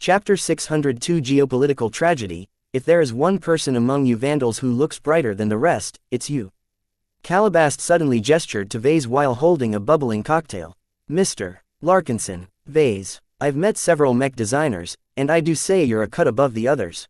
Chapter 602 Geopolitical Tragedy. If there is one person among you vandals who looks brighter than the rest, it's you. Calabast suddenly gestured to Vase while holding a bubbling cocktail. Mr. Larkinson, Vase, I've met several mech designers, and I do say you're a cut above the others.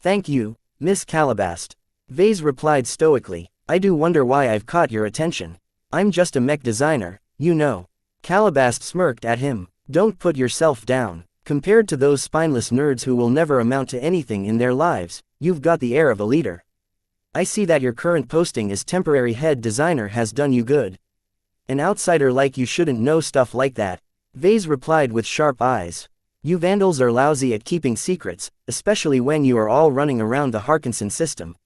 Thank you, Miss Calabast. Vase replied stoically. I do wonder why I've caught your attention. I'm just a mech designer, you know. Calabast smirked at him. Don't put yourself down. Compared to those spineless nerds who will never amount to anything in their lives, you've got the air of a leader. I see that your current posting as temporary head designer has done you good. An outsider like you shouldn't know stuff like that, Vase replied with sharp eyes. You vandals are lousy at keeping secrets, especially when you are all running around the Harkinson system.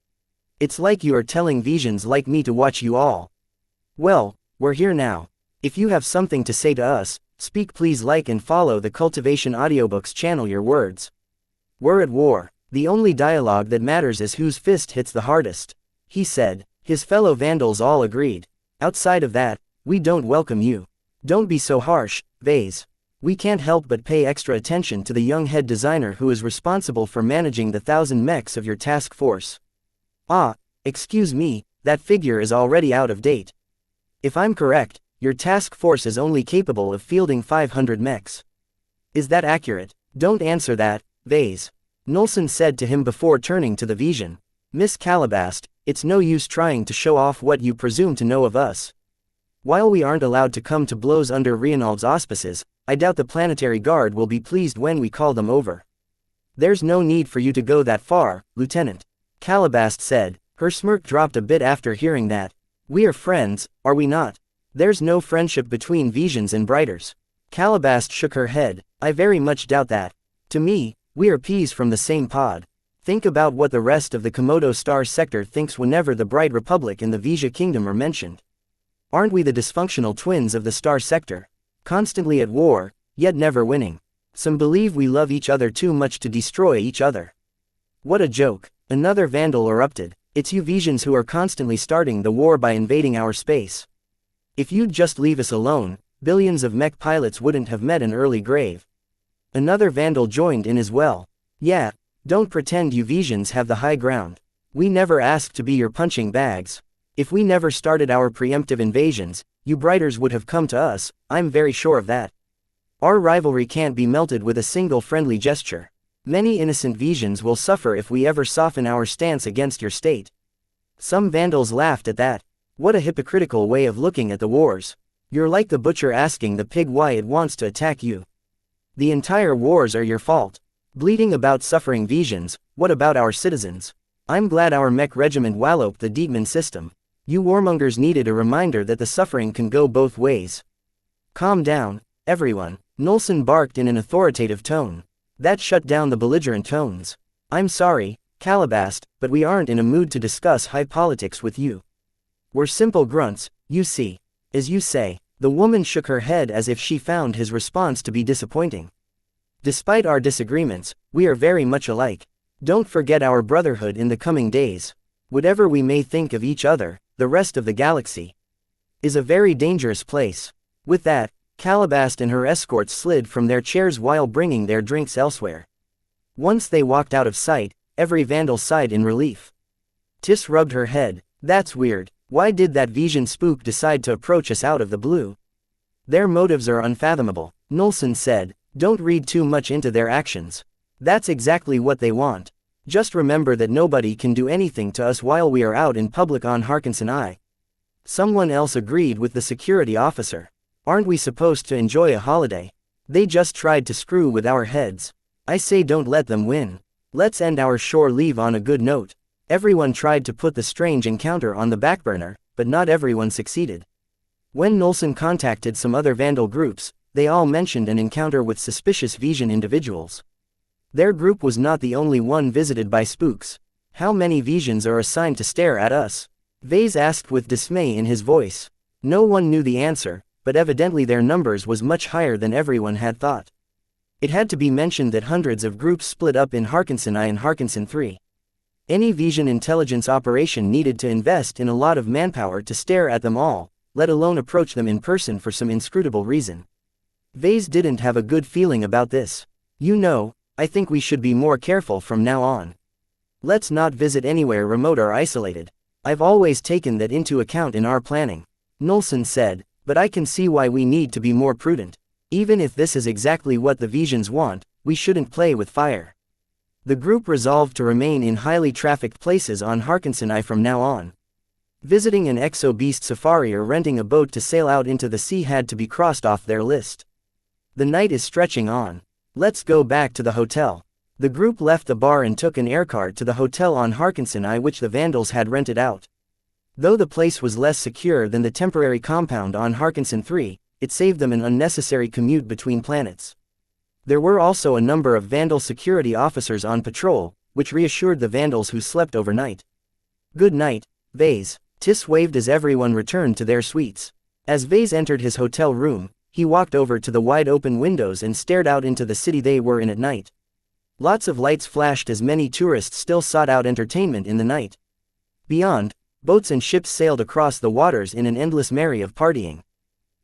It's like you are telling visions like me to watch you all. Well, we're here now. If you have something to say to us, speak. Please like and follow the Cultivation Audiobooks channel. Your words. We're at war. The only dialogue that matters is whose fist hits the hardest, he said. His fellow vandals all agreed. Outside of that, we don't welcome you. Don't be so harsh, Vase. We can't help but pay extra attention to the young head designer who is responsible for managing the 1,000 mechs of your task force. Ah, excuse me, that figure is already out of date. If I'm correct, your task force is only capable of fielding 500 mechs. Is that accurate? Don't answer that, Vase. Nolson said to him before turning to the Vision. Miss Calabast, it's no use trying to show off what you presume to know of us. While we aren't allowed to come to blows under Reynald's auspices, I doubt the Planetary Guard will be pleased when we call them over. There's no need for you to go that far, Lieutenant. Calabast said. Her smirk dropped a bit after hearing that. We are friends, are we not? There's no friendship between Visions and Brighters. Calabast shook her head. I very much doubt that. To me, we are peas from the same pod. Think about what the rest of the Komodo Star sector thinks whenever the Bright Republic and the Vija Kingdom are mentioned. Aren't we the dysfunctional twins of the Star sector? Constantly at war, yet never winning. Some believe we love each other too much to destroy each other. What a joke. Another vandal erupted. It's you Visions who are constantly starting the war by invading our space. If you'd just leave us alone, billions of mech pilots wouldn't have met an early grave. Another vandal joined in as well. Yeah, don't pretend you Visions have the high ground. We never asked to be your punching bags. If we never started our preemptive invasions, you Brighters would have come to us, I'm very sure of that. Our rivalry can't be melted with a single friendly gesture. Many innocent Visions will suffer if we ever soften our stance against your state. Some vandals laughed at that. What a hypocritical way of looking at the wars. You're like the butcher asking the pig why it wants to attack you. The entire wars are your fault. Bleating about suffering Visions, what about our citizens? I'm glad our mech regiment walloped the Dietmann system. You warmongers needed a reminder that the suffering can go both ways. Calm down, everyone, Nolson barked in an authoritative tone. That shut down the belligerent tones. I'm sorry, Calabast, but we aren't in a mood to discuss high politics with you. We're simple grunts, you see. As you say. The woman shook her head as if she found his response to be disappointing. Despite our disagreements, we are very much alike. Don't forget our brotherhood in the coming days. Whatever we may think of each other, the rest of the galaxy is a very dangerous place. With that, Calabast and her escorts slid from their chairs while bringing their drinks elsewhere. Once they walked out of sight, every vandal sighed in relief. Tis rubbed her head. That's weird. Why did that Vision spook decide to approach us out of the blue? Their motives are unfathomable, Nolson said. Don't read too much into their actions. That's exactly what they want. Just remember that nobody can do anything to us while we are out in public on Harkinson I. Someone else agreed with the security officer. Aren't we supposed to enjoy a holiday? They just tried to screw with our heads. I say don't let them win. Let's end our shore leave on a good note. Everyone tried to put the strange encounter on the back burner, but not everyone succeeded. When Nolson contacted some other vandal groups, they all mentioned an encounter with suspicious Vision individuals. Their group was not the only one visited by spooks. How many Visions are assigned to stare at us? Vase asked with dismay in his voice. No one knew the answer, but evidently their numbers was much higher than everyone had thought. It had to be mentioned that hundreds of groups split up in Harkinson I and Harkinson III. Any Vision intelligence operation needed to invest in a lot of manpower to stare at them all, let alone approach them in person for some inscrutable reason. Vase didn't have a good feeling about this. You know, I think we should be more careful from now on. Let's not visit anywhere remote or isolated. I've always taken that into account in our planning, Nolson said, but I can see why we need to be more prudent. Even if this is exactly what the Visions want, we shouldn't play with fire. The group resolved to remain in highly trafficked places on Harkinson from now on. Visiting an exo-beast safari or renting a boat to sail out into the sea had to be crossed off their list. The night is stretching on. Let's go back to the hotel. The group left the bar and took an aircart to the hotel on Harkinson which the Vandals had rented out. Though the place was less secure than the temporary compound on Harkinson 3, it saved them an unnecessary commute between planets. There were also a number of Vandal security officers on patrol, which reassured the Vandals who slept overnight. Good night, Vase. Tis waved as everyone returned to their suites. As Vase entered his hotel room, he walked over to the wide-open windows and stared out into the city they were in at night. Lots of lights flashed as many tourists still sought out entertainment in the night. Beyond, boats and ships sailed across the waters in an endless merry of partying.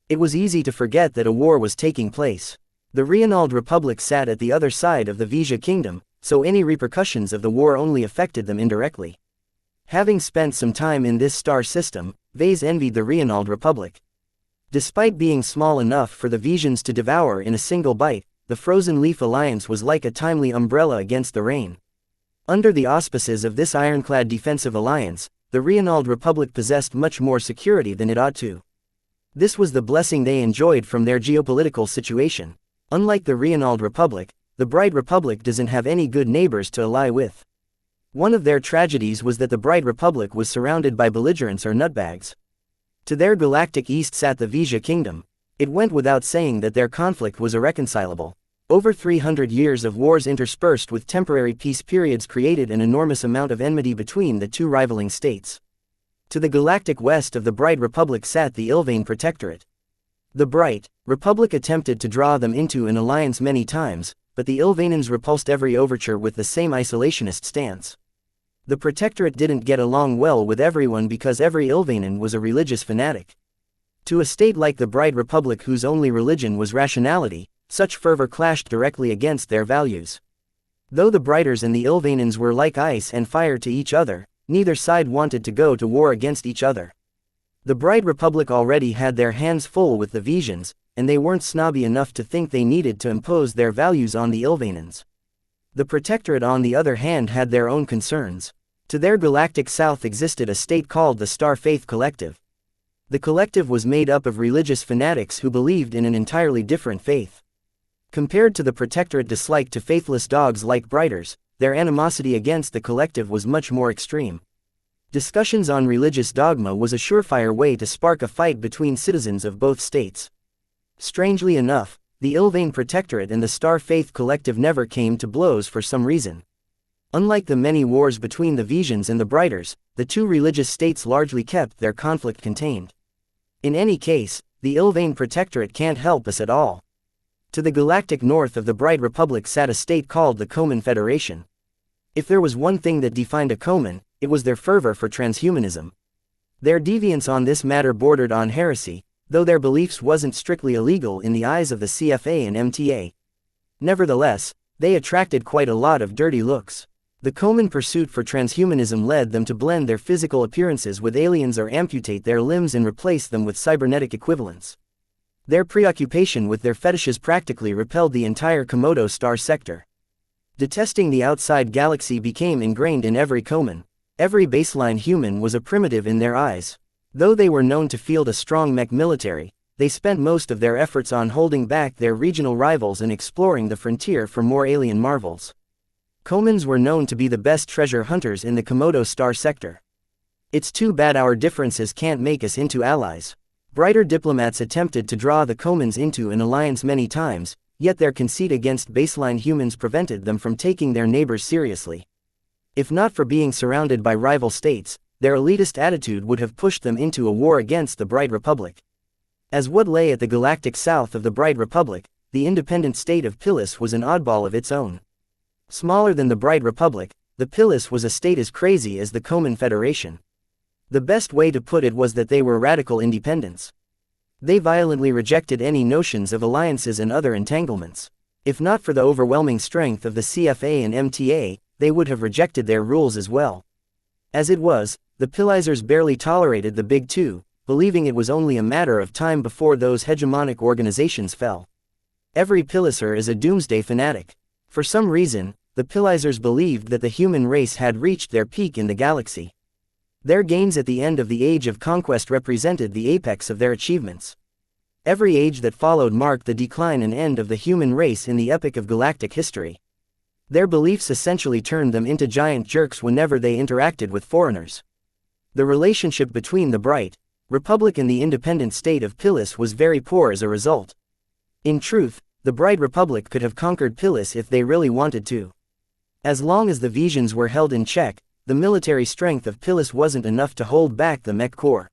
It was easy to forget that a war was taking place. The Reinald Republic sat at the other side of the Vija Kingdom, so any repercussions of the war only affected them indirectly. Having spent some time in this star system, Vase envied the Reinald Republic. Despite being small enough for the Visions to devour in a single bite, the Frozen Leaf Alliance was like a timely umbrella against the rain. Under the auspices of this ironclad defensive alliance, the Reinald Republic possessed much more security than it ought to. This was the blessing they enjoyed from their geopolitical situation. Unlike the Reinald Republic, the Bright Republic doesn't have any good neighbors to ally with. One of their tragedies was that the Bright Republic was surrounded by belligerents or nutbags. To their galactic east sat the Vija Kingdom. It went without saying that their conflict was irreconcilable. Over 300 years of wars interspersed with temporary peace periods created an enormous amount of enmity between the two rivaling states. To the galactic west of the Bright Republic sat the Ilvain Protectorate. The Bright Republic attempted to draw them into an alliance many times, but the Ilvainans repulsed every overture with the same isolationist stance. The Protectorate didn't get along well with everyone because every Ilvainan was a religious fanatic. To a state like the Bright Republic whose only religion was rationality, such fervor clashed directly against their values. Though the Brighters and the Ilvainans were like ice and fire to each other, neither side wanted to go to war against each other. The Bright Republic already had their hands full with the Visions, and they weren't snobby enough to think they needed to impose their values on the Ilvainans. The Protectorate on the other hand had their own concerns. To their galactic south existed a state called the Star Faith Collective. The collective was made up of religious fanatics who believed in an entirely different faith. Compared to the Protectorate dislike to faithless dogs like Brighters, their animosity against the collective was much more extreme. Discussions on religious dogma was a surefire way to spark a fight between citizens of both states. Strangely enough, the Ilvain Protectorate and the Star Faith Collective never came to blows for some reason. Unlike the many wars between the Visions and the Brighters, the two religious states largely kept their conflict contained. In any case, the Ilvain Protectorate can't help us at all. To the galactic north of the Bright Republic sat a state called the Coman Federation. If there was one thing that defined a Coman, it was their fervor for transhumanism. Their deviance on this matter bordered on heresy, though their beliefs wasn't strictly illegal in the eyes of the CFA and MTA. Nevertheless, they attracted quite a lot of dirty looks. The Coman pursuit for transhumanism led them to blend their physical appearances with aliens or amputate their limbs and replace them with cybernetic equivalents. Their preoccupation with their fetishes practically repelled the entire Komodo star sector. Detesting the outside galaxy became ingrained in every Coman. Every baseline human was a primitive in their eyes. Though they were known to field a strong mech military, they spent most of their efforts on holding back their regional rivals and exploring the frontier for more alien marvels. Comans were known to be the best treasure hunters in the Komodo star sector. It's too bad our differences can't make us into allies. Brighter diplomats attempted to draw the Comans into an alliance many times, yet their conceit against baseline humans prevented them from taking their neighbors seriously. If not for being surrounded by rival states, their elitist attitude would have pushed them into a war against the Bright Republic. As what lay at the galactic south of the Bright Republic, the independent state of Pilis was an oddball of its own. Smaller than the Bright Republic, the Pilis was a state as crazy as the Coman Federation. The best way to put it was that they were radical independents. They violently rejected any notions of alliances and other entanglements. If not for the overwhelming strength of the CFA and MTA, they would have rejected their rules as well. As it was, the Pillizers barely tolerated the Big Two, believing it was only a matter of time before those hegemonic organizations fell. Every Pillizer is a doomsday fanatic. For some reason, the Pillizers believed that the human race had reached their peak in the galaxy. Their gains at the end of the Age of Conquest represented the apex of their achievements. Every age that followed marked the decline and end of the human race in the epic of galactic history. Their beliefs essentially turned them into giant jerks whenever they interacted with foreigners. The relationship between the Bright Republic and the independent state of Pillis was very poor as a result. In truth, the Bright Republic could have conquered Pillis if they really wanted to. As long as the Visions were held in check, the military strength of Pillis wasn't enough to hold back the Mech Corps.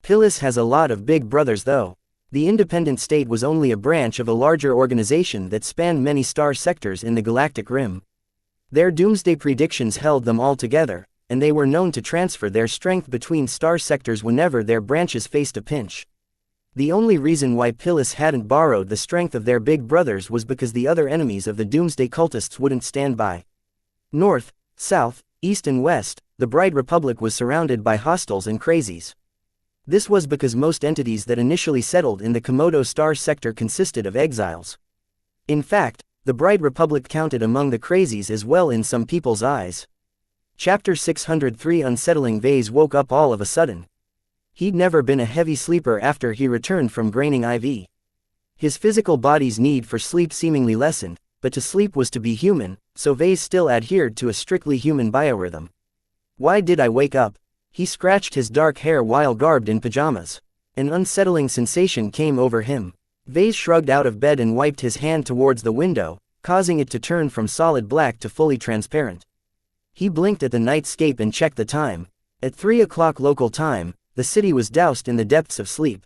Pillis has a lot of big brothers though. The independent state was only a branch of a larger organization that spanned many star sectors in the galactic rim. Their doomsday predictions held them all together, and they were known to transfer their strength between star sectors whenever their branches faced a pinch. The only reason why Pillis hadn't borrowed the strength of their big brothers was because the other enemies of the doomsday cultists wouldn't stand by. North, south, east and west, the Bright Republic was surrounded by hostiles and crazies. This was because most entities that initially settled in the Komodo star sector consisted of exiles. In fact, the Bright Republic counted among the crazies as well in some people's eyes. Chapter 603 Unsettling Vase woke up all of a sudden. He'd never been a heavy sleeper after he returned from graining IV. His physical body's need for sleep seemingly lessened, but to sleep was to be human, so Vase still adhered to a strictly human biorhythm. Why did I wake up? He scratched his dark hair while garbed in pajamas. An unsettling sensation came over him. Vase shrugged out of bed and wiped his hand towards the window, causing it to turn from solid black to fully transparent. He blinked at the nightscape and checked the time. At 3 o'clock local time, the city was doused in the depths of sleep.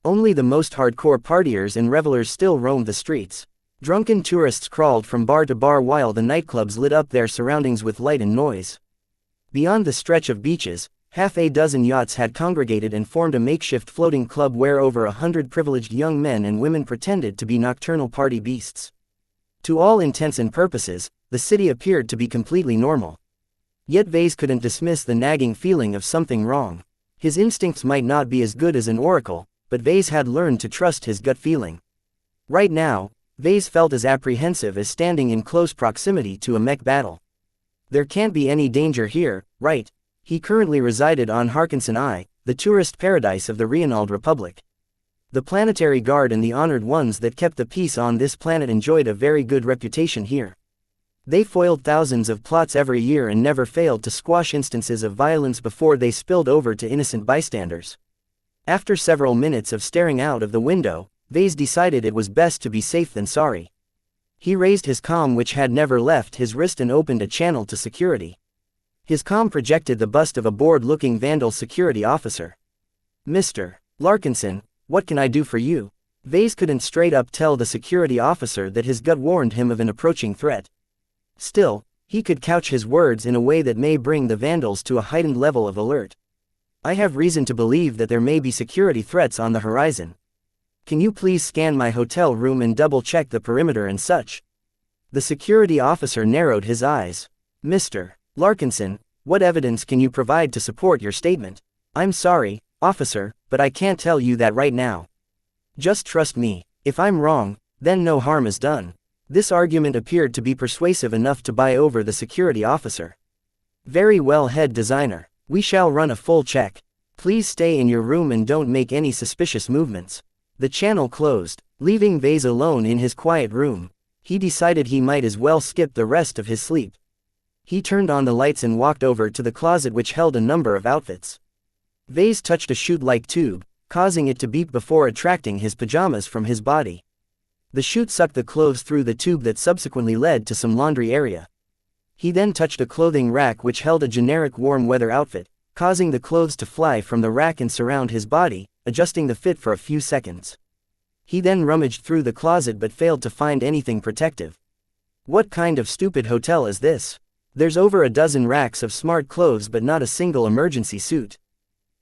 Only the most hardcore partiers and revelers still roamed the streets. Drunken tourists crawled from bar to bar while the nightclubs lit up their surroundings with light and noise. Beyond the stretch of beaches, half a dozen yachts had congregated and formed a makeshift floating club where over 100 privileged young men and women pretended to be nocturnal party beasts. To all intents and purposes, the city appeared to be completely normal. Yet Vase couldn't dismiss the nagging feeling of something wrong. His instincts might not be as good as an oracle, but Vase had learned to trust his gut feeling. Right now, Vase felt as apprehensive as standing in close proximity to a mech battle. There can't be any danger here, right? He currently resided on Harkinson I, the tourist paradise of the Reinald Republic. The planetary guard and the honored ones that kept the peace on this planet enjoyed a very good reputation here. They foiled thousands of plots every year and never failed to squash instances of violence before they spilled over to innocent bystanders. After several minutes of staring out of the window, Vase decided it was best to be safe than sorry. He raised his comm, which had never left his wrist, and opened a channel to security. His comm projected the bust of a bored-looking Vandal security officer. "Mr. Larkinson, what can I do for you?" Vase couldn't straight up tell the security officer that his gut warned him of an approaching threat. Still, he could couch his words in a way that may bring the Vandals to a heightened level of alert. "I have reason to believe that there may be security threats on the horizon. Can you please scan my hotel room and double-check the perimeter and such?" The security officer narrowed his eyes. "Mr. Larkinson, what evidence can you provide to support your statement?" "I'm sorry, officer, but I can't tell you that right now. Just trust me. If I'm wrong, then no harm is done." This argument appeared to be persuasive enough to buy over the security officer. "Very well, head designer. We shall run a full check. Please stay in your room and don't make any suspicious movements." The channel closed, leaving Vase alone in his quiet room. He decided he might as well skip the rest of his sleep. He turned on the lights and walked over to the closet, which held a number of outfits. Vase touched a chute-like tube, causing it to beep before attracting his pajamas from his body. The chute sucked the clothes through the tube that subsequently led to some laundry area. He then touched a clothing rack which held a generic warm weather outfit, causing the clothes to fly from the rack and surround his body, adjusting the fit for a few seconds. He then rummaged through the closet but failed to find anything protective. What kind of stupid hotel is this? There's over a dozen racks of smart clothes but not a single emergency suit.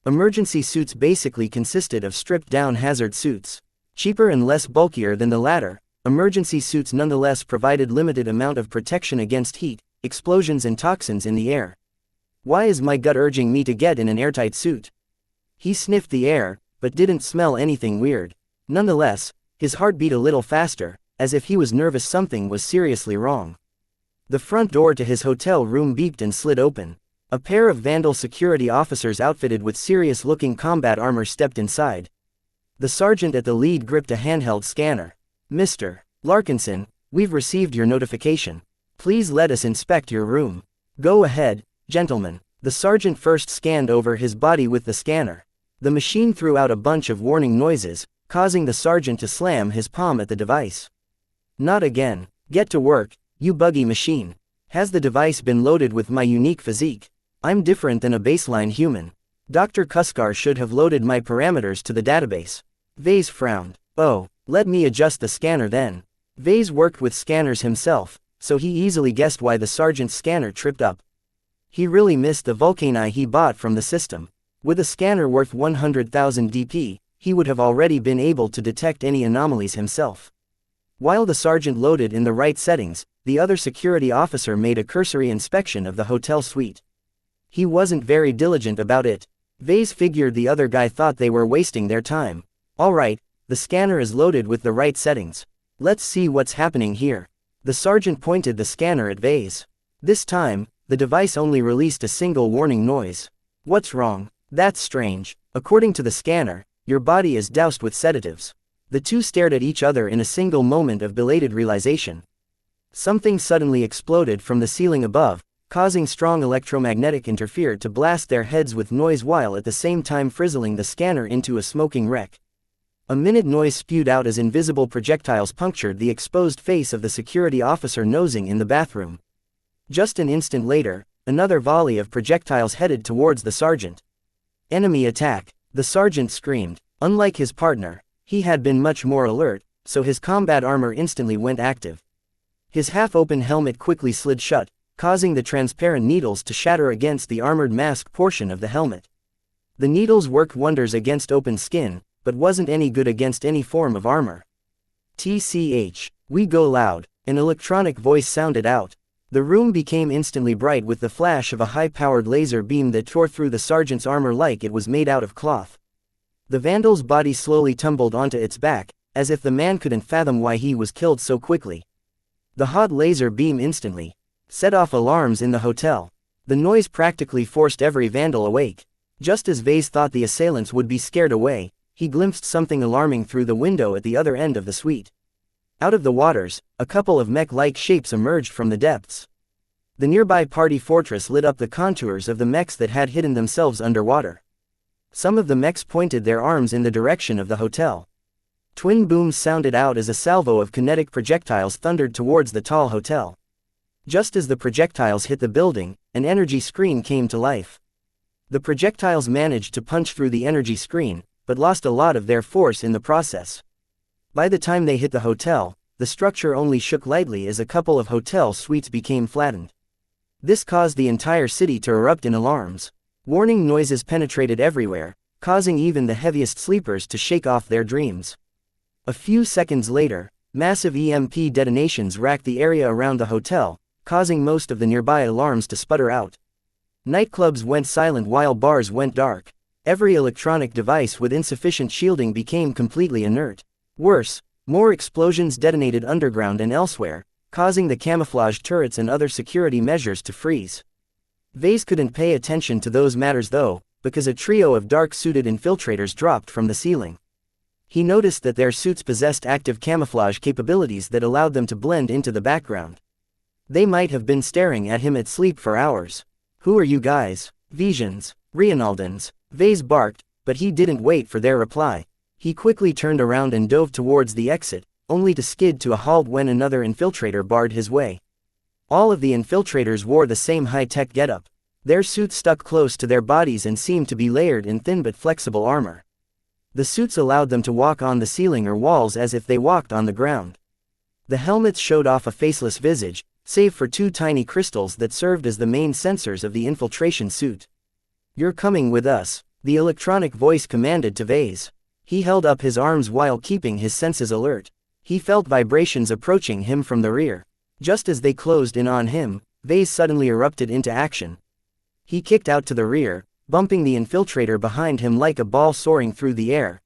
Emergency suits basically consisted of stripped-down hazard suits. Cheaper and less bulkier than the latter, emergency suits nonetheless provided limited amount of protection against heat, explosions and toxins in the air. Why is my gut urging me to get in an airtight suit? He sniffed the air, but didn't smell anything weird. Nonetheless, his heart beat a little faster, as if he was nervous something was seriously wrong. The front door to his hotel room beeped and slid open. A pair of Vandal security officers outfitted with serious-looking combat armor stepped inside. The sergeant at the lead gripped a handheld scanner. "Mr. Larkinson, we've received your notification. Please let us inspect your room." "Go ahead, gentlemen." The sergeant first scanned over his body with the scanner. The machine threw out a bunch of warning noises, causing the sergeant to slam his palm at the device. "Not again. Get to work, you buggy machine. Has the device been loaded with my unique physique? I'm different than a baseline human. Dr. Kuskar should have loaded my parameters to the database." Vase frowned. "Oh, let me adjust the scanner then." Vase worked with scanners himself, so he easily guessed why the sergeant's scanner tripped up. He really missed the Vulcani he bought from the system. With a scanner worth 100,000 DP, he would have already been able to detect any anomalies himself. While the sergeant loaded in the right settings, the other security officer made a cursory inspection of the hotel suite. He wasn't very diligent about it. Vase figured the other guy thought they were wasting their time. "Alright, the scanner is loaded with the right settings. Let's see what's happening here." The sergeant pointed the scanner at Vase. This time, the device only released a single warning noise. "What's wrong? That's strange. According to the scanner, your body is doused with sedatives." The two stared at each other in a single moment of belated realization. Something suddenly exploded from the ceiling above, causing strong electromagnetic interference to blast their heads with noise while at the same time frizzling the scanner into a smoking wreck. A minute noise spewed out as invisible projectiles punctured the exposed face of the security officer nosing in the bathroom. Just an instant later, another volley of projectiles headed towards the sergeant. "Enemy attack!" The sergeant screamed. Unlike his partner, he had been much more alert, so his combat armor instantly went active. His half-open helmet quickly slid shut, causing the transparent needles to shatter against the armored mask portion of the helmet. The needles worked wonders against open skin, but wasn't any good against any form of armor. "TCH, we go loud," an electronic voice sounded out. The room became instantly bright with the flash of a high-powered laser beam that tore through the sergeant's armor like it was made out of cloth. The Vandal's body slowly tumbled onto its back, as if the man couldn't fathom why he was killed so quickly. The hot laser beam instantly set off alarms in the hotel. The noise practically forced every Vandal awake. Just as Vase thought the assailants would be scared away, he glimpsed something alarming through the window at the other end of the suite. Out of the waters, a couple of mech-like shapes emerged from the depths. The nearby party fortress lit up the contours of the mechs that had hidden themselves underwater. Some of the mechs pointed their arms in the direction of the hotel. Twin booms sounded out as a salvo of kinetic projectiles thundered towards the tall hotel. Just as the projectiles hit the building, an energy screen came to life. The projectiles managed to punch through the energy screen, but lost a lot of their force in the process. By the time they hit the hotel, the structure only shook lightly as a couple of hotel suites became flattened. This caused the entire city to erupt in alarms. Warning noises penetrated everywhere, causing even the heaviest sleepers to shake off their dreams. A few seconds later, massive EMP detonations racked the area around the hotel, causing most of the nearby alarms to sputter out. Nightclubs went silent while bars went dark. Every electronic device with insufficient shielding became completely inert. Worse, more explosions detonated underground and elsewhere, causing the camouflage turrets and other security measures to freeze. Vase couldn't pay attention to those matters though, because a trio of dark-suited infiltrators dropped from the ceiling. He noticed that their suits possessed active camouflage capabilities that allowed them to blend into the background. They might have been staring at him at sleep for hours. "Who are you guys? Visions? Reinaldans?" Vase barked, but he didn't wait for their reply. He quickly turned around and dove towards the exit, only to skid to a halt when another infiltrator barred his way. All of the infiltrators wore the same high-tech getup. Their suits stuck close to their bodies and seemed to be layered in thin but flexible armor. The suits allowed them to walk on the ceiling or walls as if they walked on the ground. The helmets showed off a faceless visage, save for two tiny crystals that served as the main sensors of the infiltration suit. "You're coming with us," the electronic voice commanded to Vase. He held up his arms while keeping his senses alert. He felt vibrations approaching him from the rear. Just as they closed in on him, Vase suddenly erupted into action. He kicked out to the rear, bumping the infiltrator behind him like a ball soaring through the air.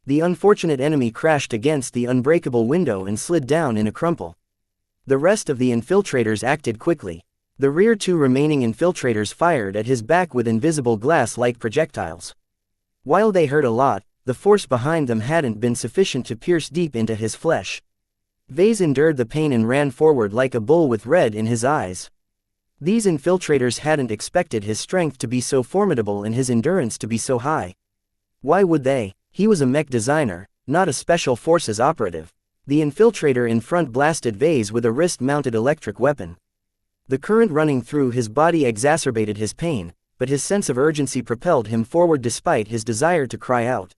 The unfortunate enemy crashed against the unbreakable window and slid down in a crumple. The rest of the infiltrators acted quickly. The rear two remaining infiltrators fired at his back with invisible glass-like projectiles. While they hurt a lot, the force behind them hadn't been sufficient to pierce deep into his flesh. Vase endured the pain and ran forward like a bull with red in his eyes. These infiltrators hadn't expected his strength to be so formidable and his endurance to be so high. Why would they? He was a mech designer, not a special forces operative. The infiltrator in front blasted Vase with a wrist-mounted electric weapon. The current running through his body exacerbated his pain, but his sense of urgency propelled him forward despite his desire to cry out.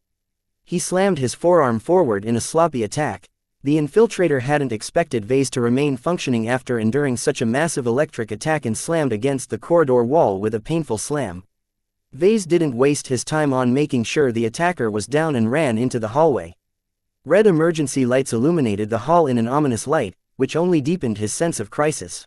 He slammed his forearm forward in a sloppy attack. The infiltrator hadn't expected Vase to remain functioning after enduring such a massive electric attack and slammed against the corridor wall with a painful slam. Vase didn't waste his time on making sure the attacker was down and ran into the hallway. Red emergency lights illuminated the hall in an ominous light, which only deepened his sense of crisis.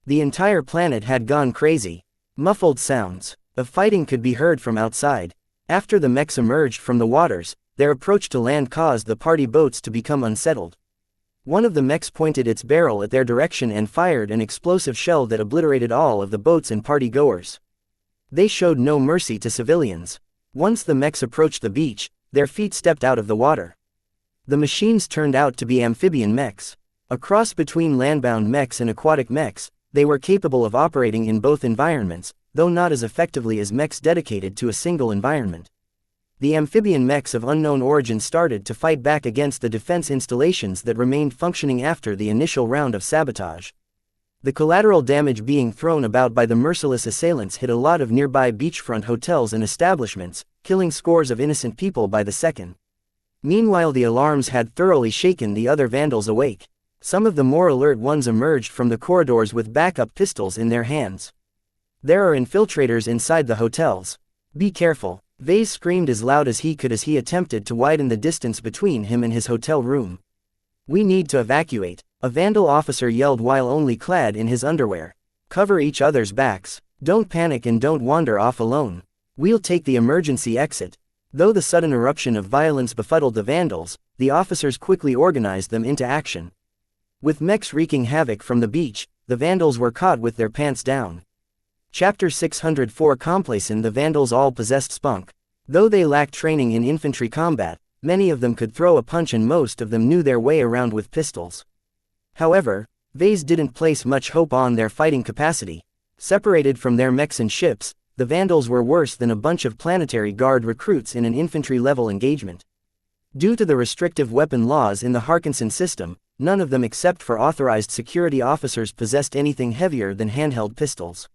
The entire planet had gone crazy. Muffled sounds of fighting could be heard from outside. After the mechs emerged from the waters, their approach to land caused the party boats to become unsettled. One of the mechs pointed its barrel at their direction and fired an explosive shell that obliterated all of the boats and party-goers. They showed no mercy to civilians. Once the mechs approached the beach, their feet stepped out of the water. The machines turned out to be amphibian mechs. A cross between landbound mechs and aquatic mechs, they were capable of operating in both environments, though not as effectively as mechs dedicated to a single environment. The amphibian mechs of unknown origin started to fight back against the defense installations that remained functioning after the initial round of sabotage. The collateral damage being thrown about by the merciless assailants hit a lot of nearby beachfront hotels and establishments, killing scores of innocent people by the second. Meanwhile, the alarms had thoroughly shaken the other vandals awake. Some of the more alert ones emerged from the corridors with backup pistols in their hands. There are infiltrators inside the hotels. Be careful, Vase screamed as loud as he could as he attempted to widen the distance between him and his hotel room. We need to evacuate, a vandal officer yelled while only clad in his underwear. Cover each other's backs. Don't panic and don't wander off alone. We'll take the emergency exit. Though the sudden eruption of violence befuddled the vandals, the officers quickly organized them into action. With mechs wreaking havoc from the beach, the vandals were caught with their pants down. Chapter 604 Complacent. The vandals all possessed spunk. Though they lacked training in infantry combat, many of them could throw a punch and most of them knew their way around with pistols. However, Vase didn't place much hope on their fighting capacity. Separated from their mechs and ships, the vandals were worse than a bunch of planetary guard recruits in an infantry-level engagement. Due to the restrictive weapon laws in the Harkinson system, none of them except for authorized security officers possessed anything heavier than handheld pistols.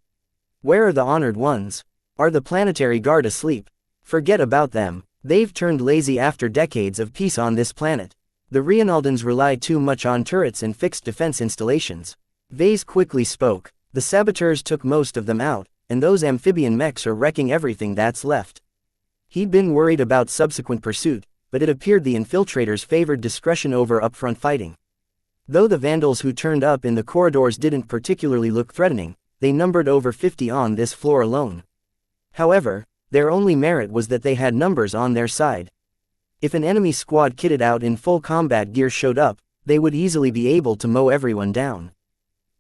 Where are the honored ones? Are the planetary guard asleep? Forget about them. They've turned lazy after decades of peace on this planet. The Rienaldans rely too much on turrets and fixed defense installations. Vase quickly spoke. The saboteurs took most of them out, and those amphibian mechs are wrecking everything that's left. He'd been worried about subsequent pursuit, but it appeared the infiltrators favored discretion over upfront fighting. Though the vandals who turned up in the corridors didn't particularly look threatening, they numbered over 50 on this floor alone. However, their only merit was that they had numbers on their side. If an enemy squad kitted out in full combat gear showed up, they would easily be able to mow everyone down.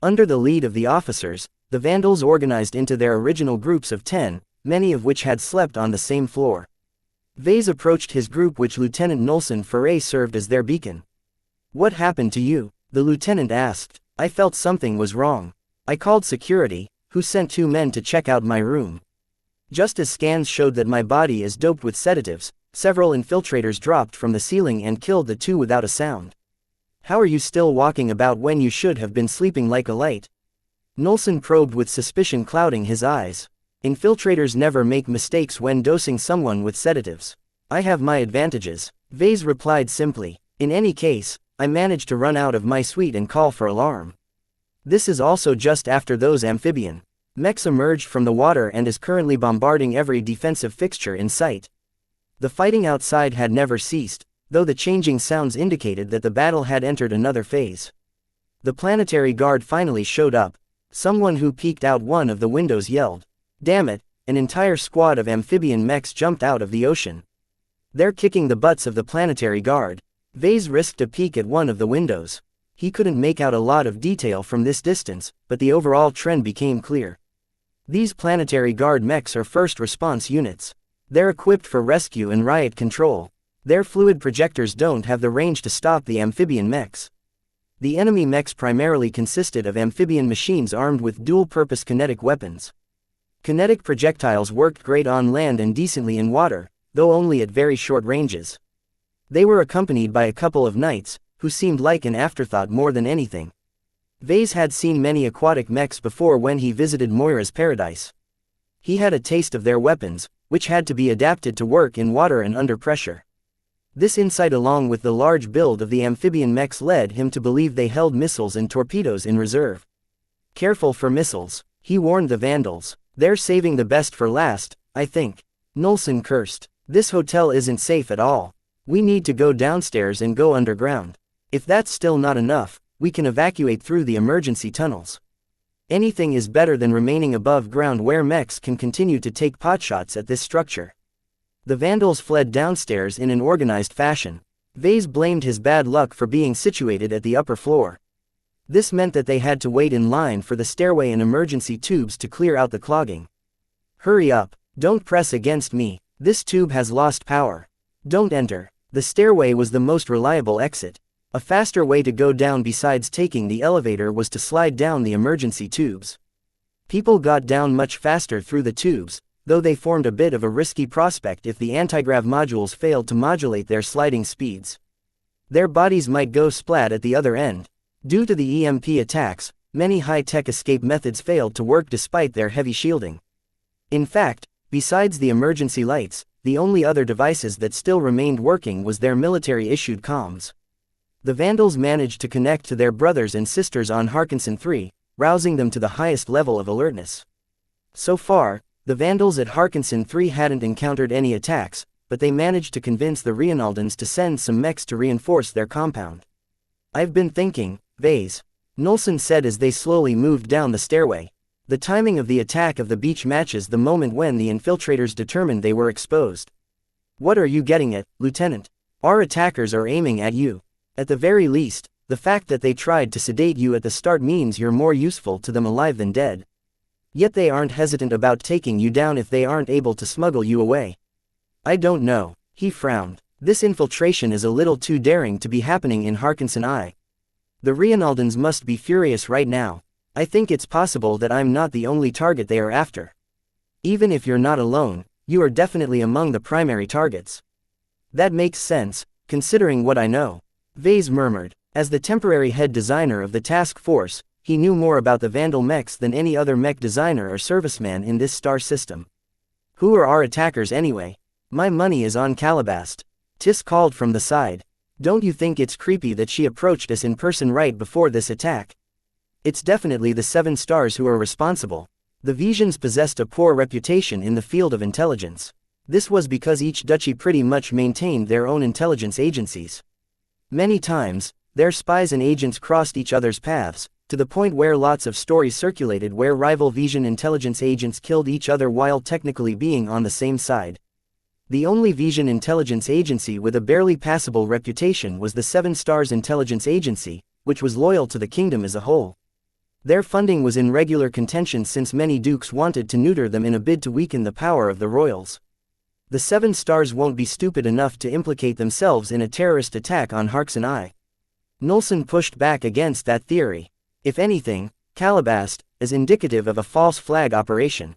Under the lead of the officers, the vandals organized into their original groups of 10, many of which had slept on the same floor. Vase approached his group, which Lieutenant Nolson Ferre served as their beacon. "What happened to you?" the lieutenant asked. "I felt something was wrong. I called security, who sent 2 men to check out my room. Just as scans showed that my body is doped with sedatives, several infiltrators dropped from the ceiling and killed the 2 without a sound. How are you still walking about when you should have been sleeping like a light?" Nolson probed with suspicion clouding his eyes. Infiltrators never make mistakes when dosing someone with sedatives. "I have my advantages," Vase replied simply. "In any case, I managed to run out of my suite and call for alarm. This is also just after those amphibian mechs emerged from the water and is currently bombarding every defensive fixture in sight." The fighting outside had never ceased. though the changing sounds indicated that the battle had entered another phase. The planetary guard finally showed up. Someone who peeked out one of the windows yelled, "Damn it!" An entire squad of amphibian mechs jumped out of the ocean. They're kicking the butts of the planetary guard. Vase risked a peek at one of the windows. He couldn't make out a lot of detail from this distance, but the overall trend became clear. These planetary guard mechs are first response units. They're equipped for rescue and riot control. Their fluid projectors don't have the range to stop the amphibian mechs. The enemy mechs primarily consisted of amphibian machines armed with dual-purpose kinetic weapons. Kinetic projectiles worked great on land and decently in water, though only at very short ranges. They were accompanied by a couple of knights, who seemed like an afterthought more than anything. Vase had seen many aquatic mechs before when he visited Moira's paradise. He had a taste of their weapons, which had to be adapted to work in water and under pressure. This insight along with the large build of the amphibian mechs led him to believe they held missiles and torpedoes in reserve. Careful for missiles, he warned the Vandals. They're saving the best for last, I think. Nolson cursed. This hotel isn't safe at all. We need to go downstairs and go underground. If that's still not enough, we can evacuate through the emergency tunnels. Anything is better than remaining above ground where mechs can continue to take potshots at this structure. The Vandals fled downstairs in an organized fashion. Vase blamed his bad luck for being situated at the upper floor. This meant that they had to wait in line for the stairway and emergency tubes to clear out the clogging. Hurry up, don't press against me, this tube has lost power. Don't enter. The stairway was the most reliable exit. A faster way to go down besides taking the elevator was to slide down the emergency tubes. People got down much faster through the tubes, though they formed a bit of a risky prospect if the antigrav modules failed to modulate their sliding speeds. Their bodies might go splat at the other end. Due to the EMP attacks, many high-tech escape methods failed to work despite their heavy shielding. In fact, besides the emergency lights, the only other devices that still remained working was their military-issued comms. The Vandals managed to connect to their brothers and sisters on Harkinson 3, rousing them to the highest level of alertness. So far, the Vandals at Harkinson 3 hadn't encountered any attacks, but they managed to convince the Reinaldans to send some mechs to reinforce their compound. "I've been thinking, Vase," Nolson said as they slowly moved down the stairway. The timing of the attack of the beach matches the moment when the infiltrators determined they were exposed. "What are you getting at, Lieutenant? Our attackers are aiming at you. At the very least, the fact that they tried to sedate you at the start means you're more useful to them alive than dead. Yet they aren't hesitant about taking you down if they aren't able to smuggle you away." "I don't know," he frowned. "This infiltration is a little too daring to be happening in Harkinson I. The Reinaldans must be furious right now. I think it's possible that I'm not the only target they are after. Even if you're not alone, you are definitely among the primary targets." "That makes sense, considering what I know," Vase murmured. As the temporary head designer of the task force, he knew more about the Vandal mechs than any other mech designer or serviceman in this star system. "Who are our attackers anyway? My money is on Calabast," Tis called from the side. "Don't you think it's creepy that she approached us in person right before this attack? It's definitely the 7 stars who are responsible." The Visions possessed a poor reputation in the field of intelligence. This was because each duchy pretty much maintained their own intelligence agencies. Many times, their spies and agents crossed each other's paths, to the point where lots of stories circulated where rival Vision intelligence agents killed each other while technically being on the same side. The only Vision intelligence agency with a barely passable reputation was the 7 Stars Intelligence Agency, which was loyal to the kingdom as a whole. Their funding was in regular contention since many dukes wanted to neuter them in a bid to weaken the power of the royals. The 7 Stars won't be stupid enough to implicate themselves in a terrorist attack on Harkinson I. Nolson pushed back against that theory. If anything, Calabast is indicative of a false flag operation.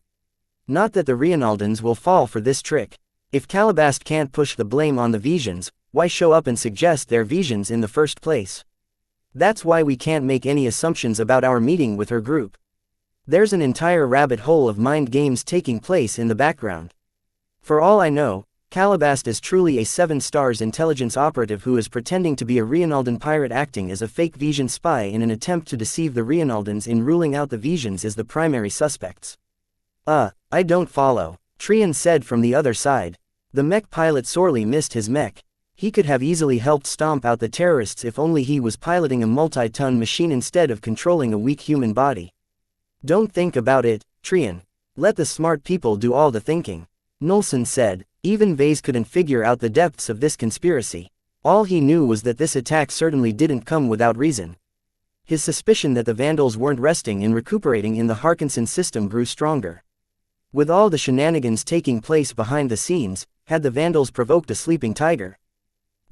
Not that the Reinaldans will fall for this trick. If Calabast can't push the blame on the Visions, why show up and suggest they're Visions in the first place? That's why we can't make any assumptions about our meeting with her group. There's an entire rabbit hole of mind games taking place in the background. For all I know, Calabast is truly a 7 Stars intelligence operative who is pretending to be a Reinaldan pirate acting as a fake Vision spy in an attempt to deceive the Reinaldans in ruling out the Visions as the primary suspects. I don't follow," Trian said from the other side. The mech pilot sorely missed his mech. He could have easily helped stomp out the terrorists if only he was piloting a multi-ton machine instead of controlling a weak human body. Don't think about it, Trian. Let the smart people do all the thinking. Nolson said. Even Vase couldn't figure out the depths of this conspiracy. All he knew was that this attack certainly didn't come without reason. His suspicion that the Vandals weren't resting and recuperating in the Harkinson system grew stronger. With all the shenanigans taking place behind the scenes, had the Vandals provoked a sleeping tiger?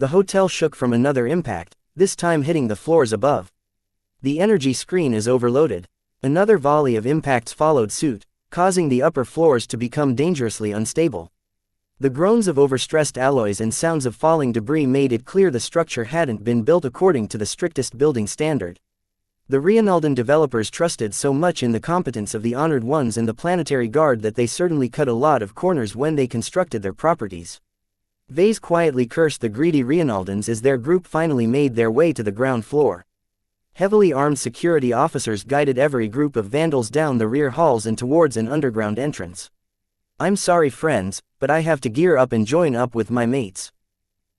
The hotel shook from another impact, this time hitting the floors above. The energy screen is overloaded. Another volley of impacts followed suit, causing the upper floors to become dangerously unstable. The groans of overstressed alloys and sounds of falling debris made it clear the structure hadn't been built according to the strictest building standard. The Rienaldan developers trusted so much in the competence of the Honored Ones and the Planetary Guard that they certainly cut a lot of corners when they constructed their properties. Vase quietly cursed the greedy Rienaldans as their group finally made their way to the ground floor. Heavily armed security officers guided every group of Vandals down the rear halls and towards an underground entrance. I'm sorry friends, but I have to gear up and join up with my mates.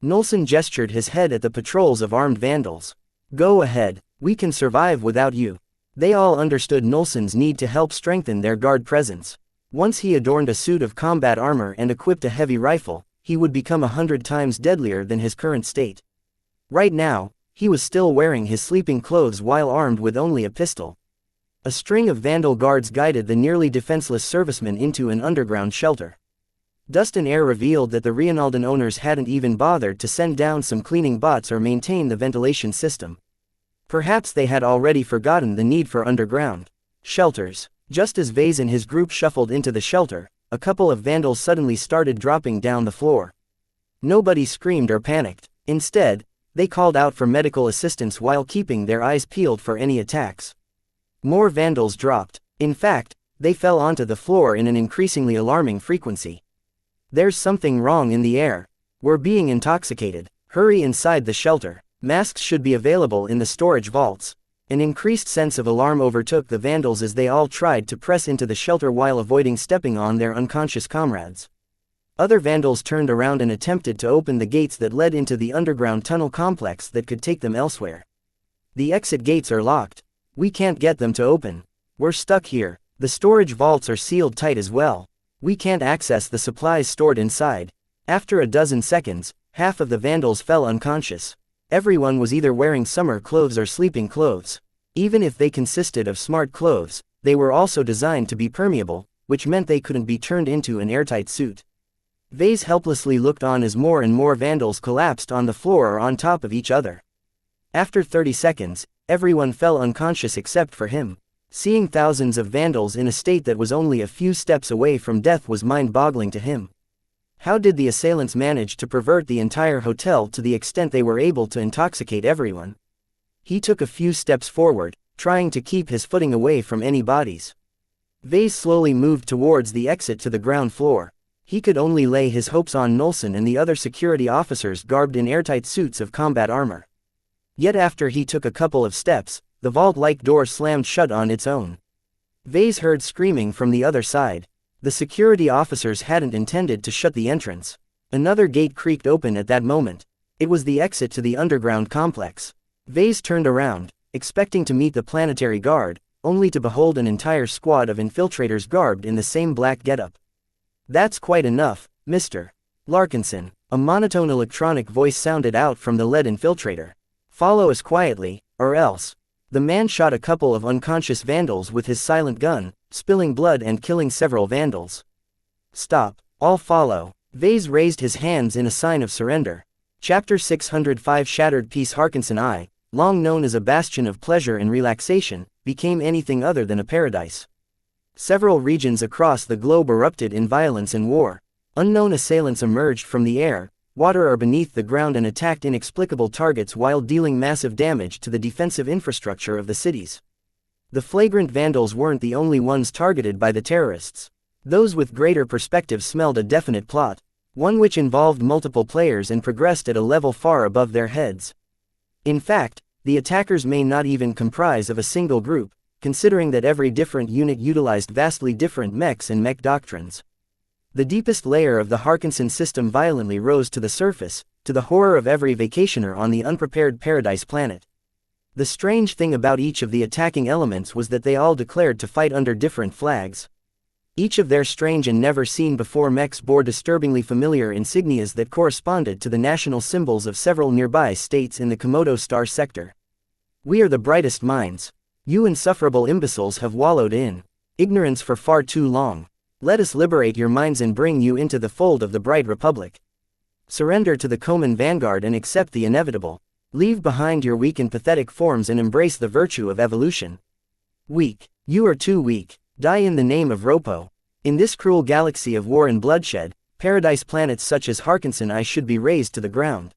Nolson gestured his head at the patrols of armed Vandals. Go ahead, we can survive without you. They all understood Nolson's need to help strengthen their guard presence. Once he adorned a suit of combat armor and equipped a heavy rifle, he would become 100 times deadlier than his current state. Right now, he was still wearing his sleeping clothes while armed with only a pistol. A string of Vandal guards guided the nearly defenseless servicemen into an underground shelter. Dust and air revealed that the Rienaldan owners hadn't even bothered to send down some cleaning bots or maintain the ventilation system. Perhaps they had already forgotten the need for underground shelters. Just as Vase and his group shuffled into the shelter, a couple of Vandals suddenly started dropping down the floor. Nobody screamed or panicked. Instead, they called out for medical assistance while keeping their eyes peeled for any attacks. More Vandals dropped. In fact, they fell onto the floor in an increasingly alarming frequency. There's something wrong in the air. We're being intoxicated. Hurry inside the shelter. Masks should be available in the storage vaults. An increased sense of alarm overtook the Vandals as they all tried to press into the shelter while avoiding stepping on their unconscious comrades. Other Vandals turned around and attempted to open the gates that led into the underground tunnel complex that could take them elsewhere. The exit gates are locked. We can't get them to open. We're stuck here. The storage vaults are sealed tight as well. We can't access the supplies stored inside. After a dozen seconds, half of the Vandals fell unconscious. Everyone was either wearing summer clothes or sleeping clothes. Even if they consisted of smart clothes, they were also designed to be permeable, which meant they couldn't be turned into an airtight suit. Vase helplessly looked on as more and more Vandals collapsed on the floor or on top of each other. After 30 seconds, everyone fell unconscious except for him. Seeing thousands of Vandals in a state that was only a few steps away from death was mind-boggling to him. How did the assailants manage to pervert the entire hotel to the extent they were able to intoxicate everyone? He took a few steps forward, trying to keep his footing away from any bodies. Vase slowly moved towards the exit to the ground floor. He could only lay his hopes on Nolson and the other security officers garbed in airtight suits of combat armor. Yet after he took a couple of steps, the vault-like door slammed shut on its own. Vase heard screaming from the other side. The security officers hadn't intended to shut the entrance. Another gate creaked open at that moment. It was the exit to the underground complex. Vase turned around, expecting to meet the Planetary Guard, only to behold an entire squad of infiltrators garbed in the same black getup. That's quite enough, Mr. Larkinson. A monotone electronic voice sounded out from the lead infiltrator. Follow us quietly, or else. The man shot a couple of unconscious Vandals with his silent gun, spilling blood and killing several Vandals. Stop, all follow. Vase raised his hands in a sign of surrender. Chapter 605 Shattered Peace. Harkinson I, long known as a bastion of pleasure and relaxation, became anything other than a paradise. Several regions across the globe erupted in violence and war. Unknown assailants emerged from the air, water or beneath the ground and attacked inexplicable targets while dealing massive damage to the defensive infrastructure of the cities. The flagrant Vandals weren't the only ones targeted by the terrorists. Those with greater perspective smelled a definite plot, one which involved multiple players and progressed at a level far above their heads. In fact, the attackers may not even comprise of a single group, considering that every different unit utilized vastly different mechs and mech doctrines. The deepest layer of the Harkinson system violently rose to the surface, to the horror of every vacationer on the unprepared paradise planet. The strange thing about each of the attacking elements was that they all declared to fight under different flags. Each of their strange and never-seen-before mechs bore disturbingly familiar insignias that corresponded to the national symbols of several nearby states in the Komodo star sector. We are the brightest minds. You insufferable imbeciles have wallowed in ignorance for far too long. Let us liberate your minds and bring you into the fold of the bright republic. Surrender to the Koman vanguard and accept the inevitable. Leave behind your weak and pathetic forms and embrace the virtue of evolution. Weak. You are too weak. Die in the name of Ropo. In this cruel galaxy of war and bloodshed, paradise planets such as Harkinson I should be razed to the ground.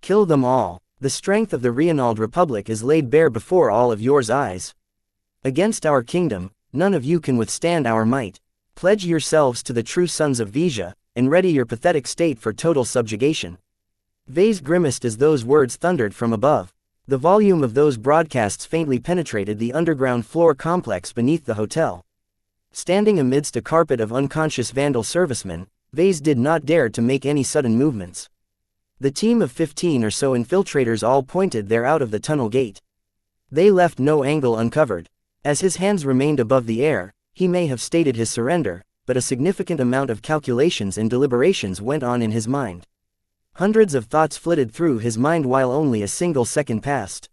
Kill them all. The strength of the Reinald Republic is laid bare before all of yours eyes. Against our kingdom, none of you can withstand our might. Pledge yourselves to the true sons of Vija, and ready your pathetic state for total subjugation. Vase grimaced as those words thundered from above. The volume of those broadcasts faintly penetrated the underground floor complex beneath the hotel. Standing amidst a carpet of unconscious Vandal servicemen, Vase did not dare to make any sudden movements. The team of 15 or so infiltrators all pointed there out of the tunnel gate. They left no angle uncovered. As his hands remained above the air, he may have stated his surrender, but a significant amount of calculations and deliberations went on in his mind. Hundreds of thoughts flitted through his mind while only a single second passed.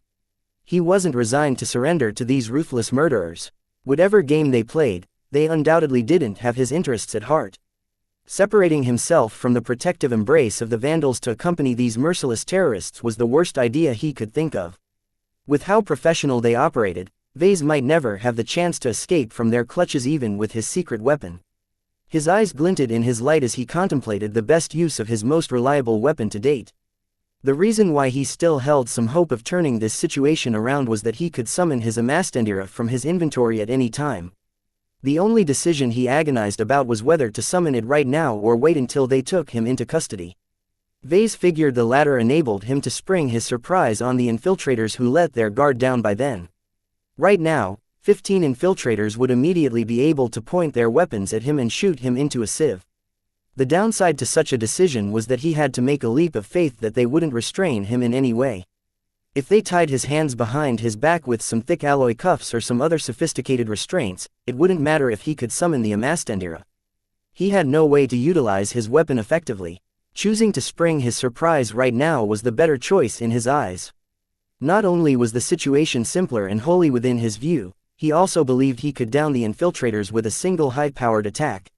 He wasn't resigned to surrender to these ruthless murderers. Whatever game they played, they undoubtedly didn't have his interests at heart. Separating himself from the protective embrace of the Vandals to accompany these merciless terrorists was the worst idea he could think of. With how professional they operated, Vase might never have the chance to escape from their clutches even with his secret weapon. His eyes glinted in his light as he contemplated the best use of his most reliable weapon to date. The reason why he still held some hope of turning this situation around was that he could summon his Amastendira from his inventory at any time. The only decision he agonized about was whether to summon it right now or wait until they took him into custody. Vase figured the latter enabled him to spring his surprise on the infiltrators who let their guard down by then. Right now, 15 infiltrators would immediately be able to point their weapons at him and shoot him into a sieve. The downside to such a decision was that he had to make a leap of faith that they wouldn't restrain him in any way. If they tied his hands behind his back with some thick alloy cuffs or some other sophisticated restraints, it wouldn't matter if he could summon the Amastendira. He had no way to utilize his weapon effectively. Choosing to spring his surprise right now was the better choice in his eyes. Not only was the situation simpler and wholly within his view, he also believed he could down the infiltrators with a single high-powered attack.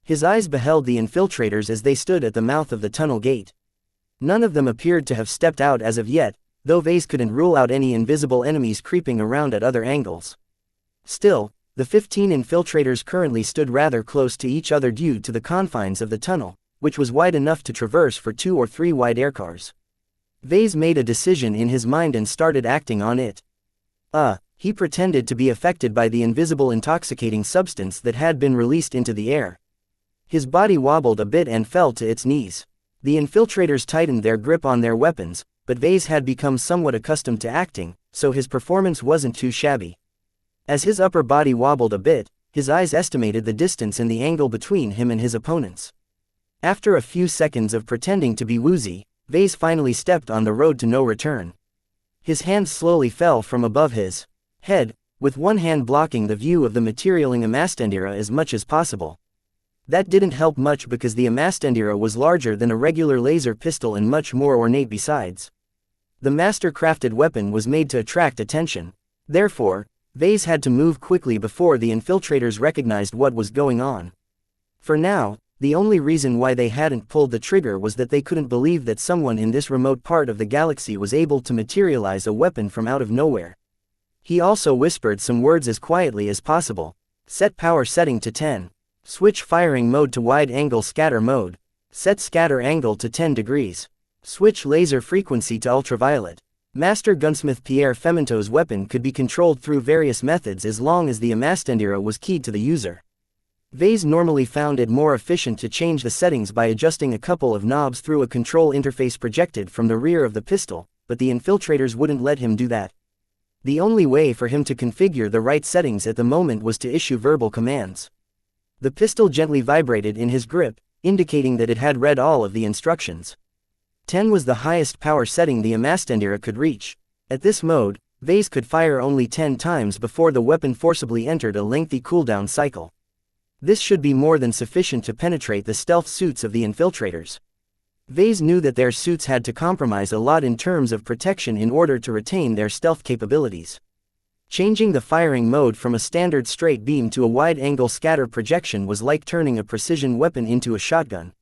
His eyes beheld the infiltrators as they stood at the mouth of the tunnel gate. None of them appeared to have stepped out as of yet, though Vase couldn't rule out any invisible enemies creeping around at other angles. Still, the 15 infiltrators currently stood rather close to each other due to the confines of the tunnel, which was wide enough to traverse for 2 or 3 wide aircars. Vase made a decision in his mind and started acting on it. He pretended to be affected by the invisible intoxicating substance that had been released into the air. His body wobbled a bit and fell to its knees. The infiltrators tightened their grip on their weapons, but Vase had become somewhat accustomed to acting, so his performance wasn't too shabby. As his upper body wobbled a bit, his eyes estimated the distance and the angle between him and his opponents. After a few seconds of pretending to be woozy, Vase finally stepped on the road to no return. His hands slowly fell from above his head, with one hand blocking the view of the materialing Amastendira as much as possible. That didn't help much because the Amastendira was larger than a regular laser pistol and much more ornate besides. The master-crafted weapon was made to attract attention. Therefore, Vase had to move quickly before the infiltrators recognized what was going on. For now, the only reason why they hadn't pulled the trigger was that they couldn't believe that someone in this remote part of the galaxy was able to materialize a weapon from out of nowhere. He also whispered some words as quietly as possible. Set power setting to 10. Switch firing mode to wide-angle scatter mode. Set scatter angle to 10 degrees. Switch laser frequency to ultraviolet. Master Gunsmith Pierre Femento's weapon could be controlled through various methods as long as the Amastendira was keyed to the user. Vase normally found it more efficient to change the settings by adjusting a couple of knobs through a control interface projected from the rear of the pistol, but the infiltrators wouldn't let him do that. The only way for him to configure the right settings at the moment was to issue verbal commands. The pistol gently vibrated in his grip, indicating that it had read all of the instructions. 10 was the highest power setting the Amastendira could reach. At this mode, Vase could fire only 10 times before the weapon forcibly entered a lengthy cooldown cycle. This should be more than sufficient to penetrate the stealth suits of the infiltrators. Vase knew that their suits had to compromise a lot in terms of protection in order to retain their stealth capabilities. Changing the firing mode from a standard straight beam to a wide-angle scatter projection was like turning a precision weapon into a shotgun.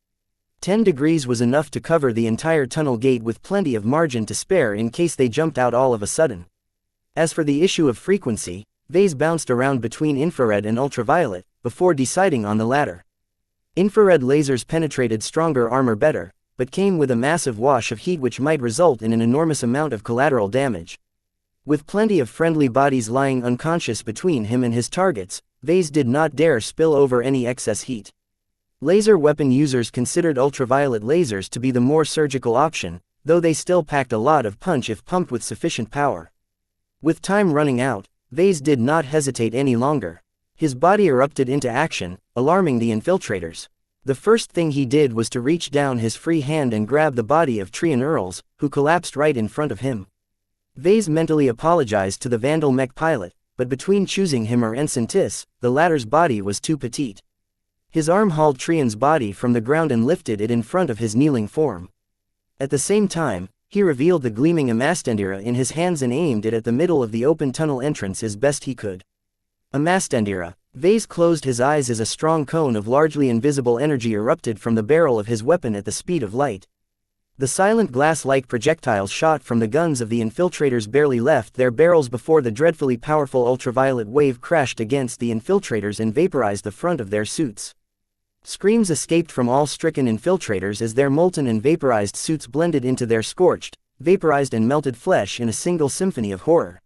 10 degrees was enough to cover the entire tunnel gate with plenty of margin to spare in case they jumped out all of a sudden. As for the issue of frequency, Vase bounced around between infrared and ultraviolet, before deciding on the latter. Infrared lasers penetrated stronger armor better, but came with a massive wash of heat which might result in an enormous amount of collateral damage. With plenty of friendly bodies lying unconscious between him and his targets, Vase did not dare spill over any excess heat. Laser weapon users considered ultraviolet lasers to be the more surgical option, though they still packed a lot of punch if pumped with sufficient power. With time running out, Vase did not hesitate any longer. His body erupted into action, alarming the infiltrators. The first thing he did was to reach down his free hand and grab the body of Trian Earls, who collapsed right in front of him. Vase mentally apologized to the Vandal mech pilot, but between choosing him or Ensign Tis, the latter's body was too petite. His arm hauled Trian's body from the ground and lifted it in front of his kneeling form. At the same time, he revealed the gleaming Amastendira in his hands and aimed it at the middle of the open tunnel entrance as best he could. Amastendira. Vase closed his eyes as a strong cone of largely invisible energy erupted from the barrel of his weapon at the speed of light. The silent glass-like projectiles shot from the guns of the infiltrators barely left their barrels before the dreadfully powerful ultraviolet wave crashed against the infiltrators and vaporized the front of their suits. Screams escaped from all stricken infiltrators as their molten and vaporized suits blended into their scorched, vaporized and melted flesh in a single symphony of horror.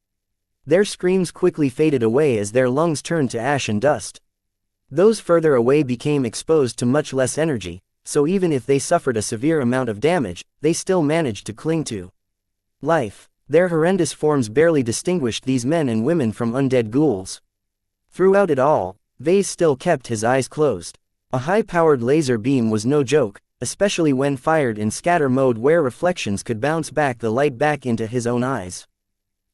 Their screams quickly faded away as their lungs turned to ash and dust. Those further away became exposed to much less energy, so even if they suffered a severe amount of damage, they still managed to cling to life. Their horrendous forms barely distinguished these men and women from undead ghouls. Throughout it all, Vase still kept his eyes closed. A high-powered laser beam was no joke, especially when fired in scatter mode where reflections could bounce back the light back into his own eyes.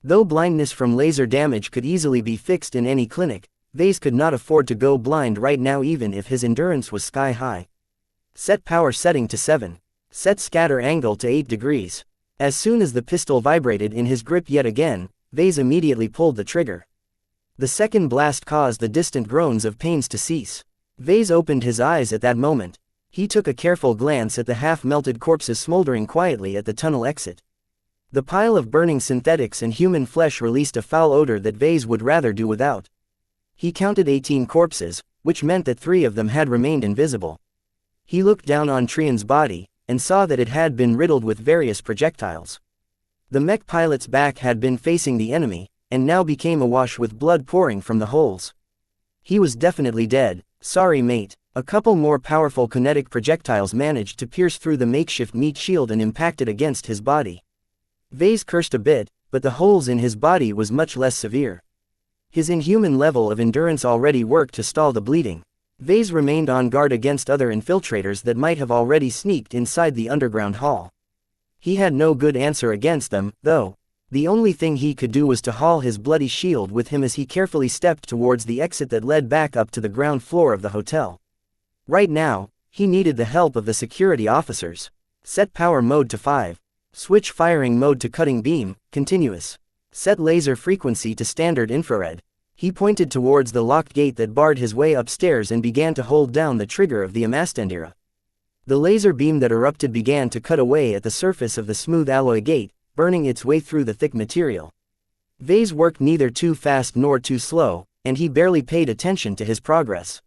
Though blindness from laser damage could easily be fixed in any clinic, Vase could not afford to go blind right now even if his endurance was sky-high. Set power setting to 7. Set scatter angle to 8 degrees. As soon as the pistol vibrated in his grip yet again, Vase immediately pulled the trigger. The second blast caused the distant groans of pains to cease. Vase opened his eyes at that moment. He took a careful glance at the half-melted corpses smoldering quietly at the tunnel exit. The pile of burning synthetics and human flesh released a foul odor that Vase would rather do without. He counted 18 corpses, which meant that 3 of them had remained invisible. He looked down on Trian's body, and saw that it had been riddled with various projectiles. The mech pilot's back had been facing the enemy, and now became awash with blood pouring from the holes. He was definitely dead. Sorry mate. A couple more powerful kinetic projectiles managed to pierce through the makeshift meat shield and impacted against his body. Vase cursed a bit, but the holes in his body was much less severe. His inhuman level of endurance already worked to stall the bleeding. Vase remained on guard against other infiltrators that might have already sneaked inside the underground hall. He had no good answer against them, though. The only thing he could do was to haul his bloody shield with him as he carefully stepped towards the exit that led back up to the ground floor of the hotel. Right now, he needed the help of the security officers. Set power mode to 5. Switch firing mode to cutting beam, continuous. Set laser frequency to standard infrared. He pointed towards the locked gate that barred his way upstairs and began to hold down the trigger of the Amastendira. The laser beam that erupted began to cut away at the surface of the smooth alloy gate, burning its way through the thick material. Vase worked neither too fast nor too slow, and he barely paid attention to his progress.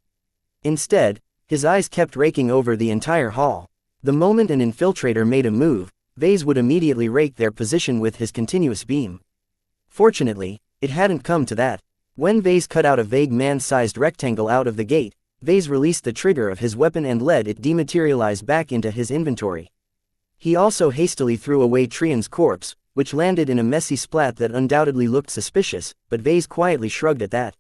Instead, his eyes kept raking over the entire hall. The moment an infiltrator made a move, Vase would immediately rake their position with his continuous beam. Fortunately, it hadn't come to that. When Vase cut out a vague man-sized rectangle out of the gate, Vase released the trigger of his weapon and let it dematerialize back into his inventory. He also hastily threw away Trian's corpse, which landed in a messy splat that undoubtedly looked suspicious, but Vase quietly shrugged at that.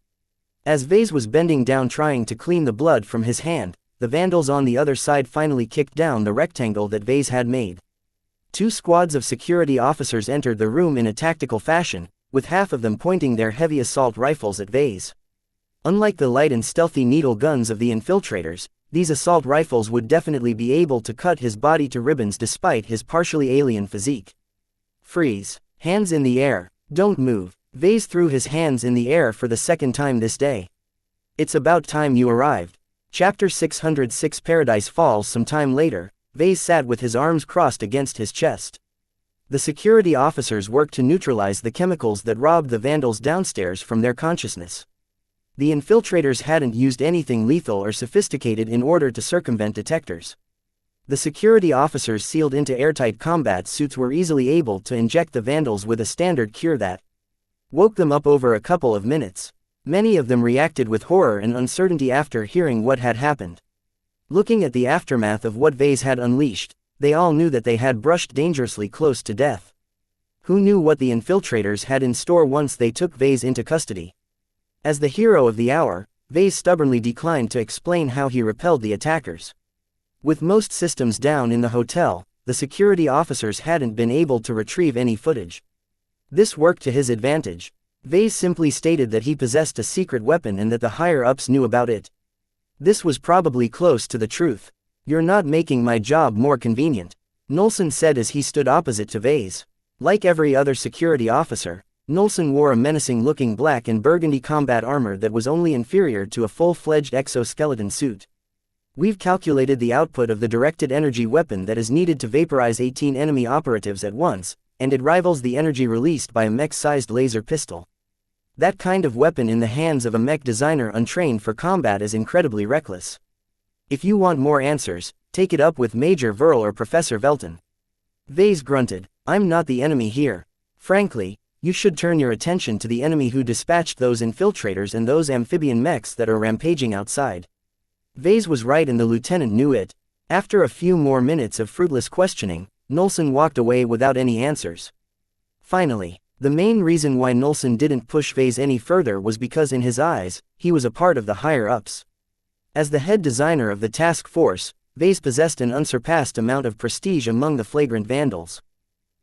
As Vase was bending down trying to clean the blood from his hand, the vandals on the other side finally kicked down the rectangle that Vase had made. Two squads of security officers entered the room in a tactical fashion, with half of them pointing their heavy assault rifles at Vase. Unlike the light and stealthy needle guns of the infiltrators, these assault rifles would definitely be able to cut his body to ribbons despite his partially alien physique. Freeze. Hands in the air. Don't move. Vase threw his hands in the air for the second time this day. It's about time you arrived. Chapter 606 Paradise Falls. Some time later, Vase sat with his arms crossed against his chest. The security officers worked to neutralize the chemicals that robbed the vandals downstairs from their consciousness. The infiltrators hadn't used anything lethal or sophisticated in order to circumvent detectors. The security officers sealed into airtight combat suits were easily able to inject the vandals with a standard cure that woke them up over a couple of minutes. Many of them reacted with horror and uncertainty after hearing what had happened. Looking at the aftermath of what Vase had unleashed, they all knew that they had brushed dangerously close to death. Who knew what the infiltrators had in store once they took Vase into custody? As the hero of the hour, Vase stubbornly declined to explain how he repelled the attackers. With most systems down in the hotel, the security officers hadn't been able to retrieve any footage. This worked to his advantage. Vase simply stated that he possessed a secret weapon and that the higher-ups knew about it. This was probably close to the truth. "You're not making my job more convenient," Nolson said as he stood opposite to Vase. Like every other security officer, Nolson wore a menacing-looking black and burgundy combat armor that was only inferior to a full-fledged exoskeleton suit. "We've calculated the output of the directed energy weapon that is needed to vaporize 18 enemy operatives at once, and it rivals the energy released by a mech-sized laser pistol. That kind of weapon in the hands of a mech designer untrained for combat is incredibly reckless. If you want more answers, take it up with Major Verl or Professor Velton." Vase grunted. "I'm not the enemy here. Frankly, you should turn your attention to the enemy who dispatched those infiltrators and those amphibian mechs that are rampaging outside." Vase was right and the lieutenant knew it. After a few more minutes of fruitless questioning, Nolson walked away without any answers. Finally, the main reason why Nolson didn't push Vase any further was because in his eyes, he was a part of the higher-ups. As the head designer of the task force, Vase possessed an unsurpassed amount of prestige among the flagrant vandals.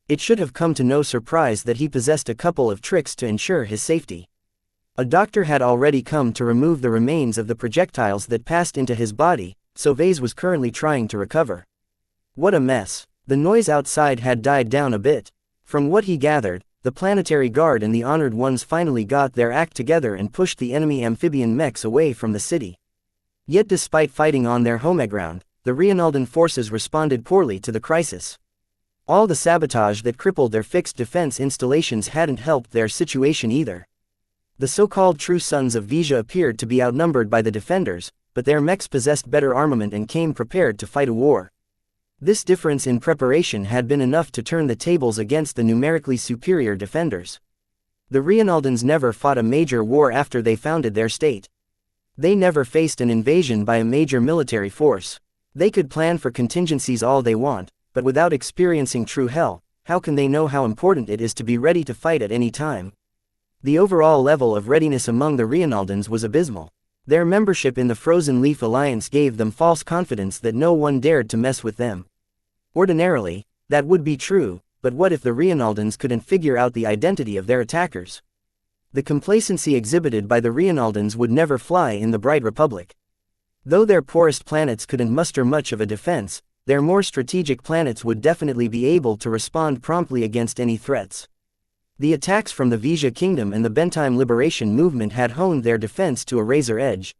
It should have come to no surprise that he possessed a couple of tricks to ensure his safety. A doctor had already come to remove the remains of the projectiles that passed into his body, so Vase was currently trying to recover. What a mess. The noise outside had died down a bit. From what he gathered, the Planetary Guard and the Honored Ones finally got their act together and pushed the enemy amphibian mechs away from the city. Yet despite fighting on their home ground, the Rienaldan forces responded poorly to the crisis. All the sabotage that crippled their fixed defense installations hadn't helped their situation either. The so-called true sons of Vija appeared to be outnumbered by the defenders, but their mechs possessed better armament and came prepared to fight a war. This difference in preparation had been enough to turn the tables against the numerically superior defenders. The Rienaldans never fought a major war after they founded their state. They never faced an invasion by a major military force. They could plan for contingencies all they want, but without experiencing true hell, how can they know how important it is to be ready to fight at any time? The overall level of readiness among the Rienaldans was abysmal. Their membership in the Frozen Leaf Alliance gave them false confidence that no one dared to mess with them. Ordinarily, that would be true, but what if the Rienaldans couldn't figure out the identity of their attackers? The complacency exhibited by the Rienaldans would never fly in the Bright Republic. Though their poorest planets couldn't muster much of a defense, their more strategic planets would definitely be able to respond promptly against any threats. The attacks from the Vija Kingdom and the Bentime Liberation Movement had honed their defense to a razor edge.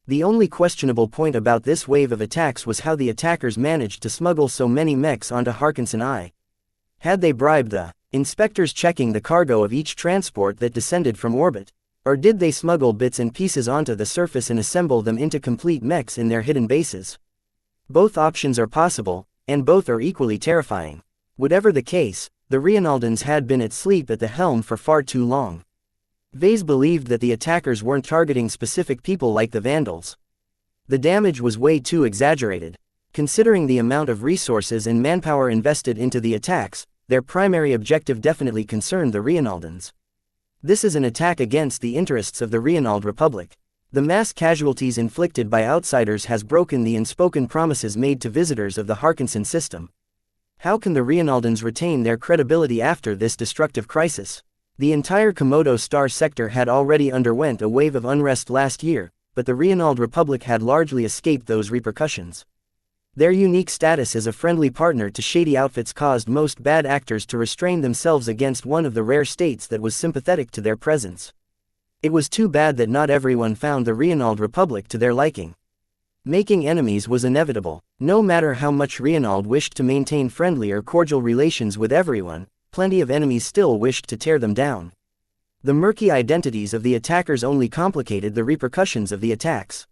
The only questionable point about this wave of attacks was how the attackers managed to smuggle so many mechs onto Harkinson I. Had they bribed the inspectors checking the cargo of each transport that descended from orbit? Or did they smuggle bits and pieces onto the surface and assemble them into complete mechs in their hidden bases? Both options are possible, and both are equally terrifying. Whatever the case, the Rienaldans had been asleep at the helm for far too long. Vase believed that the attackers weren't targeting specific people like the Vandals. The damage was way too exaggerated. Considering the amount of resources and manpower invested into the attacks, their primary objective definitely concerned the Rienaldans. This is an attack against the interests of the Rienald Republic. The mass casualties inflicted by outsiders has broken the unspoken promises made to visitors of the Harkinson system. How can the Rienaldans retain their credibility after this destructive crisis? The entire Komodo Star sector had already underwent a wave of unrest last year, but the Rienald Republic had largely escaped those repercussions. Their unique status as a friendly partner to shady outfits caused most bad actors to restrain themselves against one of the rare states that was sympathetic to their presence. It was too bad that not everyone found the Rienald Republic to their liking. Making enemies was inevitable. No matter how much Rienald wished to maintain friendly or cordial relations with everyone, plenty of enemies still wished to tear them down. The murky identities of the attackers only complicated the repercussions of the attacks.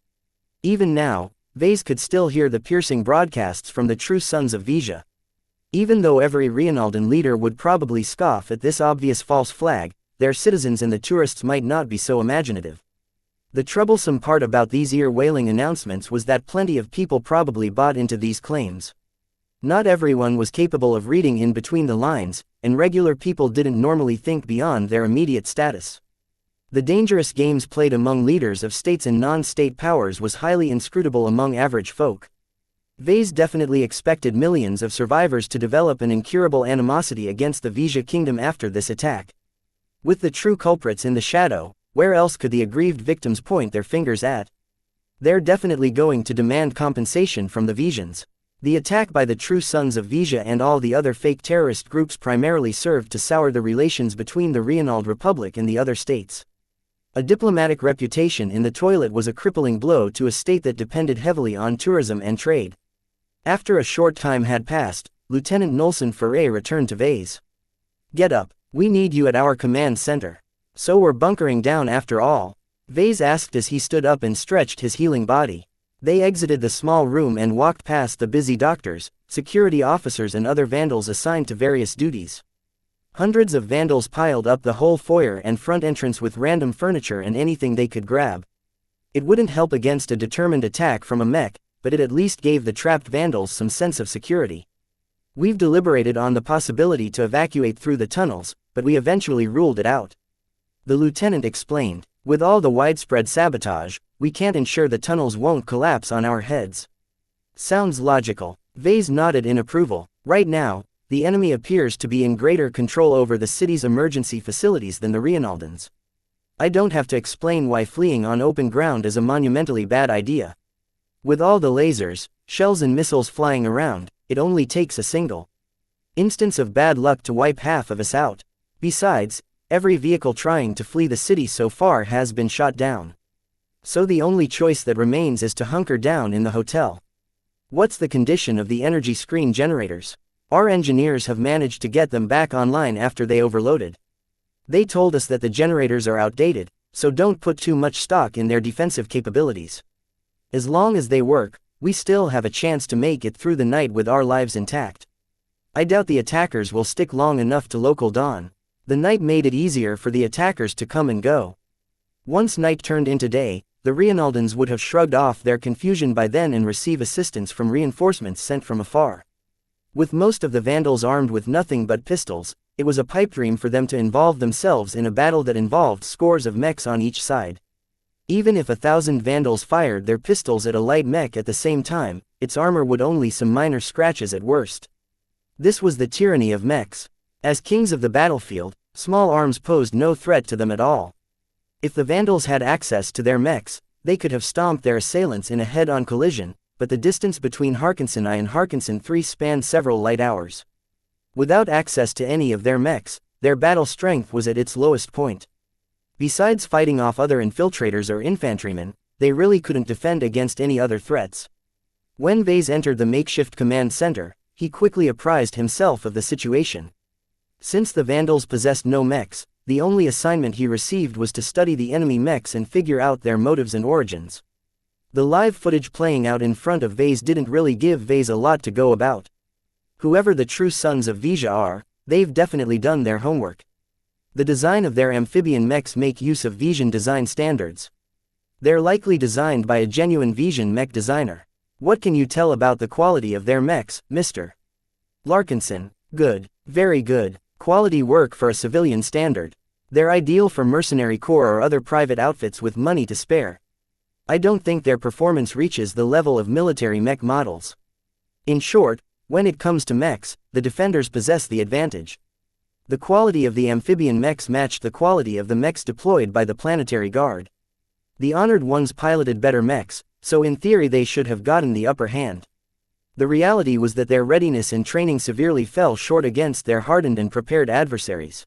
Even now, Vase could still hear the piercing broadcasts from the true sons of Vija. Even though every Rienaldan leader would probably scoff at this obvious false flag, their citizens and the tourists might not be so imaginative. The troublesome part about these ear-wailing announcements was that plenty of people probably bought into these claims. Not everyone was capable of reading in between the lines, and regular people didn't normally think beyond their immediate status. The dangerous games played among leaders of states and non-state powers was highly inscrutable among average folk. Vase definitely expected millions of survivors to develop an incurable animosity against the Vija kingdom after this attack. With the true culprits in the shadow, where else could the aggrieved victims point their fingers at? They're definitely going to demand compensation from the Vijans. The attack by the true sons of Vija and all the other fake terrorist groups primarily served to sour the relations between the Rienald Republic and the other states. A diplomatic reputation in the toilet was a crippling blow to a state that depended heavily on tourism and trade. After a short time had passed, Lieutenant Nolson Ferre returned to Vase. "Get up, we need you at our command center." "So we're bunkering down after all?" Vase asked as he stood up and stretched his healing body. They exited the small room and walked past the busy doctors, security officers and other vandals assigned to various duties. Hundreds of vandals piled up the whole foyer and front entrance with random furniture and anything they could grab. It wouldn't help against a determined attack from a mech, but it at least gave the trapped vandals some sense of security. "We've deliberated on the possibility to evacuate through the tunnels, but we eventually ruled it out," the lieutenant explained. "With all the widespread sabotage, we can't ensure the tunnels won't collapse on our heads." "Sounds logical." Vase nodded in approval. "Right now, the enemy appears to be in greater control over the city's emergency facilities than the Rienaldans. I don't have to explain why fleeing on open ground is a monumentally bad idea. With all the lasers, shells and missiles flying around, it only takes a single instance of bad luck to wipe half of us out. Besides, every vehicle trying to flee the city so far has been shot down. So the only choice that remains is to hunker down in the hotel." "What's the condition of the energy screen generators?" "Our engineers have managed to get them back online after they overloaded. They told us that the generators are outdated, so don't put too much stock in their defensive capabilities. As long as they work, we still have a chance to make it through the night with our lives intact. I doubt the attackers will stick long enough to local dawn." The night made it easier for the attackers to come and go. Once night turned into day, the Rienaldans would have shrugged off their confusion by then and receive assistance from reinforcements sent from afar. With most of the vandals armed with nothing but pistols, it was a pipe dream for them to involve themselves in a battle that involved scores of mechs on each side. Even if 1,000 vandals fired their pistols at a light mech at the same time, its armor would only some minor scratches at worst. This was the tyranny of mechs. As kings of the battlefield, small arms posed no threat to them at all. If the vandals had access to their mechs, they could have stomped their assailants in a head-on collision, but the distance between Harkinson I and Harkinson III spanned several light hours. Without access to any of their mechs, their battle strength was at its lowest point. Besides fighting off other infiltrators or infantrymen, they really couldn't defend against any other threats. When Vase entered the makeshift command center, he quickly apprised himself of the situation. Since the vandals possessed no mechs, the only assignment he received was to study the enemy mechs and figure out their motives and origins. The live footage playing out in front of Vase didn't really give Vase a lot to go about. Whoever the true sons of Vija are, they've definitely done their homework. The design of their amphibian mechs make use of Vision design standards. They're likely designed by a genuine Vision mech designer. "What can you tell about the quality of their mechs, Mr. Larkinson?" "Good. Very good. Quality work for a civilian standard. They're ideal for mercenary corps or other private outfits with money to spare. I don't think their performance reaches the level of military mech models. In short, When it comes to mechs, the defenders possess the advantage. The quality of the amphibian mechs matched the quality of the mechs deployed by the planetary guard. The honored ones piloted better mechs, so in theory they should have gotten the upper hand. The reality was that their readiness and training severely fell short against their hardened and prepared adversaries.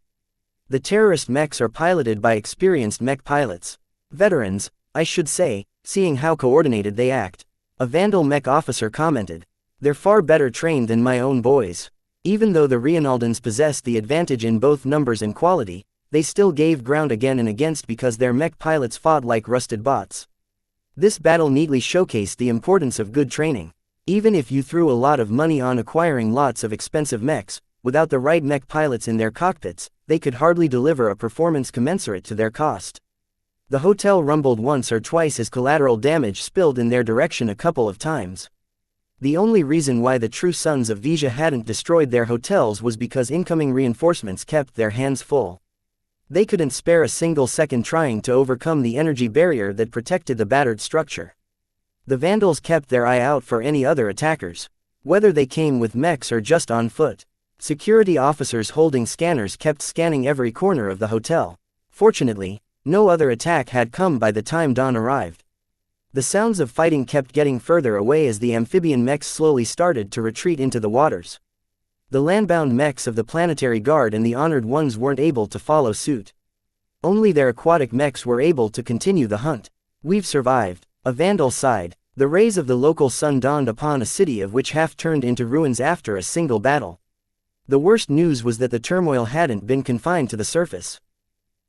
The terrorist mechs are piloted by experienced mech pilots. Veterans, I should say, seeing how coordinated they act. A Vandal mech officer commented. They're far better trained than my own boys. Even though the Reinaldans possessed the advantage in both numbers and quality, they still gave ground again and against because their mech pilots fought like rusted bots. This battle neatly showcased the importance of good training. Even if you threw a lot of money on acquiring lots of expensive mechs, without the right mech pilots in their cockpits, they could hardly deliver a performance commensurate to their cost. The hotel rumbled once or twice as collateral damage spilled in their direction a couple of times. The only reason why the true sons of Vija hadn't destroyed their hotels was because incoming reinforcements kept their hands full. They couldn't spare a single second trying to overcome the energy barrier that protected the battered structure. The Vandals kept their eye out for any other attackers, whether they came with mechs or just on foot. Security officers holding scanners kept scanning every corner of the hotel. Fortunately, no other attack had come by the time dawn arrived. The sounds of fighting kept getting further away as the amphibian mechs slowly started to retreat into the waters. The landbound mechs of the planetary guard and the honored ones weren't able to follow suit. Only their aquatic mechs were able to continue the hunt. We've survived. A Vandal sighed. The rays of the local sun dawned upon a city of which half turned into ruins after a single battle. The worst news was that the turmoil hadn't been confined to the surface.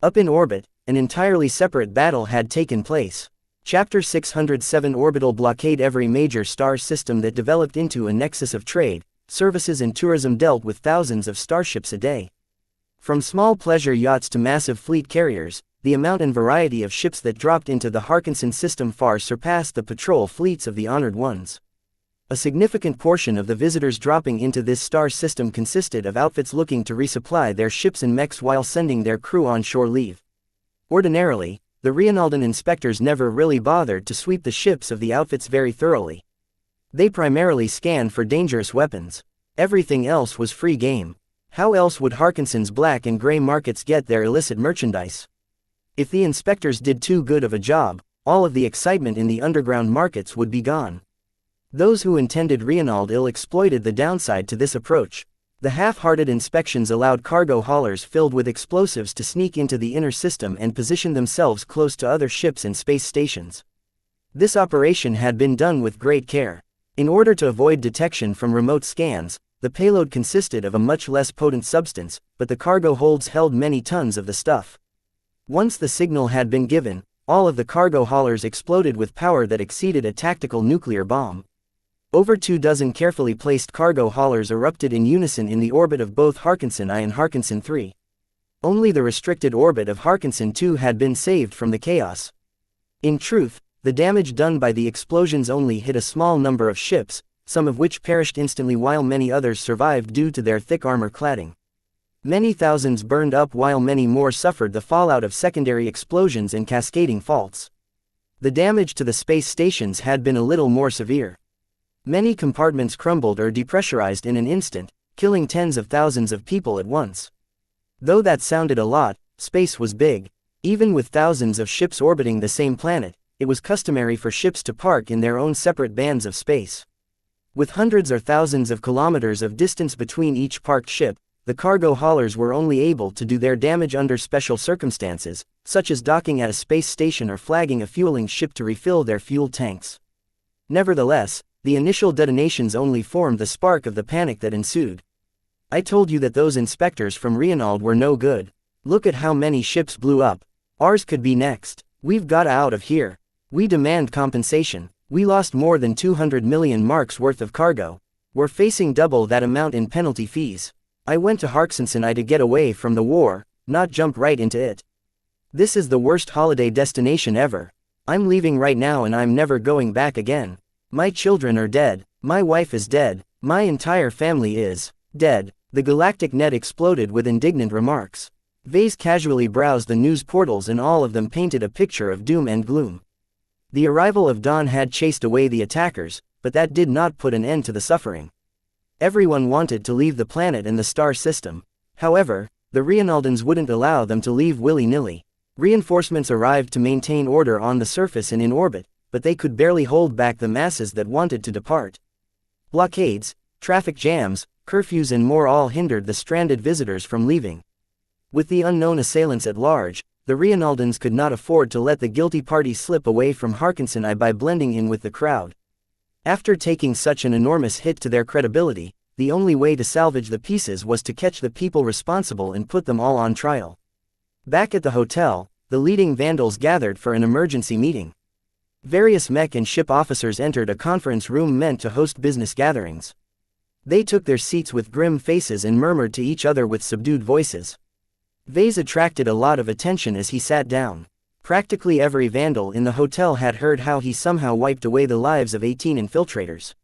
Up in orbit, an entirely separate battle had taken place. Chapter 607 Orbital Blockade. Every major star system that developed into a nexus of trade, services and tourism dealt with thousands of starships a day. From small pleasure yachts to massive fleet carriers, the amount and variety of ships that dropped into the Harkinson system far surpassed the patrol fleets of the honored ones. A significant portion of the visitors dropping into this star system consisted of outfits looking to resupply their ships and mechs while sending their crew on shore leave. Ordinarily, the Reinaldan inspectors never really bothered to sweep the ships of the outfits very thoroughly. They primarily scanned for dangerous weapons. Everything else was free game. How else would Harkinson's black and gray markets get their illicit merchandise? If the inspectors did too good of a job, all of the excitement in the underground markets would be gone. Those who intended Reinald ill exploited the downside to this approach. The half-hearted inspections allowed cargo haulers filled with explosives to sneak into the inner system and position themselves close to other ships and space stations. This operation had been done with great care. In order to avoid detection from remote scans, the payload consisted of a much less potent substance, but the cargo holds held many tons of the stuff. Once the signal had been given, all of the cargo haulers exploded with power that exceeded a tactical nuclear bomb. Over 24 carefully placed cargo haulers erupted in unison in the orbit of both Harkinson I and Harkinson III. Only the restricted orbit of Harkinson II had been saved from the chaos. In truth, the damage done by the explosions only hit a small number of ships, some of which perished instantly while many others survived due to their thick armor cladding. Many thousands burned up while many more suffered the fallout of secondary explosions and cascading faults. The damage to the space stations had been a little more severe. Many compartments crumbled or depressurized in an instant, killing tens of thousands of people at once. Though that sounded a lot, space was big. Even with thousands of ships orbiting the same planet, it was customary for ships to park in their own separate bands of space. With hundreds or thousands of kilometers of distance between each parked ship, the cargo haulers were only able to do their damage under special circumstances, such as docking at a space station or flagging a fueling ship to refill their fuel tanks. Nevertheless, the initial detonations only formed the spark of the panic that ensued. I told you that those inspectors from Reinald were no good. Look at how many ships blew up. Ours could be next. We've got out of here. We demand compensation. We lost more than 200 million marks worth of cargo. We're facing double that amount in penalty fees. I went to Harkinson I to get away from the war, not jump right into it. This is the worst holiday destination ever. I'm leaving right now and I'm never going back again. My children are dead. My wife is dead. My entire family is dead. The galactic net exploded with indignant remarks. Vase casually browsed the news portals and all of them painted a picture of doom and gloom. The arrival of dawn had chased away the attackers, but that did not put an end to the suffering. Everyone wanted to leave the planet and the star system. However, the Rienaldans wouldn't allow them to leave willy-nilly. Reinforcements arrived to maintain order on the surface and in orbit, but they could barely hold back the masses that wanted to depart. Blockades, traffic jams, curfews and more all hindered the stranded visitors from leaving. With the unknown assailants at large, the Rienaldans could not afford to let the guilty party slip away from Harkinson I by blending in with the crowd. After taking such an enormous hit to their credibility, the only way to salvage the pieces was to catch the people responsible and put them all on trial. Back at the hotel, the leading Vandals gathered for an emergency meeting. Various mech and ship officers entered a conference room meant to host business gatherings. They took their seats with grim faces and murmured to each other with subdued voices. Vase attracted a lot of attention as he sat down. Practically every Vandal in the hotel had heard how he somehow wiped away the lives of 18 infiltrators.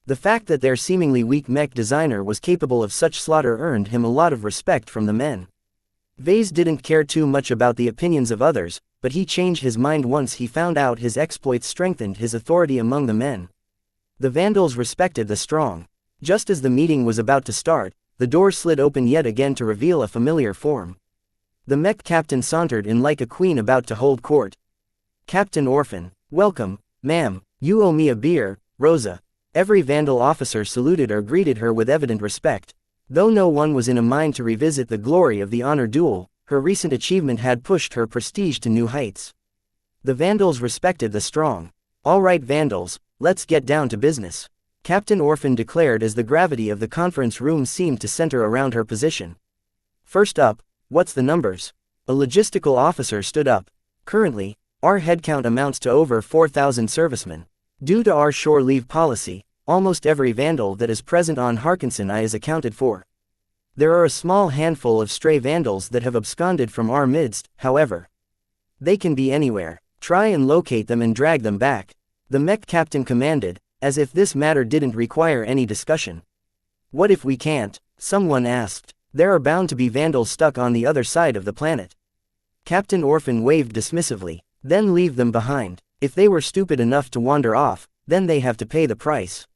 The fact that their seemingly weak mech designer was capable of such slaughter earned him a lot of respect from the men. Vase didn't care too much about the opinions of others, but he changed his mind once he found out his exploits strengthened his authority among the men. The Vandals respected the strong. Just as the meeting was about to start, the door slid open yet again to reveal a familiar form. The mech captain sauntered in like a queen about to hold court. "Captain Orphan, welcome, ma'am, you owe me a beer, Rosa." Every Vandal officer saluted or greeted her with evident respect. Though no one was in a mind to revisit the glory of the honor duel, her recent achievement had pushed her prestige to new heights. The Vandals respected the strong. "All right Vandals, let's get down to business," Captain Orphan declared as the gravity of the conference room seemed to center around her position. "First up, what's the numbers?" A logistical officer stood up. "Currently, our headcount amounts to over 4,000 servicemen. Due to our shore leave policy, almost every Vandal that is present on Harkinson I is accounted for. There are a small handful of stray Vandals that have absconded from our midst, however. They can be anywhere. Try and locate them and drag them back," the mech captain commanded, as if this matter didn't require any discussion. "What if we can't?" someone asked. "There are bound to be Vandals stuck on the other side of the planet." Captain Orphan waved dismissively. "Then leave them behind. If they were stupid enough to wander off, then they have to pay the price.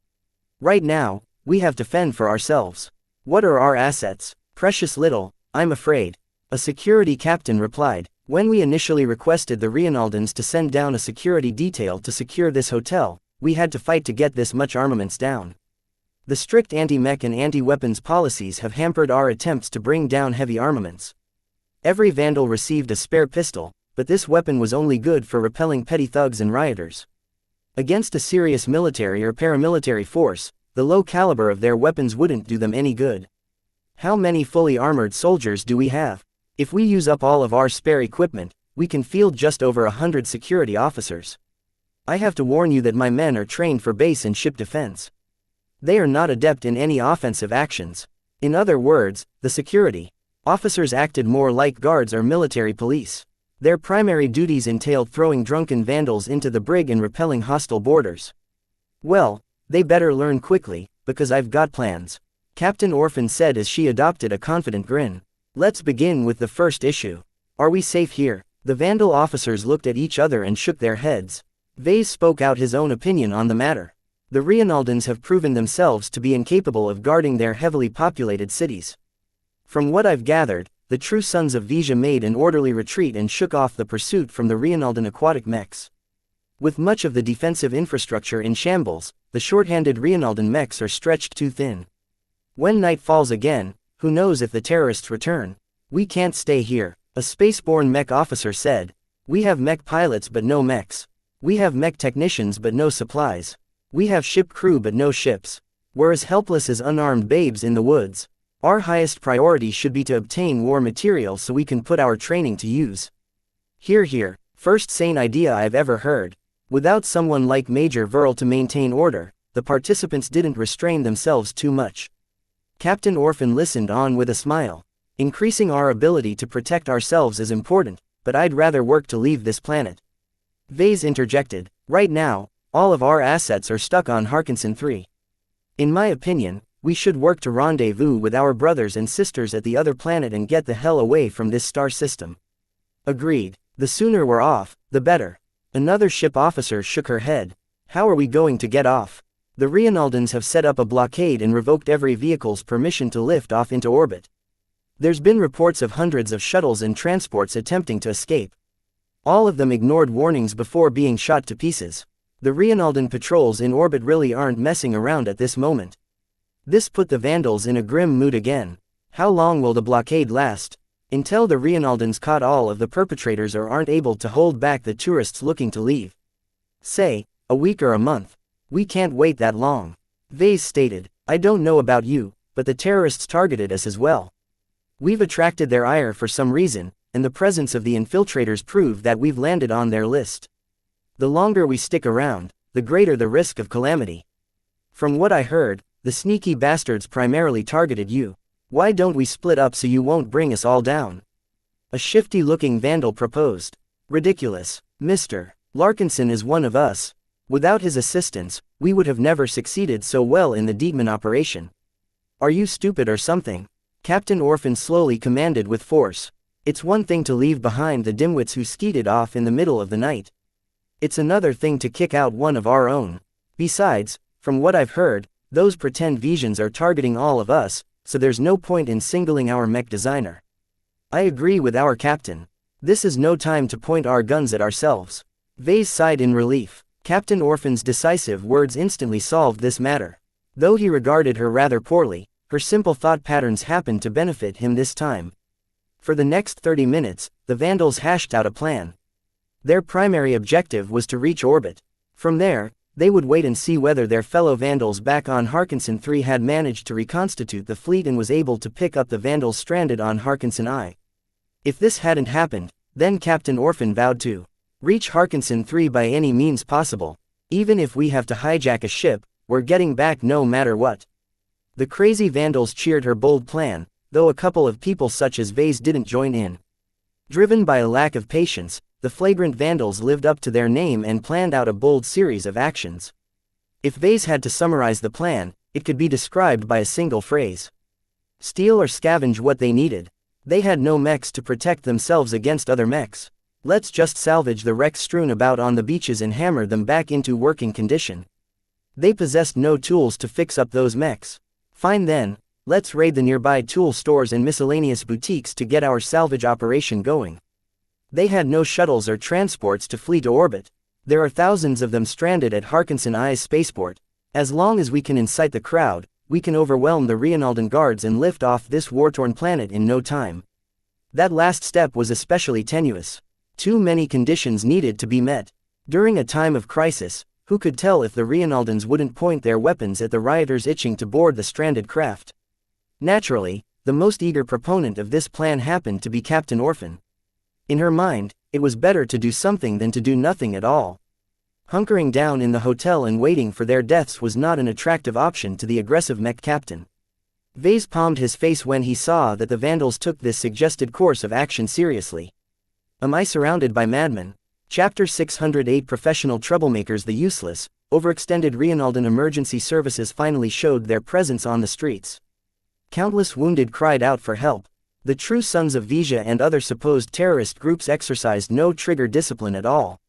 Right now, we have to fend for ourselves. What are our assets? Precious little, I'm afraid," a security captain replied. "When we initially requested the Rienaldans to send down a security detail to secure this hotel, we had to fight to get this much armaments down. The strict anti-mech and anti-weapons policies have hampered our attempts to bring down heavy armaments. Every Vandal received a spare pistol, but this weapon was only good for repelling petty thugs and rioters. Against a serious military or paramilitary force, the low caliber of their weapons wouldn't do them any good. How many fully armored soldiers do we have? If we use up all of our spare equipment, we can field just over 100 security officers. I have to warn you that my men are trained for base and ship defense. They are not adept in any offensive actions. In other words, the security officers acted more like guards or military police. Their primary duties entailed throwing drunken Vandals into the brig and repelling hostile boarders. Well, they better learn quickly, because I've got plans," Captain Orphan said as she adopted a confident grin. "Let's begin with the first issue. Are we safe here?" The Vandal officers looked at each other and shook their heads. Vase spoke out his own opinion on the matter. "The Rienaldans have proven themselves to be incapable of guarding their heavily populated cities. From what I've gathered, the true sons of Vija made an orderly retreat and shook off the pursuit from the Rienaldan aquatic mechs. With much of the defensive infrastructure in shambles, the short-handed Rienaldan mechs are stretched too thin. When night falls again, who knows if the terrorists return? We can't stay here," a spaceborne mech officer said. "We have mech pilots but no mechs. We have mech technicians but no supplies. We have ship crew but no ships. We're as helpless as unarmed babes in the woods. Our highest priority should be to obtain war material so we can put our training to use." "Hear, hear, first sane idea I've ever heard." Without someone like Major Verl to maintain order, the participants didn't restrain themselves too much. Captain Orphan listened on with a smile. "Increasing our ability to protect ourselves is important, but I'd rather work to leave this planet." Vase interjected. "Right now, all of our assets are stuck on Harkinson 3. In my opinion, we should work to rendezvous with our brothers and sisters at the other planet and get the hell away from this star system." "Agreed. The sooner we're off, the better." Another ship officer shook her head. "How are we going to get off? The Rienaldans have set up a blockade and revoked every vehicle's permission to lift off into orbit. There's been reports of hundreds of shuttles and transports attempting to escape. All of them ignored warnings before being shot to pieces. The Rienaldan patrols in orbit really aren't messing around at this moment. This put the Vandals in a grim mood again. How long will the blockade last? Until the Rienaldans caught all of the perpetrators or aren't able to hold back the tourists looking to leave. Say, a week or a month. We can't wait that long. Vase stated, I don't know about you, but the terrorists targeted us as well. We've attracted their ire for some reason, and the presence of the infiltrators prove that we've landed on their list. The longer we stick around, the greater the risk of calamity. From what I heard, the sneaky bastards primarily targeted you. Why don't we split up so you won't bring us all down? A shifty-looking vandal proposed. Ridiculous. Mr. Larkinson is one of us. Without his assistance, we would have never succeeded so well in the Dietmar operation. Are you stupid or something? Captain Orphan slowly commanded with force. It's one thing to leave behind the dimwits who skeeted off in the middle of the night. It's another thing to kick out one of our own. Besides, from what I've heard, those pretend Visions are targeting all of us, so there's no point in singling our mech designer. I agree with our captain. This is no time to point our guns at ourselves. Vase sighed in relief. Captain Orphan's decisive words instantly solved this matter. Though he regarded her rather poorly, her simple thought patterns happened to benefit him this time. For the next 30 minutes, the Vandals hashed out a plan. Their primary objective was to reach orbit. From there, they would wait and see whether their fellow Vandals back on Harkinson 3 had managed to reconstitute the fleet and was able to pick up the Vandals stranded on Harkinson I. If this hadn't happened, then Captain Orphan vowed to reach Harkinson 3 by any means possible. Even if we have to hijack a ship, we're getting back no matter what. The crazy Vandals cheered her bold plan, though a couple of people such as Vase didn't join in. Driven by a lack of patience, the flagrant Vandals lived up to their name and planned out a bold series of actions. If Vase had to summarize the plan, it could be described by a single phrase. Steal or scavenge what they needed. They had no mechs to protect themselves against other mechs. Let's just salvage the wrecks strewn about on the beaches and hammer them back into working condition. They possessed no tools to fix up those mechs. Fine then, let's raid the nearby tool stores and miscellaneous boutiques to get our salvage operation going. They had no shuttles or transports to flee to orbit. There are thousands of them stranded at Harkinson I's spaceport. As long as we can incite the crowd, we can overwhelm the Rienaldan guards and lift off this war-torn planet in no time. That last step was especially tenuous. Too many conditions needed to be met. During a time of crisis, who could tell if the Rienaldans wouldn't point their weapons at the rioters itching to board the stranded craft? Naturally, the most eager proponent of this plan happened to be Captain Orphan. In her mind, it was better to do something than to do nothing at all. Hunkering down in the hotel and waiting for their deaths was not an attractive option to the aggressive mech captain. Vase palmed his face when he saw that the Vandals took this suggested course of action seriously. Am I surrounded by madmen? Chapter 608 Professional Troublemakers. The useless, overextended Rienaldan emergency services finally showed their presence on the streets. Countless wounded cried out for help. The true sons of Vizia and other supposed terrorist groups exercised no trigger discipline at all.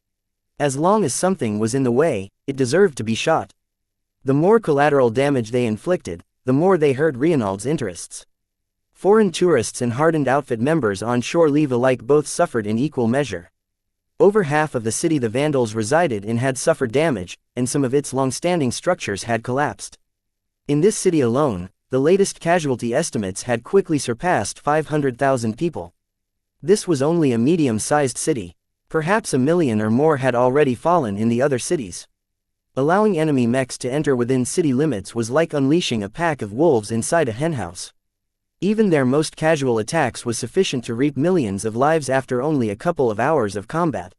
As long as something was in the way, it deserved to be shot. The more collateral damage they inflicted, the more they hurt Rienald's interests. Foreign tourists and hardened outfit members on shore leave alike both suffered in equal measure. Over half of the city the Vandals resided in had suffered damage, and some of its long-standing structures had collapsed. In this city alone, the latest casualty estimates had quickly surpassed 500,000 people. This was only a medium-sized city. Perhaps 1 million or more had already fallen in the other cities. Allowing enemy mechs to enter within city limits was like unleashing a pack of wolves inside a henhouse. Even their most casual attacks was sufficient to reap millions of lives after only a couple of hours of combat.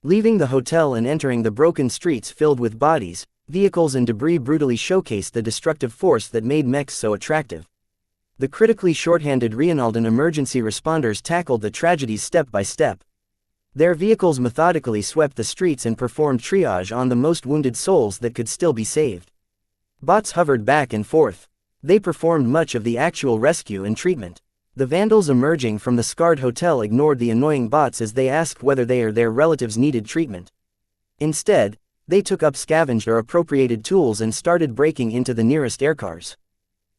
Leaving the hotel and entering the broken streets filled with bodies, vehicles and debris brutally showcased the destructive force that made mechs so attractive. The critically short-handed Rienaldan emergency responders tackled the tragedies step by step. Their vehicles methodically swept the streets and performed triage on the most wounded souls that could still be saved. Bots hovered back and forth. They performed much of the actual rescue and treatment. The Vandals emerging from the scarred hotel ignored the annoying bots as they asked whether they or their relatives needed treatment. Instead, They took up scavenged or appropriated tools and started breaking into the nearest aircars.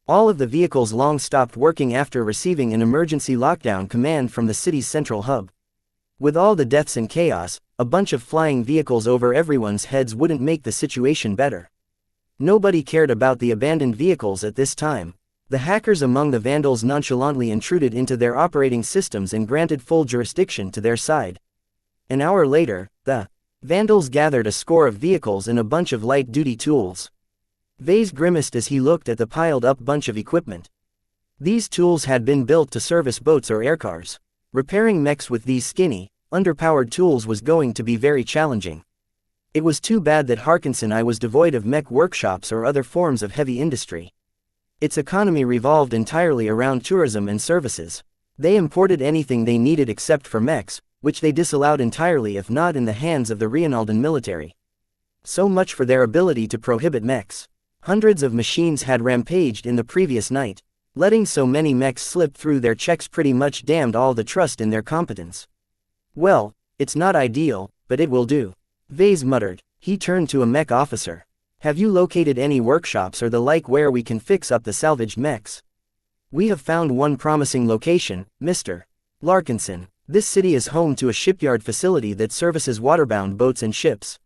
All of the vehicles long stopped working after receiving an emergency lockdown command from the city's central hub. With all the deaths and chaos, a bunch of flying vehicles over everyone's heads wouldn't make the situation better. Nobody cared about the abandoned vehicles at this time. The hackers among the vandals nonchalantly intruded into their operating systems and granted full jurisdiction to their side. An hour later, the vandals gathered a score of vehicles and a bunch of light-duty tools. Vase grimaced as he looked at the piled-up bunch of equipment. These tools had been built to service boats or aircars. Repairing mechs with these skinny, underpowered tools was going to be very challenging. It was too bad that Harkinson was devoid of mech workshops or other forms of heavy industry. Its economy revolved entirely around tourism and services. They imported anything they needed except for mechs, which they disallowed entirely if not in the hands of the Rienaldan military. So much for their ability to prohibit mechs. Hundreds of machines had rampaged in the previous night. Letting so many mechs slip through their checks pretty much damned all the trust in their competence. Well, it's not ideal, but it will do. Vase muttered. He turned to a mech officer. Have you located any workshops or the like where we can fix up the salvaged mechs? We have found one promising location, Mr. Larkinson. This city is home to a shipyard facility that services waterbound boats and ships.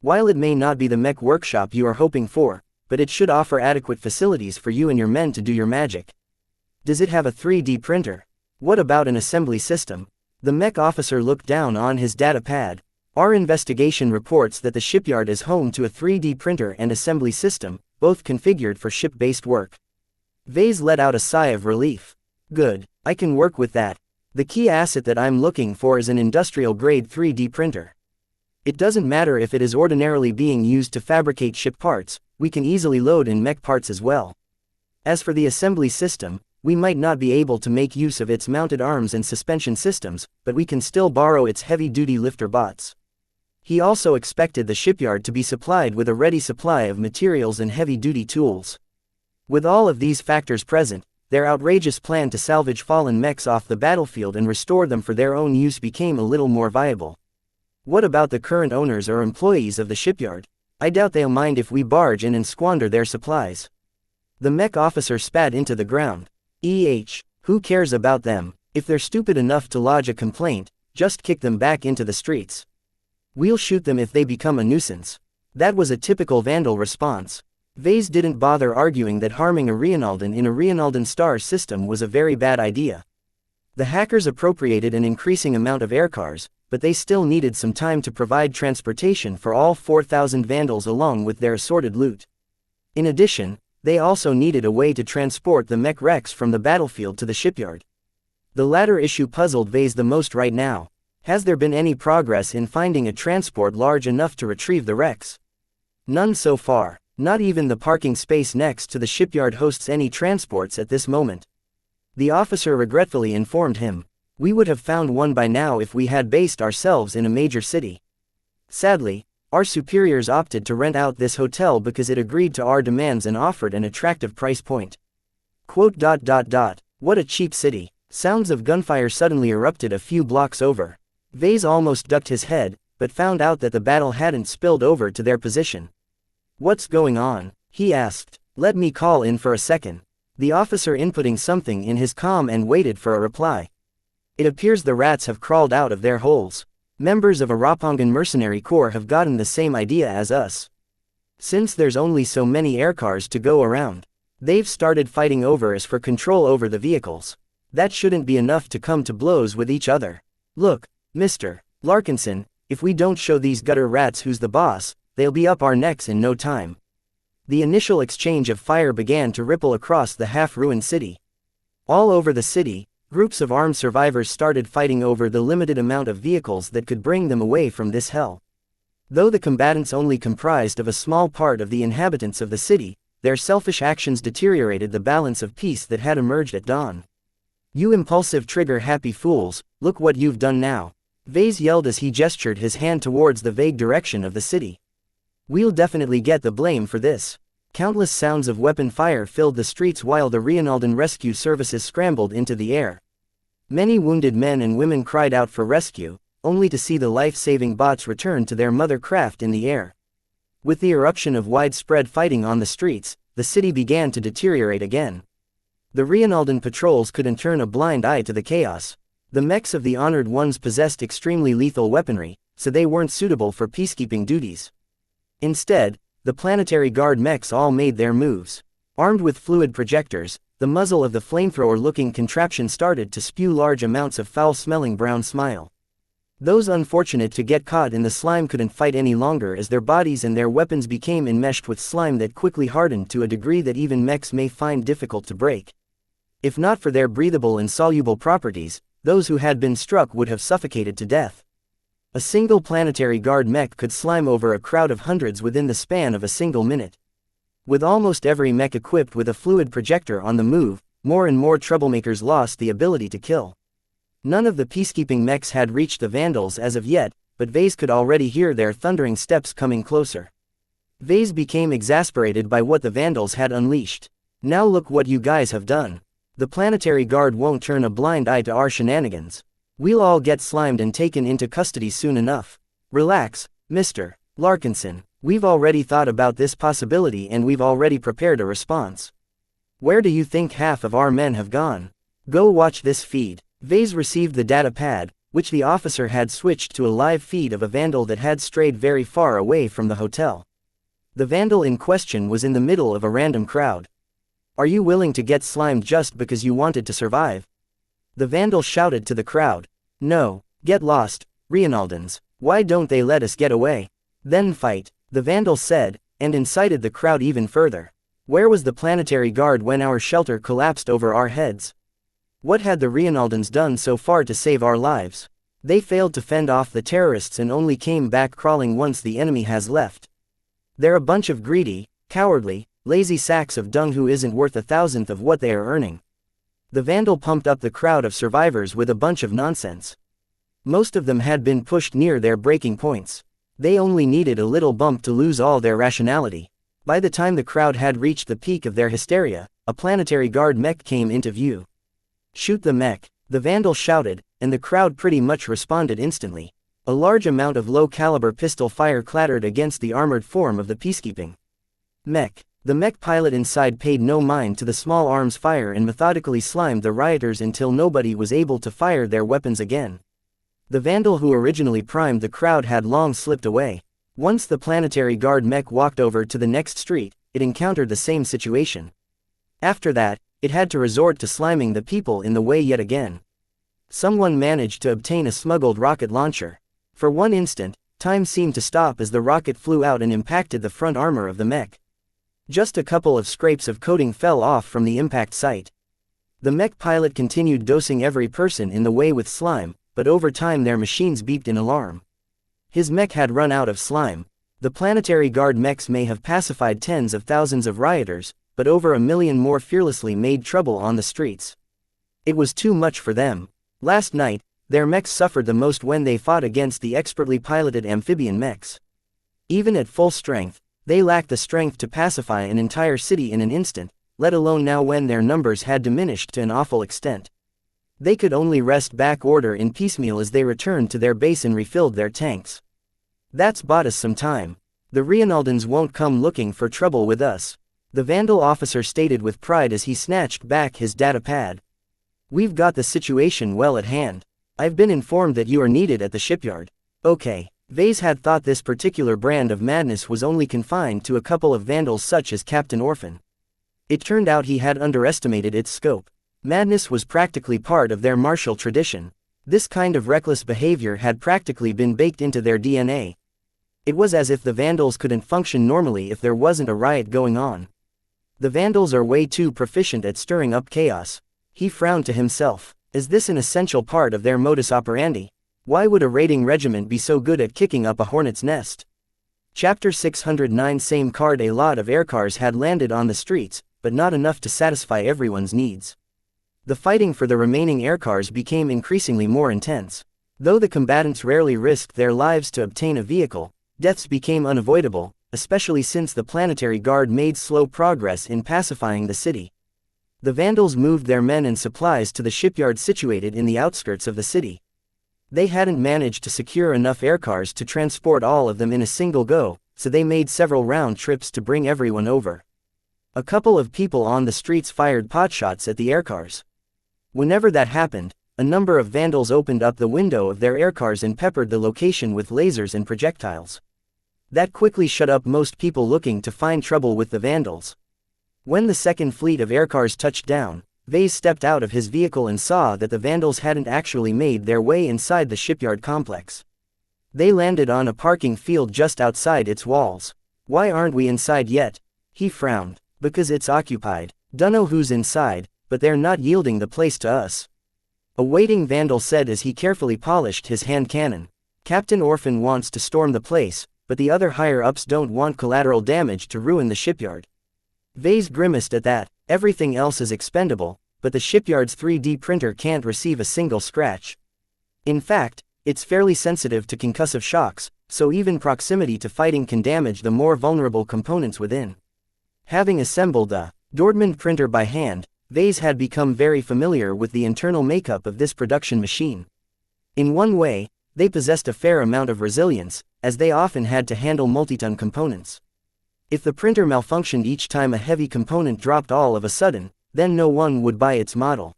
While it may not be the mech workshop you are hoping for, but it should offer adequate facilities for you and your men to do your magic. Does it have a 3D printer? What about an assembly system? The mech officer looked down on his data pad. Our investigation reports that the shipyard is home to a 3D printer and assembly system, both configured for ship-based work. Vase let out a sigh of relief. Good, I can work with that. The key asset that I'm looking for is an industrial-grade 3D printer. It doesn't matter if it is ordinarily being used to fabricate ship parts, we can easily load in mech parts as well. As for the assembly system, we might not be able to make use of its mounted arms and suspension systems, but we can still borrow its heavy-duty lifter bots. He also expected the shipyard to be supplied with a ready supply of materials and heavy-duty tools. With all of these factors present, their outrageous plan to salvage fallen mechs off the battlefield and restore them for their own use became a little more viable. What about the current owners or employees of the shipyard? I doubt they'll mind if we barge in and squander their supplies. The mech officer spat into the ground. Who cares about them? If they're stupid enough to lodge a complaint, just kick them back into the streets. We'll shoot them if they become a nuisance. That was a typical vandal response. Vase didn't bother arguing that harming a Rienaldan in a Rienaldan star system was a very bad idea. The hackers appropriated an increasing amount of aircars, but they still needed some time to provide transportation for all 4,000 vandals along with their assorted loot. In addition, they also needed a way to transport the mech wrecks from the battlefield to the shipyard. The latter issue puzzled Vase the most right now. Has there been any progress in finding a transport large enough to retrieve the wrecks? None so far. Not even the parking space next to the shipyard hosts any transports at this moment. The officer regretfully informed him. We would have found one by now if we had based ourselves in a major city. Sadly, our superiors opted to rent out this hotel because it agreed to our demands and offered an attractive price point. What a cheap city. Sounds of gunfire suddenly erupted a few blocks over. Vase almost ducked his head, but found out that the battle hadn't spilled over to their position. What's going on? He asked. Let me call in for a second. The officer inputting something in his comm and waited for a reply. It appears the rats have crawled out of their holes. Members of a Rapangan mercenary corps have gotten the same idea as us. Since there's only so many aircars to go around, they've started fighting over us for control over the vehicles. That shouldn't be enough to come to blows with each other. Look, Mr. Larkinson, if we don't show these gutter rats who's the boss, they'll be up our necks in no time. The initial exchange of fire began to ripple across the half-ruined city. All over the city, groups of armed survivors started fighting over the limited amount of vehicles that could bring them away from this hell. Though the combatants only comprised of a small part of the inhabitants of the city, their selfish actions deteriorated the balance of peace that had emerged at dawn. You impulsive trigger-happy fools, look what you've done now. Vase yelled as he gestured his hand towards the vague direction of the city. We'll definitely get the blame for this. Countless sounds of weapon fire filled the streets while the Rienaldan rescue services scrambled into the air. Many wounded men and women cried out for rescue, only to see the life-saving bots return to their mother craft in the air. With the eruption of widespread fighting on the streets, the city began to deteriorate again. The Rienaldan patrols couldn't turn a blind eye to the chaos. The mechs of the Honored Ones possessed extremely lethal weaponry, so they weren't suitable for peacekeeping duties. Instead, the Planetary Guard mechs all made their moves. Armed with fluid projectors, the muzzle of the flamethrower-looking contraption started to spew large amounts of foul-smelling brown smile. Those unfortunate to get caught in the slime couldn't fight any longer as their bodies and their weapons became enmeshed with slime that quickly hardened to a degree that even mechs may find difficult to break. If not for their breathable and soluble properties, those who had been struck would have suffocated to death. A single Planetary Guard mech could slime over a crowd of hundreds within the span of a single minute. With almost every mech equipped with a fluid projector on the move, more and more troublemakers lost the ability to kill. None of the peacekeeping mechs had reached the Vandals as of yet, but Vase could already hear their thundering steps coming closer. Vase became exasperated by what the Vandals had unleashed. Now look what you guys have done. The Planetary Guard won't turn a blind eye to our shenanigans. We'll all get slimed and taken into custody soon enough. Relax, Mr. Larkinson. We've already thought about this possibility and we've already prepared a response. Where do you think half of our men have gone? Go watch this feed. Vase received the data pad, which the officer had switched to a live feed of a Vandal that had strayed very far away from the hotel. The Vandal in question was in the middle of a random crowd. Are you willing to get slimed just because you wanted to survive? The Vandal shouted to the crowd. No, get lost, Rienaldans. Why don't they let us get away? Then fight, the Vandal said, and incited the crowd even further. Where was the Planetary Guard when our shelter collapsed over our heads? What had the Rienaldans done so far to save our lives? They failed to fend off the terrorists and only came back crawling once the enemy has left. They're a bunch of greedy, cowardly, lazy sacks of dung who isn't worth a thousandth of what they are earning. The Vandal pumped up the crowd of survivors with a bunch of nonsense. Most of them had been pushed near their breaking points. They only needed a little bump to lose all their rationality. By the time the crowd had reached the peak of their hysteria, a Planetary Guard mech came into view. Shoot the mech, the Vandal shouted, and the crowd pretty much responded instantly. A large amount of low-caliber pistol fire clattered against the armored form of the peacekeeping mech. The mech pilot inside paid no mind to the small arms fire and methodically slimed the rioters until nobody was able to fire their weapons again. The Vandal who originally primed the crowd had long slipped away. Once the Planetary Guard mech walked over to the next street, it encountered the same situation. After that, it had to resort to sliming the people in the way yet again. Someone managed to obtain a smuggled rocket launcher. For one instant, time seemed to stop as the rocket flew out and impacted the front armor of the mech. Just a couple of scrapes of coating fell off from the impact site. The mech pilot continued dosing every person in the way with slime, but over time their machines beeped in alarm. His mech had run out of slime. The Planetary Guard mechs may have pacified tens of thousands of rioters, but over 1 million more fearlessly made trouble on the streets. It was too much for them. Last night, their mechs suffered the most when they fought against the expertly piloted amphibian mechs. Even at full strength, they lacked the strength to pacify an entire city in an instant, let alone now when their numbers had diminished to an awful extent. They could only wrest back order in piecemeal as they returned to their base and refilled their tanks. That's bought us some time. The Rienaldans won't come looking for trouble with us, the Vandal officer stated with pride as he snatched back his data pad. We've got the situation well at hand. I've been informed that you are needed at the shipyard. Okay. Vase had thought this particular brand of madness was only confined to a couple of Vandals such as Captain Orphan. It turned out he had underestimated its scope. Madness was practically part of their martial tradition. This kind of reckless behavior had practically been baked into their DNA. It was as if the Vandals couldn't function normally if there wasn't a riot going on. The Vandals are way too proficient at stirring up chaos. He frowned to himself. Is this an essential part of their modus operandi? Why would a raiding regiment be so good at kicking up a hornet's nest? Chapter 609. Same card. A lot of aircars had landed on the streets, but not enough to satisfy everyone's needs. The fighting for the remaining aircars became increasingly more intense. Though the combatants rarely risked their lives to obtain a vehicle, deaths became unavoidable, especially since the Planetary Guard made slow progress in pacifying the city. The Vandals moved their men and supplies to the shipyard situated in the outskirts of the city. They hadn't managed to secure enough aircars to transport all of them in a single go, so they made several round trips to bring everyone over. A couple of people on the streets fired potshots at the aircars. Whenever that happened, a number of vandals opened up the window of their aircars and peppered the location with lasers and projectiles. That quickly shut up most people looking to find trouble with the vandals. When the second fleet of aircars touched down, Vase stepped out of his vehicle and saw that the vandals hadn't actually made their way inside the shipyard complex. They landed on a parking field just outside its walls. "Why aren't we inside yet?" he frowned. "Because it's occupied. Dunno who's inside, but they're not yielding the place to us," a waiting vandal said as he carefully polished his hand cannon. "Captain Orphan wants to storm the place, but the other higher-ups don't want collateral damage to ruin the shipyard." Vase grimaced at that. Everything else is expendable, but the shipyard's 3D printer can't receive a single scratch. In fact, it's fairly sensitive to concussive shocks, so even proximity to fighting can damage the more vulnerable components within. Having assembled the Dortmund printer by hand, Vase had become very familiar with the internal makeup of this production machine. In one way, they possessed a fair amount of resilience, as they often had to handle multi-ton components. If the printer malfunctioned each time a heavy component dropped all of a sudden, then no one would buy its model.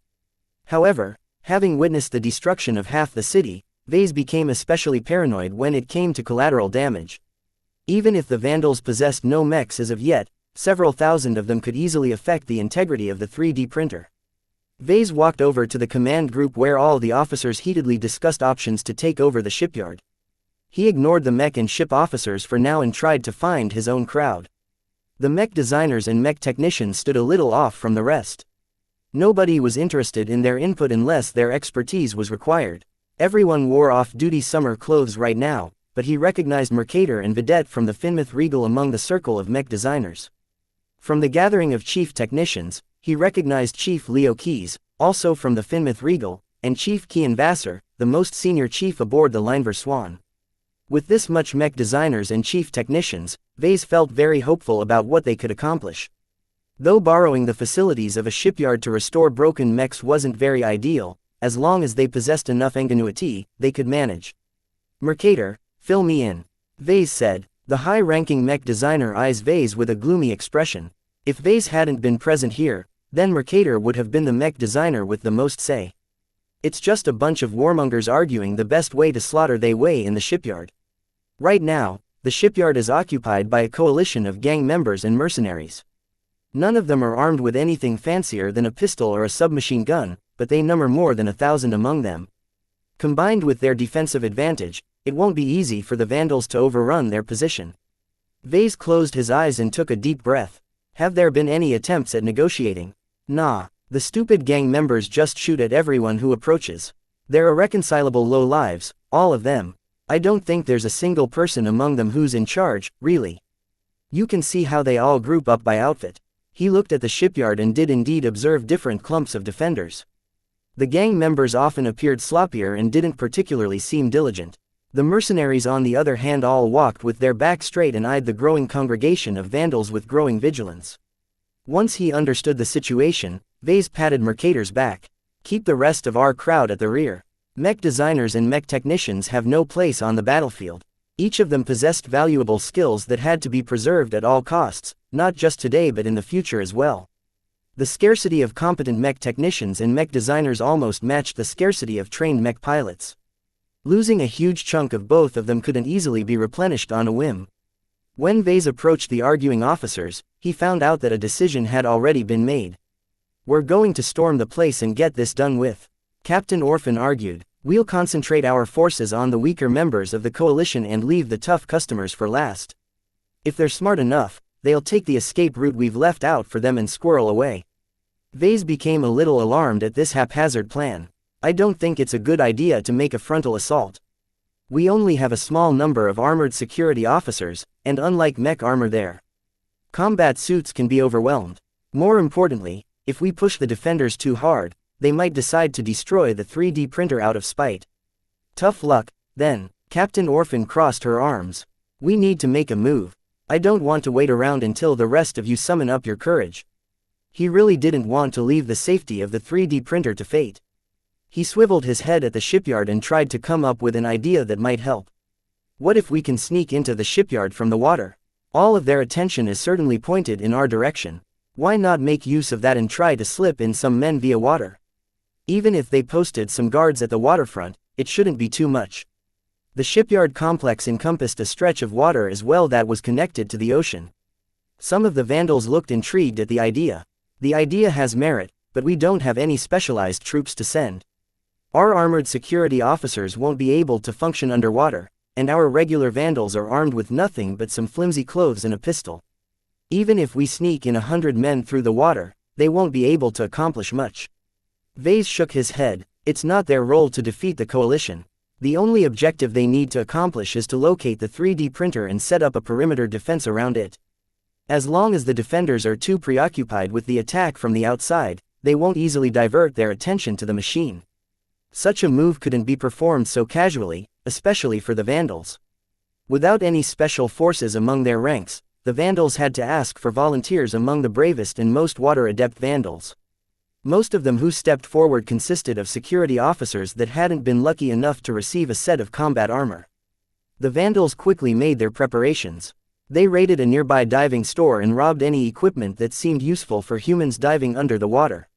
However, having witnessed the destruction of half the city, Vase became especially paranoid when it came to collateral damage. Even if the vandals possessed no mechs as of yet, several thousand of them could easily affect the integrity of the 3D printer. Vase walked over to the command group where all the officers heatedly discussed options to take over the shipyard. He ignored the mech and ship officers for now and tried to find his own crowd. The mech designers and mech technicians stood a little off from the rest. Nobody was interested in their input unless their expertise was required. Everyone wore off-duty summer clothes right now, but he recognized Mercator and Vedette from the Finmouth Regal among the circle of mech designers. From the gathering of chief technicians, he recognized Chief Leo Keys, also from the Finmouth Regal, and Chief Kian Vassar, the most senior chief aboard the Linever Swan. With this much mech designers and chief technicians, Vase felt very hopeful about what they could accomplish. Though borrowing the facilities of a shipyard to restore broken mechs wasn't very ideal, as long as they possessed enough ingenuity, they could manage. "Mercator, fill me in," Vase said. The high-ranking mech designer eyes Vase with a gloomy expression. If Vase hadn't been present here, then Mercator would have been the mech designer with the most say. "It's just a bunch of warmongers arguing the best way to slaughter their way in the shipyard. Right now, the shipyard is occupied by a coalition of gang members and mercenaries. None of them are armed with anything fancier than a pistol or a submachine gun, but they number more than 1,000 among them. Combined with their defensive advantage, it won't be easy for the vandals to overrun their position." Vase closed his eyes and took a deep breath. "Have there been any attempts at negotiating?" "Nah, the stupid gang members just shoot at everyone who approaches. They're irreconcilable low-lives, all of them. I don't think there's a single person among them who's in charge, really. You can see how they all group up by outfit." He looked at the shipyard and did indeed observe different clumps of defenders. The gang members often appeared sloppier and didn't particularly seem diligent. The mercenaries on the other hand all walked with their backs straight and eyed the growing congregation of vandals with growing vigilance. Once he understood the situation, Vase patted Mercator's back. "Keep the rest of our crowd at the rear. Mech designers and mech technicians have no place on the battlefield. Each of them possessed valuable skills that had to be preserved at all costs, not just today but in the future as well." The scarcity of competent mech technicians and mech designers almost matched the scarcity of trained mech pilots. Losing a huge chunk of both of them couldn't easily be replenished on a whim. When Vase approached the arguing officers, he found out that a decision had already been made. "We're going to storm the place and get this done with," Captain Orphan argued. "We'll concentrate our forces on the weaker members of the coalition and leave the tough customers for last. If they're smart enough, they'll take the escape route we've left out for them and squirrel away." Vase became a little alarmed at this haphazard plan. "I don't think it's a good idea to make a frontal assault. We only have a small number of armored security officers, and unlike mech armor their combat suits can be overwhelmed. More importantly, if we push the defenders too hard, they might decide to destroy the 3D printer out of spite." "Tough luck, then." Captain Orphan crossed her arms. "We need to make a move. I don't want to wait around until the rest of you summon up your courage." He really didn't want to leave the safety of the 3D printer to fate. He swiveled his head at the shipyard and tried to come up with an idea that might help. What if we can sneak into the shipyard from the water? All of their attention is certainly pointed in our direction. Why not make use of that and try to slip in some men via water? Even if they posted some guards at the waterfront, it shouldn't be too much. The shipyard complex encompassed a stretch of water as well that was connected to the ocean. Some of the vandals looked intrigued at the idea. The idea has merit, but we don't have any specialized troops to send. Our armored security officers won't be able to function underwater, and our regular vandals are armed with nothing but some flimsy clothes and a pistol. Even if we sneak in 100 men through the water, they won't be able to accomplish much. Vase shook his head. It's not their role to defeat the coalition. The only objective they need to accomplish is to locate the 3D printer and set up a perimeter defense around it. As long as the defenders are too preoccupied with the attack from the outside, they won't easily divert their attention to the machine. Such a move couldn't be performed so casually, especially for the vandals. Without any special forces among their ranks, the vandals had to ask for volunteers among the bravest and most water-adept vandals. Most of them who stepped forward consisted of security officers that hadn't been lucky enough to receive a set of combat armor. The vandals quickly made their preparations. They raided a nearby diving store and robbed any equipment that seemed useful for humans diving under the water.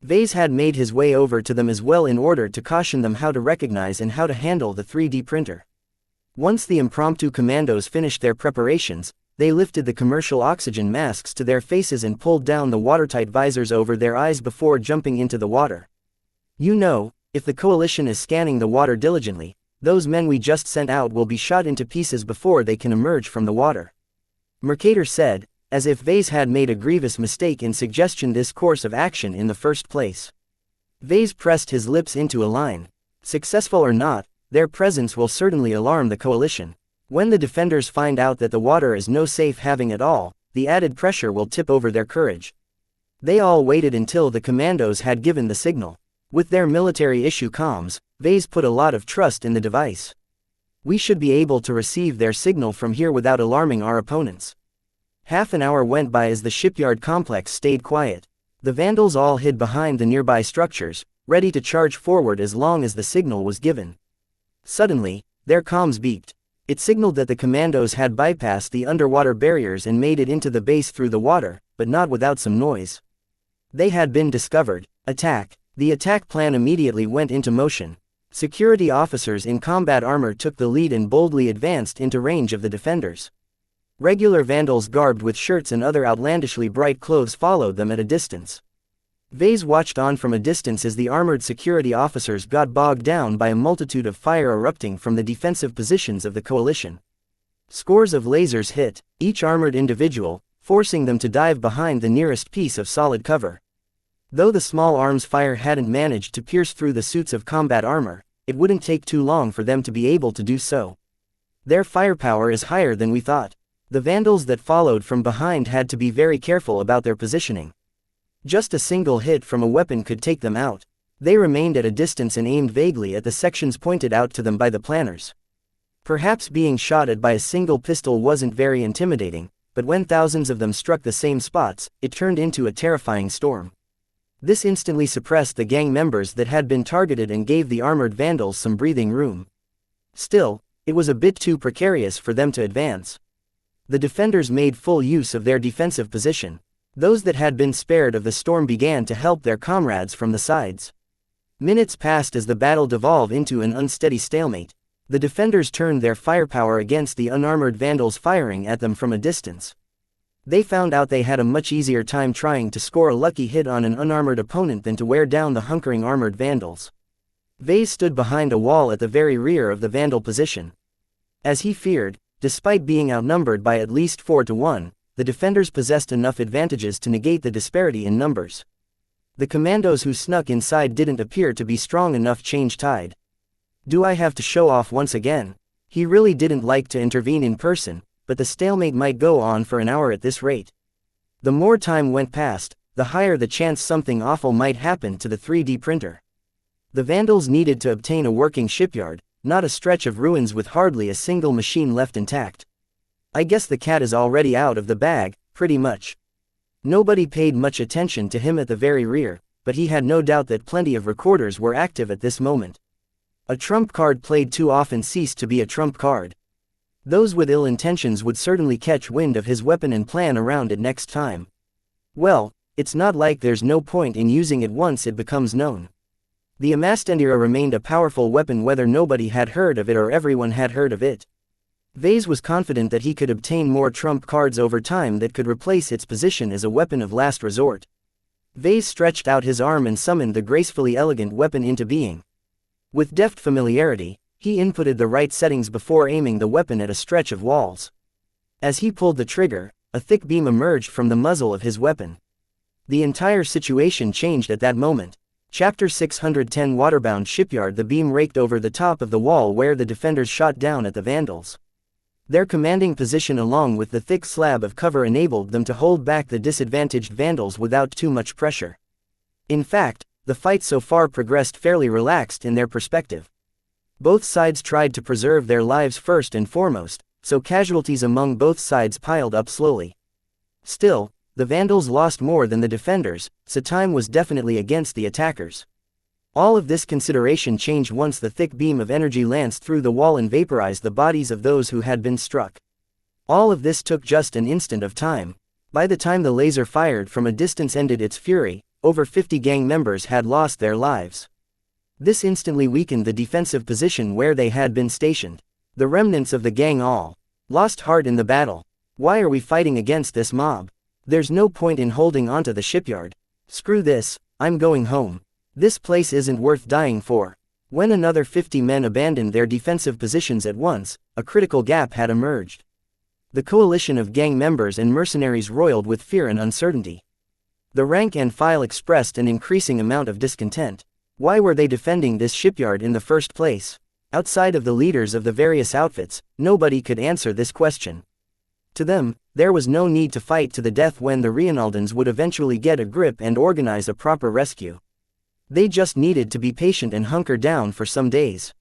Vase had made his way over to them as well in order to caution them how to recognize and how to handle the 3D printer. Once the impromptu commandos finished their preparations, they lifted the commercial oxygen masks to their faces and pulled down the watertight visors over their eyes before jumping into the water. You know, if the coalition is scanning the water diligently, those men we just sent out will be shot into pieces before they can emerge from the water. Mercator said, as if Vase had made a grievous mistake in suggesting this course of action in the first place. Vase pressed his lips into a line. Successful or not, their presence will certainly alarm the coalition. When the defenders find out that the water is no safe having at all, the added pressure will tip over their courage. They all waited until the commandos had given the signal. With their military-issue comms, Vase put a lot of trust in the device. We should be able to receive their signal from here without alarming our opponents. Half an hour went by as the shipyard complex stayed quiet. The vandals all hid behind the nearby structures, ready to charge forward as long as the signal was given. Suddenly, their comms beeped. It signaled that the commandos had bypassed the underwater barriers and made it into the base through the water, but not without some noise. They had been discovered. Attack. The attack plan immediately went into motion. Security officers in combat armor took the lead and boldly advanced into range of the defenders. Regular vandals garbed with shirts and other outlandishly bright clothes followed them at a distance. Vase watched on from a distance as the armored security officers got bogged down by a multitude of fire erupting from the defensive positions of the coalition. Scores of lasers hit each armored individual, forcing them to dive behind the nearest piece of solid cover. Though the small arms fire hadn't managed to pierce through the suits of combat armor, it wouldn't take too long for them to be able to do so. Their firepower is higher than we thought. The vandals that followed from behind had to be very careful about their positioning. Just a single hit from a weapon could take them out. They remained at a distance and aimed vaguely at the sections pointed out to them by the planners. Perhaps being shot at by a single pistol wasn't very intimidating, but when thousands of them struck the same spots, it turned into a terrifying storm. This instantly suppressed the gang members that had been targeted and gave the armored vandals some breathing room. Still, it was a bit too precarious for them to advance. The defenders made full use of their defensive position. Those that had been spared of the storm began to help their comrades from the sides. Minutes passed as the battle devolved into an unsteady stalemate. The defenders turned their firepower against the unarmored vandals firing at them from a distance. They found out they had a much easier time trying to score a lucky hit on an unarmored opponent than to wear down the hunkering armored vandals. Vase stood behind a wall at the very rear of the vandal position. As he feared, despite being outnumbered by at least 4-1, the defenders possessed enough advantages to negate the disparity in numbers. The commandos who snuck inside didn't appear to be strong enough change tide. Do I have to show off once again? He really didn't like to intervene in person, but the stalemate might go on for an hour at this rate. The more time went past, the higher the chance something awful might happen to the 3D printer. The vandals needed to obtain a working shipyard, not a stretch of ruins with hardly a single machine left intact. I guess the cat is already out of the bag, pretty much. Nobody paid much attention to him at the very rear, but he had no doubt that plenty of recorders were active at this moment. A trump card played too often ceased to be a trump card. Those with ill intentions would certainly catch wind of his weapon and plan around it next time. Well, it's not like there's no point in using it once it becomes known. The Amastendira remained a powerful weapon whether nobody had heard of it or everyone had heard of it. Vase was confident that he could obtain more trump cards over time that could replace its position as a weapon of last resort. Vase stretched out his arm and summoned the gracefully elegant weapon into being. With deft familiarity, he inputted the right settings before aiming the weapon at a stretch of walls. As he pulled the trigger, a thick beam emerged from the muzzle of his weapon. The entire situation changed at that moment. Chapter 610 Waterbound Shipyard. The beam raked over the top of the wall where the defenders shot down at the Vandals. Their commanding position along with the thick slab of cover enabled them to hold back the disadvantaged Vandals without too much pressure. In fact, the fight so far progressed fairly relaxed in their perspective. Both sides tried to preserve their lives first and foremost, so casualties among both sides piled up slowly. Still, the Vandals lost more than the defenders, so time was definitely against the attackers. All of this consideration changed once the thick beam of energy lanced through the wall and vaporized the bodies of those who had been struck. All of this took just an instant of time. By the time the laser fired from a distance ended its fury, over 50 gang members had lost their lives. This instantly weakened the defensive position where they had been stationed. The remnants of the gang all lost heart in the battle. Why are we fighting against this mob? There's no point in holding onto the shipyard. Screw this, I'm going home. This place isn't worth dying for. When another 50 men abandoned their defensive positions at once, a critical gap had emerged. The coalition of gang members and mercenaries roiled with fear and uncertainty. The rank and file expressed an increasing amount of discontent. Why were they defending this shipyard in the first place? Outside of the leaders of the various outfits, nobody could answer this question. To them, there was no need to fight to the death when the Rienaldans would eventually get a grip and organize a proper rescue. They just needed to be patient and hunker down for some days.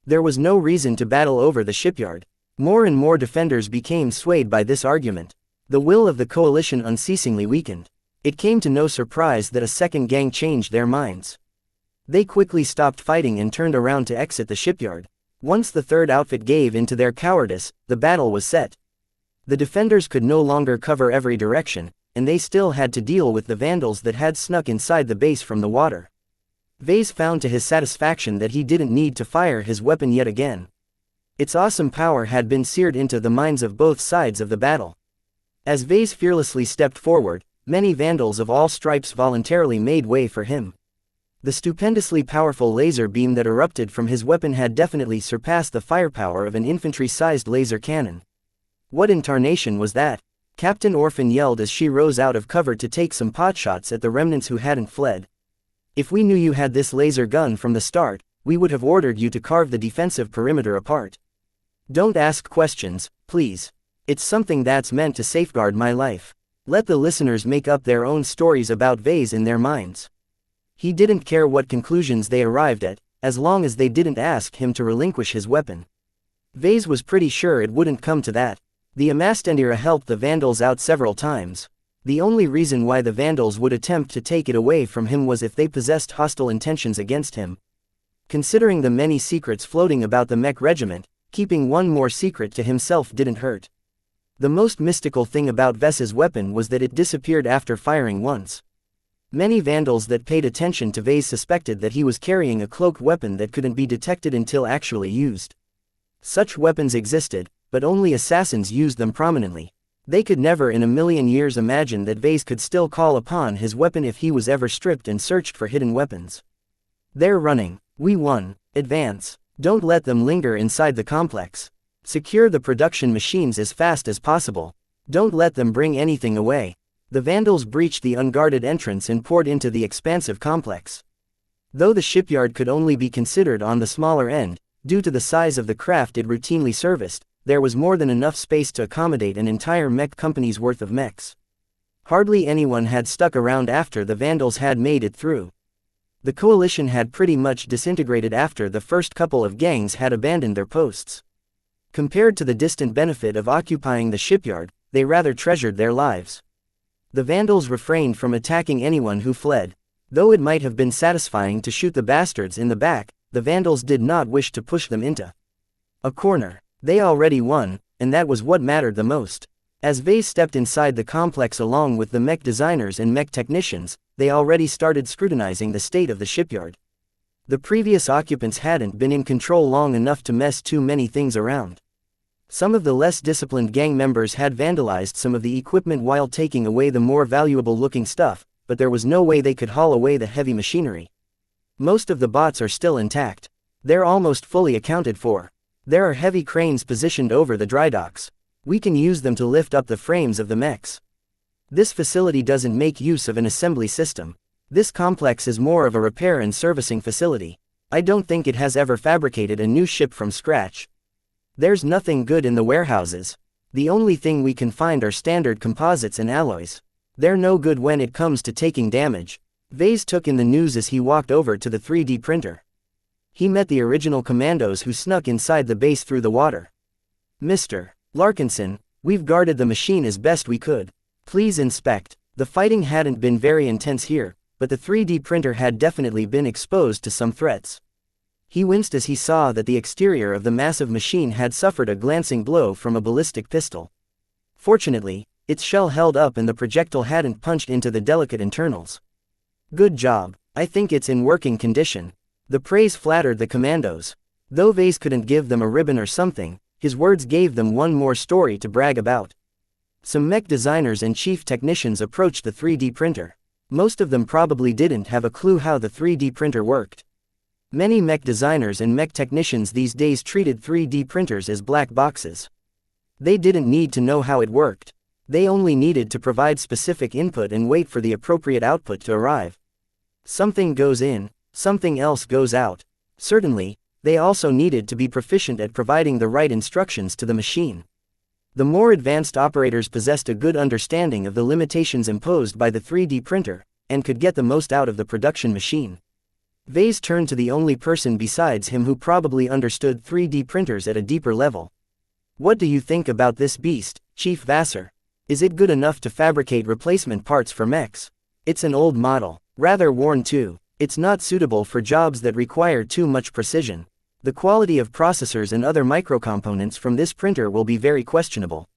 There was no reason to battle over the shipyard. More and more defenders became swayed by this argument. The will of the coalition unceasingly weakened. It came to no surprise that a second gang changed their minds. They quickly stopped fighting and turned around to exit the shipyard. Once the third outfit gave in to their cowardice, the battle was set. The defenders could no longer cover every direction, and they still had to deal with the Vandals that had snuck inside the base from the water. Vase found to his satisfaction that he didn't need to fire his weapon yet again. Its awesome power had been seared into the minds of both sides of the battle. As Vase fearlessly stepped forward, many Vandals of all stripes voluntarily made way for him. The stupendously powerful laser beam that erupted from his weapon had definitely surpassed the firepower of an infantry-sized laser cannon. What in tarnation was that? Captain Orphan yelled as she rose out of cover to take some potshots at the remnants who hadn't fled. If we knew you had this laser gun from the start, we would have ordered you to carve the defensive perimeter apart. Don't ask questions, please. It's something that's meant to safeguard my life. Let the listeners make up their own stories about Vase in their minds. He didn't care what conclusions they arrived at, as long as they didn't ask him to relinquish his weapon. Vase was pretty sure it wouldn't come to that. The Amastendira helped the Vandals out several times. The only reason why the Vandals would attempt to take it away from him was if they possessed hostile intentions against him. Considering the many secrets floating about the Mech regiment, keeping one more secret to himself didn't hurt. The most mystical thing about Ves's weapon was that it disappeared after firing once. Many Vandals that paid attention to Vase suspected that he was carrying a cloaked weapon that couldn't be detected until actually used. Such weapons existed, but only assassins used them prominently. They could never in a million years imagine that Vase could still call upon his weapon if he was ever stripped and searched for hidden weapons. They're running. We won. Advance. Don't let them linger inside the complex. Secure the production machines as fast as possible. Don't let them bring anything away. The Vandals breached the unguarded entrance and poured into the expansive complex. Though the shipyard could only be considered on the smaller end, due to the size of the craft it routinely serviced, there was more than enough space to accommodate an entire mech company's worth of mechs. Hardly anyone had stuck around after the Vandals had made it through. The coalition had pretty much disintegrated after the first couple of gangs had abandoned their posts. Compared to the distant benefit of occupying the shipyard, they rather treasured their lives. The Vandals refrained from attacking anyone who fled. Though it might have been satisfying to shoot the bastards in the back, the Vandals did not wish to push them into a corner. They already won, and that was what mattered the most. As Vase stepped inside the complex along with the mech designers and mech technicians, they already started scrutinizing the state of the shipyard. The previous occupants hadn't been in control long enough to mess too many things around. Some of the less disciplined gang members had vandalized some of the equipment while taking away the more valuable-looking stuff, but there was no way they could haul away the heavy machinery. Most of the bots are still intact. They're almost fully accounted for. There are heavy cranes positioned over the dry docks. We can use them to lift up the frames of the mechs. This facility doesn't make use of an assembly system. This complex is more of a repair and servicing facility. I don't think it has ever fabricated a new ship from scratch. There's nothing good in the warehouses. The only thing we can find are standard composites and alloys. They're no good when it comes to taking damage. Vase took in the news as he walked over to the 3D printer. He met the original commandos who snuck inside the base through the water. Mr. Larkinson, we've guarded the machine as best we could. Please inspect. The fighting hadn't been very intense here, but the 3D printer had definitely been exposed to some threats. He winced as he saw that the exterior of the massive machine had suffered a glancing blow from a ballistic pistol. Fortunately, its shell held up and the projectile hadn't punched into the delicate internals. Good job. I think it's in working condition. The praise flattered the commandos. Though Vase couldn't give them a ribbon or something, his words gave them one more story to brag about. Some mech designers and chief technicians approached the 3D printer. Most of them probably didn't have a clue how the 3D printer worked. Many mech designers and mech technicians these days treated 3D printers as black boxes. They didn't need to know how it worked. They only needed to provide specific input and wait for the appropriate output to arrive. Something goes in, something else goes out. Certainly, they also needed to be proficient at providing the right instructions to the machine. The more advanced operators possessed a good understanding of the limitations imposed by the 3D printer, and could get the most out of the production machine. Vase turned to the only person besides him who probably understood 3D printers at a deeper level. What do you think about this beast, Chief Vassar? Is it good enough to fabricate replacement parts for mechs? It's an old model, rather worn too. It's not suitable for jobs that require too much precision. The quality of processors and other microcomponents from this printer will be very questionable.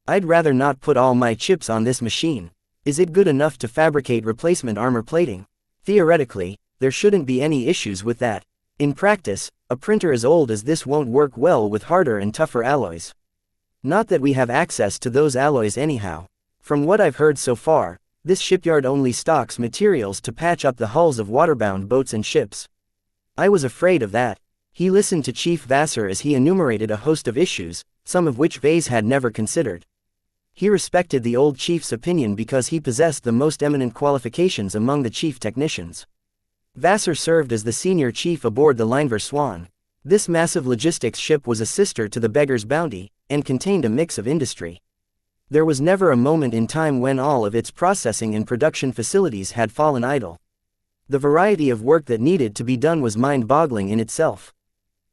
I'd rather not put all my chips on this machine. Is it good enough to fabricate replacement armor plating? Theoretically, there shouldn't be any issues with that. In practice, a printer as old as this won't work well with harder and tougher alloys. Not that we have access to those alloys anyhow. From what I've heard so far, this shipyard only stocks materials to patch up the hulls of waterbound boats and ships. I was afraid of that. He listened to Chief Vassar as he enumerated a host of issues, some of which Vase had never considered. He respected the old chief's opinion because he possessed the most eminent qualifications among the chief technicians. Vassar served as the senior chief aboard the Liner Swan. This massive logistics ship was a sister to the Beggar's Bounty, and contained a mix of industry. There was never a moment in time when all of its processing and production facilities had fallen idle. The variety of work that needed to be done was mind-boggling in itself.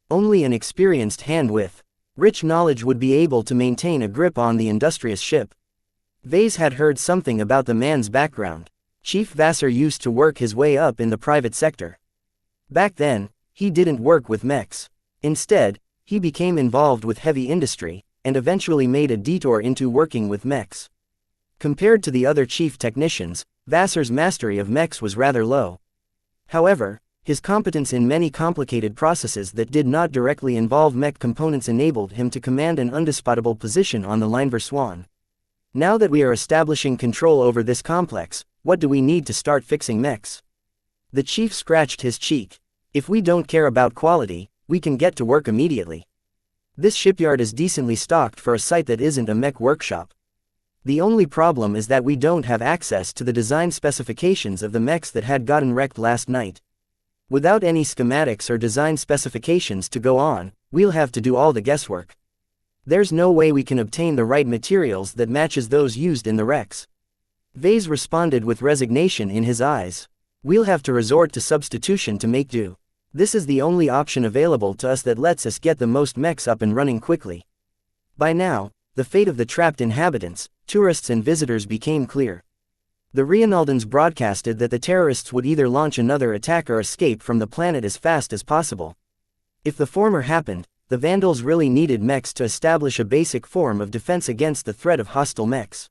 Only an experienced hand with rich knowledge would be able to maintain a grip on the industrious ship. Vase had heard something about the man's background. Chief Vassar used to work his way up in the private sector. Back then, he didn't work with mechs. Instead, he became involved with heavy industry, and eventually made a detour into working with mechs. Compared to the other chief technicians, Vassar's mastery of mechs was rather low. However, his competence in many complicated processes that did not directly involve mech components enabled him to command an undisputable position on the Liner Swan. Now that we are establishing control over this complex, what do we need to start fixing mechs? The chief scratched his cheek. If we don't care about quality, we can get to work immediately. This shipyard is decently stocked for a site that isn't a mech workshop. The only problem is that we don't have access to the design specifications of the mechs that had gotten wrecked last night. Without any schematics or design specifications to go on, we'll have to do all the guesswork. There's no way we can obtain the right materials that matches those used in the wrecks. Vase responded with resignation in his eyes. We'll have to resort to substitution to make do. This is the only option available to us that lets us get the most mechs up and running quickly. By now, the fate of the trapped inhabitants, tourists and visitors became clear. The Rianaldans broadcasted that the terrorists would either launch another attack or escape from the planet as fast as possible. If the former happened, the Vandals really needed mechs to establish a basic form of defense against the threat of hostile mechs.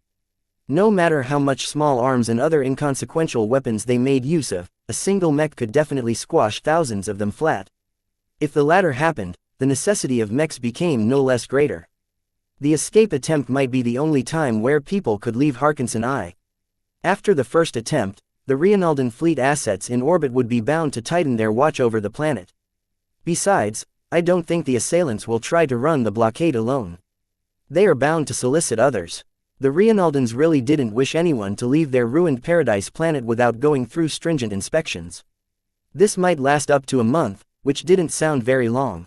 No matter how much small arms and other inconsequential weapons they made use of, a single mech could definitely squash thousands of them flat. If the latter happened, the necessity of mechs became no less greater. The escape attempt might be the only time where people could leave Harkinson I. After the first attempt, the Reinaldan fleet assets in orbit would be bound to tighten their watch over the planet. Besides, I don't think the assailants will try to run the blockade alone. They are bound to solicit others. The Reinaldans really didn't wish anyone to leave their ruined paradise planet without going through stringent inspections. This might last up to a month, which didn't sound very long.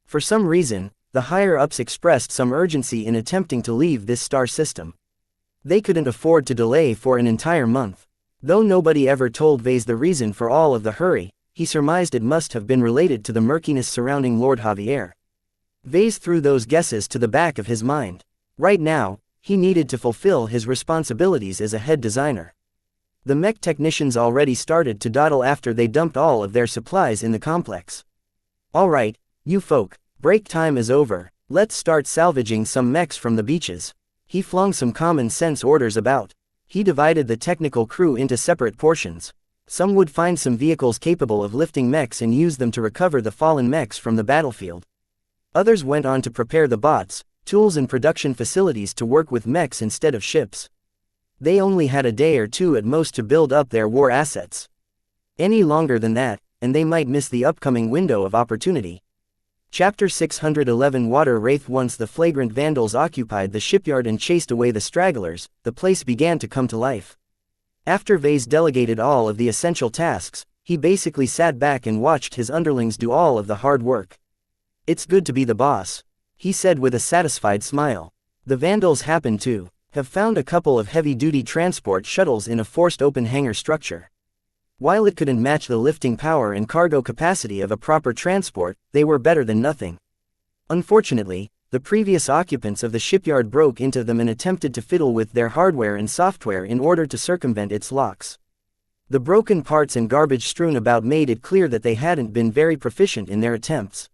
For some reason, the higher-ups expressed some urgency in attempting to leave this star system. They couldn't afford to delay for an entire month. Though nobody ever told Vase the reason for all of the hurry, he surmised it must have been related to the murkiness surrounding Lord Javier. Vase threw those guesses to the back of his mind. Right now, he needed to fulfill his responsibilities as a head designer. The mech technicians already started to dawdle after they dumped all of their supplies in the complex. "Alright, you folk, break time is over, let's start salvaging some mechs from the beaches." He flung some common sense orders about. He divided the technical crew into separate portions. Some would find some vehicles capable of lifting mechs and use them to recover the fallen mechs from the battlefield. Others went on to prepare the bots, tools and production facilities to work with mechs instead of ships. They only had a day or two at most to build up their war assets. Any longer than that, and they might miss the upcoming window of opportunity. Chapter 611 Water Wraith. Once the flagrant Vandals occupied the shipyard and chased away the stragglers, the place began to come to life. After Vase delegated all of the essential tasks, he basically sat back and watched his underlings do all of the hard work. "It's good to be the boss," he said with a satisfied smile. The Vandals happened to have found a couple of heavy-duty transport shuttles in a forced open hangar structure. While it couldn't match the lifting power and cargo capacity of a proper transport, they were better than nothing. Unfortunately, the previous occupants of the shipyard broke into them and attempted to fiddle with their hardware and software in order to circumvent its locks. The broken parts and garbage strewn about made it clear that they hadn't been very proficient in their attempts.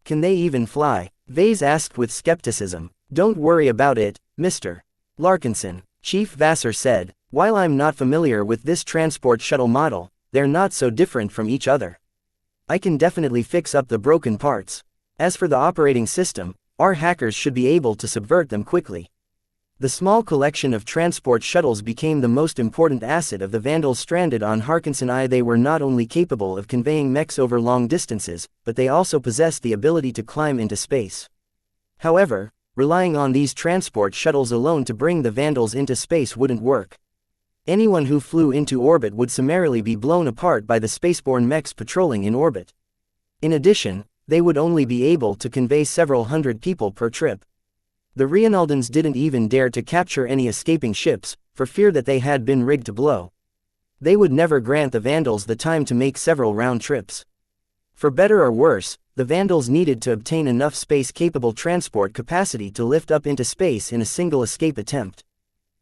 "Can they even fly?" Vase asked with skepticism. "Don't worry about it, Mr. Larkinson," Chief Vassar said. "While I'm not familiar with this transport shuttle model, they're not so different from each other. I can definitely fix up the broken parts. As for the operating system, our hackers should be able to subvert them quickly." The small collection of transport shuttles became the most important asset of the Vandals stranded on Harkinson I. They were not only capable of conveying mechs over long distances, but they also possessed the ability to climb into space. However, relying on these transport shuttles alone to bring the Vandals into space wouldn't work. Anyone who flew into orbit would summarily be blown apart by the spaceborne mechs patrolling in orbit. In addition, they would only be able to convey several hundred people per trip. The Reinaldans didn't even dare to capture any escaping ships, for fear that they had been rigged to blow. They would never grant the Vandals the time to make several round trips. For better or worse, the Vandals needed to obtain enough space-capable transport capacity to lift up into space in a single escape attempt.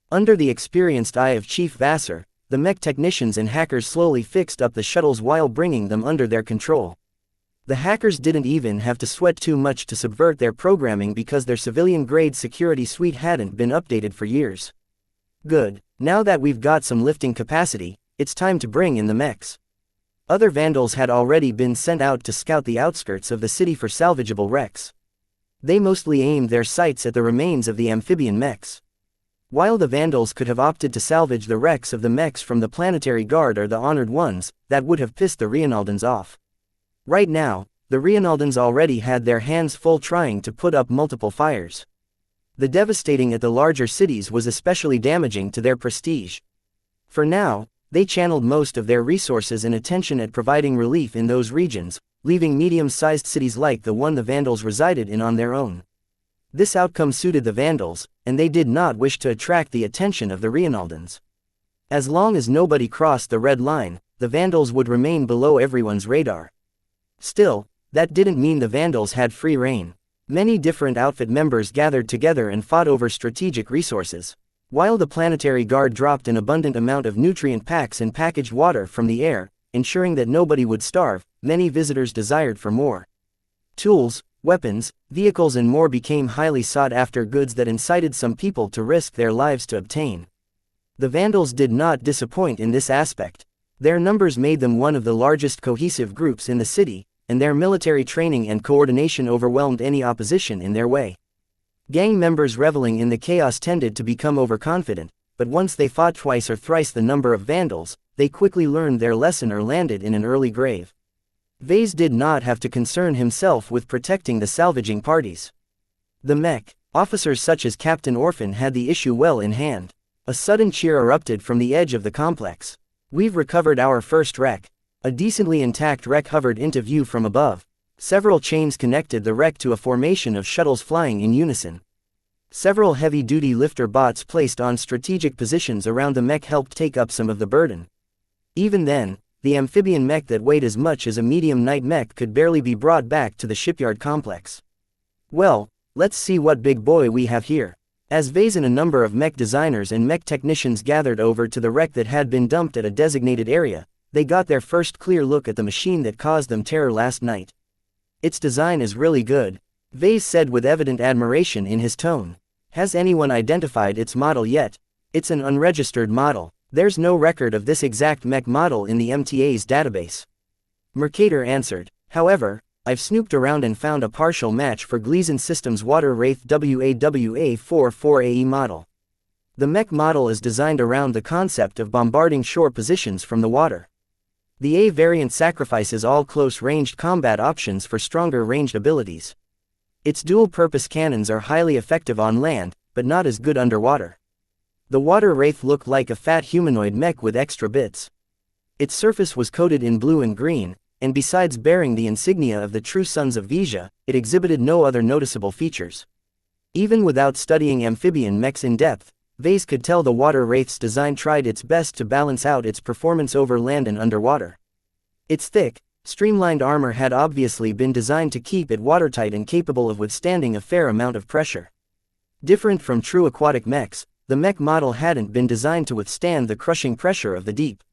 Under the experienced eye of Chief Vassar, the mech technicians and hackers slowly fixed up the shuttles while bringing them under their control. The hackers didn't even have to sweat too much to subvert their programming because their civilian-grade security suite hadn't been updated for years. Good, now that we've got some lifting capacity, it's time to bring in the mechs. Other Vandals had already been sent out to scout the outskirts of the city for salvageable wrecks. They mostly aimed their sights at the remains of the amphibian mechs. While the Vandals could have opted to salvage the wrecks of the mechs from the Planetary Guard or the Honored Ones, that would have pissed the Reinaldans off. Right now, the Reinaldans already had their hands full trying to put up multiple fires. The devastating at the larger cities was especially damaging to their prestige. For now, they channeled most of their resources and attention at providing relief in those regions, leaving medium-sized cities like the one the Vandals resided in on their own. This outcome suited the Vandals, and they did not wish to attract the attention of the Reinaldans. As long as nobody crossed the red line, the Vandals would remain below everyone's radar. Still, that didn't mean the Vandals had free rein. Many different outfit members gathered together and fought over strategic resources. While the Planetary Guard dropped an abundant amount of nutrient packs and packaged water from the air, ensuring that nobody would starve, many visitors desired for more. Tools, weapons, vehicles and more became highly sought-after goods that incited some people to risk their lives to obtain. The Vandals did not disappoint in this aspect. Their numbers made them one of the largest cohesive groups in the city, and their military training and coordination overwhelmed any opposition in their way. Gang members reveling in the chaos tended to become overconfident, but once they fought twice or thrice the number of Vandals, they quickly learned their lesson or landed in an early grave. Vase did not have to concern himself with protecting the salvaging parties. The Mech officers such as Captain Orphan had the issue well in hand. A sudden cheer erupted from the edge of the complex. "We've recovered our first wreck." A decently intact wreck hovered into view from above. Several chains connected the wreck to a formation of shuttles flying in unison. Several heavy-duty lifter bots placed on strategic positions around the Mech helped take up some of the burden. Even then, the amphibian Mech that weighed as much as a medium night Mech could barely be brought back to the shipyard complex. "Well, let's see what big boy we have here." As Vase and a number of Mech designers and Mech technicians gathered over to the wreck that had been dumped at a designated area, they got their first clear look at the machine that caused them terror last night. "Its design is really good," Vase said with evident admiration in his tone. "Has anyone identified its model yet?" "It's an unregistered model. There's no record of this exact Mech model in the MTA's database," Mercator answered. "However, I've snooped around and found a partial match for Gleason Systems' Water Wraith WAWA-44AE model. The Mech model is designed around the concept of bombarding shore positions from the water. The A variant sacrifices all close-ranged combat options for stronger ranged abilities. Its dual-purpose cannons are highly effective on land, but not as good underwater. The Water Wraith looked like a fat humanoid Mech with extra bits. Its surface was coated in blue and green, and besides bearing the insignia of the true Sons of Vija, it exhibited no other noticeable features. Even without studying amphibian Mechs in depth, Vase could tell the Water Wraith's design tried its best to balance out its performance over land and underwater. Its thick, streamlined armor had obviously been designed to keep it watertight and capable of withstanding a fair amount of pressure. Different from true aquatic Mechs, the Mech model hadn't been designed to withstand the crushing pressure of the deep.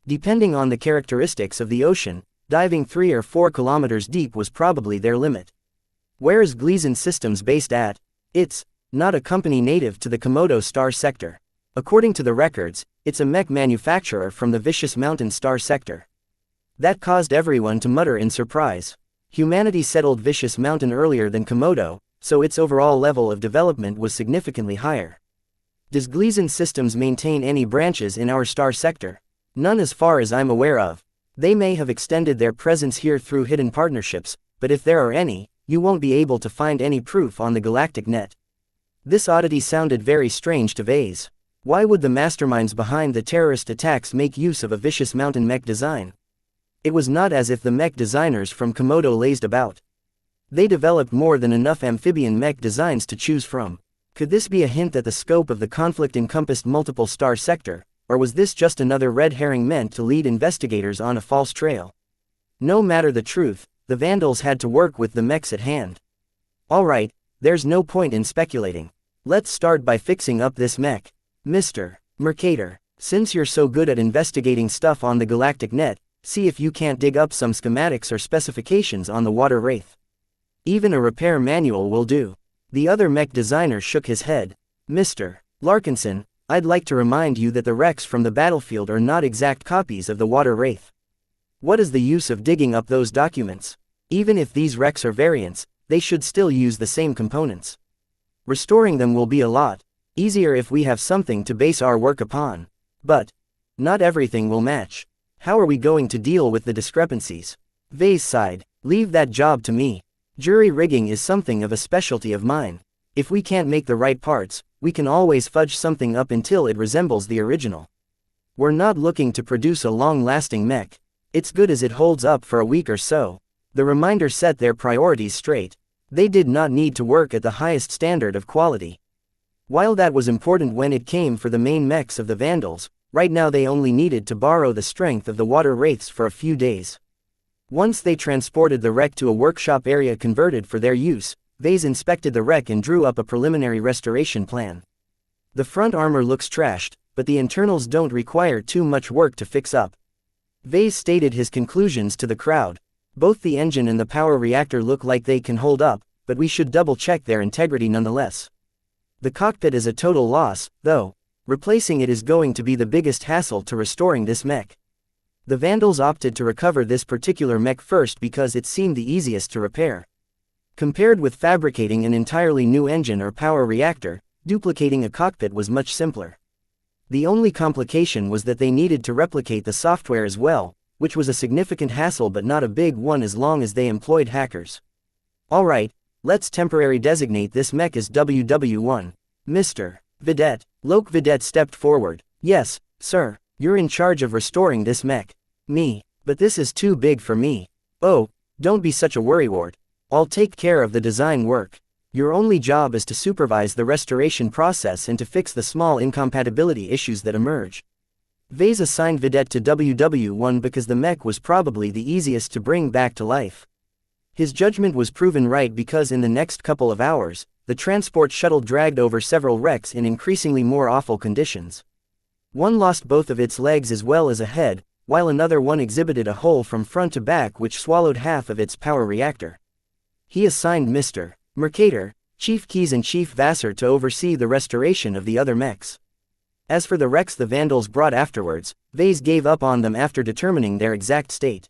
Depending on the characteristics of the ocean, diving 3 or 4 kilometers deep was probably their limit. Where is Gleason Systems based at? It's not a company native to the Komodo star sector. According to the records, it's a Mech manufacturer from the Vicious Mountain star sector. That caused everyone to mutter in surprise. Humanity settled Vicious Mountain earlier than Komodo, so its overall level of development was significantly higher. Does Gleason Systems maintain any branches in our star sector? None as far as I'm aware of. They may have extended their presence here through hidden partnerships, but if there are any, you won't be able to find any proof on the galactic net. This oddity sounded very strange to Vase. Why would the masterminds behind the terrorist attacks make use of a Vicious Mountain Mech design? It was not as if the Mech designers from Komodo lazed about. They developed more than enough amphibian Mech designs to choose from. Could this be a hint that the scope of the conflict encompassed multiple star sector? Or was this just another red herring meant to lead investigators on a false trail? No matter the truth, the Vandals had to work with the Mechs at hand. Alright, there's no point in speculating. Let's start by fixing up this Mech. Mr. Mercator, since you're so good at investigating stuff on the galactic net, see if you can't dig up some schematics or specifications on the Water Wraith. Even a repair manual will do. The other Mech designer shook his head. Mr. Larkinson, I'd like to remind you that the wrecks from the battlefield are not exact copies of the Water Wraith. What is the use of digging up those documents? Even if these wrecks are variants, they should still use the same components. Restoring them will be a lot easier if we have something to base our work upon. But not everything will match. How are we going to deal with the discrepancies? Vase sighed. Leave that job to me. Jury rigging is something of a specialty of mine. If we can't make the right parts, we can always fudge something up until it resembles the original. We're not looking to produce a long-lasting Mech. It's good as it holds up for a week or so. The reminder set their priorities straight. They did not need to work at the highest standard of quality. While that was important when it came for the main Mechs of the Vandals, right now they only needed to borrow the strength of the Water Wraiths for a few days. Once they transported the wreck to a workshop area converted for their use, Vase inspected the wreck and drew up a preliminary restoration plan. The front armor looks trashed, but the internals don't require too much work to fix up. Vase stated his conclusions to the crowd. Both the engine and the power reactor look like they can hold up, but we should double-check their integrity nonetheless. The cockpit is a total loss, though. Replacing it is going to be the biggest hassle to restoring this mech. The Vandals opted to recover this particular mech first because it seemed the easiest to repair. Compared with fabricating an entirely new engine or power reactor, duplicating a cockpit was much simpler. The only complication was that they needed to replicate the software as well, which was a significant hassle but not a big one as long as they employed hackers. Alright, let's temporarily designate this mech as WW1. Mr. Vidette. Lok Vidette stepped forward. Yes, sir, you're in charge of restoring this mech. Me. But this is too big for me. Oh, don't be such a worrywart. I'll take care of the design work. Your only job is to supervise the restoration process and to fix the small incompatibility issues that emerge. Vase assigned Vidette to WW1 because the mech was probably the easiest to bring back to life. His judgment was proven right because in the next couple of hours, the transport shuttle dragged over several wrecks in increasingly more awful conditions. One lost both of its legs as well as a head, while another one exhibited a hole from front to back which swallowed half of its power reactor. He assigned Mr. Mercator, Chief Keys and Chief Vassar to oversee the restoration of the other mechs. As for the wrecks the Vandals brought afterwards, Vase gave up on them after determining their exact state.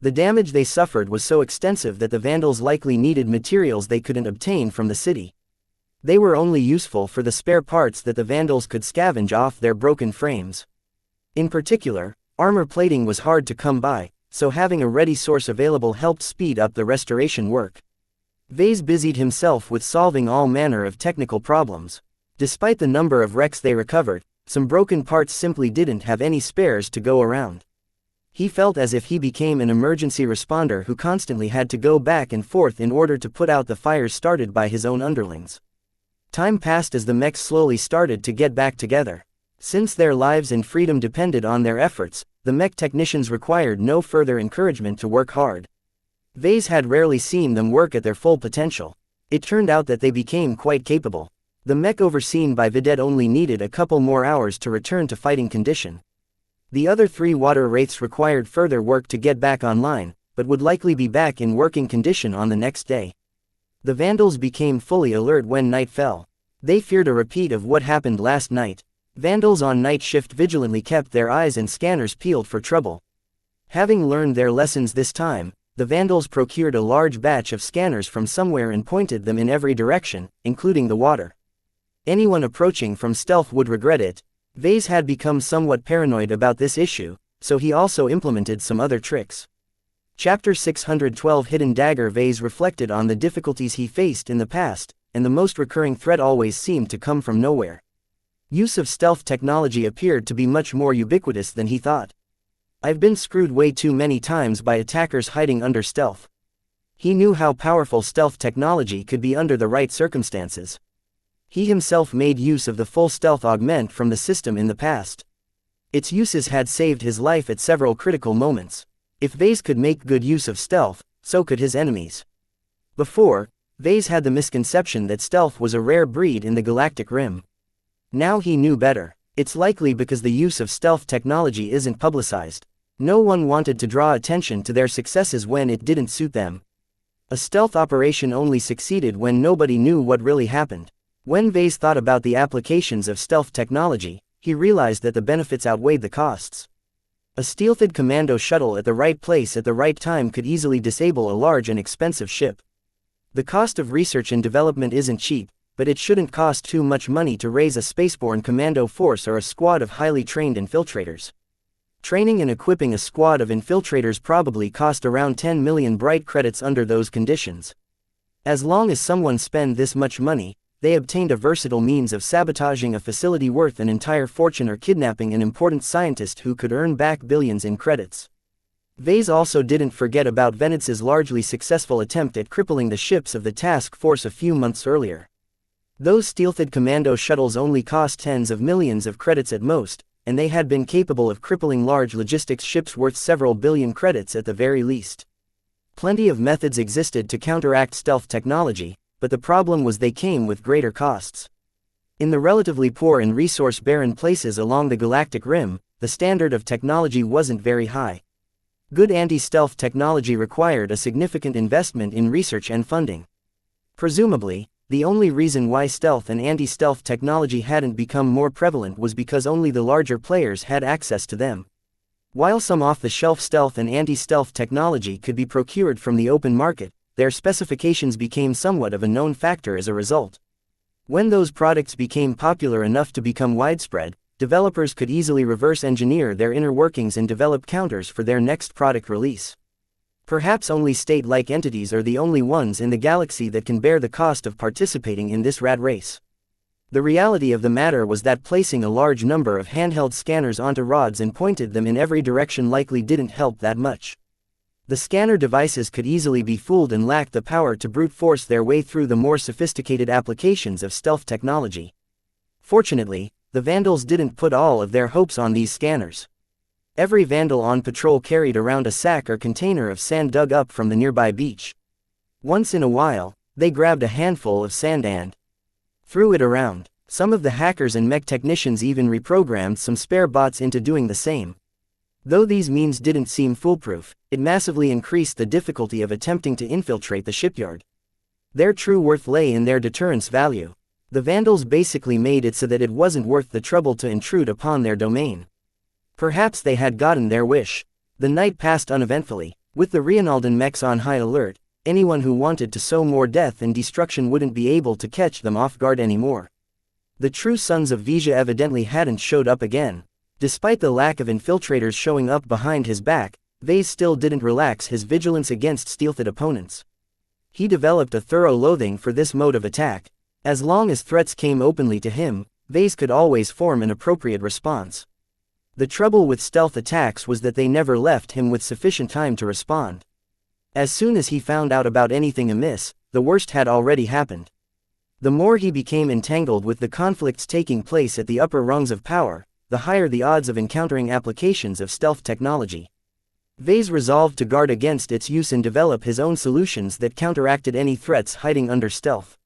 The damage they suffered was so extensive that the Vandals likely needed materials they couldn't obtain from the city. They were only useful for the spare parts that the Vandals could scavenge off their broken frames. In particular, armor plating was hard to come by, so having a ready source available helped speed up the restoration work. Vase busied himself with solving all manner of technical problems. Despite the number of wrecks they recovered, some broken parts simply didn't have any spares to go around. He felt as if he became an emergency responder who constantly had to go back and forth in order to put out the fires started by his own underlings. Time passed as the mechs slowly started to get back together. Since their lives and freedom depended on their efforts, the mech technicians required no further encouragement to work hard. Vase had rarely seen them work at their full potential. It turned out that they became quite capable. The mech overseen by Vidette only needed a couple more hours to return to fighting condition. The other 3 water wraiths required further work to get back online, but would likely be back in working condition on the next day. The Vandals became fully alert when night fell. They feared a repeat of what happened last night. Vandals on night shift vigilantly kept their eyes and scanners peeled for trouble. Having learned their lessons this time, the Vandals procured a large batch of scanners from somewhere and pointed them in every direction, including the water. Anyone approaching from stealth would regret it. Vase had become somewhat paranoid about this issue, so he also implemented some other tricks. Chapter 612 Hidden Dagger. Vase reflected on the difficulties he faced in the past, and the most recurring threat always seemed to come from nowhere. Use of stealth technology appeared to be much more ubiquitous than he thought. I've been screwed way too many times by attackers hiding under stealth. He knew how powerful stealth technology could be under the right circumstances. He himself made use of the full stealth augment from the system in the past. Its uses had saved his life at several critical moments. If Vase could make good use of stealth, so could his enemies. Before, Vase had the misconception that stealth was a rare breed in the Galactic Rim. Now he knew better. It's likely because the use of stealth technology isn't publicized. No one wanted to draw attention to their successes when it didn't suit them. A stealth operation only succeeded when nobody knew what really happened. When Vase thought about the applications of stealth technology, he realized that the benefits outweighed the costs. A stealthed commando shuttle at the right place at the right time could easily disable a large and expensive ship. The cost of research and development isn't cheap, but it shouldn't cost too much money to raise a spaceborne commando force or a squad of highly trained infiltrators. Training and equipping a squad of infiltrators probably cost around 10 million bright credits under those conditions. As long as someone spend this much money, they obtained a versatile means of sabotaging a facility worth an entire fortune or kidnapping an important scientist who could earn back billions in credits. Vase also didn't forget about Venice's largely successful attempt at crippling the ships of the task force a few months earlier. Those stealthed commando shuttles only cost tens of millions of credits at most, and they had been capable of crippling large logistics ships worth several billion credits at the very least. Plenty of methods existed to counteract stealth technology, but the problem was they came with greater costs. In the relatively poor and resource-barren places along the Galactic Rim, the standard of technology wasn't very high. Good anti-stealth technology required a significant investment in research and funding. Presumably, the only reason why stealth and anti-stealth technology hadn't become more prevalent was because only the larger players had access to them. While some off-the-shelf stealth and anti-stealth technology could be procured from the open market, their specifications became somewhat of a known factor as a result. When those products became popular enough to become widespread, developers could easily reverse engineer their inner workings and develop counters for their next product release. Perhaps only state-like entities are the only ones in the galaxy that can bear the cost of participating in this rat race. The reality of the matter was that placing a large number of handheld scanners onto rods and pointed them in every direction likely didn't help that much. The scanner devices could easily be fooled and lacked the power to brute force their way through the more sophisticated applications of stealth technology. Fortunately, the Vandals didn't put all of their hopes on these scanners. Every Vandal on patrol carried around a sack or container of sand dug up from the nearby beach. Once in a while, they grabbed a handful of sand and threw it around. Some of the hackers and mech technicians even reprogrammed some spare bots into doing the same. Though these means didn't seem foolproof, it massively increased the difficulty of attempting to infiltrate the shipyard. Their true worth lay in their deterrence value. The Vandals basically made it so that it wasn't worth the trouble to intrude upon their domain. Perhaps they had gotten their wish. The night passed uneventfully. With the Rienaldan mechs on high alert, anyone who wanted to sow more death and destruction wouldn't be able to catch them off guard anymore. The true sons of Vija evidently hadn't showed up again. Despite the lack of infiltrators showing up behind his back, Vase still didn't relax his vigilance against stealthed opponents. He developed a thorough loathing for this mode of attack. As long as threats came openly to him, Vase could always form an appropriate response. The trouble with stealth attacks was that they never left him with sufficient time to respond. As soon as he found out about anything amiss, the worst had already happened. The more he became entangled with the conflicts taking place at the upper rungs of power, the higher the odds of encountering applications of stealth technology. Vase resolved to guard against its use and develop his own solutions that counteracted any threats hiding under stealth.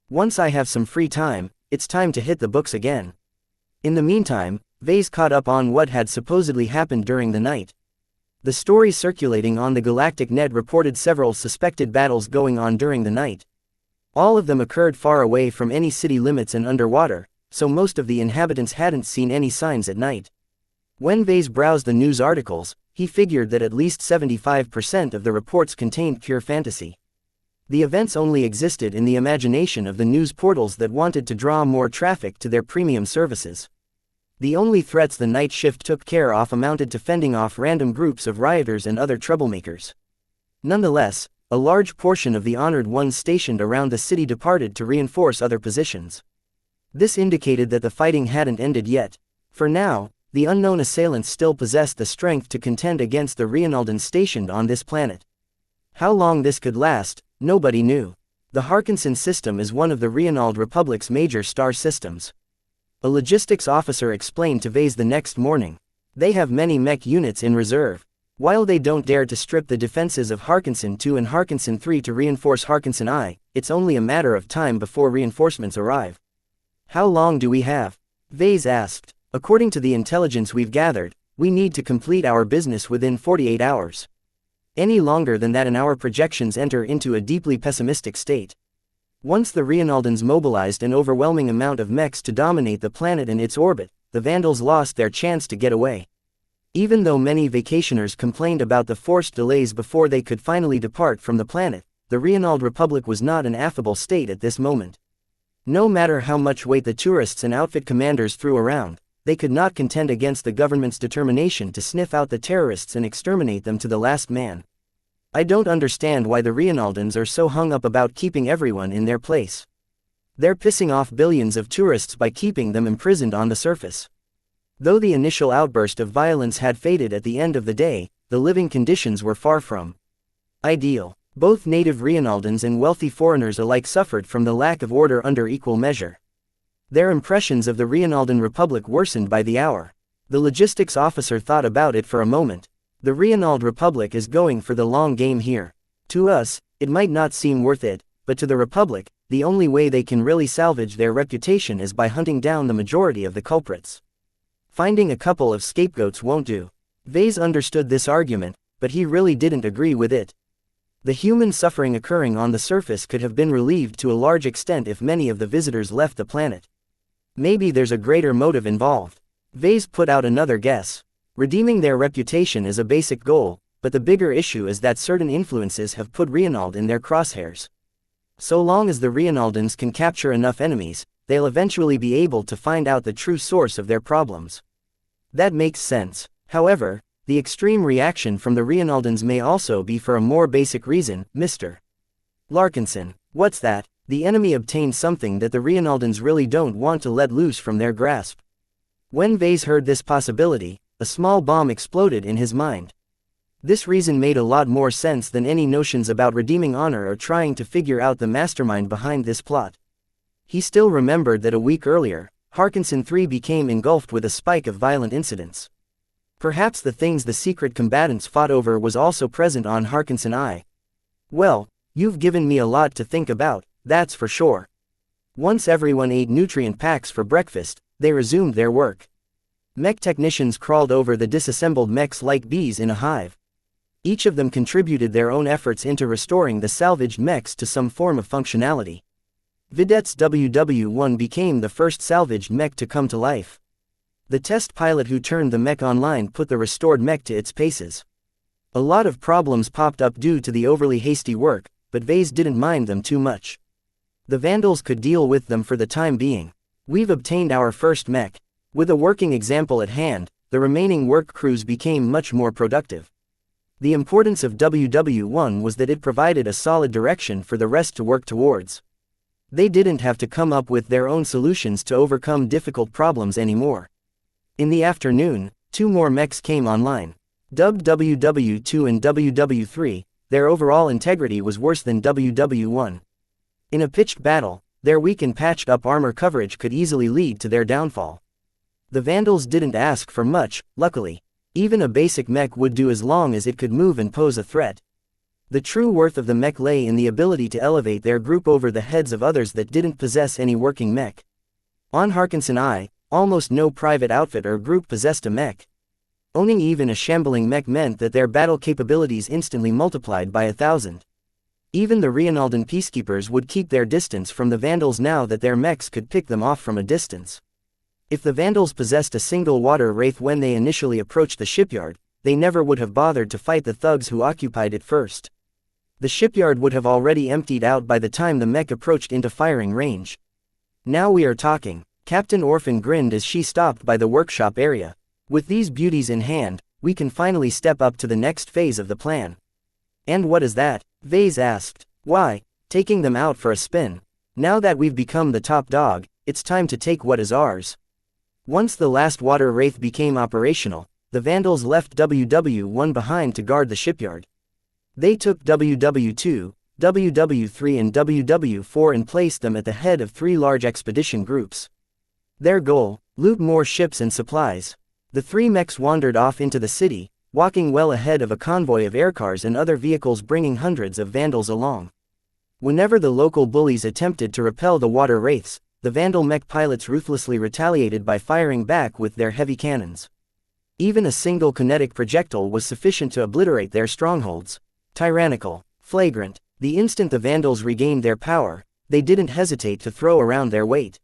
Once I have some free time, it's time to hit the books again. In the meantime, Vase caught up on what had supposedly happened during the night. The stories circulating on the galactic net reported several suspected battles going on during the night. All of them occurred far away from any city limits and underwater, so most of the inhabitants hadn't seen any signs at night. When Vase browsed the news articles, he figured that at least 75% of the reports contained pure fantasy. The events only existed in the imagination of the news portals that wanted to draw more traffic to their premium services. The only threats the night shift took care of amounted to fending off random groups of rioters and other troublemakers. Nonetheless, a large portion of the honored ones stationed around the city departed to reinforce other positions. This indicated that the fighting hadn't ended yet. For now, the unknown assailants still possessed the strength to contend against the Rienaldans stationed on this planet. How long this could last, nobody knew. The Harkinson system is one of the Rienald Republic's major star systems. A logistics officer explained to Vase the next morning. They have many mech units in reserve. While they don't dare to strip the defenses of Harkinson 2 and Harkinson 3 to reinforce Harkinson I, it's only a matter of time before reinforcements arrive. How long do we have? Vase asked. According to the intelligence we've gathered, we need to complete our business within 48 hours. Any longer than that and our projections enter into a deeply pessimistic state. Once the Rienaldans mobilized an overwhelming amount of mechs to dominate the planet and its orbit, the Vandals lost their chance to get away. Even though many vacationers complained about the forced delays before they could finally depart from the planet, the Rienald Republic was not an affable state at this moment. No matter how much weight the tourists and outfit commanders threw around, they could not contend against the government's determination to sniff out the terrorists and exterminate them to the last man. I don't understand why the Rienaldans are so hung up about keeping everyone in their place. They're pissing off billions of tourists by keeping them imprisoned on the surface. Though the initial outburst of violence had faded at the end of the day, the living conditions were far from ideal. Both native Rienaldans and wealthy foreigners alike suffered from the lack of order under equal measure. Their impressions of the Rienaldan Republic worsened by the hour. The logistics officer thought about it for a moment. The Rienald Republic is going for the long game here. To us, it might not seem worth it, but to the Republic, the only way they can really salvage their reputation is by hunting down the majority of the culprits. Finding a couple of scapegoats won't do. Vase understood this argument, but he really didn't agree with it. The human suffering occurring on the surface could have been relieved to a large extent if many of the visitors left the planet. Maybe there's a greater motive involved. Vase put out another guess. Redeeming their reputation is a basic goal, but the bigger issue is that certain influences have put Reinald in their crosshairs. So long as the Reinaldans can capture enough enemies, they'll eventually be able to find out the true source of their problems. That makes sense. However, the extreme reaction from the Reinaldans may also be for a more basic reason. Mr. Larkinson, what's that? The enemy obtained something that the Reinaldans really don't want to let loose from their grasp. When Vase heard this possibility, a small bomb exploded in his mind. This reason made a lot more sense than any notions about redeeming honor or trying to figure out the mastermind behind this plot. He still remembered that a week earlier, Harkinson 3 became engulfed with a spike of violent incidents. Perhaps the things the secret combatants fought over was also present on Harkinson I. Well, you've given me a lot to think about, that's for sure. Once everyone ate nutrient packs for breakfast, they resumed their work. Mech technicians crawled over the disassembled mechs like bees in a hive. Each of them contributed their own efforts into restoring the salvaged mechs to some form of functionality. Videt's WW-1 became the first salvaged mech to come to life. The test pilot who turned the mech online put the restored mech to its paces. A lot of problems popped up due to the overly hasty work, but Vase didn't mind them too much. The Vandals could deal with them for the time being. We've obtained our first mech. With a working example at hand, the remaining work crews became much more productive. The importance of WW-1 was that it provided a solid direction for the rest to work towards. They didn't have to come up with their own solutions to overcome difficult problems anymore. In the afternoon, 2 more mechs came online. Dubbed WW-2 and WW-3, their overall integrity was worse than WW-1. In a pitched battle, their weak and patched-up armor coverage could easily lead to their downfall. The Vandals didn't ask for much, luckily. Even a basic mech would do as long as it could move and pose a threat. The true worth of the mech lay in the ability to elevate their group over the heads of others that didn't possess any working mech. On Harkinson I, almost no private outfit or group possessed a mech. Owning even a shambling mech meant that their battle capabilities instantly multiplied by 1,000. Even the Reinaldan peacekeepers would keep their distance from the Vandals now that their mechs could pick them off from a distance. If the Vandals possessed a single water wraith when they initially approached the shipyard, they never would have bothered to fight the thugs who occupied it first. The shipyard would have already emptied out by the time the mech approached into firing range. Now we are talking. Captain Orphan grinned as she stopped by the workshop area. With these beauties in hand, we can finally step up to the next phase of the plan. And what is that? Vase asked. Why, taking them out for a spin. Now that we've become the top dog, it's time to take what is ours. Once the last water wraith became operational, the Vandals left WW-1 behind to guard the shipyard. They took WW-2, WW-3 and WW-4 and placed them at the head of 3 large expedition groups. Their goal, loot more ships and supplies. The 3 mechs wandered off into the city, walking well ahead of a convoy of aircars and other vehicles bringing hundreds of Vandals along. Whenever the local bullies attempted to repel the water wraiths, the Vandal mech pilots ruthlessly retaliated by firing back with their heavy cannons. Even a single kinetic projectile was sufficient to obliterate their strongholds. Tyrannical, flagrant, the instant the Vandals regained their power, they didn't hesitate to throw around their weight.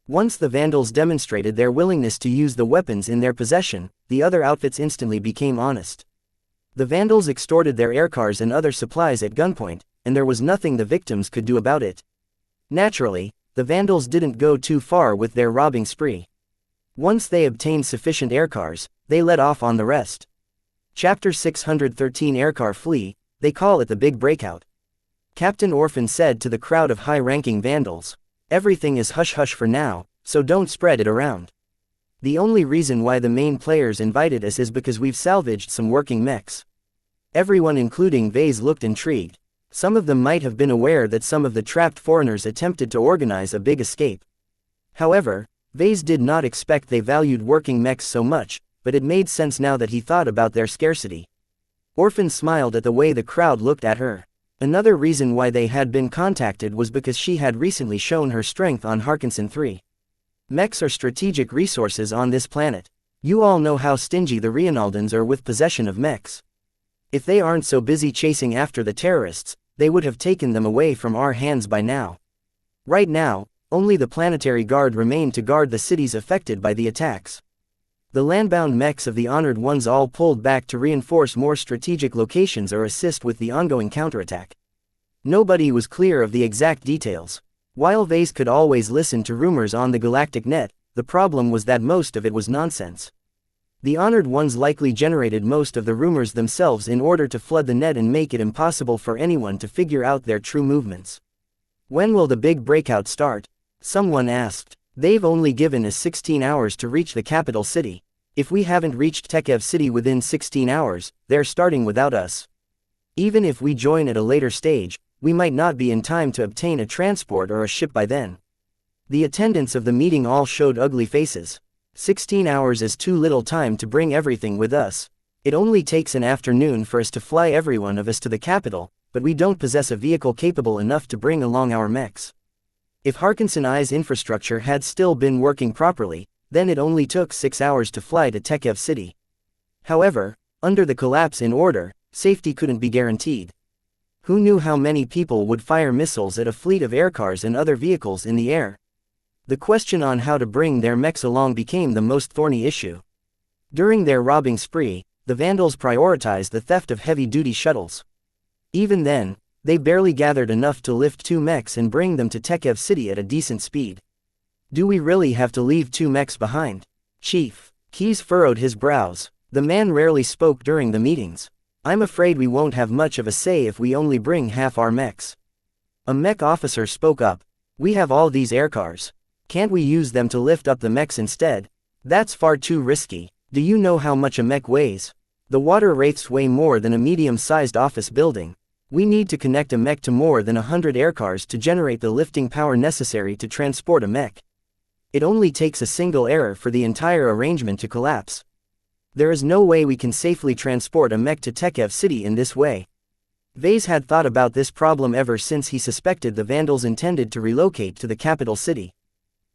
Once the Vandals demonstrated their willingness to use the weapons in their possession, the other outfits instantly became honest. The Vandals extorted their aircars and other supplies at gunpoint, and there was nothing the victims could do about it. Naturally, the Vandals didn't go too far with their robbing spree. Once they obtained sufficient aircars, they let off on the rest. Chapter 613 Aircar Flee, they call it the Big Breakout. Captain Orphan said to the crowd of high-ranking Vandals. Everything is hush-hush for now, so don't spread it around. The only reason why the main players invited us is because we've salvaged some working mechs. Everyone including Vase looked intrigued. Some of them might have been aware that some of the trapped foreigners attempted to organize a big escape. However, Vase did not expect they valued working mechs so much, but it made sense now that he thought about their scarcity. Orphan smiled at the way the crowd looked at her. Another reason why they had been contacted was because she had recently shown her strength on Harkinson 3. Mechs are strategic resources on this planet. You all know how stingy the Reinaldans are with possession of mechs. If they aren't so busy chasing after the terrorists, they would have taken them away from our hands by now. Right now, only the planetary guard remained to guard the cities affected by the attacks. The landbound mechs of the Honored Ones all pulled back to reinforce more strategic locations or assist with the ongoing counterattack. Nobody was clear of the exact details. While Vase could always listen to rumors on the galactic net, the problem was that most of it was nonsense. The Honored Ones likely generated most of the rumors themselves in order to flood the net and make it impossible for anyone to figure out their true movements. When will the big breakout start? Someone asked. They've only given us 16 hours to reach the capital city. If we haven't reached Tekev City within 16 hours, they're starting without us. Even if we join at a later stage, we might not be in time to obtain a transport or a ship by then. The attendants of the meeting all showed ugly faces. 16 hours is too little time to bring everything with us. It only takes an afternoon for us to fly every one of us to the capital, but we don't possess a vehicle capable enough to bring along our mechs. If Harkinson I's infrastructure had still been working properly, then it only took 6 hours to fly to Tekev City. However, under the collapse in order, safety couldn't be guaranteed. Who knew how many people would fire missiles at a fleet of aircars and other vehicles in the air? The question on how to bring their mechs along became the most thorny issue. During their robbing spree, the Vandals prioritized the theft of heavy-duty shuttles. Even then, they barely gathered enough to lift 2 mechs and bring them to Tekev City at a decent speed. Do we really have to leave 2 mechs behind? Chief Keyes furrowed his brows. The man rarely spoke during the meetings. I'm afraid we won't have much of a say if we only bring half our mechs. A mech officer spoke up. We have all these aircars. Can't we use them to lift up the mechs instead? That's far too risky. Do you know how much a mech weighs? The water wraiths weigh more than a medium-sized office building. We need to connect a mech to more than 100 aircars to generate the lifting power necessary to transport a mech. It only takes a single error for the entire arrangement to collapse. There is no way we can safely transport a mech to Tekev City in this way. Vase had thought about this problem ever since he suspected the Vandals intended to relocate to the capital city.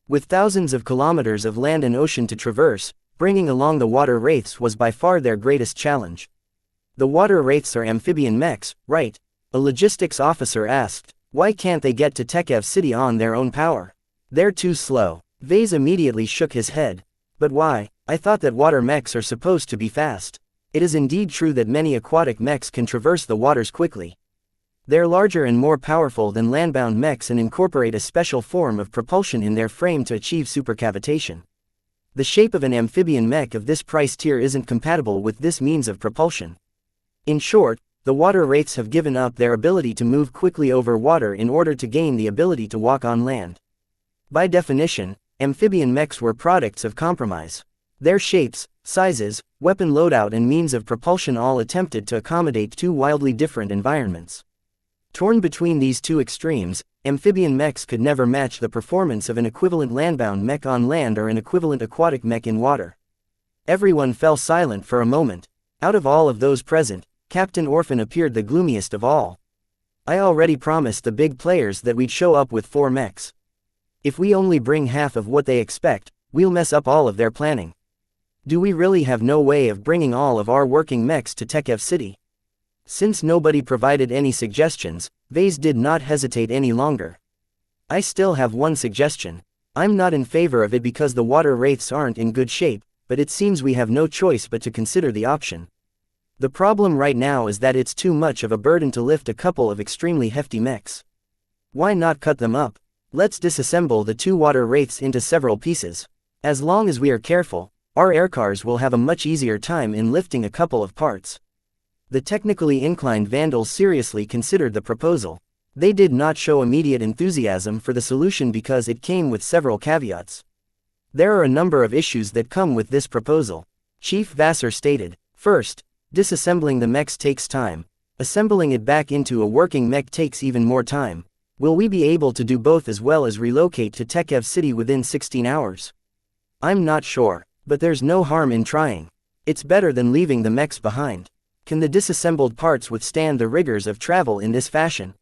With thousands of kilometers of land and ocean to traverse, bringing along the water wraiths was by far their greatest challenge. The water wraiths are amphibian mechs, right? A logistics officer asked. Why can't they get to Tekev City on their own power? They're too slow. Vase immediately shook his head. But why? I thought that water mechs are supposed to be fast. It is indeed true that many aquatic mechs can traverse the waters quickly. They're larger and more powerful than landbound mechs and incorporate a special form of propulsion in their frame to achieve supercavitation. The shape of an amphibian mech of this price tier isn't compatible with this means of propulsion. In short, the water wraiths have given up their ability to move quickly over water in order to gain the ability to walk on land. By definition, amphibian mechs were products of compromise. Their shapes, sizes, weapon loadout and means of propulsion all attempted to accommodate 2 wildly different environments. Torn between these 2 extremes, amphibian mechs could never match the performance of an equivalent landbound mech on land or an equivalent aquatic mech in water. Everyone fell silent for a moment. Out of all of those present, Captain Orphan appeared the gloomiest of all. I already promised the big players that we'd show up with 4 mechs. If we only bring half of what they expect, we'll mess up all of their planning. Do we really have no way of bringing all of our working mechs to Tekev City? Since nobody provided any suggestions, Vase did not hesitate any longer. I still have one suggestion. I'm not in favor of it because the water wraiths aren't in good shape, but it seems we have no choice but to consider the option. The problem right now is that it's too much of a burden to lift a couple of extremely hefty mechs. Why not cut them up? Let's disassemble the 2 water wraiths into several pieces. As long as we are careful, our aircars will have a much easier time in lifting a couple of parts. The technically inclined Vandals seriously considered the proposal. They did not show immediate enthusiasm for the solution because it came with several caveats. There are a number of issues that come with this proposal. Chief Vassar stated. First, disassembling the mechs takes time. Assembling it back into a working mech takes even more time. Will we be able to do both as well as relocate to Tekev City within 16 hours? I'm not sure, but there's no harm in trying. It's better than leaving the mechs behind. Can the disassembled parts withstand the rigors of travel in this fashion?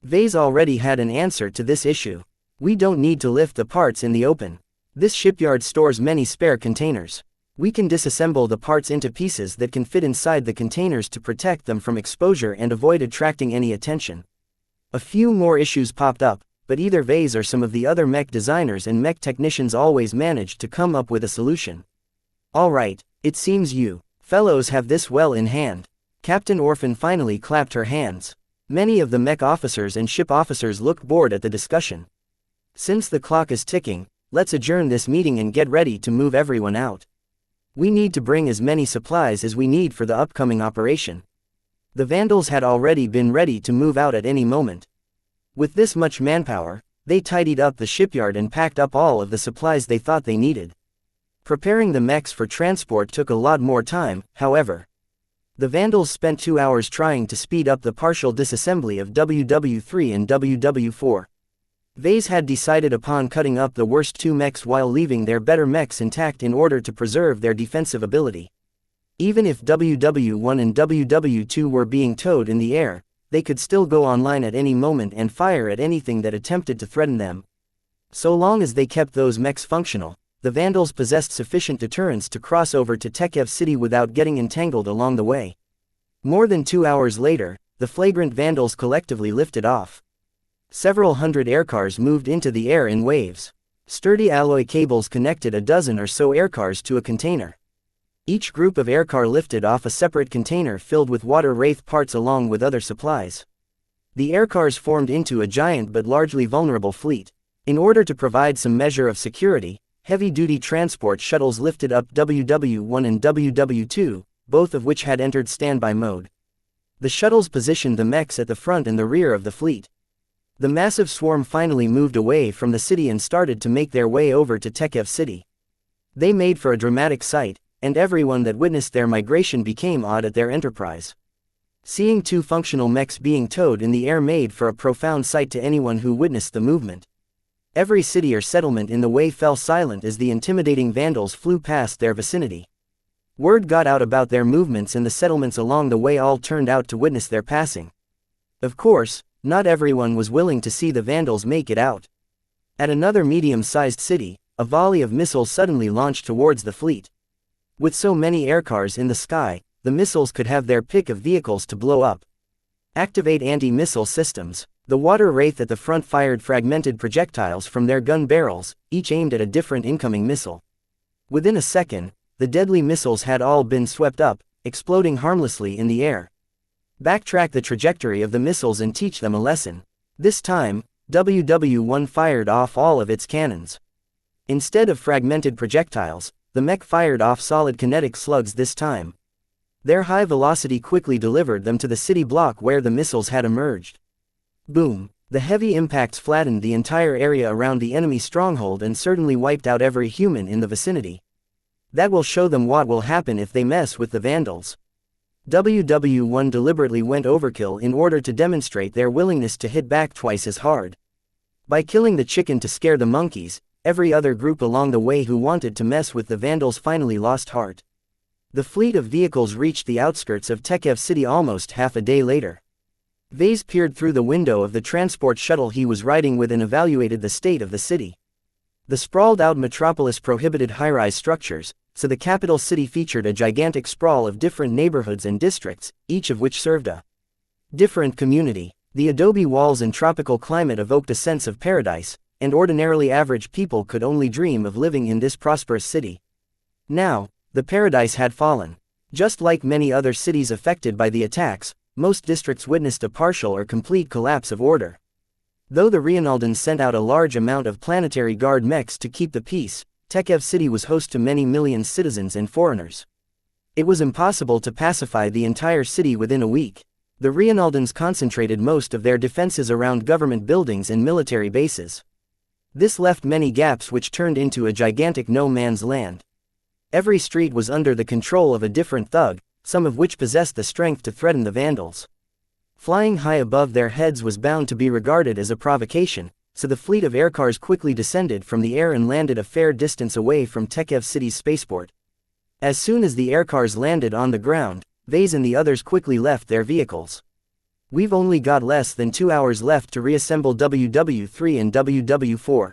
Vase already had an answer to this issue. We don't need to lift the parts in the open. This shipyard stores many spare containers. We can disassemble the parts into pieces that can fit inside the containers to protect them from exposure and avoid attracting any attention. A few more issues popped up, but either Vase or some of the other mech designers and mech technicians always managed to come up with a solution. Alright, it seems you fellows have this well in hand. Captain Orphan finally clapped her hands. Many of the mech officers and ship officers looked bored at the discussion. Since the clock is ticking, let's adjourn this meeting and get ready to move everyone out. We need to bring as many supplies as we need for the upcoming operation. The Vandals had already been ready to move out at any moment. With this much manpower, they tidied up the shipyard and packed up all of the supplies they thought they needed. Preparing the mechs for transport took a lot more time, however. The Vandals spent 2 hours trying to speed up the partial disassembly of WW3 and WW4. Vase had decided upon cutting up the worst 2 mechs while leaving their better mechs intact in order to preserve their defensive ability. Even if WW1 and WW2 were being towed in the air, they could still go online at any moment and fire at anything that attempted to threaten them. So long as they kept those mechs functional, the Vandals possessed sufficient deterrence to cross over to Tekev City without getting entangled along the way. More than 2 hours later, the flagrant Vandals collectively lifted off. Several hundred aircars moved into the air in waves. Sturdy alloy cables connected a dozen or so aircars to a container. Each group of aircar lifted off a separate container filled with water wraith parts along with other supplies. The aircars formed into a giant but largely vulnerable fleet. In order to provide some measure of security, heavy-duty transport shuttles lifted up WW1 and WW2, both of which had entered standby mode. The shuttles positioned the mechs at the front and the rear of the fleet. The massive swarm finally moved away from the city and started to make their way over to Tekev City. They made for a dramatic sight, and everyone that witnessed their migration became awed at their enterprise. Seeing 2 functional mechs being towed in the air made for a profound sight to anyone who witnessed the movement. Every city or settlement in the way fell silent as the intimidating Vandals flew past their vicinity. Word got out about their movements and the settlements along the way all turned out to witness their passing. Of course, not everyone was willing to see the Vandals make it out. At another medium-sized city, a volley of missiles suddenly launched towards the fleet. With so many aircars in the sky, the missiles could have their pick of vehicles to blow up. Activate anti-missile systems. The water wraith at the front fired fragmented projectiles from their gun barrels, each aimed at a different incoming missile. Within a second, the deadly missiles had all been swept up, exploding harmlessly in the air. Backtrack the trajectory of the missiles and teach them a lesson. This time, WW1 fired off all of its cannons. Instead of fragmented projectiles, the mech fired off solid kinetic slugs this time. Their high velocity quickly delivered them to the city block where the missiles had emerged. Boom! The heavy impacts flattened the entire area around the enemy stronghold and certainly wiped out every human in the vicinity. That will show them what will happen if they mess with the Vandals. WW1 deliberately went overkill in order to demonstrate their willingness to hit back twice as hard. By killing the chicken to scare the monkeys, every other group along the way who wanted to mess with the Vandals finally lost heart. The fleet of vehicles reached the outskirts of Tekev City almost half a day later. Vase peered through the window of the transport shuttle he was riding with and evaluated the state of the city. The sprawled-out metropolis prohibited high-rise structures, so the capital city featured a gigantic sprawl of different neighborhoods and districts, each of which served a different community. The adobe walls and tropical climate evoked a sense of paradise, and ordinarily average people could only dream of living in this prosperous city. Now, the paradise had fallen. Just like many other cities affected by the attacks, most districts witnessed a partial or complete collapse of order. Though the Reinaldans sent out a large amount of planetary guard mechs to keep the peace, Tekev City was host to many million citizens and foreigners. It was impossible to pacify the entire city within a week. The Reinaldans concentrated most of their defenses around government buildings and military bases. This left many gaps which turned into a gigantic no-man's land. Every street was under the control of a different thug, some of which possessed the strength to threaten the Vandals. Flying high above their heads was bound to be regarded as a provocation, so the fleet of aircars quickly descended from the air and landed a fair distance away from Tekev City's spaceport. As soon as the aircars landed on the ground, Vase and the others quickly left their vehicles. We've only got less than 2 hours left to reassemble WW3 and WW4.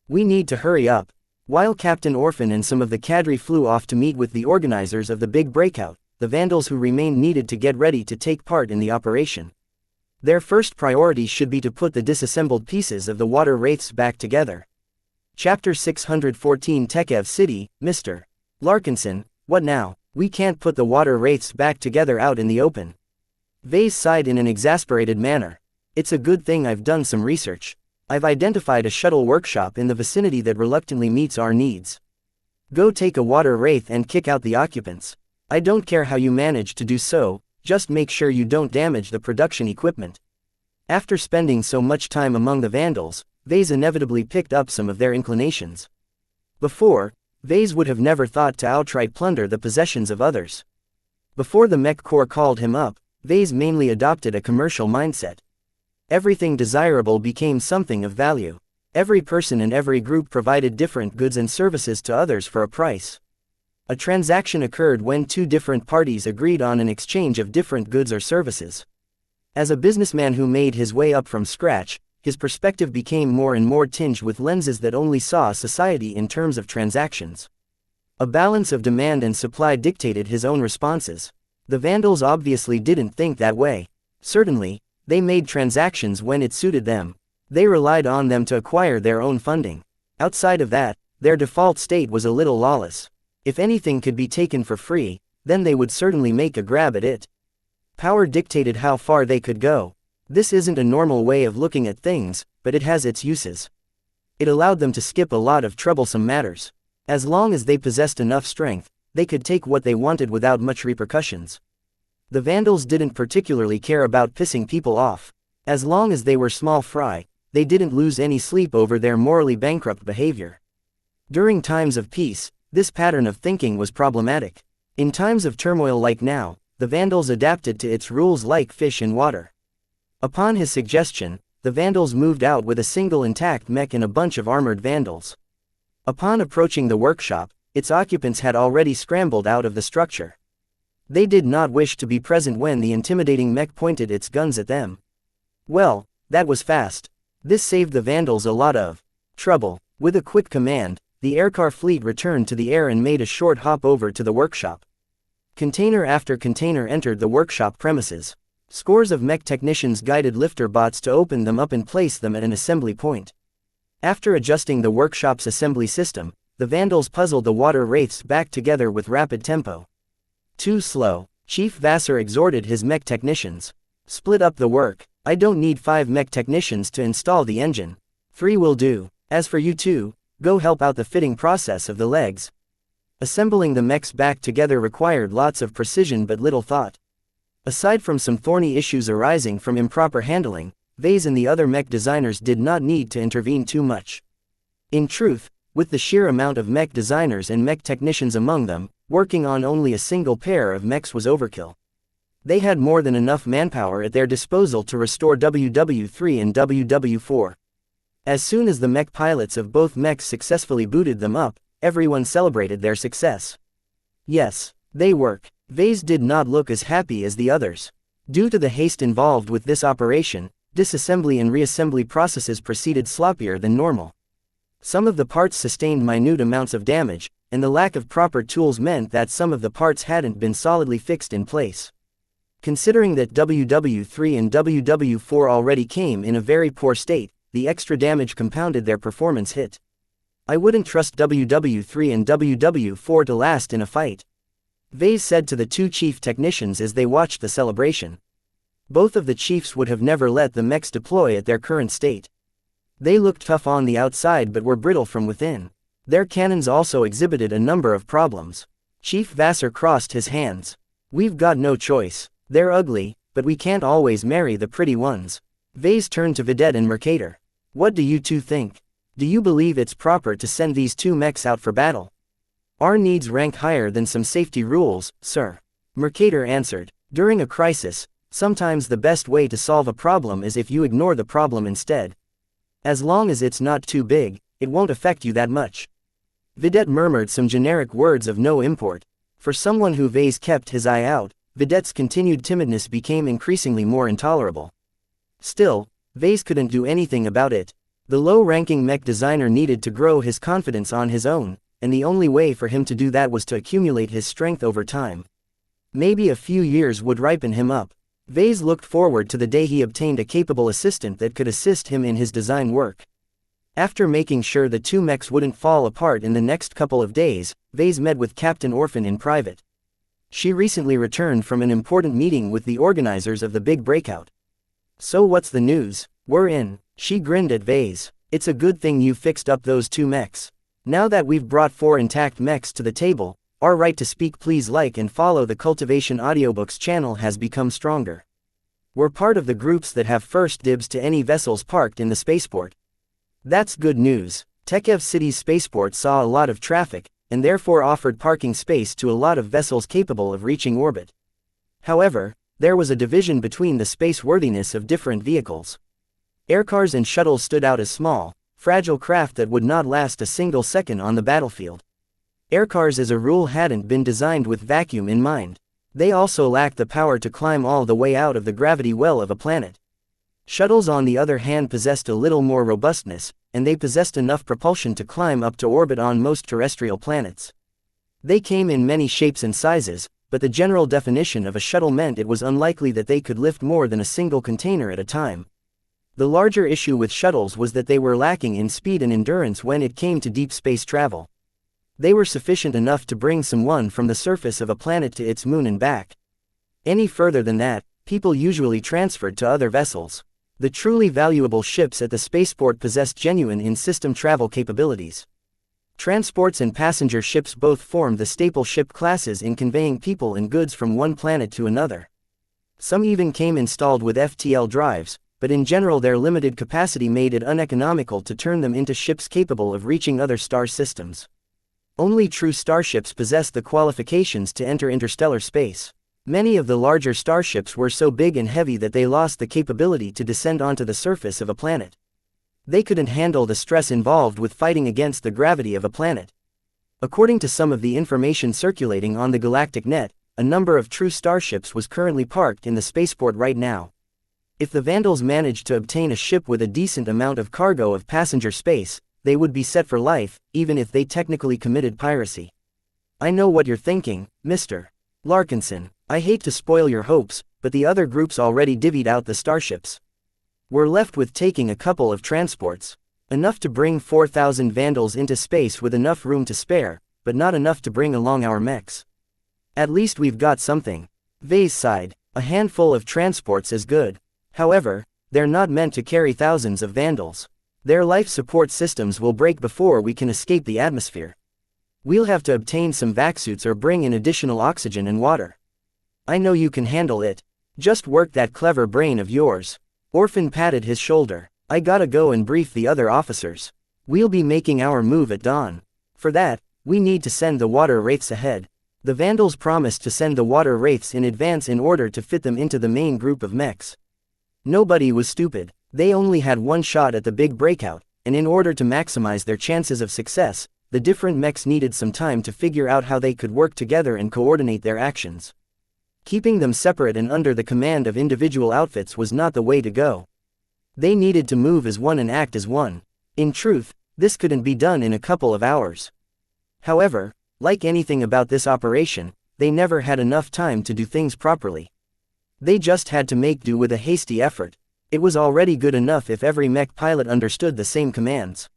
We need to hurry up. While Captain Orphan and some of the cadre flew off to meet with the organizers of the big breakout, the vandals who remained needed to get ready to take part in the operation. Their first priority should be to put the disassembled pieces of the water wraiths back together. Chapter 614 Tekev City, Mr. Larkinson, what now? We can't put the water wraiths back together out in the open. Vase sighed in an exasperated manner. It's a good thing I've done some research. I've identified a shuttle workshop in the vicinity that reluctantly meets our needs. Go take a water wraith and kick out the occupants. I don't care how you manage to do so, just make sure you don't damage the production equipment. After spending so much time among the vandals, Vase inevitably picked up some of their inclinations. Before, Vase would have never thought to outright plunder the possessions of others. Before the Mech Corps called him up, Vase mainly adopted a commercial mindset. Everything desirable became something of value. Every person and every group provided different goods and services to others for a price. A transaction occurred when two different parties agreed on an exchange of different goods or services. As a businessman who made his way up from scratch, his perspective became more and more tinged with lenses that only saw society in terms of transactions. A balance of demand and supply dictated his own responses. The vandals obviously didn't think that way. Certainly, they made transactions when it suited them. They relied on them to acquire their own funding. Outside of that, their default state was a little lawless. If anything could be taken for free, then they would certainly make a grab at it. Power dictated how far they could go. This isn't a normal way of looking at things, but it has its uses. It allowed them to skip a lot of troublesome matters. As long as they possessed enough strength, they could take what they wanted without much repercussions. The vandals didn't particularly care about pissing people off. As long as they were small fry, they didn't lose any sleep over their morally bankrupt behavior. During times of peace, this pattern of thinking was problematic. In times of turmoil like now, the vandals adapted to its rules like fish in water. Upon his suggestion, the vandals moved out with a single intact mech and a bunch of armored vandals. Upon approaching the workshop, its occupants had already scrambled out of the structure. They did not wish to be present when the intimidating mech pointed its guns at them. Well, that was fast. This saved the vandals a lot of trouble. With a quick command, the aircar fleet returned to the air and made a short hop over to the workshop. Container after container entered the workshop premises. Scores of mech technicians guided lifter bots to open them up and place them at an assembly point. After adjusting the workshop's assembly system, the vandals puzzled the water wraiths back together with rapid tempo. Too slow, Chief Vassar exhorted his mech technicians. Split up the work. I don't need 5 mech technicians to install the engine. 3 will do. As for you two, go help out the fitting process of the legs. Assembling the mechs back together required lots of precision but little thought. Aside from some thorny issues arising from improper handling, Vase and the other mech designers did not need to intervene too much. In truth, with the sheer amount of mech designers and mech technicians among them, working on only a single pair of mechs was overkill. They had more than enough manpower at their disposal to restore WW3 and WW4. As soon as the mech pilots of both mechs successfully booted them up, everyone celebrated their success. Yes, they work. Vase did not look as happy as the others. Due to the haste involved with this operation, disassembly and reassembly processes proceeded sloppier than normal. Some of the parts sustained minute amounts of damage, and the lack of proper tools meant that some of the parts hadn't been solidly fixed in place. Considering that WW3 and WW4 already came in a very poor state, the extra damage compounded their performance hit. I wouldn't trust WW3 and WW4 to last in a fight, Vase said to the 2 chief technicians as they watched the celebration. Both of the chiefs would have never let the mechs deploy at their current state. They looked tough on the outside but were brittle from within. Their cannons also exhibited a number of problems. Chief Vassar crossed his hands. We've got no choice. They're ugly, but we can't always marry the pretty ones. Vase turned to Vidette and Mercator. What do you two think? Do you believe it's proper to send these 2 mechs out for battle? Our needs rank higher than some safety rules, sir. Mercator answered. During a crisis, sometimes the best way to solve a problem is if you ignore the problem instead. As long as it's not too big, it won't affect you that much. Vidette murmured some generic words of no import. For someone who Vase kept his eye out, Vidette's continued timidness became increasingly more intolerable. Still, Vase couldn't do anything about it. The low-ranking mech designer needed to grow his confidence on his own, and the only way for him to do that was to accumulate his strength over time. Maybe a few years would ripen him up. Vase looked forward to the day he obtained a capable assistant that could assist him in his design work. After making sure the two mechs wouldn't fall apart in the next couple of days, Vase met with Captain Orphan in private. She recently returned from an important meeting with the organizers of the big breakout. "So what's the news?" "We're in." She grinned at Vase. "It's a good thing you fixed up those two mechs. Now that we've brought 4 intact mechs to the table, our right to speak, please like and follow the Cultivation Audiobooks channel has become stronger. We're part of the groups that have first dibs to any vessels parked in the spaceport." That's good news. Tekev City's spaceport saw a lot of traffic, and therefore offered parking space to a lot of vessels capable of reaching orbit. However, there was a division between the space-worthiness of different vehicles. Aircars and shuttles stood out as small, fragile craft that would not last a single second on the battlefield. Aircars as a rule hadn't been designed with vacuum in mind. They also lacked the power to climb all the way out of the gravity well of a planet. Shuttles on the other hand possessed a little more robustness, and they possessed enough propulsion to climb up to orbit on most terrestrial planets. They came in many shapes and sizes, but the general definition of a shuttle meant it was unlikely that they could lift more than a single container at a time. The larger issue with shuttles was that they were lacking in speed and endurance when it came to deep space travel. They were sufficient enough to bring someone from the surface of a planet to its moon and back. Any further than that, people usually transferred to other vessels. The truly valuable ships at the spaceport possessed genuine in-system travel capabilities. Transports and passenger ships both formed the staple ship classes in conveying people and goods from one planet to another. Some even came installed with FTL drives, but in general their limited capacity made it uneconomical to turn them into ships capable of reaching other star systems. Only true starships possessed the qualifications to enter interstellar space. Many of the larger starships were so big and heavy that they lost the capability to descend onto the surface of a planet. They couldn't handle the stress involved with fighting against the gravity of a planet. According to some of the information circulating on the galactic net, a number of true starships was currently parked in the spaceport right now. If the Vandals managed to obtain a ship with a decent amount of cargo of passenger space, they would be set for life, even if they technically committed piracy. "I know what you're thinking, Mr. Larkinson. I hate to spoil your hopes, but the other groups already divvied out the starships. We're left with taking a couple of transports. Enough to bring 4,000 Vandals into space with enough room to spare, but not enough to bring along our mechs. At least we've got something." Vase sighed. "A handful of transports is good. However, they're not meant to carry thousands of Vandals. Their life support systems will break before we can escape the atmosphere. We'll have to obtain some vac suits or bring in additional oxygen and water." "I know you can handle it. Just work that clever brain of yours." Orphan patted his shoulder. "I gotta go and brief the other officers. We'll be making our move at dawn. For that, we need to send the water wraiths ahead." The Vandals promised to send the water wraiths in advance in order to fit them into the main group of mechs. Nobody was stupid. They only had one shot at the big breakout, and in order to maximize their chances of success, the different mechs needed some time to figure out how they could work together and coordinate their actions. Keeping them separate and under the command of individual outfits was not the way to go. They needed to move as one and act as one. In truth, this couldn't be done in a couple of hours. However, like anything about this operation, they never had enough time to do things properly. They just had to make do with a hasty effort. It was already good enough if every mech pilot understood the same commands.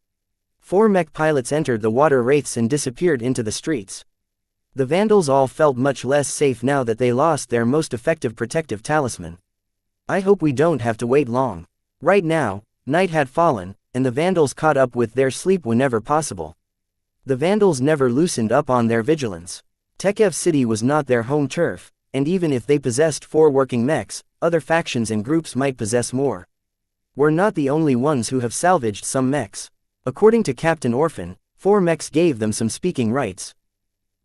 4 mech pilots entered the water wraiths and disappeared into the streets. The Vandals all felt much less safe now that they lost their most effective protective talisman. "I hope we don't have to wait long." Right now, night had fallen, and the Vandals caught up with their sleep whenever possible. The Vandals never loosened up on their vigilance. Tekev City was not their home turf, and even if they possessed 4 working mechs, other factions and groups might possess more. We're not the only ones who have salvaged some mechs. According to Captain Orphan, 4 mechs gave them some speaking rights.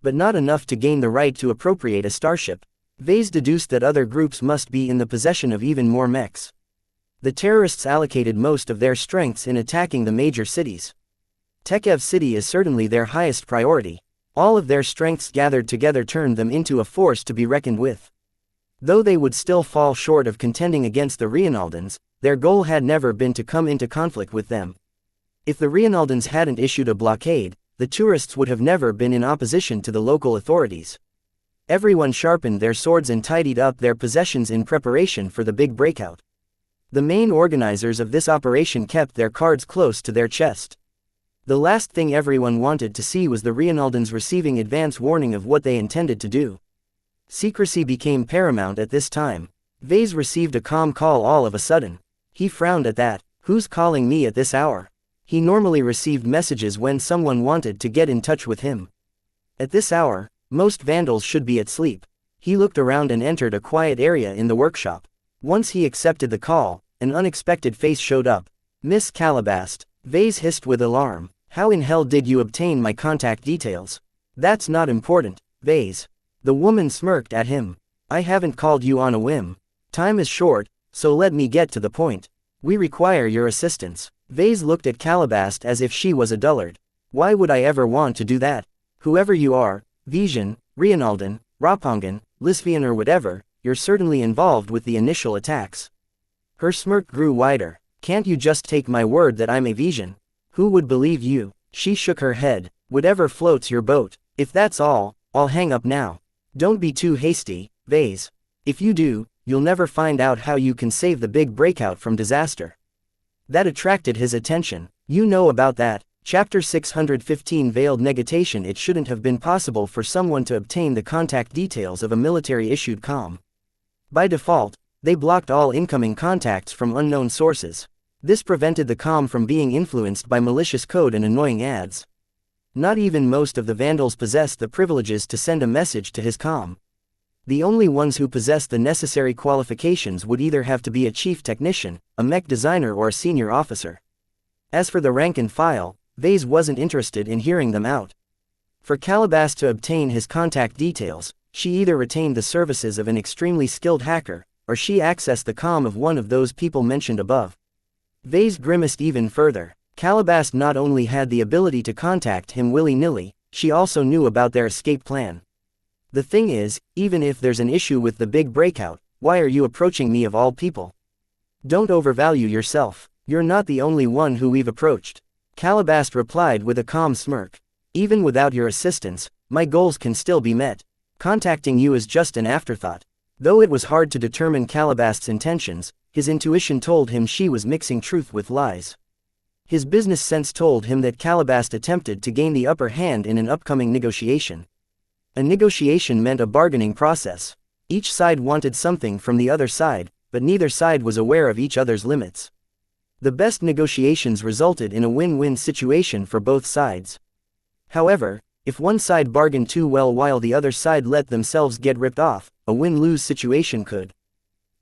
But not enough to gain the right to appropriate a starship. Vase deduced that other groups must be in the possession of even more mechs. The terrorists allocated most of their strengths in attacking the major cities. Tekev City is certainly their highest priority. All of their strengths gathered together turned them into a force to be reckoned with. Though they would still fall short of contending against the Reinaldans, their goal had never been to come into conflict with them. If the Rienaldans hadn't issued a blockade, the tourists would have never been in opposition to the local authorities. Everyone sharpened their swords and tidied up their possessions in preparation for the big breakout. The main organizers of this operation kept their cards close to their chest. The last thing everyone wanted to see was the Rienaldans receiving advance warning of what they intended to do. Secrecy became paramount at this time. Vase received a calm call all of a sudden. He frowned at that. Who's calling me at this hour? He normally received messages when someone wanted to get in touch with him. At this hour, most vandals should be at sleep. He looked around and entered a quiet area in the workshop. Once he accepted the call, an unexpected face showed up. Miss Calabast. Vase hissed with alarm. How in hell did you obtain my contact details? That's not important, Vase. The woman smirked at him. I haven't called you on a whim. Time is short, so let me get to the point. We require your assistance. Vase looked at Calabast as if she was a dullard. Why would I ever want to do that? Whoever you are, Vision, Rienaldan, Rapangan, Lisvian or whatever, you're certainly involved with the initial attacks. Her smirk grew wider. Can't you just take my word that I'm a Vision? Who would believe you? She shook her head. Whatever floats your boat. If that's all, I'll hang up now. Don't be too hasty, Vase. If you do, you'll never find out how you can save the big breakout from disaster. That attracted his attention. You know about that. Chapter 615 Veiled Negation. It shouldn't have been possible for someone to obtain the contact details of a military-issued comm. By default, they blocked all incoming contacts from unknown sources. This prevented the comm from being influenced by malicious code and annoying ads. Not even most of the Vandals possessed the privileges to send a message to his comm. The only ones who possessed the necessary qualifications would either have to be a chief technician, a mech designer or a senior officer. As for the rank and file, Vase wasn't interested in hearing them out. For Calabast to obtain his contact details, she either retained the services of an extremely skilled hacker, or she accessed the comm of one of those people mentioned above. Vase grimaced even further. Calabast not only had the ability to contact him willy-nilly, she also knew about their escape plan. The thing is, even if there's an issue with the big breakout, why are you approaching me of all people? Don't overvalue yourself. You're not the only one who we've approached. Calabast replied with a calm smirk. Even without your assistance, my goals can still be met. Contacting you is just an afterthought. Though it was hard to determine Calabast's intentions, his intuition told him she was mixing truth with lies. His business sense told him that Calabast attempted to gain the upper hand in an upcoming negotiation. A negotiation meant a bargaining process. Each side wanted something from the other side, but neither side was aware of each other's limits. The best negotiations resulted in a win-win situation for both sides. However, if one side bargained too well while the other side let themselves get ripped off, a win-lose situation could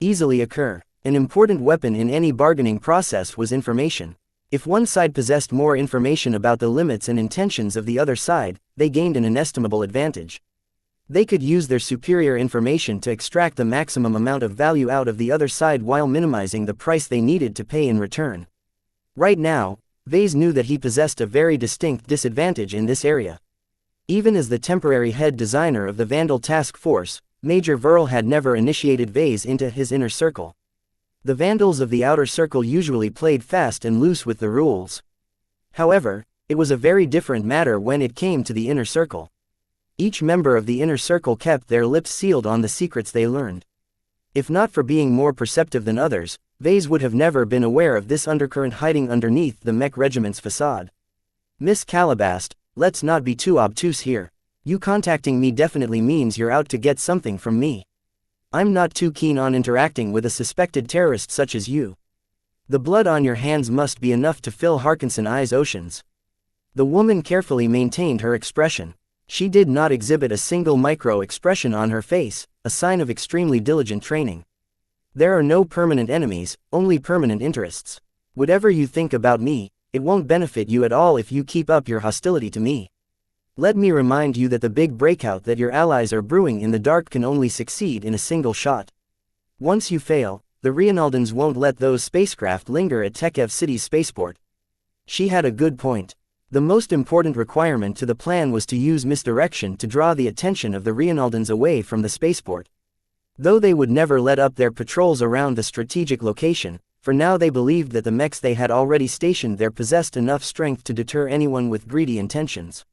easily occur. An important weapon in any bargaining process was information. If one side possessed more information about the limits and intentions of the other side, they gained an inestimable advantage. They could use their superior information to extract the maximum amount of value out of the other side while minimizing the price they needed to pay in return. Right now, Vase knew that he possessed a very distinct disadvantage in this area. Even as the temporary head designer of the Vandal Task Force, Major Verl had never initiated Vase into his inner circle. The Vandals of the outer circle usually played fast and loose with the rules. However, it was a very different matter when it came to the inner circle. Each member of the inner circle kept their lips sealed on the secrets they learned. If not for being more perceptive than others, Vase would have never been aware of this undercurrent hiding underneath the Mech regiment's facade. Miss Calabast, let's not be too obtuse here. You contacting me definitely means you're out to get something from me. I'm not too keen on interacting with a suspected terrorist such as you. The blood on your hands must be enough to fill Harkinson's eyes oceans. The woman carefully maintained her expression. She did not exhibit a single micro-expression on her face, a sign of extremely diligent training. There are no permanent enemies, only permanent interests. Whatever you think about me, it won't benefit you at all if you keep up your hostility to me. Let me remind you that the big breakout that your allies are brewing in the dark can only succeed in a single shot. Once you fail, the Rienaldans won't let those spacecraft linger at Tekev City's spaceport. She had a good point. The most important requirement to the plan was to use misdirection to draw the attention of the Rienaldans away from the spaceport. Though they would never let up their patrols around the strategic location, for now they believed that the mechs they had already stationed there possessed enough strength to deter anyone with greedy intentions.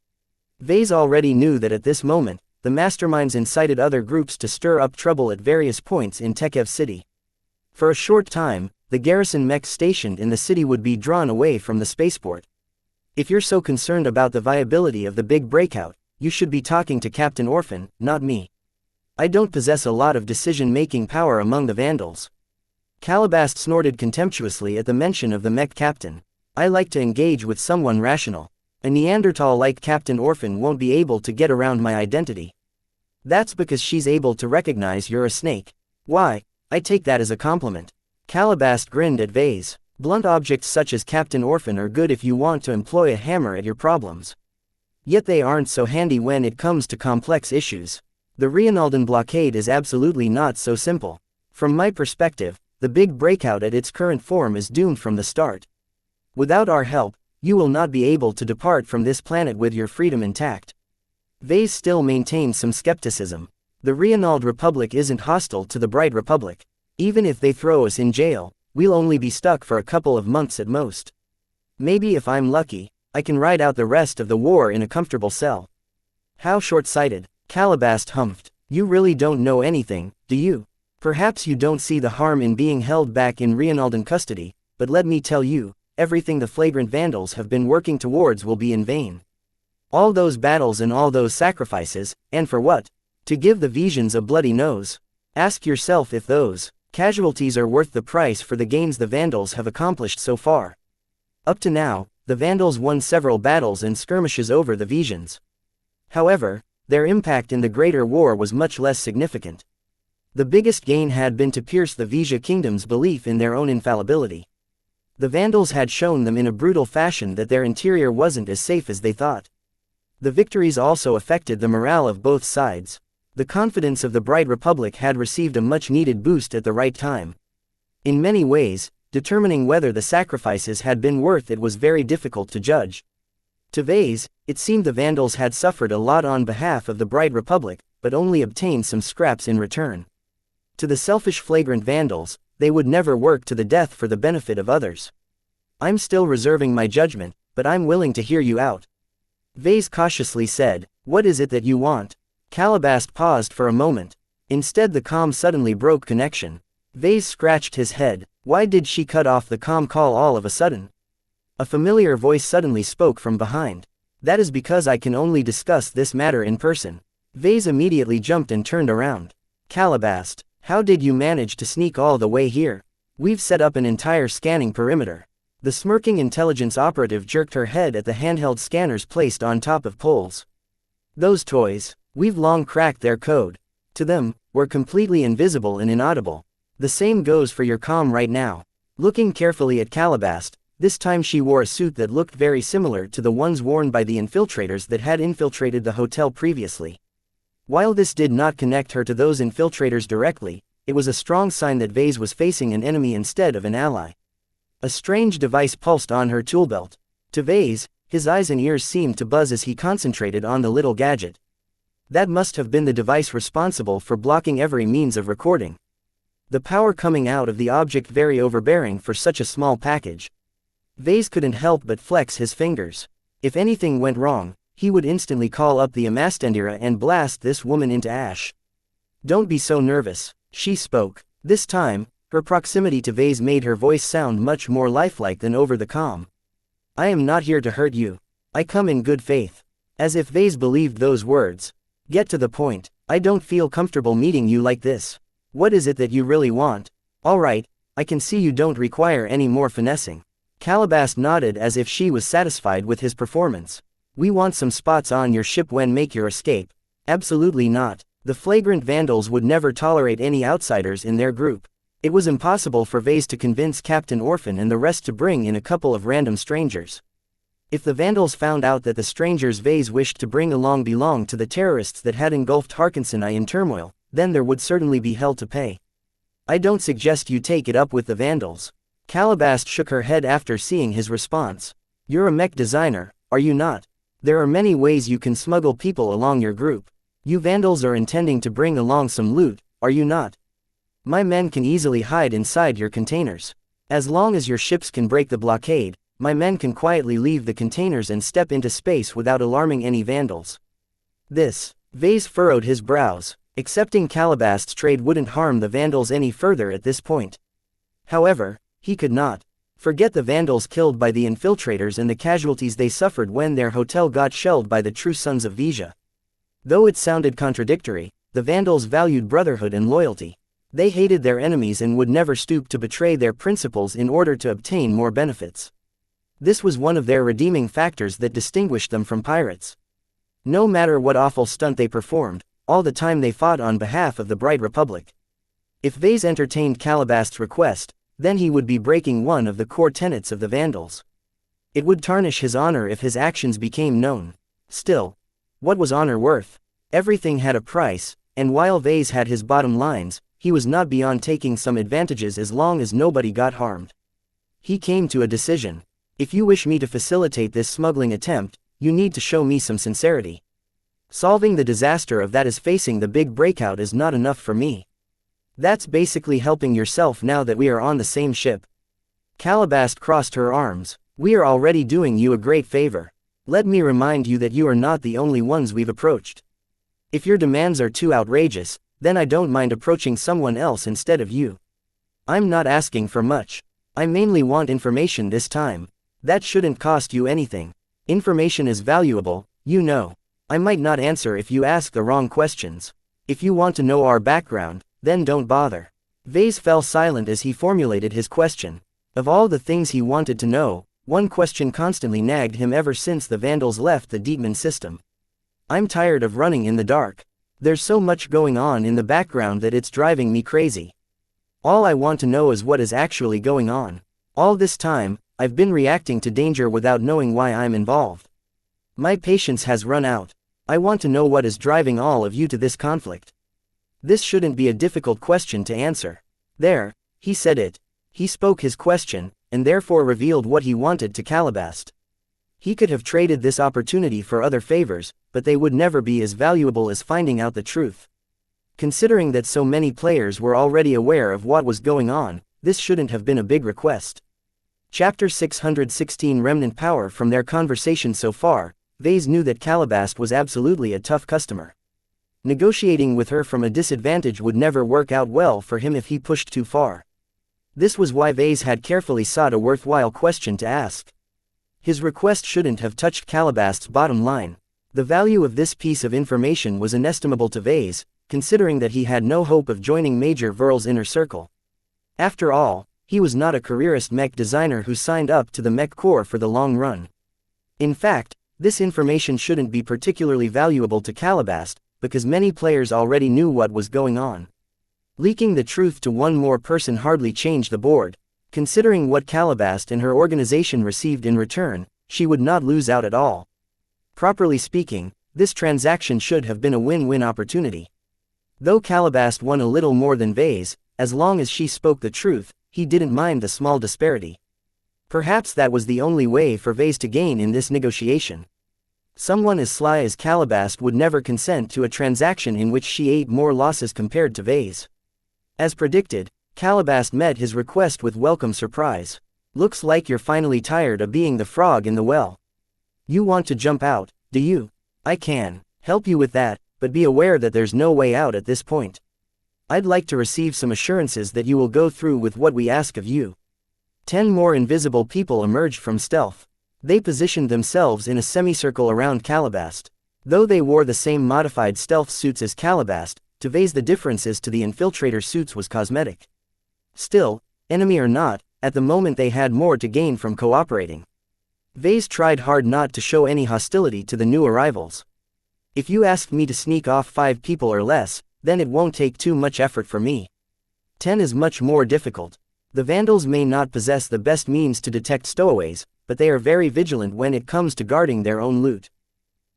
Vase already knew that at this moment, the masterminds incited other groups to stir up trouble at various points in Tekev City. For a short time, the garrison mechs stationed in the city would be drawn away from the spaceport. If you're so concerned about the viability of the big breakout, you should be talking to Captain Orphan, not me. I don't possess a lot of decision-making power among the Vandals. Calabast snorted contemptuously at the mention of the mech captain. I like to engage with someone rational. A Neanderthal like Captain Orphan won't be able to get around my identity. That's because she's able to recognize you're a snake. Why, I take that as a compliment. Calabast grinned at Vase. Blunt objects such as Captain Orphan are good if you want to employ a hammer at your problems. Yet they aren't so handy when it comes to complex issues. The Reinaldan blockade is absolutely not so simple. From my perspective, the big breakout at its current form is doomed from the start. Without our help, you will not be able to depart from this planet with your freedom intact. Vase still maintained some skepticism. The Reinald Republic isn't hostile to the Bright Republic. Even if they throw us in jail, we'll only be stuck for a couple of months at most. Maybe if I'm lucky, I can ride out the rest of the war in a comfortable cell. How short-sighted, Calabast humphed. You really don't know anything, do you? Perhaps you don't see the harm in being held back in Reinaldan custody, but let me tell you, everything the flagrant Vandals have been working towards will be in vain. All those battles and all those sacrifices, and for what? To give the Visions a bloody nose. Ask yourself if those casualties are worth the price for the gains the Vandals have accomplished so far. Up to now, the Vandals won several battles and skirmishes over the Visions. However, their impact in the Greater War was much less significant. The biggest gain had been to pierce the Vija kingdom's belief in their own infallibility. The Vandals had shown them in a brutal fashion that their interior wasn't as safe as they thought. The victories also affected the morale of both sides. The confidence of the Bright Republic had received a much-needed boost at the right time. In many ways, determining whether the sacrifices had been worth it was very difficult to judge. To Vase, it seemed the Vandals had suffered a lot on behalf of the Bright Republic, but only obtained some scraps in return. To the selfish flagrant Vandals, they would never work to the death for the benefit of others. I'm still reserving my judgment, but I'm willing to hear you out. Vase cautiously said, what is it that you want? Calabast paused for a moment. Instead the comm suddenly broke connection. Vase scratched his head. Why did she cut off the comm call all of a sudden? A familiar voice suddenly spoke from behind. That is because I can only discuss this matter in person. Vase immediately jumped and turned around. Calabast, how did you manage to sneak all the way here? We've set up an entire scanning perimeter. The smirking intelligence operative jerked her head at the handheld scanners placed on top of poles. Those toys, we've long cracked their code. To them, we're completely invisible and inaudible. The same goes for your comm right now. Looking carefully at Calabast, this time she wore a suit that looked very similar to the ones worn by the infiltrators that had infiltrated the hotel previously. While this did not connect her to those infiltrators directly, it was a strong sign that Vase was facing an enemy instead of an ally. A strange device pulsed on her toolbelt. To Vase, his eyes and ears seemed to buzz as he concentrated on the little gadget. That must have been the device responsible for blocking every means of recording. The power coming out of the object very overbearing for such a small package. Vase couldn't help but flex his fingers. If anything went wrong, he would instantly call up the Amastendira and blast this woman into ash. Don't be so nervous, she spoke. This time, her proximity to Vase made her voice sound much more lifelike than over the comm. I am not here to hurt you. I come in good faith. As if Vase believed those words. Get to the point. I don't feel comfortable meeting you like this. What is it that you really want? Alright, I can see you don't require any more finessing. Calabast nodded as if she was satisfied with his performance. We want some spots on your ship when make your escape. Absolutely not. The flagrant Vandals would never tolerate any outsiders in their group. It was impossible for Vase to convince Captain Orphan and the rest to bring in a couple of random strangers. If the Vandals found out that the strangers Vase wished to bring along belonged to the terrorists that had engulfed Harkinsonai in turmoil, then there would certainly be hell to pay. I don't suggest you take it up with the Vandals. Calabast shook her head after seeing his response. You're a mech designer, are you not? There are many ways you can smuggle people along your group. You Vandals are intending to bring along some loot, are you not? My men can easily hide inside your containers. As long as your ships can break the blockade, my men can quietly leave the containers and step into space without alarming any vandals. Vase furrowed his brows. Accepting Calabast's trade wouldn't harm the vandals any further at this point. However, he could not forget the vandals killed by the infiltrators and the casualties they suffered when their hotel got shelled by the true sons of Vija. Though it sounded contradictory, the vandals valued brotherhood and loyalty. They hated their enemies and would never stoop to betray their principles in order to obtain more benefits. This was one of their redeeming factors that distinguished them from pirates. No matter what awful stunt they performed, all the time they fought on behalf of the Bright Republic. If Vase entertained Calabast's request, then he would be breaking one of the core tenets of the Vandals. It would tarnish his honor if his actions became known. Still, what was honor worth? Everything had a price, and while Vase had his bottom lines, he was not beyond taking some advantages as long as nobody got harmed. He came to a decision. If you wish me to facilitate this smuggling attempt, you need to show me some sincerity. Solving the disaster of that is facing the big breakout is not enough for me. That's basically helping yourself now that we are on the same ship. Calabast crossed her arms. We are already doing you a great favor. Let me remind you that you are not the only ones we've approached. If your demands are too outrageous, then I don't mind approaching someone else instead of you. I'm not asking for much. I mainly want information this time. That shouldn't cost you anything. Information is valuable, you know. I might not answer if you ask the wrong questions. If you want to know our background, then don't bother. Vase fell silent as he formulated his question. Of all the things he wanted to know, one question constantly nagged him ever since the Vandals left the Deepman system. I'm tired of running in the dark. There's so much going on in the background that it's driving me crazy. All I want to know is what is actually going on. All this time, I've been reacting to danger without knowing why I'm involved. My patience has run out. I want to know what is driving all of you to this conflict. This shouldn't be a difficult question to answer. There, he said it. He spoke his question, and therefore revealed what he wanted to Calabast. He could have traded this opportunity for other favors, but they would never be as valuable as finding out the truth. Considering that so many players were already aware of what was going on, this shouldn't have been a big request. Chapter 616 Remnant Power. From their conversation so far, Vase knew that Calabast was absolutely a tough customer. Negotiating with her from a disadvantage would never work out well for him if he pushed too far. This was why Vase had carefully sought a worthwhile question to ask. His request shouldn't have touched Calabast's bottom line. The value of this piece of information was inestimable to Vase, considering that he had no hope of joining Major Verl's inner circle. After all, he was not a careerist mech designer who signed up to the Mech Corps for the long run. In fact, this information shouldn't be particularly valuable to Calabast, because many players already knew what was going on. Leaking the truth to one more person hardly changed the board. Considering what Calabast and her organization received in return, she would not lose out at all. Properly speaking, this transaction should have been a win-win opportunity. Though Calabast won a little more than Vase, as long as she spoke the truth, he didn't mind the small disparity. Perhaps that was the only way for Vase to gain in this negotiation. Someone as sly as Calabast would never consent to a transaction in which she ate more losses compared to Vase. As predicted, Calabast met his request with welcome surprise. Looks like you're finally tired of being the frog in the well. You want to jump out, do you? I can help you with that, but be aware that there's no way out at this point. I'd like to receive some assurances that you will go through with what we ask of you. 10 more invisible people emerged from stealth. They positioned themselves in a semicircle around Calabast. Though they wore the same modified stealth suits as Calabast, to Vase the differences to the infiltrator suits was cosmetic. Still, enemy or not, at the moment they had more to gain from cooperating. Vase tried hard not to show any hostility to the new arrivals. If you ask me to sneak off 5 people or less, then it won't take too much effort for me. 10 is much more difficult. The Vandals may not possess the best means to detect stowaways, but they are very vigilant when it comes to guarding their own loot.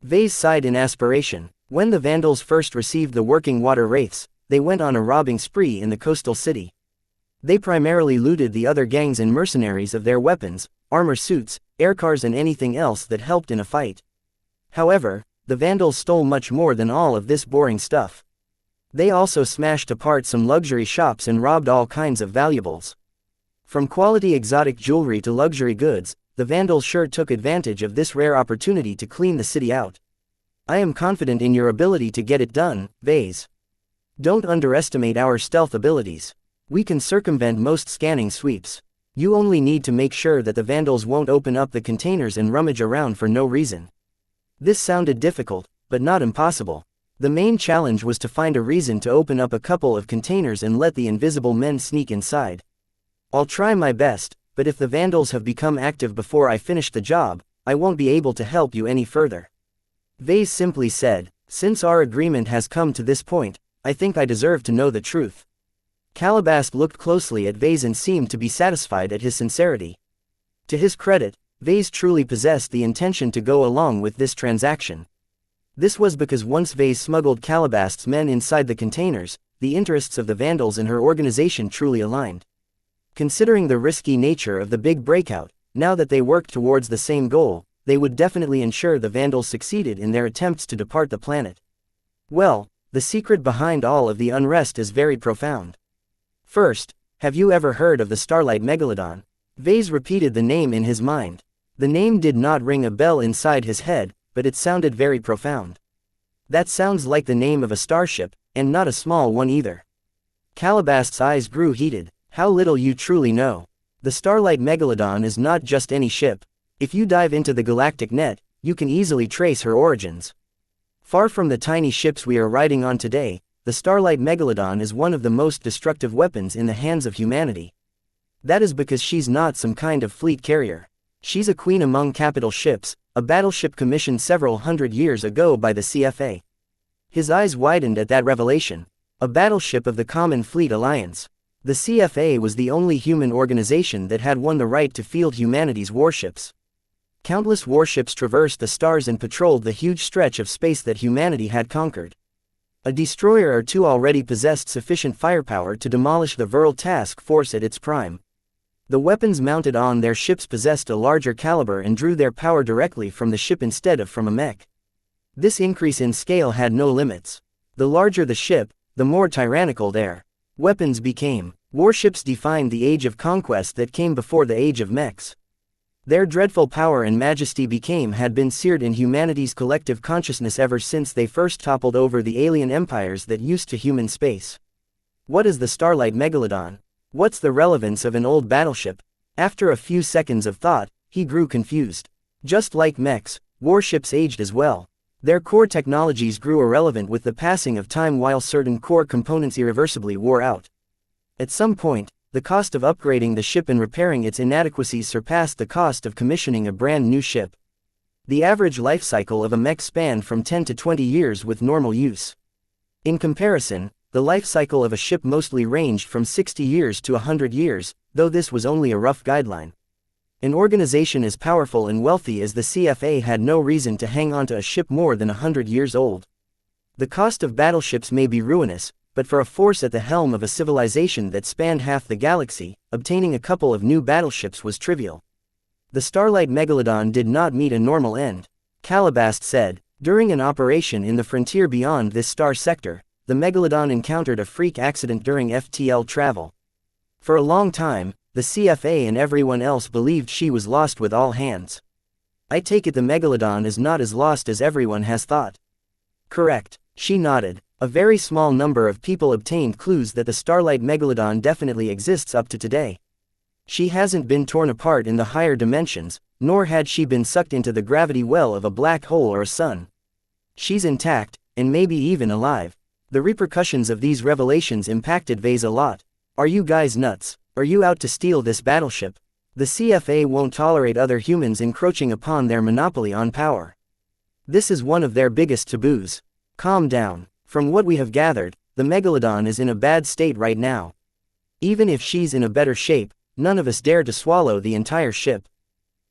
Vase sighed in aspiration. When the Vandals first received the working water wraiths, they went on a robbing spree in the coastal city. They primarily looted the other gangs and mercenaries of their weapons, armor suits, aircars and anything else that helped in a fight. However, the Vandals stole much more than all of this boring stuff. They also smashed apart some luxury shops and robbed all kinds of valuables. From quality exotic jewelry to luxury goods, the Vandals sure took advantage of this rare opportunity to clean the city out. I am confident in your ability to get it done, Vase. Don't underestimate our stealth abilities. We can circumvent most scanning sweeps. You only need to make sure that the Vandals won't open up the containers and rummage around for no reason. This sounded difficult, but not impossible. The main challenge was to find a reason to open up a couple of containers and let the invisible men sneak inside. I'll try my best, but if the Vandals have become active before I finish the job, I won't be able to help you any further. Vase simply said, since our agreement has come to this point, I think I deserve to know the truth. Calabast looked closely at Vase and seemed to be satisfied at his sincerity. To his credit, Vase truly possessed the intention to go along with this transaction. This was because once Vase smuggled Calabast's men inside the containers, the interests of the Vandals and her organization truly aligned. Considering the risky nature of the big breakout, now that they worked towards the same goal, they would definitely ensure the Vandals succeeded in their attempts to depart the planet. Well, the secret behind all of the unrest is very profound. First, have you ever heard of the Starlight Megalodon? Vase repeated the name in his mind. The name did not ring a bell inside his head, but it sounded very profound. That sounds like the name of a starship, and not a small one either. Calabast's eyes grew heated. How little you truly know. The Starlight Megalodon is not just any ship. If you dive into the galactic net, you can easily trace her origins. Far from the tiny ships we are riding on today, the Starlight Megalodon is one of the most destructive weapons in the hands of humanity. That is because she's not some kind of fleet carrier. She's a queen among capital ships, a battleship commissioned several hundred years ago by the CFA. His eyes widened at that revelation. A battleship of the Common Fleet Alliance. The CFA was the only human organization that had won the right to field humanity's warships. Countless warships traversed the stars and patrolled the huge stretch of space that humanity had conquered. A destroyer or two already possessed sufficient firepower to demolish the Vril task force at its prime. The weapons mounted on their ships possessed a larger caliber and drew their power directly from the ship instead of from a mech. This increase in scale had no limits. The larger the ship, the more tyrannical their weapons became. Warships defined the age of conquest that came before the age of mechs. Their dreadful power and majesty had been seared in humanity's collective consciousness ever since they first toppled over the alien empires that used to human space. What is the Starlight Megalodon? What's the relevance of an old battleship? After a few seconds of thought, he grew confused. Just like mechs, warships aged as well. Their core technologies grew irrelevant with the passing of time while certain core components irreversibly wore out. At some point, the cost of upgrading the ship and repairing its inadequacies surpassed the cost of commissioning a brand new ship. The average life cycle of a mech spanned from 10 to 20 years with normal use. In comparison, the life cycle of a ship mostly ranged from 60 years to 100 years, though this was only a rough guideline. An organization as powerful and wealthy as the CFA had no reason to hang on to a ship more than 100 years old. The cost of battleships may be ruinous, but for a force at the helm of a civilization that spanned half the galaxy, obtaining a couple of new battleships was trivial. The Starlight Megalodon did not meet a normal end. Calabast said, during an operation in the frontier beyond this star sector, the Megalodon encountered a freak accident during FTL travel. For a long time, the CFA and everyone else believed she was lost with all hands. I take it the Megalodon is not as lost as everyone has thought. Correct, she nodded. A very small number of people obtained clues that the Starlight Megalodon definitely exists up to today. She hasn't been torn apart in the higher dimensions, nor had she been sucked into the gravity well of a black hole or a sun. She's intact, and maybe even alive. The repercussions of these revelations impacted Vase a lot. Are you guys nuts? Are you out to steal this battleship? The CFA won't tolerate other humans encroaching upon their monopoly on power. This is one of their biggest taboos. Calm down. From what we have gathered, the Megalodon is in a bad state right now. Even if she's in a better shape, none of us dare to swallow the entire ship.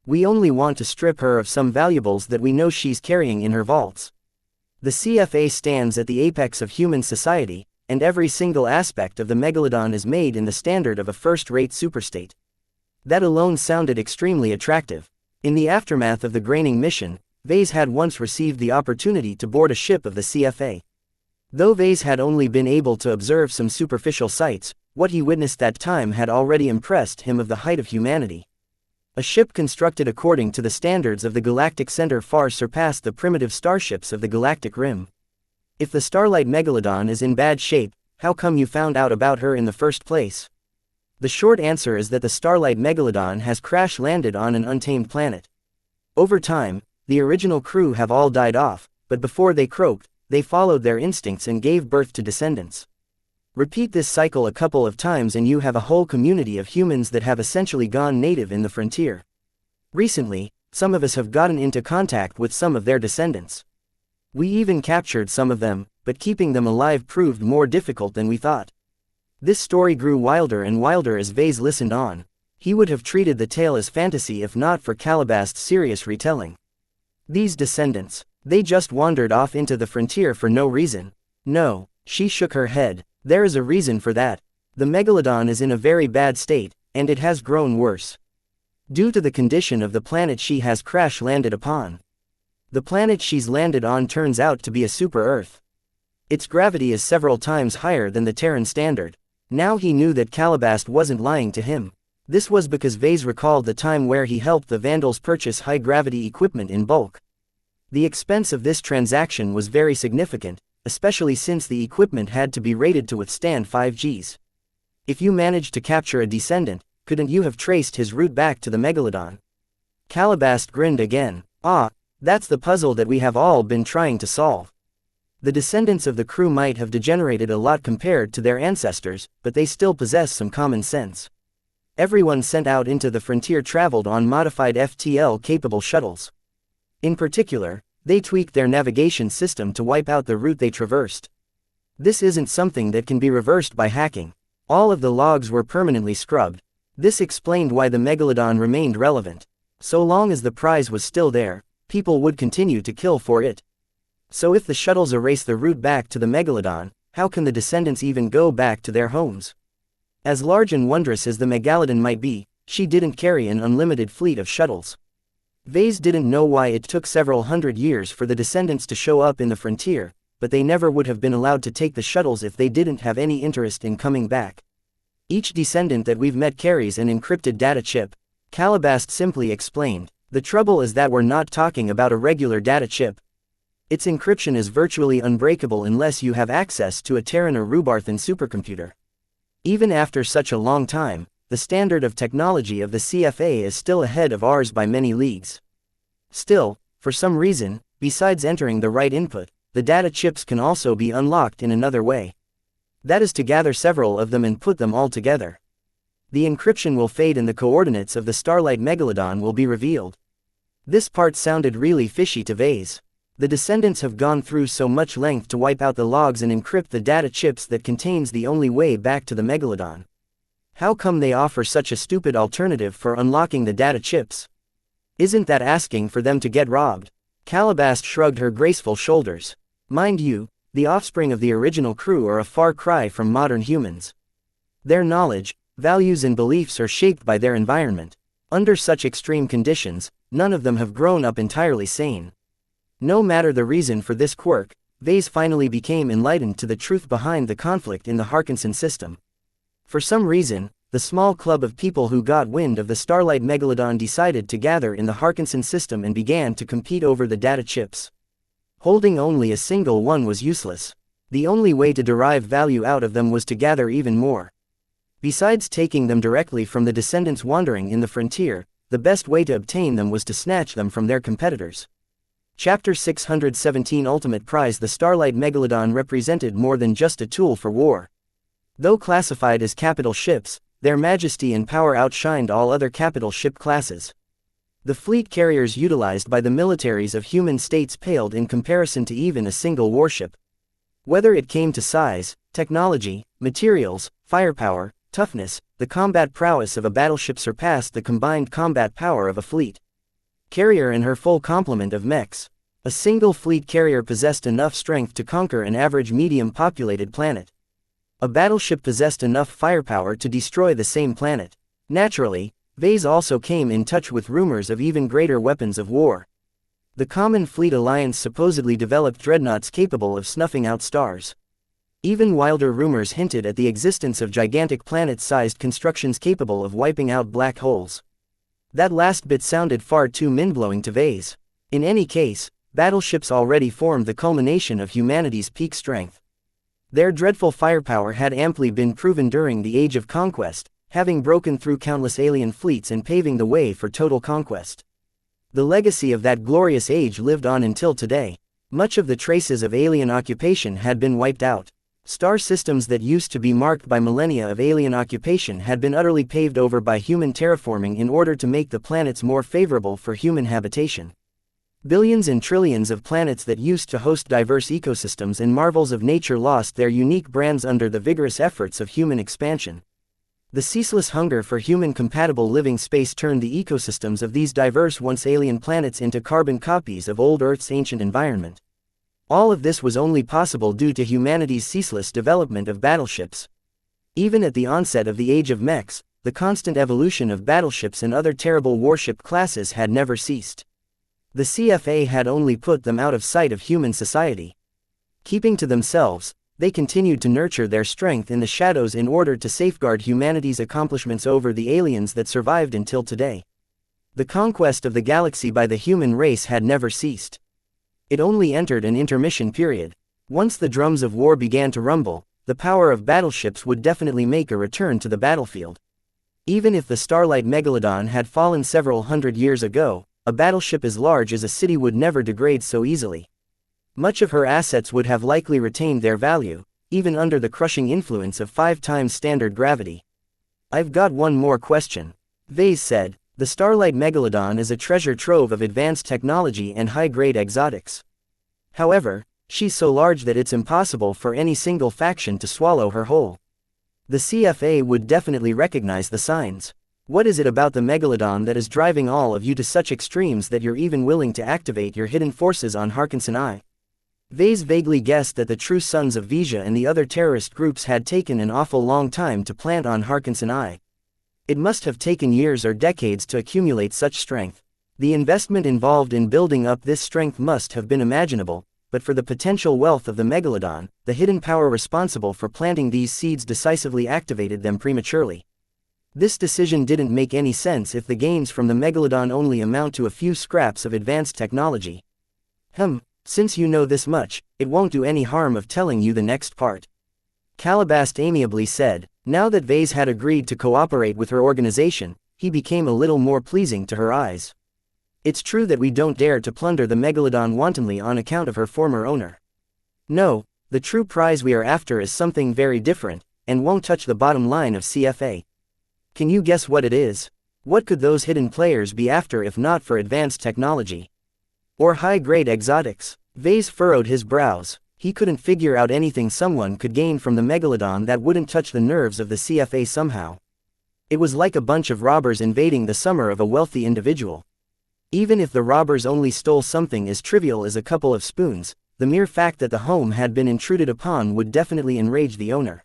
We only want to strip her of some valuables that we know she's carrying in her vaults. The CFA stands at the apex of human society, and every single aspect of the Megalodon is made in the standard of a first-rate superstate. That alone sounded extremely attractive. In the aftermath of the graining mission, Vase had once received the opportunity to board a ship of the CFA. Though Vase had only been able to observe some superficial sights, what he witnessed that time had already impressed him of the height of humanity. A ship constructed according to the standards of the galactic center far surpassed the primitive starships of the galactic rim. If the Starlight Megalodon is in bad shape, how come you found out about her in the first place? The short answer is that the Starlight Megalodon has crash-landed on an untamed planet. Over time, the original crew have all died off, but before they croaked, they followed their instincts and gave birth to descendants. Repeat this cycle a couple of times and you have a whole community of humans that have essentially gone native in the frontier. Recently, some of us have gotten into contact with some of their descendants. We even captured some of them, but keeping them alive proved more difficult than we thought. This story grew wilder and wilder as Vase listened on. He would have treated the tale as fantasy if not for Calabast's serious retelling. These descendants, they just wandered off into the frontier for no reason. No, she shook her head. There is a reason for that. The Megalodon is in a very bad state, and it has grown worse. Due to the condition of the planet she has crash-landed upon. The planet she's landed on turns out to be a super-Earth. Its gravity is several times higher than the Terran standard. Now he knew that Calabast wasn't lying to him. This was because Vase recalled the time where he helped the Vandals purchase high-gravity equipment in bulk. The expense of this transaction was very significant, especially since the equipment had to be rated to withstand 5Gs. If you managed to capture a descendant, couldn't you have traced his route back to the Megalodon? Calabast grinned again. Ah, that's the puzzle that we have all been trying to solve. The descendants of the crew might have degenerated a lot compared to their ancestors, but they still possess some common sense. Everyone sent out into the frontier traveled on modified FTL-capable shuttles. In particular, they tweaked their navigation system to wipe out the route they traversed. This isn't something that can be reversed by hacking. All of the logs were permanently scrubbed. This explained why the Megalodon remained relevant. So long as the prize was still there, people would continue to kill for it. So if the shuttles erase the route back to the Megalodon, how can the descendants even go back to their homes? As large and wondrous as the Megalodon might be, she didn't carry an unlimited fleet of shuttles. Vase didn't know why it took several hundred years for the descendants to show up in the frontier, but they never would have been allowed to take the shuttles if they didn't have any interest in coming back. Each descendant that we've met carries an encrypted data chip, Calabast simply explained. The trouble is that we're not talking about a regular data chip. Its encryption is virtually unbreakable unless you have access to a Terran or Rubarthan supercomputer. Even after such a long time, the standard of technology of the CFA is still ahead of ours by many leagues. Still, for some reason, besides entering the right input, the data chips can also be unlocked in another way. That is to gather several of them and put them all together. The encryption will fade and the coordinates of the Starlight Megalodon will be revealed. This part sounded really fishy to Vase. The descendants have gone through so much length to wipe out the logs and encrypt the data chips that contains the only way back to the Megalodon. How come they offer such a stupid alternative for unlocking the data chips? Isn't that asking for them to get robbed? Calabast shrugged her graceful shoulders. Mind you, the offspring of the original crew are a far cry from modern humans. Their knowledge, values and beliefs are shaped by their environment. Under such extreme conditions, none of them have grown up entirely sane. No matter the reason for this quirk, Vase finally became enlightened to the truth behind the conflict in the Harkinson system. For some reason, the small club of people who got wind of the Starlight Megalodon decided to gather in the Harkinson system and began to compete over the data chips. Holding only a single one was useless. The only way to derive value out of them was to gather even more. Besides taking them directly from the descendants wandering in the frontier, the best way to obtain them was to snatch them from their competitors. Chapter 617 Ultimate Prize. The Starlight Megalodon represented more than just a tool for war. Though classified as capital ships, their majesty and power outshined all other capital ship classes. The fleet carriers utilized by the militaries of human states paled in comparison to even a single warship. Whether it came to size, technology, materials, firepower, toughness, the combat prowess of a battleship surpassed the combined combat power of a fleet carrier and her full complement of mechs. A single fleet carrier possessed enough strength to conquer an average medium-populated planet. A battleship possessed enough firepower to destroy the same planet. Naturally, Vase also came in touch with rumors of even greater weapons of war. The Common Fleet Alliance supposedly developed dreadnoughts capable of snuffing out stars. Even wilder rumors hinted at the existence of gigantic planet-sized constructions capable of wiping out black holes. That last bit sounded far too mind-blowing to Vase. In any case, battleships already formed the culmination of humanity's peak strength. Their dreadful firepower had amply been proven during the Age of Conquest, having broken through countless alien fleets and paving the way for total conquest. The legacy of that glorious age lived on until today. Much of the traces of alien occupation had been wiped out. Star systems that used to be marked by millennia of alien occupation had been utterly paved over by human terraforming in order to make the planets more favorable for human habitation. Billions and trillions of planets that used to host diverse ecosystems and marvels of nature lost their unique brands under the vigorous efforts of human expansion. The ceaseless hunger for human-compatible living space turned the ecosystems of these diverse once-alien planets into carbon copies of old Earth's ancient environment. All of this was only possible due to humanity's ceaseless development of battleships. Even at the onset of the Age of Mechs, the constant evolution of battleships and other terrible warship classes had never ceased. The CFA had only put them out of sight of human society. Keeping to themselves, they continued to nurture their strength in the shadows in order to safeguard humanity's accomplishments over the aliens that survived until today. The conquest of the galaxy by the human race had never ceased. It only entered an intermission period. Once the drums of war began to rumble, the power of battleships would definitely make a return to the battlefield. Even if the Starlight Megalodon had fallen several hundred years ago, a battleship as large as a city would never degrade so easily. Much of her assets would have likely retained their value, even under the crushing influence of 5 times standard gravity. "I've got one more question," Vase said. "The Starlight Megalodon is a treasure trove of advanced technology and high-grade exotics. However, she's so large that it's impossible for any single faction to swallow her whole. The CFA would definitely recognize the signs. What is it about the Megalodon that is driving all of you to such extremes that you're even willing to activate your hidden forces on Harkinson I?" Vase vaguely guessed that the true Sons of Vija and the other terrorist groups had taken an awful long time to plant on Harkinson I. It must have taken years or decades to accumulate such strength. The investment involved in building up this strength must have been imaginable, but for the potential wealth of the Megalodon, the hidden power responsible for planting these seeds decisively activated them prematurely. This decision didn't make any sense if the gains from the Megalodon only amount to a few scraps of advanced technology. Since you know this much, it won't do any harm of telling you the next part," Calabast amiably said. Now that Vase had agreed to cooperate with her organization, he became a little more pleasing to her eyes. "It's true that we don't dare to plunder the Megalodon wantonly on account of her former owner. No, the true prize we are after is something very different, and won't touch the bottom line of CFA. Can you guess what it is? What could those hidden players be after if not for advanced technology? Or high-grade exotics?" Vase furrowed his brows. He couldn't figure out anything someone could gain from the Megalodon that wouldn't touch the nerves of the CFA somehow. It was like a bunch of robbers invading the summer of a wealthy individual. Even if the robbers only stole something as trivial as a couple of spoons, the mere fact that the home had been intruded upon would definitely enrage the owner.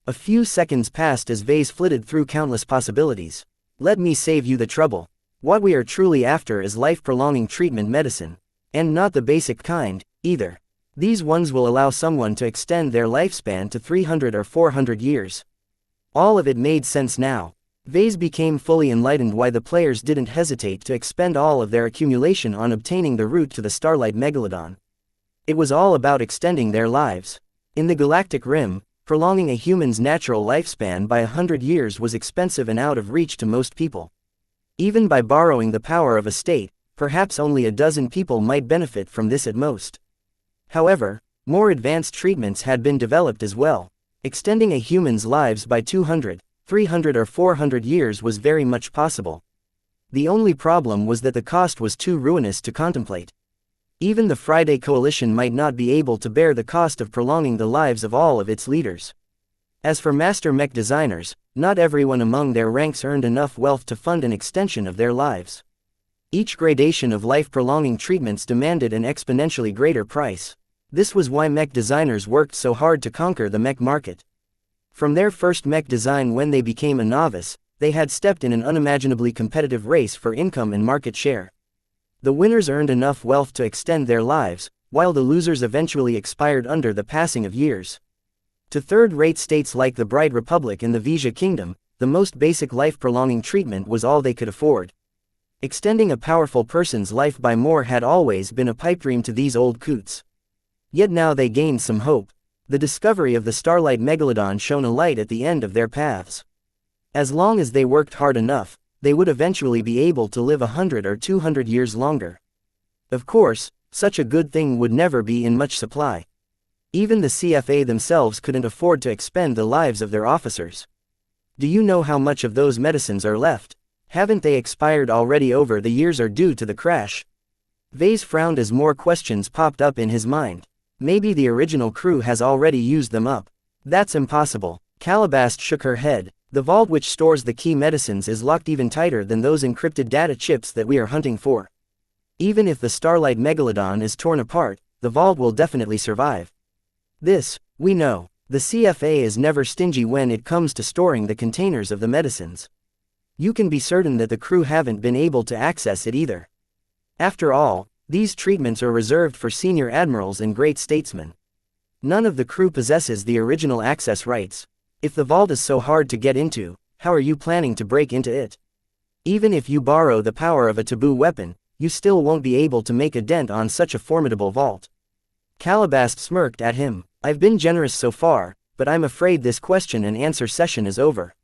A few seconds passed as Vase flitted through countless possibilities. "Let me save you the trouble. What we are truly after is life-prolonging treatment medicine. And not the basic kind, either. These ones will allow someone to extend their lifespan to 300 or 400 years. All of it made sense now. Vase became fully enlightened why the players didn't hesitate to expend all of their accumulation on obtaining the route to the Starlight Megalodon. It was all about extending their lives. In the galactic rim, prolonging a human's natural lifespan by 100 years was expensive and out of reach to most people. Even by borrowing the power of a state, perhaps only a dozen people might benefit from this at most. However, more advanced treatments had been developed as well. Extending a human's lives by 200, 300 or 400 years was very much possible. The only problem was that the cost was too ruinous to contemplate. Even the Friday Coalition might not be able to bear the cost of prolonging the lives of all of its leaders. As for master mech designers, not everyone among their ranks earned enough wealth to fund an extension of their lives. Each gradation of life-prolonging treatments demanded an exponentially greater price. This was why mech designers worked so hard to conquer the mech market. From their first mech design when they became a novice, they had stepped in an unimaginably competitive race for income and market share. The winners earned enough wealth to extend their lives, while the losers eventually expired under the passing of years. To third-rate states like the Bright Republic and the Vizia Kingdom, the most basic life-prolonging treatment was all they could afford. Extending a powerful person's life by more had always been a pipe dream to these old coots. Yet now they gained some hope. The discovery of the starlight megalodon shone a light at the end of their paths. As long as they worked hard enough, they would eventually be able to live 100 or 200 years longer. Of course, such a good thing would never be in much supply. Even the CFA themselves couldn't afford to expend the lives of their officers. Do you know how much of those medicines are left? Haven't they expired already over the years or due to the crash? Vase frowned as more questions popped up in his mind. Maybe the original crew has already used them up. That's impossible. Calabast shook her head. The vault which stores the key medicines is locked even tighter than those encrypted data chips that we are hunting for. Even if the starlight megalodon is torn apart, the vault will definitely survive. This, we know. The CFA is never stingy when it comes to storing the containers of the medicines. You can be certain that the crew haven't been able to access it either. After all, these treatments are reserved for senior admirals and great statesmen. None of the crew possesses the original access rights. If the vault is so hard to get into, how are you planning to break into it? Even if you borrow the power of a taboo weapon, you still won't be able to make a dent on such a formidable vault. Calabast smirked at him. I've been generous so far, but I'm afraid this question and answer session is over.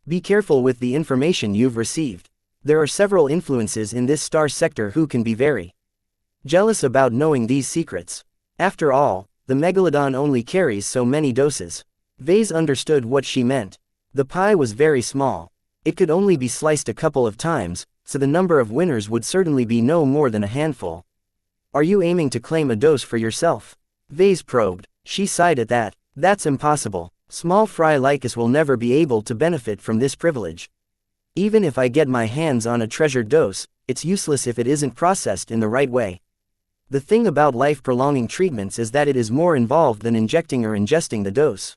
Be careful with the information you've received. There are several influences in this star sector who can be very jealous about knowing these secrets. After all, the megalodon only carries so many doses. Vase understood what she meant. The pie was very small. It could only be sliced a couple of times, so the number of winners would certainly be no more than a handful. Are you aiming to claim a dose for yourself? Vase probed. She sighed at that. That's impossible. Small fry like us will never be able to benefit from this privilege. Even if I get my hands on a treasured dose, it's useless if it isn't processed in the right way. The thing about life-prolonging treatments is that it is more involved than injecting or ingesting the dose.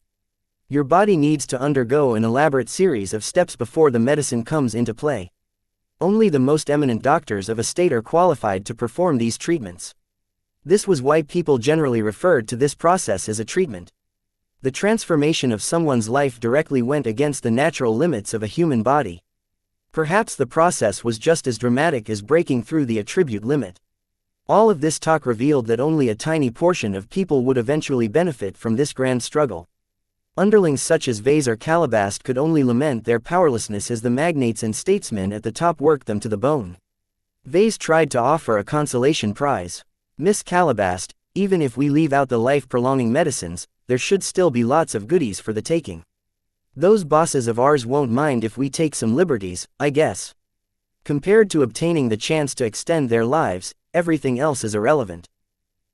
Your body needs to undergo an elaborate series of steps before the medicine comes into play. Only the most eminent doctors of a state are qualified to perform these treatments. This was why people generally referred to this process as a treatment. The transformation of someone's life directly went against the natural limits of a human body. Perhaps the process was just as dramatic as breaking through the attribute limit. All of this talk revealed that only a tiny portion of people would eventually benefit from this grand struggle. Underlings such as Vase or Calabast could only lament their powerlessness as the magnates and statesmen at the top worked them to the bone. Vase tried to offer a consolation prize. Miss Calabast, even if we leave out the life-prolonging medicines, there should still be lots of goodies for the taking. Those bosses of ours won't mind if we take some liberties, I guess. Compared to obtaining the chance to extend their lives, everything else is irrelevant.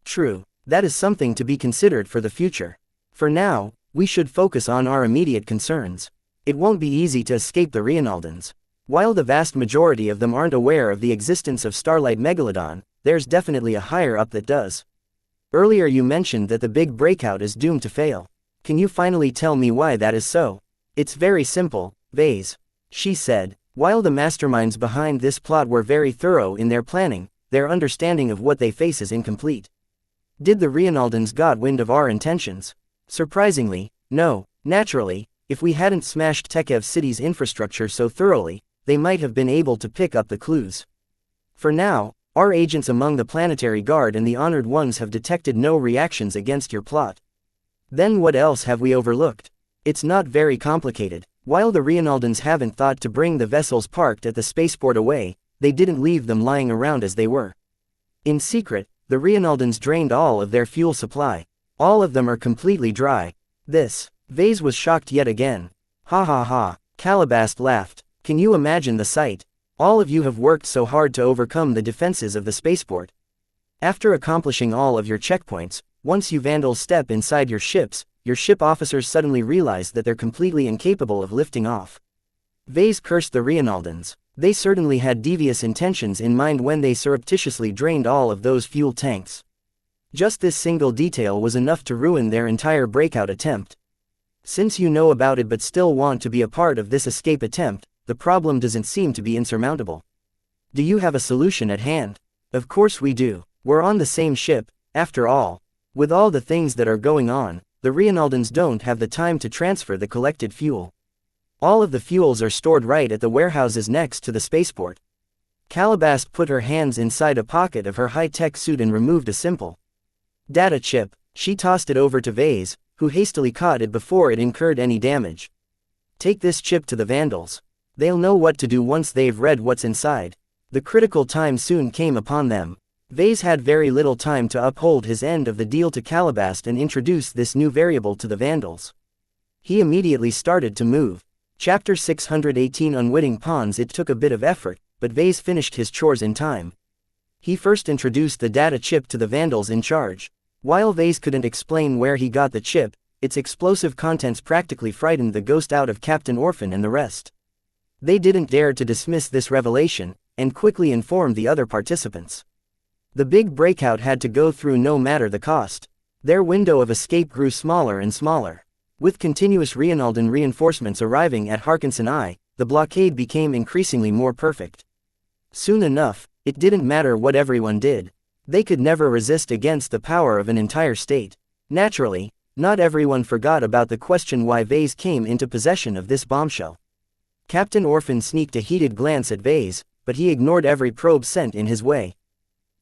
True, that is something to be considered for the future. For now, we should focus on our immediate concerns. It won't be easy to escape the Rienaldans. While the vast majority of them aren't aware of the existence of Starlight Megalodon, there's definitely a higher up that does. Earlier you mentioned that the big breakout is doomed to fail. Can you finally tell me why that is so? It's very simple, Vase. She said. While the masterminds behind this plot were very thorough in their planning, their understanding of what they face is incomplete. Did the Rienaldans got wind of our intentions? Surprisingly, no. Naturally, if we hadn't smashed Tekev City's infrastructure so thoroughly, they might have been able to pick up the clues. For now, our agents among the Planetary Guard and the Honored Ones have detected no reactions against your plot. Then what else have we overlooked? It's not very complicated. While the Rienaldans haven't thought to bring the vessels parked at the spaceport away, they didn't leave them lying around as they were. In secret, the Rienaldans drained all of their fuel supply. All of them are completely dry. Vase was shocked yet again. Ha ha ha, Calabast laughed. Can you imagine the sight? All of you have worked so hard to overcome the defenses of the spaceport. After accomplishing all of your checkpoints, once you Vandals step inside your ship officers suddenly realize that they're completely incapable of lifting off. Vase cursed the Rienaldans. They certainly had devious intentions in mind when they surreptitiously drained all of those fuel tanks. Just this single detail was enough to ruin their entire breakout attempt. Since you know about it but still want to be a part of this escape attempt, the problem doesn't seem to be insurmountable. Do you have a solution at hand? Of course we do. We're on the same ship, after all. With all the things that are going on, the Reinaldans don't have the time to transfer the collected fuel. All of the fuels are stored right at the warehouses next to the spaceport. Calabast put her hands inside a pocket of her high-tech suit and removed a simple data chip. She tossed it over to Vase, who hastily caught it before it incurred any damage. Take this chip to the Vandals. They'll know what to do once they've read what's inside. The critical time soon came upon them. Vase had very little time to uphold his end of the deal to Calabast and introduce this new variable to the Vandals. He immediately started to move. Chapter 618 Unwitting Pawns. It took a bit of effort, but Vase finished his chores in time. He first introduced the data chip to the Vandals in charge. While Vase couldn't explain where he got the chip, its explosive contents practically frightened the ghost out of Captain Orphan and the rest. They didn't dare to dismiss this revelation, and quickly informed the other participants. The big breakout had to go through no matter the cost. Their window of escape grew smaller and smaller. With continuous Reinaldan reinforcements arriving at Harkinson Eye, the blockade became increasingly more perfect. Soon enough, it didn't matter what everyone did. They could never resist against the power of an entire state. Naturally, not everyone forgot about the question why Vase came into possession of this bombshell. Captain Orphan sneaked a heated glance at Vase, but he ignored every probe sent in his way.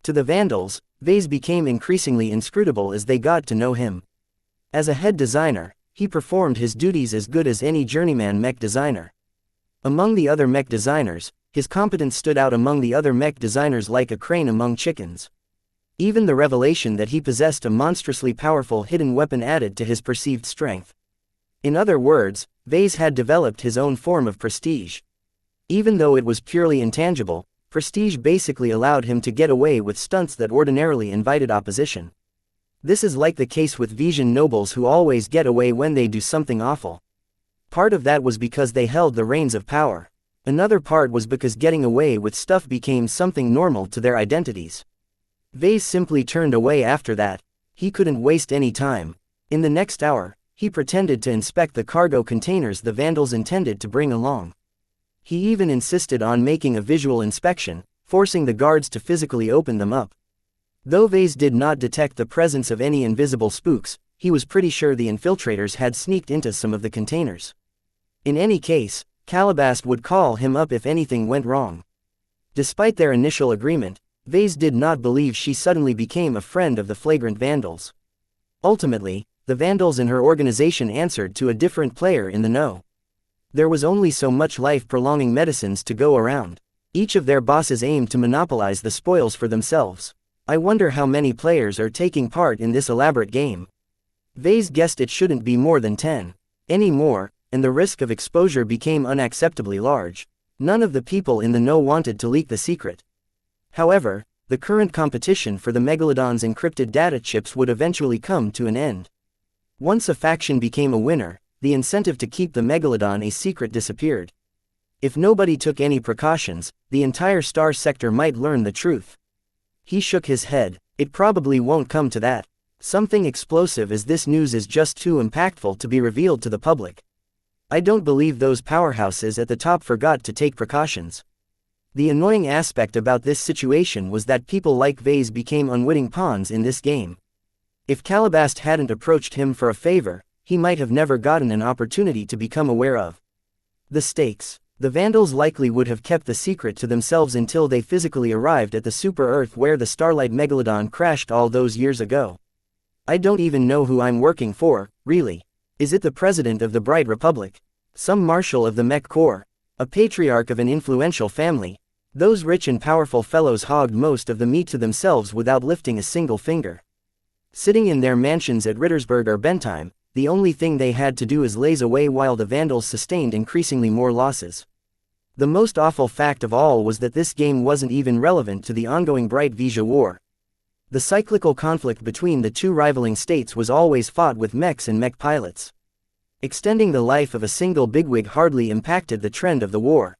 To the Vandals, Vase became increasingly inscrutable as they got to know him. As a head designer, he performed his duties as good as any journeyman mech designer. Among the other mech designers, his competence stood out among the other mech designers like a crane among chickens. Even the revelation that he possessed a monstrously powerful hidden weapon added to his perceived strength. In other words, Vase had developed his own form of prestige. Even though it was purely intangible, prestige basically allowed him to get away with stunts that ordinarily invited opposition. This is like the case with Vision nobles who always get away when they do something awful. Part of that was because they held the reins of power. Another part was because getting away with stuff became something normal to their identities. Vase simply turned away after that. He couldn't waste any time. In the next hour, he pretended to inspect the cargo containers the Vandals intended to bring along. He even insisted on making a visual inspection, forcing the guards to physically open them up. Though Vase did not detect the presence of any invisible spooks, he was pretty sure the infiltrators had sneaked into some of the containers. In any case, Calabast would call him up if anything went wrong. Despite their initial agreement, Vase did not believe she suddenly became a friend of the flagrant Vandals. Ultimately, the Vandals and her organization answered to a different player in the know. There was only so much life-prolonging medicines to go around. Each of their bosses aimed to monopolize the spoils for themselves. I wonder how many players are taking part in this elaborate game. Vase guessed it shouldn't be more than 10. Any more, and the risk of exposure became unacceptably large. None of the people in the know wanted to leak the secret. However, the current competition for the Megalodon's encrypted data chips would eventually come to an end. Once a faction became a winner, the incentive to keep the Megalodon a secret disappeared. If nobody took any precautions, the entire star sector might learn the truth. He shook his head. It probably won't come to that. Something explosive as this news is just too impactful to be revealed to the public. I don't believe those powerhouses at the top forgot to take precautions. The annoying aspect about this situation was that people like Vase became unwitting pawns in this game. If Calabast hadn't approached him for a favor, he might have never gotten an opportunity to become aware of the stakes. The Vandals likely would have kept the secret to themselves until they physically arrived at the super-Earth where the Starlight Megalodon crashed all those years ago. I don't even know who I'm working for, really. Is it the President of the Bright Republic? Some Marshal of the Mech Corps? A patriarch of an influential family? Those rich and powerful fellows hogged most of the meat to themselves without lifting a single finger. Sitting in their mansions at Rittersburg or Bentheim, the only thing they had to do is laze away while the Vandals sustained increasingly more losses. The most awful fact of all was that this game wasn't even relevant to the ongoing Bright Vija War. The cyclical conflict between the two rivaling states was always fought with mechs and mech pilots. Extending the life of a single bigwig hardly impacted the trend of the war.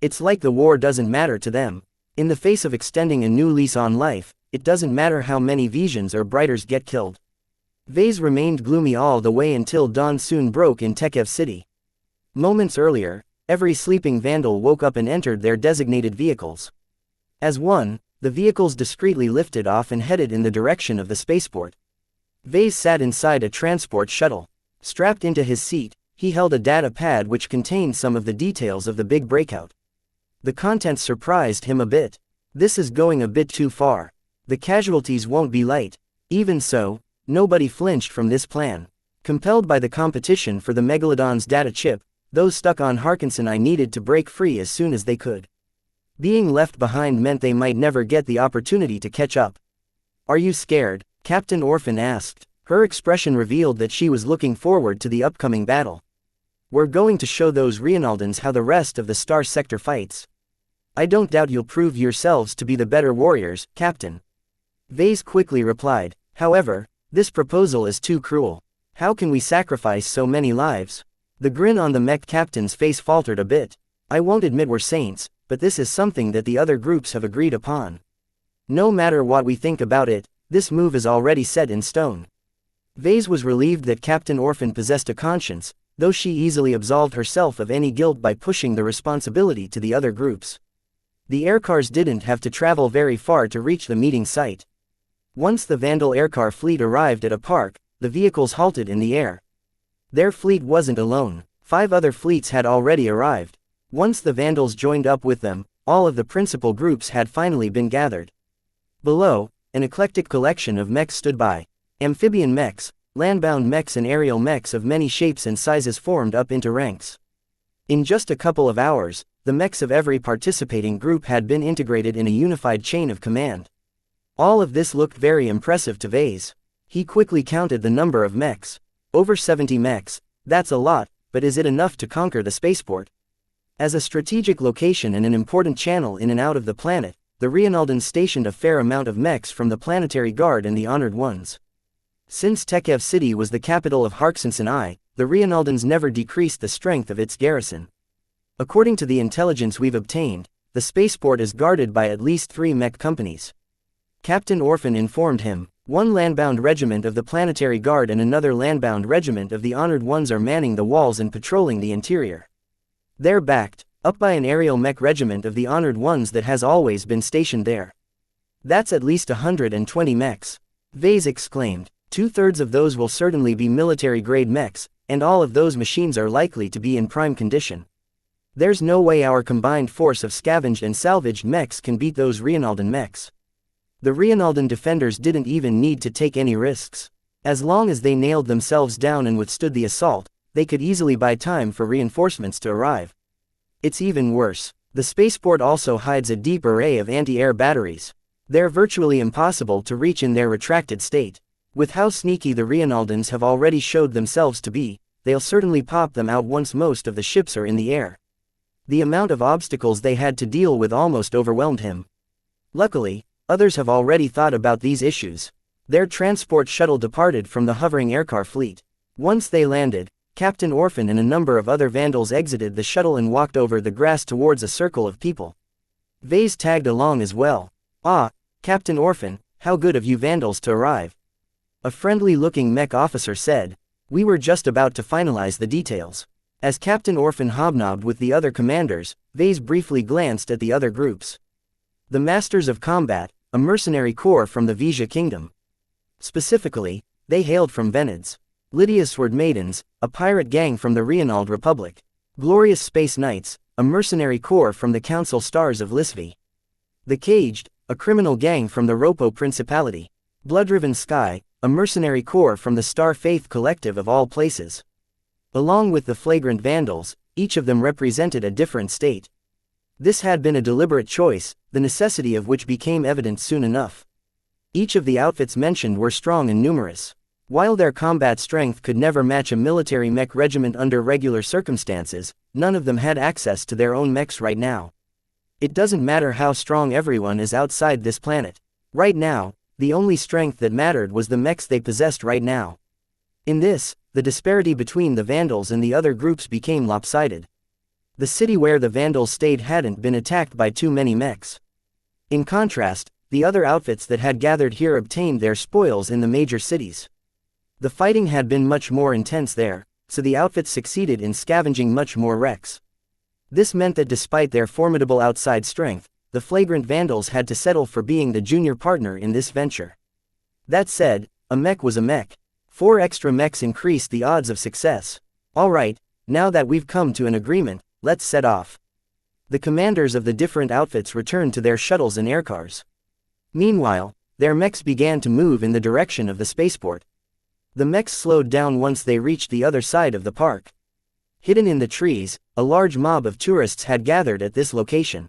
It's like the war doesn't matter to them. In the face of extending a new lease on life, it doesn't matter how many Visions or Brighters get killed. Vase remained gloomy all the way until dawn soon broke in Tekev City. Moments earlier, every sleeping Vandal woke up and entered their designated vehicles. As one, the vehicles discreetly lifted off and headed in the direction of the spaceport. Vase sat inside a transport shuttle. Strapped into his seat, he held a data pad which contained some of the details of the big breakout. The contents surprised him a bit. This is going a bit too far. The casualties won't be light. Even so, nobody flinched from this plan. Compelled by the competition for the Megalodon's data chip, those stuck on Harkinson I needed to break free as soon as they could. Being left behind meant they might never get the opportunity to catch up. "Are you scared?" Captain Orphan asked. Her expression revealed that she was looking forward to the upcoming battle. "We're going to show those Reinaldans how the rest of the Star Sector fights. I don't doubt you'll prove yourselves to be the better warriors, Captain." Vase quickly replied. "However, this proposal is too cruel. How can we sacrifice so many lives?" The grin on the Mech captain's face faltered a bit. "I won't admit we're saints, but this is something that the other groups have agreed upon. No matter what we think about it, this move is already set in stone." Vase was relieved that Captain Orphan possessed a conscience, though she easily absolved herself of any guilt by pushing the responsibility to the other groups. The aircars didn't have to travel very far to reach the meeting site. Once the Vandal aircar fleet arrived at a park, the vehicles halted in the air. Their fleet wasn't alone. 5 other fleets had already arrived. Once the Vandals joined up with them, all of the principal groups had finally been gathered. Below, an eclectic collection of mechs stood by. Amphibian mechs, landbound mechs and aerial mechs of many shapes and sizes formed up into ranks. In just a couple of hours, the mechs of every participating group had been integrated in a unified chain of command. All of this looked very impressive to Vase. He quickly counted the number of mechs. Over 70 mechs. That's a lot, but is it enough to conquer the spaceport? As a strategic location and an important channel in and out of the planet, the Reinaldans stationed a fair amount of mechs from the Planetary Guard and the Honored Ones. Since Tekev City was the capital of Harkinson I, the Reinaldans never decreased the strength of its garrison. According to the intelligence we've obtained, the spaceport is guarded by at least 3 mech companies. Captain Orphan informed him. 1 landbound regiment of the Planetary Guard and another landbound regiment of the Honored Ones are manning the walls and patrolling the interior. They're backed up by an aerial mech regiment of the Honored Ones that has always been stationed there. That's at least 120 mechs. Vase exclaimed. 2/3 of those will certainly be military-grade mechs, and all of those machines are likely to be in prime condition. There's no way our combined force of scavenged and salvaged mechs can beat those Reinaldan mechs. The Reinaldan defenders didn't even need to take any risks. As long as they nailed themselves down and withstood the assault, they could easily buy time for reinforcements to arrive. It's even worse. The spaceport also hides a deep array of anti-air batteries. They're virtually impossible to reach in their retracted state. With how sneaky the Reinaldans have already showed themselves to be, they'll certainly pop them out once most of the ships are in the air. The amount of obstacles they had to deal with almost overwhelmed him. Luckily, others have already thought about these issues. Their transport shuttle departed from the hovering aircar fleet. Once they landed, Captain Orphan and a number of other Vandals exited the shuttle and walked over the grass towards a circle of people. Vase tagged along as well. "Ah, Captain Orphan, how good of you Vandals to arrive," a friendly-looking mech officer said. "We were just about to finalize the details." As Captain Orphan hobnobbed with the other commanders, Vase briefly glanced at the other groups. The Masters of Combat, a mercenary corps from the Vizia Kingdom. Specifically, they hailed from Venids. Lydia Sword Maidens, a pirate gang from the Reinald Republic. Glorious Space Knights, a mercenary corps from the Council Stars of Lisvi. The Caged, a criminal gang from the Ropo Principality. Blood-Riven Sky, a mercenary corps from the Star Faith Collective of all places. Along with the Flagrant Vandals, each of them represented a different state. This had been a deliberate choice, the necessity of which became evident soon enough. Each of the outfits mentioned were strong and numerous. While their combat strength could never match a military mech regiment under regular circumstances, none of them had access to their own mechs right now. It doesn't matter how strong everyone is outside this planet. Right now, the only strength that mattered was the mechs they possessed right now. In this, the disparity between the Vandals and the other groups became lopsided. The city where the Vandals stayed hadn't been attacked by too many mechs. In contrast, the other outfits that had gathered here obtained their spoils in the major cities. The fighting had been much more intense there, so the outfits succeeded in scavenging much more wrecks. This meant that despite their formidable outside strength, the Flagrant Vandals had to settle for being the junior partner in this venture. That said, A mech was a mech. 4 extra mechs increased the odds of success. Alright, now that we've come to an agreement, let's set off. The commanders of the different outfits returned to their shuttles and aircars. Meanwhile, their mechs began to move in the direction of the spaceport. The mechs slowed down once they reached the other side of the park. Hidden in the trees, a large mob of tourists had gathered at this location.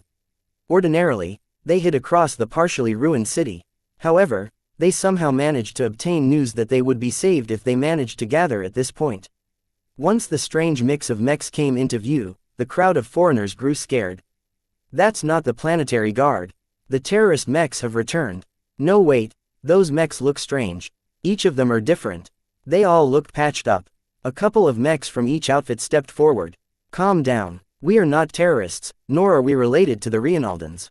Ordinarily, they hid across the partially ruined city. However, they somehow managed to obtain news that they would be saved if they managed to gather at this point. Once the strange mix of mechs came into view, the crowd of foreigners grew scared. That's not the planetary guard. The terrorist mechs have returned. No wait, those mechs look strange. Each of them are different. They all looked patched up. A couple of mechs from each outfit stepped forward. Calm down. We are not terrorists, nor are we related to the Reinaldans.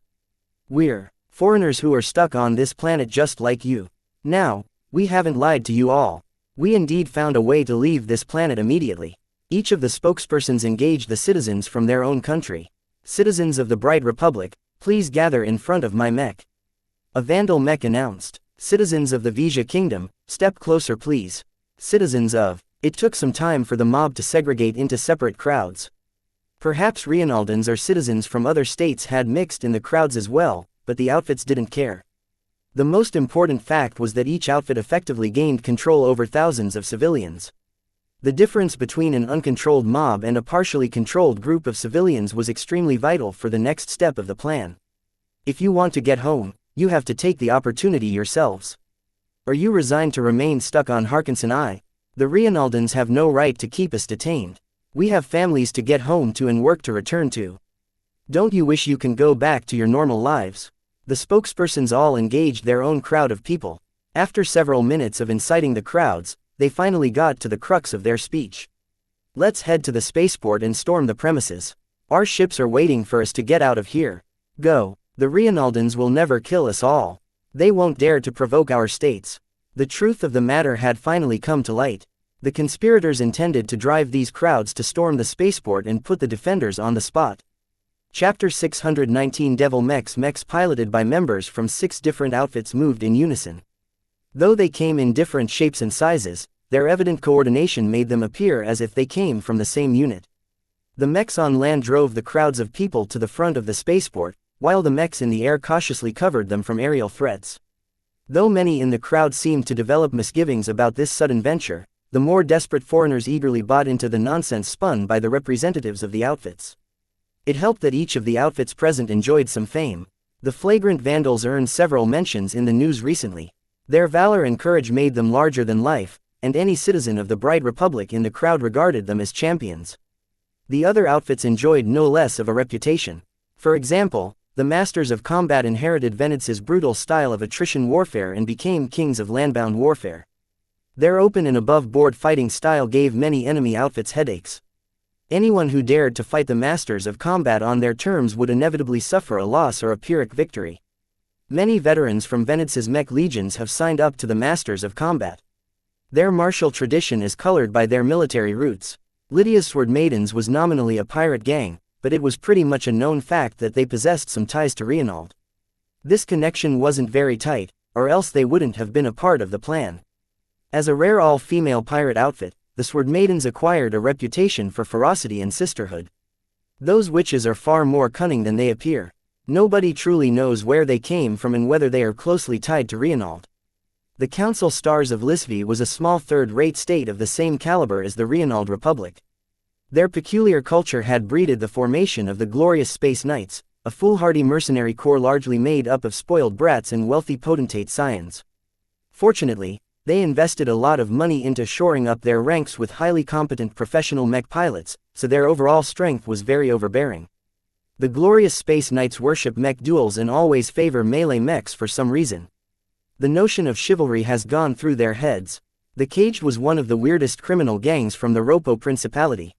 We're foreigners who are stuck on this planet just like you. Now, we haven't lied to you all. We indeed found a way to leave this planet immediately. Each of the spokespersons engaged the citizens from their own country. Citizens of the Bright Republic, please gather in front of my mech. A Vandal mech announced. Citizens of the Vizia Kingdom, step closer please. Citizens of. It took some time for the mob to segregate into separate crowds. Perhaps Reinaldans or citizens from other states had mixed in the crowds as well, but the outfits didn't care. The most important fact was that each outfit effectively gained control over thousands of civilians. The difference between an uncontrolled mob and a partially controlled group of civilians was extremely vital for the next step of the plan. If you want to get home, you have to take the opportunity yourselves. Are you resigned to remain stuck on Harkinson I? The Reinaldans have no right to keep us detained. We have families to get home to and work to return to. Don't you wish you can go back to your normal lives? The spokespersons all engaged their own crowd of people. After several minutes of inciting the crowds, they finally got to the crux of their speech. Let's head to the spaceport and storm the premises. Our ships are waiting for us to get out of here. Go. The Reinaldans will never kill us all. They won't dare to provoke our states. The truth of the matter had finally come to light. The conspirators intended to drive these crowds to storm the spaceport and put the defenders on the spot. Chapter 619 Devil Mechs. Mechs piloted by members from 6 different outfits moved in unison. Though they came in different shapes and sizes, their evident coordination made them appear as if they came from the same unit. The mechs on land drove the crowds of people to the front of the spaceport, while the mechs in the air cautiously covered them from aerial threats. Though many in the crowd seemed to develop misgivings about this sudden venture, the more desperate foreigners eagerly bought into the nonsense spun by the representatives of the outfits. It helped that each of the outfits present enjoyed some fame. The flagrant vandals earned several mentions in the news recently. Their valor and courage made them larger than life, and any citizen of the Bright Republic in the crowd regarded them as champions. The other outfits enjoyed no less of a reputation. For example, the Masters of Combat inherited Venez's brutal style of attrition warfare and became kings of landbound warfare. Their open and above-board fighting style gave many enemy outfits headaches. Anyone who dared to fight the Masters of Combat on their terms would inevitably suffer a loss or a Pyrrhic victory. Many veterans from Venez's mech legions have signed up to the Masters of Combat. Their martial tradition is colored by their military roots. Lydia's Sword Maidens was nominally a pirate gang, but it was pretty much a known fact that they possessed some ties to Reinald. This connection wasn't very tight, or else they wouldn't have been a part of the plan. As a rare all-female pirate outfit, the Sword Maidens acquired a reputation for ferocity and sisterhood. Those witches are far more cunning than they appear. Nobody truly knows where they came from and whether they are closely tied to Reinald. The Council Stars of Lisvi was a small third-rate state of the same caliber as the Reinald Republic. Their peculiar culture had breeded the formation of the glorious Space Knights, a foolhardy mercenary corps largely made up of spoiled brats and wealthy potentate scions. Fortunately, they invested a lot of money into shoring up their ranks with highly competent professional mech pilots, so their overall strength was very overbearing. The glorious Space Knights worship mech duels and always favor melee mechs for some reason. The notion of chivalry has gone through their heads. The Caged was one of the weirdest criminal gangs from the Ropo Principality.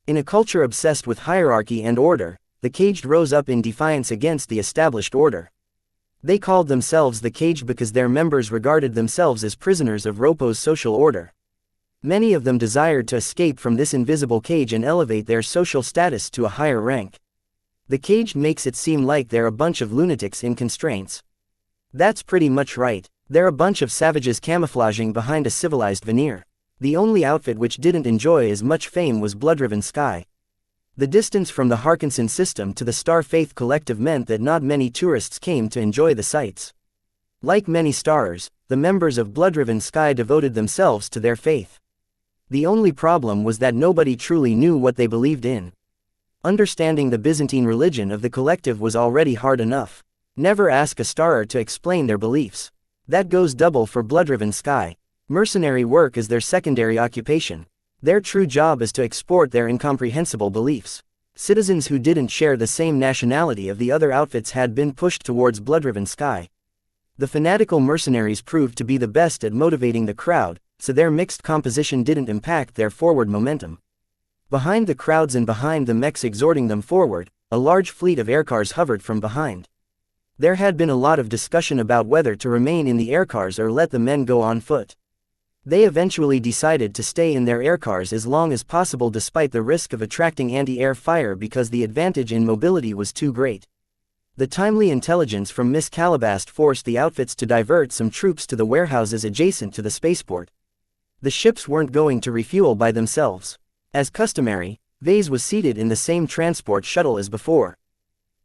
In a culture obsessed with hierarchy and order, the Caged rose up in defiance against the established order. They called themselves the Caged because their members regarded themselves as prisoners of Ropo's social order. Many of them desired to escape from this invisible cage and elevate their social status to a higher rank. The Caged makes it seem like they're a bunch of lunatics in constraints. That's pretty much right. They're a bunch of savages camouflaging behind a civilized veneer. The only outfit which didn't enjoy as much fame was Blood-Riven Sky. The distance from the Harkinson system to the Star Faith Collective meant that not many tourists came to enjoy the sights. Like many starers, the members of Blood-Riven Sky devoted themselves to their faith. The only problem was that nobody truly knew what they believed in. Understanding the Byzantine religion of the collective was already hard enough. Never ask a starer to explain their beliefs. That goes double for Blood-Riven Sky. Mercenary work is their secondary occupation. Their true job is to export their incomprehensible beliefs. Citizens who didn't share the same nationality of the other outfits had been pushed towards Blood-Riven Sky. The fanatical mercenaries proved to be the best at motivating the crowd, so their mixed composition didn't impact their forward momentum. Behind the crowds and behind the mechs exhorting them forward, a large fleet of aircars hovered from behind. There had been a lot of discussion about whether to remain in the aircars or let the men go on foot. They eventually decided to stay in their aircars as long as possible despite the risk of attracting anti-air fire because the advantage in mobility was too great. The timely intelligence from Miss Calabast forced the outfits to divert some troops to the warehouses adjacent to the spaceport. The ships weren't going to refuel by themselves. As customary, Vase was seated in the same transport shuttle as before.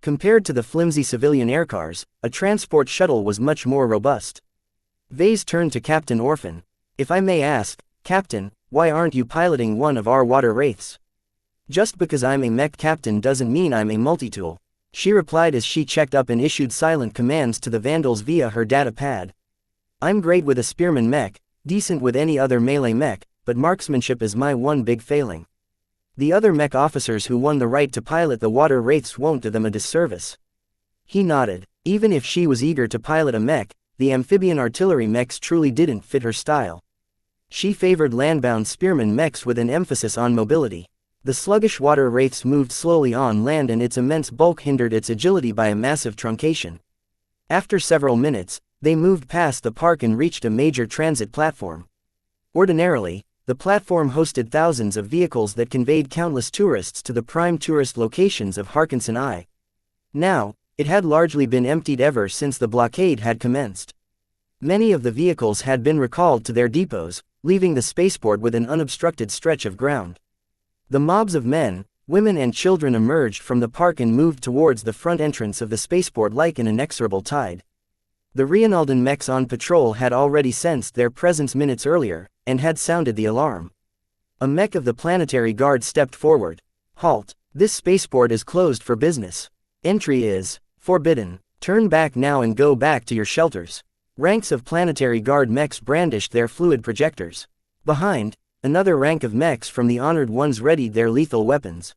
Compared to the flimsy civilian aircars, a transport shuttle was much more robust. Vase turned to Captain Orphan. "If I may ask, Captain, why aren't you piloting one of our water wraiths?" "Just because I'm a mech captain doesn't mean I'm a multitool," she replied as she checked up and issued silent commands to the Vandals via her data pad. "I'm great with a spearman mech, decent with any other melee mech, but marksmanship is my one big failing. The other mech officers who won the right to pilot the water wraiths won't do them a disservice." He nodded. Even if she was eager to pilot a mech, the amphibian artillery mechs truly didn't fit her style. She favored landbound spearman mechs with an emphasis on mobility. The sluggish water wraiths moved slowly on land and its immense bulk hindered its agility by a massive truncation. After several minutes, they moved past the park and reached a major transit platform. Ordinarily, the platform hosted thousands of vehicles that conveyed countless tourists to the prime tourist locations of Harkinson I. Now, it had largely been emptied ever since the blockade had commenced. Many of the vehicles had been recalled to their depots, leaving the spaceport with an unobstructed stretch of ground. The mobs of men, women and children emerged from the park and moved towards the front entrance of the spaceport like an inexorable tide. The Rienaldan mechs on patrol had already sensed their presence minutes earlier, and had sounded the alarm. A mech of the Planetary Guard stepped forward. "Halt! This spaceport is closed for business. Entry is forbidden. Turn back now and go back to your shelters." Ranks of Planetary Guard mechs brandished their fluid projectors. Behind, another rank of mechs from the honored ones readied their lethal weapons.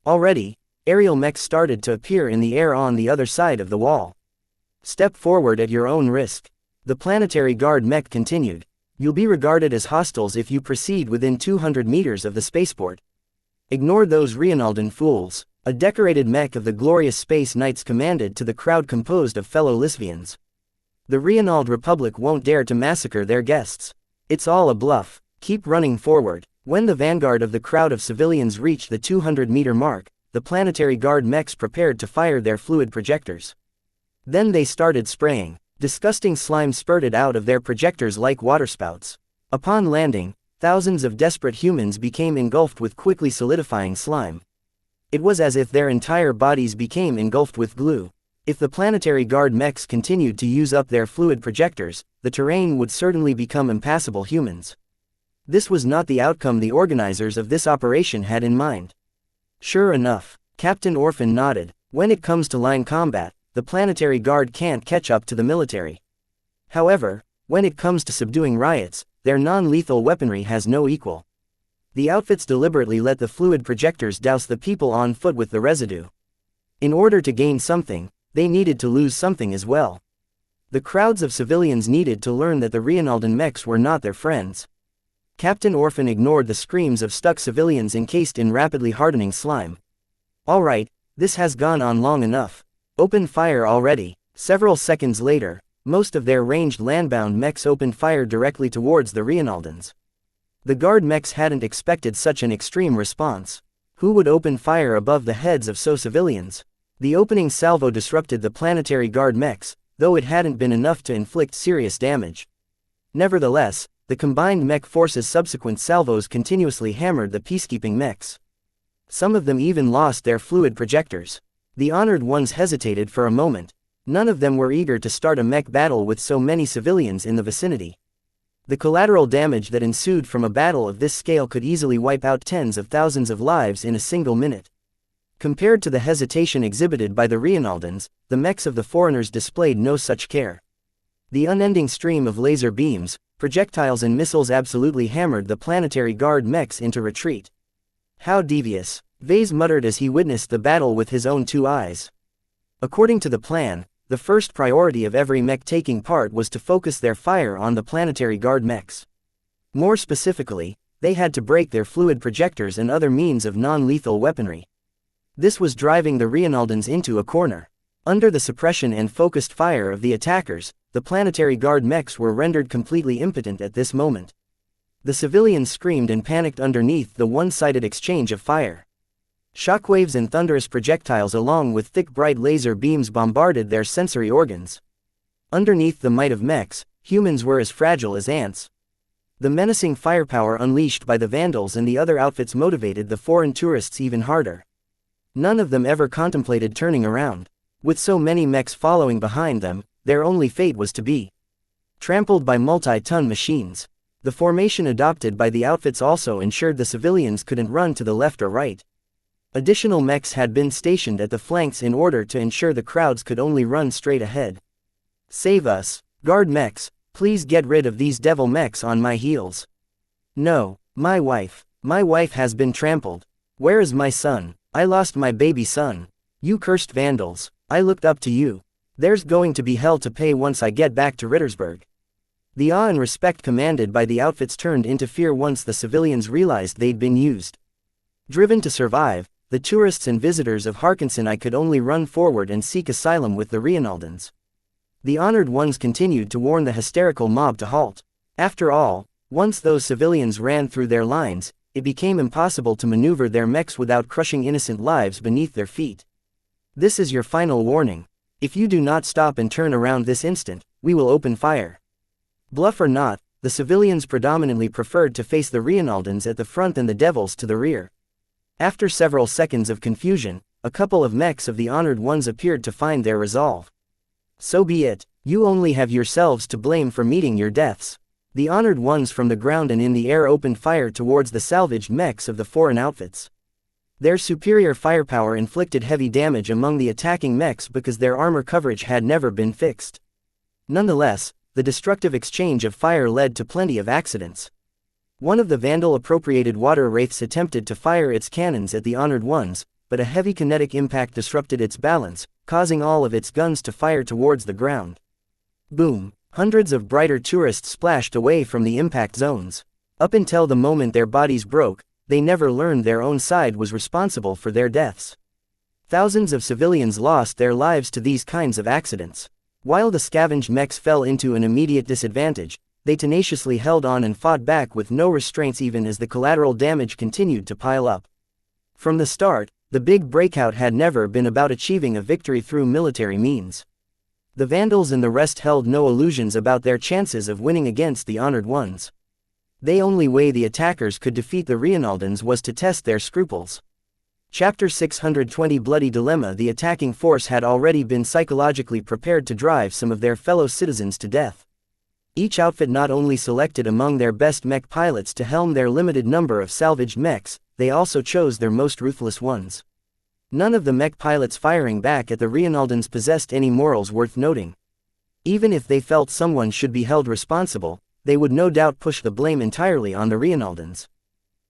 Already, aerial mechs started to appear in the air on the other side of the wall. "Step forward at your own risk," the Planetary Guard mech continued. "You'll be regarded as hostiles if you proceed within 200 meters of the spaceport." "Ignore those Rienaldan fools," a decorated mech of the glorious Space Knights commanded to the crowd composed of fellow Lisvians. "The Rienald Republic won't dare to massacre their guests. It's all a bluff. Keep running forward." When the vanguard of the crowd of civilians reached the 200-meter mark, the Planetary Guard mechs prepared to fire their fluid projectors. Then they started spraying. Disgusting slime spurted out of their projectors like waterspouts. Upon landing, thousands of desperate humans became engulfed with quickly solidifying slime. It was as if their entire bodies became engulfed with glue. If the Planetary Guard mechs continued to use up their fluid projectors, the terrain would certainly become impassable. Humans. This was not the outcome the organizers of this operation had in mind. Sure enough, Captain Orphan nodded. When it comes to line combat, the Planetary Guard can't catch up to the military. However, when it comes to subduing riots, their non-lethal weaponry has no equal. The outfits deliberately let the fluid projectors douse the people on foot with the residue. In order to gain something, they needed to lose something as well. The crowds of civilians needed to learn that the Rienaldan mechs were not their friends. Captain Orphan ignored the screams of stuck civilians encased in rapidly hardening slime. "All right, this has gone on long enough. Open fire already." Several seconds later, most of their ranged landbound mechs opened fire directly towards the Rienaldans. The guard mechs hadn't expected such an extreme response. Who would open fire above the heads of civilians? The opening salvo disrupted the Planetary Guard mechs, though it hadn't been enough to inflict serious damage. Nevertheless, the combined mech forces' subsequent salvos continuously hammered the peacekeeping mechs. Some of them even lost their fluid projectors. The honored ones hesitated for a moment. None of them were eager to start a mech battle with so many civilians in the vicinity. The collateral damage that ensued from a battle of this scale could easily wipe out tens of thousands of lives in a single minute. Compared to the hesitation exhibited by the Rienaldans, the mechs of the foreigners displayed no such care. The unending stream of laser beams, projectiles and missiles absolutely hammered the planetary guard mechs into retreat. How devious, Vase muttered as he witnessed the battle with his own two eyes. According to the plan, the first priority of every mech taking part was to focus their fire on the planetary guard mechs. More specifically, they had to break their fluid projectors and other means of non-lethal weaponry. This was driving the Rienaldans into a corner. Under the suppression and focused fire of the attackers, the planetary guard mechs were rendered completely impotent at this moment. The civilians screamed and panicked underneath the one-sided exchange of fire. Shockwaves and thunderous projectiles along with thick bright laser beams bombarded their sensory organs. Underneath the might of mechs, humans were as fragile as ants. The menacing firepower unleashed by the Vandals and the other outfits motivated the foreign tourists even harder. None of them ever contemplated turning around. With so many mechs following behind them, their only fate was to be trampled by multi-ton machines. The formation adopted by the outfits also ensured the civilians couldn't run to the left or right. Additional mechs had been stationed at the flanks in order to ensure the crowds could only run straight ahead. Save us, guard mechs, please get rid of these devil mechs on my heels. No, my wife has been trampled. Where is my son? I lost my baby son. You cursed Vandals, I looked up to you. There's going to be hell to pay once I get back to Rittersburg. The awe and respect commanded by the outfits turned into fear once the civilians realized they'd been used. Driven to survive, the tourists and visitors of Harkinson could only run forward and seek asylum with the Rienaldans. The honored ones continued to warn the hysterical mob to halt. After all, once those civilians ran through their lines, it became impossible to maneuver their mechs without crushing innocent lives beneath their feet. This is your final warning. If you do not stop and turn around this instant, we will open fire. Bluff or not, the civilians predominantly preferred to face the Rienaldans at the front and the devils to the rear. After several seconds of confusion, a couple of mechs of the honored ones appeared to find their resolve. So be it, you only have yourselves to blame for meeting your deaths. The honored ones from the ground and in the air opened fire towards the salvaged mechs of the foreign outfits. Their superior firepower inflicted heavy damage among the attacking mechs because their armor coverage had never been fixed. Nonetheless, the destructive exchange of fire led to plenty of accidents. One of the Vandal-appropriated water wraiths attempted to fire its cannons at the honored ones, but a heavy kinetic impact disrupted its balance, causing all of its guns to fire towards the ground. Boom! Hundreds of brighter tourists splashed away from the impact zones. Up until the moment their bodies broke, they never learned their own side was responsible for their deaths. Thousands of civilians lost their lives to these kinds of accidents. While the scavenged mechs fell into an immediate disadvantage, they tenaciously held on and fought back with no restraints even as the collateral damage continued to pile up. From the start, the big breakout had never been about achieving a victory through military means. The Vandals and the rest held no illusions about their chances of winning against the honored ones. The only way the attackers could defeat the Rienaldans was to test their scruples. Chapter 620 Bloody Dilemma. The attacking force had already been psychologically prepared to drive some of their fellow citizens to death. Each outfit not only selected among their best mech pilots to helm their limited number of salvaged mechs, they also chose their most ruthless ones. None of the mech pilots firing back at the Rienaldans possessed any morals worth noting. Even if they felt someone should be held responsible, they would no doubt push the blame entirely on the Rienaldans.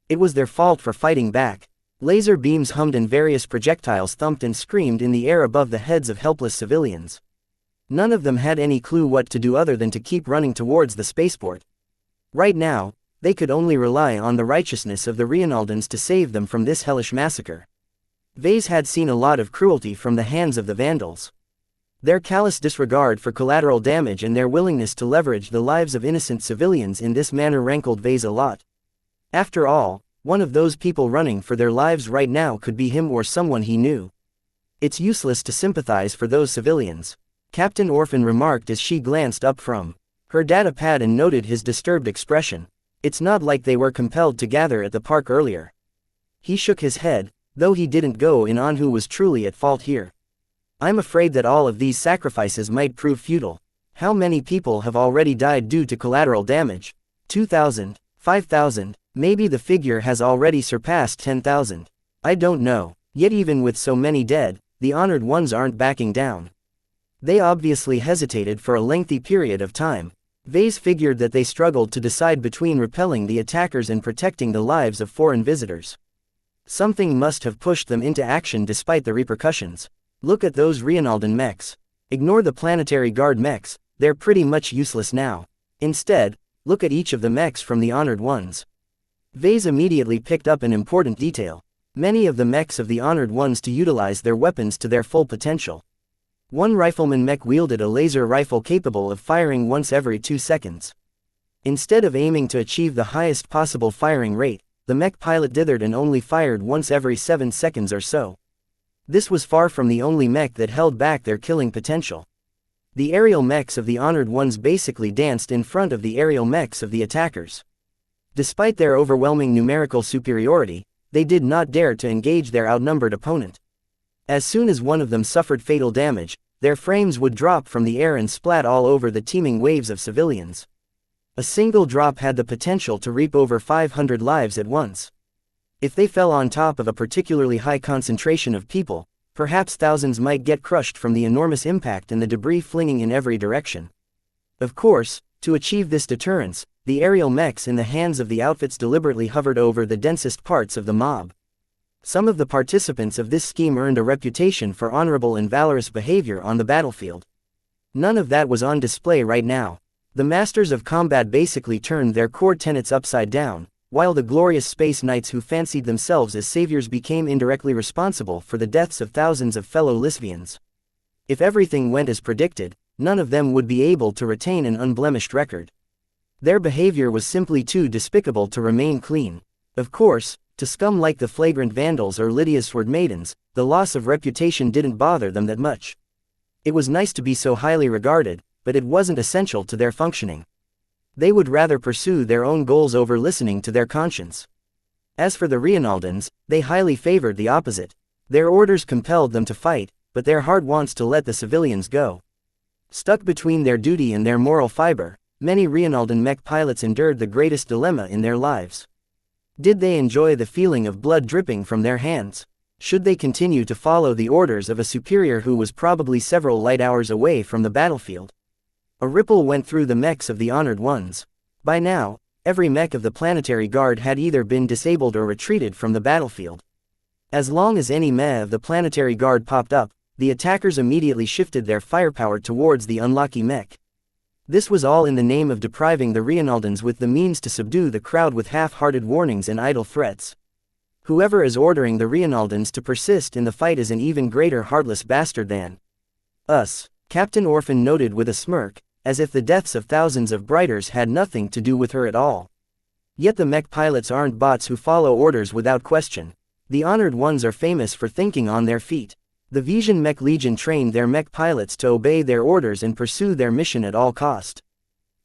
It was their fault for fighting back. Laser beams hummed and various projectiles thumped and screamed in the air above the heads of helpless civilians. None of them had any clue what to do other than to keep running towards the spaceport. Right now, they could only rely on the righteousness of the Rienaldans to save them from this hellish massacre. Vase had seen a lot of cruelty from the hands of the Vandals. Their callous disregard for collateral damage and their willingness to leverage the lives of innocent civilians in this manner rankled Vase a lot. After all, one of those people running for their lives right now could be him or someone he knew. It's useless to sympathize for those civilians. Captain Orphan remarked as she glanced up from her data pad and noted his disturbed expression. It's not like they were compelled to gather at the park earlier. He shook his head, though he didn't go in on who was truly at fault here. I'm afraid that all of these sacrifices might prove futile. How many people have already died due to collateral damage? 2,000, 5,000, maybe the figure has already surpassed 10,000. I don't know. Yet even with so many dead, the honored ones aren't backing down. They obviously hesitated for a lengthy period of time. Vase figured that they struggled to decide between repelling the attackers and protecting the lives of foreign visitors. Something must have pushed them into action despite the repercussions. Look at those Rienaldan mechs. Ignore the planetary guard mechs, they're pretty much useless now. Instead, look at each of the mechs from the honored ones. Vase immediately picked up an important detail. Many of the mechs of the honored ones to utilize their weapons to their full potential. One rifleman mech wielded a laser rifle capable of firing once every 2 seconds. Instead of aiming to achieve the highest possible firing rate, the mech pilot dithered and only fired once every 7 seconds or so. This was far from the only mech that held back their killing potential. The aerial mechs of the honored ones basically danced in front of the aerial mechs of the attackers. Despite their overwhelming numerical superiority, they did not dare to engage their outnumbered opponent. As soon as one of them suffered fatal damage, their frames would drop from the air and splat all over the teeming waves of civilians. A single drop had the potential to reap over 500 lives at once. If they fell on top of a particularly high concentration of people, perhaps thousands might get crushed from the enormous impact and the debris flinging in every direction. Of course, to achieve this deterrence, the aerial mechs in the hands of the outfits deliberately hovered over the densest parts of the mob. Some of the participants of this scheme earned a reputation for honorable and valorous behavior on the battlefield. None of that was on display right now. The masters of combat basically turned their core tenets upside down, while the glorious space knights who fancied themselves as saviors became indirectly responsible for the deaths of thousands of fellow Lisvians. If everything went as predicted, none of them would be able to retain an unblemished record. Their behavior was simply too despicable to remain clean. Of course, to scum like the flagrant vandals or Lydia's sword maidens, the loss of reputation didn't bother them that much. It was nice to be so highly regarded, but it wasn't essential to their functioning. They would rather pursue their own goals over listening to their conscience. As for the Rienaldans, they highly favored the opposite. Their orders compelled them to fight, but their heart wants to let the civilians go. Stuck between their duty and their moral fiber, many Rienaldan mech pilots endured the greatest dilemma in their lives. Did they enjoy the feeling of blood dripping from their hands? Should they continue to follow the orders of a superior who was probably several light hours away from the battlefield? A ripple went through the mechs of the honored ones. By now, every mech of the planetary guard had either been disabled or retreated from the battlefield. As long as any mech of the planetary guard popped up, the attackers immediately shifted their firepower towards the unlucky mech. This was all in the name of depriving the Rienaldans with the means to subdue the crowd with half-hearted warnings and idle threats. Whoever is ordering the Rienaldans to persist in the fight is an even greater heartless bastard than us, Captain Orphan noted with a smirk, as if the deaths of thousands of Briters had nothing to do with her at all. Yet the mech pilots aren't bots who follow orders without question. The honored ones are famous for thinking on their feet. The Vision Mech Legion trained their mech pilots to obey their orders and pursue their mission at all cost.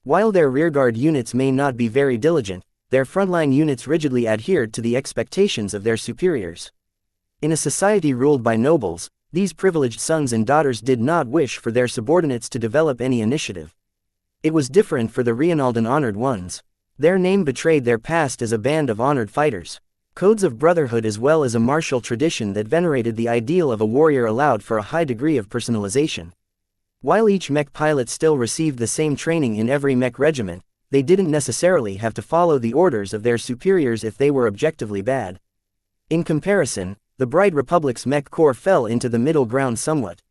While their rearguard units may not be very diligent, their frontline units rigidly adhered to the expectations of their superiors. In a society ruled by nobles, these privileged sons and daughters did not wish for their subordinates to develop any initiative. It was different for the Rienaldan honored ones. Their name betrayed their past as a band of honored fighters. Codes of brotherhood as well as a martial tradition that venerated the ideal of a warrior allowed for a high degree of personalization. While each mech pilot still received the same training in every mech regiment, they didn't necessarily have to follow the orders of their superiors if they were objectively bad. In comparison, the Bright Republic's mech corps fell into the middle ground somewhat.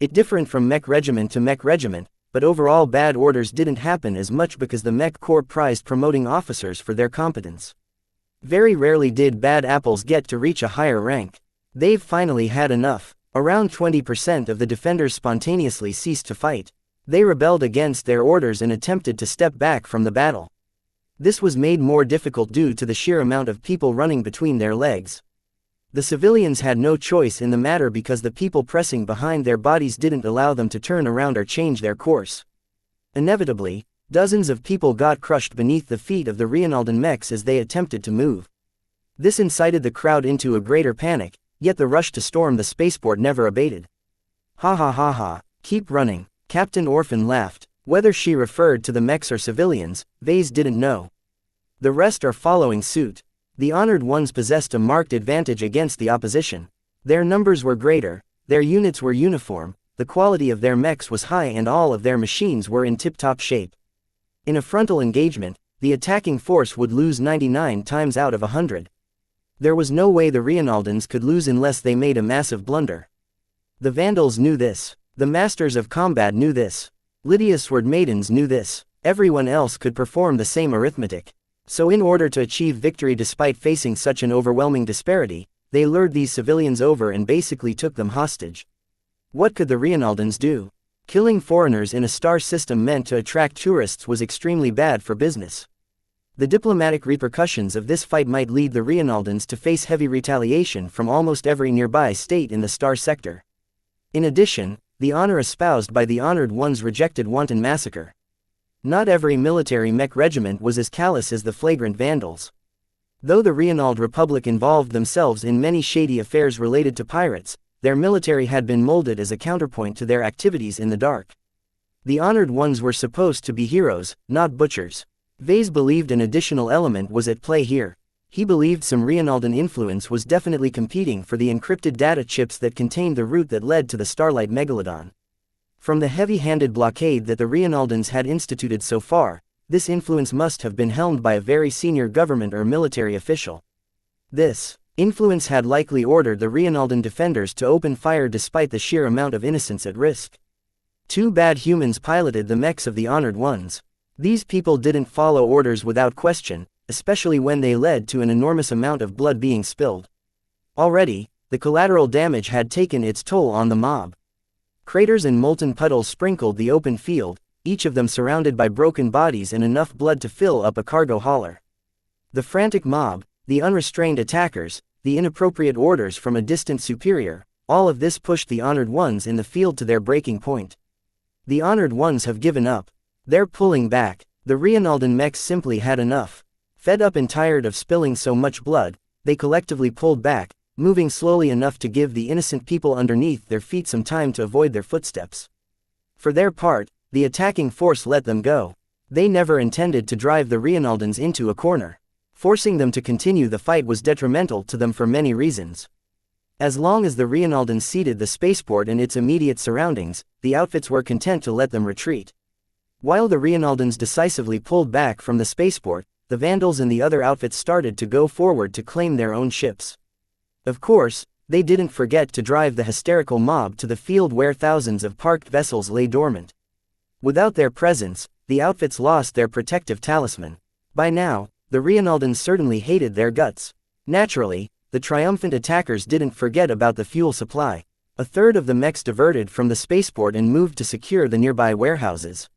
It differed from mech regiment to mech regiment, but overall bad orders didn't happen as much because the mech corps prized promoting officers for their competence. Very rarely did bad apples get to reach a higher rank. They've finally had enough. Around 20% of the defenders spontaneously ceased to fight. They rebelled against their orders and attempted to step back from the battle. This was made more difficult due to the sheer amount of people running between their legs. The civilians had no choice in the matter because the people pressing behind their bodies didn't allow them to turn around or change their course. Inevitably, dozens of people got crushed beneath the feet of the Reinaldan mechs as they attempted to move. This incited the crowd into a greater panic, yet the rush to storm the spaceport never abated. Ha ha ha ha, keep running, Captain Orphan laughed. Whether she referred to the mechs or civilians, Vase didn't know. The rest are following suit. The honored ones possessed a marked advantage against the opposition. Their numbers were greater, their units were uniform, the quality of their mechs was high and all of their machines were in tip-top shape. In a frontal engagement, the attacking force would lose 99 times out of 100. There was no way the Reinaldans could lose unless they made a massive blunder. The Vandals knew this. The Masters of Combat knew this. Lydia Sword Maidens knew this. Everyone else could perform the same arithmetic. So in order to achieve victory despite facing such an overwhelming disparity, they lured these civilians over and basically took them hostage. What could the Reinaldans do? Killing foreigners in a star system meant to attract tourists was extremely bad for business. The diplomatic repercussions of this fight might lead the Reinaldans to face heavy retaliation from almost every nearby state in the star sector. In addition, the honor espoused by the honored ones rejected wanton massacre. Not every military mech regiment was as callous as the flagrant Vandals. Though the Reinald Republic involved themselves in many shady affairs related to pirates, their military had been molded as a counterpoint to their activities in the dark. The honored ones were supposed to be heroes, not butchers. Vase believed an additional element was at play here. He believed some Reinaldan influence was definitely competing for the encrypted data chips that contained the route that led to the Starlight Megalodon. From the heavy-handed blockade that the Reinaldans had instituted so far, this influence must have been helmed by a very senior government or military official. This influence had likely ordered the Reinaldan defenders to open fire despite the sheer amount of innocence at risk. Two bad humans piloted the mechs of the honored ones. These people didn't follow orders without question, especially when they led to an enormous amount of blood being spilled. Already, the collateral damage had taken its toll on the mob. Craters and molten puddles sprinkled the open field, each of them surrounded by broken bodies and enough blood to fill up a cargo hauler. The frantic mob, the unrestrained attackers, the inappropriate orders from a distant superior, all of this pushed the honored ones in the field to their breaking point. The honored ones have given up. They're pulling back. The Reinaldan mechs simply had enough. Fed up and tired of spilling so much blood, they collectively pulled back, moving slowly enough to give the innocent people underneath their feet some time to avoid their footsteps. For their part, the attacking force let them go. They never intended to drive the Reinaldans into a corner. Forcing them to continue the fight was detrimental to them for many reasons. As long as the Reinaldans ceded the spaceport and its immediate surroundings, the outfits were content to let them retreat. While the Reinaldans decisively pulled back from the spaceport, the Vandals and the other outfits started to go forward to claim their own ships. Of course, they didn't forget to drive the hysterical mob to the field where thousands of parked vessels lay dormant. Without their presence, the outfits lost their protective talisman. By now, the Reinaldans certainly hated their guts. Naturally, the triumphant attackers didn't forget about the fuel supply. A third of the mechs diverted from the spaceport and moved to secure the nearby warehouses.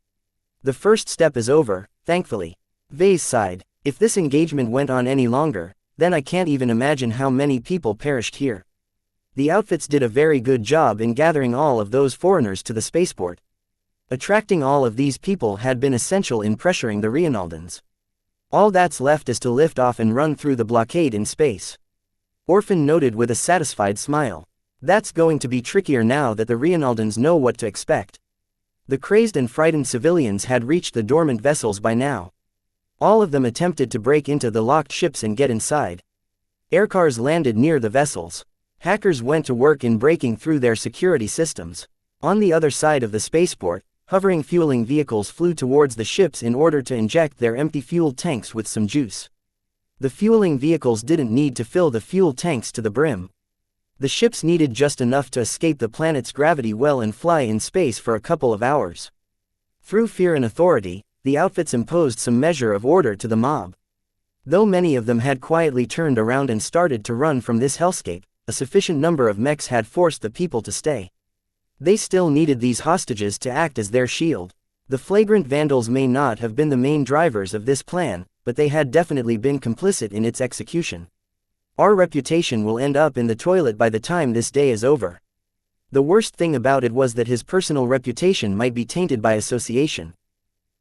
The first step is over, thankfully. Vase sighed. If this engagement went on any longer, then I can't even imagine how many people perished here. The outfits did a very good job in gathering all of those foreigners to the spaceport. Attracting all of these people had been essential in pressuring the Reinaldans. All that's left is to lift off and run through the blockade in space. Orphan noted with a satisfied smile. That's going to be trickier now that the Reinaldans know what to expect. The crazed and frightened civilians had reached the dormant vessels by now. All of them attempted to break into the locked ships and get inside. Aircars landed near the vessels. Hackers went to work in breaking through their security systems. On the other side of the spaceport, hovering fueling vehicles flew towards the ships in order to inject their empty fuel tanks with some juice. The fueling vehicles didn't need to fill the fuel tanks to the brim. The ships needed just enough to escape the planet's gravity well and fly in space for a couple of hours. Through fear and authority, the outfits imposed some measure of order to the mob. Though many of them had quietly turned around and started to run from this hellscape, a sufficient number of mechs had forced the people to stay. They still needed these hostages to act as their shield. The flagrant Vandals may not have been the main drivers of this plan, but they had definitely been complicit in its execution. Our reputation will end up in the toilet by the time this day is over. The worst thing about it was that his personal reputation might be tainted by association.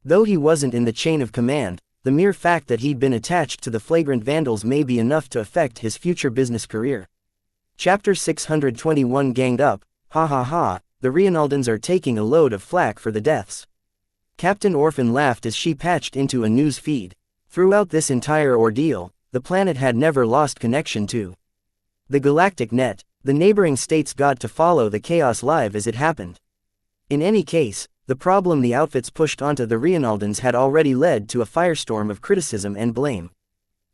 Though he wasn't in the chain of command, the mere fact that he'd been attached to the flagrant vandals may be enough to affect his future business career. Chapter 621 Ganged Up, ha ha ha, the Reinaldans are taking a load of flack for the deaths. Captain Orphan laughed as she patched into a news feed. Throughout this entire ordeal, the planet had never lost connection to the galactic net. The neighboring states got to follow the chaos live as it happened. In any case, the problem the outfits pushed onto the Reinaldans had already led to a firestorm of criticism and blame.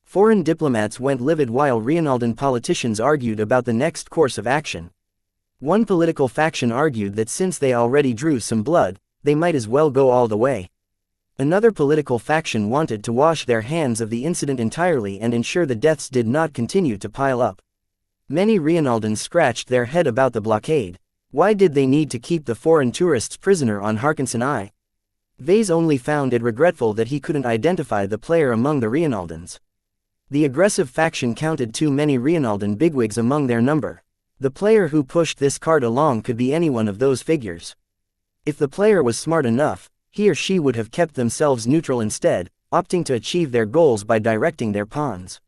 Foreign diplomats went livid while Reinaldan politicians argued about the next course of action. One political faction argued that since they already drew some blood, they might as well go all the way. Another political faction wanted to wash their hands of the incident entirely and ensure the deaths did not continue to pile up. Many Reinaldans scratched their head about the blockade. Why did they need to keep the foreign tourists prisoner on Harkinson I? Vase only found it regretful that he couldn't identify the player among the Reinaldans. The aggressive faction counted too many Reinaldan bigwigs among their number. The player who pushed this cart along could be any one of those figures. If the player was smart enough, he or she would have kept themselves neutral instead, opting to achieve their goals by directing their pawns.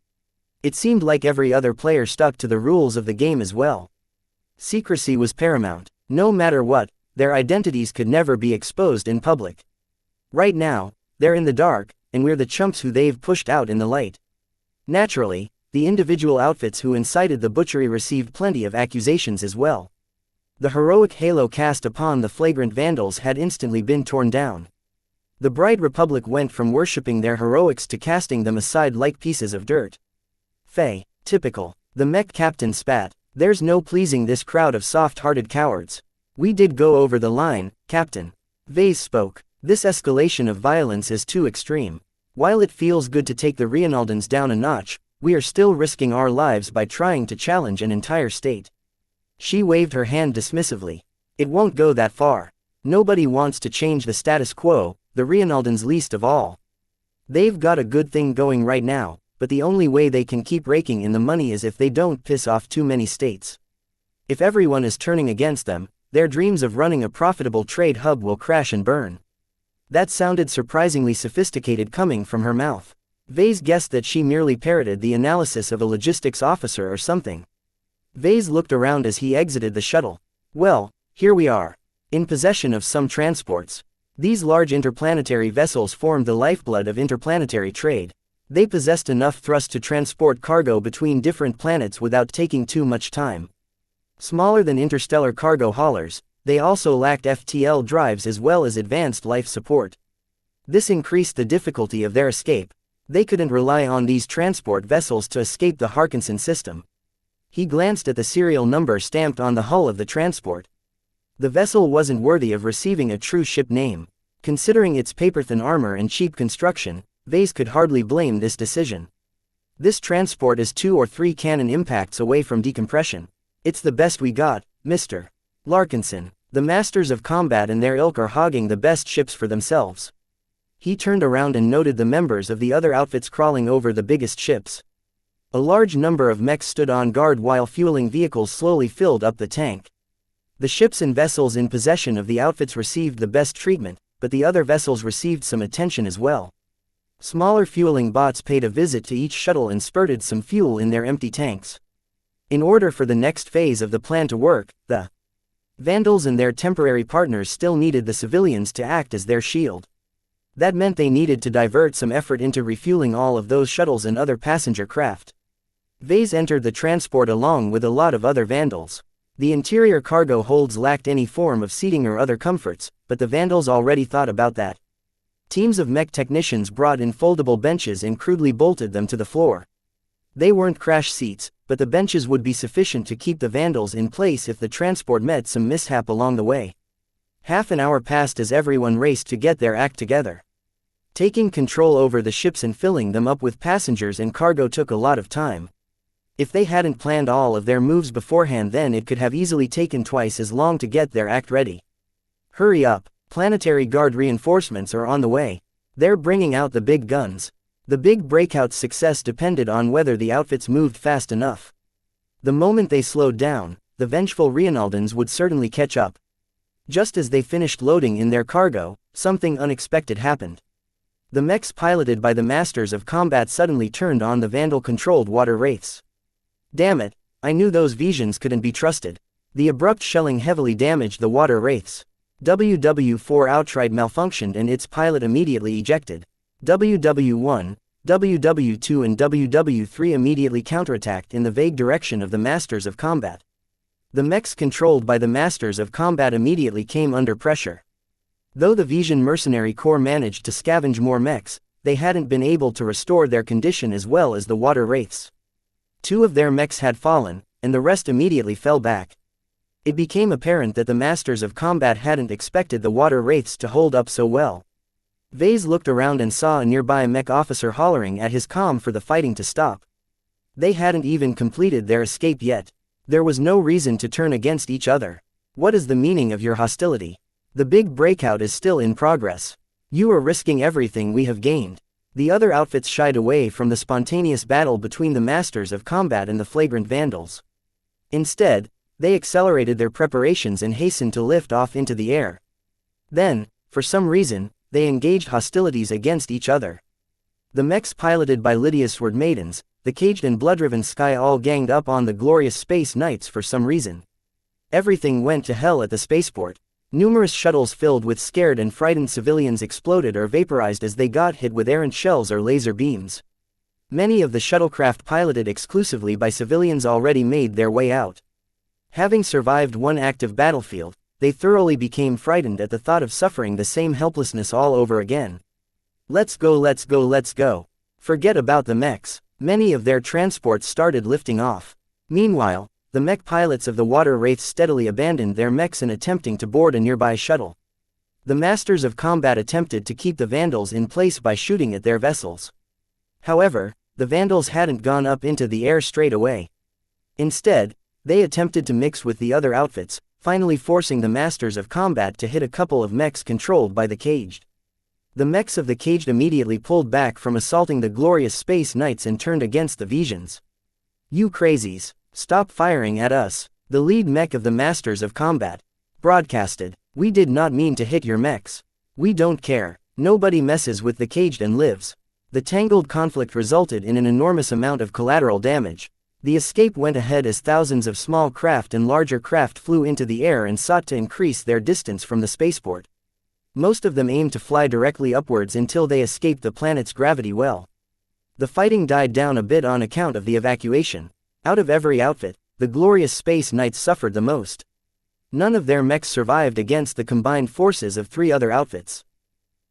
It seemed like every other player stuck to the rules of the game as well. Secrecy was paramount. No matter what, their identities could never be exposed in public. Right now, they're in the dark, and we're the chumps who they've pushed out in the light. Naturally, the individual outfits who incited the butchery received plenty of accusations as well. The heroic halo cast upon the flagrant vandals had instantly been torn down. The Bright Republic went from worshipping their heroics to casting them aside like pieces of dirt. Fey, typical. The Mech captain spat. There's no pleasing this crowd of soft-hearted cowards. We did go over the line, Captain. Vase spoke. This escalation of violence is too extreme. While it feels good to take the Reinaldans down a notch, we are still risking our lives by trying to challenge an entire state. She waved her hand dismissively. It won't go that far. Nobody wants to change the status quo, the Reinaldans least of all. They've got a good thing going right now, but the only way they can keep raking in the money is if they don't piss off too many states. If everyone is turning against them, their dreams of running a profitable trade hub will crash and burn. That sounded surprisingly sophisticated coming from her mouth. Vase guessed that she merely parroted the analysis of a logistics officer or something. Vase looked around as he exited the shuttle. Well, here we are. In possession of some transports. These large interplanetary vessels formed the lifeblood of interplanetary trade. They possessed enough thrust to transport cargo between different planets without taking too much time. Smaller than interstellar cargo haulers, they also lacked FTL drives as well as advanced life support. This increased the difficulty of their escape. They couldn't rely on these transport vessels to escape the Harkinson system. He glanced at the serial number stamped on the hull of the transport. The vessel wasn't worthy of receiving a true ship name. Considering its paper-thin armor and cheap construction, Vase could hardly blame this decision. This transport is 2 or 3 cannon impacts away from decompression. It's the best we got, Mr. Larkinson. The masters of combat and their ilk are hogging the best ships for themselves. He turned around and noted the members of the other outfits crawling over the biggest ships. A large number of mechs stood on guard while fueling vehicles slowly filled up the tank. The ships and vessels in possession of the outfits received the best treatment, but the other vessels received some attention as well. Smaller fueling bots paid a visit to each shuttle and spurted some fuel in their empty tanks. In order for the next phase of the plan to work, the Vandals and their temporary partners still needed the civilians to act as their shield. That meant they needed to divert some effort into refueling all of those shuttles and other passenger craft. Vase entered the transport along with a lot of other Vandals. The interior cargo holds lacked any form of seating or other comforts, but the Vandals already thought about that. Teams of mech technicians brought in foldable benches and crudely bolted them to the floor. They weren't crash seats, but the benches would be sufficient to keep the Vandals in place if the transport met some mishap along the way. Half an hour passed as everyone raced to get their act together. Taking control over the ships and filling them up with passengers and cargo took a lot of time. If they hadn't planned all of their moves beforehand, then it could have easily taken twice as long to get their act ready. Hurry up, planetary guard reinforcements are on the way. They're bringing out the big guns. The big breakout's success depended on whether the outfits moved fast enough. The moment they slowed down, the vengeful Reinaldans would certainly catch up. Just as they finished loading in their cargo, something unexpected happened. The mechs piloted by the Masters of Combat suddenly turned on the Vandal-controlled water wraiths. Damn it, I knew those visions couldn't be trusted. The abrupt shelling heavily damaged the water wraiths. WW4 outright malfunctioned and its pilot immediately ejected. WW1, WW2 and WW3 immediately counterattacked in the vague direction of the Masters of Combat. The mechs controlled by the Masters of Combat immediately came under pressure. Though the Vision Mercenary Corps managed to scavenge more mechs, they hadn't been able to restore their condition as well as the water wraiths. 2 of their mechs had fallen, and the rest immediately fell back. It became apparent that the Masters of Combat hadn't expected the water wraiths to hold up so well. Vase looked around and saw a nearby mech officer hollering at his comm for the fighting to stop. They hadn't even completed their escape yet. There was no reason to turn against each other. What is the meaning of your hostility? The big breakout is still in progress. You are risking everything we have gained. The other outfits shied away from the spontaneous battle between the Masters of Combat and the flagrant Vandals. Instead, they accelerated their preparations and hastened to lift off into the air. Then, for some reason, they engaged hostilities against each other. The mechs piloted by Lydia's Sword Maidens, the caged and blood-riven Sky all ganged up on the glorious Space Knights for some reason. Everything went to hell at the spaceport. Numerous shuttles filled with scared and frightened civilians exploded or vaporized as they got hit with errant shells or laser beams. Many of the shuttlecraft piloted exclusively by civilians already made their way out. Having survived one active battlefield, they thoroughly became frightened at the thought of suffering the same helplessness all over again. Let's go, let's go, let's go. Forget about the mechs. Many of their transports started lifting off. Meanwhile, the mech pilots of the water wraiths steadily abandoned their mechs in attempting to board a nearby shuttle. The Masters of Combat attempted to keep the Vandals in place by shooting at their vessels. However, the Vandals hadn't gone up into the air straight away. Instead, they attempted to mix with the other outfits, finally forcing the Masters of Combat to hit a couple of mechs controlled by the Caged. The mechs of the Caged immediately pulled back from assaulting the glorious Space Knights and turned against the Visions. You crazies, stop firing at us, the lead mech of the Masters of Combat broadcasted. We did not mean to hit your mechs. We don't care. Nobody messes with the Caged and lives. The tangled conflict resulted in an enormous amount of collateral damage. The escape went ahead as thousands of small craft and larger craft flew into the air and sought to increase their distance from the spaceport. Most of them aimed to fly directly upwards until they escaped the planet's gravity well. The fighting died down a bit on account of the evacuation. Out of every outfit, the glorious Space Knights suffered the most. None of their mechs survived against the combined forces of 3 other outfits.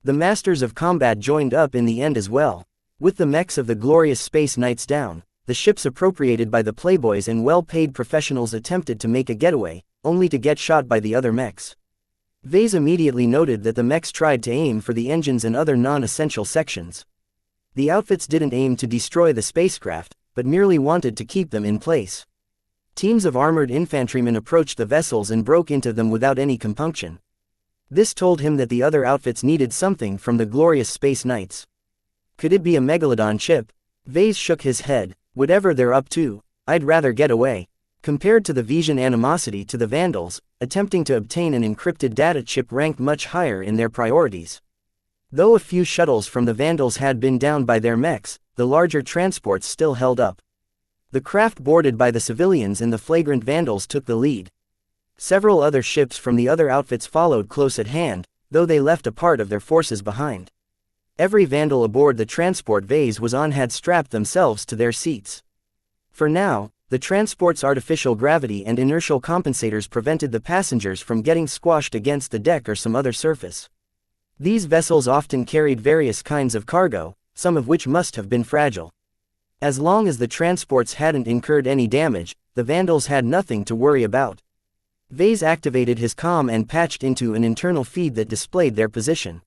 The Masters of Combat joined up in the end as well. With the mechs of the glorious Space Knights down, the ships appropriated by the playboys and well-paid professionals attempted to make a getaway, only to get shot by the other mechs. Vase immediately noted that the mechs tried to aim for the engines and other non-essential sections. The outfits didn't aim to destroy the spacecraft, but merely wanted to keep them in place. Teams of armored infantrymen approached the vessels and broke into them without any compunction. This told him that the other outfits needed something from the glorious Space Knights. Could it be a Megalodon ship? Vase shook his head. Whatever they're up to, I'd rather get away. Compared to the Vision animosity to the Vandals, attempting to obtain an encrypted data chip ranked much higher in their priorities. Though a few shuttles from the Vandals had been downed by their mechs, the larger transports still held up. The craft boarded by the civilians and the flagrant Vandals took the lead. Several other ships from the other outfits followed close at hand, though they left a part of their forces behind. Every Vandal aboard the transport Vase was on had strapped themselves to their seats. For now, the transport's artificial gravity and inertial compensators prevented the passengers from getting squashed against the deck or some other surface. These vessels often carried various kinds of cargo, some of which must have been fragile. As long as the transports hadn't incurred any damage, the Vandals had nothing to worry about. Vase activated his comm and patched into an internal feed that displayed their position.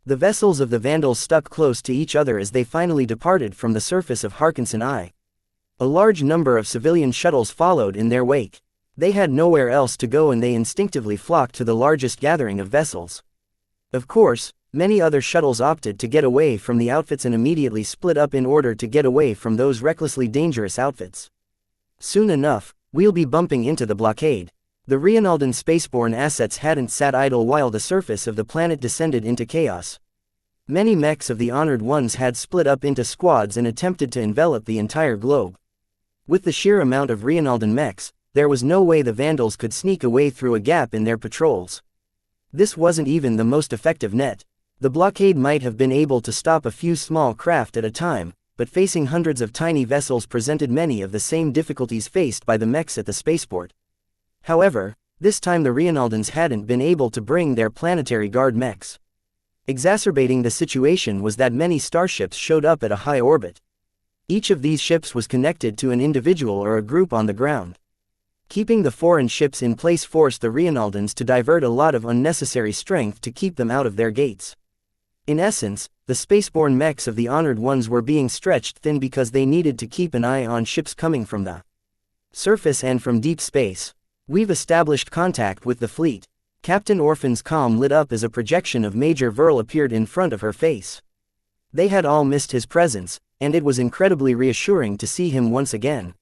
The vessels of the Vandals stuck close to each other as they finally departed from the surface of Harkinson I. A large number of civilian shuttles followed in their wake. They had nowhere else to go and they instinctively flocked to the largest gathering of vessels. Of course, Many other shuttles opted to get away from the outfits and immediately split up in order to get away from those recklessly dangerous outfits. Soon enough, we'll be bumping into the blockade. The Reinaldan spaceborne assets hadn't sat idle while the surface of the planet descended into chaos. Many mechs of the Honored Ones had split up into squads and attempted to envelop the entire globe. With the sheer amount of Reinaldan mechs, there was no way the Vandals could sneak away through a gap in their patrols. This wasn't even the most effective net. The blockade might have been able to stop a few small craft at a time, but facing hundreds of tiny vessels presented many of the same difficulties faced by the mechs at the spaceport. However, this time the Reinaldans hadn't been able to bring their planetary guard mechs. Exacerbating the situation was that many starships showed up at a high orbit. Each of these ships was connected to an individual or a group on the ground. Keeping the foreign ships in place forced the Reinaldans to divert a lot of unnecessary strength to keep them out of their gates. In essence, the spaceborne mechs of the Honored Ones were being stretched thin because they needed to keep an eye on ships coming from the surface and from deep space. We've established contact with the fleet. Captain Orphan's comm lit up as a projection of Major Verl appeared in front of her face. They had all missed his presence, and it was incredibly reassuring to see him once again.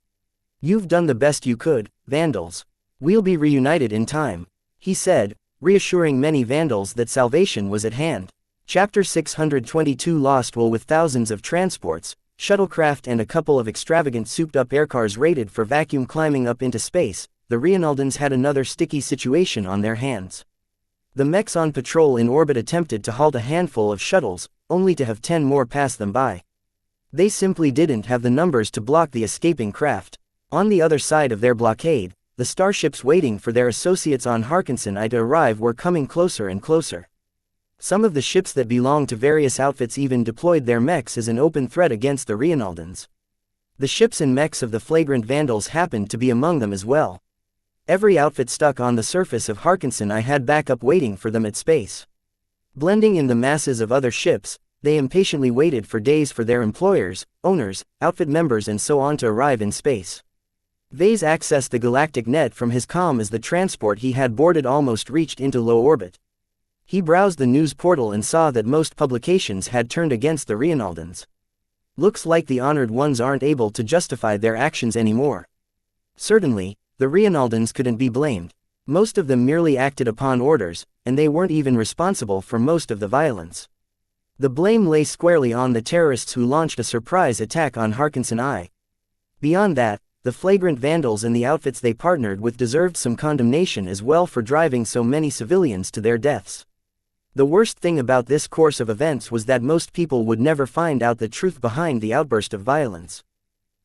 "You've done the best you could, Vandals. We'll be reunited in time," he said, reassuring many Vandals that salvation was at hand. Chapter 622 Lost Will. With thousands of transports, shuttlecraft and a couple of extravagant souped-up aircars rated for vacuum climbing up into space, the Reinaldans had another sticky situation on their hands. The mechs on patrol in orbit attempted to halt a handful of shuttles, only to have 10 more pass them by. They simply didn't have the numbers to block the escaping craft. On the other side of their blockade, the starships waiting for their associates on Harkinson I to arrive were coming closer and closer. Some of the ships that belonged to various outfits even deployed their mechs as an open threat against the Reinaldans. The ships and mechs of the flagrant Vandals happened to be among them as well. Every outfit stuck on the surface of Harkinson I had backup waiting for them at space. Blending in the masses of other ships, they impatiently waited for days for their employers, owners, outfit members and so on to arrive in space. Vase accessed the galactic net from his comm as the transport he had boarded almost reached into low orbit. He browsed the news portal and saw that most publications had turned against the Reinaldans. Looks like the Honored Ones aren't able to justify their actions anymore. Certainly, the Reinaldans couldn't be blamed. Most of them merely acted upon orders, and they weren't even responsible for most of the violence. The blame lay squarely on the terrorists who launched a surprise attack on Harkinson I. Beyond that, the flagrant Vandals and the outfits they partnered with deserved some condemnation as well for driving so many civilians to their deaths. The worst thing about this course of events was that most people would never find out the truth behind the outburst of violence.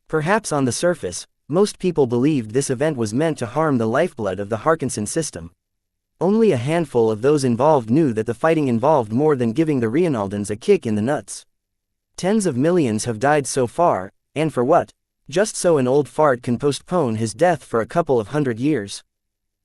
Perhaps on the surface, most people believed this event was meant to harm the lifeblood of the Harkinson system. Only a handful of those involved knew that the fighting involved more than giving the Reinaldans a kick in the nuts. Tens of millions have died so far, and for what? Just so an old fart can postpone his death for a couple of 100 years.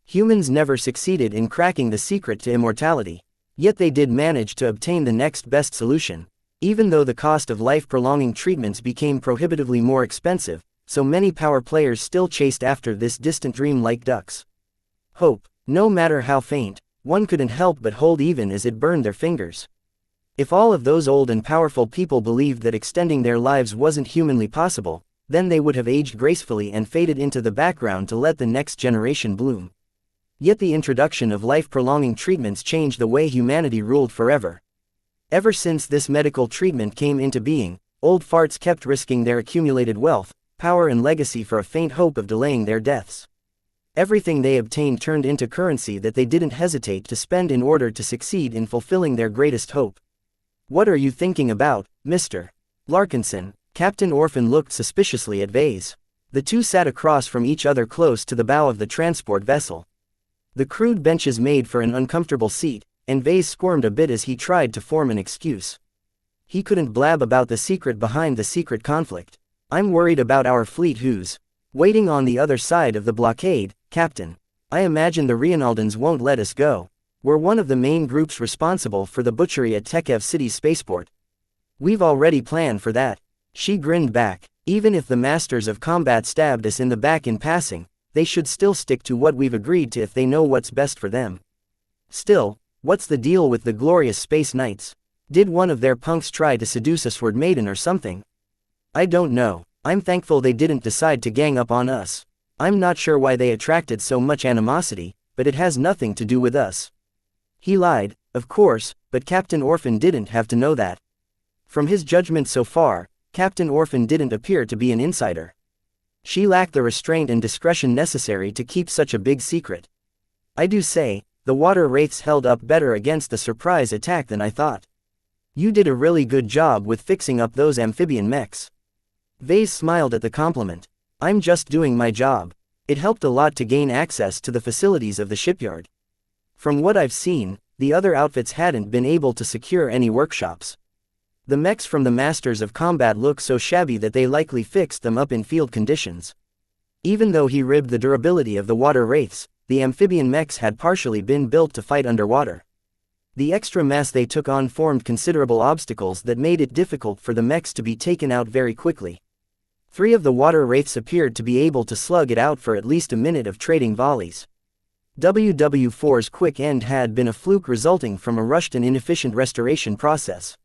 Humans never succeeded in cracking the secret to immortality. Yet they did manage to obtain the next best solution. Even though the cost of life-prolonging treatments became prohibitively more expensive, so many power players still chased after this distant dream like ducks. Hope, no matter how faint, one couldn't help but hold even as it burned their fingers. If all of those old and powerful people believed that extending their lives wasn't humanly possible, then they would have aged gracefully and faded into the background to let the next generation bloom. Yet the introduction of life-prolonging treatments changed the way humanity ruled forever. Ever since this medical treatment came into being, old farts kept risking their accumulated wealth, power and legacy for a faint hope of delaying their deaths. Everything they obtained turned into currency that they didn't hesitate to spend in order to succeed in fulfilling their greatest hope. "What are you thinking about, Mr. Larkinson?" Captain Orphan looked suspiciously at Vase. The two sat across from each other close to the bow of the transport vessel. The crude benches made for an uncomfortable seat, and Vase squirmed a bit as he tried to form an excuse. He couldn't blab about the secret behind the secret conflict. "I'm worried about our fleet who's waiting on the other side of the blockade, Captain. I imagine the Reinaldans won't let us go. We're one of the main groups responsible for the butchery at Tekev City's spaceport. We've already planned for that." She grinned back. "Even if the masters of combat stabbed us in the back in passing, they should still stick to what we've agreed to if they know what's best for them. Still, What's the deal with the glorious space knights? Did one of their punks try to seduce a sword maiden or something? I don't know. I'm thankful they didn't decide to gang up on us. I'm not sure why they attracted so much animosity, but it has nothing to do with us. He lied, of course, but Captain Orphan didn't have to know that. From his judgment so far, Captain Orphan didn't appear to be an insider. She lacked the restraint and discretion necessary to keep such a big secret. I do say, the water wraiths held up better against the surprise attack than I thought. You did a really good job with fixing up those amphibian mechs. Vase smiled at the compliment. I'm just doing my job. It helped a lot to gain access to the facilities of the shipyard. From what I've seen, the other outfits hadn't been able to secure any workshops. The mechs from the Masters of Combat look so shabby that they likely fixed them up in field conditions. Even though he ribbed the durability of the water wraiths, the amphibian mechs had partially been built to fight underwater. The extra mass they took on formed considerable obstacles that made it difficult for the mechs to be taken out very quickly. 3 of the water wraiths appeared to be able to slug it out for at least a minute of trading volleys. WW4's quick end had been a fluke resulting from a rushed and inefficient restoration process.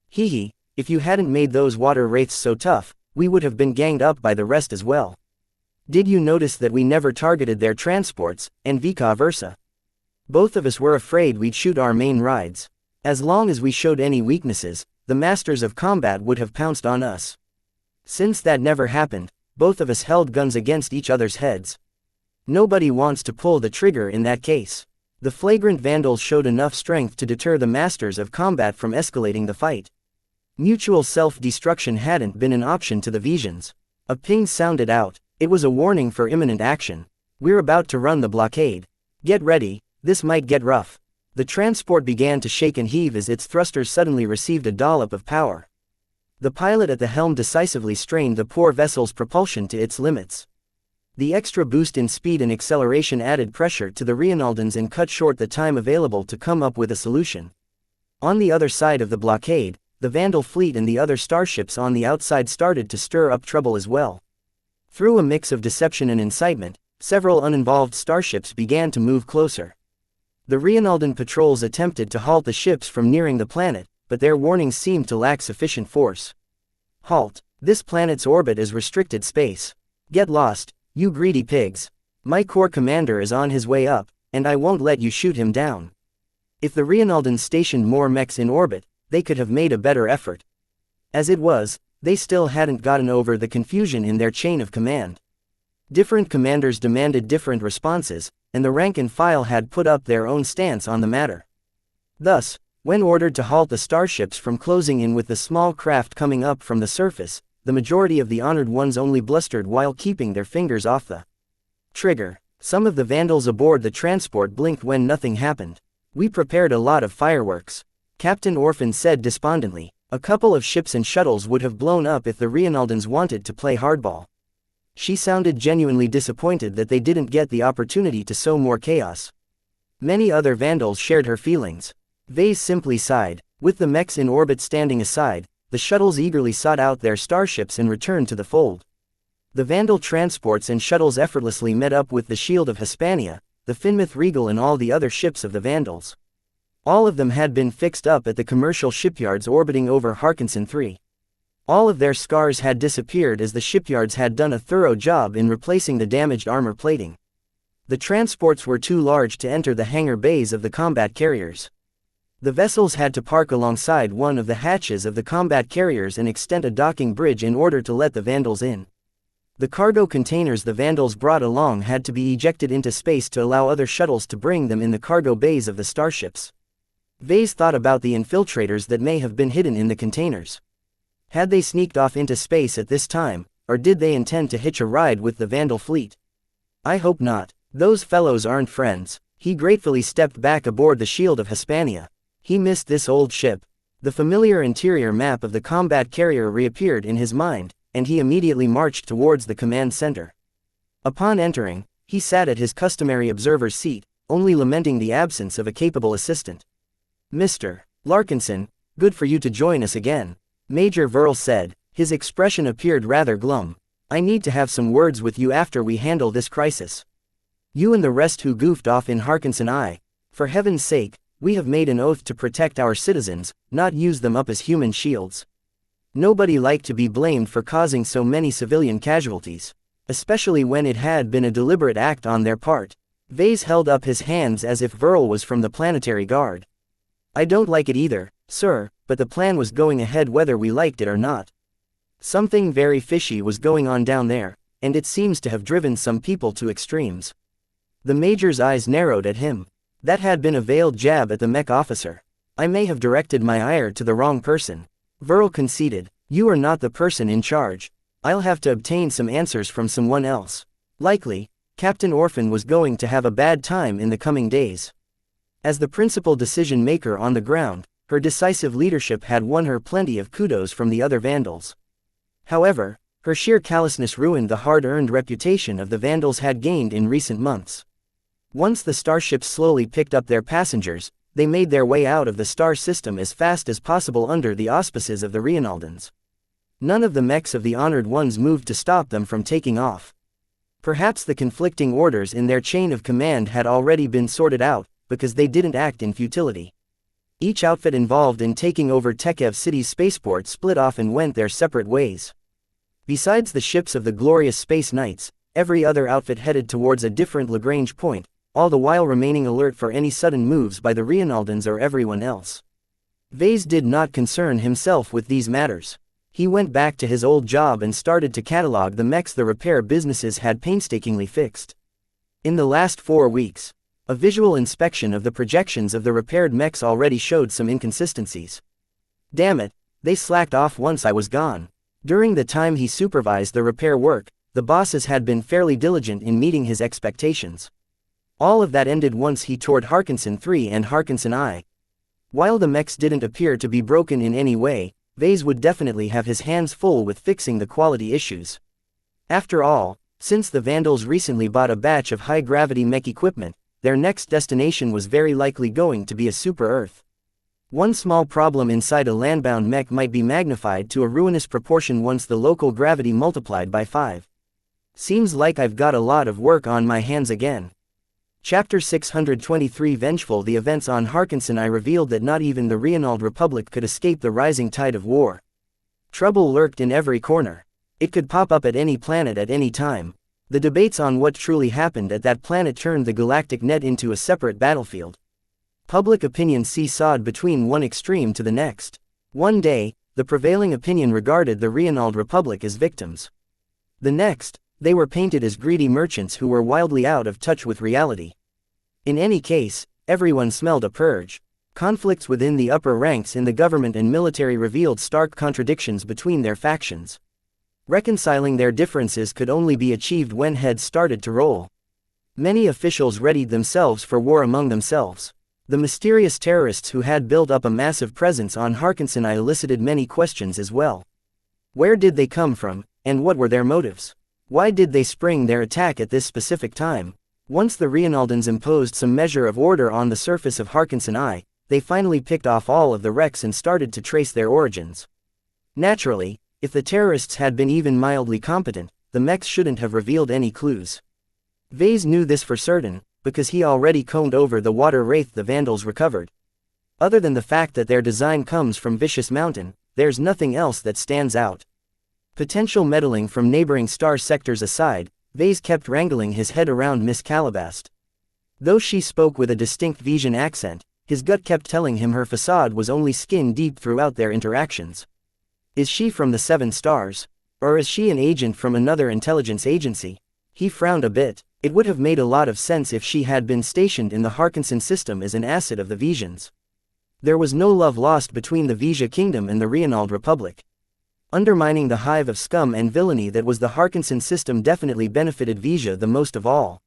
Hehe, if you hadn't made those water wraiths so tough, we would have been ganged up by the rest as well. Did you notice that we never targeted their transports, and vice versa? Both of us were afraid we'd shoot our main rides. As long as we showed any weaknesses, the Masters of Combat would have pounced on us. Since that never happened, both of us held guns against each other's heads. Nobody wants to pull the trigger in that case. The flagrant vandals showed enough strength to deter the Masters of Combat from escalating the fight. Mutual self-destruction hadn't been an option to the Visions. A ping sounded out. It was a warning for imminent action. We're about to run the blockade. Get ready, this might get rough. The transport began to shake and heave as its thrusters suddenly received a dollop of power. The pilot at the helm decisively strained the poor vessel's propulsion to its limits. The extra boost in speed and acceleration added pressure to the Reinaldans and cut short the time available to come up with a solution. On the other side of the blockade, the Vandal fleet and the other starships on the outside started to stir up trouble as well. Through a mix of deception and incitement, several uninvolved starships began to move closer. The Reinaldan patrols attempted to halt the ships from nearing the planet, but their warnings seemed to lack sufficient force. Halt! This planet's orbit is restricted space. Get lost, you greedy pigs. My corps commander is on his way up, and I won't let you shoot him down. If the Reinaldans stationed more mechs in orbit, they could have made a better effort. As it was, they still hadn't gotten over the confusion in their chain of command. Different commanders demanded different responses, and the rank and file had put up their own stance on the matter. Thus, when ordered to halt the starships from closing in with the small craft coming up from the surface, the majority of the honored ones only blustered while keeping their fingers off the trigger. Some of the vandals aboard the transport blinked when nothing happened. We prepared a lot of fireworks. Captain Orphan said despondently. A couple of ships and shuttles would have blown up if the Reinaldans wanted to play hardball. She sounded genuinely disappointed that they didn't get the opportunity to sow more chaos. Many other vandals shared her feelings. Vase simply sighed. With the mechs in orbit standing aside, the shuttles eagerly sought out their starships and returned to the fold. The Vandal transports and shuttles effortlessly met up with the Shield of Hispania, the Finmouth Regal and all the other ships of the Vandals. All of them had been fixed up at the commercial shipyards orbiting over Harkinson 3. All of their scars had disappeared as the shipyards had done a thorough job in replacing the damaged armor plating. The transports were too large to enter the hangar bays of the combat carriers. The vessels had to park alongside one of the hatches of the combat carriers and extend a docking bridge in order to let the Vandals in. The cargo containers the Vandals brought along had to be ejected into space to allow other shuttles to bring them in the cargo bays of the starships. Vase thought about the infiltrators that may have been hidden in the containers. Had they sneaked off into space at this time, or did they intend to hitch a ride with the Vandal fleet? I hope not. Those fellows aren't friends. He gratefully stepped back aboard the Shield of Hispania. He missed this old ship. The familiar interior map of the combat carrier reappeared in his mind, and he immediately marched towards the command center. Upon entering, he sat at his customary observer's seat, only lamenting the absence of a capable assistant. Mr. Larkinson, good for you to join us again, Major Verl said. His expression appeared rather glum. I need to have some words with you after we handle this crisis. You and the rest who goofed off in Harkinson I. For heaven's sake, We have made an oath to protect our citizens, not use them up as human shields. Nobody liked to be blamed for causing so many civilian casualties, especially when it had been a deliberate act on their part. Vase held up his hands as if Verl was from the Planetary Guard. I don't like it either, sir, but the plan was going ahead whether we liked it or not. Something very fishy was going on down there, and it seems to have driven some people to extremes. The Major's eyes narrowed at him. That had been a veiled jab at the Mech officer. I may have directed my ire to the wrong person. Verl conceded. You are not the person in charge. I'll have to obtain some answers from someone else. Likely, Captain Orphan was going to have a bad time in the coming days. As the principal decision-maker on the ground, her decisive leadership had won her plenty of kudos from the other Vandals. However, her sheer callousness ruined the hard-earned reputation of the Vandals had gained in recent months. Once the starships slowly picked up their passengers, they made their way out of the star system as fast as possible under the auspices of the Rienaldans. None of the mechs of the Honored Ones moved to stop them from taking off. Perhaps the conflicting orders in their chain of command had already been sorted out, because they didn't act in futility. Each outfit involved in taking over Tekev City's spaceport split off and went their separate ways. Besides the ships of the glorious Space Knights, every other outfit headed towards a different Lagrange point, all the while remaining alert for any sudden moves by the Rienaldans or everyone else. Vase did not concern himself with these matters. He went back to his old job and started to catalog the mechs the repair businesses had painstakingly fixed. In the last 4 weeks, a visual inspection of the projections of the repaired mechs already showed some inconsistencies. Damn it, they slacked off once I was gone. During the time he supervised the repair work, the bosses had been fairly diligent in meeting his expectations. All of that ended once he toured Harkinson 3 and Harkinson I. While the mechs didn't appear to be broken in any way, Vase would definitely have his hands full with fixing the quality issues. After all, since the Vandals recently bought a batch of high-gravity mech equipment, their next destination was very likely going to be a super-Earth. One small problem inside a landbound mech might be magnified to a ruinous proportion once the local gravity multiplied by 5. Seems like I've got a lot of work on my hands again. Chapter 623 Vengeful. The events on Harkinson I revealed that not even the Rienald Republic could escape the rising tide of war. Trouble lurked in every corner. It could pop up at any planet at any time. The debates on what truly happened at that planet turned the galactic net into a separate battlefield. Public opinion seesawed between one extreme to the next. One day, the prevailing opinion regarded the Rienald Republic as victims. The next, they were painted as greedy merchants who were wildly out of touch with reality. In any case, everyone smelled a purge. Conflicts within the upper ranks in the government and military revealed stark contradictions between their factions. Reconciling their differences could only be achieved when heads started to roll. Many officials readied themselves for war among themselves. The mysterious terrorists who had built up a massive presence on Harkinson I elicited many questions as well. Where did they come from, and what were their motives? Why did they spring their attack at this specific time? Once the Rienaldans imposed some measure of order on the surface of Harkinson I, they finally picked off all of the wrecks and started to trace their origins. Naturally, if the terrorists had been even mildly competent, the mechs shouldn't have revealed any clues. Vase knew this for certain, because he already combed over the water wraith the Vandals recovered. Other than the fact that their design comes from Vicious Mountain, there's nothing else that stands out. Potential meddling from neighboring star sectors aside, Vase kept wrangling his head around Miss Calabast. Though she spoke with a distinct Vision accent, his gut kept telling him her facade was only skin deep throughout their interactions. Is she from the 7 stars? Or is she an agent from another intelligence agency? He frowned a bit. It would have made a lot of sense if she had been stationed in the Harkinson system as an asset of the Visians. There was no love lost between the Visia Kingdom and the Rienald Republic. Undermining the hive of scum and villainy that was the Harkinson system definitely benefited Visia the most of all.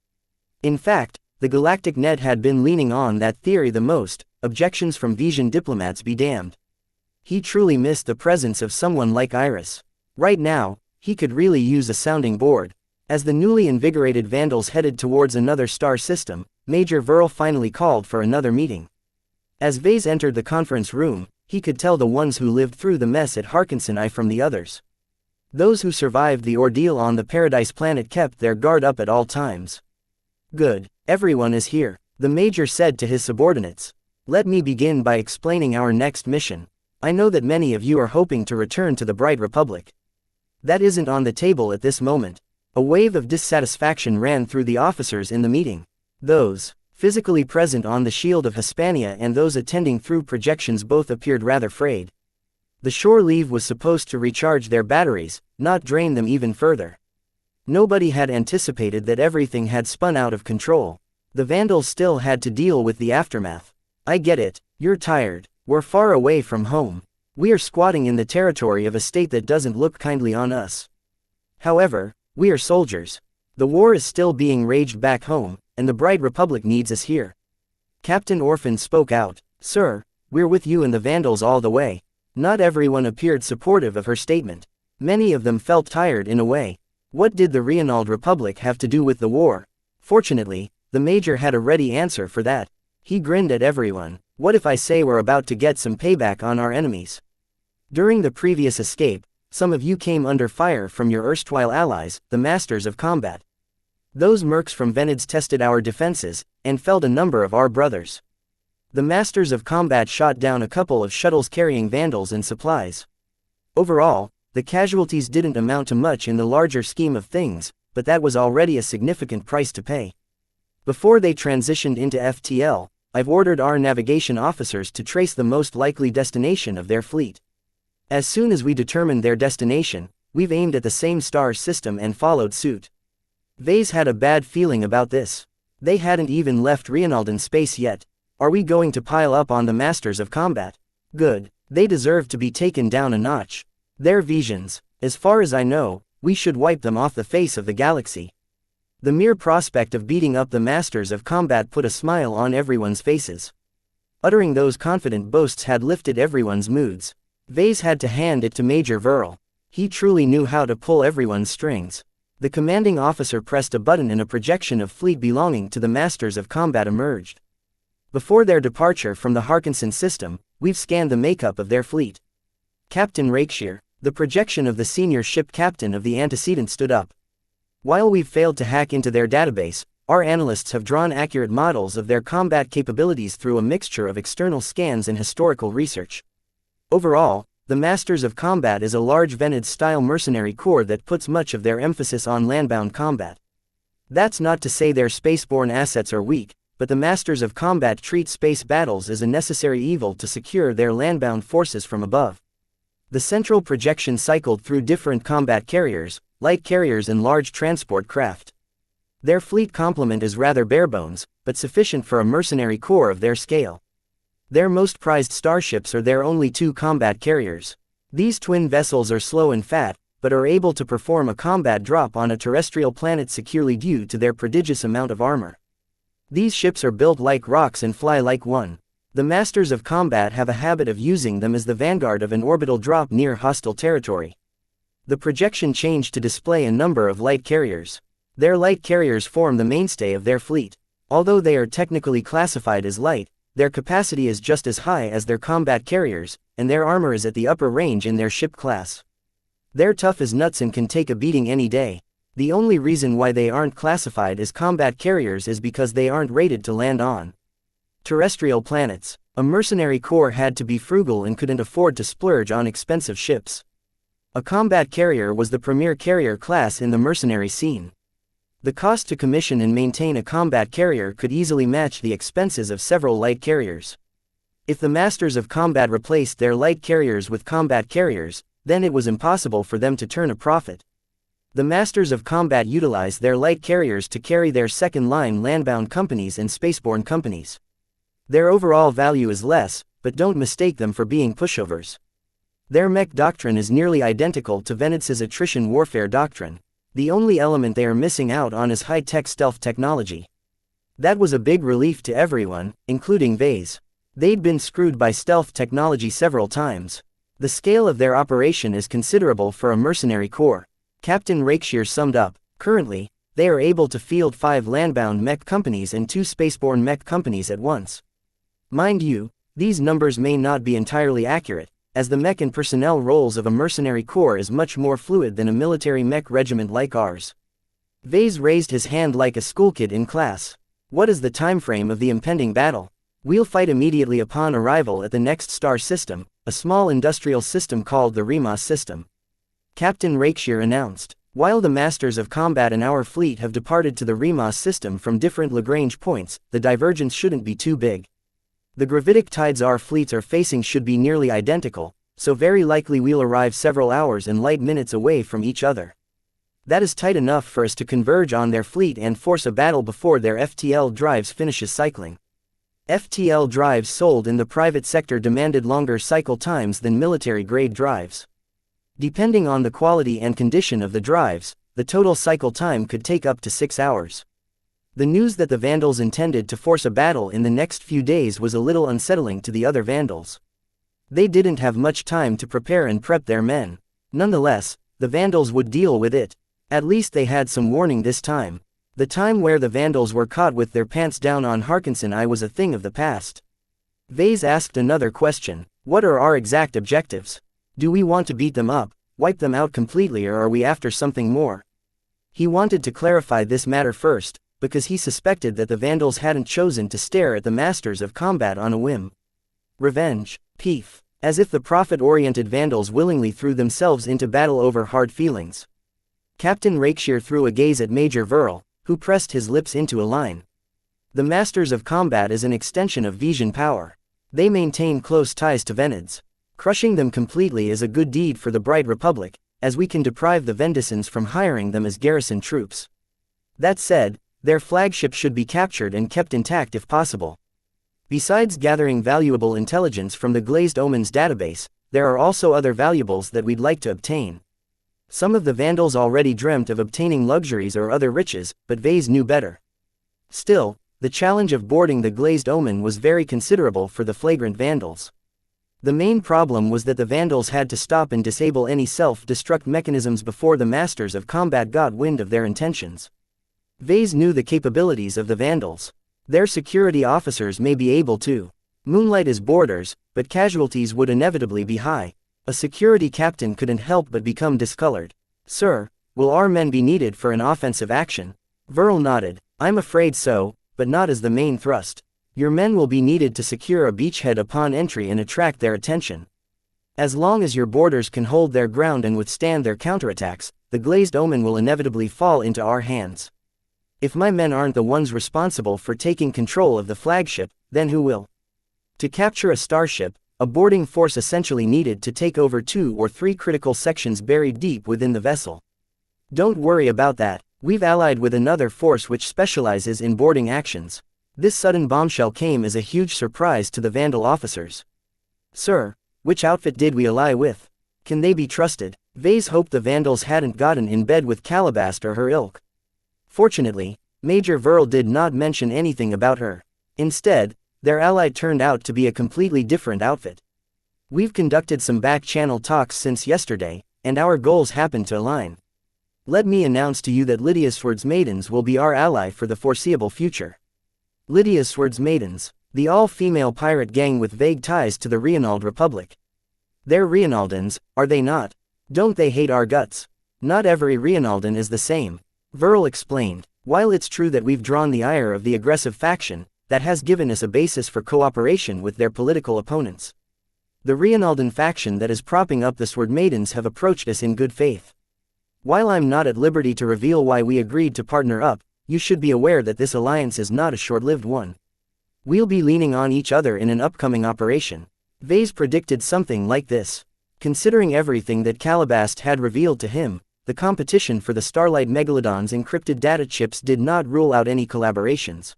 In fact, the galactic net had been leaning on that theory the most, objections from Visian diplomats be damned. He truly missed the presence of someone like Iris. Right now, he could really use a sounding board. As the newly invigorated Vandals headed towards another star system, Major Verl finally called for another meeting. As Vase entered the conference room, he could tell the ones who lived through the mess at Harkinson I from the others. Those who survived the ordeal on the Paradise planet kept their guard up at all times. Good, everyone is here, the Major said to his subordinates. Let me begin by explaining our next mission. I know that many of you are hoping to return to the Bright Republic. That isn't on the table at this moment. A wave of dissatisfaction ran through the officers in the meeting. Those physically present on the Shield of Hispania and those attending through projections both appeared rather frayed. The shore leave was supposed to recharge their batteries, not drain them even further. Nobody had anticipated that everything had spun out of control. The Vandals still had to deal with the aftermath. I get it, you're tired. We're far away from home. We are squatting in the territory of a state that doesn't look kindly on us. However, we are soldiers. The war is still being waged back home, and the Bright Republic needs us here. Captain Orphan spoke out. Sir, we're with you and the Vandals all the way. Not everyone appeared supportive of her statement. Many of them felt tired in a way. What did the Reynald Republic have to do with the war? Fortunately, the Major had a ready answer for that. He grinned at everyone. What if I say we're about to get some payback on our enemies? During the previous escape, some of you came under fire from your erstwhile allies, the Masters of Combat. Those mercs from Venids tested our defenses, and felled a number of our brothers. The Masters of Combat shot down a couple of shuttles carrying Vandals and supplies. Overall, the casualties didn't amount to much in the larger scheme of things, but that was already a significant price to pay. Before they transitioned into FTL, I've ordered our navigation officers to trace the most likely destination of their fleet. As soon as we determined their destination, we've aimed at the same star system and followed suit. Vase had a bad feeling about this. They hadn't even left Reynald in space yet. Are we going to pile up on the Masters of Combat? Good. They deserve to be taken down a notch. Their visions, as far as I know, we should wipe them off the face of the galaxy. The mere prospect of beating up the Masters of Combat put a smile on everyone's faces. Uttering those confident boasts had lifted everyone's moods. Vase had to hand it to Major Verl. He truly knew how to pull everyone's strings. The commanding officer pressed a button and a projection of fleet belonging to the Masters of Combat emerged. Before their departure from the Harkinson system, we've scanned the makeup of their fleet. Captain Rakeshire, the projection of the senior ship captain of the antecedent, stood up. While we've failed to hack into their database, our analysts have drawn accurate models of their combat capabilities through a mixture of external scans and historical research. Overall, the Masters of Combat is a large Venid-style mercenary corps that puts much of their emphasis on landbound combat. That's not to say their spaceborne assets are weak, but the Masters of Combat treat space battles as a necessary evil to secure their landbound forces from above. The central projection cycled through different combat carriers, light carriers and large transport craft. Their fleet complement is rather barebones, but sufficient for a mercenary corps of their scale. Their most prized starships are their only two combat carriers. These twin vessels are slow and fat, but are able to perform a combat drop on a terrestrial planet securely due to their prodigious amount of armor. These ships are built like rocks and fly like one. The Masters of Combat have a habit of using them as the vanguard of an orbital drop near hostile territory. The projection changed to display a number of light carriers. Their light carriers form the mainstay of their fleet. Although they are technically classified as light, their capacity is just as high as their combat carriers, and their armor is at the upper range in their ship class. They're tough as nuts and can take a beating any day. The only reason why they aren't classified as combat carriers is because they aren't rated to land on terrestrial planets. A mercenary corps had to be frugal and couldn't afford to splurge on expensive ships. A combat carrier was the premier carrier class in the mercenary scene. The cost to commission and maintain a combat carrier could easily match the expenses of several light carriers. If the Masters of Combat replaced their light carriers with combat carriers, then it was impossible for them to turn a profit. The Masters of Combat utilized their light carriers to carry their second-line landbound companies and spaceborne companies. Their overall value is less, but don't mistake them for being pushovers. Their mech doctrine is nearly identical to Venids's attrition warfare doctrine. The only element they are missing out on is high-tech stealth technology. That was a big relief to everyone, including Vase. They'd been screwed by stealth technology several times. The scale of their operation is considerable for a mercenary corps. Captain Rakeshire summed up. Currently, they are able to field 5 landbound mech companies and 2 spaceborne mech companies at once. Mind you, these numbers may not be entirely accurate, as the mech and personnel roles of a mercenary corps is much more fluid than a military mech regiment like ours. Vase raised his hand like a schoolkid in class. What is the time frame of the impending battle? We'll fight immediately upon arrival at the next star system, a small industrial system called the Remas system. Captain Rakeshir announced. While the masters of combat in our fleet have departed to the Remas system from different Lagrange points, the divergence shouldn't be too big. The gravitic tides our fleets are facing should be nearly identical, so very likely we'll arrive several hours and light minutes away from each other. That is tight enough for us to converge on their fleet and force a battle before their FTL drives finishes cycling. FTL drives sold in the private sector demanded longer cycle times than military-grade drives. Depending on the quality and condition of the drives, the total cycle time could take up to 6 hours. The news that the Vandals intended to force a battle in the next few days was a little unsettling to the other Vandals. They didn't have much time to prepare and prep their men. Nonetheless, the Vandals would deal with it. At least they had some warning this time. The time where the Vandals were caught with their pants down on Harkinson I was a thing of the past. Vase asked another question. What are our exact objectives? Do we want to beat them up, wipe them out completely, or are we after something more? He wanted to clarify this matter first, because he suspected that the Vandals hadn't chosen to stare at the masters of combat on a whim. Revenge. Peef. As if the profit-oriented Vandals willingly threw themselves into battle over hard feelings. Captain Rakeshir threw a gaze at Major Verl, who pressed his lips into a line. The masters of combat is an extension of Vision power. They maintain close ties to Venids. Crushing them completely is a good deed for the Bright Republic, as we can deprive the Vendisons from hiring them as garrison troops. That said, their flagship should be captured and kept intact if possible. Besides gathering valuable intelligence from the Glazed Omens database, there are also other valuables that we'd like to obtain. Some of the Vandals already dreamt of obtaining luxuries or other riches, but Vase knew better. Still, the challenge of boarding the Glazed Omen was very considerable for the flagrant Vandals. The main problem was that the Vandals had to stop and disable any self-destruct mechanisms before the masters of combat got wind of their intentions. Vase knew the capabilities of the Vandals. Their security officers may be able to moonlight as boarders, but casualties would inevitably be high. A security captain couldn't help but become discolored. Sir, will our men be needed for an offensive action? Verl nodded. I'm afraid so, but not as the main thrust. Your men will be needed to secure a beachhead upon entry and attract their attention. As long as your boarders can hold their ground and withstand their counterattacks, the Glazed Omen will inevitably fall into our hands. If my men aren't the ones responsible for taking control of the flagship, then who will? To capture a starship, a boarding force essentially needed to take over 2 or 3 critical sections buried deep within the vessel. Don't worry about that, we've allied with another force which specializes in boarding actions. This sudden bombshell came as a huge surprise to the Vandal officers. Sir, which outfit did we ally with? Can they be trusted? Vase hoped the Vandals hadn't gotten in bed with Calabast or her ilk. Fortunately, Major Verl did not mention anything about her. Instead, their ally turned out to be a completely different outfit. We've conducted some back-channel talks since yesterday, and our goals happen to align. Let me announce to you that Lydia's Swords Maidens will be our ally for the foreseeable future. Lydia's Swords Maidens, the all-female pirate gang with vague ties to the Reinald Republic. They're Reinaldans, are they not? Don't they hate our guts? Not every Reinaldan is the same. Verl explained. While it's true that we've drawn the ire of the aggressive faction, that has given us a basis for cooperation with their political opponents. The Reinaldan faction that is propping up the Sword Maidens have approached us in good faith. While I'm not at liberty to reveal why we agreed to partner up, you should be aware that this alliance is not a short-lived one. We'll be leaning on each other in an upcoming operation. Vase predicted something like this. Considering everything that Calabast had revealed to him, the competition for the Starlight Megalodon's encrypted data chips did not rule out any collaborations.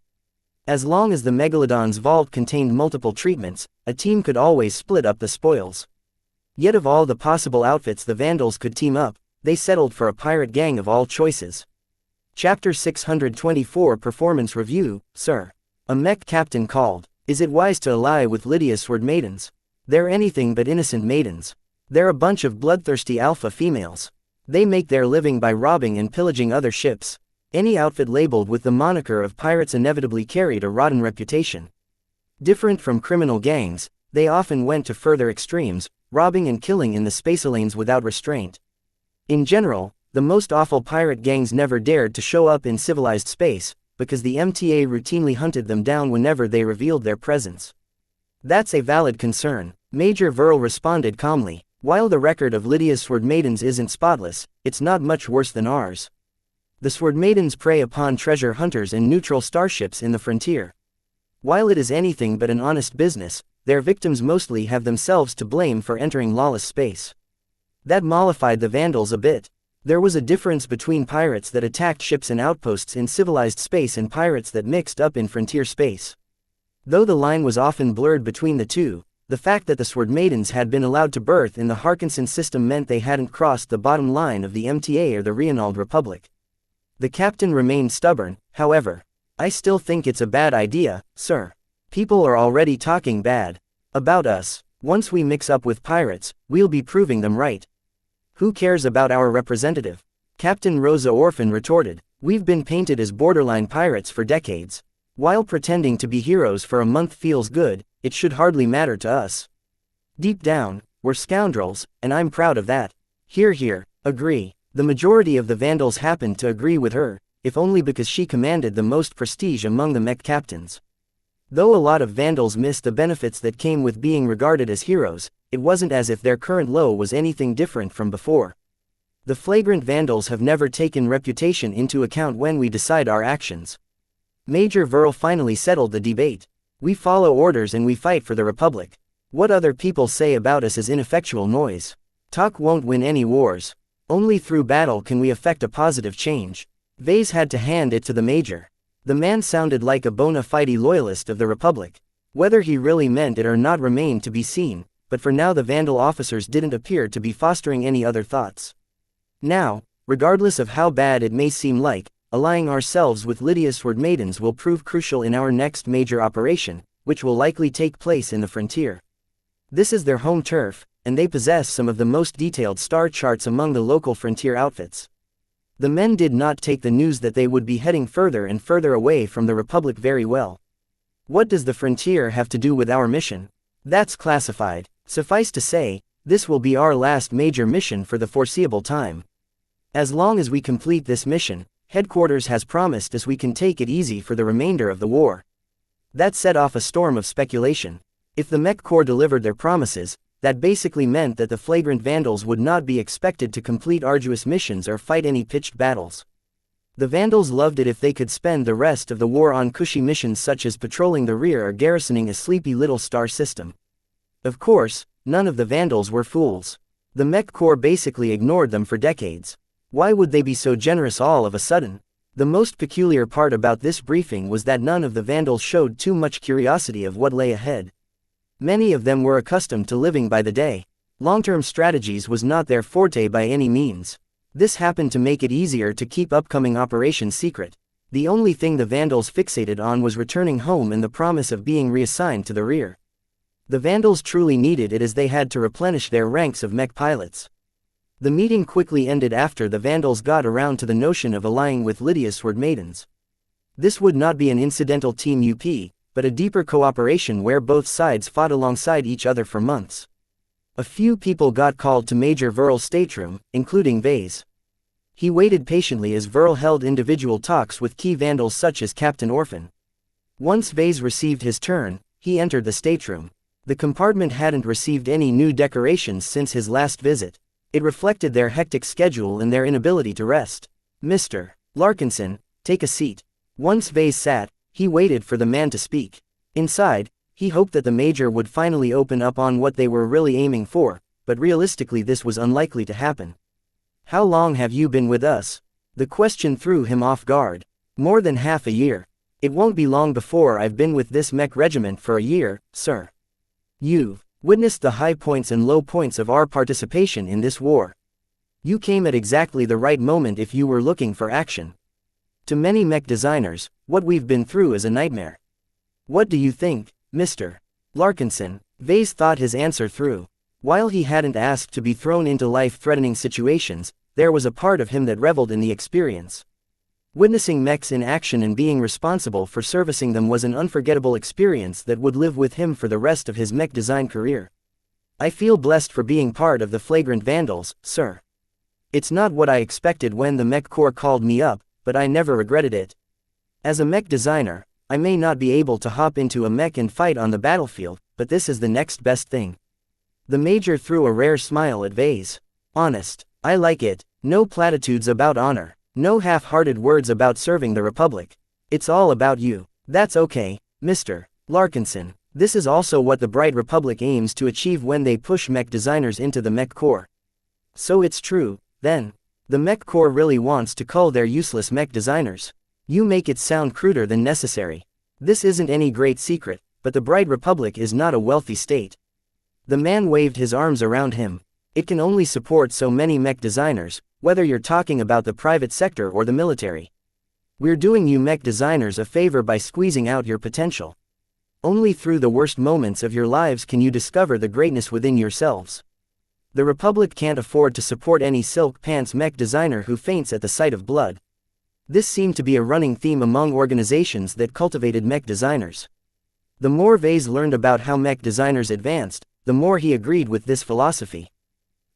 As long as the Megalodon's vault contained multiple treatments, a team could always split up the spoils. Yet of all the possible outfits the Vandals could team up, they settled for a pirate gang of all choices. Chapter 624 Performance Review, Sir. A Mech captain called. Is it wise to ally with Lydia's Sword Maidens? They're anything but innocent maidens. They're a bunch of bloodthirsty alpha females. They make their living by robbing and pillaging other ships. Any outfit labeled with the moniker of pirates inevitably carried a rotten reputation. Different from criminal gangs, they often went to further extremes, robbing and killing in the space lanes without restraint. In general, the most awful pirate gangs never dared to show up in civilized space, because the MTA routinely hunted them down whenever they revealed their presence. That's a valid concern, Major Verl responded calmly. While the record of Lydia's Sword Maidens isn't spotless, it's not much worse than ours. The Sword Maidens prey upon treasure hunters and neutral starships in the frontier. While it is anything but an honest business, their victims mostly have themselves to blame for entering lawless space. That mollified the Vandals a bit. There was a difference between pirates that attacked ships and outposts in civilized space and pirates that mixed up in frontier space. Though the line was often blurred between the two, the fact that the Sword Maidens had been allowed to birth in the Harkinson system meant they hadn't crossed the bottom line of the MTA or the Reinald Republic. The captain remained stubborn, however. I still think it's a bad idea, sir. People are already talking bad about us. Once we mix up with pirates, we'll be proving them right. Who cares about our representative? Captain Rosa Orphan retorted. We've been painted as borderline pirates for decades. While pretending to be heroes for a month feels good, it should hardly matter to us. Deep down, we're scoundrels, and I'm proud of that. Hear, hear, agree. The majority of the Vandals happened to agree with her, if only because she commanded the most prestige among the Mech captains. Though a lot of Vandals missed the benefits that came with being regarded as heroes, it wasn't as if their current low was anything different from before. The flagrant Vandals have never taken reputation into account when we decide our actions. Major Verl finally settled the debate. We follow orders and we fight for the Republic. What other people say about us is ineffectual noise. Talk won't win any wars. Only through battle can we effect a positive change. Vase had to hand it to the Major. The man sounded like a bona fide loyalist of the Republic. Whether he really meant it or not remained to be seen, but for now the Vandal officers didn't appear to be fostering any other thoughts. Now, regardless of how bad it may seem like, allying ourselves with Lydia's Sword Maidens will prove crucial in our next major operation, which will likely take place in the frontier. This is their home turf, and they possess some of the most detailed star charts among the local frontier outfits. The men did not take the news that they would be heading further and further away from the Republic very well. What does the frontier have to do with our mission? That's classified. Suffice to say, this will be our last major mission for the foreseeable time. As long as we complete this mission, Headquarters has promised us we can take it easy for the remainder of the war. That set off a storm of speculation. If the Mech Corps delivered their promises, that basically meant that the flagrant Vandals would not be expected to complete arduous missions or fight any pitched battles. The Vandals loved it if they could spend the rest of the war on cushy missions such as patrolling the rear or garrisoning a sleepy little star system. Of course, none of the Vandals were fools. The Mech Corps basically ignored them for decades. Why would they be so generous all of a sudden? The most peculiar part about this briefing was that none of the Vandals showed too much curiosity of what lay ahead. Many of them were accustomed to living by the day. Long-term strategies was not their forte by any means. This happened to make it easier to keep upcoming operations secret. The only thing the Vandals fixated on was returning home and the promise of being reassigned to the rear. The Vandals truly needed it as they had to replenish their ranks of mech pilots. The meeting quickly ended after the Vandals got around to the notion of allying with Lydia's Sword Maidens. This would not be an incidental team up, but a deeper cooperation where both sides fought alongside each other for months. A few people got called to Major Verl's stateroom, including Vase. He waited patiently as Verl held individual talks with key Vandals such as Captain Orphan. Once Vase received his turn, he entered the stateroom. The compartment hadn't received any new decorations since his last visit. It reflected their hectic schedule and their inability to rest. Mr. Larkinson, take a seat. Once Vase sat, he waited for the man to speak. Inside, he hoped that the Major would finally open up on what they were really aiming for, but realistically this was unlikely to happen. How long have you been with us? The question threw him off guard. More than half a year. It won't be long before I've been with this mech regiment for a year, sir. You've witnessed the high points and low points of our participation in this war. You came at exactly the right moment if you were looking for action. To many mech designers, what we've been through is a nightmare. What do you think, Mr. Larkinson? Vase thought his answer through. While he hadn't asked to be thrown into life-threatening situations, there was a part of him that reveled in the experience. Witnessing mechs in action and being responsible for servicing them was an unforgettable experience that would live with him for the rest of his mech design career. I feel blessed for being part of the flagrant Vandals, sir. It's not what I expected when the Mech Corps called me up, but I never regretted it. As a mech designer, I may not be able to hop into a mech and fight on the battlefield, but this is the next best thing. The Major threw a rare smile at Vase. Honest. I like it. No platitudes about honor. No half-hearted words about serving the Republic. It's all about you. That's okay, Mr. Larkinson. This is also what the Bright Republic aims to achieve when they push mech designers into the Mech Corps. So it's true, then. The Mech Corps really wants to cull their useless mech designers. You make it sound cruder than necessary. This isn't any great secret, but the Bright Republic is not a wealthy state. The man waved his arms around him. It can only support so many mech designers, whether you're talking about the private sector or the military. We're doing you mech designers a favor by squeezing out your potential. Only through the worst moments of your lives can you discover the greatness within yourselves. The Republic can't afford to support any silk pants mech designer who faints at the sight of blood. This seemed to be a running theme among organizations that cultivated mech designers. The more Vase learned about how mech designers advanced, the more he agreed with this philosophy.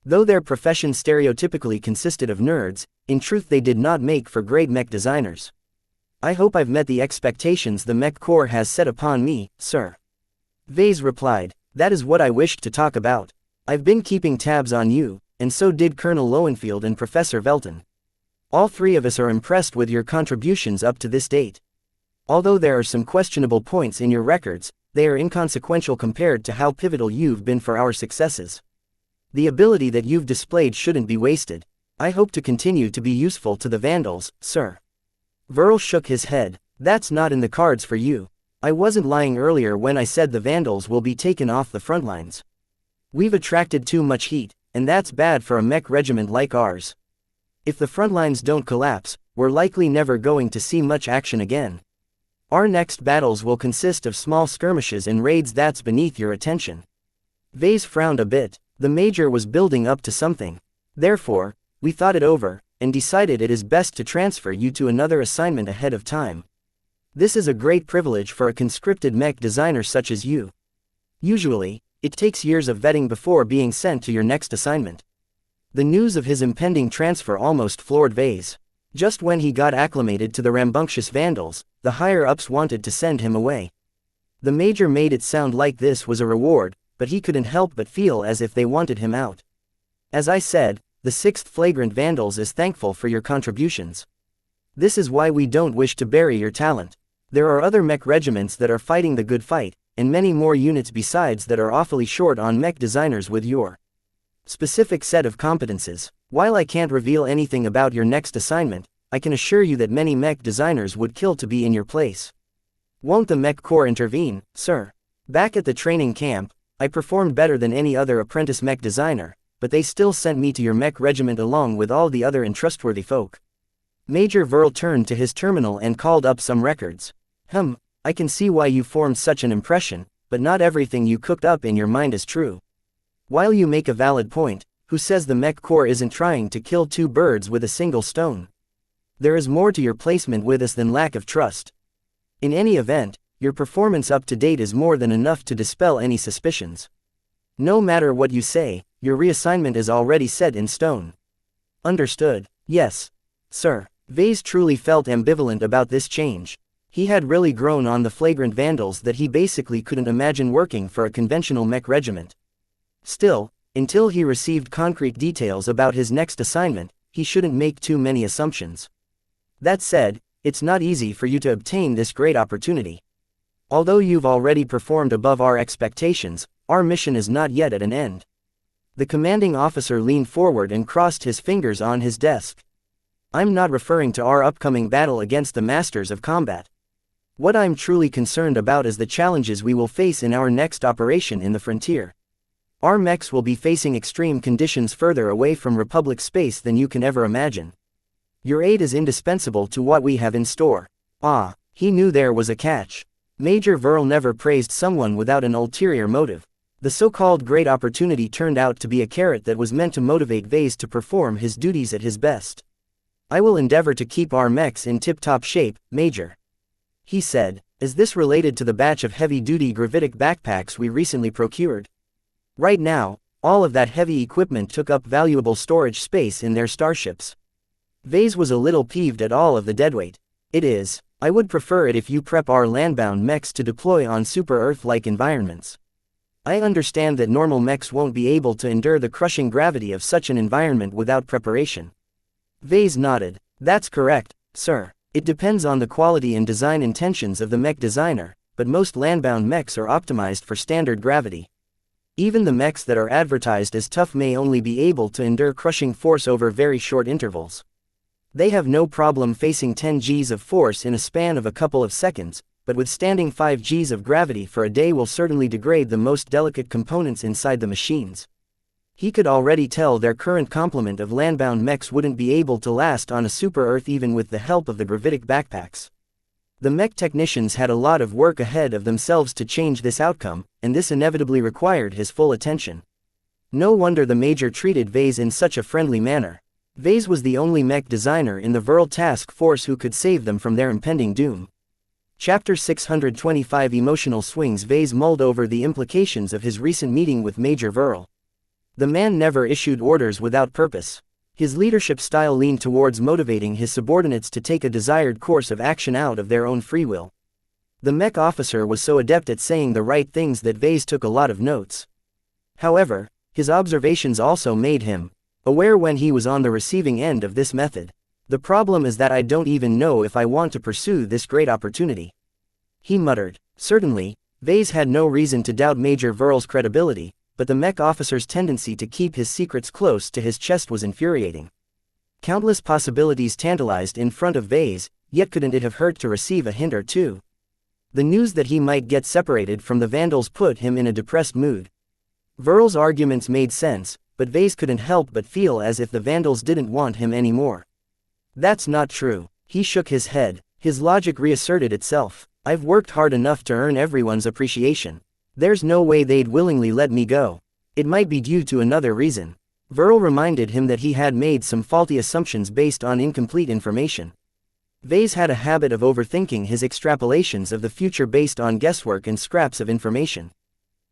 Though their profession stereotypically consisted of nerds, in truth they did not make for great mech designers. I hope I've met the expectations the Mech Corps has set upon me, sir. Vase replied, that is what I wished to talk about. I've been keeping tabs on you, and so did Colonel Lowenfield and Professor Velton. All three of us are impressed with your contributions up to this date. Although there are some questionable points in your records, they are inconsequential compared to how pivotal you've been for our successes. The ability that you've displayed shouldn't be wasted. I hope to continue to be useful to the Vandals, sir. Verl shook his head. That's not in the cards for you. I wasn't lying earlier when I said the Vandals will be taken off the front lines. We've attracted too much heat, and that's bad for a mech regiment like ours. If the front lines don't collapse, we're likely never going to see much action again. Our next battles will consist of small skirmishes and raids. That's beneath your attention. Vase frowned a bit. The Major was building up to something. Therefore, we thought it over, and decided it is best to transfer you to another assignment ahead of time. This is a great privilege for a conscripted mech designer such as you. Usually, it takes years of vetting before being sent to your next assignment. The news of his impending transfer almost floored Vase. Just when he got acclimated to the rambunctious Vandals, the higher-ups wanted to send him away. The Major made it sound like this was a reward, but he couldn't help but feel as if they wanted him out. As I said, the 6th Flagrant Vandals is thankful for your contributions. This is why we don't wish to bury your talent. There are other mech regiments that are fighting the good fight, and many more units besides that are awfully short on mech designers with your specific set of competences. While I can't reveal anything about your next assignment, I can assure you that many mech designers would kill to be in your place. Won't the Mech Corps intervene, sir? Back at the training camp, I performed better than any other apprentice mech designer, but they still sent me to your mech regiment along with all the other untrustworthy folk. Major Verl turned to his terminal and called up some records. I can see why you formed such an impression, but not everything you cooked up in your mind is true. While you make a valid point, who says the Mech Corps isn't trying to kill two birds with a single stone? There is more to your placement with us than lack of trust. In any event, your performance up to date is more than enough to dispel any suspicions. No matter what you say, your reassignment is already set in stone. Understood. Yes, sir. Vase truly felt ambivalent about this change. He had really grown on the Flagrant Vandals that he basically couldn't imagine working for a conventional mech regiment. Still, until he received concrete details about his next assignment, he shouldn't make too many assumptions. That said, it's not easy for you to obtain this great opportunity. Although you've already performed above our expectations, our mission is not yet at an end. The commanding officer leaned forward and crossed his fingers on his desk. I'm not referring to our upcoming battle against the Masters of Combat. What I'm truly concerned about is the challenges we will face in our next operation in the frontier. Our mechs will be facing extreme conditions further away from Republic space than you can ever imagine. Your aid is indispensable to what we have in store. He knew there was a catch. Major Verl never praised someone without an ulterior motive. The so-called great opportunity turned out to be a carrot that was meant to motivate Vase to perform his duties at his best. I will endeavor to keep our mechs in tip-top shape, Major. He said, is this related to the batch of heavy-duty gravitic backpacks we recently procured? Right now, all of that heavy equipment took up valuable storage space in their starships. Vase was a little peeved at all of the deadweight. It is. I would prefer it if you prep our landbound mechs to deploy on super-Earth-like environments. I understand that normal mechs won't be able to endure the crushing gravity of such an environment without preparation. Vase nodded. That's correct, sir. It depends on the quality and design intentions of the mech designer, but most landbound mechs are optimized for standard gravity. Even the mechs that are advertised as tough may only be able to endure crushing force over very short intervals. They have no problem facing 10 Gs of force in a span of a couple of seconds, but withstanding 5 Gs of gravity for a day will certainly degrade the most delicate components inside the machines. He could already tell their current complement of landbound mechs wouldn't be able to last on a super-Earth even with the help of the gravitic backpacks. The mech technicians had a lot of work ahead of themselves to change this outcome, and this inevitably required his full attention. No wonder the Major treated Vase in such a friendly manner. Vase was the only mech designer in the Vril task force who could save them from their impending doom. Chapter 625 Emotional Swings. Vase mulled over the implications of his recent meeting with Major Vril. The man never issued orders without purpose. His leadership style leaned towards motivating his subordinates to take a desired course of action out of their own free will. The mech officer was so adept at saying the right things that Vase took a lot of notes. However, his observations also made him aware when he was on the receiving end of this method. The problem is that I don't even know if I want to pursue this great opportunity. He muttered. Certainly, Vase had no reason to doubt Major Vril's credibility, but the mech officer's tendency to keep his secrets close to his chest was infuriating. Countless possibilities tantalized in front of Vase, yet couldn't it have hurt to receive a hint or two? The news that he might get separated from the Vandals put him in a depressed mood. Vril's arguments made sense, but Vase couldn't help but feel as if the Vandals didn't want him anymore. That's not true. He shook his head. His logic reasserted itself. I've worked hard enough to earn everyone's appreciation. There's no way they'd willingly let me go. It might be due to another reason. Vril reminded him that he had made some faulty assumptions based on incomplete information. Vase had a habit of overthinking his extrapolations of the future based on guesswork and scraps of information.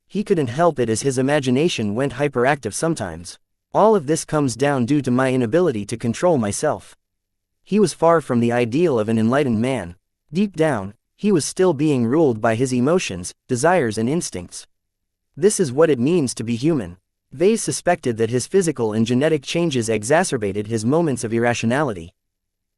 He couldn't help it as his imagination went hyperactive sometimes. All of this comes down due to my inability to control myself. He was far from the ideal of an enlightened man. Deep down, he was still being ruled by his emotions, desires and instincts. This is what it means to be human. Vase suspected that his physical and genetic changes exacerbated his moments of irrationality.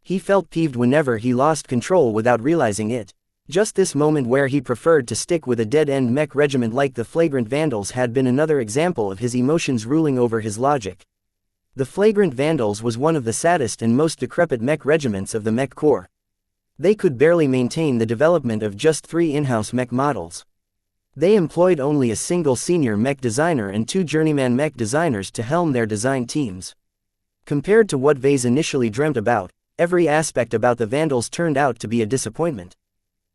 He felt peeved whenever he lost control without realizing it. Just this moment where he preferred to stick with a dead-end mech regiment like the Flagrant Vandals had been another example of his emotions ruling over his logic. The Flagrant Vandals was one of the saddest and most decrepit mech regiments of the Mech Corps. They could barely maintain the development of just 3 in-house mech models. They employed only a single senior mech designer and 2 journeyman mech designers to helm their design teams. Compared to what Vase initially dreamt about, every aspect about the Vandals turned out to be a disappointment.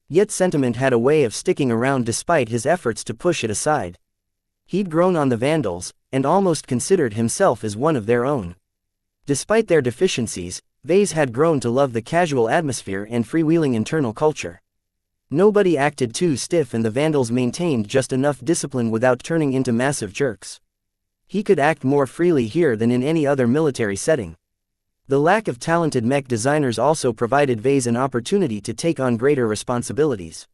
Yet sentiment had a way of sticking around despite his efforts to push it aside. He'd grown on the Vandals, and almost considered himself as one of their own. Despite their deficiencies, Vase had grown to love the casual atmosphere and freewheeling internal culture. Nobody acted too stiff and the Vandals maintained just enough discipline without turning into massive jerks. He could act more freely here than in any other military setting. The lack of talented mech designers also provided Vase an opportunity to take on greater responsibilities.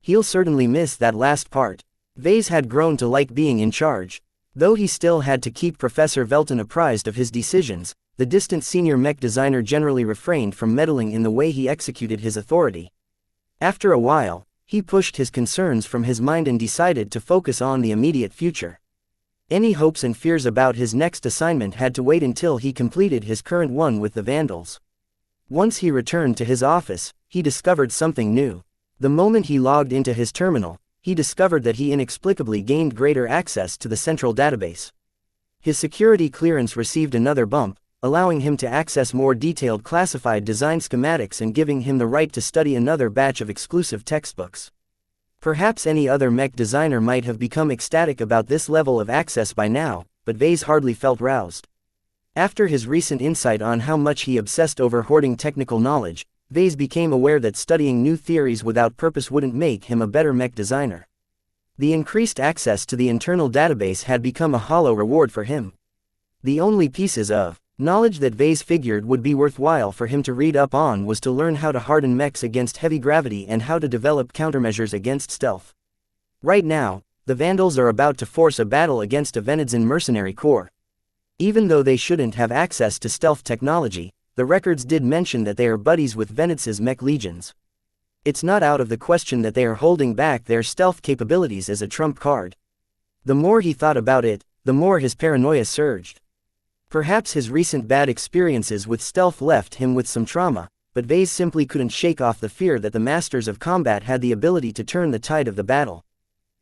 He'll certainly miss that last part. Vase had grown to like being in charge. Though he still had to keep Professor Velton apprised of his decisions, the distant senior mech designer generally refrained from meddling in the way he executed his authority. After a while, he pushed his concerns from his mind and decided to focus on the immediate future. Any hopes and fears about his next assignment had to wait until he completed his current one with the Vandals. Once he returned to his office, he discovered something new. The moment he logged into his terminal, he discovered that he inexplicably gained greater access to the central database. His security clearance received another bump, allowing him to access more detailed classified design schematics and giving him the right to study another batch of exclusive textbooks. Perhaps any other mech designer might have become ecstatic about this level of access by now, but Vase hardly felt roused. After his recent insight on how much he obsessed over hoarding technical knowledge, Vase became aware that studying new theories without purpose wouldn't make him a better mech designer. The increased access to the internal database had become a hollow reward for him. The only pieces of Knowledge that Vase figured would be worthwhile for him to read up on was to learn how to harden mechs against heavy gravity and how to develop countermeasures against stealth. Right now, the Vandals are about to force a battle against a Venedsian mercenary corps. Even though they shouldn't have access to stealth technology, the records did mention that they are buddies with Venedsia's mech legions. It's not out of the question that they are holding back their stealth capabilities as a trump card. The more he thought about it, the more his paranoia surged. Perhaps his recent bad experiences with stealth left him with some trauma, but Vase simply couldn't shake off the fear that the masters of combat had the ability to turn the tide of the battle.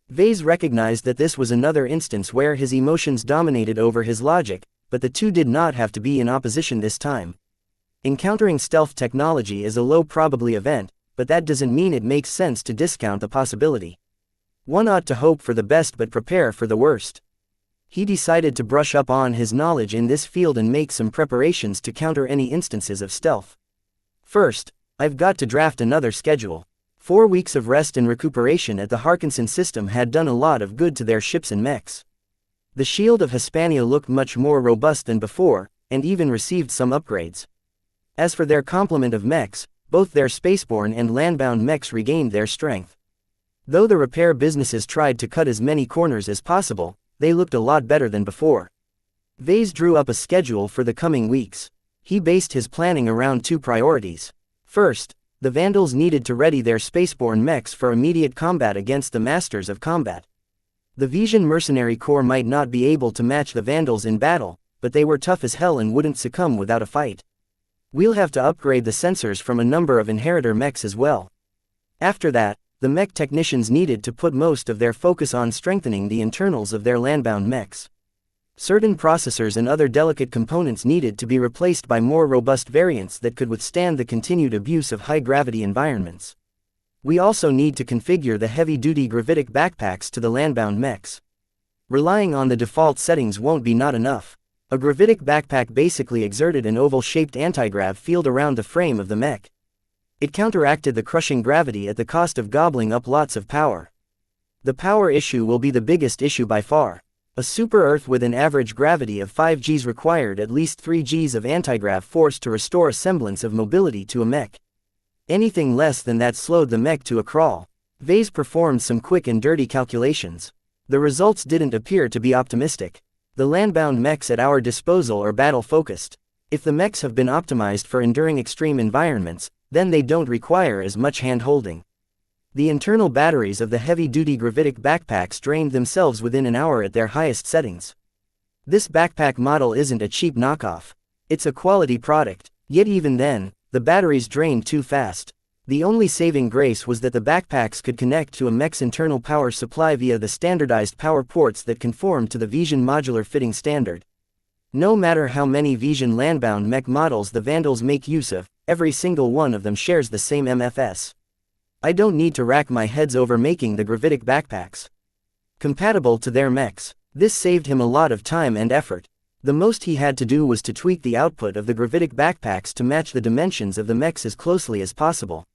Vase recognized that this was another instance where his emotions dominated over his logic, but the two did not have to be in opposition this time. Encountering stealth technology is a low-probability event, but that doesn't mean it makes sense to discount the possibility. One ought to hope for the best but prepare for the worst. He decided to brush up on his knowledge in this field and make some preparations to counter any instances of stealth. First, I've got to draft another schedule. 4 weeks of rest and recuperation at the Harkinson system had done a lot of good to their ships and mechs. The Shield of Hispania looked much more robust than before, and even received some upgrades. As for their complement of mechs, both their spaceborne and landbound mechs regained their strength. Though the repair businesses tried to cut as many corners as possible, they looked a lot better than before. Vase drew up a schedule for the coming weeks. He based his planning around two priorities. First, the Vandals needed to ready their spaceborne mechs for immediate combat against the Masters of Combat. The Vision Mercenary Corps might not be able to match the Vandals in battle, but they were tough as hell and wouldn't succumb without a fight. We'll have to upgrade the sensors from a number of inheritor mechs as well. After that, the mech technicians needed to put most of their focus on strengthening the internals of their landbound mechs. Certain processors and other delicate components needed to be replaced by more robust variants that could withstand the continued abuse of high-gravity environments. We also need to configure the heavy-duty gravitic backpacks to the landbound mechs. Relying on the default settings won't be not enough. A gravitic backpack basically exerted an oval-shaped anti-grav field around the frame of the mech. It counteracted the crushing gravity at the cost of gobbling up lots of power. The power issue will be the biggest issue by far. A super-Earth with an average gravity of 5 Gs required at least 3 Gs of anti-grav force to restore a semblance of mobility to a mech. Anything less than that slowed the mech to a crawl. Vase performed some quick and dirty calculations. The results didn't appear to be optimistic. The landbound mechs at our disposal are battle-focused. If the mechs have been optimized for enduring extreme environments, then they don't require as much hand-holding. The internal batteries of the heavy-duty gravitic backpacks drained themselves within an hour at their highest settings. This backpack model isn't a cheap knockoff. It's a quality product, yet even then, the batteries drained too fast. The only saving grace was that the backpacks could connect to a mech's internal power supply via the standardized power ports that conform to the Vision modular fitting standard. No matter how many Vision landbound mech models the Vandals make use of, every single one of them shares the same MFS. I don't need to rack my heads over making the gravitic backpacks compatible to their mechs. This saved him a lot of time and effort. The most he had to do was to tweak the output of the gravitic backpacks to match the dimensions of the mechs as closely as possible.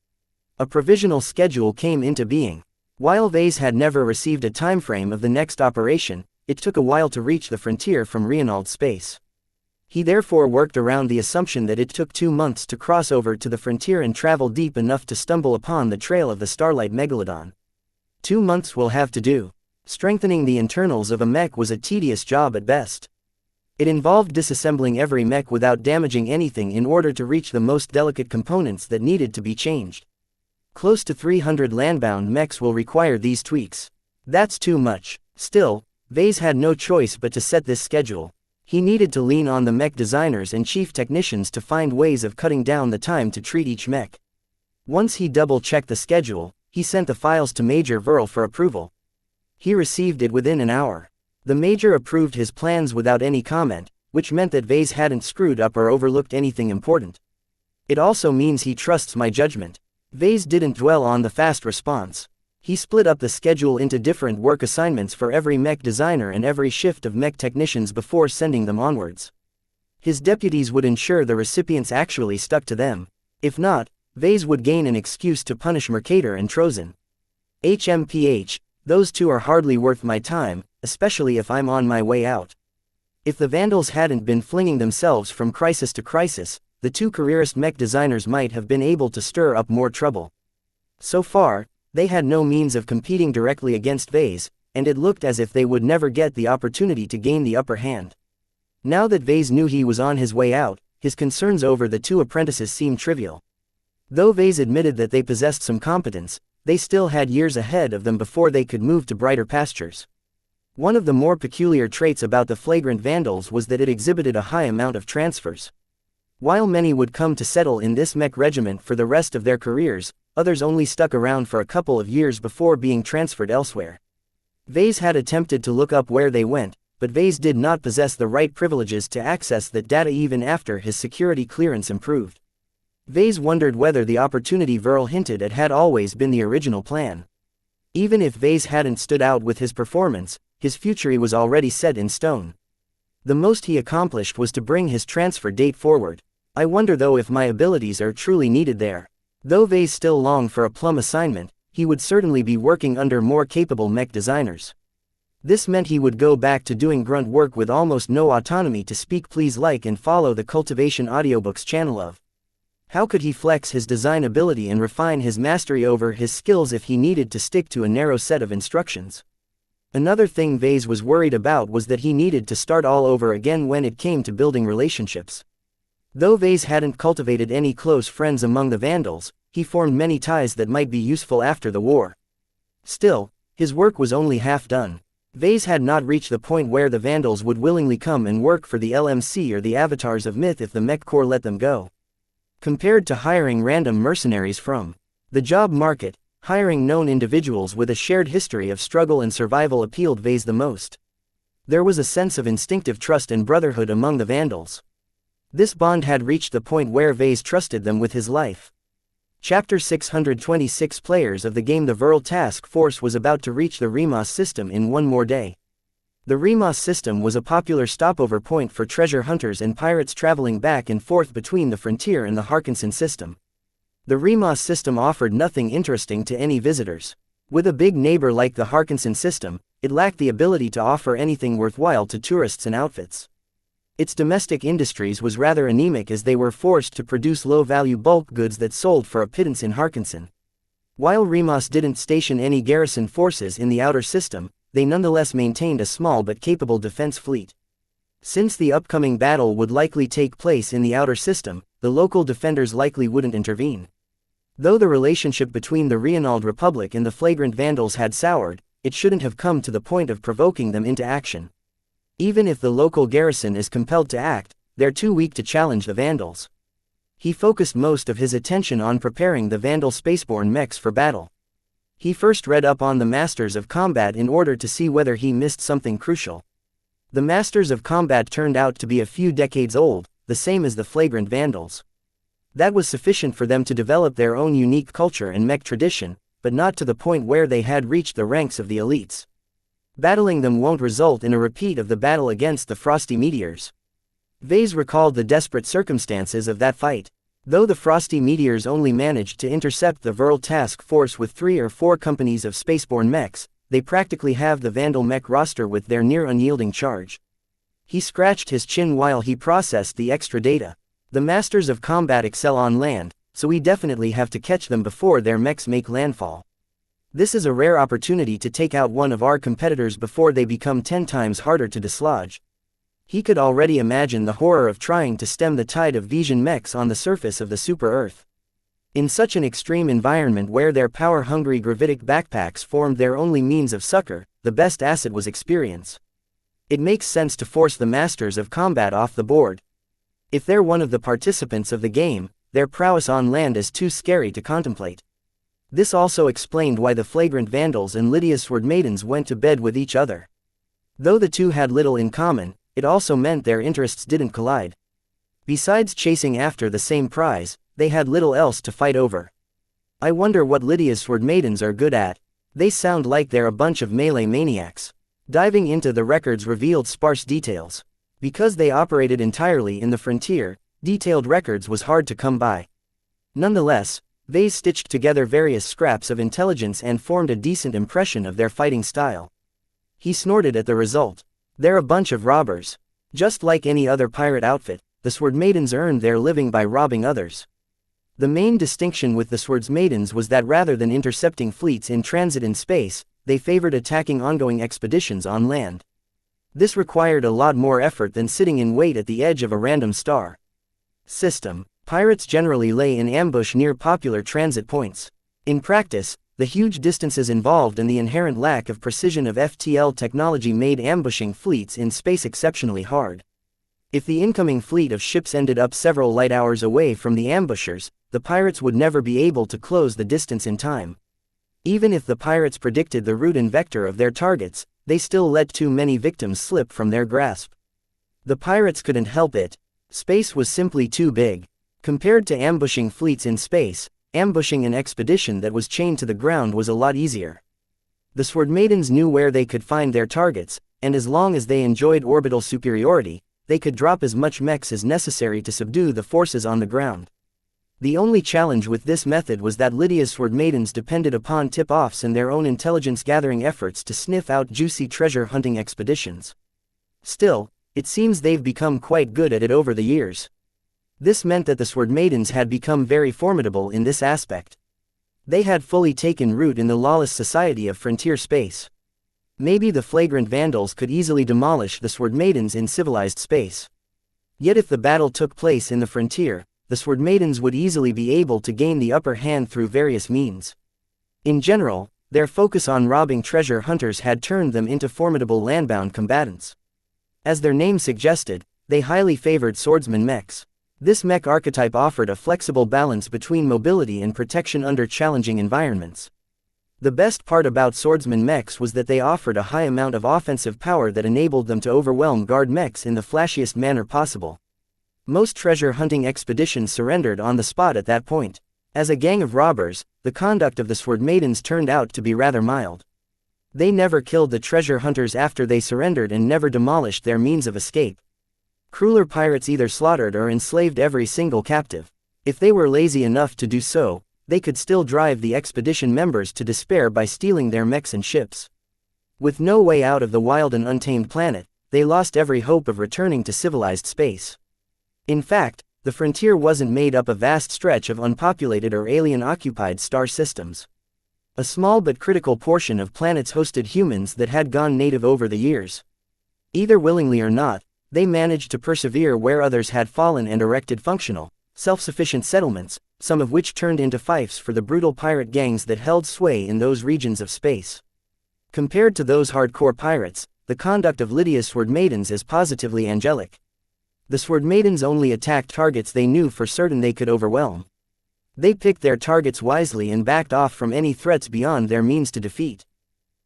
A provisional schedule came into being. While Vase had never received a timeframe of the next operation, it took a while to reach the frontier from Reinald space. He therefore worked around the assumption that it took 2 months to cross over to the frontier and travel deep enough to stumble upon the trail of the Starlight Megalodon. 2 months will have to do. Strengthening the internals of a mech was a tedious job at best. It involved disassembling every mech without damaging anything in order to reach the most delicate components that needed to be changed. Close to 300 landbound mechs will require these tweaks. That's too much. Still, Vase had no choice but to set this schedule. He needed to lean on the mech designers and chief technicians to find ways of cutting down the time to treat each mech. Once he double-checked the schedule, he sent the files to Major Verl for approval. He received it within an hour. The Major approved his plans without any comment, which meant that Vase hadn't screwed up or overlooked anything important. It also means he trusts my judgment. Vase didn't dwell on the fast response. He split up the schedule into different work assignments for every mech designer and every shift of mech technicians before sending them onwards. His deputies would ensure the recipients actually stuck to them. If not, Vase would gain an excuse to punish Mercator and Trozen. HMPH, those two are hardly worth my time, especially if I'm on my way out. If the Vandals hadn't been flinging themselves from crisis to crisis, the two careerist mech designers might have been able to stir up more trouble. So far, they had no means of competing directly against Vase, and it looked as if they would never get the opportunity to gain the upper hand. Now that Vase knew he was on his way out, his concerns over the two apprentices seemed trivial. Though Vase admitted that they possessed some competence, they still had years ahead of them before they could move to brighter pastures. One of the more peculiar traits about the Flagrant Vandals was that it exhibited a high amount of transfers. While many would come to settle in this mech regiment for the rest of their careers, others only stuck around for a couple of years before being transferred elsewhere. Vase had attempted to look up where they went, but Vase did not possess the right privileges to access that data even after his security clearance improved. Vase wondered whether the opportunity Verl hinted at had always been the original plan. Even if Vase hadn't stood out with his performance, his future was already set in stone. The most he accomplished was to bring his transfer date forward. I wonder though if my abilities are truly needed there. Though Vase still longed for a plum assignment, he would certainly be working under more capable mech designers. This meant he would go back to doing grunt work with almost no autonomy to speak please like and follow the Cultivation Audiobooks channel of. How could he flex his design ability and refine his mastery over his skills if he needed to stick to a narrow set of instructions? Another thing Vase was worried about was that he needed to start all over again when it came to building relationships. Though Vase hadn't cultivated any close friends among the Vandals, he formed many ties that might be useful after the war. Still, his work was only half done. Vase had not reached the point where the Vandals would willingly come and work for the LMC or the Avatars of Myth if the Mech Corps let them go. Compared to hiring random mercenaries from the job market, hiring known individuals with a shared history of struggle and survival appealed Vase the most. There was a sense of instinctive trust and brotherhood among the Vandals. This bond had reached the point where Vase trusted them with his life. Chapter 626 Players of the game. The Verl Task Force was about to reach the Remas system in one more day. The Remas system was a popular stopover point for treasure hunters and pirates traveling back and forth between the frontier and the Harkinson system. The Remas system offered nothing interesting to any visitors. With a big neighbor like the Harkinson system, it lacked the ability to offer anything worthwhile to tourists and outfits. Its domestic industries was rather anemic as they were forced to produce low-value bulk goods that sold for a pittance in Harkinson. While Remas didn't station any garrison forces in the outer system, they nonetheless maintained a small but capable defense fleet. Since the upcoming battle would likely take place in the outer system, the local defenders likely wouldn't intervene. Though the relationship between the Reynald Republic and the Flagrant Vandals had soured, it shouldn't have come to the point of provoking them into action. Even if the local garrison is compelled to act, they're too weak to challenge the Vandals. He focused most of his attention on preparing the Vandal spaceborne mechs for battle. He first read up on the Masters of Combat in order to see whether he missed something crucial. The Masters of Combat turned out to be a few decades old, the same as the Flagrant Vandals. That was sufficient for them to develop their own unique culture and mech tradition, but not to the point where they had reached the ranks of the elites. Battling them won't result in a repeat of the battle against the Frosty Meteors. Vase recalled the desperate circumstances of that fight. Though the Frosty Meteors only managed to intercept the Verl Task Force with 3 or 4 companies of spaceborne mechs, they practically halved the Vandal mech roster with their near-unyielding charge. He scratched his chin while he processed the extra data. The Masters of Combat excel on land, so we definitely have to catch them before their mechs make landfall. This is a rare opportunity to take out one of our competitors before they become 10 times harder to dislodge. He could already imagine the horror of trying to stem the tide of Vision mechs on the surface of the Super-Earth. In such an extreme environment where their power-hungry gravitic backpacks formed their only means of succor, the best asset was experience. It makes sense to force the Masters of Combat off the board. If they're one of the participants of the game, their prowess on land is too scary to contemplate. This also explained why the Flagrant Vandals and Lydia's Sword Maidens went to bed with each other. Though the two had little in common, it also meant their interests didn't collide. Besides chasing after the same prize, they had little else to fight over. I wonder what Lydia's Sword Maidens are good at. They sound like they're a bunch of melee maniacs. Diving into the records revealed sparse details. Because they operated entirely in the frontier, detailed records was hard to come by. Nonetheless, Vase stitched together various scraps of intelligence and formed a decent impression of their fighting style. He snorted at the result. They're a bunch of robbers. Just like any other pirate outfit, the Sword Maidens earned their living by robbing others. The main distinction with the Sword Maidens was that rather than intercepting fleets in transit in space, they favored attacking ongoing expeditions on land. This required a lot more effort than sitting in wait at the edge of a random star system. Pirates generally lay in ambush near popular transit points. In practice, the huge distances involved and the inherent lack of precision of FTL technology made ambushing fleets in space exceptionally hard. If the incoming fleet of ships ended up several light hours away from the ambushers, the pirates would never be able to close the distance in time. Even if the pirates predicted the route and vector of their targets, they still let too many victims slip from their grasp. The pirates couldn't help it. Space was simply too big. Compared to ambushing fleets in space, ambushing an expedition that was chained to the ground was a lot easier. The Sword Maidens knew where they could find their targets, and as long as they enjoyed orbital superiority, they could drop as much mechs as necessary to subdue the forces on the ground. The only challenge with this method was that Lydia's Sword Maidens depended upon tip-offs and their own intelligence-gathering efforts to sniff out juicy treasure-hunting expeditions. Still, it seems they've become quite good at it over the years. This meant that the Sword Maidens had become very formidable in this aspect. They had fully taken root in the lawless society of frontier space. Maybe the flagrant vandals could easily demolish the Sword Maidens in civilized space. Yet if the battle took place in the frontier, the Sword Maidens would easily be able to gain the upper hand through various means. In general, their focus on robbing treasure hunters had turned them into formidable landbound combatants. As their name suggested, they highly favored swordsman mechs. This mech archetype offered a flexible balance between mobility and protection under challenging environments. The best part about swordsman mechs was that they offered a high amount of offensive power that enabled them to overwhelm guard mechs in the flashiest manner possible. Most treasure hunting expeditions surrendered on the spot at that point. As a gang of robbers, the conduct of the Sword Maidens turned out to be rather mild. They never killed the treasure hunters after they surrendered and never demolished their means of escape. Crueler pirates either slaughtered or enslaved every single captive. If they were lazy enough to do so, they could still drive the expedition members to despair by stealing their mechs and ships. With no way out of the wild and untamed planet, they lost every hope of returning to civilized space. In fact, the frontier wasn't made up a vast stretch of unpopulated or alien-occupied star systems. A small but critical portion of planets hosted humans that had gone native over the years. Either willingly or not, they managed to persevere where others had fallen and erected functional, self-sufficient settlements, some of which turned into fiefs for the brutal pirate gangs that held sway in those regions of space. Compared to those hardcore pirates, the conduct of Lydia's Sword Maidens is positively angelic. The Sword Maidens only attacked targets they knew for certain they could overwhelm. They picked their targets wisely and backed off from any threats beyond their means to defeat.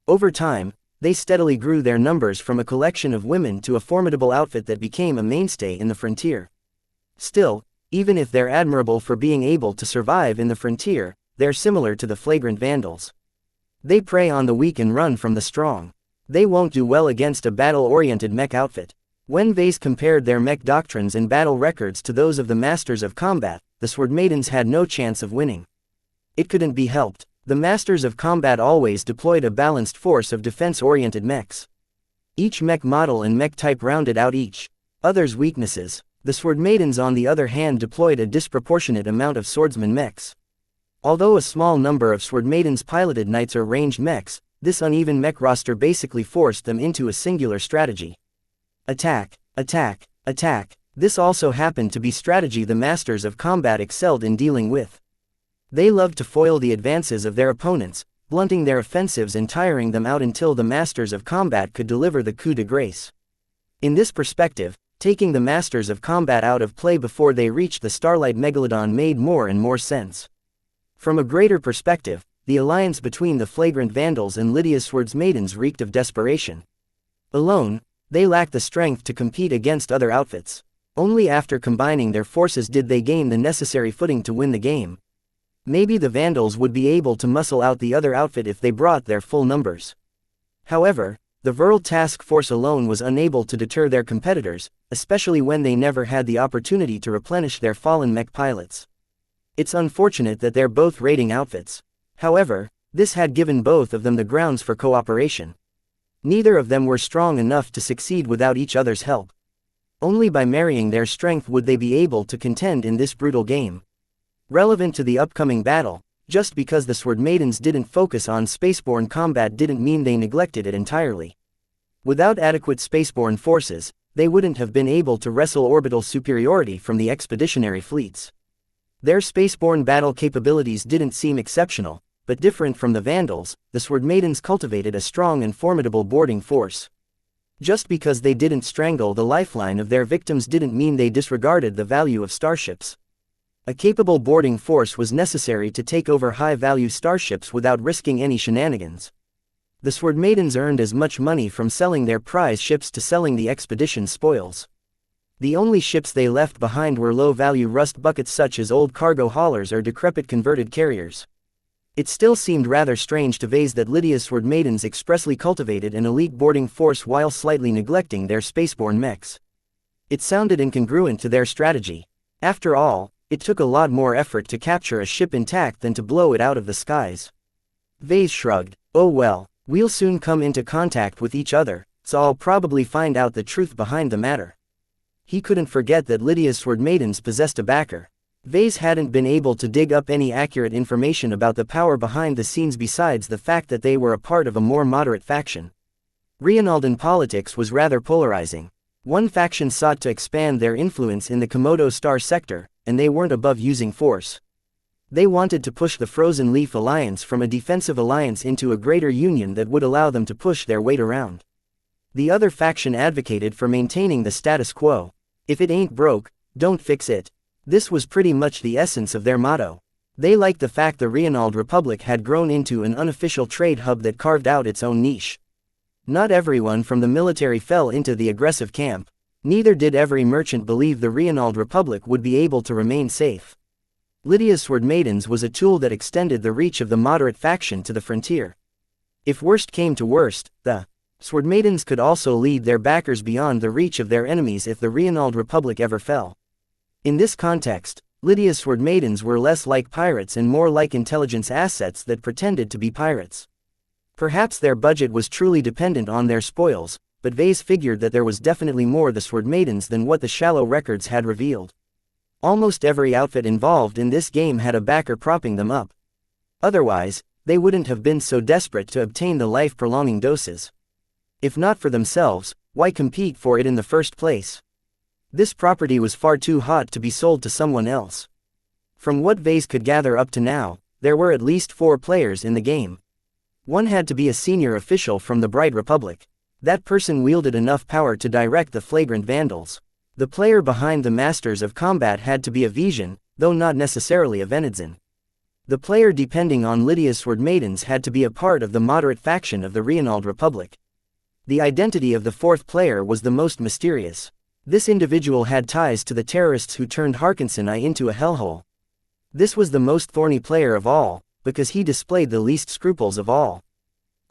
Over time, they steadily grew their numbers from a collection of women to a formidable outfit that became a mainstay in the frontier. Still, even if they're admirable for being able to survive in the frontier, they're similar to the flagrant vandals. They prey on the weak and run from the strong. They won't do well against a battle-oriented mech outfit. When Vase compared their mech doctrines and battle records to those of the Masters of Combat, the Sword Maidens had no chance of winning. It couldn't be helped. The Masters of Combat always deployed a balanced force of defense-oriented mechs. Each mech model and mech type rounded out each other's weaknesses. The Sword Maidens on the other hand deployed a disproportionate amount of swordsman mechs. Although a small number of Sword Maidens piloted knights or ranged mechs, this uneven mech roster basically forced them into a singular strategy. Attack, attack, attack. This also happened to be strategy the Masters of Combat excelled in dealing with. They loved to foil the advances of their opponents, blunting their offensives and tiring them out until the Masters of Combat could deliver the coup de grace. In this perspective, taking the Masters of Combat out of play before they reached the Starlight Megalodon made more and more sense. From a greater perspective, the alliance between the flagrant vandals and Lydia's Sword Maidens reeked of desperation. Alone, they lacked the strength to compete against other outfits. Only after combining their forces did they gain the necessary footing to win the game. Maybe the vandals would be able to muscle out the other outfit if they brought their full numbers. However, the Viral Task Force alone was unable to deter their competitors, especially when they never had the opportunity to replenish their fallen mech pilots. It's unfortunate that they're both raiding outfits. However, this had given both of them the grounds for cooperation. Neither of them were strong enough to succeed without each other's help. Only by marrying their strength would they be able to contend in this brutal game. Relevant to the upcoming battle, just because the Sword Maidens didn't focus on spaceborne combat didn't mean they neglected it entirely. Without adequate spaceborne forces, they wouldn't have been able to wrestle orbital superiority from the expeditionary fleets. Their spaceborne battle capabilities didn't seem exceptional, but different from the Vandals, the Sword Maidens cultivated a strong and formidable boarding force. Just because they didn't strangle the lifeline of their victims didn't mean they disregarded the value of starships. A capable boarding force was necessary to take over high-value starships without risking any shenanigans. The Sword Maidens earned as much money from selling their prize ships to selling the expedition's spoils. The only ships they left behind were low-value rust buckets such as old cargo haulers or decrepit converted carriers. It still seemed rather strange to Vase that Lydia's Sword Maidens expressly cultivated an elite boarding force while slightly neglecting their spaceborne mechs. It sounded incongruent to their strategy. After all, it took a lot more effort to capture a ship intact than to blow it out of the skies. Vase shrugged. Oh well, we'll soon come into contact with each other, so I'll probably find out the truth behind the matter. He couldn't forget that Lydia's Sword Maidens possessed a backer. Vase hadn't been able to dig up any accurate information about the power behind the scenes besides the fact that they were a part of a more moderate faction. Rienaldan politics was rather polarizing. One faction sought to expand their influence in the Komodo Star sector, and they weren't above using force. They wanted to push the Frozen Leaf Alliance from a defensive alliance into a greater union that would allow them to push their weight around. The other faction advocated for maintaining the status quo. If it ain't broke, don't fix it. This was pretty much the essence of their motto. They liked the fact the Rienald Republic had grown into an unofficial trade hub that carved out its own niche. Not everyone from the military fell into the aggressive camp. Neither did every merchant believe the Rienald Republic would be able to remain safe. Lydia's Sword Maidens was a tool that extended the reach of the moderate faction to the frontier. If worst came to worst, the Sword Maidens could also lead their backers beyond the reach of their enemies if the Rienald Republic ever fell. In this context, Lydia's Sword Maidens were less like pirates and more like intelligence assets that pretended to be pirates. Perhaps their budget was truly dependent on their spoils, but Vase figured that there was definitely more the Sword Maidens than what the shallow records had revealed. Almost every outfit involved in this game had a backer propping them up. Otherwise, they wouldn't have been so desperate to obtain the life-prolonging doses. If not for themselves, why compete for it in the first place? This property was far too hot to be sold to someone else. From what Vase could gather up to now, there were at least 4 players in the game. One had to be a senior official from the Bright Republic. That person wielded enough power to direct the flagrant vandals. The player behind the Masters of Combat had to be a Vision, though not necessarily a Venidzin. The player depending on Lydia's Sword Maidens had to be a part of the moderate faction of the Rienald Republic. The identity of the 4th player was the most mysterious. This individual had ties to the terrorists who turned Harkinson I into a hellhole. This was the most thorny player of all, because he displayed the least scruples of all.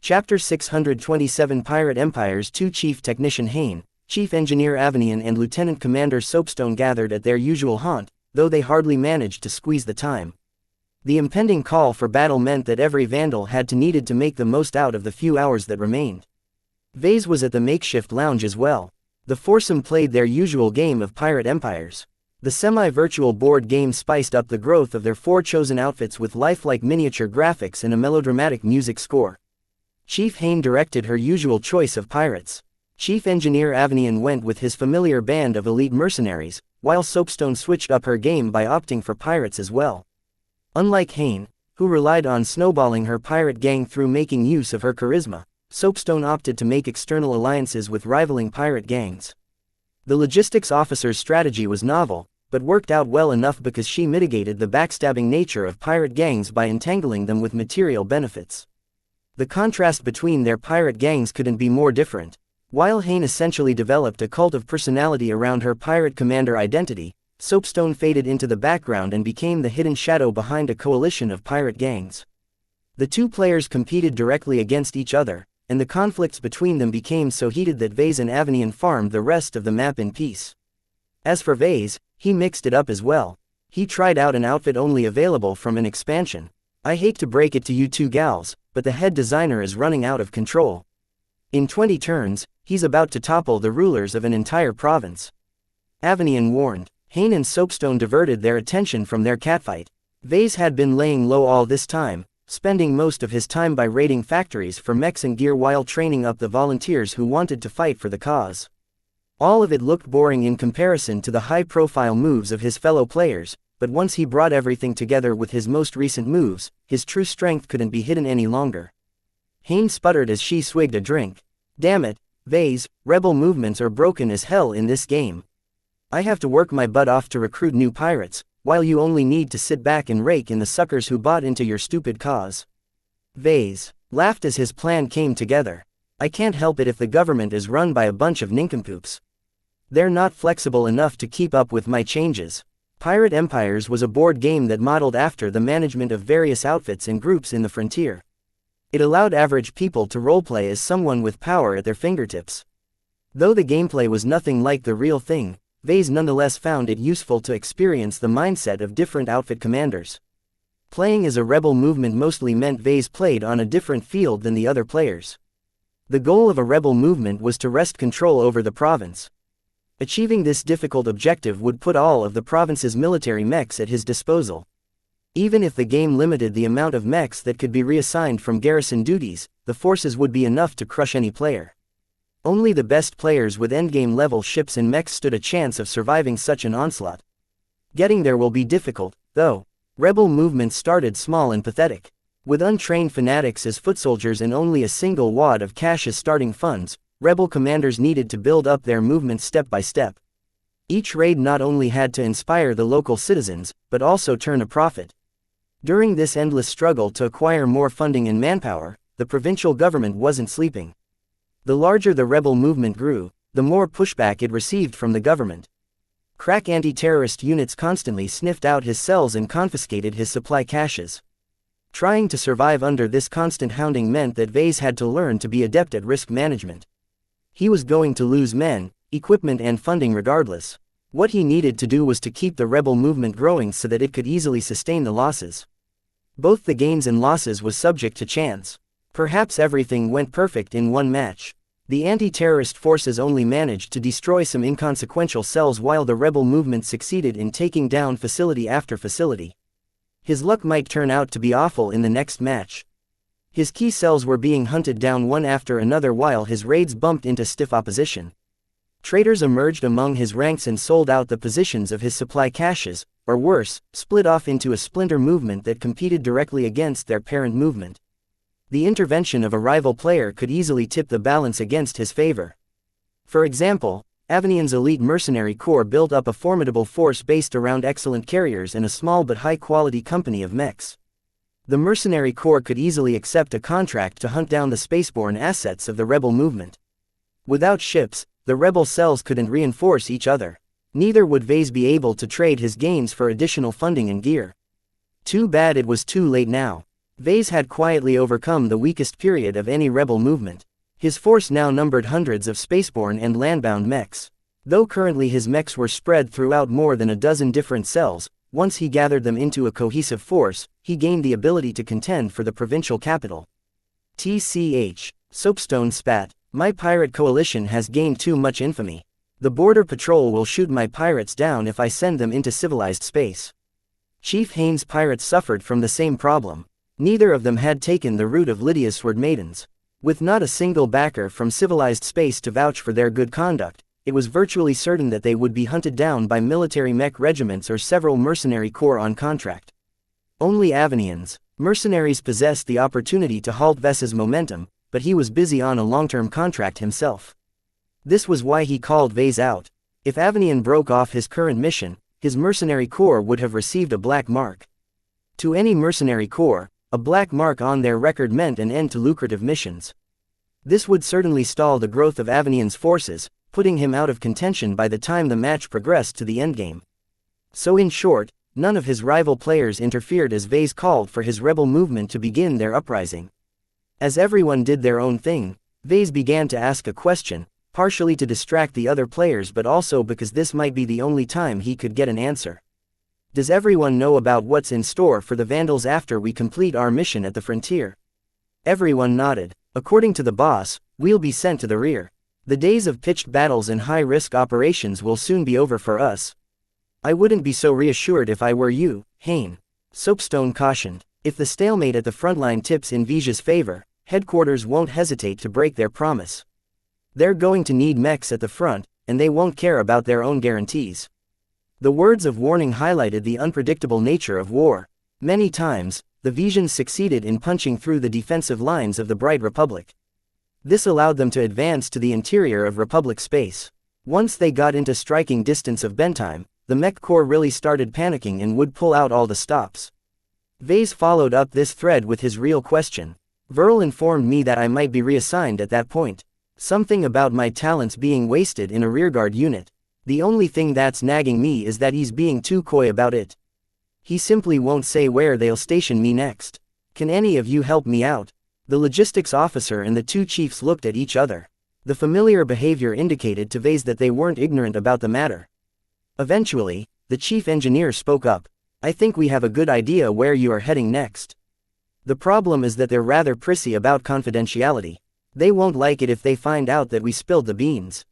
Chapter 627 Pirate Empire's 2 Chief Technician Hain, Chief Engineer Avenian and Lieutenant Commander Soapstone gathered at their usual haunt, though they hardly managed to squeeze the time. The impending call for battle meant that every Vandal had to needed to make the most out of the few hours that remained. Vase was at the makeshift lounge as well. The foursome played their usual game of Pirate Empires. The semi-virtual board game spiced up the growth of their 4 chosen outfits with lifelike miniature graphics and a melodramatic music score. Chief Hain directed her usual choice of pirates. Chief Engineer Avenian went with his familiar band of elite mercenaries, while Soapstone switched up her game by opting for pirates as well. Unlike Hain, who relied on snowballing her pirate gang through making use of her charisma, Soapstone opted to make external alliances with rivaling pirate gangs. The logistics officer's strategy was novel, but worked out well enough because she mitigated the backstabbing nature of pirate gangs by entangling them with material benefits. The contrast between their pirate gangs couldn't be more different. While Hain essentially developed a cult of personality around her pirate commander identity, Soapstone faded into the background and became the hidden shadow behind a coalition of pirate gangs. The 2 players competed directly against each other, and the conflicts between them became so heated that Vase and Avenian farmed the rest of the map in peace. As for Vase, he mixed it up as well. He tried out an outfit only available from an expansion. I hate to break it to you 2 gals, but the head designer is running out of control. In 20 turns, he's about to topple the rulers of an entire province. Avenian warned. Hayne and Soapstone diverted their attention from their catfight. Vase had been laying low all this time, spending most of his time by raiding factories for mechs and gear while training up the volunteers who wanted to fight for the cause. All of it looked boring in comparison to the high-profile moves of his fellow players, but once he brought everything together with his most recent moves, his true strength couldn't be hidden any longer. Hayne sputtered as she swigged a drink. Damn it, Vase, rebel movements are broken as hell in this game. I have to work my butt off to recruit new pirates, while you only need to sit back and rake in the suckers who bought into your stupid cause. Vase laughed as his plan came together. I can't help it if the government is run by a bunch of nincompoops. They're not flexible enough to keep up with my changes. Pirate Empires was a board game that modeled after the management of various outfits and groups in the frontier. It allowed average people to roleplay as someone with power at their fingertips. Though the gameplay was nothing like the real thing, Vase nonetheless found it useful to experience the mindset of different outfit commanders. Playing as a rebel movement mostly meant Vase played on a different field than the other players. The goal of a rebel movement was to wrest control over the province. Achieving this difficult objective would put all of the province's military mechs at his disposal. Even if the game limited the amount of mechs that could be reassigned from garrison duties, the forces would be enough to crush any player. Only the best players with endgame level ships and mechs stood a chance of surviving such an onslaught. Getting there will be difficult, though. Rebel movements started small and pathetic. With untrained fanatics as foot soldiers and only a single wad of cash as starting funds, rebel commanders needed to build up their movement step by step. Each raid not only had to inspire the local citizens, but also turn a profit. During this endless struggle to acquire more funding and manpower, the provincial government wasn't sleeping. The larger the rebel movement grew, the more pushback it received from the government. Crack anti-terrorist units constantly sniffed out his cells and confiscated his supply caches. Trying to survive under this constant hounding meant that Vase had to learn to be adept at risk management. He was going to lose men, equipment and funding regardless. What he needed to do was to keep the rebel movement growing so that it could easily sustain the losses. Both the gains and losses was subject to chance. Perhaps everything went perfect in one match. The anti-terrorist forces only managed to destroy some inconsequential cells while the rebel movement succeeded in taking down facility after facility. His luck might turn out to be awful in the next match. His key cells were being hunted down one after another while his raids bumped into stiff opposition. Traitors emerged among his ranks and sold out the positions of his supply caches, or worse, split off into a splinter movement that competed directly against their parent movement. The intervention of a rival player could easily tip the balance against his favor. For example, Avenian's elite mercenary corps built up a formidable force based around excellent carriers and a small but high-quality company of mechs. The mercenary corps could easily accept a contract to hunt down the spaceborne assets of the rebel movement. Without ships, the rebel cells couldn't reinforce each other. Neither would Vase be able to trade his gains for additional funding and gear. Too bad it was too late now. Vase had quietly overcome the weakest period of any rebel movement. His force now numbered hundreds of spaceborne and landbound mechs. Though currently his mechs were spread throughout more than a dozen different cells, once he gathered them into a cohesive force, he gained the ability to contend for the provincial capital. TCH. Soapstone spat. My pirate coalition has gained too much infamy. The border patrol will shoot my pirates down if I send them into civilized space. Chief Hayne's pirates suffered from the same problem. Neither of them had taken the route of Lydia's sword maidens. With not a single backer from civilized space to vouch for their good conduct, it was virtually certain that they would be hunted down by military mech regiments or several mercenary corps on contract. Only Avenians, mercenaries possessed the opportunity to halt Ves's momentum, but he was busy on a long-term contract himself. This was why he called Vase out. If Avenian broke off his current mission, his mercenary corps would have received a black mark. To any mercenary corps, a black mark on their record meant an end to lucrative missions. This would certainly stall the growth of Avenian's forces, putting him out of contention by the time the match progressed to the endgame. So in short, none of his rival players interfered as Vase called for his rebel movement to begin their uprising. As everyone did their own thing, Vase began to ask a question, partially to distract the other players but also because this might be the only time he could get an answer. Does everyone know about what's in store for the Vandals after we complete our mission at the frontier? Everyone nodded. According to the boss, we'll be sent to the rear. The days of pitched battles and high-risk operations will soon be over for us. I wouldn't be so reassured if I were you, Hain. Soapstone cautioned. If the stalemate at the front line tips in Vija's favor, headquarters won't hesitate to break their promise. They're going to need mechs at the front, and they won't care about their own guarantees. The words of warning highlighted the unpredictable nature of war. Many times, the Vijans succeeded in punching through the defensive lines of the Bright Republic. This allowed them to advance to the interior of Republic space. Once they got into striking distance of Bentheim, the Mech Corps really started panicking and would pull out all the stops. Vase followed up this thread with his real question. Verl informed me that I might be reassigned at that point. Something about my talents being wasted in a rearguard unit. The only thing that's nagging me is that he's being too coy about it. He simply won't say where they'll station me next. Can any of you help me out? The logistics officer and the two chiefs looked at each other. The familiar behavior indicated to Vase that they weren't ignorant about the matter. Eventually, the chief engineer spoke up. I think we have a good idea where you are heading next. The problem is that they're rather prissy about confidentiality. They won't like it if they find out that we spilled the beans.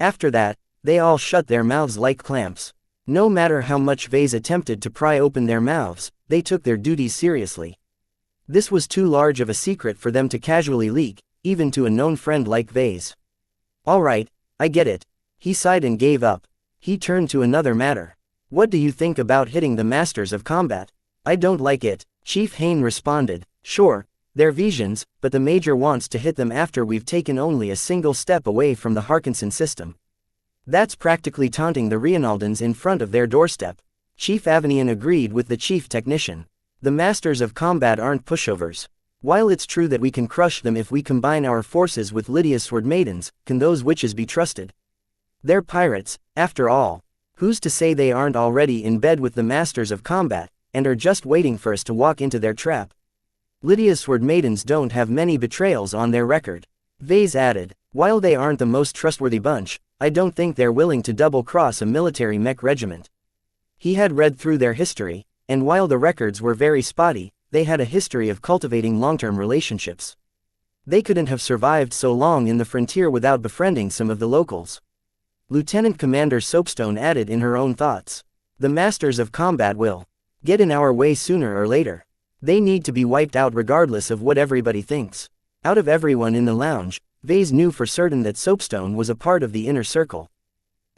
After that, they all shut their mouths like clamps. No matter how much Vase attempted to pry open their mouths, they took their duties seriously. This was too large of a secret for them to casually leak, even to a known friend like Vase. All right, I get it. He sighed and gave up. He turned to another matter. What do you think about hitting the Masters of Combat? I don't like it, Chief Hain responded. Sure, they're Vijans, but the Major wants to hit them after we've taken only a single step away from the Harkinson system. That's practically taunting the Rienaldans in front of their doorstep. Chief Avanian agreed with the chief technician. The Masters of Combat aren't pushovers. While it's true that we can crush them if we combine our forces with Lydia's Sword Maidens, can those witches be trusted? They're pirates, after all. Who's to say they aren't already in bed with the Masters of Combat, and are just waiting for us to walk into their trap? Lydia's Sword Maidens don't have many betrayals on their record. Vase added, while they aren't the most trustworthy bunch, I don't think they're willing to double-cross a military mech regiment. He had read through their history, and while the records were very spotty, they had a history of cultivating long-term relationships. They couldn't have survived so long in the frontier without befriending some of the locals. Lieutenant Commander Soapstone added in her own thoughts. The Masters of Combat will get in our way sooner or later. They need to be wiped out regardless of what everybody thinks. Out of everyone in the lounge, Vase knew for certain that Soapstone was a part of the inner circle.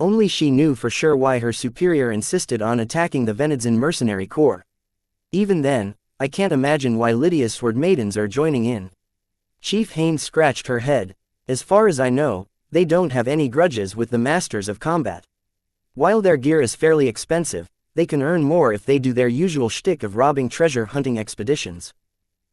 Only she knew for sure why her superior insisted on attacking the Venedzin mercenary corps. Even then, I can't imagine why Lydia's Sword Maidens are joining in. Chief Haines scratched her head. As far as I know, they don't have any grudges with the Masters of Combat. While their gear is fairly expensive, they can earn more if they do their usual shtick of robbing treasure hunting expeditions.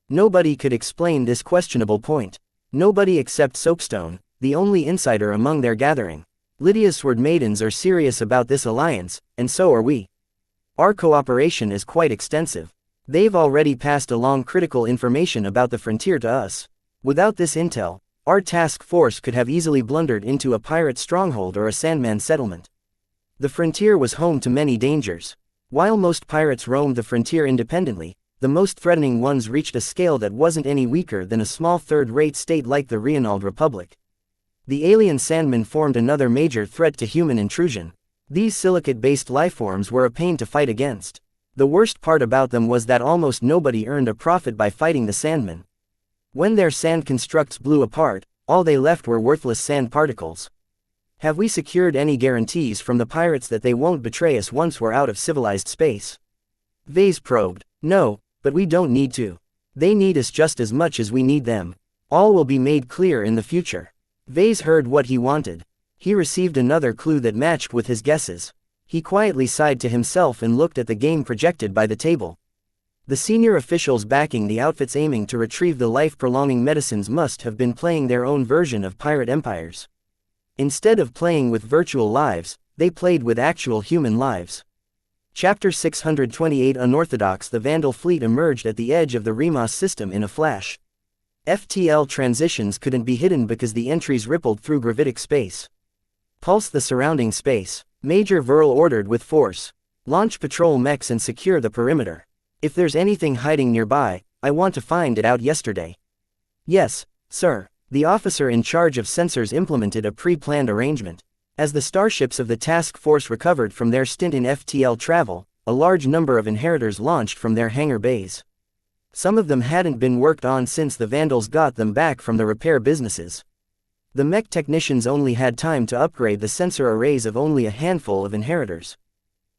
Nobody could explain this questionable point. Nobody except Soapstone, the only insider among their gathering. Lydia's Sword Maidens are serious about this alliance, and so are we. Our cooperation is quite extensive. They've already passed along critical information about the frontier to us. Without this intel, our task force could have easily blundered into a pirate stronghold or a Sandman settlement. The frontier was home to many dangers. While most pirates roamed the frontier independently, the most threatening ones reached a scale that wasn't any weaker than a small third-rate state like the Rienald Republic. The alien Sandmen formed another major threat to human intrusion. These silicate-based lifeforms were a pain to fight against. The worst part about them was that almost nobody earned a profit by fighting the Sandmen. When their sand constructs blew apart, all they left were worthless sand particles. Have we secured any guarantees from the pirates that they won't betray us once we're out of civilized space? Vase probed. No, but we don't need to. They need us just as much as we need them. All will be made clear in the future. Vase heard what he wanted. He received another clue that matched with his guesses. He quietly sighed to himself and looked at the game projected by the table. The senior officials backing the outfits aiming to retrieve the life-prolonging medicines must have been playing their own version of pirate empires. Instead of playing with virtual lives, they played with actual human lives. Chapter 628 Unorthodox. The Vandal fleet emerged at the edge of the Remas system in a flash. FTL transitions couldn't be hidden because the entries rippled through gravitic space. Pulse the surrounding space. Major Verl ordered with force. Launch patrol mechs and secure the perimeter. If there's anything hiding nearby, I want to find it out yesterday. Yes, sir. The officer in charge of sensors implemented a pre-planned arrangement. As the starships of the task force recovered from their stint in FTL travel, a large number of inheritors launched from their hangar bays. Some of them hadn't been worked on since the Vandals got them back from the repair businesses. The mech technicians only had time to upgrade the sensor arrays of only a handful of inheritors.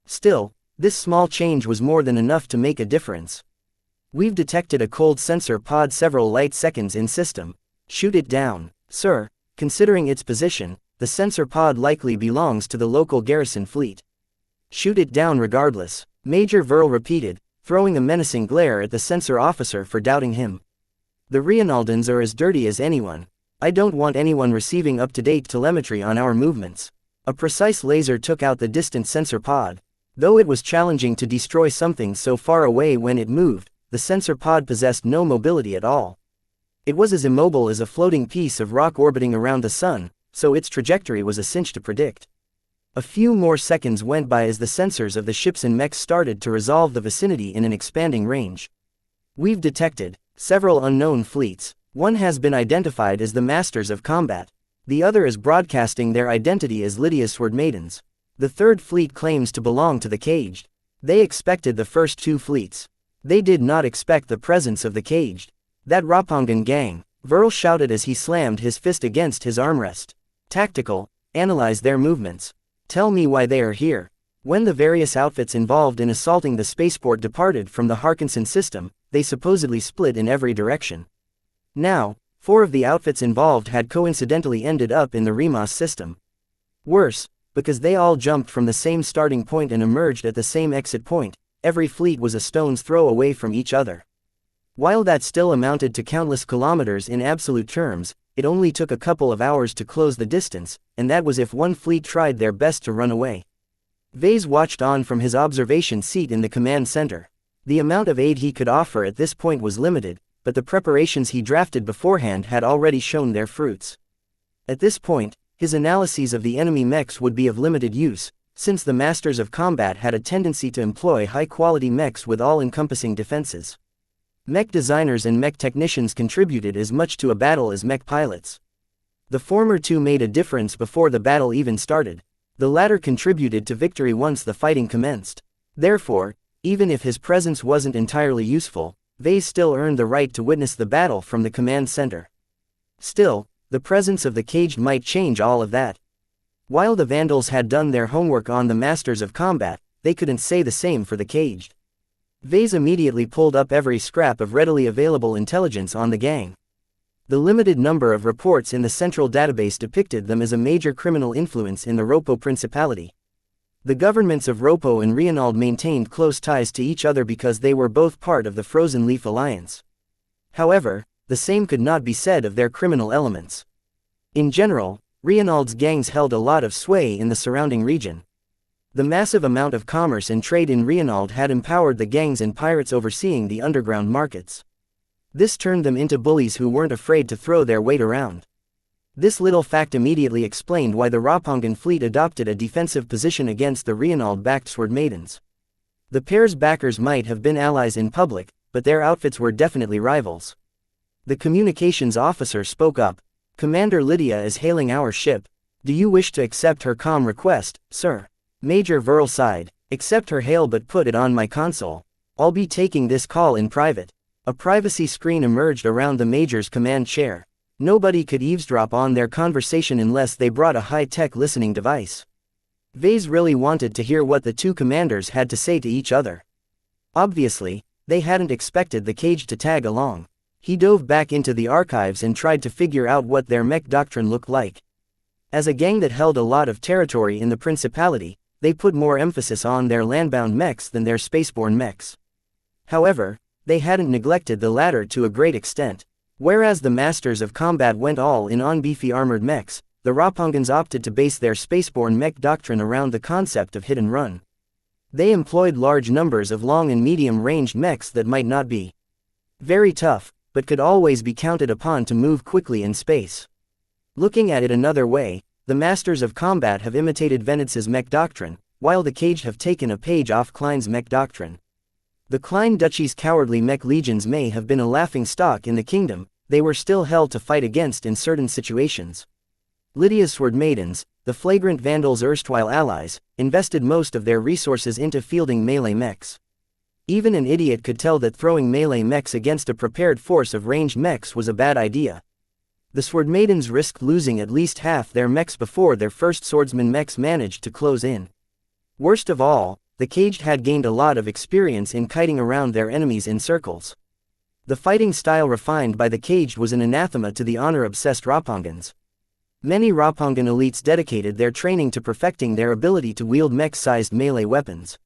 Still, this small change was more than enough to make a difference. We've detected a cold sensor pod several light seconds in system. Shoot it down, sir. Considering its position, the sensor pod likely belongs to the local garrison fleet. Shoot it down regardless, Major Verl repeated, throwing a menacing glare at the sensor officer for doubting him. The Reinaldans are as dirty as anyone. I don't want anyone receiving up-to-date telemetry on our movements. A precise laser took out the distant sensor pod. Though it was challenging to destroy something so far away when it moved, the sensor pod possessed no mobility at all. It was as immobile as a floating piece of rock orbiting around the sun, so its trajectory was a cinch to predict. A few more seconds went by as the sensors of the ships and mechs started to resolve the vicinity in an expanding range. We've detected several unknown fleets. One has been identified as the Masters of Combat. The other is broadcasting their identity as Lydia's Sword Maidens. The third fleet claims to belong to the Caged. They expected the first two fleets. They did not expect the presence of the Caged. That Rapangan gang, Verl shouted as he slammed his fist against his armrest. Tactical, analyze their movements. Tell me why they are here. When the various outfits involved in assaulting the spaceport departed from the Harkinson system, they supposedly split in every direction. Now, 4 of the outfits involved had coincidentally ended up in the Remas system. Worse, because they all jumped from the same starting point and emerged at the same exit point, every fleet was a stone's throw away from each other. While that still amounted to countless kilometers in absolute terms, it only took a couple of hours to close the distance, and that was if one fleet tried their best to run away. Vase watched on from his observation seat in the command center. The amount of aid he could offer at this point was limited, but the preparations he drafted beforehand had already shown their fruits. At this point, his analyses of the enemy mechs would be of limited use, since the Masters of Combat had a tendency to employ high-quality mechs with all-encompassing defenses. Mech designers and mech technicians contributed as much to a battle as mech pilots. The former two made a difference before the battle even started. The latter contributed to victory once the fighting commenced. Therefore, even if his presence wasn't entirely useful, Vase still earned the right to witness the battle from the command center. Still, the presence of the Caged might change all of that. While the Vandals had done their homework on the Masters of Combat, they couldn't say the same for the Caged. Vase immediately pulled up every scrap of readily available intelligence on the gang. The limited number of reports in the central database depicted them as a major criminal influence in the Ropo Principality. The governments of Ropo and Reinald maintained close ties to each other because they were both part of the Frozen Leaf Alliance. However, the same could not be said of their criminal elements. In general, Reinald's gangs held a lot of sway in the surrounding region. The massive amount of commerce and trade in Reinald had empowered the gangs and pirates overseeing the underground markets. This turned them into bullies who weren't afraid to throw their weight around. This little fact immediately explained why the Rapangan fleet adopted a defensive position against the Reinald-backed Sword Maidens. The pair's backers might have been allies in public, but their outfits were definitely rivals. The communications officer spoke up. Commander Lydia is hailing our ship. Do you wish to accept her calm request, sir? Major Verl sighed. Accept her hail but put it on my console. I'll be taking this call in private. A privacy screen emerged around the Major's command chair. Nobody could eavesdrop on their conversation unless they brought a high-tech listening device. Vase really wanted to hear what the two commanders had to say to each other. Obviously, they hadn't expected the Caged to tag along. He dove back into the archives and tried to figure out what their mech doctrine looked like. As a gang that held a lot of territory in the Principality, they put more emphasis on their landbound mechs than their spaceborne mechs. However, they hadn't neglected the latter to a great extent. Whereas the Masters of Combat went all in on beefy armored mechs, the Rapangans opted to base their spaceborne mech doctrine around the concept of hit and run. They employed large numbers of long and medium-ranged mechs that might not be very tough, but could always be counted upon to move quickly in space. Looking at it another way, the Masters of Combat have imitated Venitz's mech doctrine, while the Caged have taken a page off Klein's mech doctrine. The Klein Duchy's cowardly mech legions may have been a laughing stock in the kingdom, they were still hell to fight against in certain situations. Lydia's sword maidens, the flagrant vandals' erstwhile allies, invested most of their resources into fielding melee mechs. Even an idiot could tell that throwing melee mechs against a prepared force of ranged mechs was a bad idea. The sword maidens risked losing at least half their mechs before their first swordsman mechs managed to close in. Worst of all, the caged had gained a lot of experience in kiting around their enemies in circles. The fighting style refined by the caged was an anathema to the honor-obsessed Ropongans. Many Ropongan elites dedicated their training to perfecting their ability to wield mech-sized melee weapons.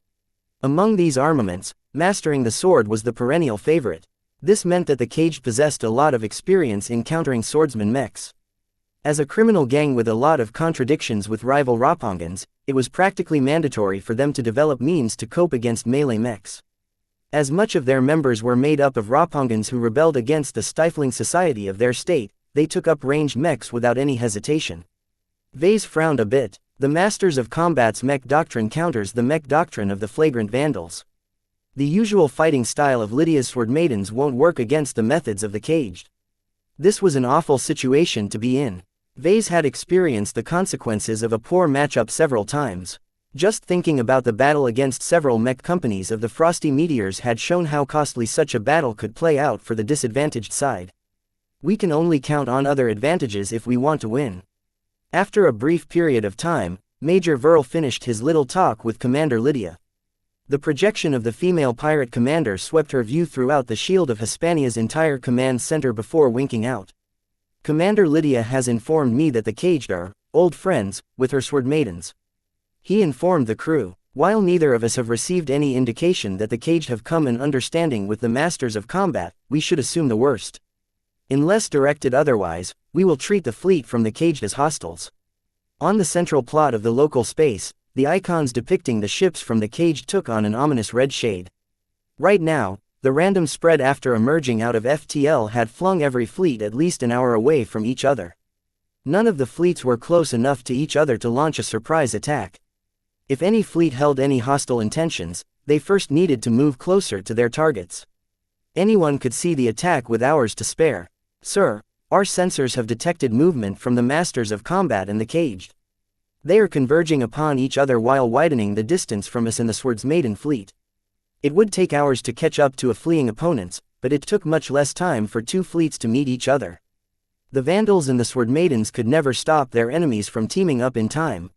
Among these armaments, mastering the sword was the perennial favorite. This meant that the caged possessed a lot of experience in countering swordsman mechs. As a criminal gang with a lot of contradictions with rival Ropongans, it was practically mandatory for them to develop means to cope against melee mechs. As much of their members were made up of Ropongans who rebelled against the stifling society of their state, they took up ranged mechs without any hesitation. Vase frowned a bit. The Masters of Combat's mech doctrine counters the mech doctrine of the flagrant vandals. The usual fighting style of Lydia's sword maidens won't work against the methods of the caged. This was an awful situation to be in. Vase had experienced the consequences of a poor matchup several times. Just thinking about the battle against several mech companies of the Frosty Meteors had shown how costly such a battle could play out for the disadvantaged side. We can only count on other advantages if we want to win. After a brief period of time, Major Verl finished his little talk with Commander Lydia. The projection of the female pirate commander swept her view throughout the shield of Hispania's entire command center before winking out. Commander Lydia has informed me that the caged are old friends with her sword maidens. He informed the crew. While neither of us have received any indication that the caged have come in understanding with the Masters of Combat, we should assume the worst. Unless directed otherwise, we will treat the fleet from the caged as hostiles. On the central plot of the local space, the icons depicting the ships from the caged took on an ominous red shade. Right now, the random spread after emerging out of FTL had flung every fleet at least an hour away from each other. None of the fleets were close enough to each other to launch a surprise attack. If any fleet held any hostile intentions, they first needed to move closer to their targets. Anyone could see the attack with hours to spare. Sir, our sensors have detected movement from the Masters of Combat and the caged. They are converging upon each other while widening the distance from us and the Swords Maiden fleet. It would take hours to catch up to a fleeing opponents, but it took much less time for two fleets to meet each other. The Vandals and the Sword Maidens could never stop their enemies from teaming up in time.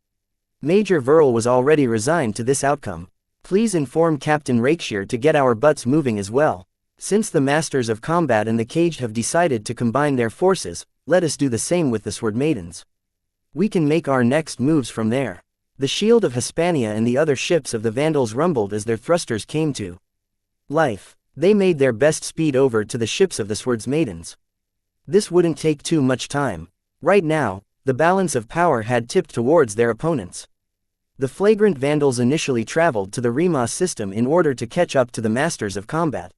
Major Verl was already resigned to this outcome. Please inform Captain Rakeshire to get our butts moving as well. Since the Masters of Combat and the caged have decided to combine their forces, let us do the same with the Sword Maidens. We can make our next moves from there. The shield of Hispania and the other ships of the Vandals rumbled as their thrusters came to life. They made their best speed over to the ships of the Swords Maidens. This wouldn't take too much time. Right now, the balance of power had tipped towards their opponents. The flagrant Vandals initially traveled to the Remas system in order to catch up to the Masters of Combat.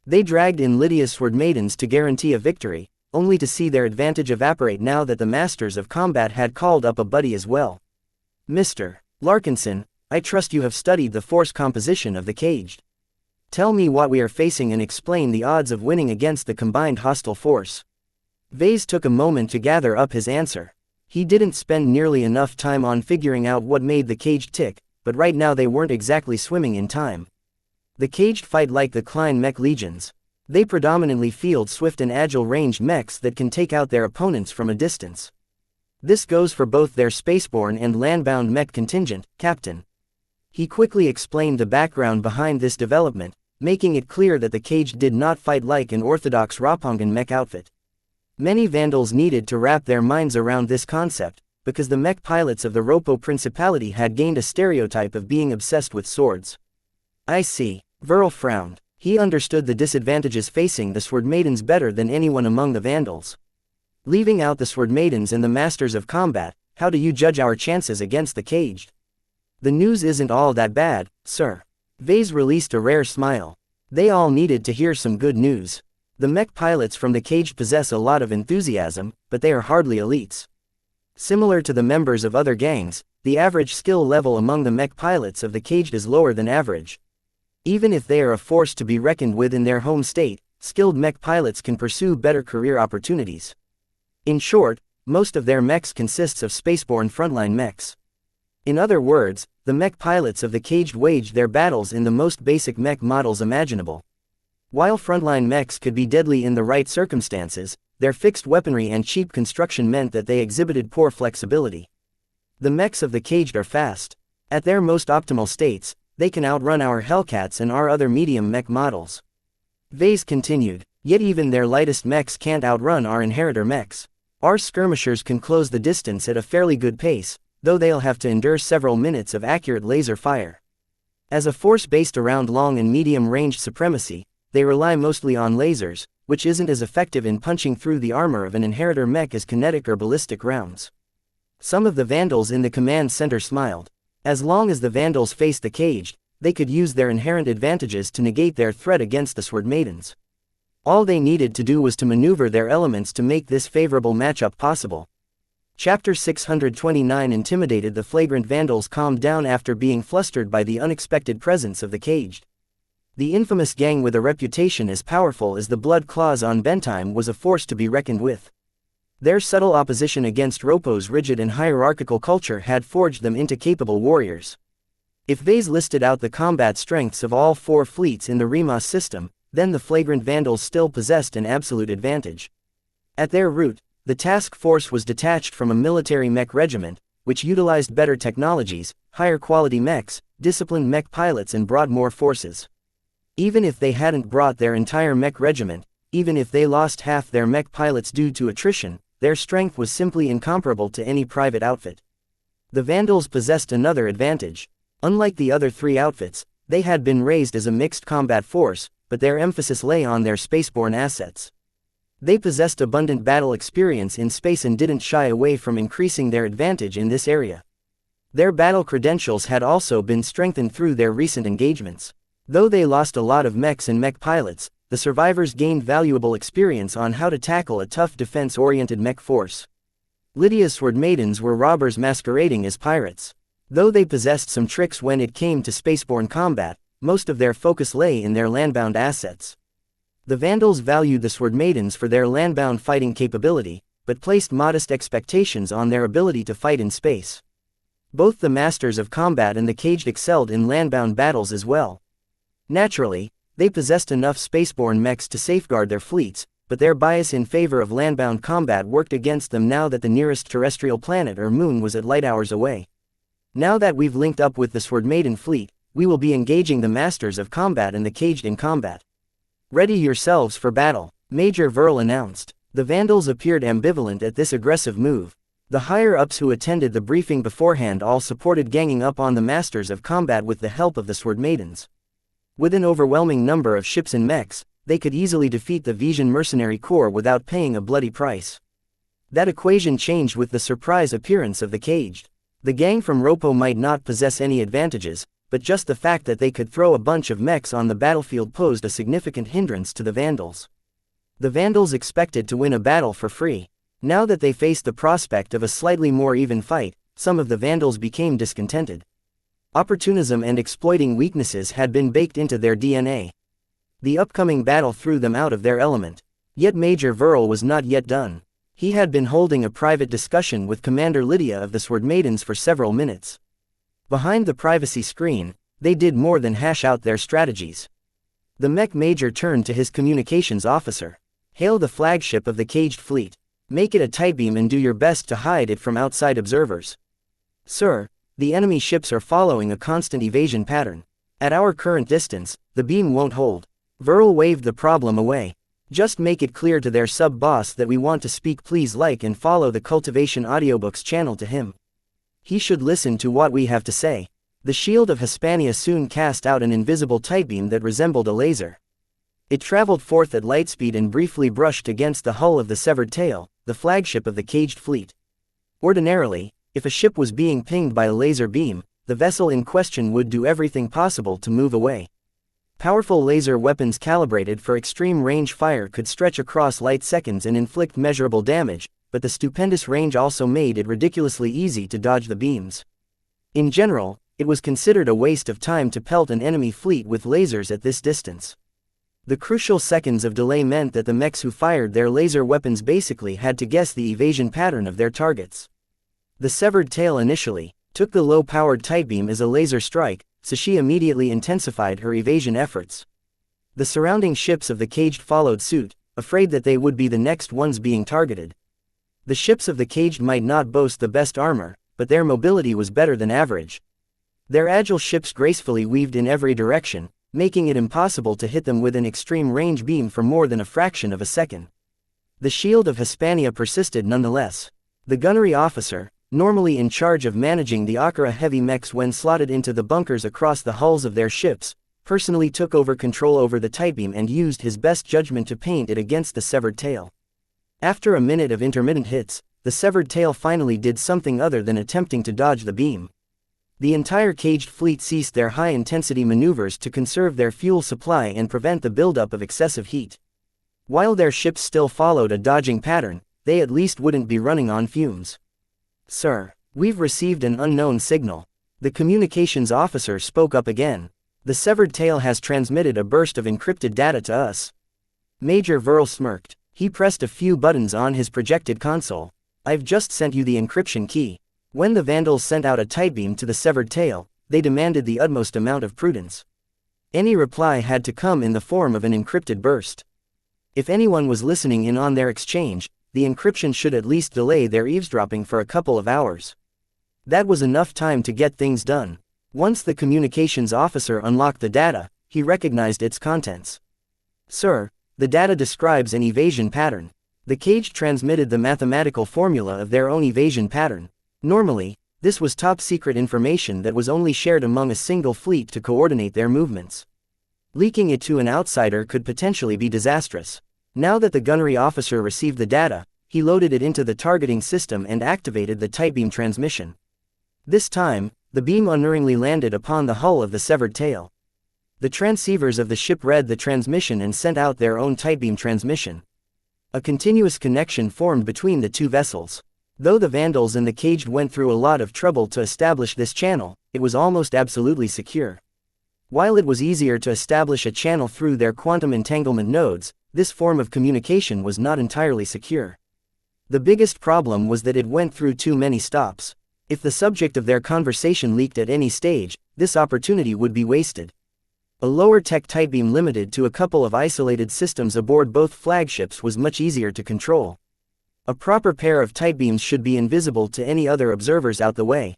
They dragged in Lydia's Sword Maidens to guarantee a victory, only to see their advantage evaporate now that the Masters of Combat had called up a buddy as well. Mr. Larkinson, I trust you have studied the force composition of the caged. Tell me what we are facing and explain the odds of winning against the combined hostile force. Vase took a moment to gather up his answer. He didn't spend nearly enough time on figuring out what made the caged tick, but right now they weren't exactly swimming in time. The caged fight like the Klein mech legions. They predominantly field swift and agile ranged mechs that can take out their opponents from a distance. This goes for both their spaceborne and landbound mech contingent, Captain. He quickly explained the background behind this development, making it clear that the caged did not fight like an orthodox Ropongan mech outfit. Many Vandals needed to wrap their minds around this concept, because the mech pilots of the Ropo Principality had gained a stereotype of being obsessed with swords. I see. Verl frowned. He understood the disadvantages facing the Sword Maidens better than anyone among the Vandals. Leaving out the Sword Maidens and the Masters of Combat, how do you judge our chances against the caged? The news isn't all that bad, sir. Vase released a rare smile. They all needed to hear some good news. The mech pilots from the caged possess a lot of enthusiasm, but they are hardly elites. Similar to the members of other gangs, the average skill level among the mech pilots of the caged is lower than average. Even if they are a force to be reckoned with in their home state, skilled mech pilots can pursue better career opportunities. In short, most of their mechs consists of spaceborne frontline mechs. In other words, the mech pilots of the Caged waged their battles in the most basic mech models imaginable. While frontline mechs could be deadly in the right circumstances, their fixed weaponry and cheap construction meant that they exhibited poor flexibility. The mechs of the Caged are fast. At their most optimal states, they can outrun our Hellcats and our other medium mech models. Vase continued, yet even their lightest mechs can't outrun our inheritor mechs. Our skirmishers can close the distance at a fairly good pace, though they'll have to endure several minutes of accurate laser fire. As a force based around long and medium-range supremacy, they rely mostly on lasers, which isn't as effective in punching through the armor of an inheritor mech as kinetic or ballistic rounds. Some of the Vandals in the command center smiled. As long as the Vandals faced the Caged, they could use their inherent advantages to negate their threat against the Sword Maidens. All they needed to do was to maneuver their elements to make this favorable matchup possible. Chapter 629 Intimidated. The flagrant Vandals calmed down after being flustered by the unexpected presence of the Caged. The infamous gang with a reputation as powerful as the Blood Claws on Bentheim was a force to be reckoned with. Their subtle opposition against Ropo's rigid and hierarchical culture had forged them into capable warriors. If Vase listed out the combat strengths of all 4 fleets in the Remas system, then the flagrant Vandals still possessed an absolute advantage. At their root, the task force was detached from a military mech regiment, which utilized better technologies, higher quality mechs, disciplined mech pilots and Broadmoor forces. Even if they hadn't brought their entire mech regiment, even if they lost half their mech pilots due to attrition, their strength was simply incomparable to any private outfit. The Vandals possessed another advantage. Unlike the other 3 outfits, they had been raised as a mixed combat force, but their emphasis lay on their spaceborne assets. They possessed abundant battle experience in space and didn't shy away from increasing their advantage in this area. Their battle credentials had also been strengthened through their recent engagements. Though they lost a lot of mechs and mech pilots, the survivors gained valuable experience on how to tackle a tough defense-oriented mech force. Lydia's Sword Maidens were robbers masquerading as pirates. Though they possessed some tricks when it came to spaceborne combat, most of their focus lay in their landbound assets. The Vandals valued the Sword Maidens for their landbound fighting capability, but placed modest expectations on their ability to fight in space. Both the Masters of Combat and the Caged excelled in landbound battles as well. Naturally, they possessed enough spaceborne mechs to safeguard their fleets, but their bias in favor of landbound combat worked against them now that the nearest terrestrial planet or moon was at light hours away. Now that we've linked up with the Sword Maiden fleet, we will be engaging the Masters of Combat and the Caged in combat. Ready yourselves for battle, Major Verl announced. The Vandals appeared ambivalent at this aggressive move. The higher-ups who attended the briefing beforehand all supported ganging up on the Masters of Combat with the help of the Sword Maidens. With an overwhelming number of ships and mechs, they could easily defeat the Vision Mercenary Corps without paying a bloody price. That equation changed with the surprise appearance of the Caged. The gang from Ropo might not possess any advantages, but just the fact that they could throw a bunch of mechs on the battlefield posed a significant hindrance to the Vandals. The Vandals expected to win a battle for free. Now that they faced the prospect of a slightly more even fight, some of the Vandals became discontented. Opportunism and exploiting weaknesses had been baked into their DNA. The upcoming battle threw them out of their element. Yet Major Verl was not yet done. He had been holding a private discussion with Commander Lydia of the Sword Maidens for several minutes. Behind the privacy screen, they did more than hash out their strategies. The Mech Major turned to his communications officer. Hail the flagship of the Caged fleet. Make it a tight beam and do your best to hide it from outside observers. Sir, the enemy ships are following a constant evasion pattern. At our current distance, the beam won't hold. Verl waved the problem away. Just make it clear to their sub-boss that we want to speak. Please like and follow the Cultivation Audiobooks channel to him. He should listen to what we have to say. The shield of Hispania soon cast out an invisible tight beam that resembled a laser. It traveled forth at light speed and briefly brushed against the hull of the Severed Tail, the flagship of the Caged fleet. Ordinarily, if a ship was being pinged by a laser beam, the vessel in question would do everything possible to move away. Powerful laser weapons calibrated for extreme range fire could stretch across light seconds and inflict measurable damage, but the stupendous range also made it ridiculously easy to dodge the beams. In general, it was considered a waste of time to pelt an enemy fleet with lasers at this distance. The crucial seconds of delay meant that the mechs who fired their laser weapons basically had to guess the evasion pattern of their targets. The severed tail initially took the low-powered tight beam as a laser strike, so she immediately intensified her evasion efforts. The surrounding ships of the caged followed suit, afraid that they would be the next ones being targeted. The ships of the caged might not boast the best armor, but their mobility was better than average. Their agile ships gracefully weaved in every direction, making it impossible to hit them with an extreme range beam for more than a fraction of a second. The shield of Hispania persisted nonetheless. The gunnery officer, normally in charge of managing the Akira heavy mechs when slotted into the bunkers across the hulls of their ships, personally took over control over the tight beam and used his best judgment to paint it against the severed tail. After a minute of intermittent hits, the severed tail finally did something other than attempting to dodge the beam. The entire caged fleet ceased their high-intensity maneuvers to conserve their fuel supply and prevent the buildup of excessive heat. While their ships still followed a dodging pattern, they at least wouldn't be running on fumes. "Sir, we've received an unknown signal." The communications officer spoke up again. "The severed tail has transmitted a burst of encrypted data to us." Major Verl smirked. He pressed a few buttons on his projected console. "I've just sent you the encryption key." When the Vandals sent out a tight beam to the severed tail, they demanded the utmost amount of prudence. Any reply had to come in the form of an encrypted burst. If anyone was listening in on their exchange, the encryption should at least delay their eavesdropping for a couple of hours. That was enough time to get things done. Once the communications officer unlocked the data, he recognized its contents. "Sir, the data describes an evasion pattern." The cage transmitted the mathematical formula of their own evasion pattern. Normally, this was top-secret information that was only shared among a single fleet to coordinate their movements. Leaking it to an outsider could potentially be disastrous. Now that the gunnery officer received the data, he loaded it into the targeting system and activated the tight beam transmission. This time, the beam unerringly landed upon the hull of the severed tail. The transceivers of the ship read the transmission and sent out their own tight beam transmission. A continuous connection formed between the two vessels. Though the Vandals and the caged went through a lot of trouble to establish this channel, it was almost absolutely secure. While it was easier to establish a channel through their quantum entanglement nodes, this form of communication was not entirely secure. The biggest problem was that it went through too many stops. If the subject of their conversation leaked at any stage, this opportunity would be wasted. A lower-tech tight beam limited to a couple of isolated systems aboard both flagships was much easier to control. A proper pair of tight beams should be invisible to any other observers out the way.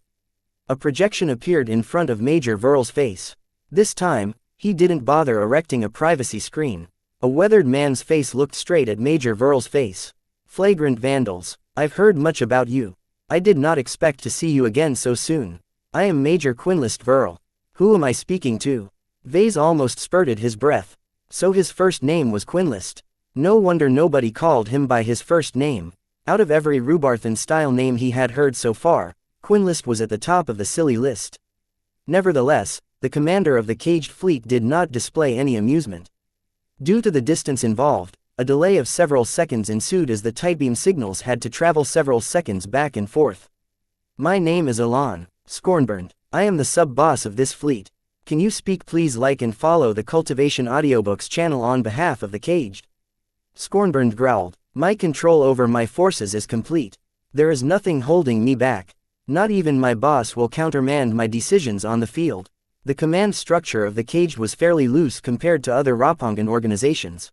A projection appeared in front of Major Verl's face. This time, he didn't bother erecting a privacy screen. A weathered man's face looked straight at Major Verl's face. "Flagrant Vandals, I've heard much about you. I did not expect to see you again so soon. I am Major Quinlist Verl. Who am I speaking to?" Vase almost spurted his breath. So his first name was Quinlist. No wonder nobody called him by his first name. Out of every Rubarthan-style name he had heard so far, Quinlist was at the top of the silly list. Nevertheless, the commander of the caged fleet did not display any amusement. Due to the distance involved, a delay of several seconds ensued as the tight beam signals had to travel several seconds back and forth. "My name is Alon Scornburned. I am the sub-boss of this fleet. Can you speak? Please like and follow the Cultivation Audiobooks channel on behalf of the caged." Scornburned growled. "My control over my forces is complete. There is nothing holding me back. Not even my boss will countermand my decisions on the field." The command structure of the caged was fairly loose compared to other Rapongan organizations.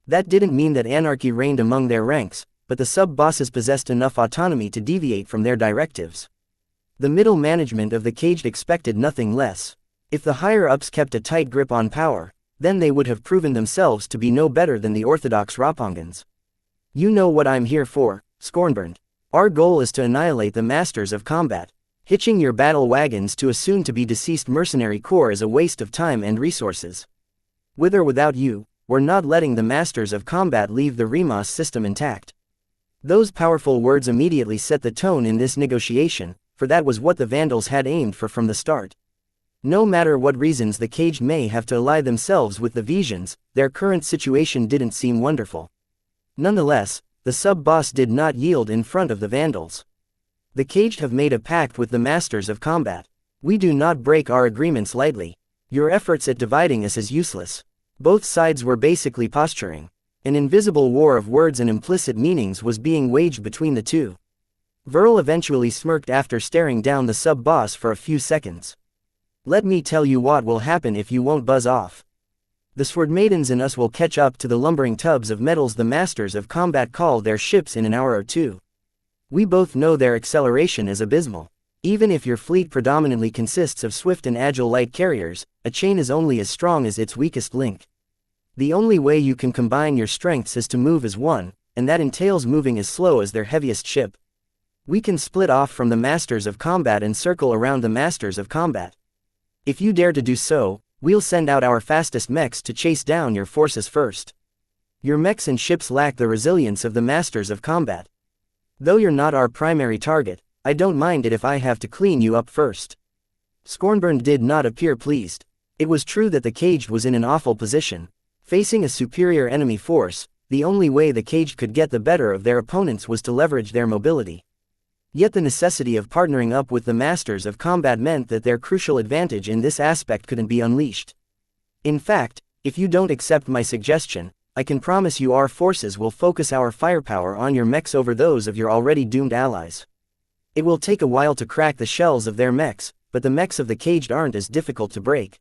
That didn't mean that anarchy reigned among their ranks, but the sub-bosses possessed enough autonomy to deviate from their directives. The middle management of the caged expected nothing less. If the higher-ups kept a tight grip on power, then they would have proven themselves to be no better than the orthodox Rapongans. "You know what I'm here for, Scornburned. Our goal is to annihilate the masters of combat. Hitching your battle wagons to a soon-to-be deceased mercenary corps is a waste of time and resources. With or without you, we're not letting the masters of combat leave the Remas system intact." Those powerful words immediately set the tone in this negotiation, for that was what the Vandals had aimed for from the start. No matter what reasons the caged may have to ally themselves with the Visions, their current situation didn't seem wonderful. Nonetheless, the sub-boss did not yield in front of the Vandals. "The caged have made a pact with the masters of combat. We do not break our agreements lightly. Your efforts at dividing us is useless. Both sides were basically posturing. An invisible war of words and implicit meanings was being waged between the two. Verl eventually smirked after staring down the sub-boss for a few seconds. Let me tell you what will happen if you won't buzz off. The sword maidens and us will catch up to the lumbering tubs of metals the masters of combat call their ships in an hour or two. We both know their acceleration is abysmal. Even if your fleet predominantly consists of swift and agile light carriers, a chain is only as strong as its weakest link. The only way you can combine your strengths is to move as one, and that entails moving as slow as their heaviest ship. We can split off from the masters of combat and circle around the masters of combat. If you dare to do so, we'll send out our fastest mechs to chase down your forces first. Your mechs and ships lack the resilience of the masters of combat. Though you're not our primary target, I don't mind it if I have to clean you up first. Scornburn did not appear pleased. It was true that the Caged was in an awful position. Facing a superior enemy force, the only way the Caged could get the better of their opponents was to leverage their mobility. Yet the necessity of partnering up with the masters of combat meant that their crucial advantage in this aspect couldn't be unleashed. In fact, if you don't accept my suggestion, I can promise you our forces will focus our firepower on your mechs over those of your already doomed allies. It will take a while to crack the shells of their mechs, but the mechs of the Caged aren't as difficult to break.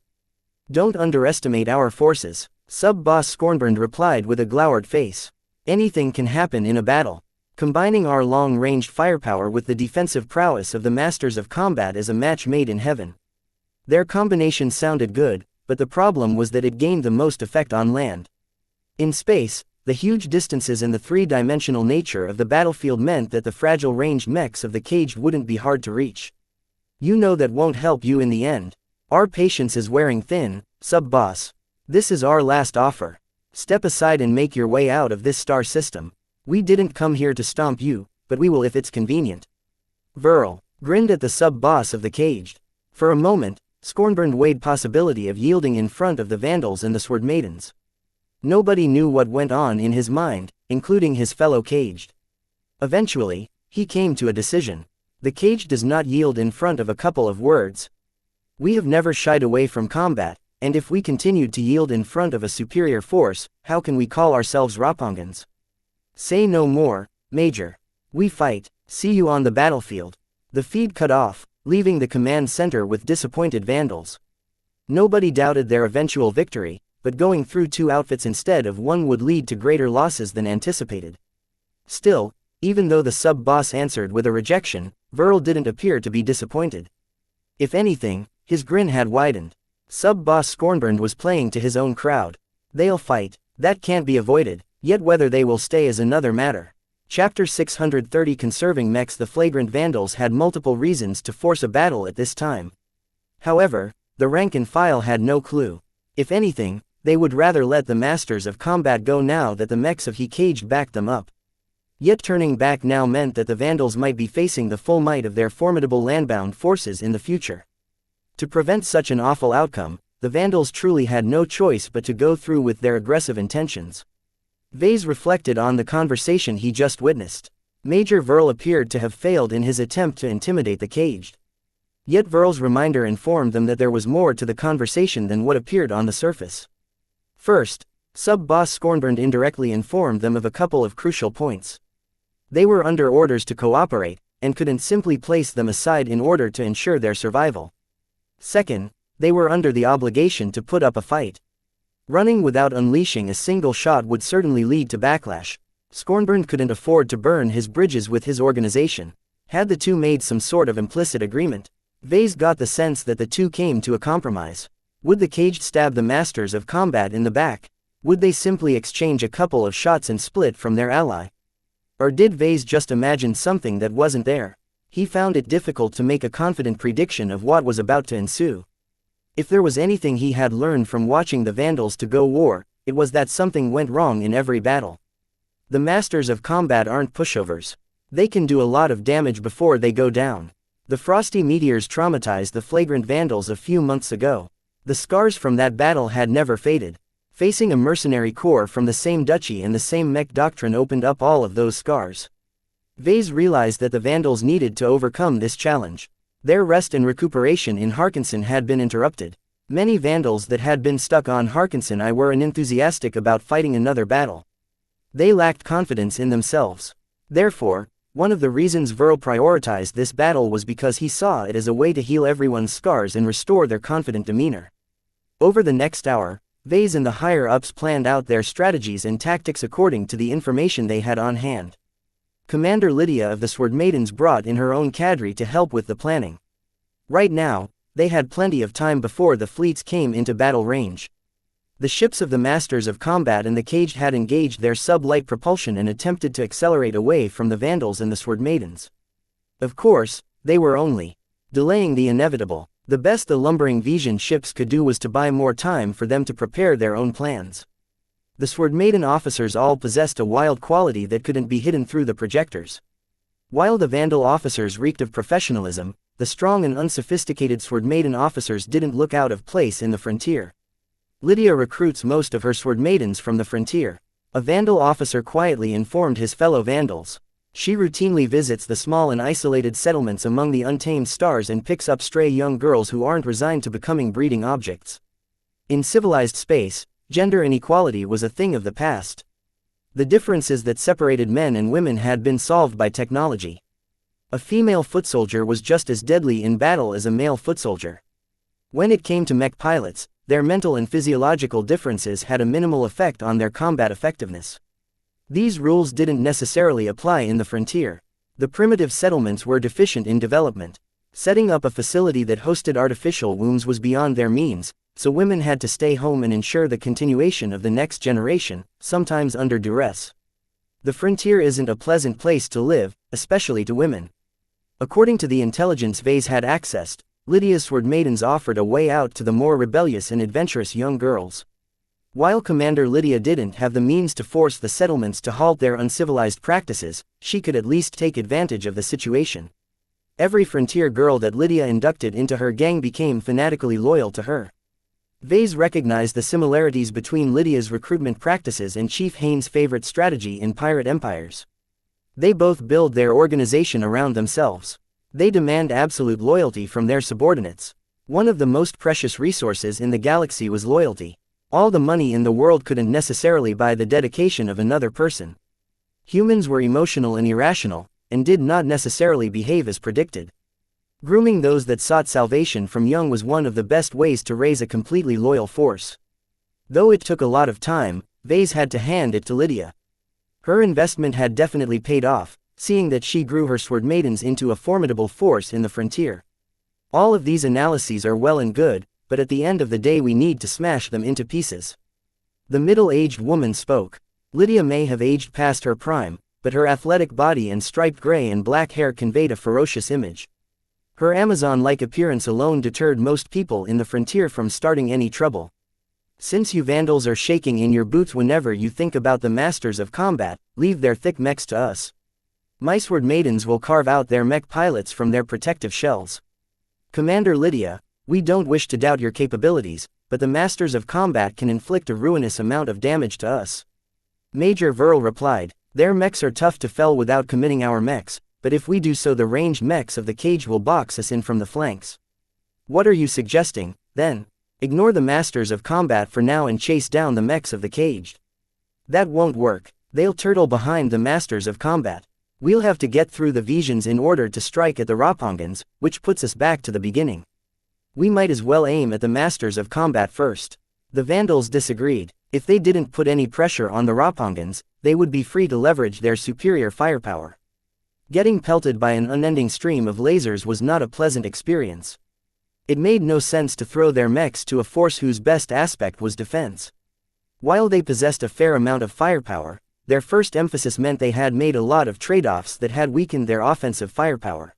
Don't underestimate our forces, Sub-Boss Scornburn replied with a glowered face. Anything can happen in a battle. Combining our long-ranged firepower with the defensive prowess of the masters of combat is a match made in heaven. Their combination sounded good, but the problem was that it gained the most effect on land. In space, the huge distances and the three-dimensional nature of the battlefield meant that the fragile ranged mechs of the Caged wouldn't be hard to reach. You know that won't help you in the end. Our patience is wearing thin, Sub-Boss. This is our last offer. Step aside and make your way out of this star system. We didn't come here to stomp you, but we will if it's convenient. Verl grinned at the sub-boss of the Caged. For a moment, Scornburn weighed possibility of yielding in front of the Vandals and the Sword Maidens. Nobody knew what went on in his mind, including his fellow Caged. Eventually, he came to a decision. The Caged does not yield in front of a couple of words. We have never shied away from combat, and if we continued to yield in front of a superior force, how can we call ourselves Ropongans? Say no more, Major. We fight. See you on the battlefield. The feed cut off, leaving the command center with disappointed Vandals. Nobody doubted their eventual victory, but going through two outfits instead of one would lead to greater losses than anticipated. Still, even though the sub-boss answered with a rejection, Verl didn't appear to be disappointed. If anything, his grin had widened. Sub-boss Scornburn was playing to his own crowd. They'll fight. That can't be avoided, yet whether they will stay is another matter. Chapter 630 Conserving Mechs. The flagrant Vandals had multiple reasons to force a battle at this time. However, the rank and file had no clue. If anything, they would rather let the masters of combat go now that the mechs of he Caged backed them up. Yet turning back now meant that the Vandals might be facing the full might of their formidable landbound forces in the future. To prevent such an awful outcome, the Vandals truly had no choice but to go through with their aggressive intentions. Vase reflected on the conversation he just witnessed. Major Verl appeared to have failed in his attempt to intimidate the Caged. Yet Verl's reminder informed them that there was more to the conversation than what appeared on the surface. First, Sub-Boss Scornburn indirectly informed them of a couple of crucial points. They were under orders to cooperate, and couldn't simply place them aside in order to ensure their survival. Second, they were under the obligation to put up a fight. Running without unleashing a single shot would certainly lead to backlash. Scornburn couldn't afford to burn his bridges with his organization. Had the two made some sort of implicit agreement? Vase got the sense that the two came to a compromise. Would the Caged stab the masters of combat in the back? Would they simply exchange a couple of shots and split from their ally? Or did Vase just imagine something that wasn't there? He found it difficult to make a confident prediction of what was about to ensue. If there was anything he had learned from watching the Vandals to go war, it was that something went wrong in every battle. The masters of combat aren't pushovers. They can do a lot of damage before they go down. The frosty meteors traumatized the flagrant Vandals a few months ago. The scars from that battle had never faded. Facing a mercenary corps from the same duchy and the same Mech doctrine opened up all of those scars. Vase realized that the Vandals needed to overcome this challenge. Their rest and recuperation in Harkinson had been interrupted. Many Vandals that had been stuck on Harkinson I were unenthusiastic about fighting another battle. They lacked confidence in themselves. Therefore, one of the reasons Verl prioritized this battle was because he saw it as a way to heal everyone's scars and restore their confident demeanor. Over the next hour, Vase and the higher-ups planned out their strategies and tactics according to the information they had on hand. Commander Lydia of the Sword Maidens brought in her own cadre to help with the planning. Right now, they had plenty of time before the fleets came into battle range. The ships of the Masters of Combat and the Caged had engaged their sub-light propulsion and attempted to accelerate away from the Vandals and the Sword Maidens. Of course, they were only delaying the inevitable. The best the lumbering Vision ships could do was to buy more time for them to prepare their own plans. The Sword Maiden officers all possessed a wild quality that couldn't be hidden through the projectors. While the Vandal officers reeked of professionalism, the strong and unsophisticated Sword Maiden officers didn't look out of place in the frontier. Lydia recruits most of her Sword Maidens from the frontier. A Vandal officer quietly informed his fellow Vandals. She routinely visits the small and isolated settlements among the untamed stars and picks up stray young girls who aren't resigned to becoming breeding objects. In civilized space, gender inequality was a thing of the past. The differences that separated men and women had been solved by technology. A female foot soldier was just as deadly in battle as a male foot soldier. When it came to mech pilots, their mental and physiological differences had a minimal effect on their combat effectiveness. These rules didn't necessarily apply in the frontier. The primitive settlements were deficient in development. Setting up a facility that hosted artificial wombs was beyond their means, so women had to stay home and ensure the continuation of the next generation, sometimes under duress. The frontier isn't a pleasant place to live, especially to women. According to the intelligence Vase had accessed, Lydia's Sword Maidens offered a way out to the more rebellious and adventurous young girls. While Commander Lydia didn't have the means to force the settlements to halt their uncivilized practices, she could at least take advantage of the situation. Every frontier girl that Lydia inducted into her gang became fanatically loyal to her. Vase recognized the similarities between Lydia's recruitment practices and Chief Haynes' favorite strategy in pirate empires. They both build their organization around themselves. They demand absolute loyalty from their subordinates. One of the most precious resources in the galaxy was loyalty. All the money in the world couldn't necessarily buy the dedication of another person. Humans were emotional and irrational, and did not necessarily behave as predicted. Grooming those that sought salvation from young was one of the best ways to raise a completely loyal force. Though it took a lot of time, Vase had to hand it to Lydia. Her investment had definitely paid off, seeing that she grew her Sword Maidens into a formidable force in the frontier. All of these analyses are well and good, but at the end of the day we need to smash them into pieces. The middle-aged woman spoke. Lydia may have aged past her prime, but her athletic body and striped gray and black hair conveyed a ferocious image. Her Amazon-like appearance alone deterred most people in the frontier from starting any trouble. Since you Vandals are shaking in your boots whenever you think about the Masters of Combat, leave their thick mechs to us. My Sword Maidens will carve out their mech pilots from their protective shells. Commander Lydia, we don't wish to doubt your capabilities, but the Masters of Combat can inflict a ruinous amount of damage to us. Major Verl replied, their mechs are tough to fell without committing our mechs, but if we do so the ranged mechs of the cage will box us in from the flanks. What are you suggesting, then? Ignore the Masters of Combat for now and chase down the mechs of the caged. That won't work. They'll turtle behind the Masters of Combat. We'll have to get through the Visions in order to strike at the Rapongans, which puts us back to the beginning. We might as well aim at the Masters of Combat first. The Vandals disagreed. If they didn't put any pressure on the Rapongans, they would be free to leverage their superior firepower. Getting pelted by an unending stream of lasers was not a pleasant experience. It made no sense to throw their mechs to a force whose best aspect was defense. While they possessed a fair amount of firepower, their first emphasis meant they had made a lot of trade-offs that had weakened their offensive firepower.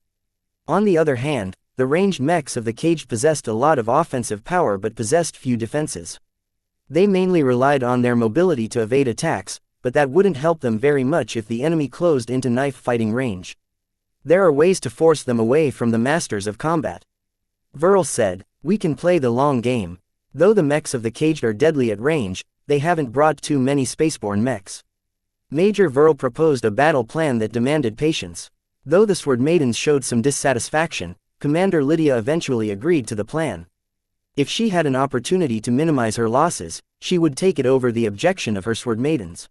On the other hand, the ranged mechs of the cage possessed a lot of offensive power but possessed few defenses. They mainly relied on their mobility to evade attacks, but that wouldn't help them very much if the enemy closed into knife-fighting range. There are ways to force them away from the Masters of Combat. Verl said, we can play the long game. Though the mechs of the caged are deadly at range, they haven't brought too many spaceborne mechs. Major Verl proposed a battle plan that demanded patience. Though the Sword Maidens showed some dissatisfaction, Commander Lydia eventually agreed to the plan. If she had an opportunity to minimize her losses, she would take it over the objection of her sword maidens.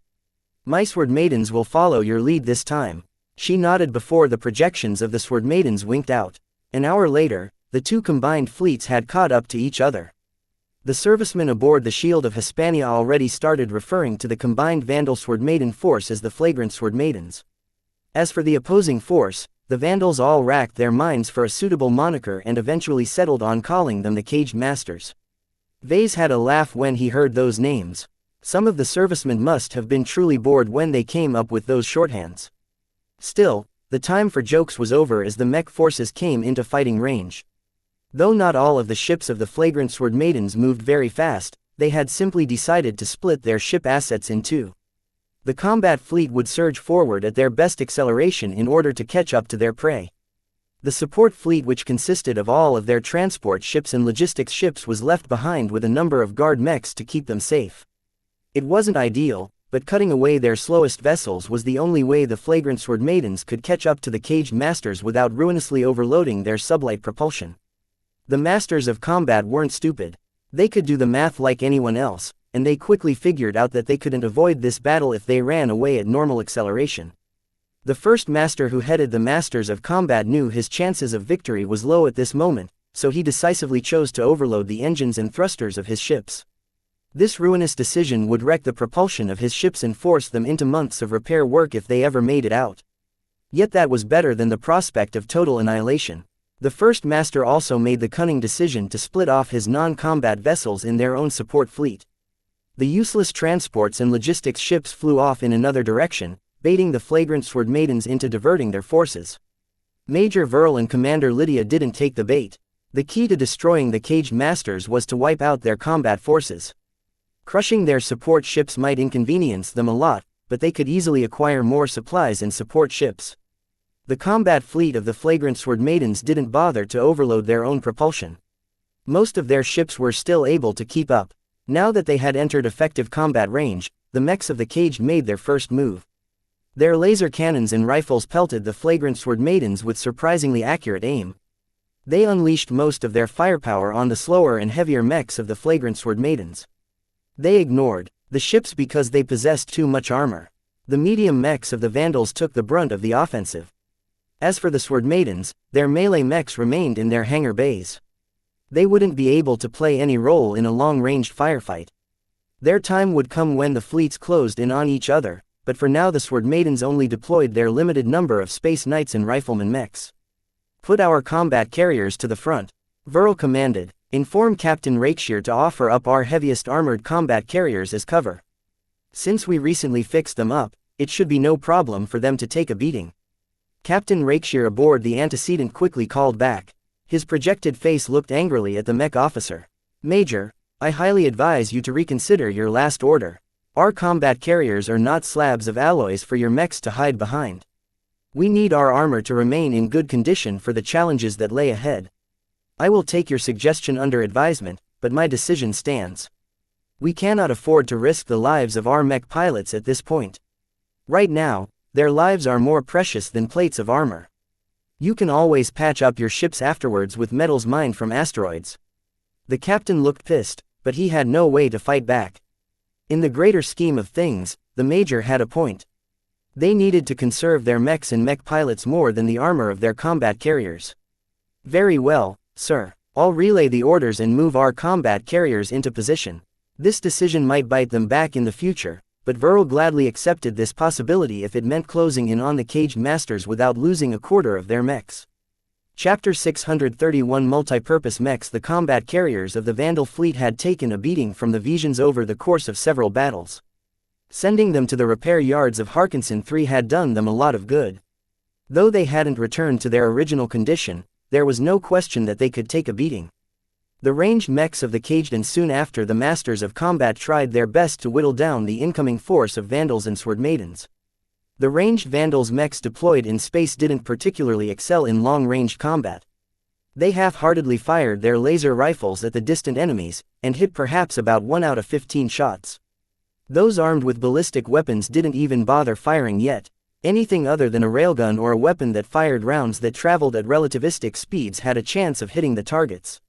My sword maidens will follow your lead this time. She nodded before the projections of the sword maidens winked out. An hour later, the two combined fleets had caught up to each other. The servicemen aboard the Shield of Hispania already started referring to the combined Vandal sword maiden force as the Flagrant sword maidens. As for the opposing force, the Vandals all racked their minds for a suitable moniker and eventually settled on calling them the Caged Masters. Vase had a laugh when he heard those names. Some of the servicemen must have been truly bored when they came up with those shorthands. Still, the time for jokes was over as the mech forces came into fighting range. Though not all of the ships of the Flagrant sword maidens moved very fast, they had simply decided to split their ship assets in two. The combat fleet would surge forward at their best acceleration in order to catch up to their prey. The support fleet, which consisted of all of their transport ships and logistics ships, was left behind with a number of guard mechs to keep them safe. It wasn't ideal, but cutting away their slowest vessels was the only way the Flagrant sword maidens could catch up to the Caged Masters without ruinously overloading their sublight propulsion. The Masters of Combat weren't stupid. They could do the math like anyone else, and they quickly figured out that they couldn't avoid this battle if they ran away at normal acceleration. The first master who headed the Masters of Combat knew his chances of victory was low at this moment, so he decisively chose to overload the engines and thrusters of his ships. This ruinous decision would wreck the propulsion of his ships and force them into months of repair work if they ever made it out. Yet that was better than the prospect of total annihilation. The first master also made the cunning decision to split off his non-combat vessels in their own support fleet. The useless transports and logistics ships flew off in another direction, baiting the Flagrant sword maidens into diverting their forces. Major Verl and Commander Lydia didn't take the bait. The key to destroying the Caged Masters was to wipe out their combat forces. Crushing their support ships might inconvenience them a lot, but they could easily acquire more supplies and support ships. The combat fleet of the Flagrant sword maidens didn't bother to overload their own propulsion. Most of their ships were still able to keep up. Now that they had entered effective combat range, the mechs of the Caged made their first move. Their laser cannons and rifles pelted the Flagrant sword maidens with surprisingly accurate aim. They unleashed most of their firepower on the slower and heavier mechs of the Flagrant sword maidens. They ignored the ships because they possessed too much armor. The medium mechs of the Vandals took the brunt of the offensive. As for the sword maidens, their melee mechs remained in their hangar bays. They wouldn't be able to play any role in a long-ranged firefight. Their time would come when the fleets closed in on each other, but for now the sword maidens only deployed their limited number of space knights and rifleman mechs. Put our combat carriers to the front, Verl commanded. Inform Captain Xianxia to offer up our heaviest armored combat carriers as cover. Since we recently fixed them up, it should be no problem for them to take a beating. Captain Xianxia aboard the antecedent quickly called back. His projected face looked angrily at the mech officer. Major, I highly advise you to reconsider your last order. Our combat carriers are not slabs of alloys for your mechs to hide behind. We need our armor to remain in good condition for the challenges that lay ahead. I will take your suggestion under advisement, but my decision stands. We cannot afford to risk the lives of our mech pilots at this point. Right now, their lives are more precious than plates of armor. You can always patch up your ships afterwards with metals mined from asteroids. The captain looked pissed, but he had no way to fight back. In the greater scheme of things, the major had a point. They needed to conserve their mechs and mech pilots more than the armor of their combat carriers. Very well, sir. I'll relay the orders and move our combat carriers into position. This decision might bite them back in the future, but Verl gladly accepted this possibility if it meant closing in on the Caged Masters without losing a quarter of their mechs. Chapter 631 Multipurpose Mechs. The combat carriers of the Vandal fleet had taken a beating from the Visions over the course of several battles. Sending them to the repair yards of Harkinson III had done them a lot of good. Though they hadn't returned to their original condition, there was no question that they could take a beating. The ranged mechs of the Caged, and soon after the Masters of Combat tried their best to whittle down the incoming force of Vandals and Sword Maidens. The ranged Vandals mechs deployed in space didn't particularly excel in long-range combat. They half-heartedly fired their laser rifles at the distant enemies, and hit perhaps about 1 out of 15 shots. Those armed with ballistic weapons didn't even bother firing yet. Anything other than a railgun or a weapon that fired rounds that traveled at relativistic speeds had a chance of hitting the targets.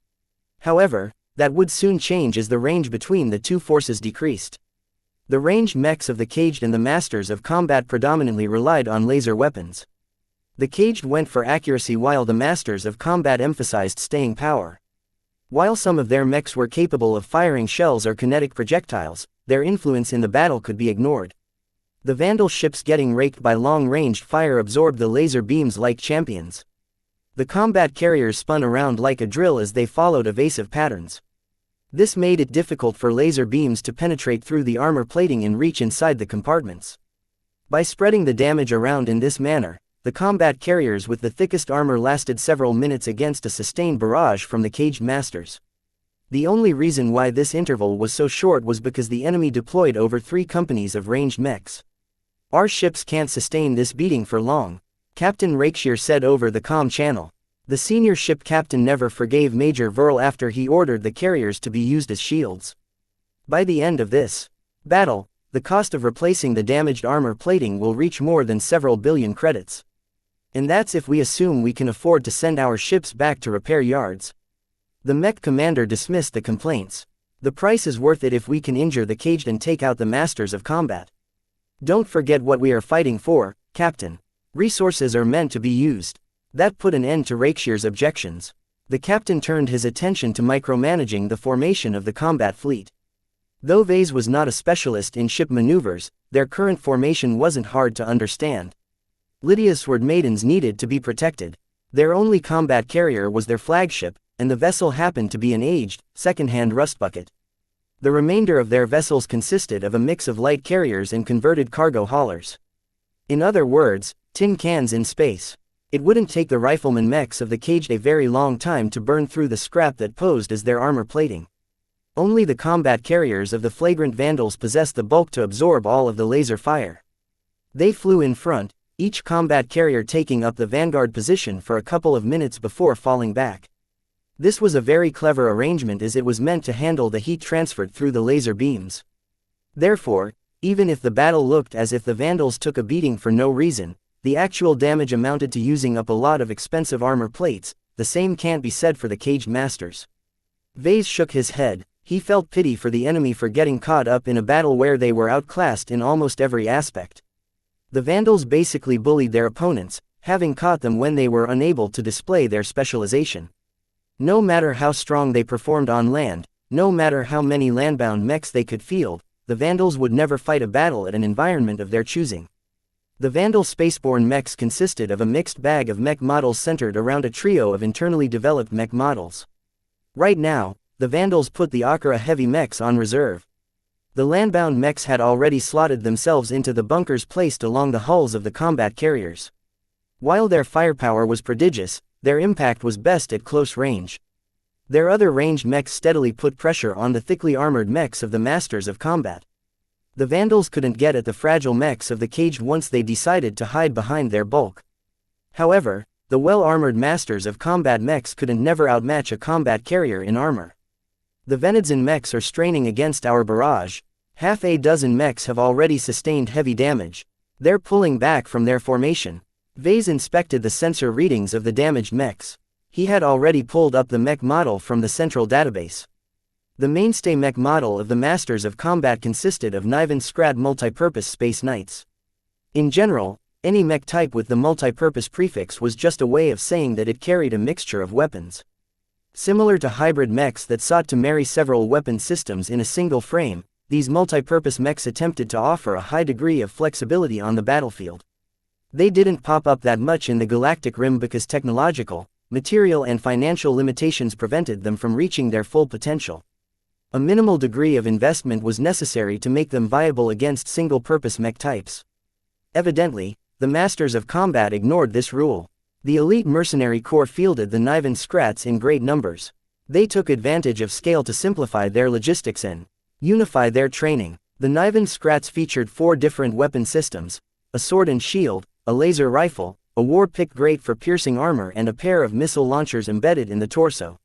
However, That would soon change as the range between the two forces decreased. The ranged mechs of the caged and the masters of combat predominantly relied on laser weapons. The caged went for accuracy while the masters of combat emphasized staying power. While some of their mechs were capable of firing shells or kinetic projectiles, their influence in the battle could be ignored. The Vandal ships getting raked by long-ranged fire absorbed the laser beams like champions. The combat carriers spun around like a drill as they followed evasive patterns. This made it difficult for laser beams to penetrate through the armor plating and reach inside the compartments. By spreading the damage around in this manner, the combat carriers with the thickest armor lasted several minutes against a sustained barrage from the caged masters. The only reason why this interval was so short was because the enemy deployed over 3 companies of ranged mechs. "Our ships can't sustain this beating for long," Captain Xianxia said over the comm channel. The senior ship captain never forgave Major Verl after he ordered the carriers to be used as shields. By the end of this battle, the cost of replacing the damaged armor plating will reach more than several billion credits. And that's if we assume we can afford to send our ships back to repair yards. The mech commander dismissed the complaints. "The price is worth it if we can injure the caged and take out the masters of combat. Don't forget what we are fighting for, Captain. Resources are meant to be used." That put an end to Xianxia's objections. The captain turned his attention to micromanaging the formation of the combat fleet. Though Vase was not a specialist in ship maneuvers, their current formation wasn't hard to understand. Lydia's sword maidens needed to be protected. Their only combat carrier was their flagship, and the vessel happened to be an aged, second-hand rust bucket. The remainder of their vessels consisted of a mix of light carriers and converted cargo haulers. In other words, tin cans in space. It wouldn't take the rifleman mechs of the caged a very long time to burn through the scrap that posed as their armor plating. Only the combat carriers of the flagrant Vandals possessed the bulk to absorb all of the laser fire. They flew in front, each combat carrier taking up the vanguard position for a couple of minutes before falling back. This was a very clever arrangement as it was meant to handle the heat transferred through the laser beams. Therefore, even if the battle looked as if the Vandals took a beating for no reason, the actual damage amounted to using up a lot of expensive armor plates. The same can't be said for the caged masters. Vase shook his head. He felt pity for the enemy for getting caught up in a battle where they were outclassed in almost every aspect. The Vandals basically bullied their opponents, having caught them when they were unable to display their specialization. No matter how strong they performed on land, no matter how many landbound mechs they could field, the Vandals would never fight a battle at an environment of their choosing. The Vandal spaceborne mechs consisted of a mixed bag of mech models centered around a trio of internally developed mech models. Right now, the Vandals put the Akira heavy mechs on reserve. The landbound mechs had already slotted themselves into the bunkers placed along the hulls of the combat carriers. While their firepower was prodigious, their impact was best at close range. Their other ranged mechs steadily put pressure on the thickly armored mechs of the masters of combat. The Vandals couldn't get at the fragile mechs of the caged once they decided to hide behind their bulk. However, the well-armored masters of combat mechs couldn't never outmatch a combat carrier in armor. The Venedzan mechs are straining against our barrage. Half a dozen mechs have already sustained heavy damage. They're pulling back from their formation. Vase inspected the sensor readings of the damaged mechs. He had already pulled up the mech model from the central database. The mainstay mech model of the Masters of Combat consisted of Niven Scrad multipurpose Space Knights. In general, any mech type with the multipurpose prefix was just a way of saying that it carried a mixture of weapons. Similar to hybrid mechs that sought to marry several weapon systems in a single frame, these multipurpose mechs attempted to offer a high degree of flexibility on the battlefield. They didn't pop up that much in the Galactic Rim because technological, material and financial limitations prevented them from reaching their full potential. A minimal degree of investment was necessary to make them viable against single-purpose mech types. Evidently, the Masters of Combat ignored this rule. The elite mercenary corps fielded the Niven Scrats in great numbers. They took advantage of scale to simplify their logistics and unify their training. The Niven Scrats featured 4 different weapon systems: a sword and shield, a laser rifle, a war-pick grate for piercing armor and a pair of missile launchers embedded in the torso.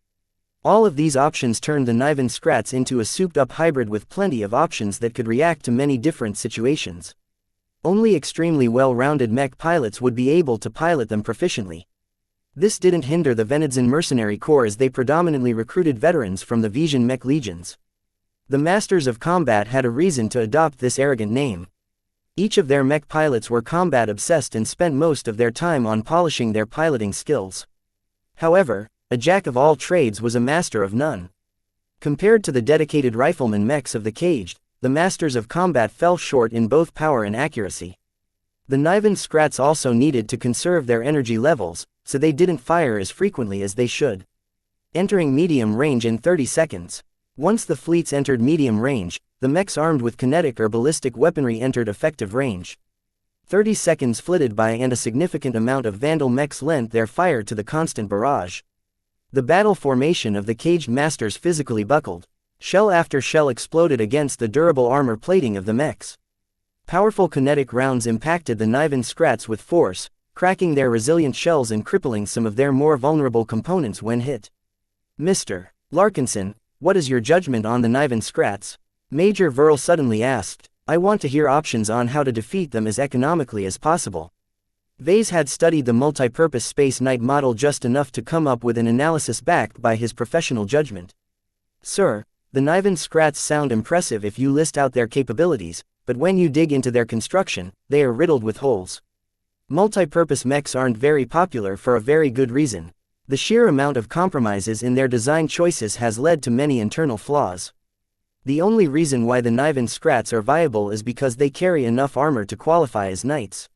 All of these options turned the Niven Scrats into a souped-up hybrid with plenty of options that could react to many different situations. Only extremely well-rounded mech pilots would be able to pilot them proficiently. This didn't hinder the Venedzan mercenary corps as they predominantly recruited veterans from the Vision Mech legions. The Masters of Combat had a reason to adopt this arrogant name. Each of their mech pilots were combat-obsessed and spent most of their time on polishing their piloting skills. However, a jack of all trades was a master of none. Compared to the dedicated rifleman mechs of the Caged, the Masters of Combat fell short in both power and accuracy. The Niven Scrats also needed to conserve their energy levels, so they didn't fire as frequently as they should. Entering medium range in 30 seconds. Once the fleets entered medium range, the mechs armed with kinetic or ballistic weaponry entered effective range. 30 seconds flitted by and a significant amount of Vandal mechs lent their fire to the constant barrage. The battle formation of the Caged Masters physically buckled. Shell after shell exploded against the durable armor plating of the mechs. Powerful kinetic rounds impacted the Niven Scrats with force, cracking their resilient shells and crippling some of their more vulnerable components when hit. Mr. Larkinson, what is your judgment on the Niven Scrats? Major Verl suddenly asked. I want to hear options on how to defeat them as economically as possible. Vase had studied the multi-purpose Space Knight model just enough to come up with an analysis backed by his professional judgment. Sir, the Niven Scrats sound impressive if you list out their capabilities, but when you dig into their construction, they are riddled with holes. Multi-purpose mechs aren't very popular for a very good reason. The sheer amount of compromises in their design choices has led to many internal flaws. The only reason why the Niven Scrats are viable is because they carry enough armor to qualify as knights.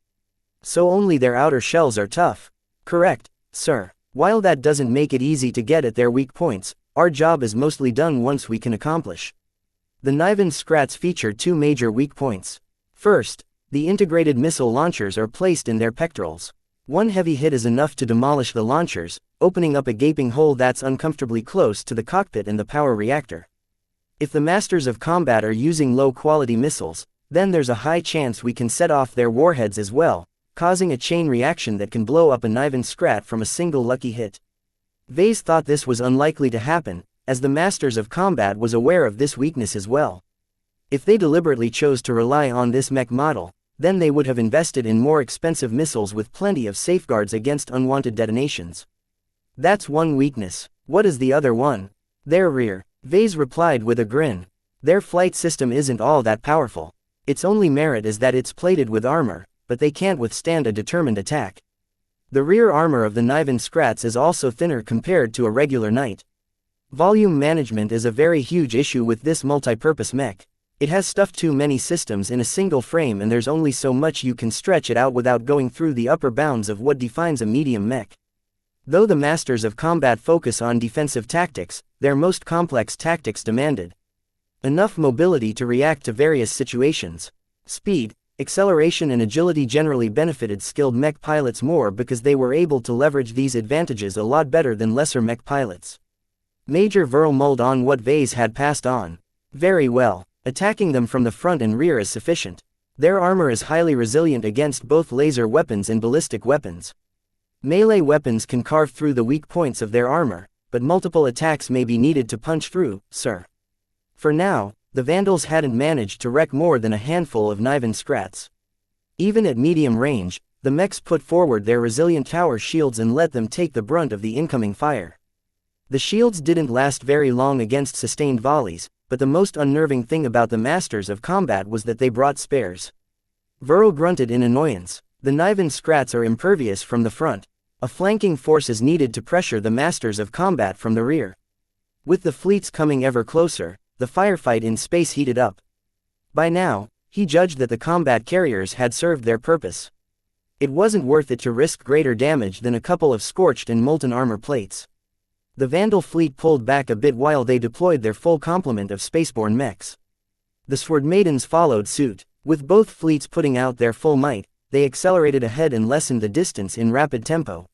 So only their outer shells are tough. Correct, sir. While that doesn't make it easy to get at their weak points, our job is mostly done once we can accomplish. The Niven Scrats feature two major weak points. First, the integrated missile launchers are placed in their pectorals. One heavy hit is enough to demolish the launchers, opening up a gaping hole that's uncomfortably close to the cockpit and the power reactor. If the Masters of Combat are using low-quality missiles, then there's a high chance we can set off their warheads as well, causing a chain reaction that can blow up a Niven Scrat from a single lucky hit. Vase thought this was unlikely to happen, as the Masters of Combat was aware of this weakness as well. If they deliberately chose to rely on this mech model, then they would have invested in more expensive missiles with plenty of safeguards against unwanted detonations. That's one weakness. What is the other one? Their rear. Vase replied with a grin. Their flight system isn't all that powerful. Its only merit is that it's plated with armor, but they can't withstand a determined attack. The rear armor of the Niven Scrats is also thinner compared to a regular knight. Volume management is a very huge issue with this multi-purpose mech. It has stuffed too many systems in a single frame and there's only so much you can stretch it out without going through the upper bounds of what defines a medium mech. Though the Masters of Combat focus on defensive tactics, their most complex tactics demanded enough mobility to react to various situations. Speed, acceleration and agility generally benefited skilled mech pilots more because they were able to leverage these advantages a lot better than lesser mech pilots. Major Verl mulled on what Vase had passed on. Very well. Attacking them from the front and rear is sufficient. Their armor is highly resilient against both laser weapons and ballistic weapons. Melee weapons can carve through the weak points of their armor, but multiple attacks may be needed to punch through, sir. For now, the Vandals hadn't managed to wreck more than a handful of Niven Scrats. Even at medium range, the mechs put forward their resilient tower shields and let them take the brunt of the incoming fire. The shields didn't last very long against sustained volleys, but the most unnerving thing about the Masters of Combat was that they brought spares. Verl grunted in annoyance. The Niven Scrats are impervious from the front. A flanking force is needed to pressure the Masters of Combat from the rear. With the fleets coming ever closer, the firefight in space heated up. By now, he judged that the combat carriers had served their purpose. It wasn't worth it to risk greater damage than a couple of scorched and molten armor plates. The Vandal fleet pulled back a bit while they deployed their full complement of spaceborne mechs. The Sword Maidens followed suit. With both fleets putting out their full might, they accelerated ahead and lessened the distance in rapid tempo.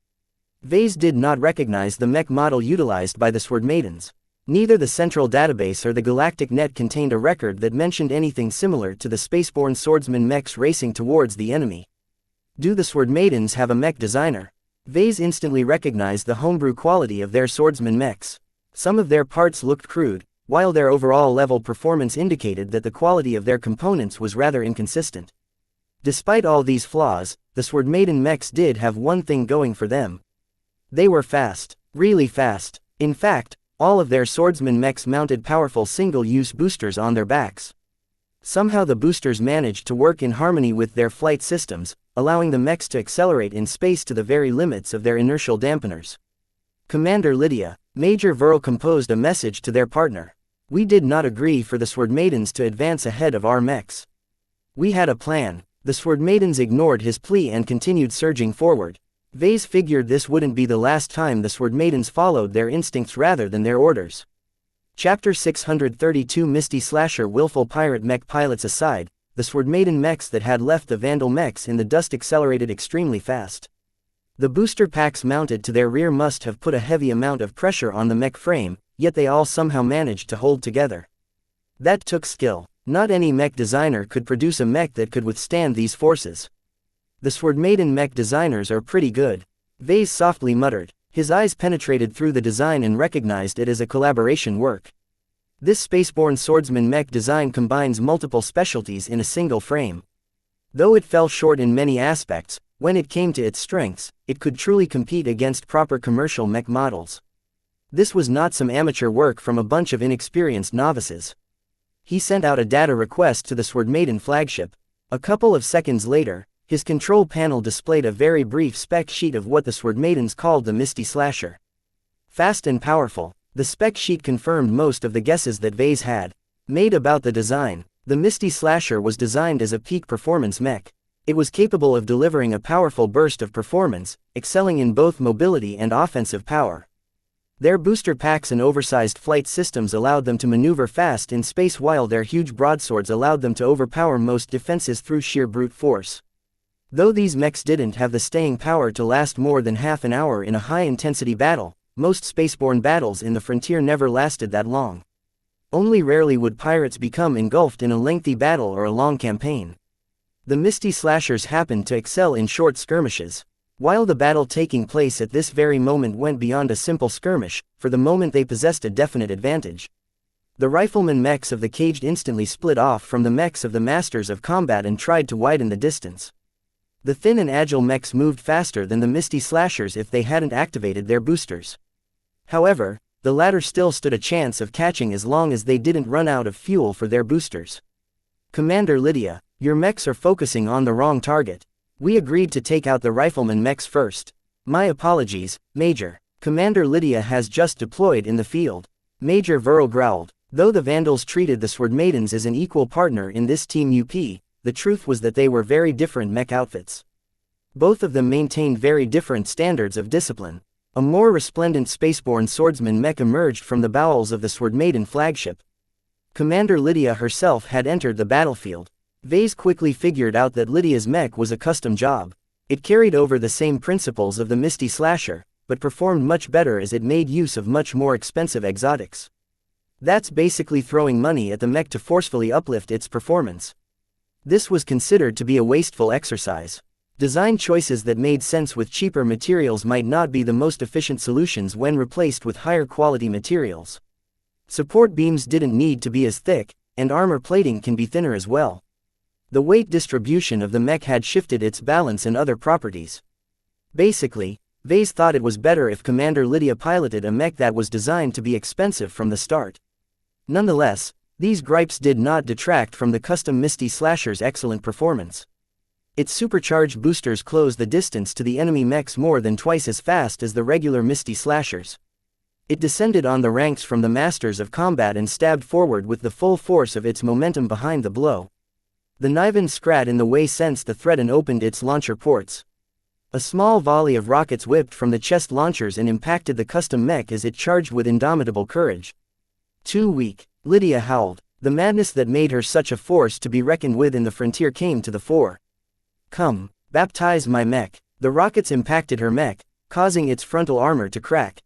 Vase did not recognize the mech model utilized by the Sword Maidens. Neither the central database or the galactic net contained a record that mentioned anything similar to the spaceborne swordsman mechs racing towards the enemy. Do the Sword Maidens have a mech designer? Vase instantly recognized the homebrew quality of their swordsman mechs. Some of their parts looked crude, while their overall level performance indicated that the quality of their components was rather inconsistent. Despite all these flaws, the Sword Maiden mechs did have one thing going for them. They were fast. Really fast. In fact, all of their swordsman mechs mounted powerful single-use boosters on their backs. Somehow the boosters managed to work in harmony with their flight systems, allowing the mechs to accelerate in space to the very limits of their inertial dampeners. Commander Lydia, Major Verl composed a message to their partner. We did not agree for the Sword Maidens to advance ahead of our mechs. We had a plan. The Sword Maidens ignored his plea and continued surging forward. Vase figured this wouldn't be the last time the Sword Maidens followed their instincts rather than their orders. Chapter 632 Misty Slasher Willful Pirate Mech Pilots aside, the Sword Maiden mechs that had left the Vandal mechs in the dust accelerated extremely fast. The booster packs mounted to their rear must have put a heavy amount of pressure on the mech frame, yet they all somehow managed to hold together. That took skill. Not any mech designer could produce a mech that could withstand these forces. The Sword Maiden mech designers are pretty good. Vase softly muttered. His eyes penetrated through the design and recognized it as a collaboration work. This spaceborne swordsman mech design combines multiple specialties in a single frame. Though it fell short in many aspects, when it came to its strengths, it could truly compete against proper commercial mech models. This was not some amateur work from a bunch of inexperienced novices. He sent out a data request to the Sword Maiden flagship. A couple of seconds later, his control panel displayed a very brief spec sheet of what the Sword Maidens called the Misty Slasher. Fast and powerful, the spec sheet confirmed most of the guesses that Vase had made about the design. The Misty Slasher was designed as a peak performance mech. It was capable of delivering a powerful burst of performance, excelling in both mobility and offensive power. Their booster packs and oversized flight systems allowed them to maneuver fast in space, while their huge broadswords allowed them to overpower most defenses through sheer brute force. Though these mechs didn't have the staying power to last more than half an hour in a high-intensity battle, most spaceborne battles in the frontier never lasted that long. Only rarely would pirates become engulfed in a lengthy battle or a long campaign. The Misty Slashers happened to excel in short skirmishes. While the battle taking place at this very moment went beyond a simple skirmish, for the moment they possessed a definite advantage. The rifleman mechs of the caged instantly split off from the mechs of the masters of combat and tried to widen the distance. The thin and agile mechs moved faster than the Misty Slashers if they hadn't activated their boosters. However, the latter still stood a chance of catching as long as they didn't run out of fuel for their boosters. Commander Lydia, your mechs are focusing on the wrong target. We agreed to take out the rifleman mechs first. My apologies, Major. Commander Lydia has just deployed in the field. Major Verl growled. Though the Vandals treated the Sword Maidens as an equal partner in this Team UP, the truth was that they were very different mech outfits. Both of them maintained very different standards of discipline. A more resplendent spaceborne swordsman mech emerged from the bowels of the Sword Maiden flagship. Commander Lydia herself had entered the battlefield. Vase quickly figured out that Lydia's mech was a custom job. It carried over the same principles of the Misty Slasher, but performed much better as it made use of much more expensive exotics. That's basically throwing money at the mech to forcefully uplift its performance. This was considered to be a wasteful exercise. Design choices that made sense with cheaper materials might not be the most efficient solutions when replaced with higher quality materials. Support beams didn't need to be as thick, and armor plating can be thinner as well. The weight distribution of the mech had shifted its balance and other properties. Basically, Vase thought it was better if Commander Lydia piloted a mech that was designed to be expensive from the start. Nonetheless, these gripes did not detract from the custom Misty Slasher's excellent performance. Its supercharged boosters closed the distance to the enemy mechs more than twice as fast as the regular Misty Slashers. It descended on the ranks from the masters of combat and stabbed forward with the full force of its momentum behind the blow. The Niven Scrat in the way sensed the threat and opened its launcher ports. A small volley of rockets whipped from the chest launchers and impacted the custom mech as it charged with indomitable courage. Too weak, Lydia howled. The madness that made her such a force to be reckoned with in the frontier came to the fore. Come, baptize my mech. The rockets impacted her mech, causing its frontal armor to crack.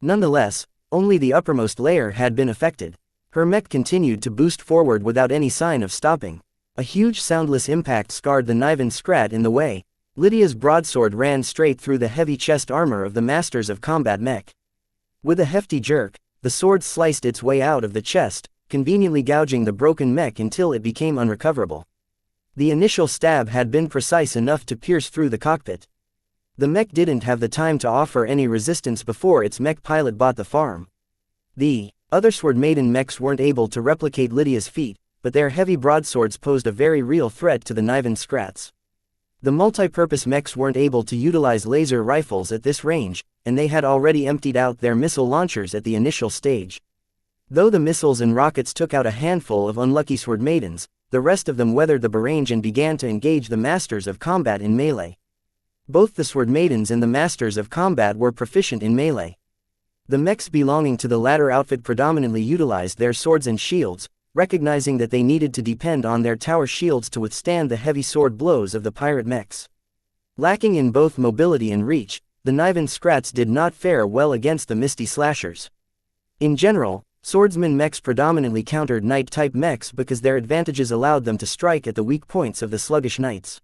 Nonetheless, only the uppermost layer had been affected. Her mech continued to boost forward without any sign of stopping. A huge soundless impact scarred the Niven Scrat in the way. Lydia's broadsword ran straight through the heavy chest armor of the Masters of Combat mech. With a hefty jerk, the sword sliced its way out of the chest, conveniently gouging the broken mech until it became unrecoverable. The initial stab had been precise enough to pierce through the cockpit. The mech didn't have the time to offer any resistance before its mech pilot bought the farm. The other Sword Maiden mechs weren't able to replicate Lydia's feat, but their heavy broadswords posed a very real threat to the Niven Scrats. The multi-purpose mechs weren't able to utilize laser rifles at this range, and they had already emptied out their missile launchers at the initial stage. Though the missiles and rockets took out a handful of unlucky Sword Maidens, the rest of them weathered the barrage and began to engage the Masters of Combat in melee. Both the Sword Maidens and the Masters of Combat were proficient in melee. The mechs belonging to the latter outfit predominantly utilized their swords and shields, recognizing that they needed to depend on their tower shields to withstand the heavy sword blows of the pirate mechs. Lacking in both mobility and reach, the Niven Scrats did not fare well against the Misty Slashers. In general, swordsman mechs predominantly countered knight-type mechs because their advantages allowed them to strike at the weak points of the sluggish knights.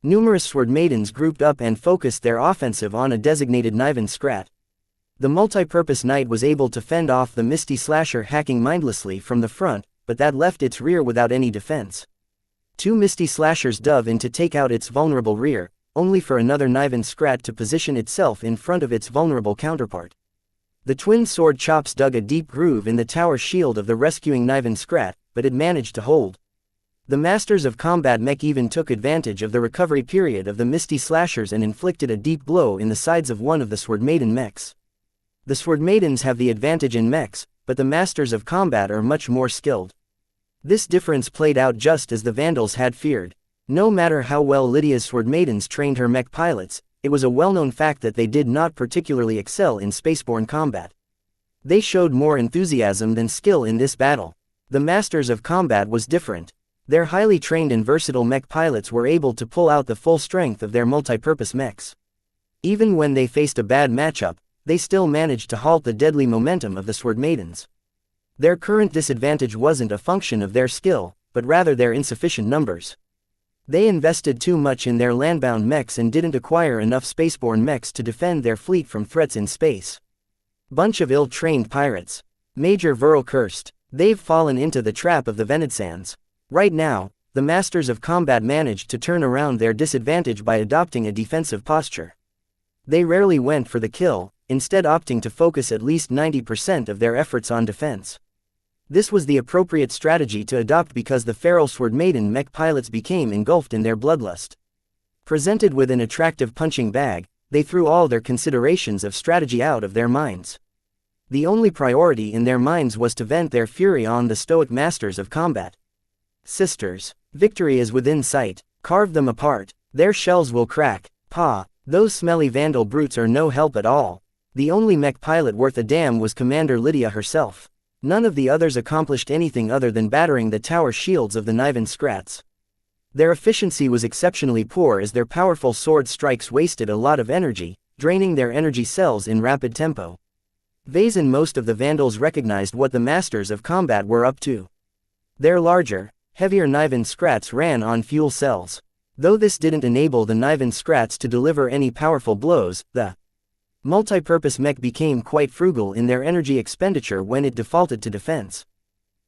Numerous Sword Maidens grouped up and focused their offensive on a designated Niven Scrat. The multi-purpose knight was able to fend off the Misty Slasher hacking mindlessly from the front, but that left its rear without any defense. Two Misty Slashers dove in to take out its vulnerable rear, only for another Niven Scrat to position itself in front of its vulnerable counterpart. The twin sword chops dug a deep groove in the tower shield of the rescuing Niven Scrat, but it managed to hold. The Masters of Combat mech even took advantage of the recovery period of the Misty Slashers and inflicted a deep blow in the sides of one of the Sword Maiden mechs. The Sword Maidens have the advantage in mechs, but the Masters of Combat are much more skilled. This difference played out just as the Vandals had feared. No matter how well Lydia's Sword Maidens trained her mech pilots, it was a well-known fact that they did not particularly excel in spaceborne combat. They showed more enthusiasm than skill in this battle. The Masters of Combat was different. Their highly trained and versatile mech pilots were able to pull out the full strength of their multi-purpose mechs. Even when they faced a bad matchup, they still managed to halt the deadly momentum of the Sword Maidens. Their current disadvantage wasn't a function of their skill, but rather their insufficient numbers. They invested too much in their landbound mechs and didn't acquire enough spaceborne mechs to defend their fleet from threats in space. Bunch of ill-trained pirates. Major Virl cursed. They've fallen into the trap of the Venedsands. Right now, the Masters of Combat managed to turn around their disadvantage by adopting a defensive posture. They rarely went for the kill, instead opting to focus at least 90% of their efforts on defense. This was the appropriate strategy to adopt because the feral Sword Maiden mech pilots became engulfed in their bloodlust. Presented with an attractive punching bag, they threw all their considerations of strategy out of their minds. The only priority in their minds was to vent their fury on the stoic Masters of Combat. Sisters, victory is within sight. Carve them apart. Their shells will crack. Pa, those smelly Vandal brutes are no help at all. The only mech pilot worth a damn was Commander Lydia herself. None of the others accomplished anything other than battering the tower shields of the Niven Scrats. Their efficiency was exceptionally poor as their powerful sword strikes wasted a lot of energy, draining their energy cells in rapid tempo. Vase and most of the Vandals recognized what the Masters of Combat were up to. Their larger, heavier Niven Scrats ran on fuel cells. Though this didn't enable the Niven Scrats to deliver any powerful blows, the multi-purpose mech became quite frugal in their energy expenditure when it defaulted to defense.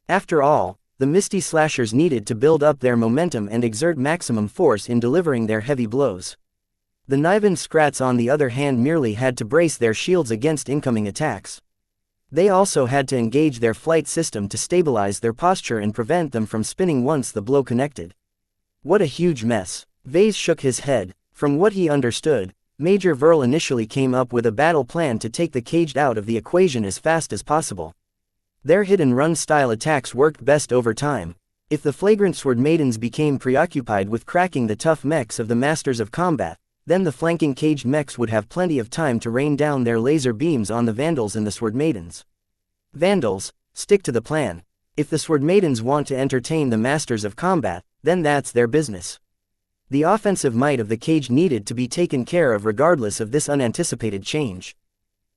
After all, the Misty Slashers needed to build up their momentum and exert maximum force in delivering their heavy blows. The Niven Scrats on the other hand merely had to brace their shields against incoming attacks. They also had to engage their flight system to stabilize their posture and prevent them from spinning once the blow connected. What a huge mess. Vase shook his head. From what he understood, Major Virl initially came up with a battle plan to take the caged out of the equation as fast as possible. Their hit-and-run style attacks worked best over time. If the flagrant Sword Maidens became preoccupied with cracking the tough mechs of the Masters of Combat, then the flanking caged mechs would have plenty of time to rain down their laser beams on the Vandals and the Sword Maidens. Vandals, stick to the plan. If the Sword Maidens want to entertain the Masters of Combat, then that's their business. The offensive might of the cage needed to be taken care of regardless of this unanticipated change.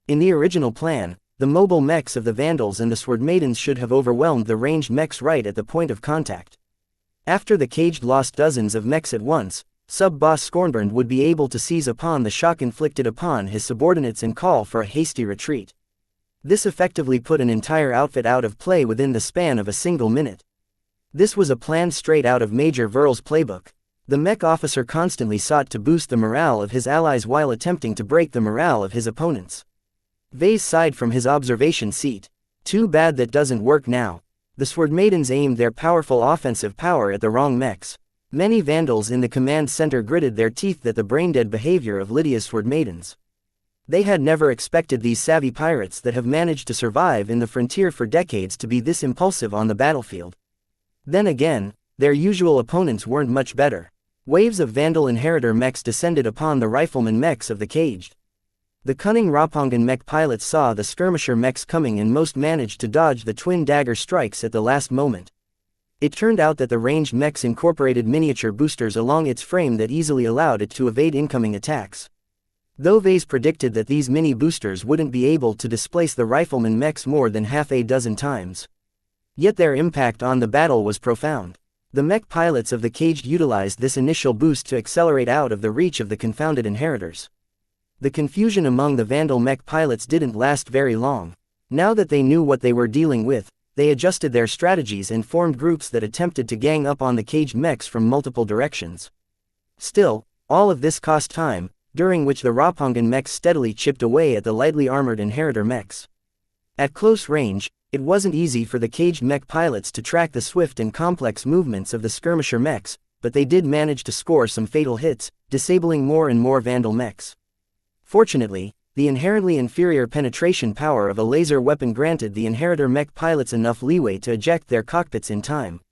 In the original plan, the mobile mechs of the Vandals and the Sword Maidens should have overwhelmed the ranged mechs right at the point of contact. After the caged lost dozens of mechs at once, Sub-Boss Scornburn would be able to seize upon the shock inflicted upon his subordinates and call for a hasty retreat. This effectively put an entire outfit out of play within the span of a single minute. This was a plan straight out of Major Virl's playbook. The mech officer constantly sought to boost the morale of his allies while attempting to break the morale of his opponents. Vase sighed from his observation seat. Too bad that doesn't work now. The Sword Maidens aimed their powerful offensive power at the wrong mechs. Many Vandals in the command center gritted their teeth at the brain-dead behavior of Lydia's Sword Maidens. They had never expected these savvy pirates that have managed to survive in the frontier for decades to be this impulsive on the battlefield. Then again, their usual opponents weren't much better. Waves of Vandal Inheritor mechs descended upon the rifleman mechs of the Caged. The cunning Rapongan mech pilots saw the skirmisher mechs coming and most managed to dodge the twin dagger strikes at the last moment. It turned out that the ranged mechs incorporated miniature boosters along its frame that easily allowed it to evade incoming attacks. Though Vase predicted that these mini boosters wouldn't be able to displace the rifleman mechs more than half a dozen times. Yet their impact on the battle was profound. The mech pilots of the Caged utilized this initial boost to accelerate out of the reach of the confounded inheritors. The confusion among the Vandal mech pilots didn't last very long. Now that they knew what they were dealing with, they adjusted their strategies and formed groups that attempted to gang up on the Caged mechs from multiple directions. Still, all of this cost time, during which the Rapongan mechs steadily chipped away at the lightly armored Inheritor mechs. At close range, it wasn't easy for the Caged mech pilots to track the swift and complex movements of the skirmisher mechs, but they did manage to score some fatal hits, disabling more and more Vandal mechs. Fortunately, the inherently inferior penetration power of a laser weapon granted the Inheritor mech pilots enough leeway to eject their cockpits in time.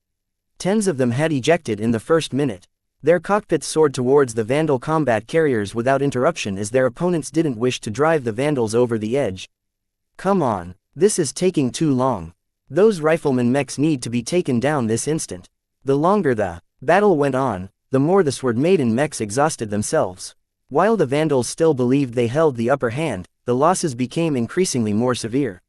Tens of them had ejected in the first minute. Their cockpits soared towards the Vandal combat carriers without interruption as their opponents didn't wish to drive the Vandals over the edge. Come on, this is taking too long. Those rifleman mechs need to be taken down this instant. The longer the battle went on, the more the Sword Maiden mechs exhausted themselves. While the Vandals still believed they held the upper hand, the losses became increasingly more severe.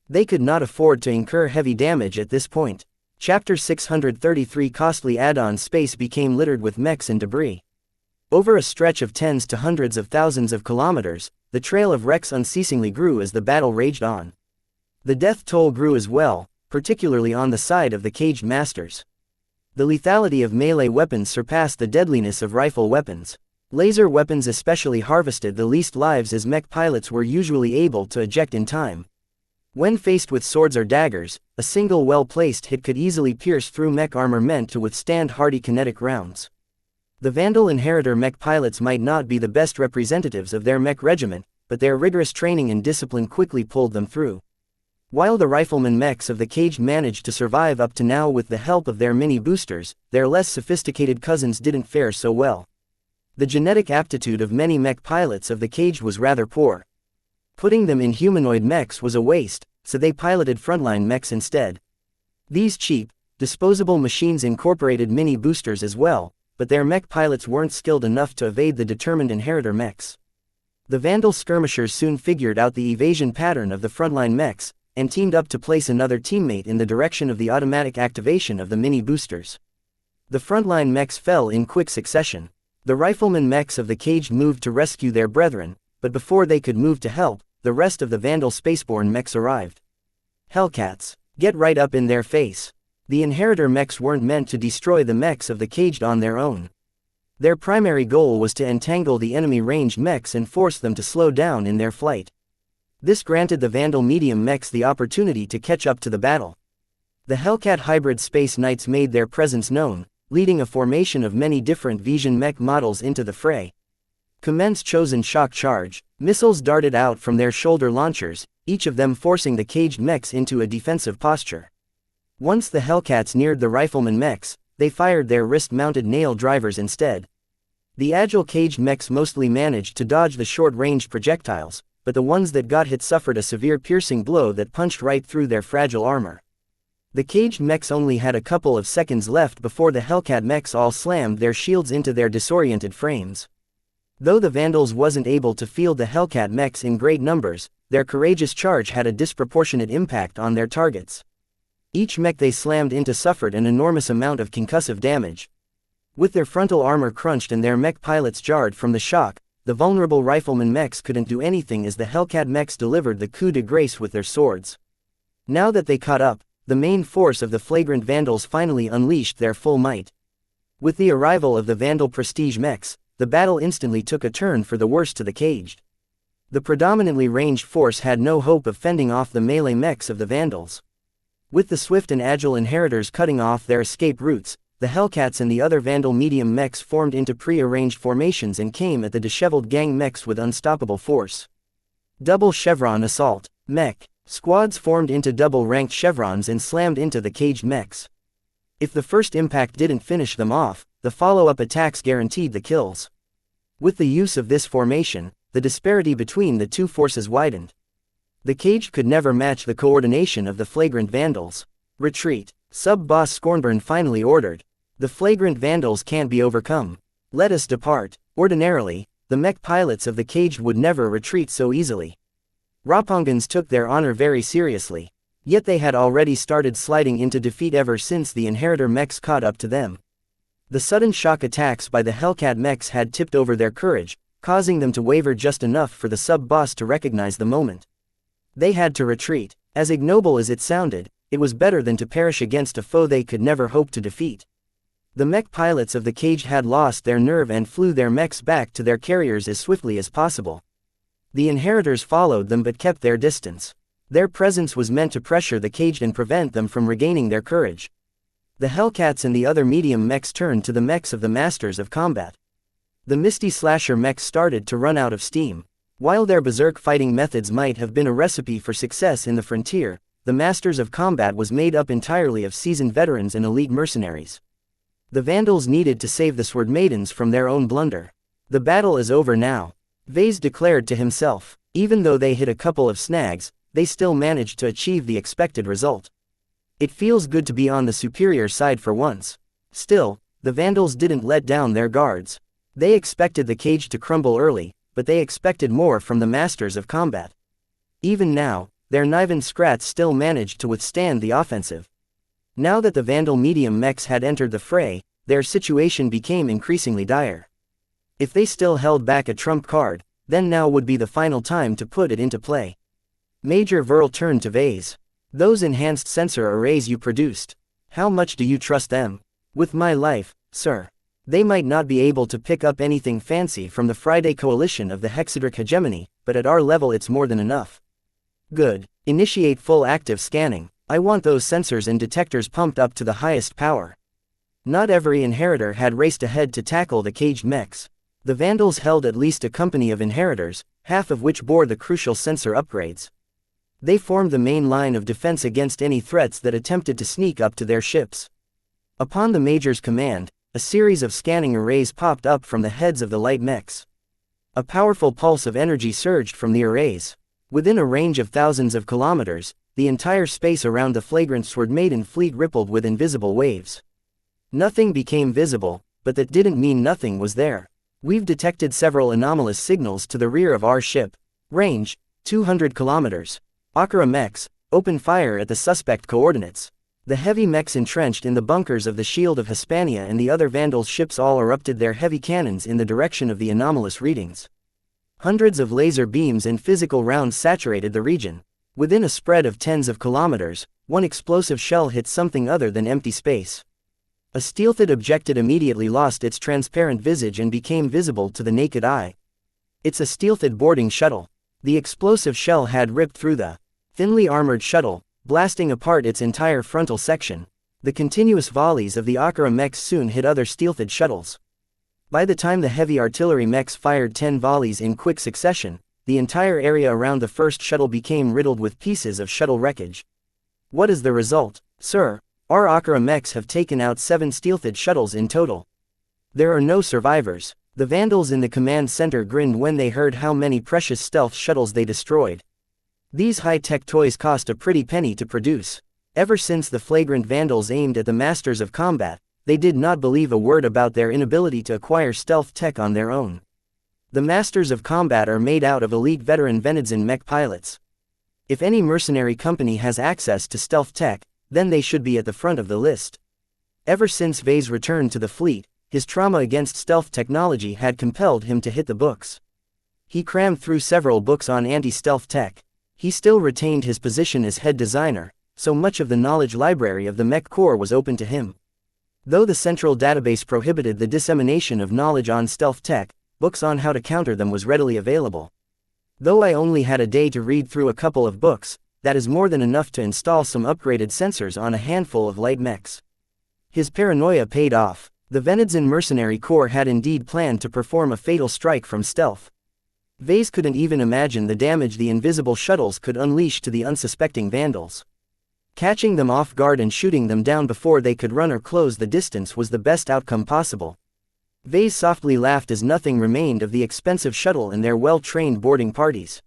They could not afford to incur heavy damage at this point. Chapter 633 Costly add-on space became littered with mechs and debris. Over a stretch of tens to hundreds of thousands of kilometers, the trail of wrecks unceasingly grew as the battle raged on. The death toll grew as well, particularly on the side of the Caged masters. The lethality of melee weapons surpassed the deadliness of rifle weapons. Laser weapons especially harvested the least lives as mech pilots were usually able to eject in time. When faced with swords or daggers, a single well-placed hit could easily pierce through mech armor meant to withstand hardy kinetic rounds. The Vandal Inheritor mech pilots might not be the best representatives of their mech regiment, but their rigorous training and discipline quickly pulled them through. While the rifleman mechs of the Caged managed to survive up to now with the help of their mini boosters, their less sophisticated cousins didn't fare so well. The genetic aptitude of many mech pilots of the Caged was rather poor. Putting them in humanoid mechs was a waste, so they piloted frontline mechs instead. These cheap, disposable machines incorporated mini boosters as well, but their mech pilots weren't skilled enough to evade the determined Inheritor mechs. The Vandal skirmishers soon figured out the evasion pattern of the frontline mechs, and teamed up to place another teammate in the direction of the automatic activation of the mini boosters. The frontline mechs fell in quick succession. The rifleman mechs of the Caged moved to rescue their brethren, but before they could move to help, the rest of the Vandal spaceborne mechs arrived. Hellcats, get right up in their face. The Inheritor mechs weren't meant to destroy the mechs of the Caged on their own. Their primary goal was to entangle the enemy ranged mechs and force them to slow down in their flight. This granted the Vandal medium mechs the opportunity to catch up to the battle. The Hellcat hybrid space knights made their presence known, leading a formation of many different Vision mech models into the fray. Commence chosen shock charge, missiles darted out from their shoulder launchers, each of them forcing the Caged mechs into a defensive posture. Once the Hellcats neared the rifleman mechs, they fired their wrist-mounted nail drivers instead. The agile Caged mechs mostly managed to dodge the short-range projectiles, but the ones that got hit suffered a severe piercing blow that punched right through their fragile armor. The Caged mechs only had a couple of seconds left before the Hellcat mechs all slammed their shields into their disoriented frames. Though the Vandals wasn't able to field the Hellcat mechs in great numbers, their courageous charge had a disproportionate impact on their targets. Each mech they slammed into suffered an enormous amount of concussive damage. With their frontal armor crunched and their mech pilots jarred from the shock, the vulnerable rifleman mechs couldn't do anything as the Hellcat mechs delivered the coup de grace with their swords. Now that they caught up, the main force of the flagrant Vandals finally unleashed their full might. With the arrival of the Vandal prestige mechs, the battle instantly took a turn for the worse to the caged. The predominantly ranged force had no hope of fending off the melee mechs of the Vandals. With the swift and agile inheritors cutting off their escape routes, the Hellcats and the other Vandal medium mechs formed into pre-arranged formations and came at the disheveled gang mechs with unstoppable force. Double chevron assault. Mech. Squads formed into double-ranked chevrons and slammed into the caged mechs. If the first impact didn't finish them off, the follow-up attacks guaranteed the kills. With the use of this formation, the disparity between the two forces widened. The caged could never match the coordination of the flagrant Vandals. Retreat. Sub-boss Scornburn finally ordered. The flagrant Vandals can't be overcome. Let us depart. Ordinarily, the mech pilots of the caged would never retreat so easily. Ropongans took their honor very seriously. Yet they had already started sliding into defeat ever since the Inheritor mechs caught up to them. The sudden shock attacks by the Hellcat mechs had tipped over their courage, causing them to waver just enough for the sub-boss to recognize the moment. They had to retreat. As ignoble as it sounded, it was better than to perish against a foe they could never hope to defeat. The mech pilots of the cage had lost their nerve and flew their mechs back to their carriers as swiftly as possible. The Inheritors followed them but kept their distance. Their presence was meant to pressure the caged and prevent them from regaining their courage. The Hellcats and the other medium mechs turned to the mechs of the Masters of Combat. The Misty Slasher mechs started to run out of steam. While their berserk fighting methods might have been a recipe for success in the frontier, the Masters of Combat was made up entirely of seasoned veterans and elite mercenaries. The Vandals needed to save the Sword Maidens from their own blunder. The battle is over now, Vase declared to himself. Even though they hit a couple of snags, they still managed to achieve the expected result. It feels good to be on the superior side for once. Still, the Vandals didn't let down their guards. They expected the cage to crumble early, but they expected more from the Masters of Combat. Even now, their Niven Scrats still managed to withstand the offensive. Now that the Vandal medium mechs had entered the fray, their situation became increasingly dire. If they still held back a trump card, then now would be the final time to put it into play. Major Verl turned to Vase. Those enhanced sensor arrays you produced, how much do you trust them? With my life, sir. They might not be able to pick up anything fancy from the Friday coalition of the Hexadric hegemony, but at our level it's more than enough. Good. Initiate full active scanning. I want those sensors and detectors pumped up to the highest power. Not every Inheritor had raced ahead to tackle the caged mechs. The Vandals held at least a company of Inheritors, half of which bore the crucial sensor upgrades. They formed the main line of defense against any threats that attempted to sneak up to their ships. Upon the Major's command, a series of scanning arrays popped up from the heads of the light mechs. A powerful pulse of energy surged from the arrays. Within a range of thousands of kilometers, the entire space around the flagrant Sword Maiden fleet rippled with invisible waves. Nothing became visible, but that didn't mean nothing was there. We've detected several anomalous signals to the rear of our ship. Range, 200 kilometers. Akira mechs, open fire at the suspect coordinates. The heavy mechs entrenched in the bunkers of the Shield of Hispania and the other Vandals' ships all erupted their heavy cannons in the direction of the anomalous readings. Hundreds of laser beams and physical rounds saturated the region. Within a spread of tens of kilometers, one explosive shell hit something other than empty space. A stealthed objective immediately lost its transparent visage and became visible to the naked eye. It's a stealthed boarding shuttle. The explosive shell had ripped through the thinly armored shuttle, blasting apart its entire frontal section. The continuous volleys of the Akira mechs soon hit other stealthed shuttles. By the time the heavy artillery mechs fired 10 volleys in quick succession, the entire area around the first shuttle became riddled with pieces of shuttle wreckage. What is the result, sir? Our Akira mechs have taken out 7 stealthed shuttles in total. There are no survivors. The Vandals in the command center grinned when they heard how many precious stealth shuttles they destroyed. These high-tech toys cost a pretty penny to produce. Ever since the flagrant Vandals aimed at the Masters of Combat, they did not believe a word about their inability to acquire stealth tech on their own. The Masters of Combat are made out of elite veteran Venedzan mech pilots. If any mercenary company has access to stealth tech, then they should be at the front of the list. Ever since Vase returned to the fleet, his trauma against stealth technology had compelled him to hit the books. He crammed through several books on anti-stealth tech. He still retained his position as head designer, so much of the knowledge library of the Mech Corps was open to him. Though the central database prohibited the dissemination of knowledge on stealth tech, books on how to counter them was readily available. Though I only had a day to read through a couple of books, that is more than enough to install some upgraded sensors on a handful of light mechs. His paranoia paid off. The Venedzin mercenary corps had indeed planned to perform a fatal strike from stealth. Vase couldn't even imagine the damage the invisible shuttles could unleash to the unsuspecting Vandals. Catching them off guard and shooting them down before they could run or close the distance was the best outcome possible. Vase softly laughed as nothing remained of the expensive shuttle and their well-trained boarding parties.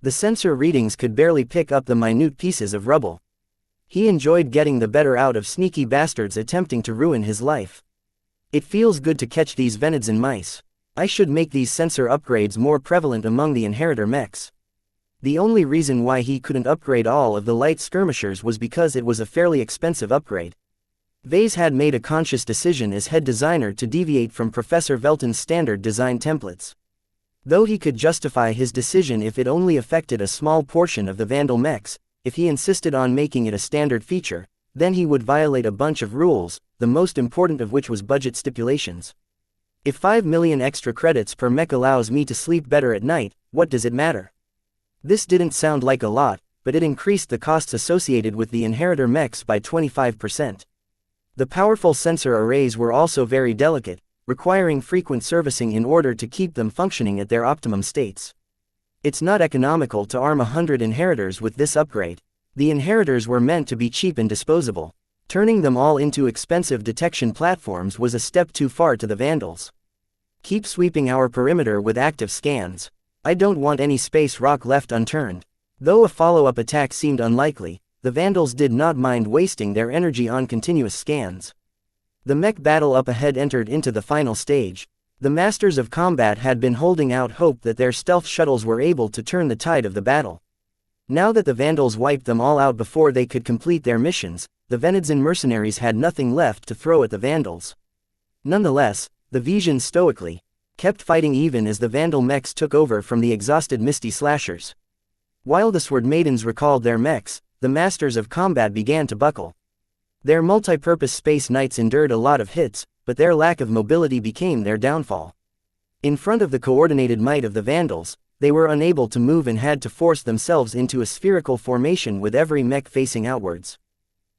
The sensor readings could barely pick up the minute pieces of rubble. He enjoyed getting the better out of sneaky bastards attempting to ruin his life. It feels good to catch these Venedzin mice. I should make these sensor upgrades more prevalent among the inheritor mechs. The only reason why he couldn't upgrade all of the light skirmishers was because it was a fairly expensive upgrade. Vase had made a conscious decision as head designer to deviate from Professor Velton's standard design templates. Though he could justify his decision if it only affected a small portion of the Vandal mechs, if he insisted on making it a standard feature, then he would violate a bunch of rules, the most important of which was budget stipulations. If 5 million extra credits per mech allows me to sleep better at night, what does it matter? This didn't sound like a lot, but it increased the costs associated with the inheritor mechs by 25%. The powerful sensor arrays were also very delicate, requiring frequent servicing in order to keep them functioning at their optimum states. It's not economical to arm 100 inheritors with this upgrade. The inheritors were meant to be cheap and disposable. Turning them all into expensive detection platforms was a step too far to the Vandals. Keep sweeping our perimeter with active scans. I don't want any space rock left unturned. Though a follow-up attack seemed unlikely, the Vandals did not mind wasting their energy on continuous scans. The mech battle up ahead entered into the final stage. The Masters of Combat had been holding out hope that their stealth shuttles were able to turn the tide of the battle. Now that the Vandals wiped them all out before they could complete their missions, the Venedzin mercenaries had nothing left to throw at the Vandals. Nonetheless, the Visions stoically kept fighting even as the Vandal mechs took over from the exhausted Misty Slashers. While the Sword Maidens recalled their mechs, the Masters of Combat began to buckle. Their multi-purpose Space Knights endured a lot of hits, but their lack of mobility became their downfall. In front of the coordinated might of the Vandals, they were unable to move and had to force themselves into a spherical formation with every mech facing outwards.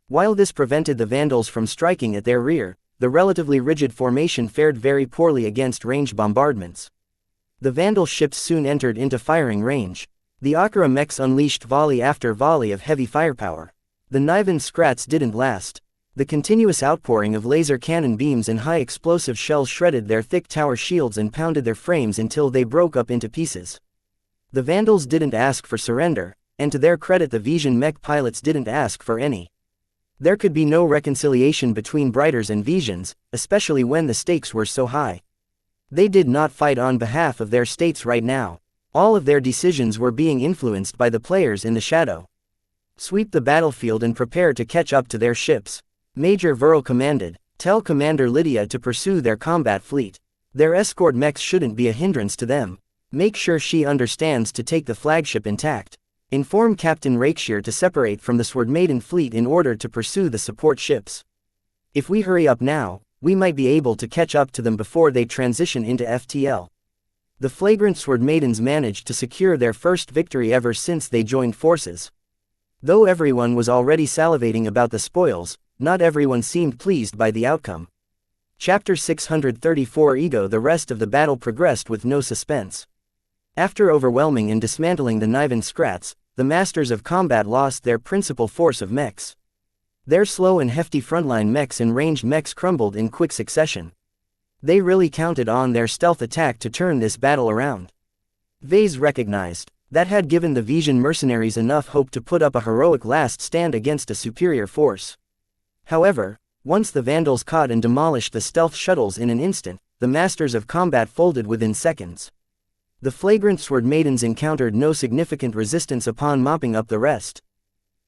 While this prevented the Vandals from striking at their rear, the relatively rigid formation fared very poorly against ranged bombardments. The Vandal ships soon entered into firing range. The Akira mechs unleashed volley after volley of heavy firepower. The Niven Scrats didn't last. The continuous outpouring of laser cannon beams and high explosive shells shredded their thick tower shields and pounded their frames until they broke up into pieces. The Vandals didn't ask for surrender, and to their credit the Vision mech pilots didn't ask for any. There could be no reconciliation between Briters and Visions, especially when the stakes were so high. They did not fight on behalf of their states right now. All of their decisions were being influenced by the players in the shadow. Sweep the battlefield and prepare to catch up to their ships. Major Verl commanded. Tell Commander Lydia to pursue their combat fleet. Their escort mechs shouldn't be a hindrance to them. Make sure she understands to take the flagship intact. Inform Captain Rakeshire to separate from the Sword Maiden fleet in order to pursue the support ships. If we hurry up now, we might be able to catch up to them before they transition into FTL. The flagrant Sword Maidens managed to secure their first victory ever since they joined forces. Though everyone was already salivating about the spoils, not everyone seemed pleased by the outcome. Chapter 634 Ego. The rest of the battle progressed with no suspense. After overwhelming and dismantling the Niven Scrats, the Masters of Combat lost their principal force of mechs. Their slow and hefty frontline mechs and ranged mechs crumbled in quick succession. They really counted on their stealth attack to turn this battle around. Vase recognized that had given the Vision mercenaries enough hope to put up a heroic last stand against a superior force. However, once the Vandals caught and demolished the stealth shuttles in an instant, the Masters of Combat folded within seconds. The flagrant Sword Maidens encountered no significant resistance upon mopping up the rest.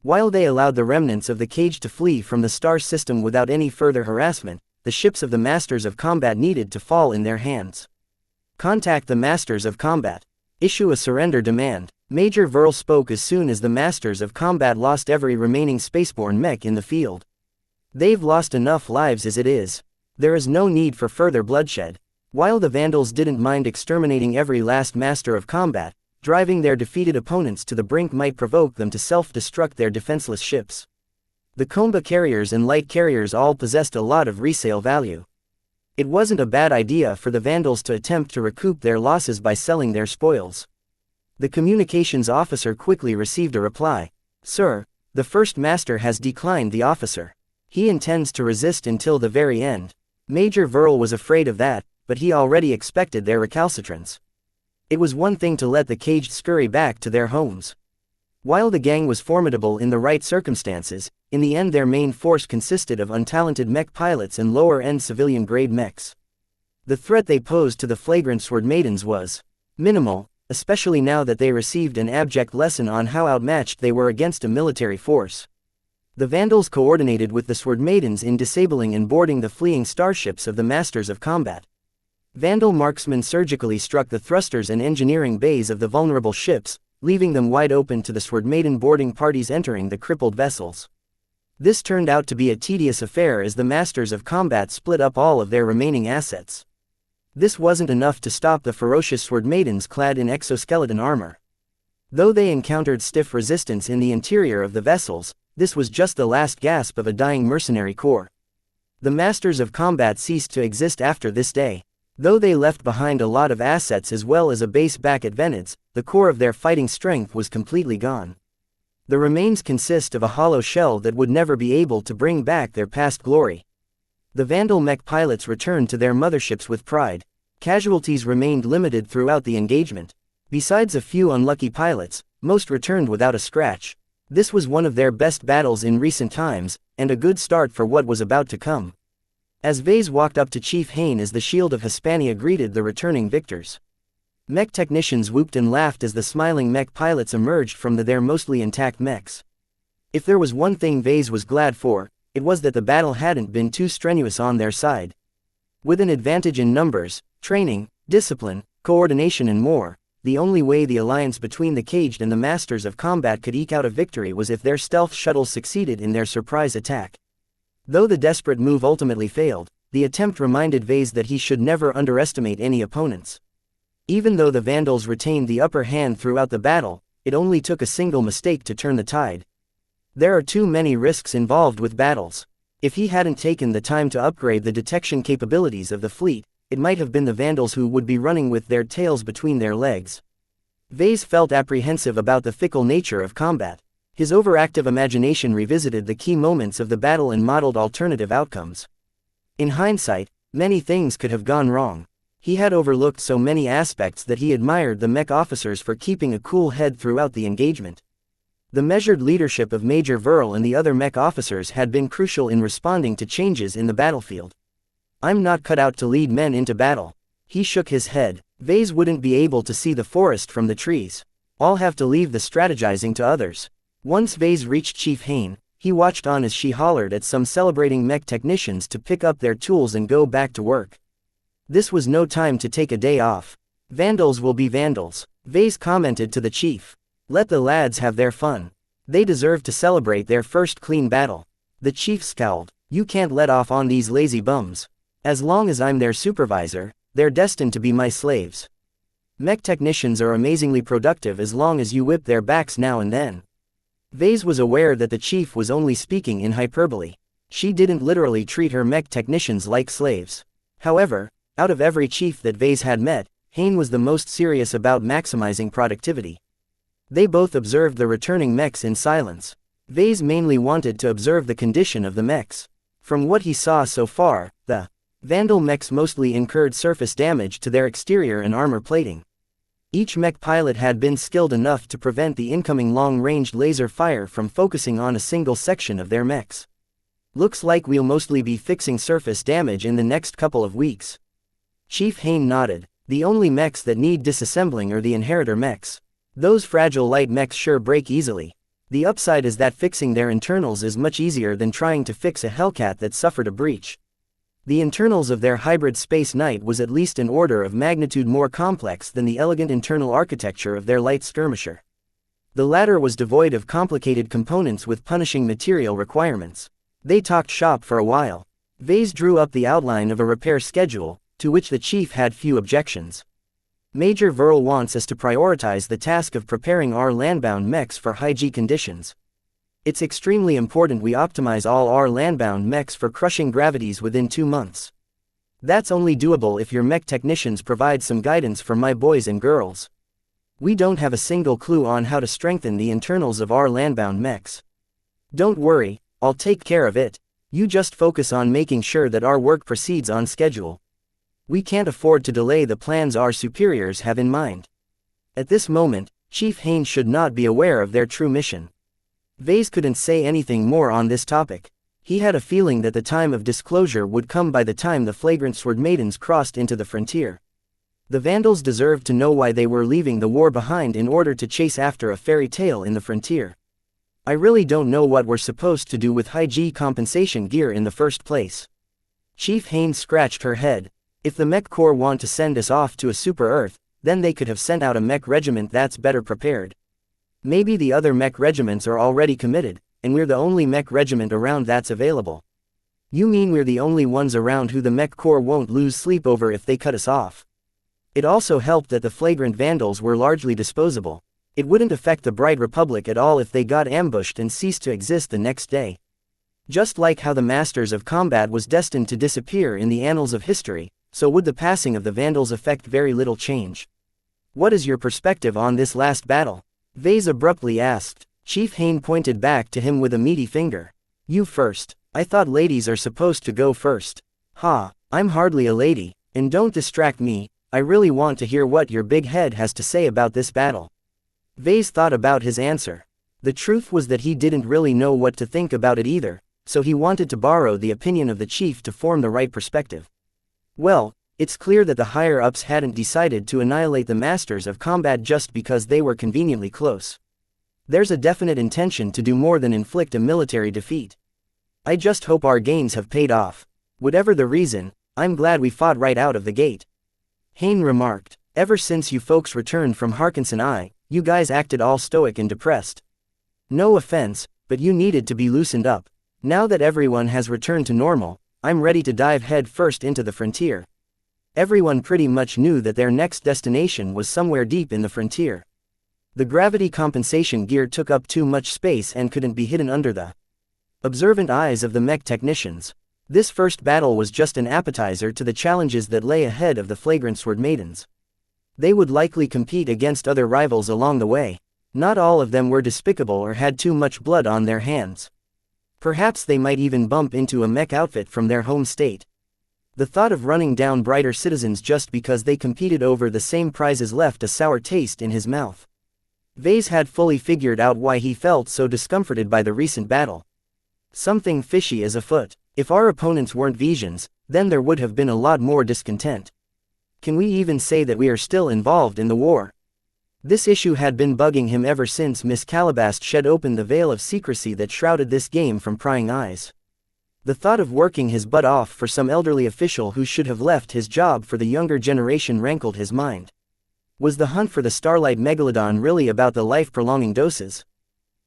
While they allowed the remnants of the cage to flee from the star system without any further harassment, the ships of the Masters of Combat needed to fall in their hands. Contact the Masters of Combat. Issue a surrender demand. Major Verl spoke as soon as the Masters of Combat lost every remaining spaceborne mech in the field. They've lost enough lives as it is. There is no need for further bloodshed. While the Vandals didn't mind exterminating every last master of combat, driving their defeated opponents to the brink might provoke them to self-destruct their defenseless ships. The combat carriers and light carriers all possessed a lot of resale value. It wasn't a bad idea for the Vandals to attempt to recoup their losses by selling their spoils. The communications officer quickly received a reply. "Sir, the first master has declined the officer. He intends to resist until the very end." Major Verl was afraid of that, but he already expected their recalcitrance. It was one thing to let the caged scurry back to their homes. While the gang was formidable in the right circumstances, in the end their main force consisted of untalented mech pilots and lower-end civilian-grade mechs. The threat they posed to the flagrant sword maidens was minimal, especially now that they received an abject lesson on how outmatched they were against a military force. The Vandals coordinated with the sword maidens in disabling and boarding the fleeing starships of the Masters of Combat. Vandal marksmen surgically struck the thrusters and engineering bays of the vulnerable ships, leaving them wide open to the sword maiden boarding parties entering the crippled vessels. This turned out to be a tedious affair as the Masters of Combat split up all of their remaining assets. This wasn't enough to stop the ferocious sword maidens clad in exoskeleton armor. Though they encountered stiff resistance in the interior of the vessels, this was just the last gasp of a dying mercenary corps. The Masters of Combat ceased to exist after this day. Though they left behind a lot of assets as well as a base back at Venice, the core of their fighting strength was completely gone. The remains consist of a hollow shell that would never be able to bring back their past glory. The Vandal mech pilots returned to their motherships with pride. Casualties remained limited throughout the engagement. Besides a few unlucky pilots, most returned without a scratch. This was one of their best battles in recent times, and a good start for what was about to come. As Vase walked up to Chief Hain as the shield of Hispania greeted the returning victors. Mech technicians whooped and laughed as the smiling mech pilots emerged from their mostly intact mechs. If there was one thing Vase was glad for, it was that the battle hadn't been too strenuous on their side. With an advantage in numbers, training, discipline, coordination and more, the only way the alliance between the Caged and the Masters of Combat could eke out a victory was if their stealth shuttles succeeded in their surprise attack. Though the desperate move ultimately failed, the attempt reminded Vase that he should never underestimate any opponents. Even though the Vandals retained the upper hand throughout the battle, it only took a single mistake to turn the tide. There are too many risks involved with battles. If he hadn't taken the time to upgrade the detection capabilities of the fleet, it might have been the Vandals who would be running with their tails between their legs. Vase felt apprehensive about the fickle nature of combat. His overactive imagination revisited the key moments of the battle and modeled alternative outcomes. In hindsight, many things could have gone wrong. He had overlooked so many aspects that he admired the mech officers for keeping a cool head throughout the engagement. The measured leadership of Major Verl and the other mech officers had been crucial in responding to changes in the battlefield. "I'm not cut out to lead men into battle." He shook his head. Vase wouldn't be able to see the forest from the trees. I'll have to leave the strategizing to others. Once Vase reached Chief Hain, he watched on as she hollered at some celebrating mech technicians to pick up their tools and go back to work. This was no time to take a day off. "Vandals will be vandals," Vase commented to the chief. "Let the lads have their fun. They deserve to celebrate their first clean battle." The chief scowled. "You can't let off on these lazy bums. As long as I'm their supervisor, they're destined to be my slaves. Mech technicians are amazingly productive as long as you whip their backs now and then." Vase was aware that the chief was only speaking in hyperbole. She didn't literally treat her mech technicians like slaves. However, out of every chief that Vase had met, Hain was the most serious about maximizing productivity. They both observed the returning mechs in silence. Vase mainly wanted to observe the condition of the mechs. From what he saw so far, the Vandal mechs mostly incurred surface damage to their exterior and armor plating. Each mech pilot had been skilled enough to prevent the incoming long-ranged laser fire from focusing on a single section of their mechs. "Looks like we'll mostly be fixing surface damage in the next couple of weeks." Chief Hain nodded. "The only mechs that need disassembling are the inheritor mechs. Those fragile light mechs sure break easily. The upside is that fixing their internals is much easier than trying to fix a Hellcat that suffered a breach. The internals of their hybrid Space Knight was at least an order of magnitude more complex than the elegant internal architecture of their light skirmisher. The latter was devoid of complicated components with punishing material requirements. They talked shop for a while. Vase drew up the outline of a repair schedule, to which the chief had few objections. Major Verl wants us to prioritize the task of preparing our landbound mechs for high-G conditions. It's extremely important we optimize all our landbound mechs for crushing gravities within 2 months. That's only doable if your mech technicians provide some guidance for my boys and girls. We don't have a single clue on how to strengthen the internals of our landbound mechs. Don't worry, I'll take care of it. You just focus on making sure that our work proceeds on schedule. We can't afford to delay the plans our superiors have in mind. At this moment, Chief Haynes should not be aware of their true mission. Vase couldn't say anything more on this topic. He had a feeling that the time of disclosure would come by the time the flagrant sword maidens crossed into the frontier. The Vandals deserved to know why they were leaving the war behind in order to chase after a fairy tale in the frontier. I really don't know what we're supposed to do with high-G compensation gear in the first place. Chief Haynes scratched her head. If the Mech Corps want to send us off to a super-Earth, then they could have sent out a mech regiment that's better prepared. Maybe the other mech regiments are already committed, and we're the only mech regiment around that's available. You mean we're the only ones around who the Mech Corps won't lose sleep over if they cut us off? It also helped that the flagrant Vandals were largely disposable. It wouldn't affect the Bright Republic at all if they got ambushed and ceased to exist the next day. Just like how the Masters of Combat was destined to disappear in the annals of history, so would the passing of the Vandals affect very little change. What is your perspective on this last battle? Vase abruptly asked. Chief Haynes pointed back to him with a meaty finger. You first. I thought ladies are supposed to go first. Ha, I'm hardly a lady, and don't distract me, I really want to hear what your big head has to say about this battle. Vase thought about his answer. The truth was that he didn't really know what to think about it either, so he wanted to borrow the opinion of the chief to form the right perspective. Well, it's clear that the higher-ups hadn't decided to annihilate the Masters of Combat just because they were conveniently close. There's a definite intention to do more than inflict a military defeat. I just hope our gains have paid off. Whatever the reason, I'm glad we fought right out of the gate. Haynes remarked. Ever since you folks returned from Harkinson you guys acted all stoic and depressed. No offense, but you needed to be loosened up. Now that everyone has returned to normal, I'm ready to dive head first into the frontier. Everyone pretty much knew that their next destination was somewhere deep in the frontier. The gravity compensation gear took up too much space and couldn't be hidden under the observant eyes of the mech technicians. This first battle was just an appetizer to the challenges that lay ahead of the flagrant sword maidens. They would likely compete against other rivals along the way. Not all of them were despicable or had too much blood on their hands. Perhaps they might even bump into a mech outfit from their home state. The thought of running down brighter citizens just because they competed over the same prizes left a sour taste in his mouth. Vase had fully figured out why he felt so discomforted by the recent battle. Something fishy is afoot. If our opponents weren't Vesians, then there would have been a lot more discontent. Can we even say that we are still involved in the war? This issue had been bugging him ever since Miss Calabast shed open the veil of secrecy that shrouded this game from prying eyes. The thought of working his butt off for some elderly official who should have left his job for the younger generation rankled his mind. Was the hunt for the Starlight Megalodon really about the life-prolonging doses?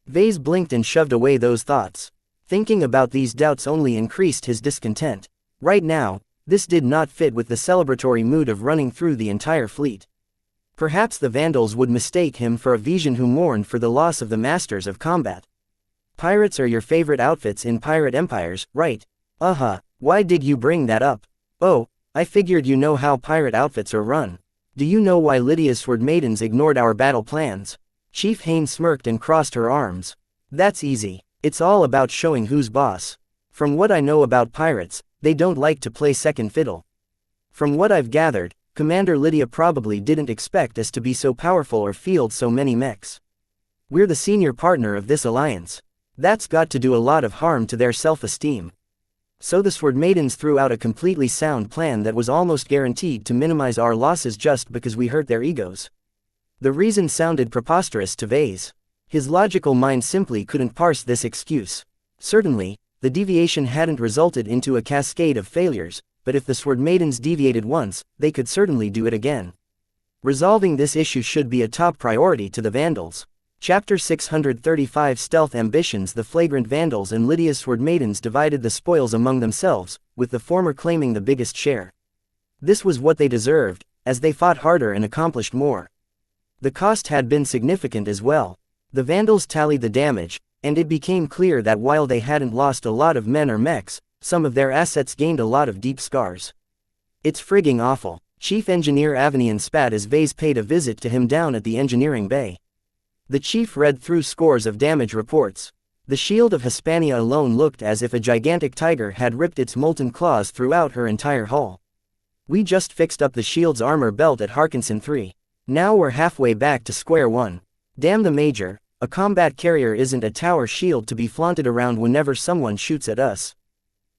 Vase blinked and shoved away those thoughts. Thinking about these doubts only increased his discontent. Right now, this did not fit with the celebratory mood of running through the entire fleet. Perhaps the Vandals would mistake him for a Vesian who mourned for the loss of the Masters of Combat. Pirates are your favorite outfits in pirate empires, right? Why did you bring that up? Oh, I figured you know how pirate outfits are run. Do you know why Lydia's sword maidens ignored our battle plans? Chief Haynes smirked and crossed her arms. That's easy. It's all about showing who's boss. From what I know about pirates, they don't like to play second fiddle. From what I've gathered, Commander Lydia probably didn't expect us to be so powerful or field so many mechs. We're the senior partner of this alliance. That's got to do a lot of harm to their self-esteem. So the Sword Maidens threw out a completely sound plan that was almost guaranteed to minimize our losses just because we hurt their egos. The reason sounded preposterous to Vase. His logical mind simply couldn't parse this excuse. Certainly, the deviation hadn't resulted into a cascade of failures, but if the Sword Maidens deviated once, they could certainly do it again. Resolving this issue should be a top priority to the Vandals. Chapter 635 Stealth Ambitions. The flagrant vandals and Lydia's sword maidens divided the spoils among themselves, with the former claiming the biggest share. This was what they deserved, as they fought harder and accomplished more. The cost had been significant as well. The vandals tallied the damage, and it became clear that while they hadn't lost a lot of men or mechs, some of their assets gained a lot of deep scars. It's frigging awful. Chief Engineer Avenian spat as Vase paid a visit to him down at the engineering bay. The chief read through scores of damage reports. The shield of Hispania alone looked as if a gigantic tiger had ripped its molten claws throughout her entire hull. We just fixed up the shield's armor belt at Harkinson 3. Now we're halfway back to square one. Damn the Major, a combat carrier isn't a tower shield to be flaunted around whenever someone shoots at us.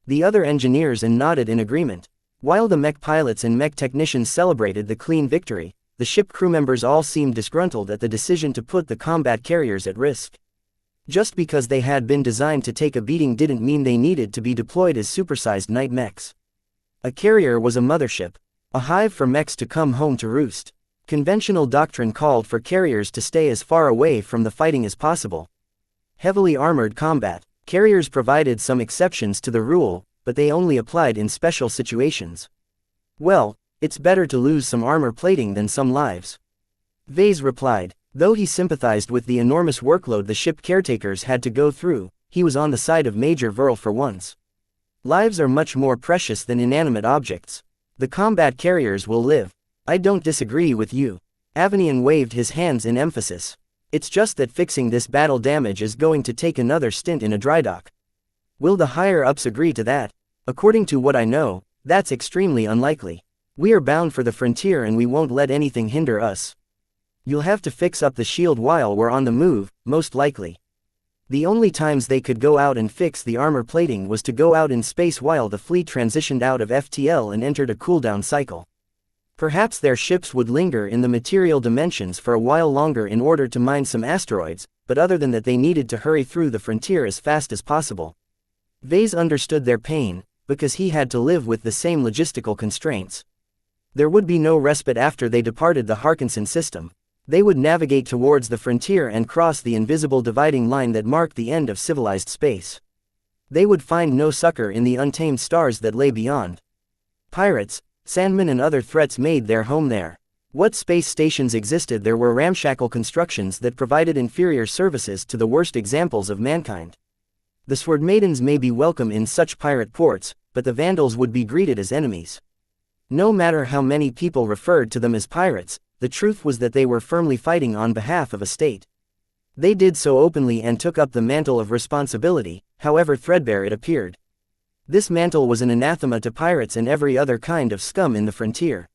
The other engineers nodded in agreement. While the mech pilots and mech technicians celebrated the clean victory, the ship crew members all seemed disgruntled at the decision to put the combat carriers at risk. Just because they had been designed to take a beating didn't mean they needed to be deployed as supersized night mechs. A carrier was a mothership, a hive for mechs to come home to roost. Conventional doctrine called for carriers to stay as far away from the fighting as possible. Heavily armored combat, carriers provided some exceptions to the rule, but they only applied in special situations. Well, it's better to lose some armor plating than some lives. Vase replied. Though he sympathized with the enormous workload the ship caretakers had to go through, he was on the side of Major Verl for once. Lives are much more precious than inanimate objects. The combat carriers will live. I don't disagree with you. Avenian waved his hands in emphasis. It's just that fixing this battle damage is going to take another stint in a dry dock. Will the higher-ups agree to that? According to what I know, that's extremely unlikely. We are bound for the frontier and we won't let anything hinder us. You'll have to fix up the shield while we're on the move, most likely. The only times they could go out and fix the armor plating was to go out in space while the fleet transitioned out of FTL and entered a cooldown cycle. Perhaps their ships would linger in the material dimensions for a while longer in order to mine some asteroids, but other than that they needed to hurry through the frontier as fast as possible. Vase understood their pain, because he had to live with the same logistical constraints. There would be no respite after they departed the Harkinson system. They would navigate towards the frontier and cross the invisible dividing line that marked the end of civilized space. They would find no succor in the untamed stars that lay beyond. Pirates, Sandmen and other threats made their home there. What space stations existed there were ramshackle constructions that provided inferior services to the worst examples of mankind. The Sword Maidens may be welcome in such pirate ports, but the Vandals would be greeted as enemies. No matter how many people referred to them as pirates, the truth was that they were firmly fighting on behalf of a state. They did so openly and took up the mantle of responsibility, however threadbare it appeared. This mantle was an anathema to pirates and every other kind of scum in the frontier.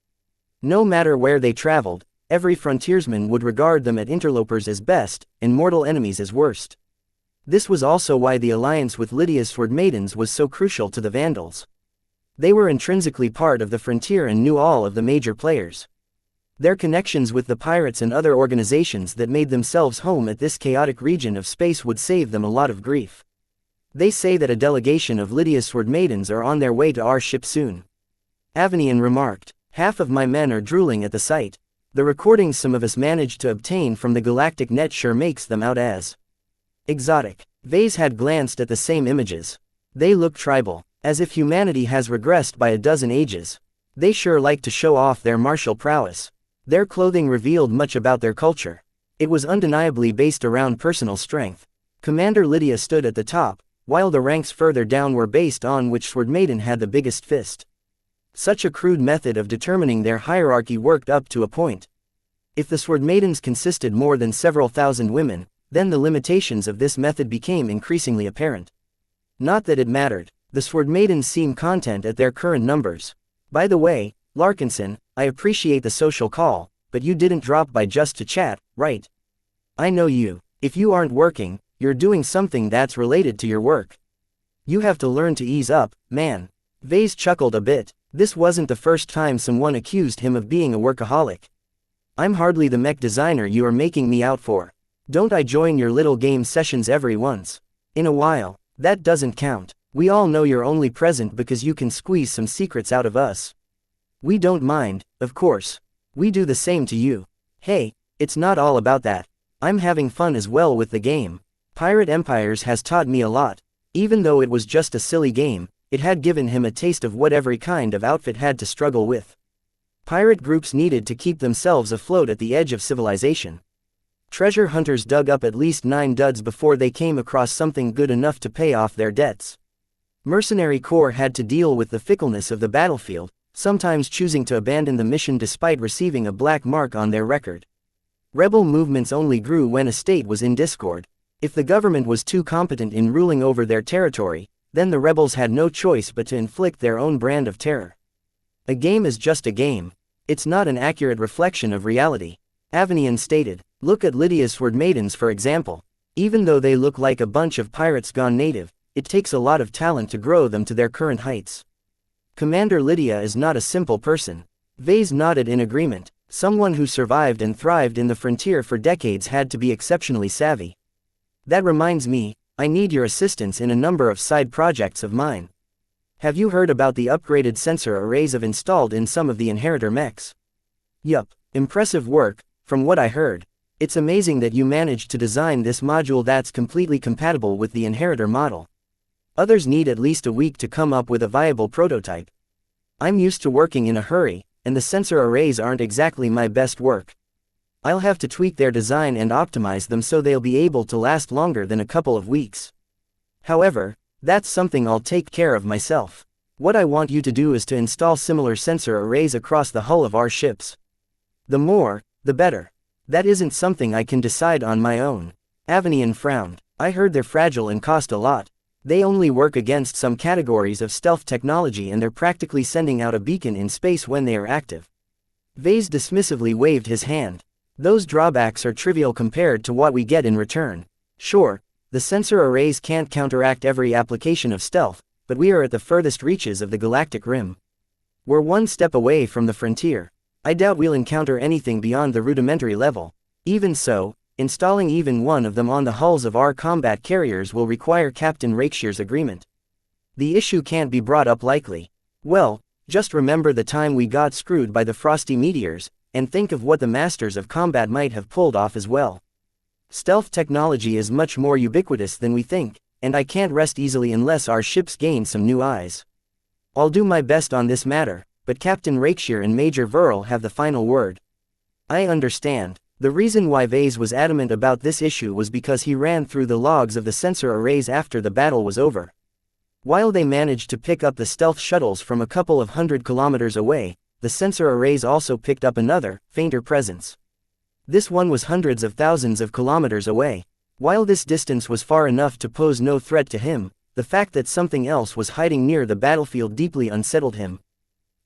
No matter where they traveled, every frontiersman would regard them as interlopers as best, and mortal enemies as worst. This was also why the alliance with Lydia's Sword Maidens was so crucial to the Vandals. They were intrinsically part of the frontier and knew all of the major players. Their connections with the pirates and other organizations that made themselves home at this chaotic region of space would save them a lot of grief. They say that a delegation of Lydia's Sword Maidens are on their way to our ship soon. Avenian remarked. Half of my men are drooling at the sight. The recordings some of us managed to obtain from the galactic net sure makes them out as exotic. Vase had glanced at the same images. They look tribal, as if humanity has regressed by a dozen ages. They sure like to show off their martial prowess. Their clothing revealed much about their culture. It was undeniably based around personal strength. Commander Lydia stood at the top, while the ranks further down were based on which Sword Maiden had the biggest fist. Such a crude method of determining their hierarchy worked up to a point. If the Sword Maidens consisted more than several thousand women, then the limitations of this method became increasingly apparent. Not that it mattered. The Sword Maidens seem content at their current numbers. By the way, Larkinson, I appreciate the social call, but you didn't drop by just to chat, right? I know you. If you aren't working, you're doing something that's related to your work. You have to learn to ease up, man. Vase chuckled a bit. This wasn't the first time someone accused him of being a workaholic. I'm hardly the mech designer you are making me out for. Don't I join your little game sessions every once in a while? That doesn't count. We all know you're only present because you can squeeze some secrets out of us. We don't mind, of course. We do the same to you. Hey, it's not all about that. I'm having fun as well with the game. Pirate Empires has taught me a lot. Even though it was just a silly game, it had given him a taste of what every kind of outfit had to struggle with. Pirate groups needed to keep themselves afloat at the edge of civilization. Treasure hunters dug up at least 9 duds before they came across something good enough to pay off their debts. Mercenary corps had to deal with the fickleness of the battlefield, sometimes choosing to abandon the mission despite receiving a black mark on their record. Rebel movements only grew when a state was in discord. If the government was too competent in ruling over their territory, then the rebels had no choice but to inflict their own brand of terror. A game is just a game. It's not an accurate reflection of reality. Avenian stated. Look at Lydia's sword maidens for example. Even though they look like a bunch of pirates gone native, it takes a lot of talent to grow them to their current heights. Commander Lydia is not a simple person. Vase nodded in agreement. Someone who survived and thrived in the frontier for decades had to be exceptionally savvy. That reminds me, I need your assistance in a number of side projects of mine. Have you heard about the upgraded sensor arrays I've installed in some of the inheritor mechs? Yup, impressive work, from what I heard. It's amazing that you managed to design this module that's completely compatible with the inheritor model. Others need at least a week to come up with a viable prototype. I'm used to working in a hurry, and the sensor arrays aren't exactly my best work. I'll have to tweak their design and optimize them so they'll be able to last longer than a couple of weeks. However, that's something I'll take care of myself. What I want you to do is to install similar sensor arrays across the hull of our ships. The more, the better. That isn't something I can decide on my own. Avenian frowned. I heard they're fragile and cost a lot. They only work against some categories of stealth technology and they're practically sending out a beacon in space when they are active. Vase dismissively waved his hand. Those drawbacks are trivial compared to what we get in return. Sure, the sensor arrays can't counteract every application of stealth, but we are at the furthest reaches of the galactic rim. We're one step away from the frontier. I doubt we'll encounter anything beyond the rudimentary level. Even so, installing even one of them on the hulls of our combat carriers will require Captain Rakeshier's agreement. The issue can't be brought up lightly. Well, just remember the time we got screwed by the frosty meteors, and think of what the masters of combat might have pulled off as well. Stealth technology is much more ubiquitous than we think, and I can't rest easily unless our ships gain some new eyes. I'll do my best on this matter, but Captain Rakeshier and Major Verl have the final word. I understand. The reason why Vase was adamant about this issue was because he ran through the logs of the sensor arrays after the battle was over. While they managed to pick up the stealth shuttles from a couple of 100 kilometers away, the sensor arrays also picked up another, fainter presence. This one was hundreds of thousands of kilometers away. While this distance was far enough to pose no threat to him, the fact that something else was hiding near the battlefield deeply unsettled him.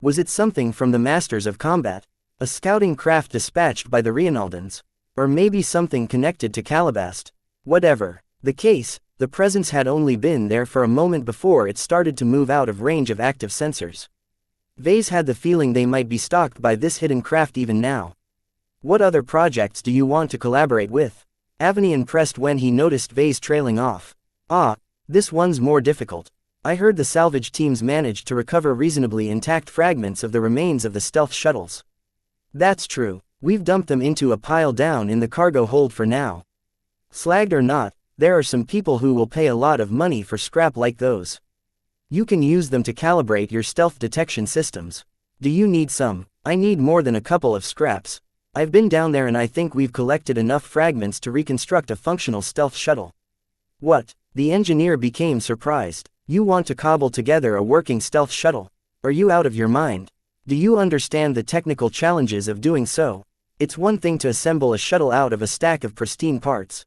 Was it something from the masters of combat? A scouting craft dispatched by the Reinaldans? Or maybe something connected to Calabast? Whatever the case, the presence had only been there for a moment before it started to move out of range of active sensors. Vase had the feeling they might be stalked by this hidden craft even now. What other projects do you want to collaborate with? Avenian pressed when he noticed Vase trailing off. Ah, this one's more difficult. I heard the salvage teams managed to recover reasonably intact fragments of the remains of the stealth shuttles. That's true. We've dumped them into a pile down in the cargo hold for now. Slagged or not, there are some people who will pay a lot of money for scrap like those. You can use them to calibrate your stealth detection systems. Do you need some? I need more than a couple of scraps. I've been down there and I think we've collected enough fragments to reconstruct a functional stealth shuttle. What? The engineer became surprised. You want to cobble together a working stealth shuttle? Are you out of your mind? Do you understand the technical challenges of doing so? It's one thing to assemble a shuttle out of a stack of pristine parts.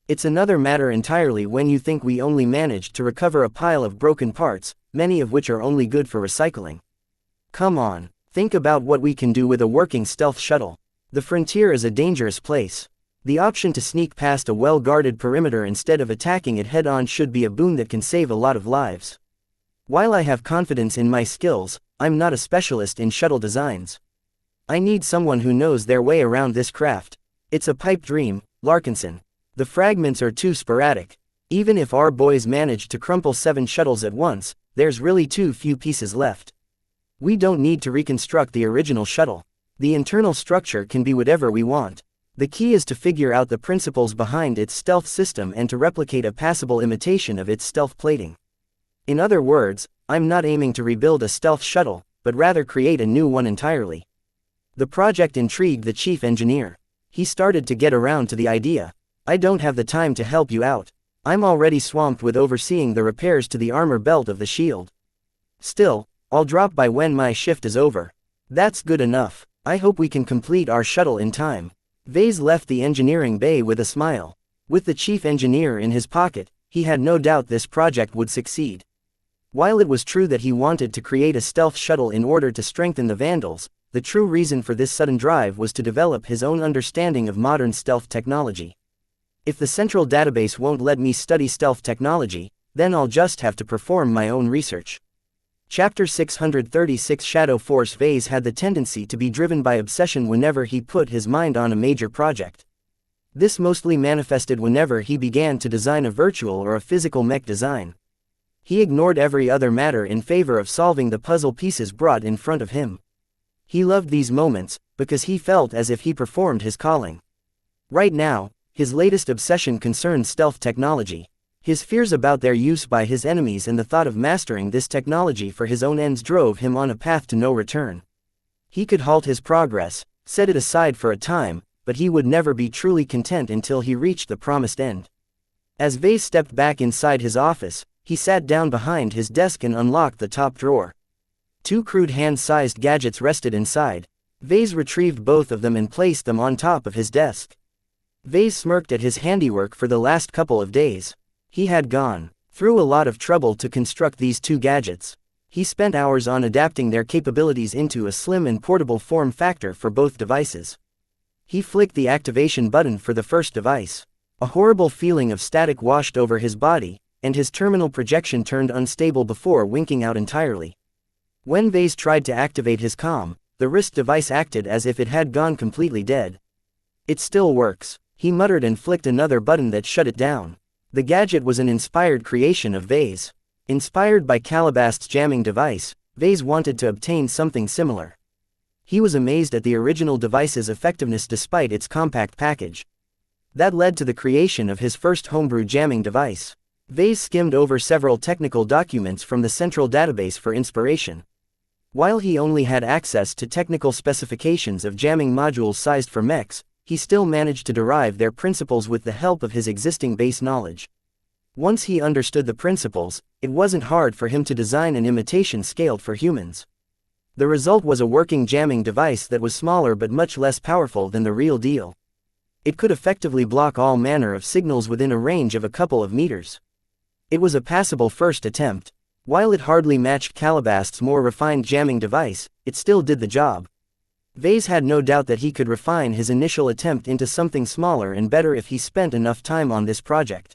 It's another matter entirely when you think we only managed to recover a pile of broken parts, many of which are only good for recycling. Come on, think about what we can do with a working stealth shuttle. The frontier is a dangerous place. The option to sneak past a well-guarded perimeter instead of attacking it head-on should be a boon that can save a lot of lives. While I have confidence in my skills, I'm not a specialist in shuttle designs. I need someone who knows their way around this craft. It's a pipe dream, Larkinson. The fragments are too sporadic. Even if our boys manage to crumple 7 shuttles at once, there's really too few pieces left. We don't need to reconstruct the original shuttle. The internal structure can be whatever we want. The key is to figure out the principles behind its stealth system and to replicate a passable imitation of its stealth plating. In other words, I'm not aiming to rebuild a stealth shuttle, but rather create a new one entirely. The project intrigued the chief engineer. He started to get around to the idea. I don't have the time to help you out. I'm already swamped with overseeing the repairs to the armor belt of the shield. Still, I'll drop by when my shift is over. That's good enough. I hope we can complete our shuttle in time. Vase left the engineering bay with a smile. With the chief engineer in his pocket, he had no doubt this project would succeed. While it was true that he wanted to create a stealth shuttle in order to strengthen the Vandals, the true reason for this sudden drive was to develop his own understanding of modern stealth technology. If the central database won't let me study stealth technology, then I'll just have to perform my own research. Chapter 636 Shadow Force. Vase had the tendency to be driven by obsession whenever he put his mind on a major project. This mostly manifested whenever he began to design a virtual or a physical mech design. He ignored every other matter in favor of solving the puzzle pieces brought in front of him. He loved these moments, because he felt as if he performed his calling. Right now, his latest obsession concerned stealth technology. His fears about their use by his enemies and the thought of mastering this technology for his own ends drove him on a path to no return. He could halt his progress, set it aside for a time, but he would never be truly content until he reached the promised end. As Vase stepped back inside his office, he sat down behind his desk and unlocked the top drawer. Two crude hand-sized gadgets rested inside. Vase retrieved both of them and placed them on top of his desk. Vase smirked at his handiwork for the last couple of days. He had gone through a lot of trouble to construct these two gadgets. He spent hours on adapting their capabilities into a slim and portable form factor for both devices. He flicked the activation button for the first device. A horrible feeling of static washed over his body, and his terminal projection turned unstable before winking out entirely. When Vase tried to activate his comm, the wrist device acted as if it had gone completely dead. It still works, he muttered and flicked another button that shut it down. The gadget was an inspired creation of Vase. Inspired by Calabast's jamming device, Vase wanted to obtain something similar. He was amazed at the original device's effectiveness despite its compact package. That led to the creation of his first homebrew jamming device. Vase skimmed over several technical documents from the central database for inspiration. While he only had access to technical specifications of jamming modules sized for mechs, he still managed to derive their principles with the help of his existing base knowledge. Once he understood the principles, it wasn't hard for him to design an imitation scaled for humans. The result was a working jamming device that was smaller but much less powerful than the real deal. It could effectively block all manner of signals within a range of a couple of meters. It was a passable first attempt. While it hardly matched Calabast's more refined jamming device, it still did the job. Vase had no doubt that he could refine his initial attempt into something smaller and better if he spent enough time on this project.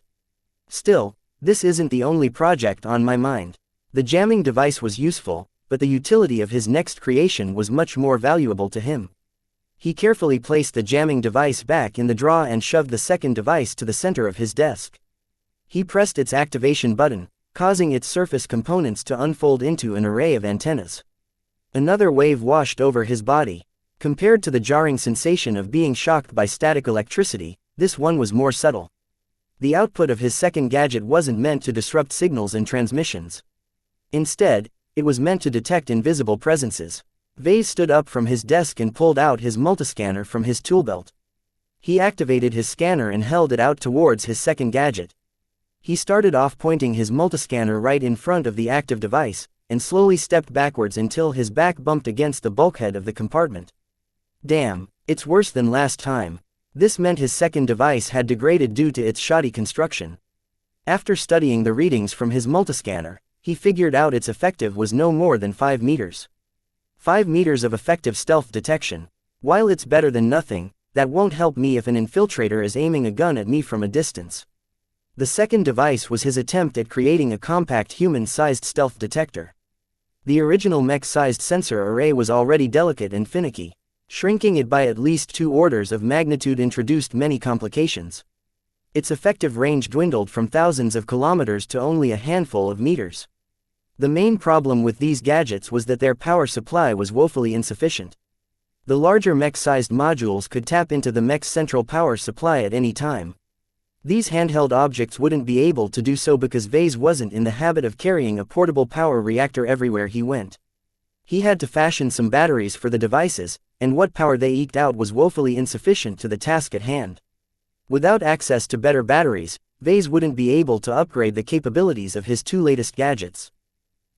Still, this isn't the only project on my mind. The jamming device was useful, but the utility of his next creation was much more valuable to him. He carefully placed the jamming device back in the drawer and shoved the second device to the center of his desk. He pressed its activation button, causing its surface components to unfold into an array of antennas. Another wave washed over his body. Compared to the jarring sensation of being shocked by static electricity, this one was more subtle. The output of his second gadget wasn't meant to disrupt signals and transmissions. Instead, it was meant to detect invisible presences. Vase stood up from his desk and pulled out his multiscanner from his tool belt. He activated his scanner and held it out towards his second gadget. He started off pointing his multiscanner right in front of the active device, and slowly stepped backwards until his back bumped against the bulkhead of the compartment. Damn, it's worse than last time. This meant his second device had degraded due to its shoddy construction. After studying the readings from his multiscanner, he figured out its effective was no more than 5 meters. 5 meters of effective stealth detection. While it's better than nothing, that won't help me if an infiltrator is aiming a gun at me from a distance. The second device was his attempt at creating a compact human-sized stealth detector. The original mech-sized sensor array was already delicate and finicky. Shrinking it by at least 2 orders of magnitude introduced many complications. Its effective range dwindled from thousands of kilometers to only a handful of meters. The main problem with these gadgets was that their power supply was woefully insufficient. The larger mech-sized modules could tap into the mech's central power supply at any time. These handheld objects wouldn't be able to do so because Vase wasn't in the habit of carrying a portable power reactor everywhere he went. He had to fashion some batteries for the devices, and what power they eked out was woefully insufficient to the task at hand. Without access to better batteries, Vase wouldn't be able to upgrade the capabilities of his two latest gadgets.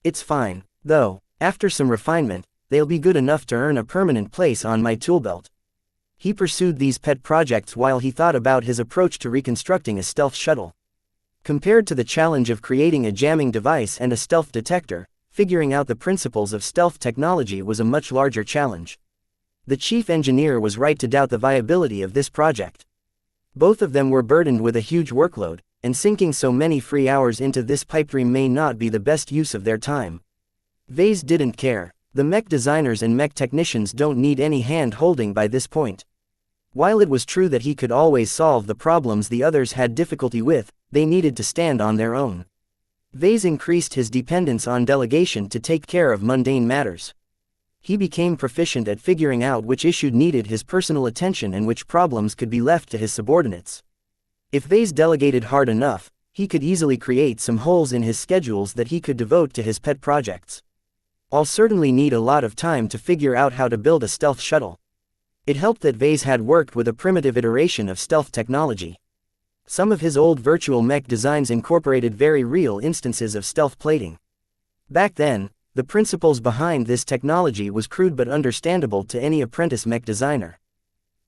It's fine, though, after some refinement, they'll be good enough to earn a permanent place on my toolbelt. He pursued these pet projects while he thought about his approach to reconstructing a stealth shuttle. Compared to the challenge of creating a jamming device and a stealth detector, figuring out the principles of stealth technology was a much larger challenge. The chief engineer was right to doubt the viability of this project. Both of them were burdened with a huge workload, and sinking so many free hours into this pipe dream may not be the best use of their time. Vase didn't care. The mech designers and mech technicians don't need any hand-holding by this point. While it was true that he could always solve the problems the others had difficulty with, they needed to stand on their own. Vase increased his dependence on delegation to take care of mundane matters. He became proficient at figuring out which issue needed his personal attention and which problems could be left to his subordinates. If Vase delegated hard enough, he could easily create some holes in his schedules that he could devote to his pet projects. I'll certainly need a lot of time to figure out how to build a stealth shuttle. It helped that Vase had worked with a primitive iteration of stealth technology. Some of his old virtual mech designs incorporated very real instances of stealth plating. Back then, the principles behind this technology was crude but understandable to any apprentice mech designer.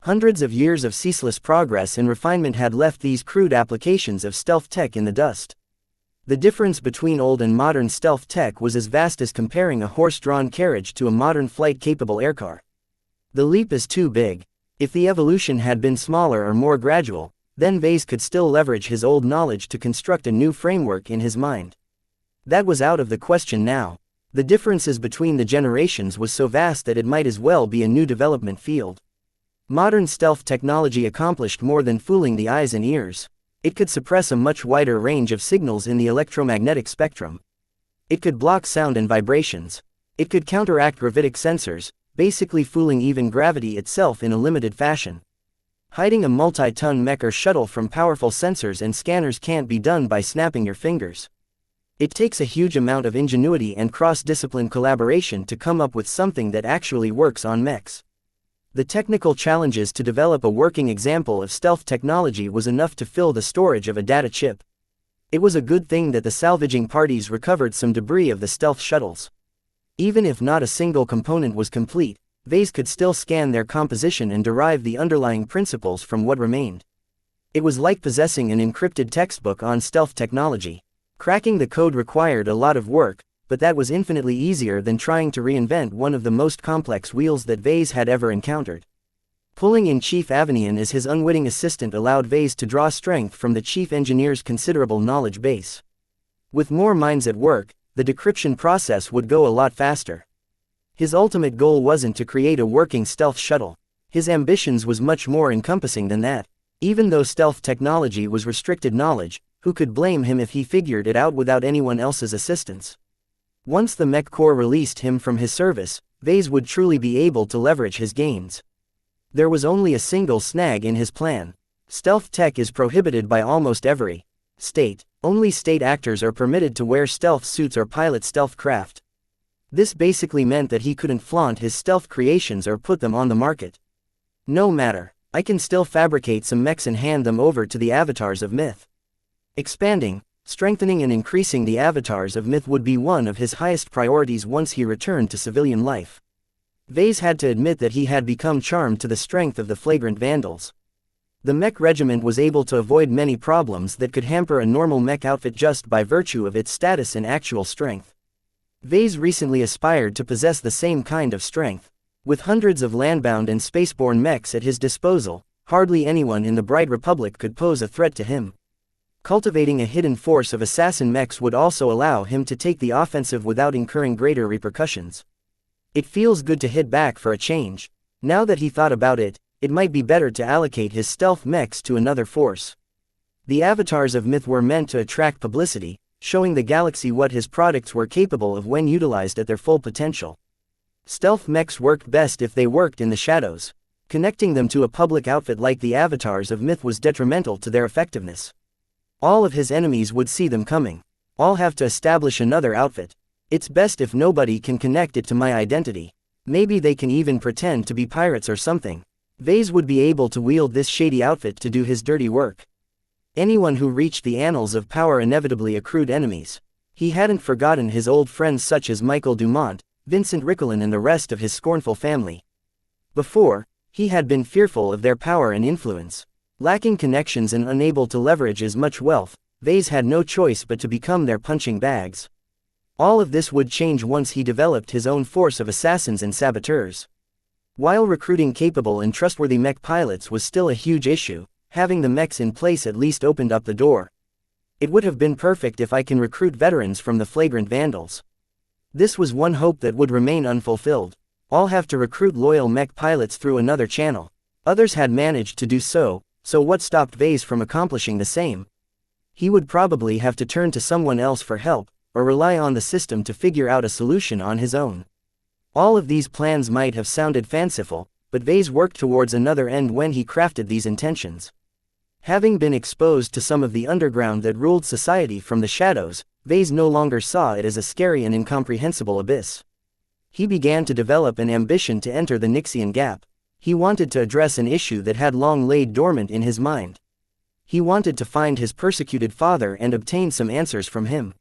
Hundreds of years of ceaseless progress and refinement had left these crude applications of stealth tech in the dust. The difference between old and modern stealth tech was as vast as comparing a horse-drawn carriage to a modern flight-capable aircar. The leap is too big. If the evolution had been smaller or more gradual, then Vase could still leverage his old knowledge to construct a new framework in his mind. That was out of the question now. The differences between the generations was so vast that it might as well be a new development field. Modern stealth technology accomplished more than fooling the eyes and ears. It could suppress a much wider range of signals in the electromagnetic spectrum. It could block sound and vibrations. It could counteract gravitic sensors, basically fooling even gravity itself in a limited fashion. Hiding a multi-ton mech or shuttle from powerful sensors and scanners can't be done by snapping your fingers. It takes a huge amount of ingenuity and cross-discipline collaboration to come up with something that actually works on mechs. The technical challenges to develop a working example of stealth technology was enough to fill the storage of a data chip. It was a good thing that the salvaging parties recovered some debris of the stealth shuttles. Even if not a single component was complete, Vase could still scan their composition and derive the underlying principles from what remained. It was like possessing an encrypted textbook on stealth technology. Cracking the code required a lot of work, but that was infinitely easier than trying to reinvent one of the most complex wheels that Vase had ever encountered. Pulling in Chief Avenian as his unwitting assistant allowed Vase to draw strength from the chief engineer's considerable knowledge base. With more minds at work, the decryption process would go a lot faster. His ultimate goal wasn't to create a working stealth shuttle. His ambitions was much more encompassing than that. Even though stealth technology was restricted knowledge, who could blame him if he figured it out without anyone else's assistance? Once the Mech Corps released him from his service, Vase would truly be able to leverage his gains. There was only a single snag in his plan. Stealth tech is prohibited by almost every state. Only state actors are permitted to wear stealth suits or pilot stealth craft. This basically meant that he couldn't flaunt his stealth creations or put them on the market. No matter, I can still fabricate some mechs and hand them over to the avatars of myth. Expanding, strengthening and increasing the avatars of myth would be one of his highest priorities once he returned to civilian life. Vase had to admit that he had become charmed to the strength of the flagrant vandals. The mech regiment was able to avoid many problems that could hamper a normal mech outfit just by virtue of its status and actual strength. Vase recently aspired to possess the same kind of strength. With hundreds of landbound and spaceborne mechs at his disposal, hardly anyone in the Bright Republic could pose a threat to him. Cultivating a hidden force of assassin mechs would also allow him to take the offensive without incurring greater repercussions. It feels good to hit back for a change. Now that he thought about it, it might be better to allocate his stealth mechs to another force. The avatars of myth were meant to attract publicity, showing the galaxy what his products were capable of when utilized at their full potential. Stealth mechs worked best if they worked in the shadows. Connecting them to a public outfit like the avatars of myth was detrimental to their effectiveness. All of his enemies would see them coming. I'll have to establish another outfit. It's best if nobody can connect it to my identity. Maybe they can even pretend to be pirates or something. Vase would be able to wield this shady outfit to do his dirty work. Anyone who reached the annals of power inevitably accrued enemies. He hadn't forgotten his old friends such as Michael Dumont, Vincent Rickelin and the rest of his scornful family. Before, he had been fearful of their power and influence. Lacking connections and unable to leverage as much wealth, Vase had no choice but to become their punching bags. All of this would change once he developed his own force of assassins and saboteurs. While recruiting capable and trustworthy mech pilots was still a huge issue, having the mechs in place at least opened up the door. It would have been perfect if I can recruit veterans from the flagrant vandals. This was one hope that would remain unfulfilled. I'll have to recruit loyal mech pilots through another channel. Others had managed to do so, so what stopped Vase from accomplishing the same? He would probably have to turn to someone else for help, or rely on the system to figure out a solution on his own. All of these plans might have sounded fanciful, but Vase worked towards another end when he crafted these intentions. Having been exposed to some of the underground that ruled society from the shadows, Vase no longer saw it as a scary and incomprehensible abyss. He began to develop an ambition to enter the Nixian gap. He wanted to address an issue that had long laid dormant in his mind. He wanted to find his persecuted father and obtain some answers from him.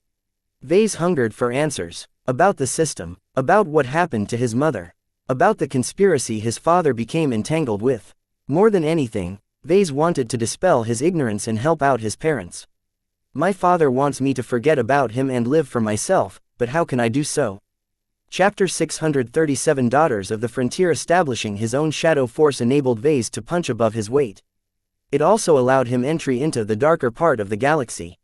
Vase hungered for answers. About the system. About what happened to his mother. About the conspiracy his father became entangled with. More than anything, Vase wanted to dispel his ignorance and help out his parents. My father wants me to forget about him and live for myself, but how can I do so? Chapter 637 Daughters of the Frontier. Establishing his own shadow force enabled Vase to punch above his weight. It also allowed him entry into the darker part of the galaxy.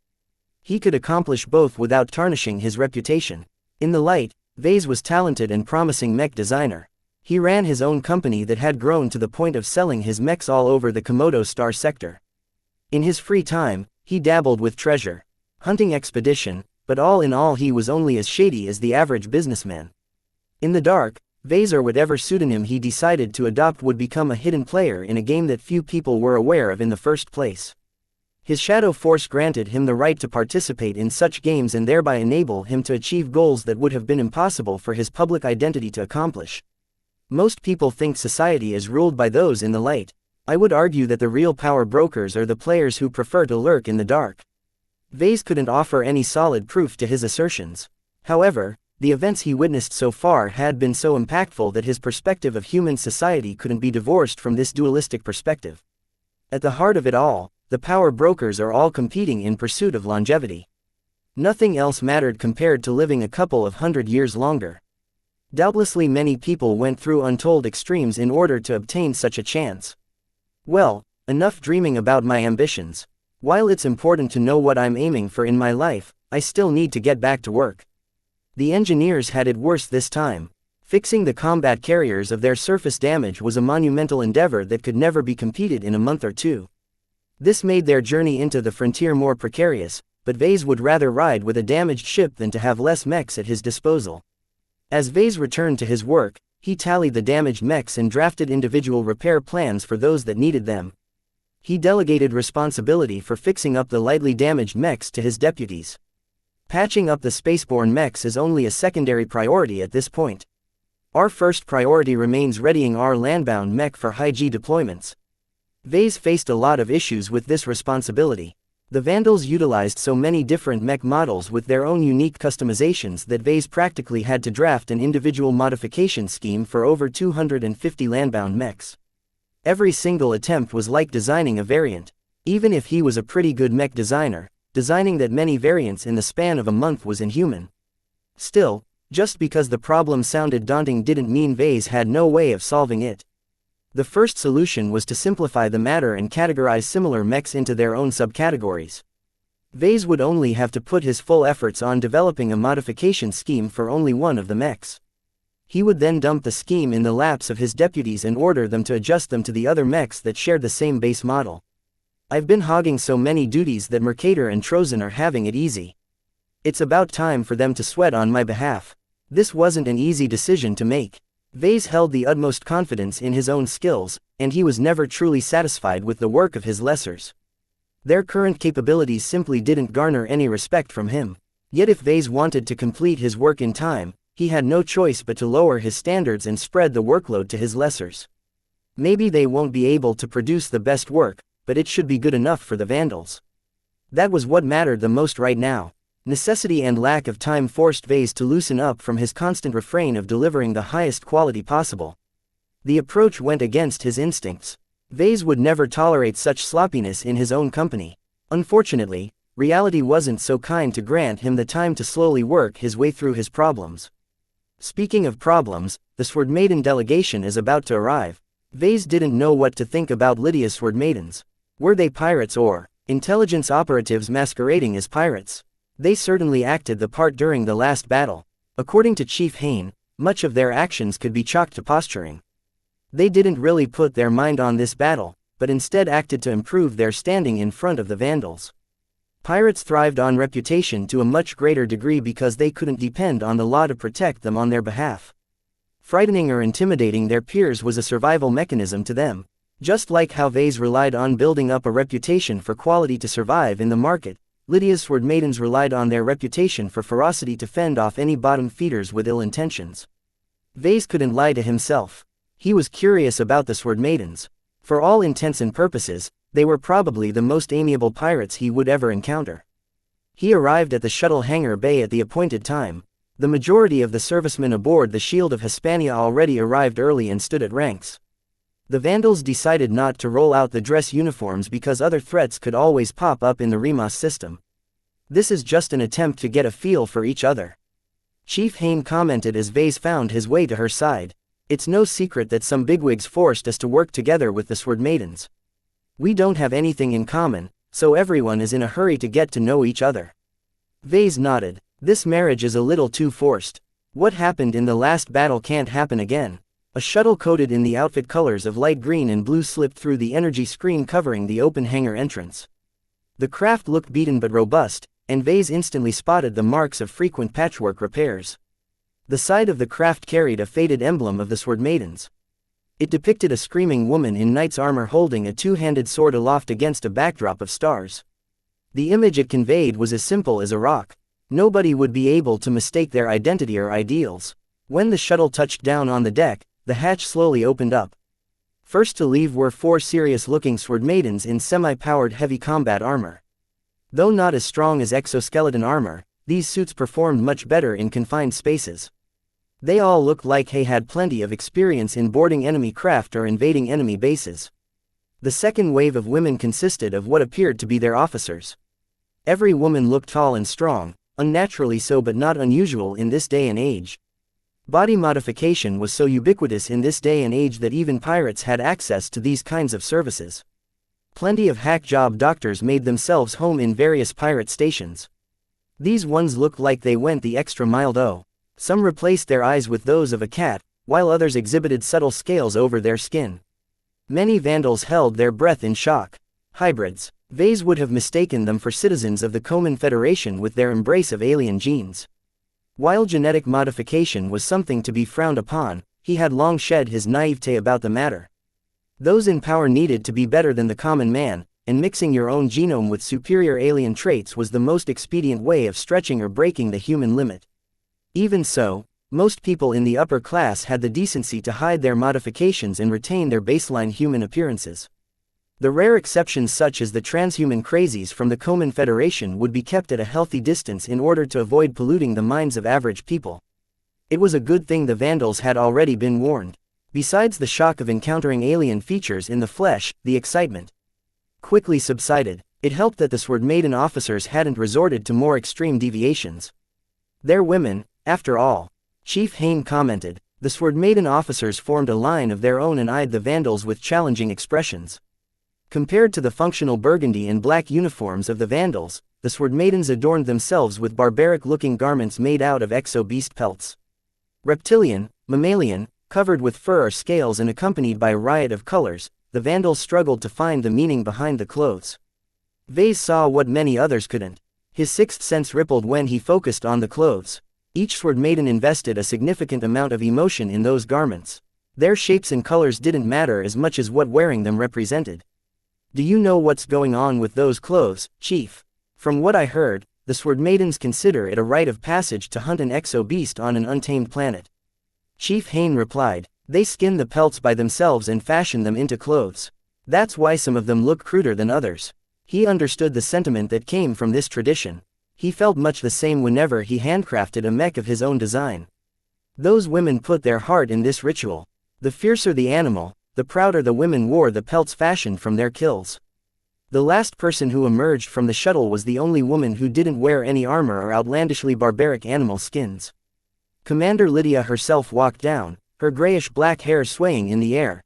He could accomplish both without tarnishing his reputation. In the light, Vase was talented and promising mech designer. He ran his own company that had grown to the point of selling his mechs all over the Komodo Star sector. In his free time, he dabbled with treasure hunting expedition, but all in all he was only as shady as the average businessman. In the dark, Vase or whatever pseudonym he decided to adopt would become a hidden player in a game that few people were aware of in the first place. His shadow force granted him the right to participate in such games and thereby enable him to achieve goals that would have been impossible for his public identity to accomplish. Most people think society is ruled by those in the light. I would argue that the real power brokers are the players who prefer to lurk in the dark. Vase couldn't offer any solid proof to his assertions. However, the events he witnessed so far had been so impactful that his perspective of human society couldn't be divorced from this dualistic perspective. At the heart of it all, the power brokers are all competing in pursuit of longevity. Nothing else mattered compared to living a couple of 100 years longer. Doubtlessly many people went through untold extremes in order to obtain such a chance. Well, enough dreaming about my ambitions. While it's important to know what I'm aiming for in my life, I still need to get back to work. The engineers had it worse this time. Fixing the combat carriers of their surface damage was a monumental endeavor that could never be completed in a month or two. This made their journey into the frontier more precarious, but Vase would rather ride with a damaged ship than to have less mechs at his disposal. As Vase returned to his work, he tallied the damaged mechs and drafted individual repair plans for those that needed them. He delegated responsibility for fixing up the lightly damaged mechs to his deputies. Patching up the spaceborne mechs is only a secondary priority at this point. Our first priority remains readying our landbound mech for high-G deployments. Vase faced a lot of issues with this responsibility. The Vandals utilized so many different mech models with their own unique customizations that Vase practically had to draft an individual modification scheme for over 250 landbound mechs. Every single attempt was like designing a variant. Even if he was a pretty good mech designer, designing that many variants in the span of a month was inhuman. Still, just because the problem sounded daunting didn't mean Vase had no way of solving it. The first solution was to simplify the matter and categorize similar mechs into their own subcategories. Vase would only have to put his full efforts on developing a modification scheme for only one of the mechs. He would then dump the scheme in the laps of his deputies and order them to adjust them to the other mechs that shared the same base model. I've been hogging so many duties that Mercator and Trozen are having it easy. It's about time for them to sweat on my behalf. This wasn't an easy decision to make. Vase held the utmost confidence in his own skills, and he was never truly satisfied with the work of his lessers. Their current capabilities simply didn't garner any respect from him. Yet if Vase wanted to complete his work in time, he had no choice but to lower his standards and spread the workload to his lessers. Maybe they won't be able to produce the best work, but it should be good enough for the Vandals. That was what mattered the most right now. Necessity and lack of time forced Vase to loosen up from his constant refrain of delivering the highest quality possible. The approach went against his instincts. Vase would never tolerate such sloppiness in his own company. Unfortunately, reality wasn't so kind to grant him the time to slowly work his way through his problems. Speaking of problems, the Sword Maiden delegation is about to arrive. Vase didn't know what to think about Lydia's Sword Maidens. Were they pirates or intelligence operatives masquerading as pirates? They certainly acted the part during the last battle. According to Chief Hain, much of their actions could be chalked to posturing. They didn't really put their mind on this battle, but instead acted to improve their standing in front of the Vandals. Pirates thrived on reputation to a much greater degree because they couldn't depend on the law to protect them on their behalf. Frightening or intimidating their peers was a survival mechanism to them. Just like how Vase relied on building up a reputation for quality to survive in the market, Lydia's Sword Maidens relied on their reputation for ferocity to fend off any bottom feeders with ill intentions. Vase couldn't lie to himself. He was curious about the Sword Maidens. For all intents and purposes, they were probably the most amiable pirates he would ever encounter. He arrived at the shuttle hangar bay at the appointed time. The majority of the servicemen aboard the Shield of Hispania already arrived early and stood at ranks. The Vandals decided not to roll out the dress uniforms because other threats could always pop up in the Remas system. This is just an attempt to get a feel for each other. Chief Hain commented as Vase found his way to her side. It's no secret that some bigwigs forced us to work together with the Sword Maidens. We don't have anything in common, so everyone is in a hurry to get to know each other. Vase nodded. This marriage is a little too forced. What happened in the last battle can't happen again. A shuttle coated in the outfit colors of light green and blue slipped through the energy screen covering the open hangar entrance. The craft looked beaten but robust, and Vase instantly spotted the marks of frequent patchwork repairs. The side of the craft carried a faded emblem of the Sword Maidens. It depicted a screaming woman in knight's armor holding a two-handed sword aloft against a backdrop of stars. The image it conveyed was as simple as a rock. Nobody would be able to mistake their identity or ideals. When the shuttle touched down on the deck, the hatch slowly opened up. First to leave were 4 serious-looking Sword Maidens in semi-powered heavy combat armor. Though not as strong as exoskeleton armor, these suits performed much better in confined spaces. They all looked like they had plenty of experience in boarding enemy craft or invading enemy bases. The second wave of women consisted of what appeared to be their officers. Every woman looked tall and strong, unnaturally so but not unusual in this day and age. Body modification was so ubiquitous in this day and age that even pirates had access to these kinds of services. Plenty of hack job doctors made themselves home in various pirate stations. These ones looked like they went the extra mile though. Some replaced their eyes with those of a cat, while others exhibited subtle scales over their skin. Many Vandals held their breath in shock. Hybrids. Vase would have mistaken them for citizens of the Common Federation with their embrace of alien genes. While genetic modification was something to be frowned upon, he had long shed his naivete about the matter. Those in power needed to be better than the common man, and mixing your own genome with superior alien traits was the most expedient way of stretching or breaking the human limit. Even so, most people in the upper class had the decency to hide their modifications and retain their baseline human appearances. The rare exceptions such as the transhuman crazies from the Common Federation would be kept at a healthy distance in order to avoid polluting the minds of average people. It was a good thing the Vandals had already been warned. Besides the shock of encountering alien features in the flesh, the excitement quickly subsided. It helped that the Sword Maiden officers hadn't resorted to more extreme deviations. They're women, after all. Chief Hain commented. The Sword Maiden officers formed a line of their own and eyed the Vandals with challenging expressions. Compared to the functional burgundy and black uniforms of the Vandals, the Sword Maidens adorned themselves with barbaric-looking garments made out of exo-beast pelts. Reptilian, mammalian, covered with fur or scales and accompanied by a riot of colors, the Vandals struggled to find the meaning behind the clothes. Vase saw what many others couldn't. His sixth sense rippled when he focused on the clothes. Each sword maiden invested a significant amount of emotion in those garments. Their shapes and colors didn't matter as much as what wearing them represented. Do you know what's going on with those clothes, Chief? From what I heard, the sword maidens consider it a rite of passage to hunt an exo-beast on an untamed planet. Chief Hain replied, they skin the pelts by themselves and fashion them into clothes. That's why some of them look cruder than others. He understood the sentiment that came from this tradition. He felt much the same whenever he handcrafted a mech of his own design. Those women put their heart in this ritual. The fiercer the animal, the prouder the women wore the pelts fashioned from their kills. The last person who emerged from the shuttle was the only woman who didn't wear any armor or outlandishly barbaric animal skins. Commander Lydia herself walked down, her grayish-black hair swaying in the air.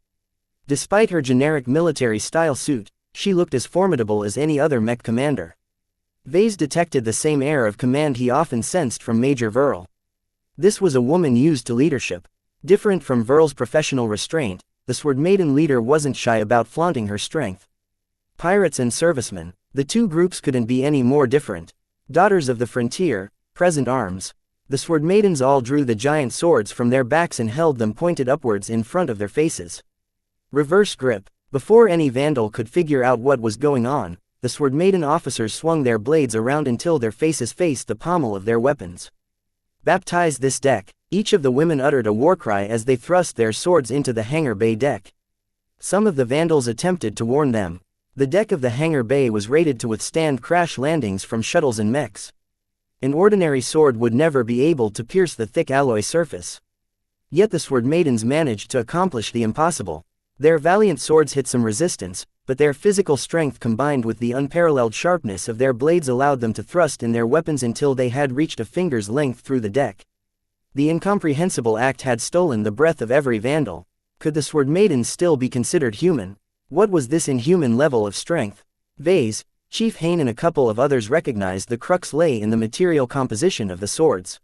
Despite her generic military-style suit, she looked as formidable as any other mech commander. Vase detected the same air of command he often sensed from Major Verl. This was a woman used to leadership. Different from Verl's professional restraint, the Sword Maiden leader wasn't shy about flaunting her strength. Pirates and servicemen, the two groups couldn't be any more different. Daughters of the frontier, present arms. The Sword Maidens all drew the giant swords from their backs and held them pointed upwards in front of their faces. Reverse grip. Before any Vandal could figure out what was going on, the Sword Maiden officers swung their blades around until their faces faced the pommel of their weapons. Baptize this deck. Each of the women uttered a war cry as they thrust their swords into the hangar bay deck. Some of the Vandals attempted to warn them. The deck of the hangar bay was rated to withstand crash landings from shuttles and mechs. An ordinary sword would never be able to pierce the thick alloy surface. Yet the Sword Maidens managed to accomplish the impossible. Their valiant swords hit some resistance, but their physical strength combined with the unparalleled sharpness of their blades allowed them to thrust in their weapons until they had reached a finger's length through the deck. The incomprehensible act had stolen the breath of every Vandal. Could the Sword Maidens still be considered human? What was this inhuman level of strength? Vase, Chief Hain and a couple of others recognized the crux lay in the material composition of the swords.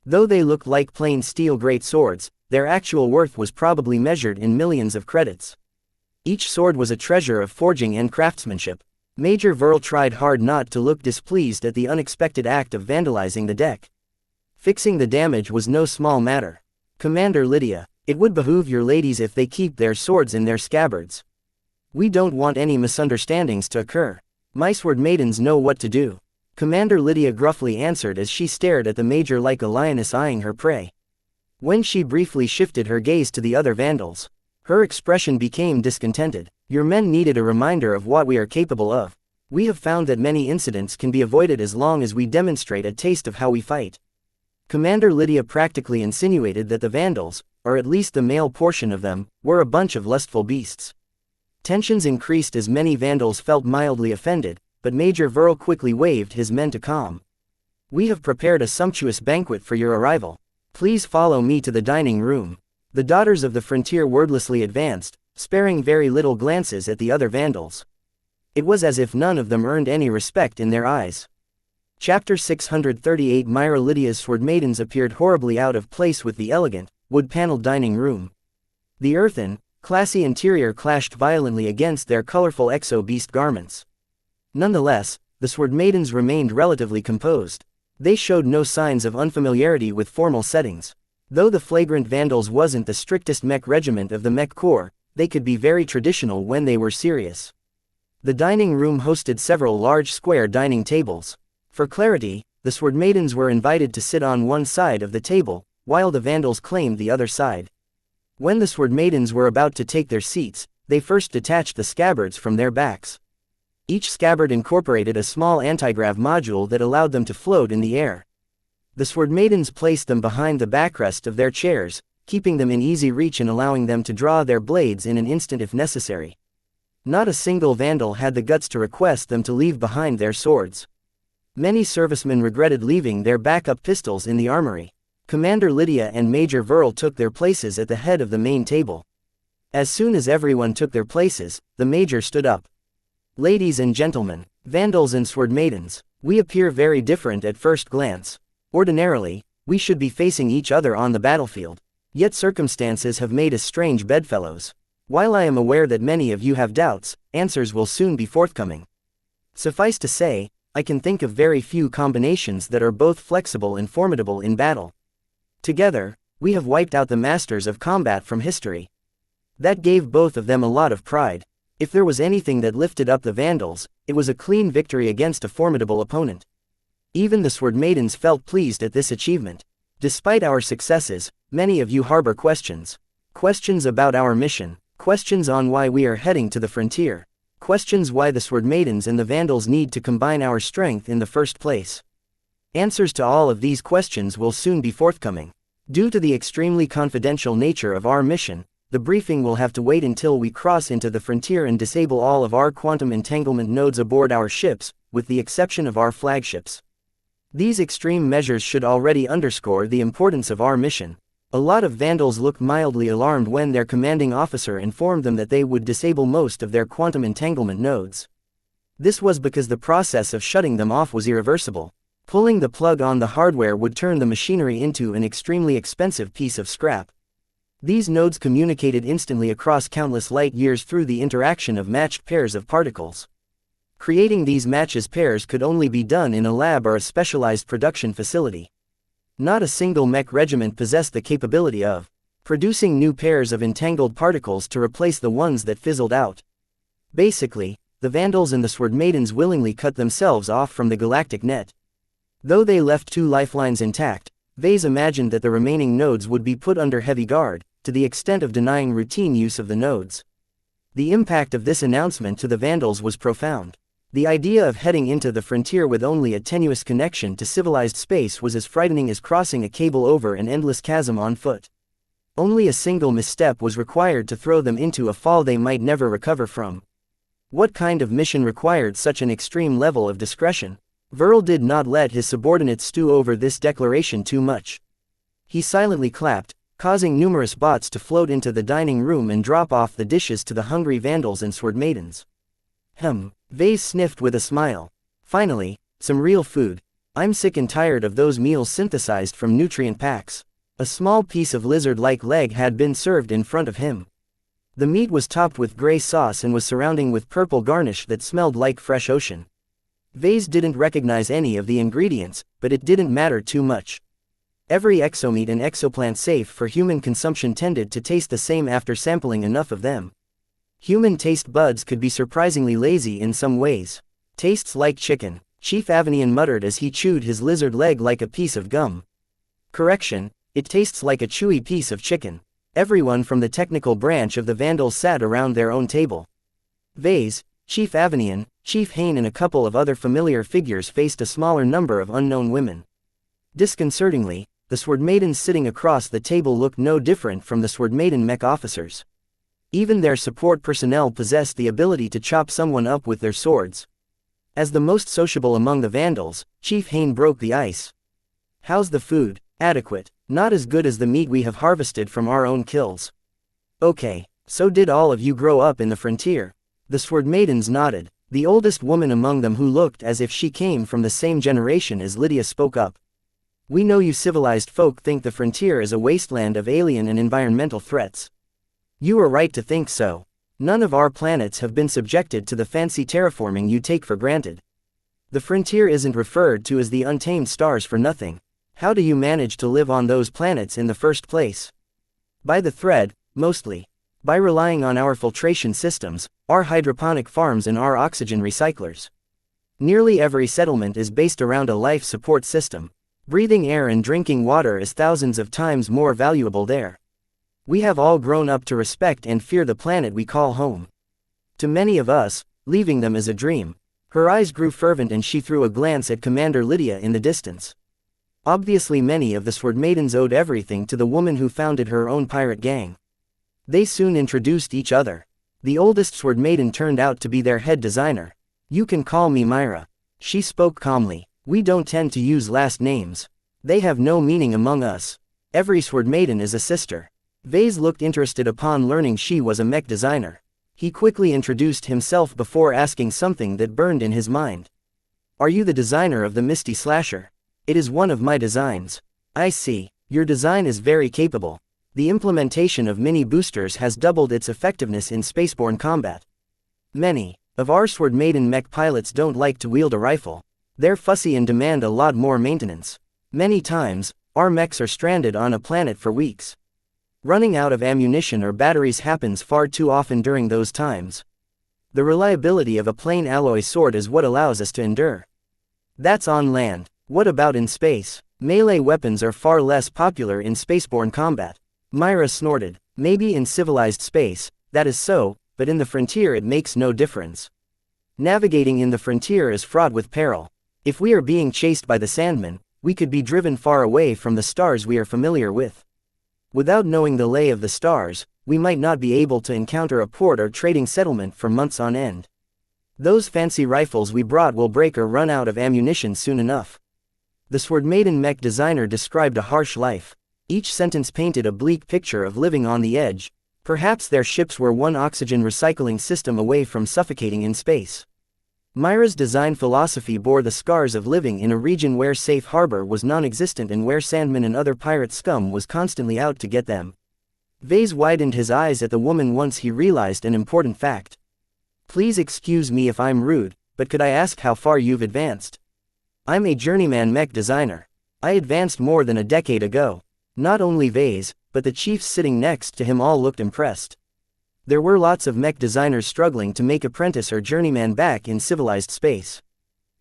Though they looked like plain steel great swords, their actual worth was probably measured in millions of credits. Each sword was a treasure of forging and craftsmanship. Major Verl tried hard not to look displeased at the unexpected act of vandalizing the deck. Fixing the damage was no small matter. Commander Lydia, it would behoove your ladies if they keep their swords in their scabbards. We don't want any misunderstandings to occur. My Sword Maidens know what to do. Commander Lydia gruffly answered as she stared at the Major like a lioness eyeing her prey. When she briefly shifted her gaze to the other Vandals, her expression became discontented. Your men needed a reminder of what we are capable of. We have found that many incidents can be avoided as long as we demonstrate a taste of how we fight. Commander Lydia practically insinuated that the Vandals, or at least the male portion of them, were a bunch of lustful beasts. Tensions increased as many Vandals felt mildly offended, but Major Verl quickly waved his men to calm. We have prepared a sumptuous banquet for your arrival. Please follow me to the dining room. The daughters of the frontier wordlessly advanced, sparing very little glances at the other Vandals. It was as if none of them earned any respect in their eyes. Chapter 638 Myra Lydia's Sword Maidens appeared horribly out of place with the elegant, wood-paneled dining room. The earthen, classy interior clashed violently against their colorful exo-beast garments. Nonetheless, the Sword Maidens remained relatively composed. They showed no signs of unfamiliarity with formal settings. Though the flagrant Vandals wasn't the strictest mech regiment of the Mech Corps, they could be very traditional when they were serious. The dining room hosted several large square dining tables. For clarity, the Sword Maidens were invited to sit on one side of the table, while the Vandals claimed the other side. When the Sword Maidens were about to take their seats, they first detached the scabbards from their backs. Each scabbard incorporated a small anti-grav module that allowed them to float in the air. The Sword Maidens placed them behind the backrest of their chairs, keeping them in easy reach and allowing them to draw their blades in an instant if necessary. Not a single Vandal had the guts to request them to leave behind their swords. Many servicemen regretted leaving their backup pistols in the armory. Commander Lydia and Major Verl took their places at the head of the main table. As soon as everyone took their places, the Major stood up. Ladies and gentlemen, Vandals and Sword Maidens, we appear very different at first glance. Ordinarily, we should be facing each other on the battlefield. Yet circumstances have made us strange bedfellows. While I am aware that many of you have doubts, answers will soon be forthcoming. Suffice to say, I can think of very few combinations that are both flexible and formidable in battle. Together, we have wiped out the masters of combat from history. That gave both of them a lot of pride. If there was anything that lifted up the Vandals, it was a clean victory against a formidable opponent. Even the Sword Maidens felt pleased at this achievement. Despite our successes, many of you harbor questions. Questions about our mission. Questions on why we are heading to the frontier. Questions why the Sword Maidens and the Vandals need to combine our strength in the first place. Answers to all of these questions will soon be forthcoming. Due to the extremely confidential nature of our mission, the briefing will have to wait until we cross into the frontier and disable all of our quantum entanglement nodes aboard our ships, with the exception of our flagships. These extreme measures should already underscore the importance of our mission. A lot of Vandals looked mildly alarmed when their commanding officer informed them that they would disable most of their quantum entanglement nodes. This was because the process of shutting them off was irreversible. Pulling the plug on the hardware would turn the machinery into an extremely expensive piece of scrap. These nodes communicated instantly across countless light years through the interaction of matched pairs of particles. Creating these matches pairs could only be done in a lab or a specialized production facility. Not a single mech regiment possessed the capability of producing new pairs of entangled particles to replace the ones that fizzled out. Basically, the Vandals and the Sword Maidens willingly cut themselves off from the galactic net. Though they left 2 lifelines intact, Vase imagined that the remaining nodes would be put under heavy guard, to the extent of denying routine use of the nodes. The impact of this announcement to the Vandals was profound. The idea of heading into the frontier with only a tenuous connection to civilized space was as frightening as crossing a cable over an endless chasm on foot. Only a single misstep was required to throw them into a fall they might never recover from. What kind of mission required such an extreme level of discretion? Verl did not let his subordinates stew over this declaration too much. He silently clapped, causing numerous bots to float into the dining room and drop off the dishes to the hungry Vandals and Sword Maidens. Vase sniffed with a smile. Finally, some real food. I'm sick and tired of those meals synthesized from nutrient packs. A small piece of lizard-like leg had been served in front of him. The meat was topped with gray sauce and was surrounding with purple garnish that smelled like fresh ocean. Vase didn't recognize any of the ingredients, but it didn't matter too much. Every exomeat and exoplant safe for human consumption tended to taste the same after sampling enough of them. Human taste buds could be surprisingly lazy in some ways. Tastes like chicken, Chief Avanian muttered as he chewed his lizard leg like a piece of gum. Correction, it tastes like a chewy piece of chicken. Everyone from the technical branch of the Vandals sat around their own table. Vase, Chief Avanian, Chief Hain and a couple of other familiar figures faced a smaller number of unknown women. Disconcertingly, the Sword Maidens sitting across the table looked no different from the Sword Maiden mech officers. Even their support personnel possessed the ability to chop someone up with their swords. As the most sociable among the Vandals, Chief Hain broke the ice. How's the food? Adequate. Not as good as the meat we have harvested from our own kills. Okay, so did all of you grow up in the frontier? The Sword Maidens nodded. The oldest woman among them, who looked as if she came from the same generation as Lydia, spoke up. We know you civilized folk think the frontier is a wasteland of alien and environmental threats. You are right to think so. None of our planets have been subjected to the fancy terraforming you take for granted. The frontier isn't referred to as the untamed stars for nothing. How do you manage to live on those planets in the first place? By the thread, mostly. By relying on our filtration systems, our hydroponic farms and our oxygen recyclers. Nearly every settlement is based around a life support system. Breathing air and drinking water is thousands of times more valuable there. We have all grown up to respect and fear the planet we call home. To many of us, leaving them is a dream. Her eyes grew fervent and she threw a glance at Commander Lydia in the distance. Obviously many of the Sword Maidens owed everything to the woman who founded her own pirate gang. They soon introduced each other. The oldest Sword Maiden turned out to be their head designer. You can call me Myra. She spoke calmly. We don't tend to use last names. They have no meaning among us. Every Sword Maiden is a sister. Vase looked interested upon learning she was a mech designer. He quickly introduced himself before asking something that burned in his mind. Are you the designer of the Misty Slasher? It is one of my designs. I see. Your design is very capable. The implementation of mini boosters has doubled its effectiveness in spaceborne combat. Many of our Sword Maiden mech pilots don't like to wield a rifle. They're fussy and demand a lot more maintenance. Many times, our mechs are stranded on a planet for weeks. Running out of ammunition or batteries happens far too often during those times. The reliability of a plain alloy sword is what allows us to endure. That's on land. What about in space? Melee weapons are far less popular in spaceborne combat. Myra snorted. Maybe in civilized space, that is so, but in the frontier it makes no difference. Navigating in the frontier is fraught with peril. If we are being chased by the Sandmen, we could be driven far away from the stars we are familiar with. Without knowing the lay of the stars, we might not be able to encounter a port or trading settlement for months on end. Those fancy rifles we brought will break or run out of ammunition soon enough. The Sword Maiden mech designer described a harsh life. Each sentence painted a bleak picture of living on the edge. Perhaps their ships were one oxygen recycling system away from suffocating in space. Myra's design philosophy bore the scars of living in a region where safe harbor was non-existent and where Sandmen and other pirate scum was constantly out to get them. Vase widened his eyes at the woman once he realized an important fact. Please excuse me if I'm rude, but could I ask how far you've advanced? I'm a journeyman mech designer. I advanced more than a decade ago. Not only Vase, but the chiefs sitting next to him all looked impressed. There were lots of mech designers struggling to make apprentice or journeyman back in civilized space.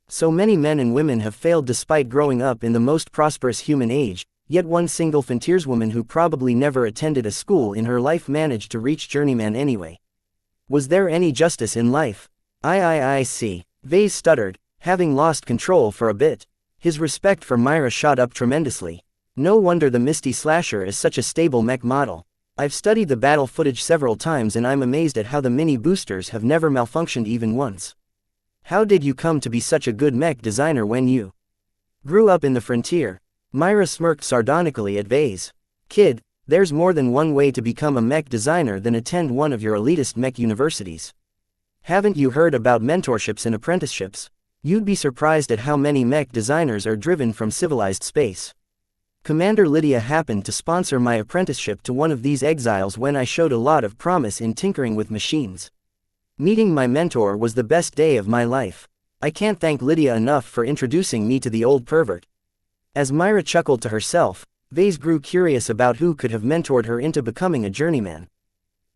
So many men and women have failed despite growing up in the most prosperous human age, yet one single frontierswoman who probably never attended a school in her life managed to reach journeyman anyway. Was there any justice in life? I see. Vase stuttered, having lost control for a bit. His respect for Myra shot up tremendously. No wonder the Misty Slasher is such a stable mech model. I've studied the battle footage several times and I'm amazed at how the mini boosters have never malfunctioned even once. How did you come to be such a good mech designer when you grew up in the frontier? Myra smirked sardonically at Vase. Kid, there's more than one way to become a mech designer than attend one of your elitist mech universities. Haven't you heard about mentorships and apprenticeships? You'd be surprised at how many mech designers are driven from civilized space. Commander Lydia happened to sponsor my apprenticeship to one of these exiles when I showed a lot of promise in tinkering with machines. Meeting my mentor was the best day of my life. I can't thank Lydia enough for introducing me to the old pervert. As Myra chuckled to herself, Vase grew curious about who could have mentored her into becoming a journeyman.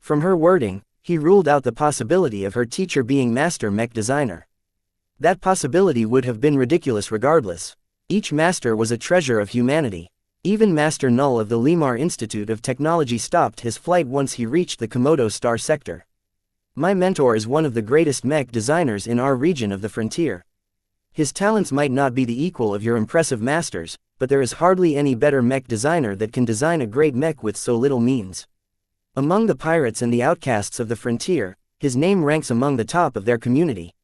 From her wording, he ruled out the possibility of her teacher being master mech designer. That possibility would have been ridiculous regardless. Each master was a treasure of humanity. Even Master Null of the Limar Institute of Technology stopped his flight once he reached the Komodo Star sector. My mentor is one of the greatest mech designers in our region of the frontier. His talents might not be the equal of your impressive masters, but there is hardly any better mech designer that can design a great mech with so little means. Among the pirates and the outcasts of the frontier, his name ranks among the top of their community.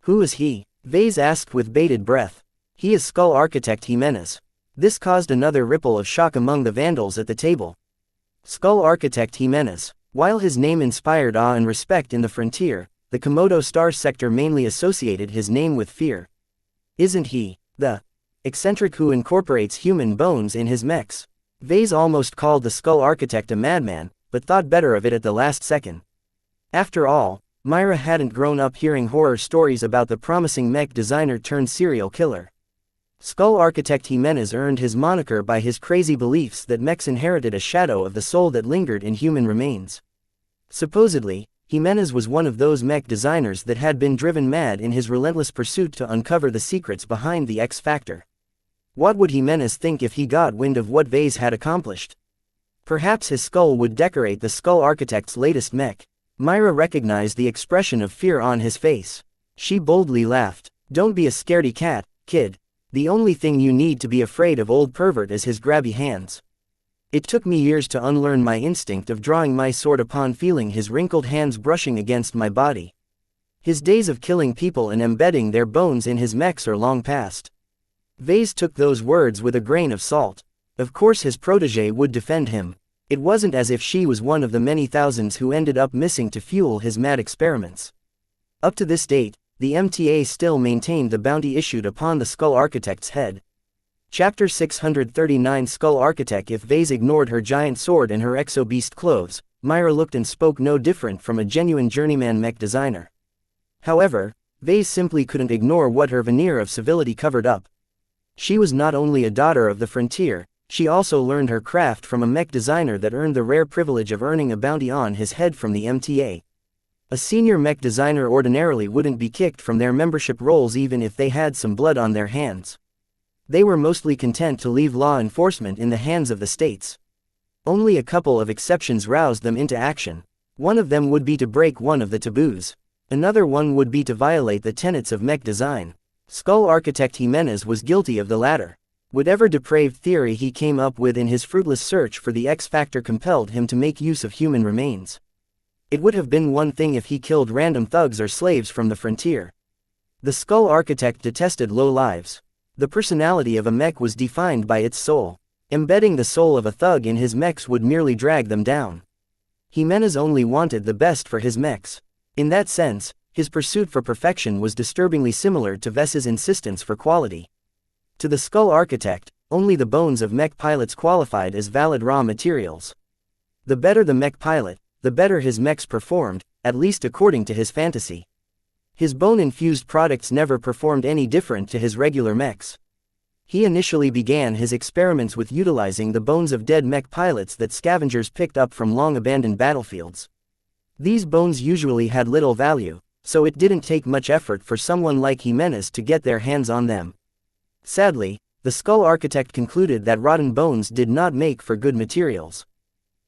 Who is he? Vase asked with bated breath. He is Skull Architect Jimenez. This caused another ripple of shock among the vandals at the table. Skull Architect Jimenez. While his name inspired awe and respect in the frontier, the Komodo Star sector mainly associated his name with fear. Isn't he the eccentric who incorporates human bones in his mechs? Vase almost called the Skull Architect a madman, but thought better of it at the last second. After all, Myra hadn't grown up hearing horror stories about the promising mech designer turned serial killer. Skull Architect Jimenez earned his moniker by his crazy beliefs that mechs inherited a shadow of the soul that lingered in human remains. Supposedly, Jimenez was one of those mech designers that had been driven mad in his relentless pursuit to uncover the secrets behind the X Factor. What would Jimenez think if he got wind of what Vase had accomplished? Perhaps his skull would decorate the Skull Architect's latest mech. Myra recognized the expression of fear on his face. She boldly laughed. Don't be a scaredy cat, kid. The only thing you need to be afraid of old pervert is his grabby hands. It took me years to unlearn my instinct of drawing my sword upon feeling his wrinkled hands brushing against my body. His days of killing people and embedding their bones in his mechs are long past. Vase took those words with a grain of salt. Of course his protégé would defend him. It wasn't as if she was one of the many thousands who ended up missing to fuel his mad experiments. Up to this date, the MTA still maintained the bounty issued upon the Skull Architect's head. Chapter 639 Skull Architect. If Vase ignored her giant sword and her exo-beast clothes, Myra looked and spoke no different from a genuine journeyman mech designer. However, Vase simply couldn't ignore what her veneer of civility covered up. She was not only a daughter of the frontier, she also learned her craft from a mech designer that earned the rare privilege of earning a bounty on his head from the MTA. A senior mech designer ordinarily wouldn't be kicked from their membership roles even if they had some blood on their hands. They were mostly content to leave law enforcement in the hands of the states. Only a couple of exceptions roused them into action. One of them would be to break one of the taboos. Another one would be to violate the tenets of mech design. Skull architect Jimenez was guilty of the latter. Whatever depraved theory he came up with in his fruitless search for the X-factor compelled him to make use of human remains. It would have been one thing if he killed random thugs or slaves from the frontier. The Skull architect detested low lives. The personality of a mech was defined by its soul. Embedding the soul of a thug in his mechs would merely drag them down. Jimenez only wanted the best for his mechs. In that sense, his pursuit for perfection was disturbingly similar to Ves's insistence for quality. To the Skull architect, only the bones of mech pilots qualified as valid raw materials. The better the mech pilot, the better his mechs performed, at least according to his fantasy. His bone-infused products never performed any different to his regular mechs. He initially began his experiments with utilizing the bones of dead mech pilots that scavengers picked up from long-abandoned battlefields. These bones usually had little value, so it didn't take much effort for someone like Jimenez to get their hands on them. Sadly, the Skull architect concluded that rotten bones did not make for good materials.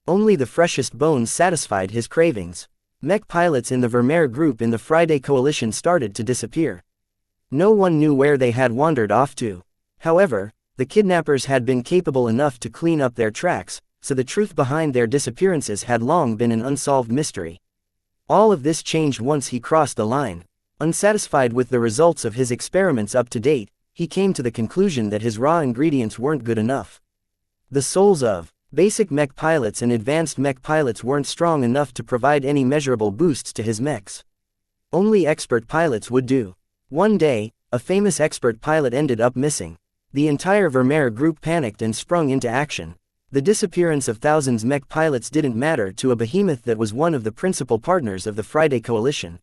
Only the freshest bones satisfied his cravings. Mech pilots in the Vermeer group in the Friday Coalition started to disappear. No one knew where they had wandered off to. However, the kidnappers had been capable enough to clean up their tracks, so the truth behind their disappearances had long been an unsolved mystery. All of this changed once he crossed the line. Unsatisfied with the results of his experiments up to date, he came to the conclusion that his raw ingredients weren't good enough. The souls of basic mech pilots and advanced mech pilots weren't strong enough to provide any measurable boosts to his mechs. Only expert pilots would do. One day, a famous expert pilot ended up missing. The entire Vermeer group panicked and sprung into action. The disappearance of thousands of mech pilots didn't matter to a behemoth that was one of the principal partners of the Friday Coalition.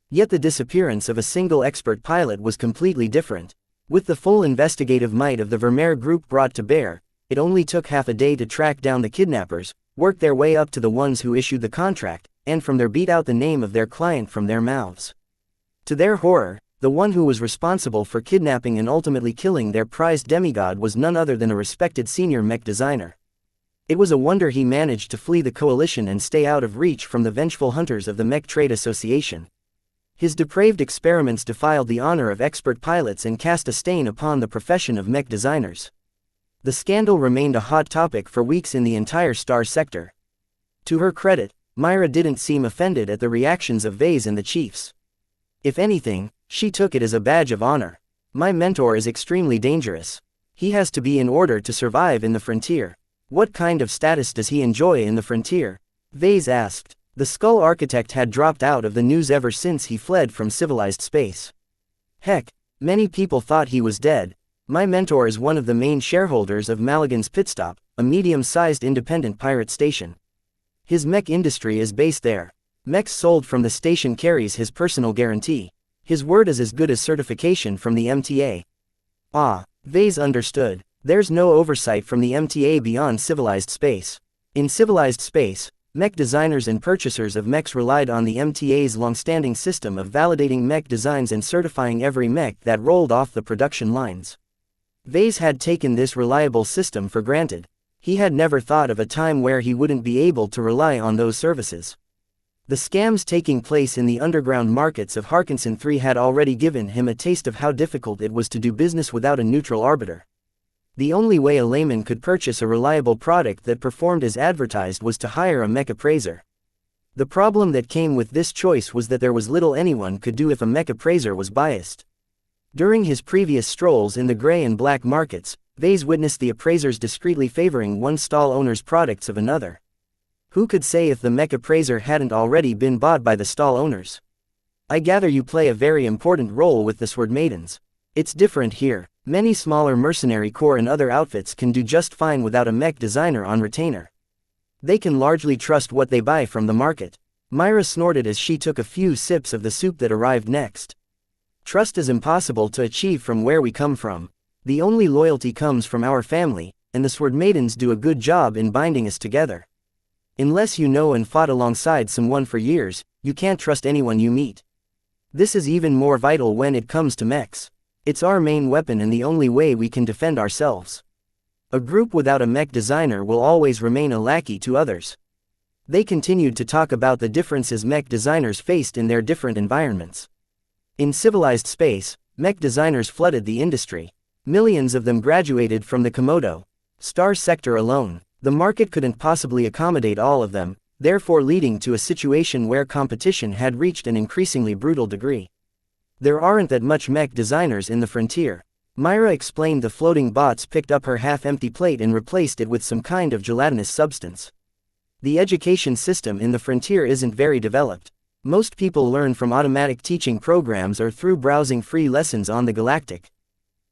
Yet the disappearance of a single expert pilot was completely different. With the full investigative might of the Vermeer group brought to bear, it only took half a day to track down the kidnappers, work their way up to the ones who issued the contract, and from there beat out the name of their client from their mouths. To their horror, the one who was responsible for kidnapping and ultimately killing their prized demigod was none other than a respected senior mech designer. It was a wonder he managed to flee the coalition and stay out of reach from the vengeful hunters of the Mech Trade Association. His depraved experiments defiled the honor of expert pilots and cast a stain upon the profession of mech designers. The scandal remained a hot topic for weeks in the entire star sector. To her credit, Myra didn't seem offended at the reactions of Vase and the chiefs. If anything, she took it as a badge of honor. My mentor is extremely dangerous. He has to be in order to survive in the frontier. What kind of status does he enjoy in the frontier? Vase asked. The Skull architect had dropped out of the news ever since he fled from civilized space. Heck, many people thought he was dead. My mentor is one of the main shareholders of Maligan's Pitstop, a medium-sized independent pirate station. His mech industry is based there. Mechs sold from the station carries his personal guarantee. His word is as good as certification from the MTA. Ah, Vase understood. There's no oversight from the MTA beyond civilized space. In civilized space, mech designers and purchasers of mechs relied on the MTA's long-standing system of validating mech designs and certifying every mech that rolled off the production lines. Vase had taken this reliable system for granted. He had never thought of a time where he wouldn't be able to rely on those services. The scams taking place in the underground markets of Harkinson 3 had already given him a taste of how difficult it was to do business without a neutral arbiter. The only way a layman could purchase a reliable product that performed as advertised was to hire a mech appraiser. The problem that came with this choice was that there was little anyone could do if a mech appraiser was biased. During his previous strolls in the gray and black markets, Vase witnessed the appraisers discreetly favoring one stall owner's products of another. Who could say if the mech appraiser hadn't already been bought by the stall owners? I gather you play a very important role with the Sword Maidens. It's different here. Many smaller mercenary corps and other outfits can do just fine without a mech designer on retainer. They can largely trust what they buy from the market. Myra snorted as she took a few sips of the soup that arrived next. Trust is impossible to achieve from where we come from. The only loyalty comes from our family, and the Sword Maidens do a good job in binding us together. Unless you know and fought alongside someone for years, you can't trust anyone you meet. This is even more vital when it comes to mechs. It's our main weapon and the only way we can defend ourselves. A group without a mech designer will always remain a lackey to others. They continued to talk about the differences mech designers faced in their different environments. In civilized space, mech designers flooded the industry. Millions of them graduated from the Komodo Star sector alone. The market couldn't possibly accommodate all of them, therefore leading to a situation where competition had reached an increasingly brutal degree. There aren't that much mech designers in the frontier. Myra explained. The floating bots picked up her half-empty plate and replaced it with some kind of gelatinous substance. The education system in the frontier isn't very developed. Most people learn from automatic teaching programs or through browsing free lessons on the Galactic.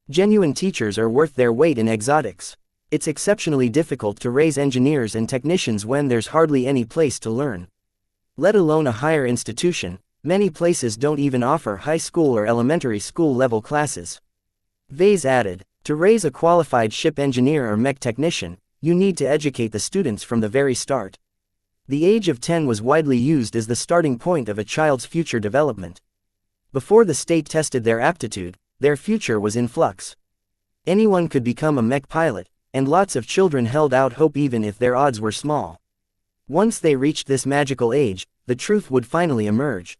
Genuine teachers are worth their weight in exotics. It's exceptionally difficult to raise engineers and technicians when there's hardly any place to learn. Let alone a higher institution, many places don't even offer high school or elementary school level classes. Vase added, to raise a qualified ship engineer or mech technician, you need to educate the students from the very start. The age of 10 was widely used as the starting point of a child's future development. Before the state tested their aptitude, their future was in flux. Anyone could become a mech pilot, and lots of children held out hope even if their odds were small. Once they reached this magical age, the truth would finally emerge.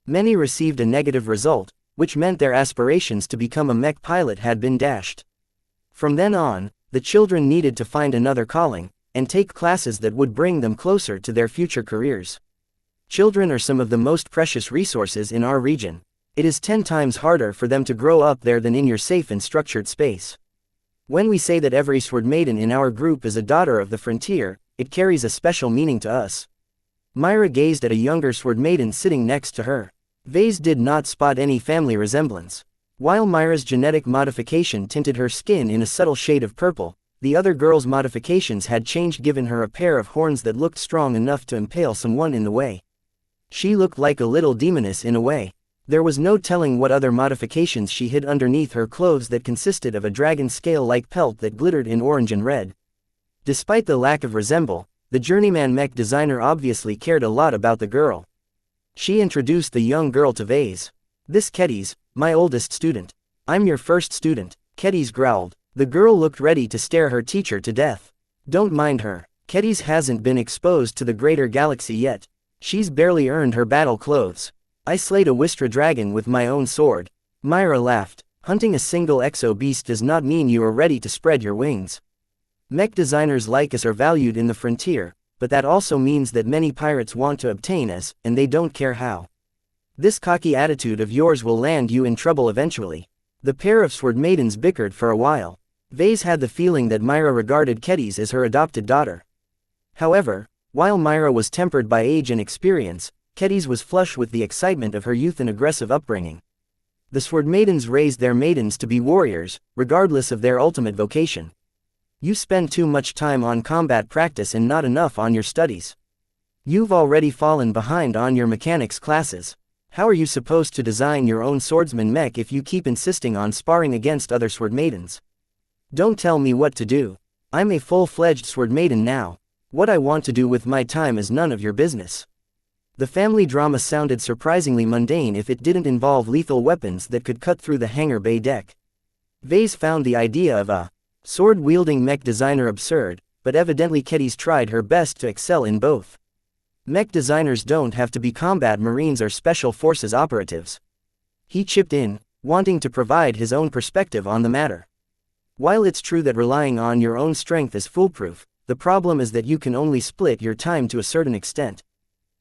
Many received a negative result, which meant their aspirations to become a mech pilot had been dashed. From then on, the children needed to find another calling, and take classes that would bring them closer to their future careers. Children are some of the most precious resources in our region. It is 10 times harder for them to grow up there than in your safe and structured space. When we say that every Sword Maiden in our group is a daughter of the frontier, it carries a special meaning to us. Myra gazed at a younger Sword Maiden sitting next to her. Vase did not spot any family resemblance. While Myra's genetic modification tinted her skin in a subtle shade of purple, the other girl's modifications had changed, giving her a pair of horns that looked strong enough to impale someone in the way. She looked like a little demoness in a way. There was no telling what other modifications she hid underneath her clothes that consisted of a dragon scale-like pelt that glittered in orange and red. Despite the lack of resemble, the journeyman mech designer obviously cared a lot about the girl. She introduced the young girl to Vase. This Kedis, my oldest student. I'm your first student, Kedis growled. The girl looked ready to stare her teacher to death. Don't mind her. Kedis hasn't been exposed to the greater galaxy yet. She's barely earned her battle clothes. I slayed a Wistra dragon with my own sword. Myra laughed. Hunting a single exo beast does not mean you are ready to spread your wings. Mech designers like us are valued in the frontier, but that also means that many pirates want to obtain us, and they don't care how. This cocky attitude of yours will land you in trouble eventually. The pair of Sword Maidens bickered for a while. Vase had the feeling that Myra regarded Kedis as her adopted daughter. However, while Myra was tempered by age and experience, Kedis was flush with the excitement of her youth and aggressive upbringing. The Sword Maidens raised their maidens to be warriors, regardless of their ultimate vocation. You spend too much time on combat practice and not enough on your studies. You've already fallen behind on your mechanics classes. How are you supposed to design your own swordsman mech if you keep insisting on sparring against other Sword Maidens? Don't tell me what to do. I'm a full-fledged Sword Maiden now. What I want to do with my time is none of your business. The family drama sounded surprisingly mundane if it didn't involve lethal weapons that could cut through the hangar bay deck. Vase found the idea of a sword-wielding mech designer absurd, but evidently Kedis tried her best to excel in both. Mech designers don't have to be combat marines or special forces operatives. He chipped in, wanting to provide his own perspective on the matter. While it's true that relying on your own strength is foolproof, the problem is that you can only split your time to a certain extent.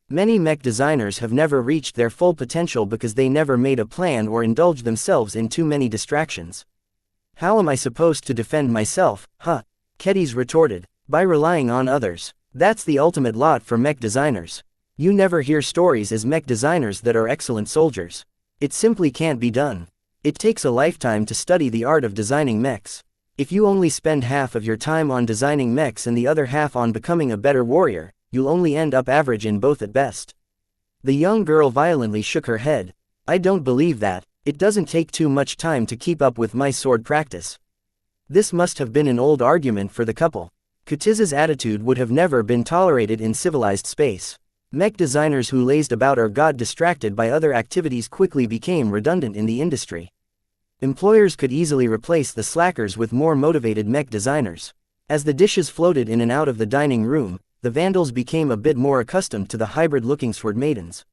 Many mech designers have never reached their full potential because they never made a plan or indulged themselves in too many distractions. How am I supposed to defend myself, huh? Kedis retorted. By relying on others. That's the ultimate lot for mech designers. You never hear stories as mech designers that are excellent soldiers. It simply can't be done. It takes a lifetime to study the art of designing mechs. If you only spend half of your time on designing mechs and the other half on becoming a better warrior, you'll only end up average in both at best. The young girl violently shook her head. I don't believe that. It doesn't take too much time to keep up with my sword practice. This must have been an old argument for the couple. Kutiz's attitude would have never been tolerated in civilized space. Mech designers who lazed about or got distracted by other activities quickly became redundant in the industry. Employers could easily replace the slackers with more motivated mech designers. As the dishes floated in and out of the dining room, the vandals became a bit more accustomed to the hybrid-looking sword maidens.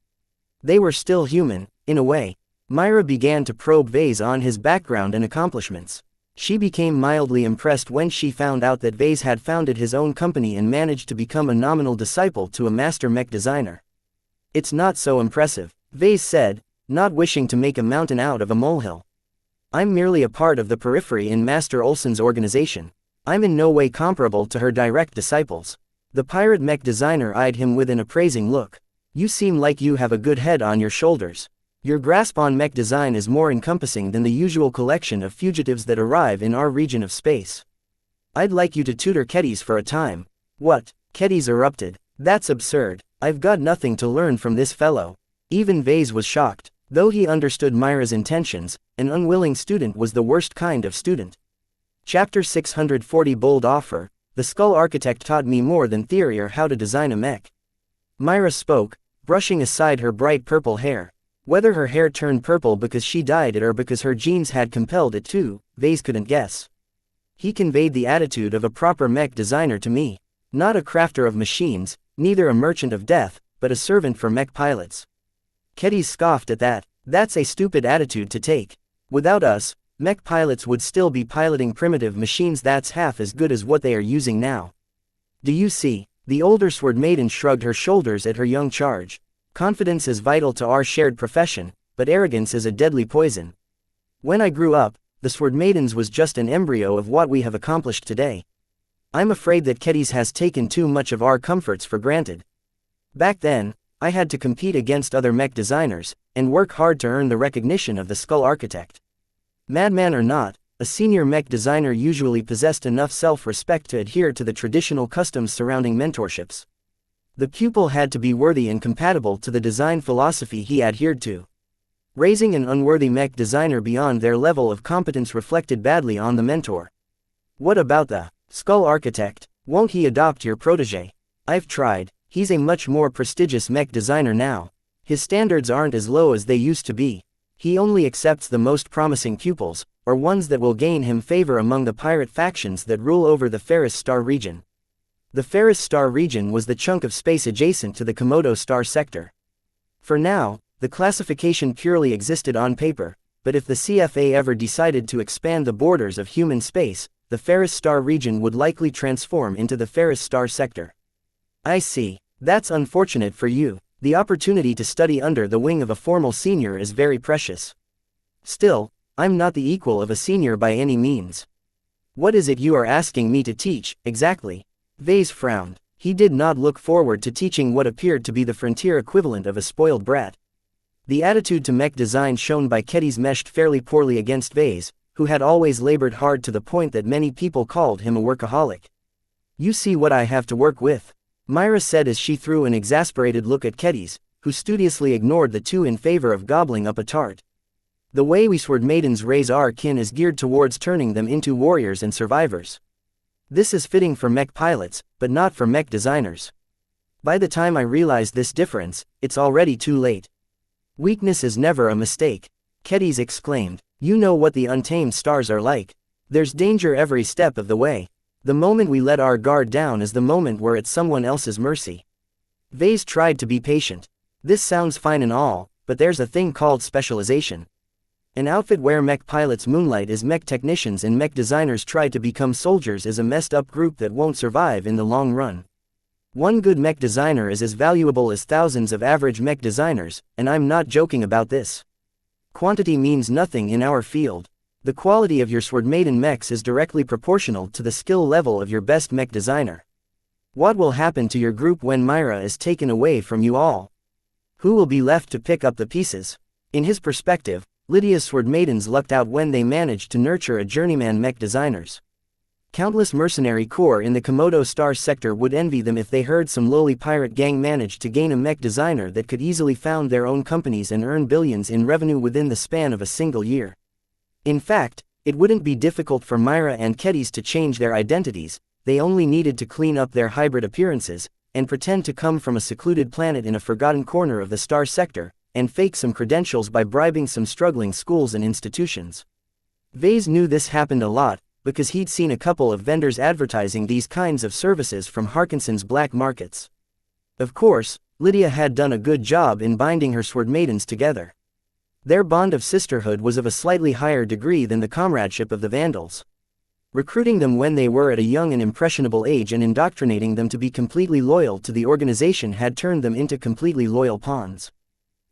They were still human, in a way. Myra began to probe Vase on his background and accomplishments. She became mildly impressed when she found out that Vase had founded his own company and managed to become a nominal disciple to a master mech designer. It's not so impressive, Vase said, not wishing to make a mountain out of a molehill. I'm merely a part of the periphery in Master Olsen's organization. I'm in no way comparable to her direct disciples. The pirate mech designer eyed him with an appraising look. You seem like you have a good head on your shoulders. Your grasp on mech design is more encompassing than the usual collection of fugitives that arrive in our region of space. I'd like you to tutor Kedis for a time. What? Kedis erupted. That's absurd. I've got nothing to learn from this fellow. Even Vase was shocked. Though he understood Myra's intentions, an unwilling student was the worst kind of student. Chapter 640 Bold Offer. The Skull Architect taught me more than theory or how to design a mech. Myra spoke, brushing aside her bright purple hair. Whether her hair turned purple because she dyed it or because her genes had compelled it to, Vase couldn't guess. He conveyed the attitude of a proper mech designer to me. Not a crafter of machines, neither a merchant of death, but a servant for mech pilots. Kedis scoffed at that. That's a stupid attitude to take. Without us, mech pilots would still be piloting primitive machines that's half as good as what they are using now. Do you see? The older sword maiden shrugged her shoulders at her young charge. Confidence is vital to our shared profession, but arrogance is a deadly poison. When I grew up, the sword maidens was just an embryo of what we have accomplished today. I'm afraid that Kedis has taken too much of our comforts for granted. Back then, I had to compete against other mech designers, and work hard to earn the recognition of the Skull Architect. Madman or not, a senior mech designer usually possessed enough self-respect to adhere to the traditional customs surrounding mentorships. The pupil had to be worthy and compatible to the design philosophy he adhered to. Raising an unworthy mech designer beyond their level of competence reflected badly on the mentor. What about the Skull Architect? Won't he adopt your protege? I've tried. He's a much more prestigious mech designer now. His standards aren't as low as they used to be. He only accepts the most promising pupils, or ones that will gain him favor among the pirate factions that rule over the Ferris Star region. The Ferris Star region was the chunk of space adjacent to the Komodo Star sector. For now, the classification purely existed on paper, but if the CFA ever decided to expand the borders of human space, the Ferris Star region would likely transform into the Ferris Star sector. I see. That's unfortunate for you. The opportunity to study under the wing of a formal senior is very precious. Still, I'm not the equal of a senior by any means. What is it you are asking me to teach, exactly? Vase frowned. He did not look forward to teaching what appeared to be the frontier equivalent of a spoiled brat. The attitude to mech design shown by Kedis meshed fairly poorly against Vase, who had always labored hard to the point that many people called him a workaholic. You see what I have to work with, Myra said as she threw an exasperated look at Kedis, who studiously ignored the two in favor of gobbling up a tart. The way we sword maidens raise our kin is geared towards turning them into warriors and survivors. This is fitting for mech pilots, but not for mech designers. By the time I realize this difference, it's already too late. Weakness is never a mistake, Kedis exclaimed. You know what the untamed stars are like. There's danger every step of the way. The moment we let our guard down is the moment we're at someone else's mercy. Vase tried to be patient. This sounds fine and all, but there's a thing called specialization. An outfit where mech pilots moonlight as mech technicians and mech designers try to become soldiers is a messed up group that won't survive in the long run. One good mech designer is as valuable as thousands of average mech designers, and I'm not joking about this. Quantity means nothing in our field. The quality of your sword maiden mechs is directly proportional to the skill level of your best mech designer. What will happen to your group when Myra is taken away from you all? Who will be left to pick up the pieces? In his perspective, Lydia's sword maidens lucked out when they managed to nurture a journeyman mech designers. Countless mercenary corps in the Komodo Star sector would envy them if they heard some lowly pirate gang managed to gain a mech designer that could easily found their own companies and earn billions in revenue within the span of a single year. In fact, it wouldn't be difficult for Myra and Kedis to change their identities. They only needed to clean up their hybrid appearances, and pretend to come from a secluded planet in a forgotten corner of the Star sector, and fake some credentials by bribing some struggling schools and institutions. Vase knew this happened a lot, because he'd seen a couple of vendors advertising these kinds of services from Harkinson's black markets. Of course, Lydia had done a good job in binding her sword maidens together. Their bond of sisterhood was of a slightly higher degree than the comradeship of the Vandals. Recruiting them when they were at a young and impressionable age and indoctrinating them to be completely loyal to the organization had turned them into completely loyal pawns.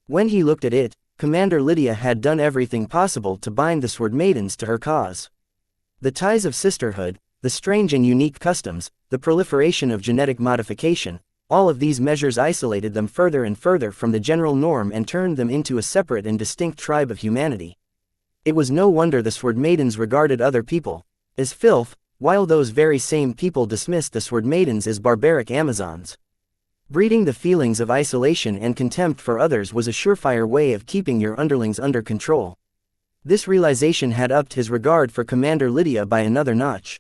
When he looked at it, Commander Lydia had done everything possible to bind the sword maidens to her cause. The ties of sisterhood, the strange and unique customs, the proliferation of genetic modification, all of these measures isolated them further and further from the general norm and turned them into a separate and distinct tribe of humanity. It was no wonder the sword maidens regarded other people as filth, while those very same people dismissed the sword maidens as barbaric Amazons. Breeding the feelings of isolation and contempt for others was a surefire way of keeping your underlings under control. This realization had upped his regard for Commander Lydia by another notch.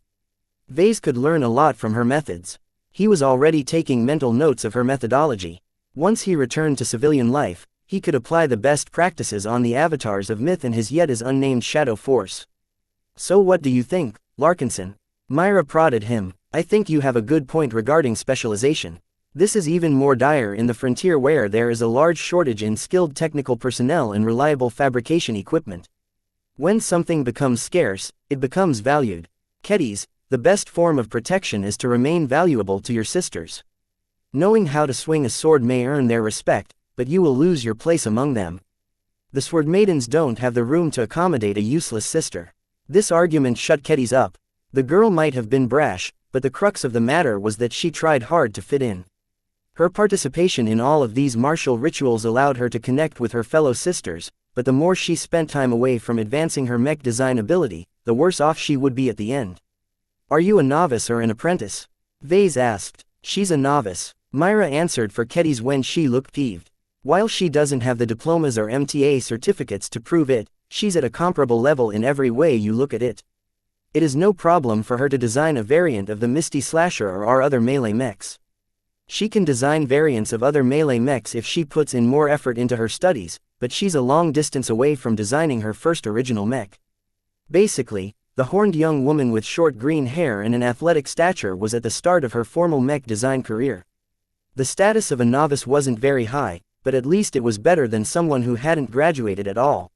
Vase could learn a lot from her methods. He was already taking mental notes of her methodology. Once he returned to civilian life, he could apply the best practices on the avatars of myth and his yet as unnamed shadow force. So what do you think, Larkinson? Myra prodded him. I think you have a good point regarding specialization. This is even more dire in the frontier where there is a large shortage in skilled technical personnel and reliable fabrication equipment. When something becomes scarce, it becomes valued. Kedis, the best form of protection is to remain valuable to your sisters. Knowing how to swing a sword may earn their respect, but you will lose your place among them. The sword maidens don't have the room to accommodate a useless sister. This argument shut Kedis up. The girl might have been brash, but the crux of the matter was that she tried hard to fit in. Her participation in all of these martial rituals allowed her to connect with her fellow sisters, but the more she spent time away from advancing her mech design ability, the worse off she would be at the end. Are you a novice or an apprentice? Vase asked. She's a novice, Myra answered for Kedis when she looked peeved. While she doesn't have the diplomas or MTA certificates to prove it, she's at a comparable level in every way you look at it. It is no problem for her to design a variant of the Misty Slasher or our other melee mechs. She can design variants of other melee mechs if she puts in more effort into her studies, but she's a long distance away from designing her first original mech. Basically, the horned young woman with short green hair and an athletic stature was at the start of her formal mech design career. The status of a novice wasn't very high, but at least it was better than someone who hadn't graduated at all.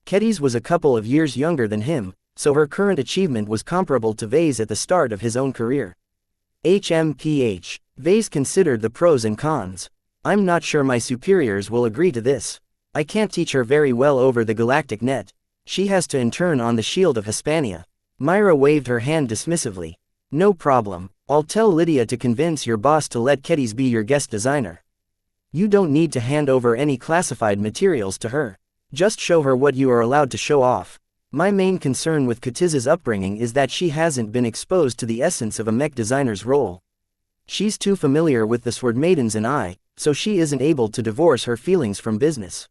Kedis was a couple of years younger than him, so her current achievement was comparable to Vase at the start of his own career. HMPH. Vase considered the pros and cons. I'm not sure my superiors will agree to this. I can't teach her very well over the galactic net. She has to intern on the Shield of Hispania. Myra waved her hand dismissively. No problem. I'll tell Lydia to convince your boss to let Kedis be your guest designer. You don't need to hand over any classified materials to her. Just show her what you are allowed to show off. My main concern with Ketiz's upbringing is that she hasn't been exposed to the essence of a mech designer's role. She's too familiar with the sword maidens and I, so she isn't able to divorce her feelings from business.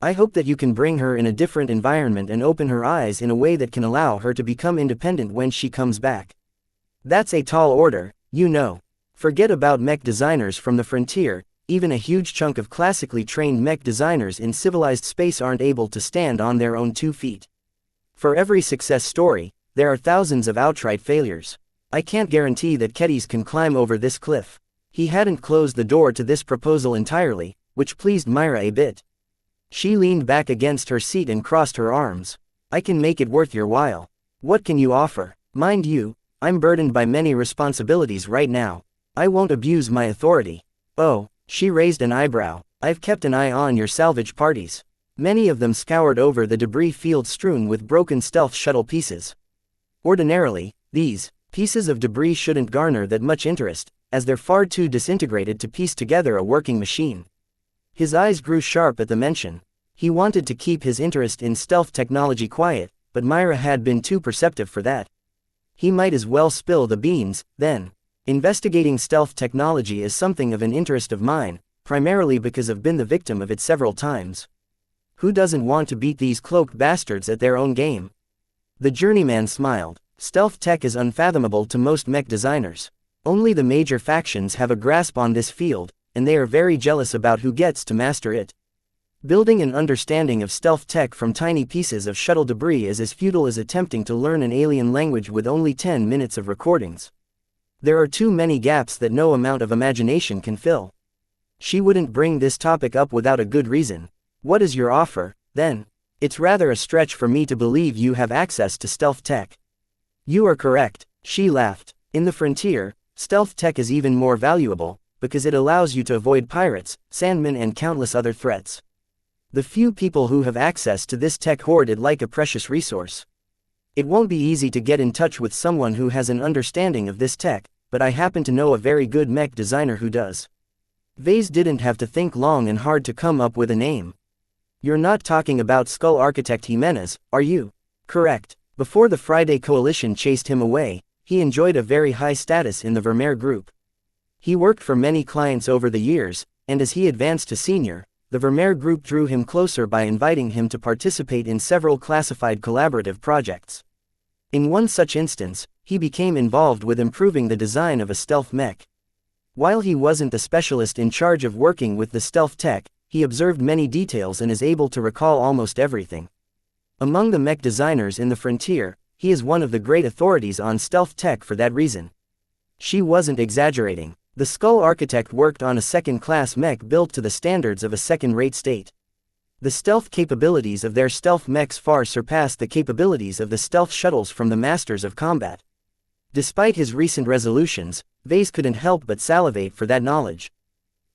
I hope that you can bring her in a different environment and open her eyes in a way that can allow her to become independent when she comes back. That's a tall order, you know. Forget about mech designers from the frontier, even a huge chunk of classically trained mech designers in civilized space aren't able to stand on their own 2 feet. For every success story, there are thousands of outright failures. I can't guarantee that Kedis can climb over this cliff. He hadn't closed the door to this proposal entirely, which pleased Myra a bit. She leaned back against her seat and crossed her arms. I can make it worth your while. What can you offer? Mind you, I'm burdened by many responsibilities right now. I won't abuse my authority. Oh, she raised an eyebrow. I've kept an eye on your salvage parties. Many of them scoured over the debris field strewn with broken stealth shuttle pieces. Ordinarily, these pieces of debris shouldn't garner that much interest, as they're far too disintegrated to piece together a working machine. His eyes grew sharp at the mention. He wanted to keep his interest in stealth technology quiet, but Myra had been too perceptive for that. He might as well spill the beans, then. Investigating stealth technology is something of an interest of mine, primarily because I've been the victim of it several times. Who doesn't want to beat these cloaked bastards at their own game? The journeyman smiled. Stealth tech is unfathomable to most mech designers. Only the major factions have a grasp on this field, and they are very jealous about who gets to master it. Building an understanding of stealth tech from tiny pieces of shuttle debris is as futile as attempting to learn an alien language with only 10 minutes of recordings. There are too many gaps that no amount of imagination can fill. She wouldn't bring this topic up without a good reason. What is your offer, then? It's rather a stretch for me to believe you have access to stealth tech. You are correct, she laughed. In the frontier, stealth tech is even more valuable, because it allows you to avoid pirates, sandmen and countless other threats. The few people who have access to this tech hoard it like a precious resource. It won't be easy to get in touch with someone who has an understanding of this tech, but I happen to know a very good mech designer who does. Vase didn't have to think long and hard to come up with a name. You're not talking about Skull Architect Jimenez, are you? Correct. Before the Friday Coalition chased him away, he enjoyed a very high status in the Vermeer group. He worked for many clients over the years, and as he advanced to senior, the Vermeer group drew him closer by inviting him to participate in several classified collaborative projects. In one such instance, he became involved with improving the design of a stealth mech. While he wasn't the specialist in charge of working with the stealth tech, he observed many details and is able to recall almost everything. Among the mech designers in the frontier, he is one of the great authorities on stealth tech for that reason. She wasn't exaggerating. The Skull Architect worked on a second-class mech built to the standards of a second-rate state. The stealth capabilities of their stealth mechs far surpassed the capabilities of the stealth shuttles from the Masters of Combat. Despite his recent resolutions, Vase couldn't help but salivate for that knowledge.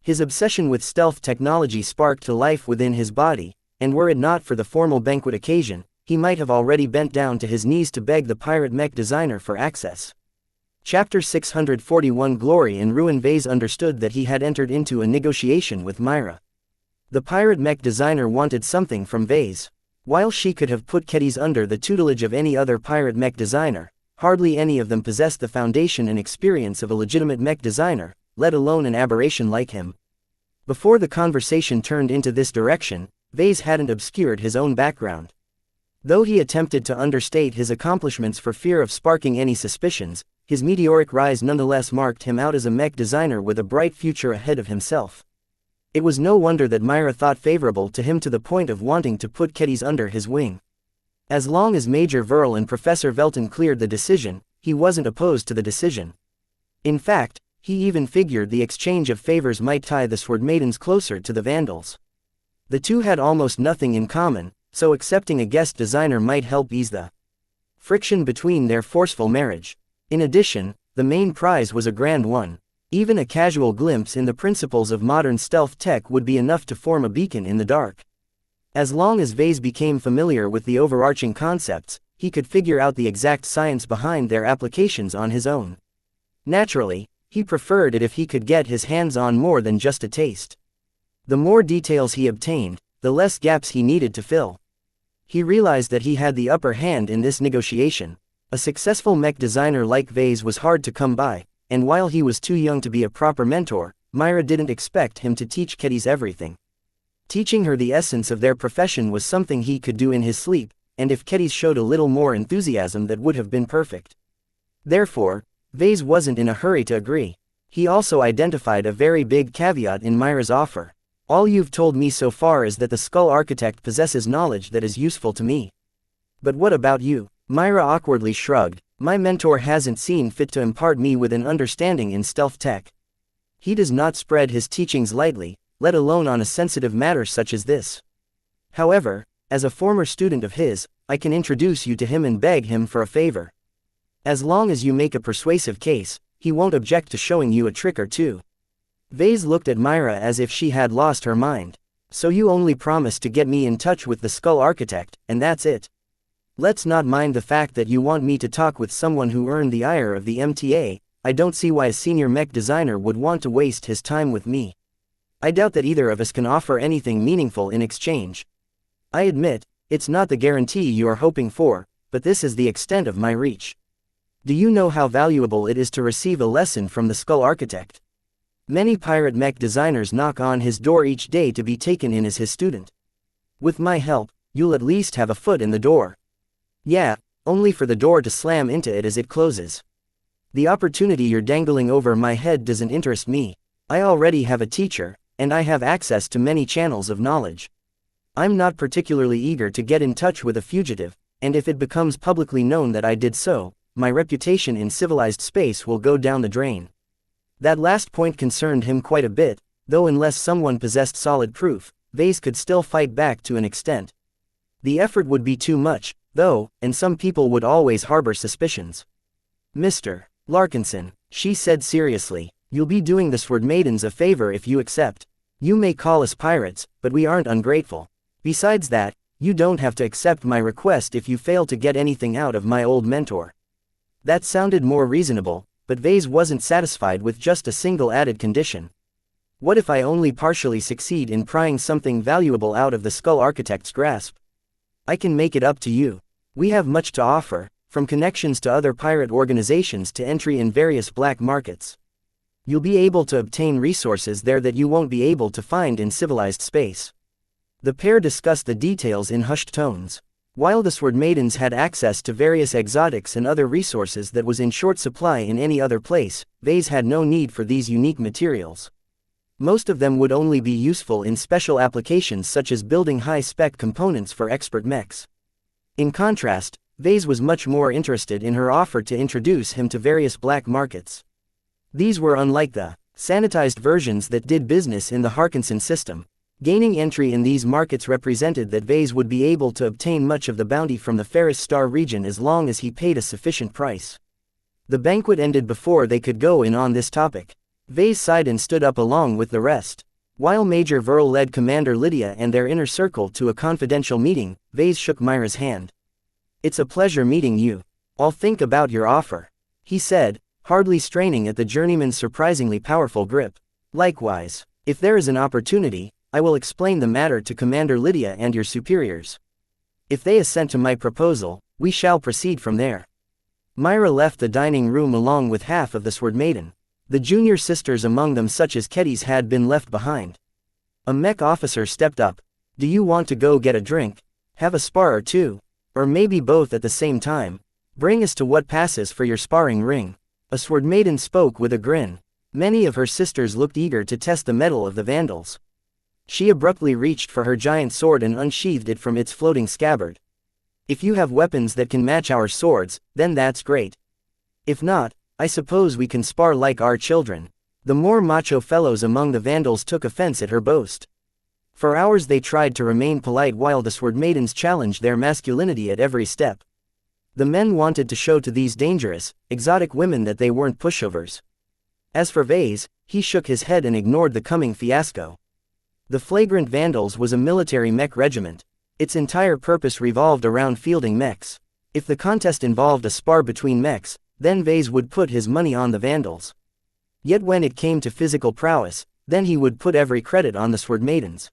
His obsession with stealth technology sparked to life within his body, and were it not for the formal banquet occasion, he might have already bent down to his knees to beg the pirate mech designer for access. Chapter 641 Glory and Ruin. Vase understood that he had entered into a negotiation with Myra. The pirate mech designer wanted something from Vase. While she could have put Kedis under the tutelage of any other pirate mech designer, hardly any of them possessed the foundation and experience of a legitimate mech designer, let alone an aberration like him. Before the conversation turned into this direction, Vase hadn't obscured his own background. Though he attempted to understate his accomplishments for fear of sparking any suspicions, his meteoric rise nonetheless marked him out as a mech designer with a bright future ahead of himself. It was no wonder that Myra thought favorable to him to the point of wanting to put Kedis under his wing. As long as Major Verl and Professor Velton cleared the decision, he wasn't opposed to the decision. In fact, he even figured the exchange of favors might tie the Sword Maidens closer to the Vandals. The two had almost nothing in common, so accepting a guest designer might help ease the friction between their forceful marriage. In addition, the main prize was a grand one. Even a casual glimpse in the principles of modern stealth tech would be enough to form a beacon in the dark. As long as Vase became familiar with the overarching concepts, he could figure out the exact science behind their applications on his own. Naturally, he preferred it if he could get his hands on more than just a taste. The more details he obtained, the less gaps he needed to fill. He realized that he had the upper hand in this negotiation. A successful mech designer like Vase was hard to come by, and while he was too young to be a proper mentor, Myra didn't expect him to teach Kedis everything. Teaching her the essence of their profession was something he could do in his sleep, and if Kedis showed a little more enthusiasm that would have been perfect. Therefore, Vase wasn't in a hurry to agree. He also identified a very big caveat in Myra's offer. All you've told me so far is that the Skull Architect possesses knowledge that is useful to me. But what about you? Myra awkwardly shrugged. My mentor hasn't seen fit to impart me with an understanding in stealth tech. He does not spread his teachings lightly, let alone on a sensitive matter such as this. However, as a former student of his, I can introduce you to him and beg him for a favor. As long as you make a persuasive case, he won't object to showing you a trick or two. Vase looked at Myra as if she had lost her mind. So you only promise to get me in touch with the Skull Architect, and that's it? Let's not mind the fact that you want me to talk with someone who earned the ire of the MTA. I don't see why a senior mech designer would want to waste his time with me. I doubt that either of us can offer anything meaningful in exchange. I admit, it's not the guarantee you are hoping for, but this is the extent of my reach. Do you know how valuable it is to receive a lesson from the Skull Architect? Many pirate mech designers knock on his door each day to be taken in as his student. With my help, you'll at least have a foot in the door. Yeah, only for the door to slam into it as it closes. The opportunity you're dangling over my head doesn't interest me. I already have a teacher, and I have access to many channels of knowledge. I'm not particularly eager to get in touch with a fugitive, and if it becomes publicly known that I did so, my reputation in civilized space will go down the drain. That last point concerned him quite a bit, though unless someone possessed solid proof, Vase could still fight back to an extent. The effort would be too much, though, and some people would always harbor suspicions. Mr. Larkinson, she said seriously, you'll be doing the Sword Maidens a favor if you accept. You may call us pirates, but we aren't ungrateful. Besides that, you don't have to accept my request if you fail to get anything out of my old mentor. That sounded more reasonable, but Vase wasn't satisfied with just a single added condition. What if I only partially succeed in prying something valuable out of the Skull Architect's grasp? I can make it up to you. We have much to offer, from connections to other pirate organizations to entry in various black markets. You'll be able to obtain resources there that you won't be able to find in civilized space. The pair discussed the details in hushed tones. While the Sword Maidens had access to various exotics and other resources that was in short supply in any other place, Vase had no need for these unique materials. Most of them would only be useful in special applications such as building high-spec components for expert mechs. In contrast, Vase was much more interested in her offer to introduce him to various black markets. These were unlike the sanitized versions that did business in the Harkinson system. Gaining entry in these markets represented that Vase would be able to obtain much of the bounty from the Ferris Star region as long as he paid a sufficient price. The banquet ended before they could go in on this topic. Vase sighed and stood up along with the rest. While Major Verl led Commander Lydia and their inner circle to a confidential meeting, Vase shook Myra's hand. It's a pleasure meeting you. I'll think about your offer, he said, hardly straining at the journeyman's surprisingly powerful grip. Likewise, if there is an opportunity, I will explain the matter to Commander Lydia and your superiors. If they assent to my proposal, we shall proceed from there. Myra left the dining room along with half of the Sword Maiden. The junior sisters among them such as Ketty's had been left behind. A mech officer stepped up. Do you want to go get a drink? Have a spar or two? Or maybe both at the same time? Bring us to what passes for your sparring ring. A Sword Maiden spoke with a grin. Many of her sisters looked eager to test the mettle of the Vandals. She abruptly reached for her giant sword and unsheathed it from its floating scabbard. If you have weapons that can match our swords, then that's great. If not, I suppose we can spar like our children. The more macho fellows among the Vandals took offense at her boast. For hours they tried to remain polite while the Sword Maidens challenged their masculinity at every step. The men wanted to show to these dangerous, exotic women that they weren't pushovers. As for Vase, he shook his head and ignored the coming fiasco. The Flagrant Vandals was a military mech regiment. Its entire purpose revolved around fielding mechs. If the contest involved a spar between mechs, then Vase would put his money on the Vandals. Yet when it came to physical prowess, then he would put every credit on the Sword Maidens.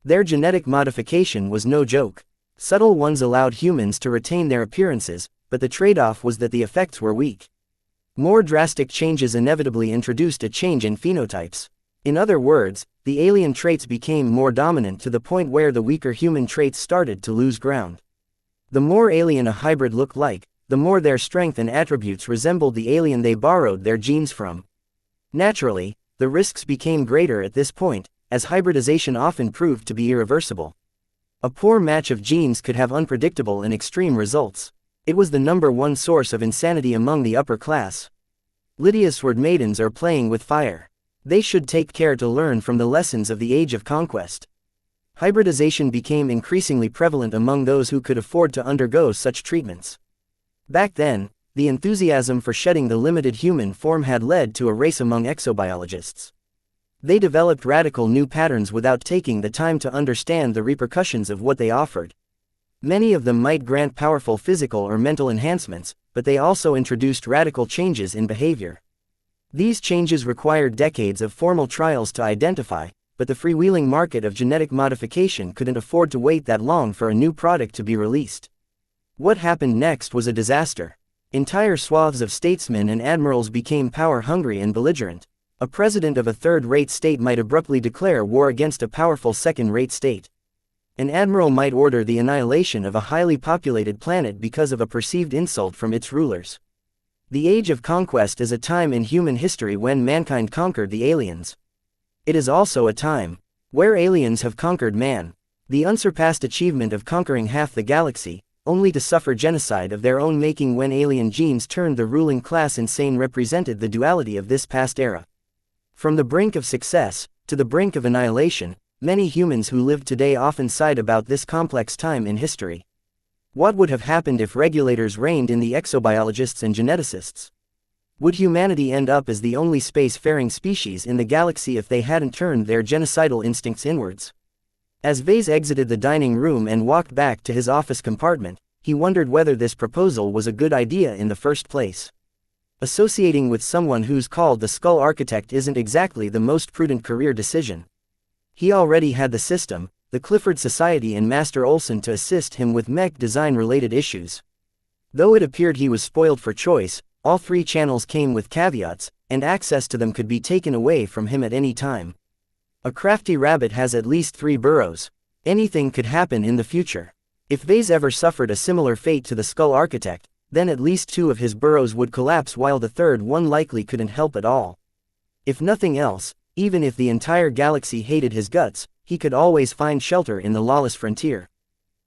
Their genetic modification was no joke. Subtle ones allowed humans to retain their appearances, but the trade-off was that the effects were weak. More drastic changes inevitably introduced a change in phenotypes. In other words, the alien traits became more dominant to the point where the weaker human traits started to lose ground. The more alien a hybrid looked like, the more their strength and attributes resembled the alien they borrowed their genes from. Naturally, the risks became greater at this point, as hybridization often proved to be irreversible. A poor match of genes could have unpredictable and extreme results. It was the #1 source of insanity among the upper class. Lydia's Sword Maidens are playing with fire. They should take care to learn from the lessons of the Age of Conquest. Hybridization became increasingly prevalent among those who could afford to undergo such treatments. Back then, the enthusiasm for shedding the limited human form had led to a race among exobiologists. They developed radical new patterns without taking the time to understand the repercussions of what they offered. Many of them might grant powerful physical or mental enhancements, but they also introduced radical changes in behavior. These changes required decades of formal trials to identify, but the freewheeling market of genetic modification couldn't afford to wait that long for a new product to be released. What happened next was a disaster. Entire swaths of statesmen and admirals became power-hungry and belligerent. A president of a third-rate state might abruptly declare war against a powerful second-rate state. An admiral might order the annihilation of a highly populated planet because of a perceived insult from its rulers. The Age of Conquest is a time in human history when mankind conquered the aliens. It is also a time where aliens have conquered man. The unsurpassed achievement of conquering half the galaxy, only to suffer genocide of their own making when alien genes turned the ruling class insane, represented the duality of this past era. From the brink of success, to the brink of annihilation, many humans who live today often sighed about this complex time in history. What would have happened if regulators reigned in the exobiologists and geneticists? Would humanity end up as the only space-faring species in the galaxy if they hadn't turned their genocidal instincts inwards? As Vase exited the dining room and walked back to his office compartment, he wondered whether this proposal was a good idea in the first place. Associating with someone who's called the Skull Architect isn't exactly the most prudent career decision. He already had the system, the Clifford Society and Master Olson to assist him with mech design-related issues. Though it appeared he was spoiled for choice, all three channels came with caveats, and access to them could be taken away from him at any time. A crafty rabbit has at least 3 burrows. Anything could happen in the future. If Vase ever suffered a similar fate to the Skull Architect, then at least 2 of his burrows would collapse while the third one likely couldn't help at all. If nothing else, even if the entire galaxy hated his guts, he could always find shelter in the lawless frontier.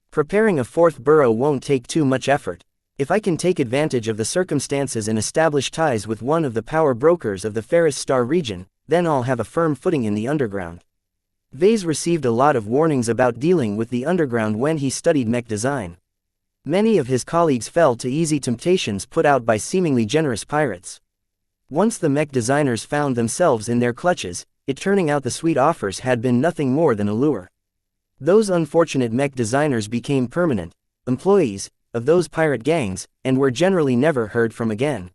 Preparing a 4th burrow won't take too much effort. If I can take advantage of the circumstances and establish ties with one of the power brokers of the Ferris Star region, then I'll have a firm footing in the underground. Vase received a lot of warnings about dealing with the underground when he studied mech design. Many of his colleagues fell to easy temptations put out by seemingly generous pirates. Once the mech designers found themselves in their clutches, it turning out the sweet offers had been nothing more than a lure. Those unfortunate mech designers became permanent employees of those pirate gangs, and were generally never heard from again.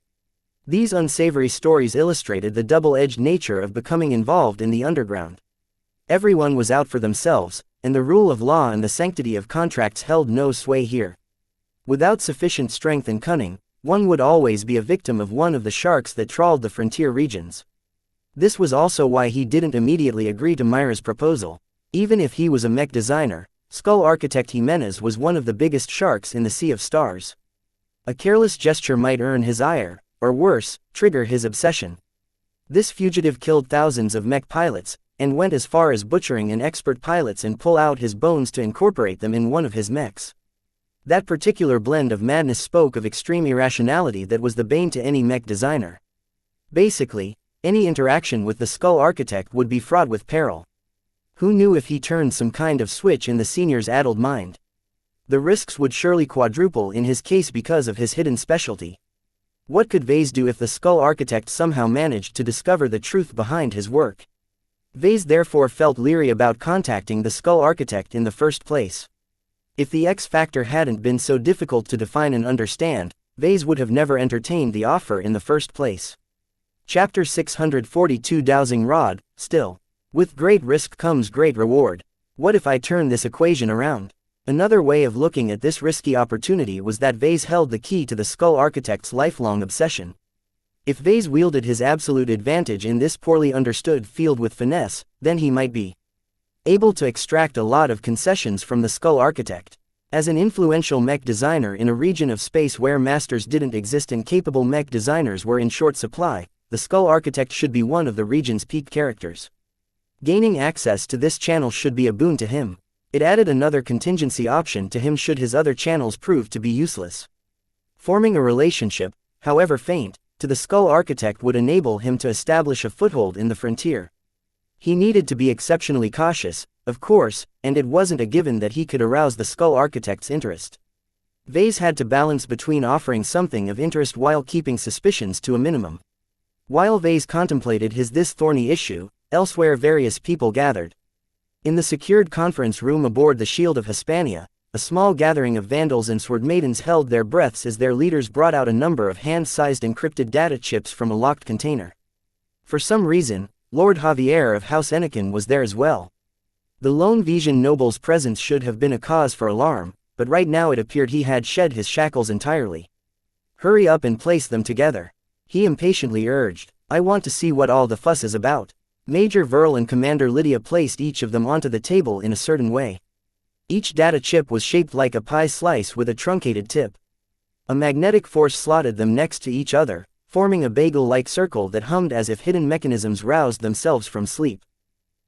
These unsavory stories illustrated the double-edged nature of becoming involved in the underground. Everyone was out for themselves, and the rule of law and the sanctity of contracts held no sway here. Without sufficient strength and cunning, one would always be a victim of one of the sharks that trawled the frontier regions. This was also why he didn't immediately agree to Myra's proposal. Even if he was a mech designer, Skull Architect Jimenez was one of the biggest sharks in the Sea of Stars. A careless gesture might earn his ire, or worse, trigger his obsession. This fugitive killed thousands of mech pilots, and went as far as butchering an expert pilots and pull out his bones to incorporate them in one of his mechs. That particular blend of madness spoke of extreme irrationality that was the bane to any mech designer. Basically, any interaction with the Skull Architect would be fraught with peril. Who knew if he turned some kind of switch in the senior's addled mind? The risks would surely quadruple in his case because of his hidden specialty. What could Vase do if the Skull Architect somehow managed to discover the truth behind his work? Vase therefore felt leery about contacting the Skull Architect in the first place. If the X factor hadn't been so difficult to define and understand, Vase would have never entertained the offer in the first place. Chapter 642 Dowsing Rod. Still, with great risk comes great reward. What if I turn this equation around? Another way of looking at this risky opportunity was that Vase held the key to the Skull Architect's lifelong obsession. If Vase wielded his absolute advantage in this poorly understood field with finesse, then he might be able to extract a lot of concessions from the Skull Architect. As an influential mech designer in a region of space where masters didn't exist and capable mech designers were in short supply, the Skull Architect should be one of the region's peak characters. Gaining access to this channel should be a boon to him. It added another contingency option to him should his other channels prove to be useless. Forming a relationship, however faint, to the Skull Architect would enable him to establish a foothold in the frontier. He needed to be exceptionally cautious, of course, and it wasn't a given that he could arouse the Skull Architect's interest. Vase had to balance between offering something of interest while keeping suspicions to a minimum. While Vase contemplated this thorny issue, elsewhere various people gathered. In the secured conference room aboard the Shield of Hispania, a small gathering of vandals and sword maidens held their breaths as their leaders brought out a number of hand-sized encrypted data chips from a locked container. For some reason, Lord Javier of House Anakin was there as well. The lone Vision noble's presence should have been a cause for alarm, but right now it appeared he had shed his shackles entirely. Hurry up and place them together. He impatiently urged. I want to see what all the fuss is about. Major Verl and Commander Lydia placed each of them onto the table in a certain way. Each data chip was shaped like a pie slice with a truncated tip. A magnetic force slotted them next to each other, forming a bagel-like circle that hummed as if hidden mechanisms roused themselves from sleep.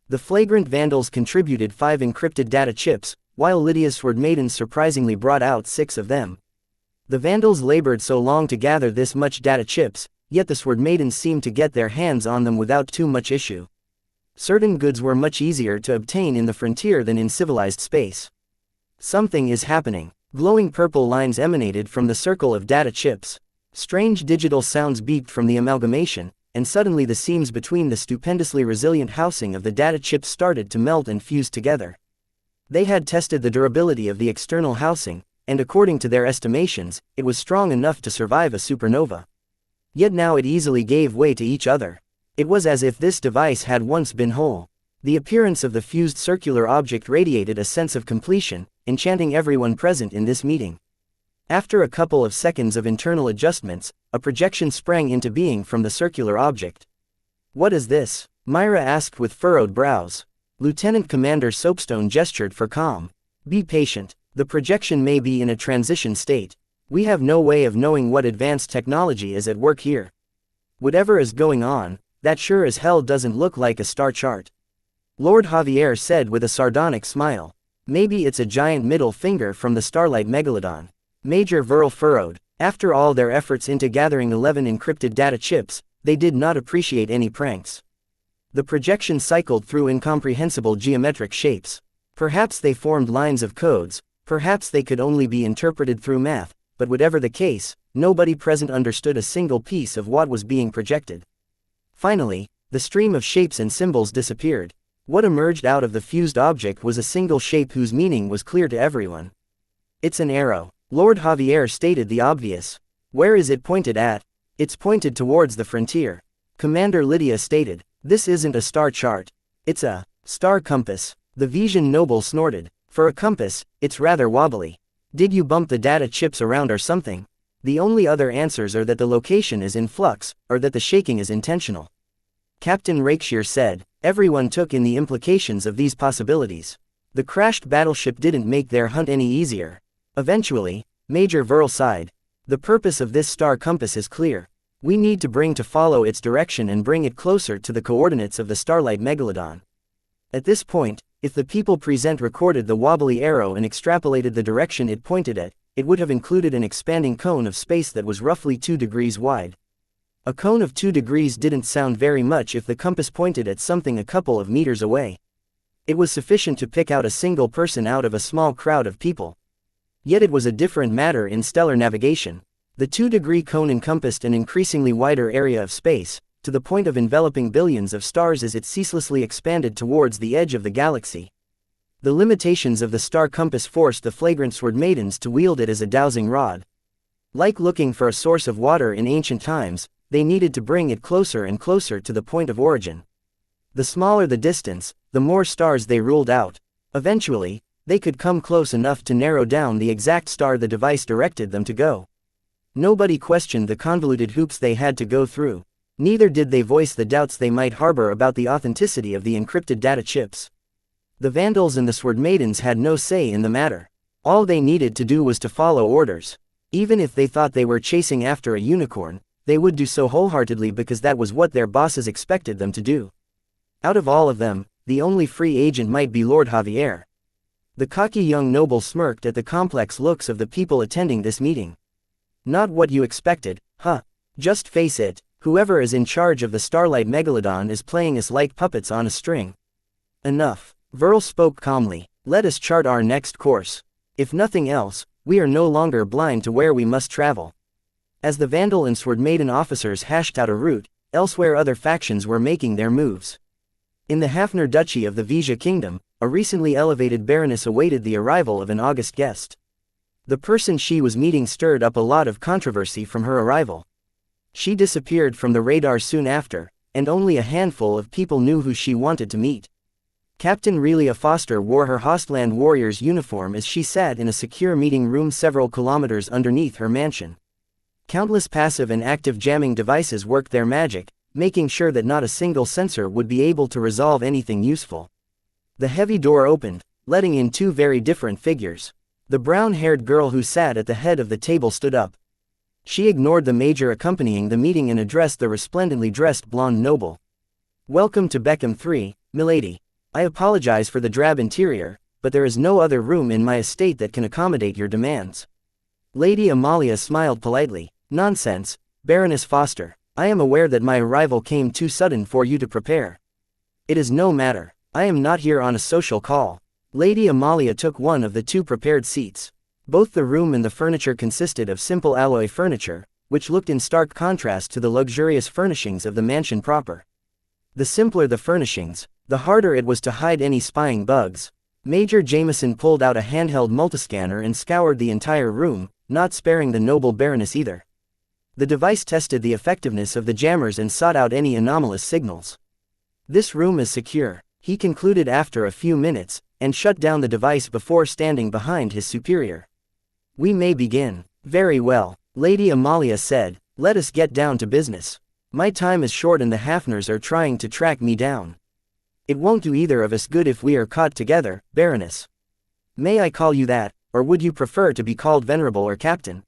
The flagrant vandals contributed 5 encrypted data chips, while Lydia's sword maidens surprisingly brought out 6 of them. The vandals labored so long to gather this much data chips, yet the sword maidens seemed to get their hands on them without too much issue. Certain goods were much easier to obtain in the frontier than in civilized space. Something is happening. Glowing purple lines emanated from the circle of data chips. Strange digital sounds beeped from the amalgamation, and suddenly the seams between the stupendously resilient housing of the data chips started to melt and fuse together. They had tested the durability of the external housing, and according to their estimations, it was strong enough to survive a supernova. Yet now it easily gave way to each other. It was as if this device had once been whole. The appearance of the fused circular object radiated a sense of completion, enchanting everyone present in this meeting. After a couple of seconds of internal adjustments, a projection sprang into being from the circular object. What is this? Myra asked with furrowed brows. Lieutenant Commander Soapstone gestured for calm. Be patient. The projection may be in a transition state. We have no way of knowing what advanced technology is at work here. Whatever is going on, that sure as hell doesn't look like a star chart. Lord Javier said with a sardonic smile. Maybe it's a giant middle finger from the starlight megalodon. Major Verl furrowed. After all their efforts into gathering 11 encrypted data chips, they did not appreciate any pranks. The projection cycled through incomprehensible geometric shapes. Perhaps they formed lines of codes, perhaps they could only be interpreted through math, but whatever the case, nobody present understood a single piece of what was being projected. Finally, the stream of shapes and symbols disappeared. What emerged out of the fused object was a single shape whose meaning was clear to everyone. It's an arrow. Lord Javier stated the obvious. Where is it pointed at? It's pointed towards the frontier. Commander Lydia stated. This isn't a star chart. It's a star compass. The Vision noble snorted. For a compass, it's rather wobbly. Did you bump the data chips around or something? The only other answers are that the location is in flux, or that the shaking is intentional. Captain Rakeshire said. Everyone took in the implications of these possibilities. The crashed battleship didn't make their hunt any easier. Eventually, Major Verl sighed. The purpose of this star compass is clear. We need to bring to follow its direction and bring it closer to the coordinates of the starlight megalodon. At this point, if the people present recorded the wobbly arrow and extrapolated the direction it pointed at, it would have included an expanding cone of space that was roughly 2 degrees wide. A cone of 2 degrees didn't sound very much if the compass pointed at something a couple of meters away. It was sufficient to pick out a single person out of a small crowd of people. Yet it was a different matter in stellar navigation. The 2-degree cone encompassed an increasingly wider area of space, to the point of enveloping billions of stars as it ceaselessly expanded towards the edge of the galaxy. The limitations of the star compass forced the flagrant sword maidens to wield it as a dowsing rod. Like looking for a source of water in ancient times, they needed to bring it closer and closer to the point of origin. The smaller the distance, the more stars they ruled out. Eventually, they could come close enough to narrow down the exact star the device directed them to go. Nobody questioned the convoluted hoops they had to go through. Neither did they voice the doubts they might harbor about the authenticity of the encrypted data chips. The Vandals and the Sword Maidens had no say in the matter. All they needed to do was to follow orders. Even if they thought they were chasing after a unicorn, they would do so wholeheartedly because that was what their bosses expected them to do. Out of all of them, the only free agent might be Lord Javier. The cocky young noble smirked at the complex looks of the people attending this meeting. Not what you expected, huh? Just face it, whoever is in charge of the Starlight Megalodon is playing us like puppets on a string. Enough. Verl spoke calmly. Let us chart our next course. If nothing else, we are no longer blind to where we must travel. As the Vandal and Sword Maiden officers hashed out a route, elsewhere other factions were making their moves. In the Hafner Duchy of the Vizia Kingdom, a recently elevated baroness awaited the arrival of an august guest. The person she was meeting stirred up a lot of controversy from her arrival. She disappeared from the radar soon after, and only a handful of people knew who she wanted to meet. Captain Relia Foster wore her Hostland warrior's uniform as she sat in a secure meeting room several kilometers underneath her mansion. Countless passive and active jamming devices worked their magic, making sure that not a single sensor would be able to resolve anything useful. The heavy door opened, letting in two very different figures. The brown-haired girl who sat at the head of the table stood up. She ignored the major accompanying the meeting and addressed the resplendently dressed blonde noble. "Welcome to Beckham 3, milady. I apologize for the drab interior, but there is no other room in my estate that can accommodate your demands." Lady Amalia smiled politely. "Nonsense, Baroness Foster. I am aware that my arrival came too sudden for you to prepare. It is no matter. I am not here on a social call." Lady Amalia took one of the two prepared seats. Both the room and the furniture consisted of simple alloy furniture, which looked in stark contrast to the luxurious furnishings of the mansion proper. The simpler the furnishings, the harder it was to hide any spying bugs. Major Jameson pulled out a handheld multiscanner and scoured the entire room, not sparing the noble Baroness either. The device tested the effectiveness of the jammers and sought out any anomalous signals. "This room is secure," he concluded after a few minutes, and shut down the device before standing behind his superior. "We may begin." "Very well," Lady Amalia said, "let us get down to business. My time is short and the Hafners are trying to track me down. It won't do either of us good if we are caught together, Baroness. May I call you that, or would you prefer to be called Venerable or Captain?"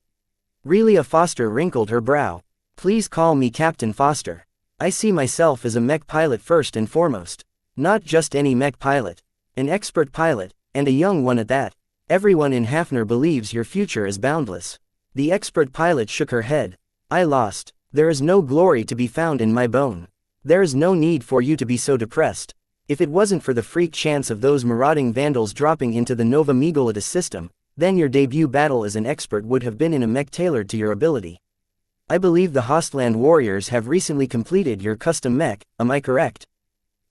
Relia Foster wrinkled her brow. "Please call me Captain Foster. I see myself as a mech pilot first and foremost. Not just any mech pilot. An expert pilot, and a young one at that. Everyone in Hafner believes your future is boundless." The expert pilot shook her head. "I lost. There is no glory to be found in my bone. There is no need for you to be so depressed. If it wasn't for the freak chance of those marauding vandals dropping into the Nova Megalitis system, then your debut battle as an expert would have been in a mech tailored to your ability. I believe the Hostland warriors have recently completed your custom mech, am I correct?"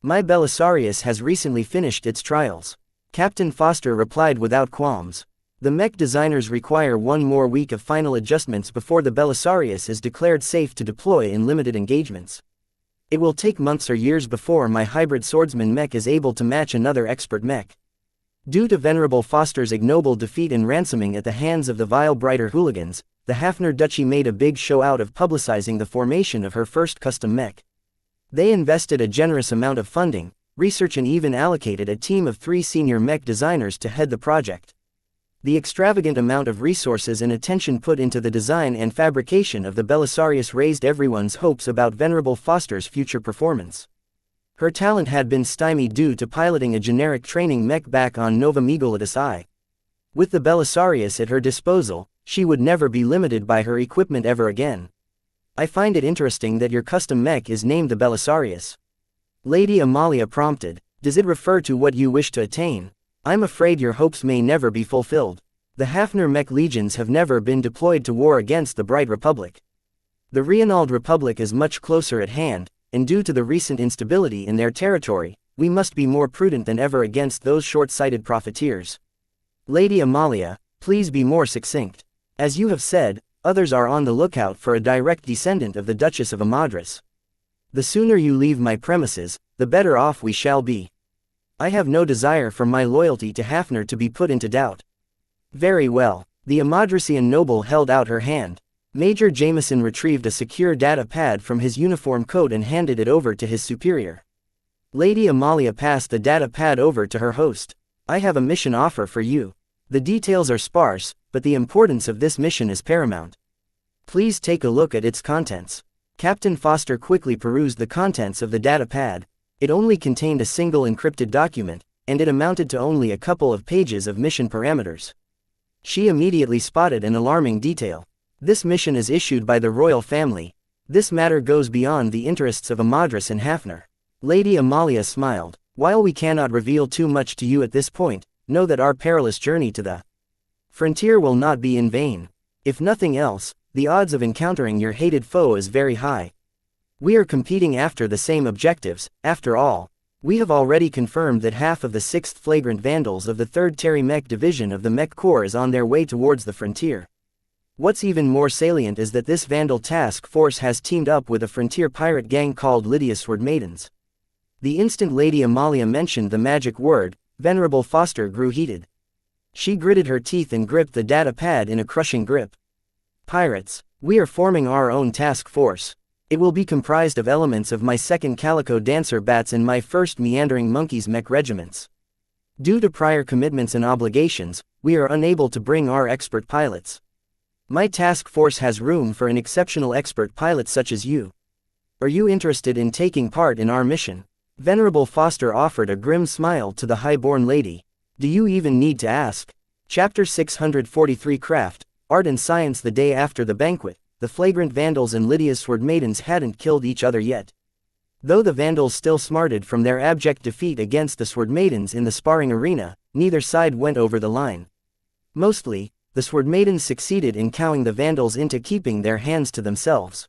"My Belisarius has recently finished its trials," Captain Foster replied without qualms. "The mech designers require one more week of final adjustments before the Belisarius is declared safe to deploy in limited engagements. It will take months or years before my hybrid swordsman mech is able to match another expert mech." Due to Venerable Foster's ignoble defeat and ransoming at the hands of the vile Brighter hooligans, the Hafner Duchy made a big show out of publicizing the formation of her first custom mech. They invested a generous amount of funding, research and even allocated a team of 3 senior mech designers to head the project. The extravagant amount of resources and attention put into the design and fabrication of the Belisarius raised everyone's hopes about Venerable Foster's future performance. Her talent had been stymied due to piloting a generic training mech back on Nova Megalitis I. With the Belisarius at her disposal, she would never be limited by her equipment ever again. "I find it interesting that your custom mech is named the Belisarius." Lady Amalia prompted. "Does it refer to what you wish to attain? I'm afraid your hopes may never be fulfilled. The Hafner mech legions have never been deployed to war against the Bright Republic. The Reinald Republic is much closer at hand, and due to the recent instability in their territory, we must be more prudent than ever against those short-sighted profiteers. Lady Amalia, please be more succinct. As you have said, others are on the lookout for a direct descendant of the Duchess of Amadris. The sooner you leave my premises, the better off we shall be. I have no desire for my loyalty to Hafner to be put into doubt." "Very well." The Amadrisian noble held out her hand. Major Jameson retrieved a secure data pad from his uniform coat and handed it over to his superior. Lady Amalia passed the data pad over to her host. "I have a mission offer for you. The details are sparse, but the importance of this mission is paramount. Please take a look at its contents." Captain Foster quickly perused the contents of the data pad. It only contained a single encrypted document, and it amounted to only a couple of pages of mission parameters. She immediately spotted an alarming detail. "This mission is issued by the royal family. This matter goes beyond the interests of Amadris and Hafner." Lady Amalia smiled. "While we cannot reveal too much to you at this point, know that our perilous journey to the frontier will not be in vain. If nothing else, the odds of encountering your hated foe is very high. We are competing after the same objectives, after all. We have already confirmed that half of the 6th Flagrant Vandals of the 3rd Terry Mech Division of the Mech Corps is on their way towards the frontier. What's even more salient is that this Vandal task force has teamed up with a frontier pirate gang called Lydia's Sword Maidens." The instant Lady Amalia mentioned the magic word, Venerable Foster grew heated. She gritted her teeth and gripped the data pad in a crushing grip. "Pirates. We are forming our own task force. It will be comprised of elements of my 2nd Calico Dancer Bats and my 1st Meandering Monkeys Mech regiments. Due to prior commitments and obligations, we are unable to bring our expert pilots. My task force has room for an exceptional expert pilot such as you. Are you interested in taking part in our mission? Venerable Foster offered a grim smile to the high-born lady. Do you even need to ask? Chapter 643 Craft, Art and Science. The day after the banquet, the flagrant Vandals and Lydia's Sword Maidens hadn't killed each other yet. Though the Vandals still smarted from their abject defeat against the Sword Maidens in the sparring arena, neither side went over the line. Mostly, the Sword Maidens succeeded in cowing the Vandals into keeping their hands to themselves.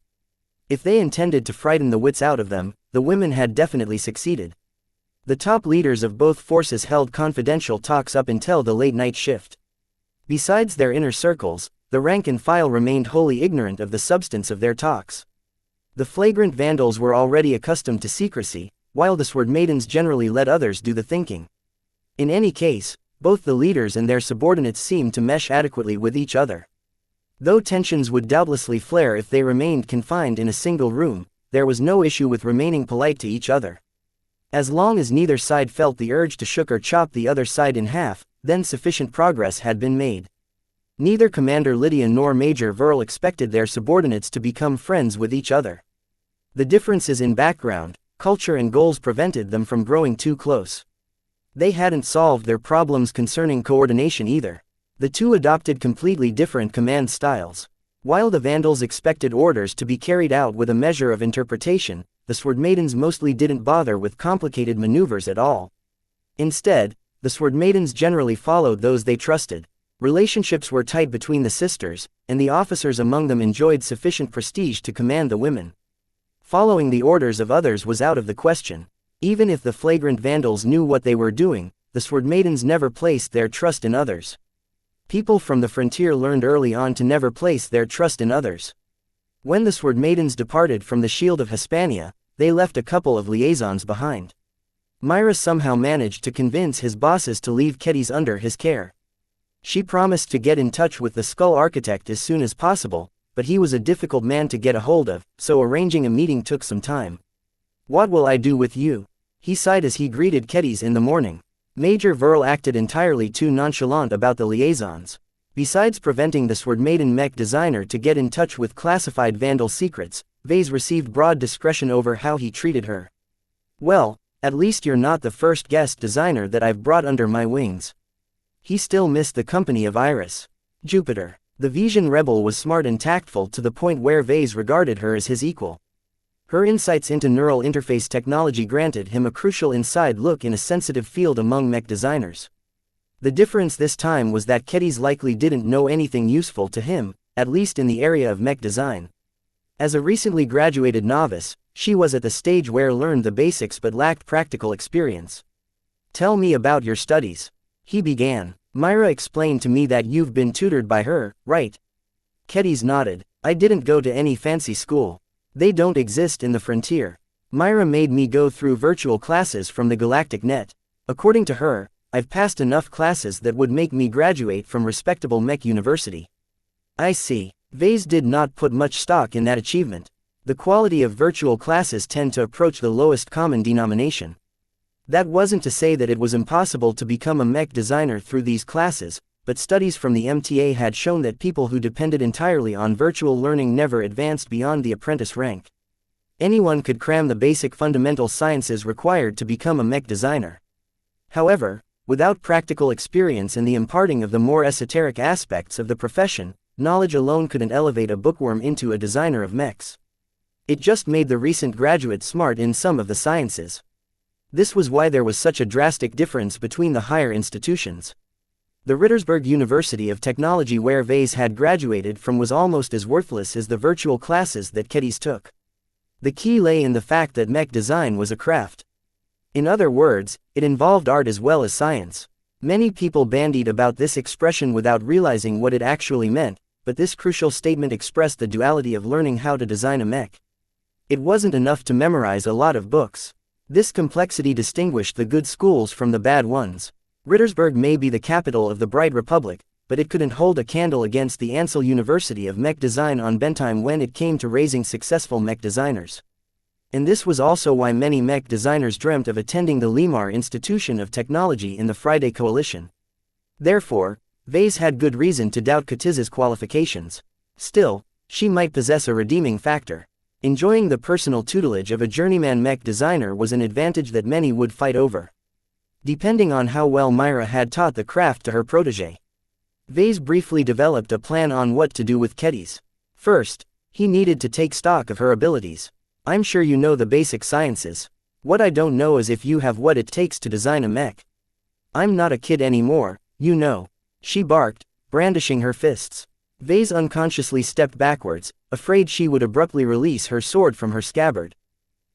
If they intended to frighten the wits out of them, the women had definitely succeeded. The top leaders of both forces held confidential talks up until the late night shift. Besides their inner circles, the rank and file remained wholly ignorant of the substance of their talks. The flagrant Vandals were already accustomed to secrecy, while the Sword Maidens generally let others do the thinking. In any case, both the leaders and their subordinates seemed to mesh adequately with each other. Though tensions would doubtlessly flare if they remained confined in a single room, there was no issue with remaining polite to each other. As long as neither side felt the urge to shook or chop the other side in half, then sufficient progress had been made. Neither Commander Lydia nor Major Verl expected their subordinates to become friends with each other. The differences in background, culture and goals prevented them from growing too close. They hadn't solved their problems concerning coordination either. The two adopted completely different command styles. While the Vandals expected orders to be carried out with a measure of interpretation, the Sword Maidens mostly didn't bother with complicated maneuvers at all. Instead, the Sword Maidens generally followed those they trusted. Relationships were tight between the sisters, and the officers among them enjoyed sufficient prestige to command the women. Following the orders of others was out of the question. Even if the flagrant Vandals knew what they were doing, the Sword Maidens never placed their trust in others. People from the frontier learned early on to never place their trust in others. When the Sword Maidens departed from the Shield of Hispania, they left a couple of liaisons behind. Myra somehow managed to convince his bosses to leave Kedis under his care. She promised to get in touch with the Skull Architect as soon as possible, but he was a difficult man to get a hold of, so arranging a meeting took some time. "What will I do with you?" he sighed as he greeted Kedis in the morning. Major Verl acted entirely too nonchalant about the liaisons. Besides preventing the Sword Maiden mech designer to get in touch with classified Vandal secrets, Vase received broad discretion over how he treated her. "Well, at least you're not the first guest designer that I've brought under my wings." He still missed the company of Iris. Jupiter. The Vision Rebel was smart and tactful to the point where Vase regarded her as his equal. Her insights into neural interface technology granted him a crucial inside look in a sensitive field among mech designers. The difference this time was that Kedis likely didn't know anything useful to him, at least in the area of mech design. As a recently graduated novice, she was at the stage where learned the basics but lacked practical experience. "Tell me about your studies," he began. "Myra explained to me that you've been tutored by her, right?" Kedis nodded. "I didn't go to any fancy school. They don't exist in the frontier. Myra made me go through virtual classes from the Galactic Net. According to her, I've passed enough classes that would make me graduate from respectable mech university." "I see." Vase did not put much stock in that achievement. The quality of virtual classes tend to approach the lowest common denomination. That wasn't to say that it was impossible to become a mech designer through these classes, but studies from the MTA had shown that people who depended entirely on virtual learning never advanced beyond the apprentice rank. Anyone could cram the basic fundamental sciences required to become a mech designer. However, without practical experience in the imparting of the more esoteric aspects of the profession, knowledge alone couldn't elevate a bookworm into a designer of mechs. It just made the recent graduate smart in some of the sciences. This was why there was such a drastic difference between the higher institutions. The Rittersberg University of Technology where Vase had graduated from was almost as worthless as the virtual classes that Kedis took. The key lay in the fact that mech design was a craft. In other words, it involved art as well as science. Many people bandied about this expression without realizing what it actually meant, but this crucial statement expressed the duality of learning how to design a mech. It wasn't enough to memorize a lot of books. This complexity distinguished the good schools from the bad ones. Rittersberg may be the capital of the Bright Republic, but it couldn't hold a candle against the Ansel University of Mech Design on Bentheim when it came to raising successful mech designers. And this was also why many mech designers dreamt of attending the Limar Institution of Technology in the Friday Coalition. Therefore, Vase had good reason to doubt Katiz's qualifications. Still, she might possess a redeeming factor. Enjoying the personal tutelage of a journeyman mech designer was an advantage that many would fight over. Depending on how well Myra had taught the craft to her protege, Vase briefly developed a plan on what to do with Ketiz. First, he needed to take stock of her abilities. I'm sure you know the basic sciences. What I don't know is if you have what it takes to design a mech. I'm not a kid anymore, you know. She barked, brandishing her fists. Vase unconsciously stepped backwards, afraid she would abruptly release her sword from her scabbard.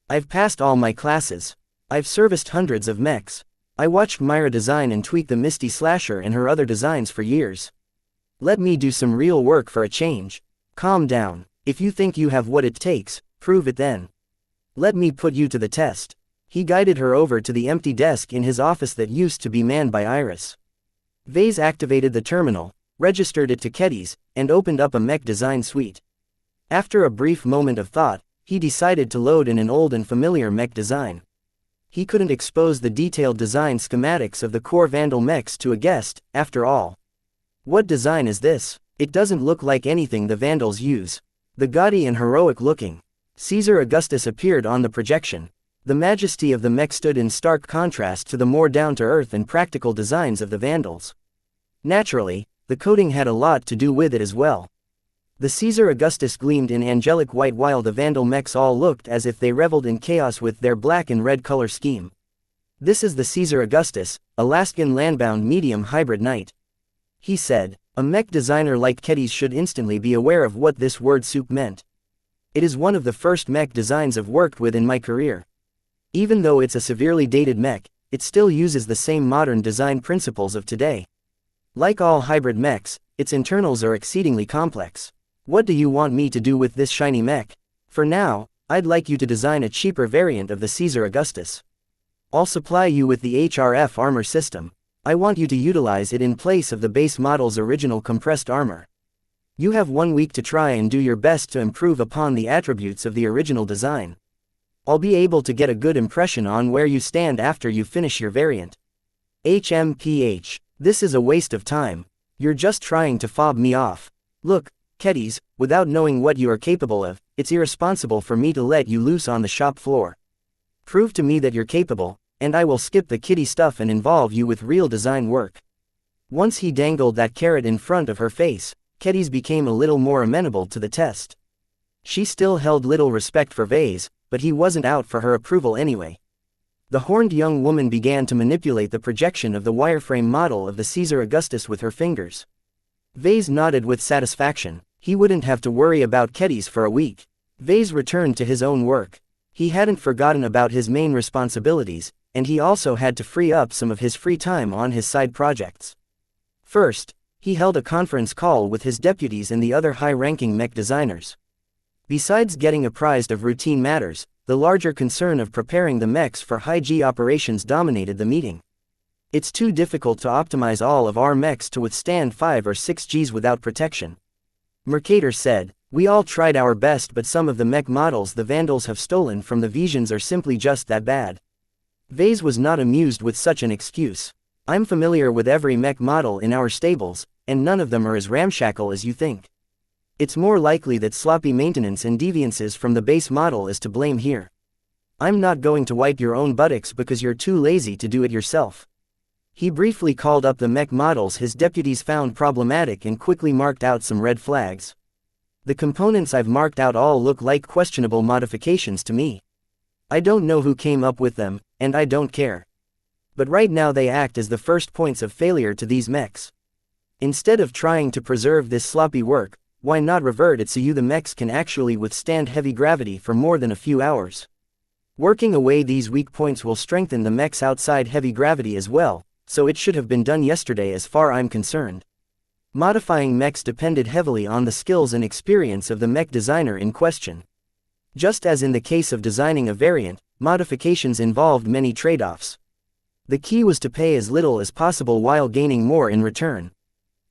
I've passed all my classes. I've serviced hundreds of mechs. I watched Myra design and tweak the Misty Slasher and her other designs for years. Let me do some real work for a change. Calm down. If you think you have what it takes, prove it then. Let me put you to the test. He guided her over to the empty desk in his office that used to be manned by Iris. Vase activated the terminal, registered it to Ketiz, and opened up a mech design suite. After a brief moment of thought, he decided to load in an old and familiar mech design. He couldn't expose the detailed design schematics of the core Vandal mechs to a guest, after all. What design is this? It doesn't look like anything the Vandals use. The gaudy and heroic looking Caesar Augustus appeared on the projection. The majesty of the mech stood in stark contrast to the more down-to-earth and practical designs of the Vandals. Naturally, the coating had a lot to do with it as well. The Caesar Augustus gleamed in angelic white while the Vandal mechs all looked as if they reveled in chaos with their black and red color scheme. This is the Caesar Augustus, Alaskan landbound medium hybrid knight. He said. A mech designer like Ketiz should instantly be aware of what this word soup meant. It is one of the first mech designs I've worked with in my career. Even though it's a severely dated mech, it still uses the same modern design principles of today. Like all hybrid mechs, its internals are exceedingly complex. What do you want me to do with this shiny mech? For now, I'd like you to design a cheaper variant of the Caesar Augustus. I'll supply you with the HRF armor system. I want you to utilize it in place of the base model's original compressed armor. You have 1 week to try and do your best to improve upon the attributes of the original design. I'll be able to get a good impression on where you stand after you finish your variant. HMPH. This is a waste of time. You're just trying to fob me off. Look, Ketiz, without knowing what you are capable of, it's irresponsible for me to let you loose on the shop floor. Prove to me that you're capable, and I will skip the kiddie stuff and involve you with real design work. Once he dangled that carrot in front of her face, Ketiz became a little more amenable to the test. She still held little respect for Vase, but he wasn't out for her approval anyway. The horned young woman began to manipulate the projection of the wireframe model of the Caesar Augustus with her fingers. Vase nodded with satisfaction. He wouldn't have to worry about Ketiz for a week. Vase returned to his own work. He hadn't forgotten about his main responsibilities, and he also had to free up some of his free time on his side projects. First, he held a conference call with his deputies and the other high-ranking mech designers. Besides getting apprised of routine matters, the larger concern of preparing the mechs for high-G operations dominated the meeting. It's too difficult to optimize all of our mechs to withstand 5 or 6 Gs without protection. Mercator said, we all tried our best, but some of the mech models the Vandals have stolen from the Visions are simply just that bad. Vase was not amused with such an excuse. I'm familiar with every mech model in our stables, and none of them are as ramshackle as you think. It's more likely that sloppy maintenance and deviances from the base model is to blame here. I'm not going to wipe your own buttocks because you're too lazy to do it yourself. He briefly called up the mech models his deputies found problematic and quickly marked out some red flags. The components I've marked out all look like questionable modifications to me. I don't know who came up with them, and I don't care. But right now they act as the first points of failure to these mechs. Instead of trying to preserve this sloppy work, why not revert it so the mechs can actually withstand heavy gravity for more than a few hours? Working away these weak points will strengthen the mechs outside heavy gravity as well, so it should have been done yesterday as far I'm concerned. Modifying mechs depended heavily on the skills and experience of the mech designer in question. Just as in the case of designing a variant, modifications involved many trade-offs. The key was to pay as little as possible while gaining more in return.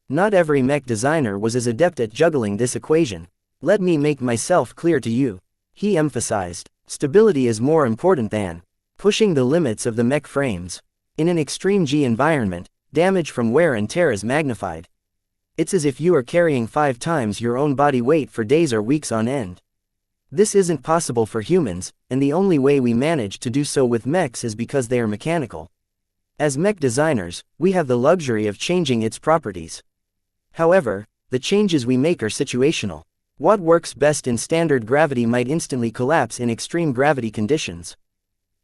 Not every mech designer was as adept at juggling this equation. Let me make myself clear to you. He emphasized, stability is more important than pushing the limits of the mech frames. In an extreme G environment, damage from wear and tear is magnified. It's as if you are carrying 5 times your own body weight for days or weeks on end. This isn't possible for humans, and the only way we manage to do so with mechs is because they are mechanical. As mech designers, we have the luxury of changing its properties. However, the changes we make are situational. What works best in standard gravity might instantly collapse in extreme gravity conditions.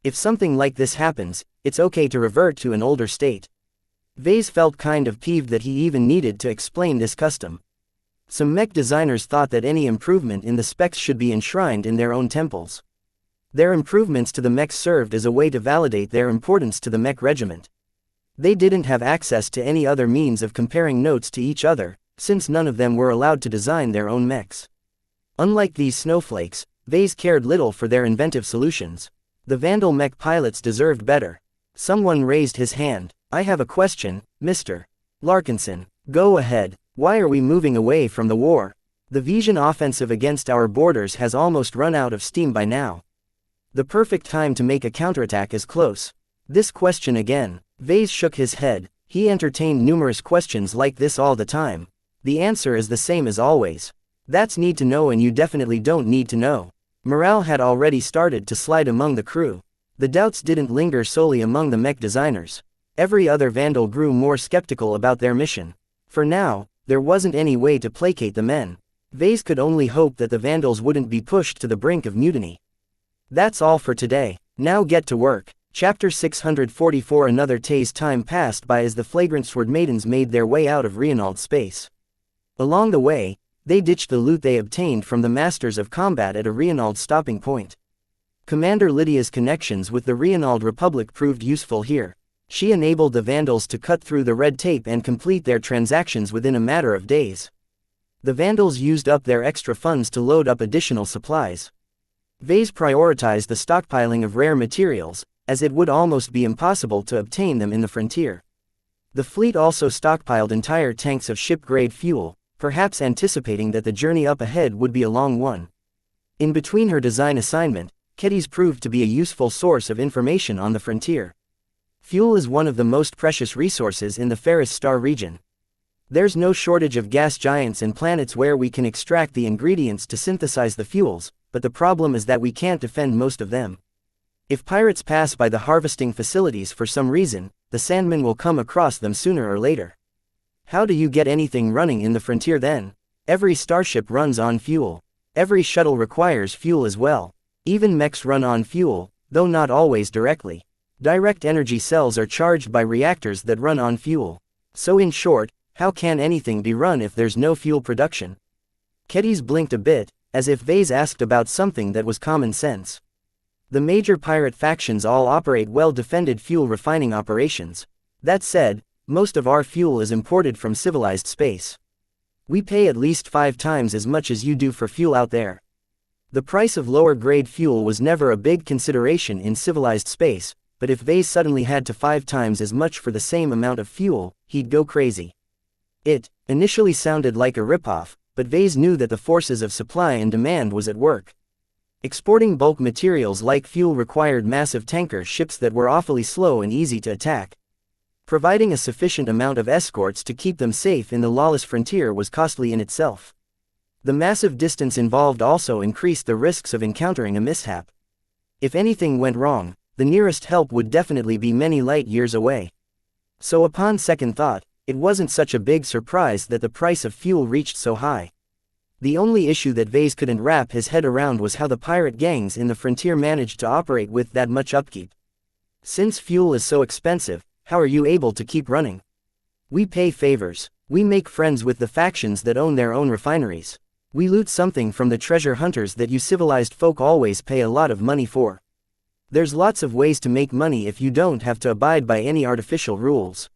If something like this happens, it's okay to revert to an older state. Vase felt kind of peeved that he even needed to explain this custom. Some mech designers thought that any improvement in the specs should be enshrined in their own temples. Their improvements to the mechs served as a way to validate their importance to the mech regiment. They didn't have access to any other means of comparing notes to each other, since none of them were allowed to design their own mechs. Unlike these snowflakes, Vase cared little for their inventive solutions. The Vandal mech pilots deserved better. Someone raised his hand. I have a question, Mr. Larkinson. Go ahead. Why are we moving away from the war? The Vision offensive against our borders has almost run out of steam by now. The perfect time to make a counterattack is close. This question again. Vase shook his head. He entertained numerous questions like this all the time. The answer is the same as always. That's need to know, and you definitely don't need to know. Morale had already started to slide among the crew. The doubts didn't linger solely among the mech designers. Every other Vandal grew more skeptical about their mission. For now, there wasn't any way to placate the men. Vase could only hope that the Vandals wouldn't be pushed to the brink of mutiny. That's all for today. Now get to work. Chapter 644. Another day's time passed by as the flagrant sword maidens made their way out of Rienald space. Along the way, they ditched the loot they obtained from the Masters of Combat at a Rienald stopping point. Commander Lydia's connections with the Rienald Republic proved useful here. She enabled the Vandals to cut through the red tape and complete their transactions within a matter of days. The Vandals used up their extra funds to load up additional supplies. Vase prioritized the stockpiling of rare materials, as it would almost be impossible to obtain them in the frontier. The fleet also stockpiled entire tanks of ship-grade fuel, perhaps anticipating that the journey up ahead would be a long one. In between her design assignment, Kedis proved to be a useful source of information on the frontier. Fuel is one of the most precious resources in the Ferris Star region. There's no shortage of gas giants and planets where we can extract the ingredients to synthesize the fuels, but the problem is that we can't defend most of them. If pirates pass by the harvesting facilities for some reason, the Sandmen will come across them sooner or later. How do you get anything running in the frontier then? Every starship runs on fuel. Every shuttle requires fuel as well. Even mechs run on fuel, though not always directly. Direct energy cells are charged by reactors that run on fuel. So in short, how can anything be run if there's no fuel production? Kedis blinked a bit, as if Vase asked about something that was common sense. The major pirate factions all operate well-defended fuel refining operations. That said, most of our fuel is imported from civilized space. We pay at least 5 times as much as you do for fuel out there. The price of lower-grade fuel was never a big consideration in civilized space, but if Vase suddenly had to 5 times as much for the same amount of fuel, he'd go crazy. It initially sounded like a ripoff, but Vase knew that the forces of supply and demand was at work. Exporting bulk materials like fuel required massive tanker ships that were awfully slow and easy to attack. Providing a sufficient amount of escorts to keep them safe in the lawless frontier was costly in itself. The massive distance involved also increased the risks of encountering a mishap. If anything went wrong, the nearest help would definitely be many light years away. So upon second thought, it wasn't such a big surprise that the price of fuel reached so high. The only issue that Vase couldn't wrap his head around was how the pirate gangs in the frontier managed to operate with that much upkeep. Since fuel is so expensive, how are you able to keep running? We pay favors. We make friends with the factions that own their own refineries. We loot something from the treasure hunters that you civilized folk always pay a lot of money for. There's lots of ways to make money if you don't have to abide by any artificial rules.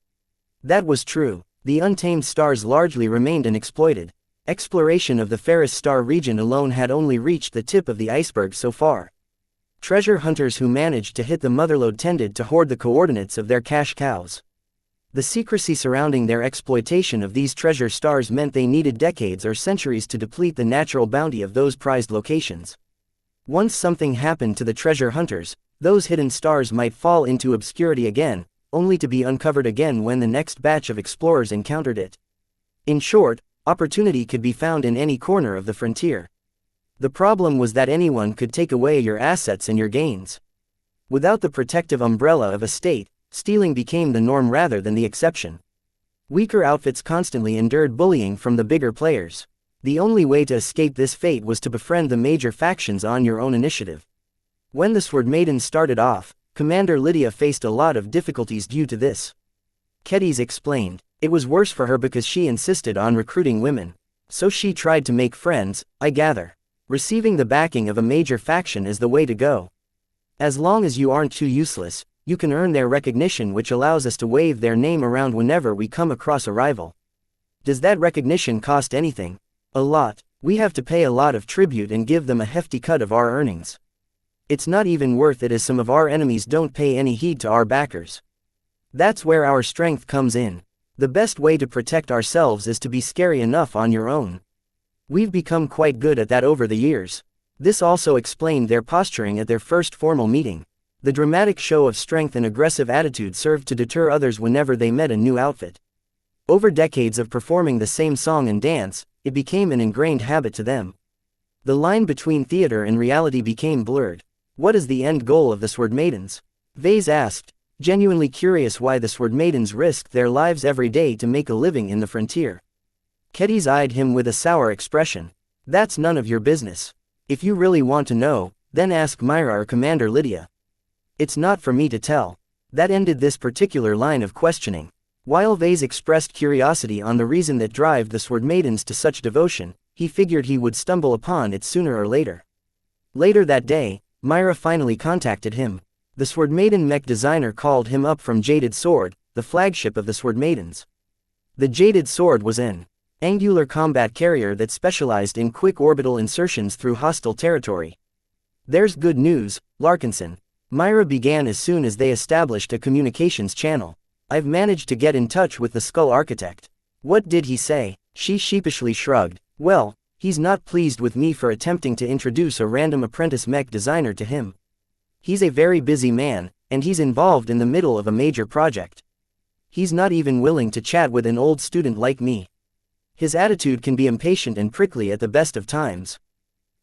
That was true. The untamed stars largely remained unexploited. Exploration of the Ferris Star region alone had only reached the tip of the iceberg so far. Treasure hunters who managed to hit the motherlode tended to hoard the coordinates of their cash cows. The secrecy surrounding their exploitation of these treasure stars meant they needed decades or centuries to deplete the natural bounty of those prized locations. Once something happened to the treasure hunters, those hidden stars might fall into obscurity again, only to be uncovered again when the next batch of explorers encountered it. In short, opportunity could be found in any corner of the frontier. The problem was that anyone could take away your assets and your gains. Without the protective umbrella of a state, stealing became the norm rather than the exception. Weaker outfits constantly endured bullying from the bigger players. The only way to escape this fate was to befriend the major factions on your own initiative. When the Sword Maidens started off, Commander Lydia faced a lot of difficulties due to this. Kedis explained, it was worse for her because she insisted on recruiting women. So she tried to make friends, I gather. Receiving the backing of a major faction is the way to go. As long as you aren't too useless, you can earn their recognition, which allows us to wave their name around whenever we come across a rival. Does that recognition cost anything? A lot. We have to pay a lot of tribute and give them a hefty cut of our earnings. It's not even worth it as some of our enemies don't pay any heed to our backers. That's where our strength comes in. The best way to protect ourselves is to be scary enough on your own. We've become quite good at that over the years. This also explained their posturing at their first formal meeting. The dramatic show of strength and aggressive attitude served to deter others whenever they met a new outfit. Over decades of performing the same song and dance, it became an ingrained habit to them. The line between theater and reality became blurred. What is the end goal of the Sword Maidens? Vase asked, genuinely curious why the Sword Maidens risked their lives every day to make a living in the frontier. Kedis eyed him with a sour expression. That's none of your business. If you really want to know, then ask Myra or Commander Lydia. It's not for me to tell. That ended this particular line of questioning. While Vase expressed curiosity on the reason that drove the Sword Maidens to such devotion, he figured he would stumble upon it sooner or later. Later that day, Myra finally contacted him. The Sword Maiden mech designer called him up from Jaded Sword, the flagship of the Sword Maidens. The Jaded Sword was an angular combat carrier that specialized in quick orbital insertions through hostile territory. There's good news, Larkinson. Myra began as soon as they established a communications channel. I've managed to get in touch with the Skull Architect. What did he say? She sheepishly shrugged. Well, he's not pleased with me for attempting to introduce a random apprentice mech designer to him. He's a very busy man, and he's involved in the middle of a major project. He's not even willing to chat with an old student like me. His attitude can be impatient and prickly at the best of times.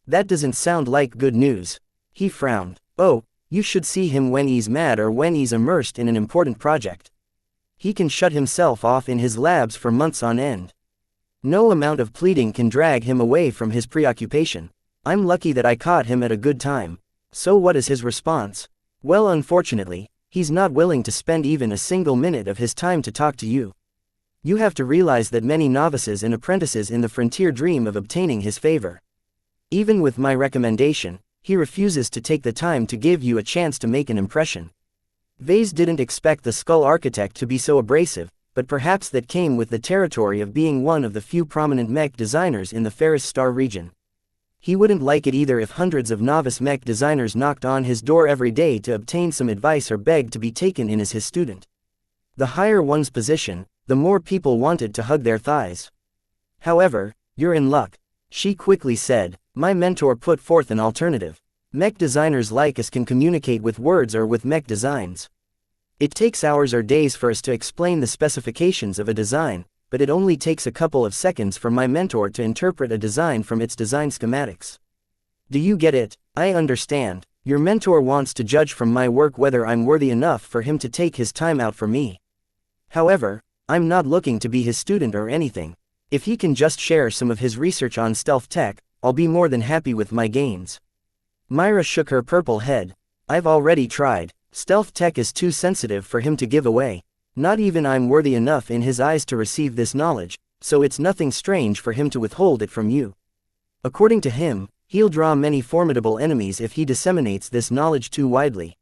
That doesn't sound like good news. He frowned. Oh, you should see him when he's mad or when he's immersed in an important project. He can shut himself off in his labs for months on end. No amount of pleading can drag him away from his preoccupation. I'm lucky that I caught him at a good time. So what is his response? Well, unfortunately, he's not willing to spend even a single minute of his time to talk to you. You have to realize that many novices and apprentices in the frontier dream of obtaining his favor. Even with my recommendation, he refuses to take the time to give you a chance to make an impression. Vase didn't expect the Skull Architect to be so abrasive, but perhaps that came with the territory of being one of the few prominent mech designers in the Ferris Star region. He wouldn't like it either if hundreds of novice mech designers knocked on his door every day to obtain some advice or begged to be taken in as his student. The higher one's position, the more people wanted to hug their thighs. However, you're in luck, she quickly said. My mentor put forth an alternative. Mech designers like us can communicate with words or with mech designs. It takes hours or days for us to explain the specifications of a design, but it only takes a couple of seconds for my mentor to interpret a design from its design schematics. Do you get it? I understand. Your mentor wants to judge from my work whether I'm worthy enough for him to take his time out for me. However, I'm not looking to be his student or anything. If he can just share some of his research on stealth tech, I'll be more than happy with my gains. Myra shook her purple head. I've already tried. Stealth tech is too sensitive for him to give away. Not even I'm worthy enough in his eyes to receive this knowledge, so it's nothing strange for him to withhold it from you. According to him, he'll draw many formidable enemies if he disseminates this knowledge too widely.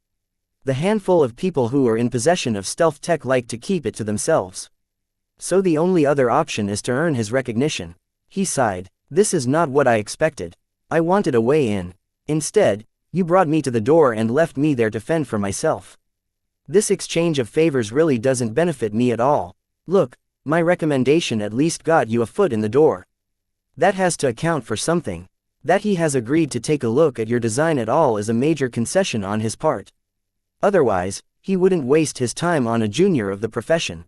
The handful of people who are in possession of stealth tech like to keep it to themselves. So the only other option is to earn his recognition. He sighed. This is not what I expected. I wanted a way in. Instead, you brought me to the door and left me there to fend for myself. This exchange of favors really doesn't benefit me at all. Look, my recommendation at least got you a foot in the door. That has to account for something. That he has agreed to take a look at your design at all is a major concession on his part. Otherwise, he wouldn't waste his time on a junior of the profession.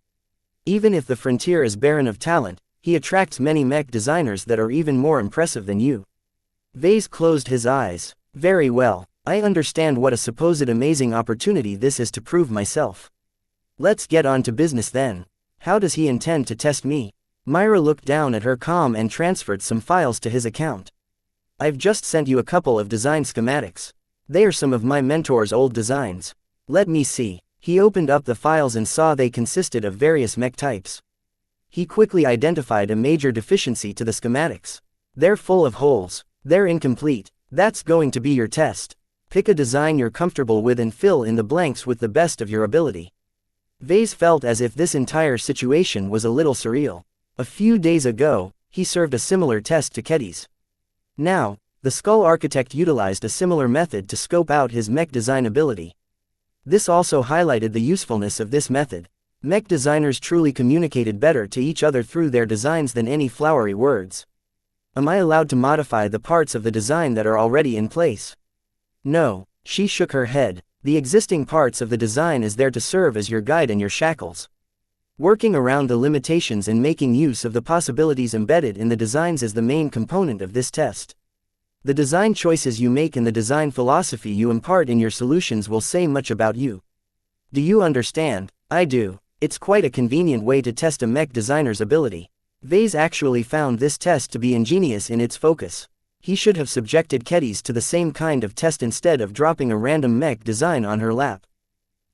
Even if the frontier is barren of talent, he attracts many mech designers that are even more impressive than you. Vase closed his eyes. Very well, I understand what a supposed amazing opportunity this is to prove myself. Let's get on to business then. How does he intend to test me? Myra looked down at her comm and transferred some files to his account. I've just sent you a couple of design schematics. They are some of my mentor's old designs. Let me see. He opened up the files and saw they consisted of various mech types. He quickly identified a major deficiency to the schematics. They're full of holes. They're incomplete. That's going to be your test. Pick a design you're comfortable with and fill in the blanks with the best of your ability. Vase felt as if this entire situation was a little surreal. A few days ago, he served a similar test to Keddy's. Now, the Skull Architect utilized a similar method to scope out his mech design ability. This also highlighted the usefulness of this method. Mech designers truly communicated better to each other through their designs than any flowery words. Am I allowed to modify the parts of the design that are already in place? No, she shook her head. The existing parts of the design is there to serve as your guide and your shackles. Working around the limitations and making use of the possibilities embedded in the designs is the main component of this test. The design choices you make and the design philosophy you impart in your solutions will say much about you. Do you understand? I do. It's quite a convenient way to test a mech designer's ability. Vase actually found this test to be ingenious in its focus. He should have subjected Keddy's to the same kind of test instead of dropping a random mech design on her lap.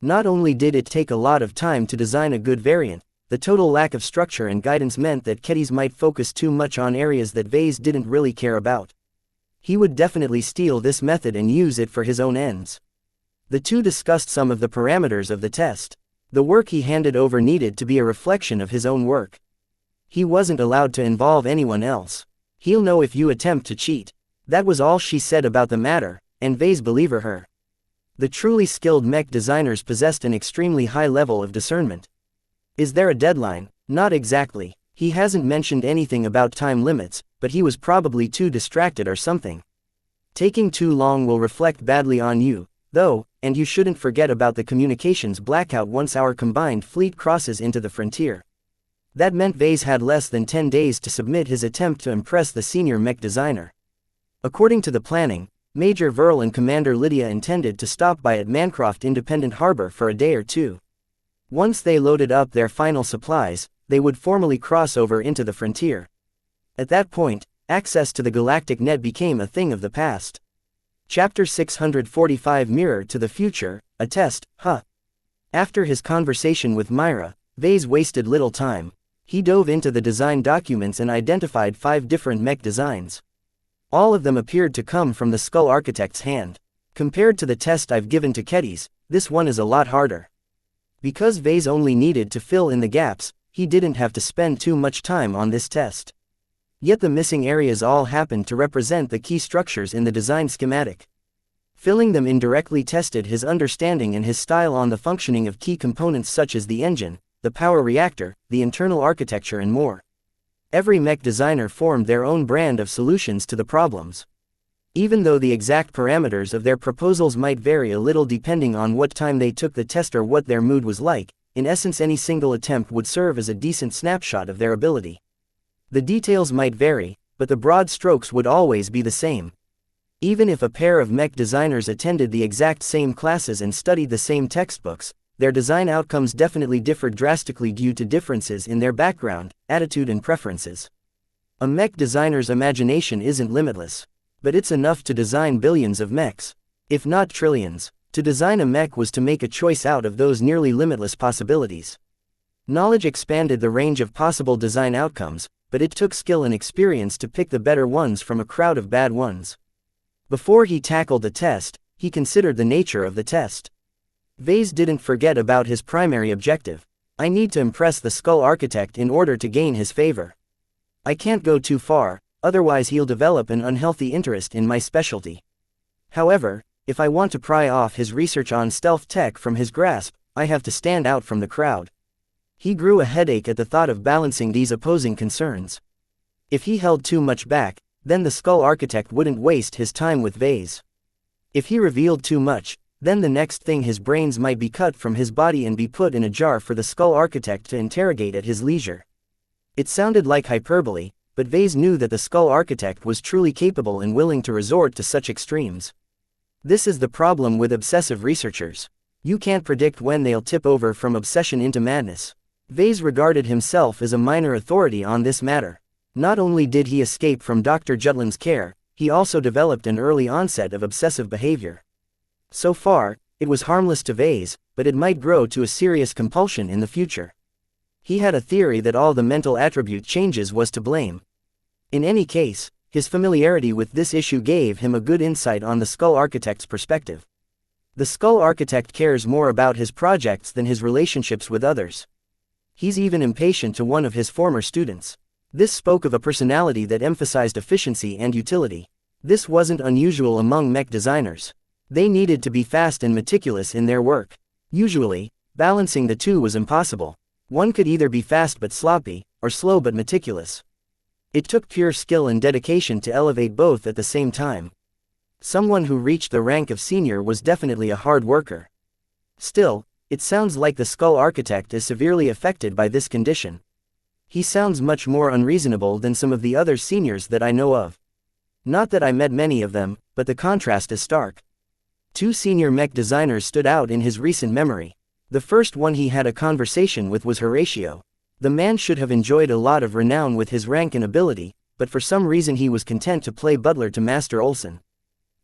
Not only did it take a lot of time to design a good variant, the total lack of structure and guidance meant that Keddy's might focus too much on areas that Vase didn't really care about. He would definitely steal this method and use it for his own ends. The two discussed some of the parameters of the test. The work he handed over needed to be a reflection of his own work. He wasn't allowed to involve anyone else. He'll know if you attempt to cheat. That was all she said about the matter, and Vase believed her. The truly skilled mech designers possessed an extremely high level of discernment. Is there a deadline? Not exactly. He hasn't mentioned anything about time limits, but he was probably too distracted or something. Taking too long will reflect badly on you, though, and you shouldn't forget about the communications blackout once our combined fleet crosses into the frontier. That meant Vase had less than 10 days to submit his attempt to impress the senior mech designer. According to the planning, Major Verl and Commander Lydia intended to stop by at Mancroft Independent Harbor for a day or two. Once they loaded up their final supplies, they would formally cross over into the frontier. At that point, access to the galactic net became a thing of the past. Chapter 645 Mirror to the Future, a test, huh? After his conversation with Myra, Vase wasted little time. He dove into the design documents and identified 5 different mech designs. All of them appeared to come from the Skull Architect's hand. Compared to the test I've given to Keddy's, this one is a lot harder. Because Vase only needed to fill in the gaps, he didn't have to spend too much time on this test. Yet the missing areas all happened to represent the key structures in the design schematic. Filling them in directly tested his understanding and his style on the functioning of key components such as the engine, the power reactor, the internal architecture and more. Every mech designer formed their own brand of solutions to the problems. Even though the exact parameters of their proposals might vary a little depending on what time they took the test or what their mood was like, in essence any single attempt would serve as a decent snapshot of their ability. The details might vary, but the broad strokes would always be the same. Even if a pair of mech designers attended the exact same classes and studied the same textbooks, their design outcomes definitely differed drastically due to differences in their background, attitude and preferences. A mech designer's imagination isn't limitless. But it's enough to design billions of mechs, if not trillions. To design a mech was to make a choice out of those nearly limitless possibilities. Knowledge expanded the range of possible design outcomes, but it took skill and experience to pick the better ones from a crowd of bad ones. Before he tackled the test, he considered the nature of the test. Vase didn't forget about his primary objective. I need to impress the Skull Architect in order to gain his favor. I can't go too far, otherwise he'll develop an unhealthy interest in my specialty. However, if I want to pry off his research on stealth tech from his grasp, I have to stand out from the crowd. He grew a headache at the thought of balancing these opposing concerns. If he held too much back, then the skull architect wouldn't waste his time with Vase. If he revealed too much, then the next thing his brains might be cut from his body and be put in a jar for the skull architect to interrogate at his leisure. It sounded like hyperbole, but Vase knew that the skull architect was truly capable and willing to resort to such extremes. This is the problem with obsessive researchers. You can't predict when they'll tip over from obsession into madness. Vase regarded himself as a minor authority on this matter. Not only did he escape from Dr. Jutland's care, he also developed an early onset of obsessive behavior. So far, it was harmless to Vase, but it might grow to a serious compulsion in the future. He had a theory that all the mental attribute changes was to blame. In any case, his familiarity with this issue gave him a good insight on the skull architect's perspective. The skull architect cares more about his projects than his relationships with others. He's even impatient to one of his former students. This spoke of a personality that emphasized efficiency and utility. This wasn't unusual among mech designers. They needed to be fast and meticulous in their work. Usually, balancing the two was impossible. One could either be fast but sloppy, or slow but meticulous. It took pure skill and dedication to elevate both at the same time. Someone who reached the rank of senior was definitely a hard worker. Still, it sounds like the skull architect is severely affected by this condition. He sounds much more unreasonable than some of the other seniors that I know of. Not that I met many of them, but the contrast is stark. Two senior mech designers stood out in his recent memory. The first one he had a conversation with was Horatio. The man should have enjoyed a lot of renown with his rank and ability, but for some reason he was content to play butler to Master Olson.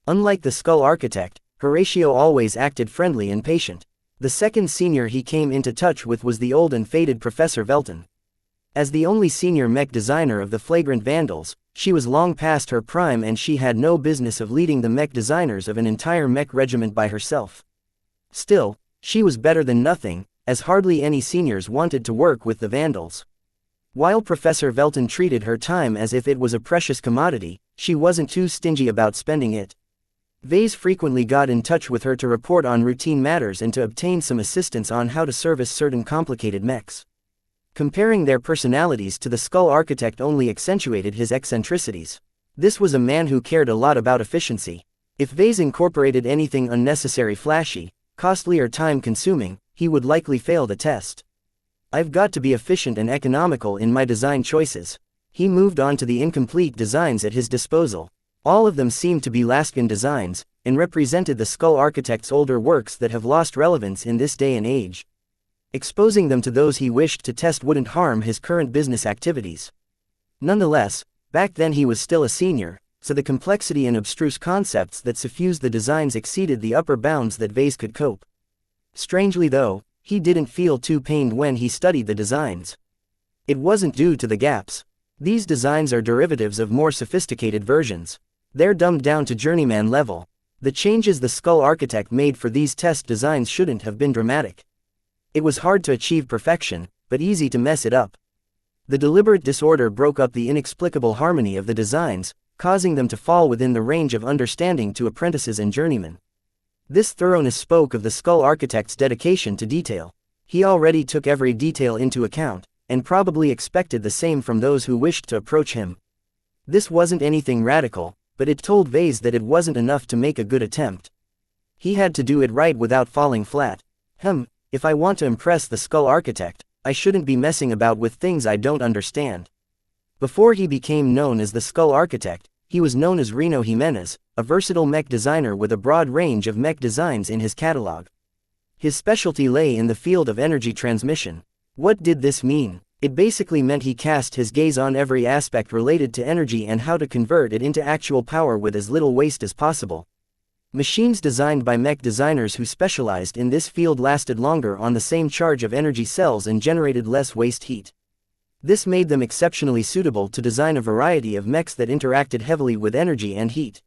Unlike the skull architect, Horatio always acted friendly and patient. The second senior he came into touch with was the old and faded Professor Velton. As the only senior mech designer of the Flagrant Vandals, she was long past her prime and she had no business of leading the mech designers of an entire mech regiment by herself. Still, she was better than nothing, as hardly any seniors wanted to work with the Vandals. While Professor Velton treated her time as if it was a precious commodity, she wasn't too stingy about spending it. Vase frequently got in touch with her to report on routine matters and to obtain some assistance on how to service certain complicated mechs. Comparing their personalities to the skull architect only accentuated his eccentricities. This was a man who cared a lot about efficiency. If Vase incorporated anything unnecessary, flashy, costly or time-consuming, he would likely fail the test. I've got to be efficient and economical in my design choices. He moved on to the incomplete designs at his disposal. All of them seemed to be Laskin designs, and represented the skull architect's older works that have lost relevance in this day and age. Exposing them to those he wished to test wouldn't harm his current business activities. Nonetheless, back then he was still a senior, so the complexity and abstruse concepts that suffused the designs exceeded the upper bounds that Vase could cope. Strangely though, he didn't feel too pained when he studied the designs. It wasn't due to the gaps. These designs are derivatives of more sophisticated versions. They're dumbed down to journeyman level. The changes the skull architect made for these test designs shouldn't have been dramatic. It was hard to achieve perfection, but easy to mess it up. The deliberate disorder broke up the inexplicable harmony of the designs, causing them to fall within the range of understanding to apprentices and journeymen. This thoroughness spoke of the skull architect's dedication to detail. He already took every detail into account, and probably expected the same from those who wished to approach him. This wasn't anything radical, but it told Vase that it wasn't enough to make a good attempt. He had to do it right without falling flat. If I want to impress the skull architect, I shouldn't be messing about with things I don't understand. Before he became known as the skull architect, he was known as Reno Jimenez, a versatile mech designer with a broad range of mech designs in his catalog. His specialty lay in the field of energy transmission. What did this mean? It basically meant he cast his gaze on every aspect related to energy and how to convert it into actual power with as little waste as possible. Machines designed by mech designers who specialized in this field lasted longer on the same charge of energy cells and generated less waste heat. This made them exceptionally suitable to design a variety of mechs that interacted heavily with energy and heat.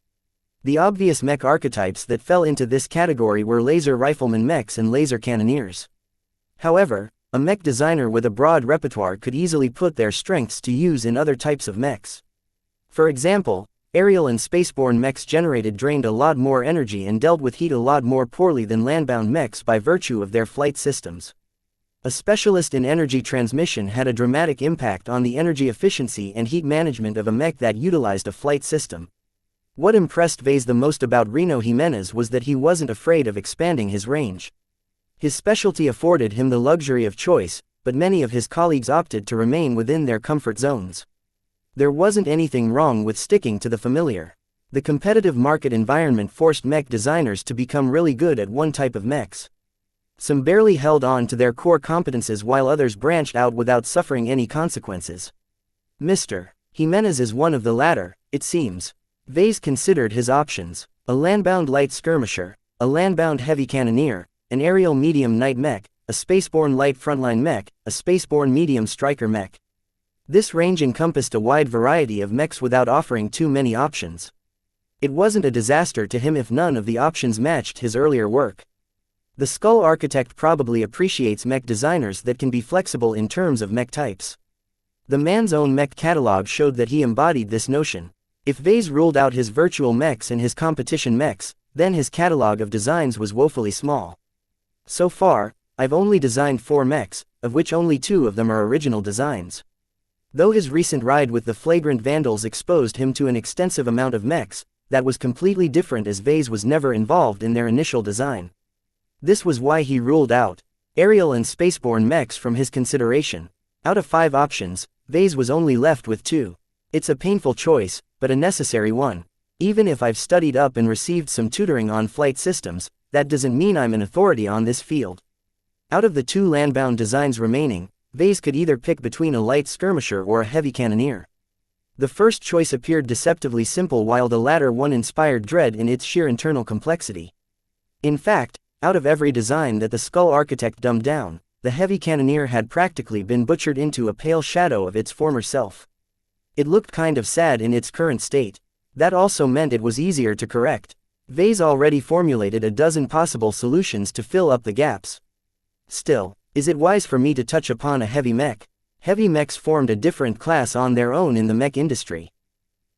The obvious mech archetypes that fell into this category were laser rifleman mechs and laser cannoneers. However, a mech designer with a broad repertoire could easily put their strengths to use in other types of mechs. For example, aerial and spaceborne mechs drained a lot more energy and dealt with heat a lot more poorly than landbound mechs by virtue of their flight systems. A specialist in energy transmission had a dramatic impact on the energy efficiency and heat management of a mech that utilized a flight system. What impressed Vase the most about Reno Jimenez was that he wasn't afraid of expanding his range. His specialty afforded him the luxury of choice, but many of his colleagues opted to remain within their comfort zones. There wasn't anything wrong with sticking to the familiar. The competitive market environment forced mech designers to become really good at one type of mechs. Some barely held on to their core competences while others branched out without suffering any consequences. Mr. Jimenez is one of the latter, it seems. Vase considered his options: a landbound light skirmisher, a landbound heavy cannoneer, an aerial medium night mech, a spaceborne light frontline mech, a spaceborne medium striker mech. This range encompassed a wide variety of mechs without offering too many options. It wasn't a disaster to him if none of the options matched his earlier work. The Skull Architect probably appreciates mech designers that can be flexible in terms of mech types. The man's own mech catalog showed that he embodied this notion. If Vase ruled out his virtual mechs and his competition mechs, then his catalog of designs was woefully small. So far, I've only designed 4 mechs, of which only 2 of them are original designs. Though his recent ride with the Flagrant Vandals exposed him to an extensive amount of mechs, that was completely different as Vase was never involved in their initial design. This was why he ruled out aerial and spaceborne mechs from his consideration. Out of 5 options, Vase was only left with 2. It's a painful choice, but a necessary one. Even if I've studied up and received some tutoring on flight systems, that doesn't mean I'm an authority on this field. Out of the 2 landbound designs remaining, Vase could either pick between a light skirmisher or a heavy cannoneer. The first choice appeared deceptively simple while the latter one inspired dread in its sheer internal complexity. In fact, out of every design that the Skull Architect dumbed down, the heavy cannoneer had practically been butchered into a pale shadow of its former self. It looked kind of sad in its current state. That also meant it was easier to correct. Vase already formulated a dozen possible solutions to fill up the gaps. Still, is it wise for me to touch upon a heavy mech? Heavy mechs formed a different class on their own in the mech industry.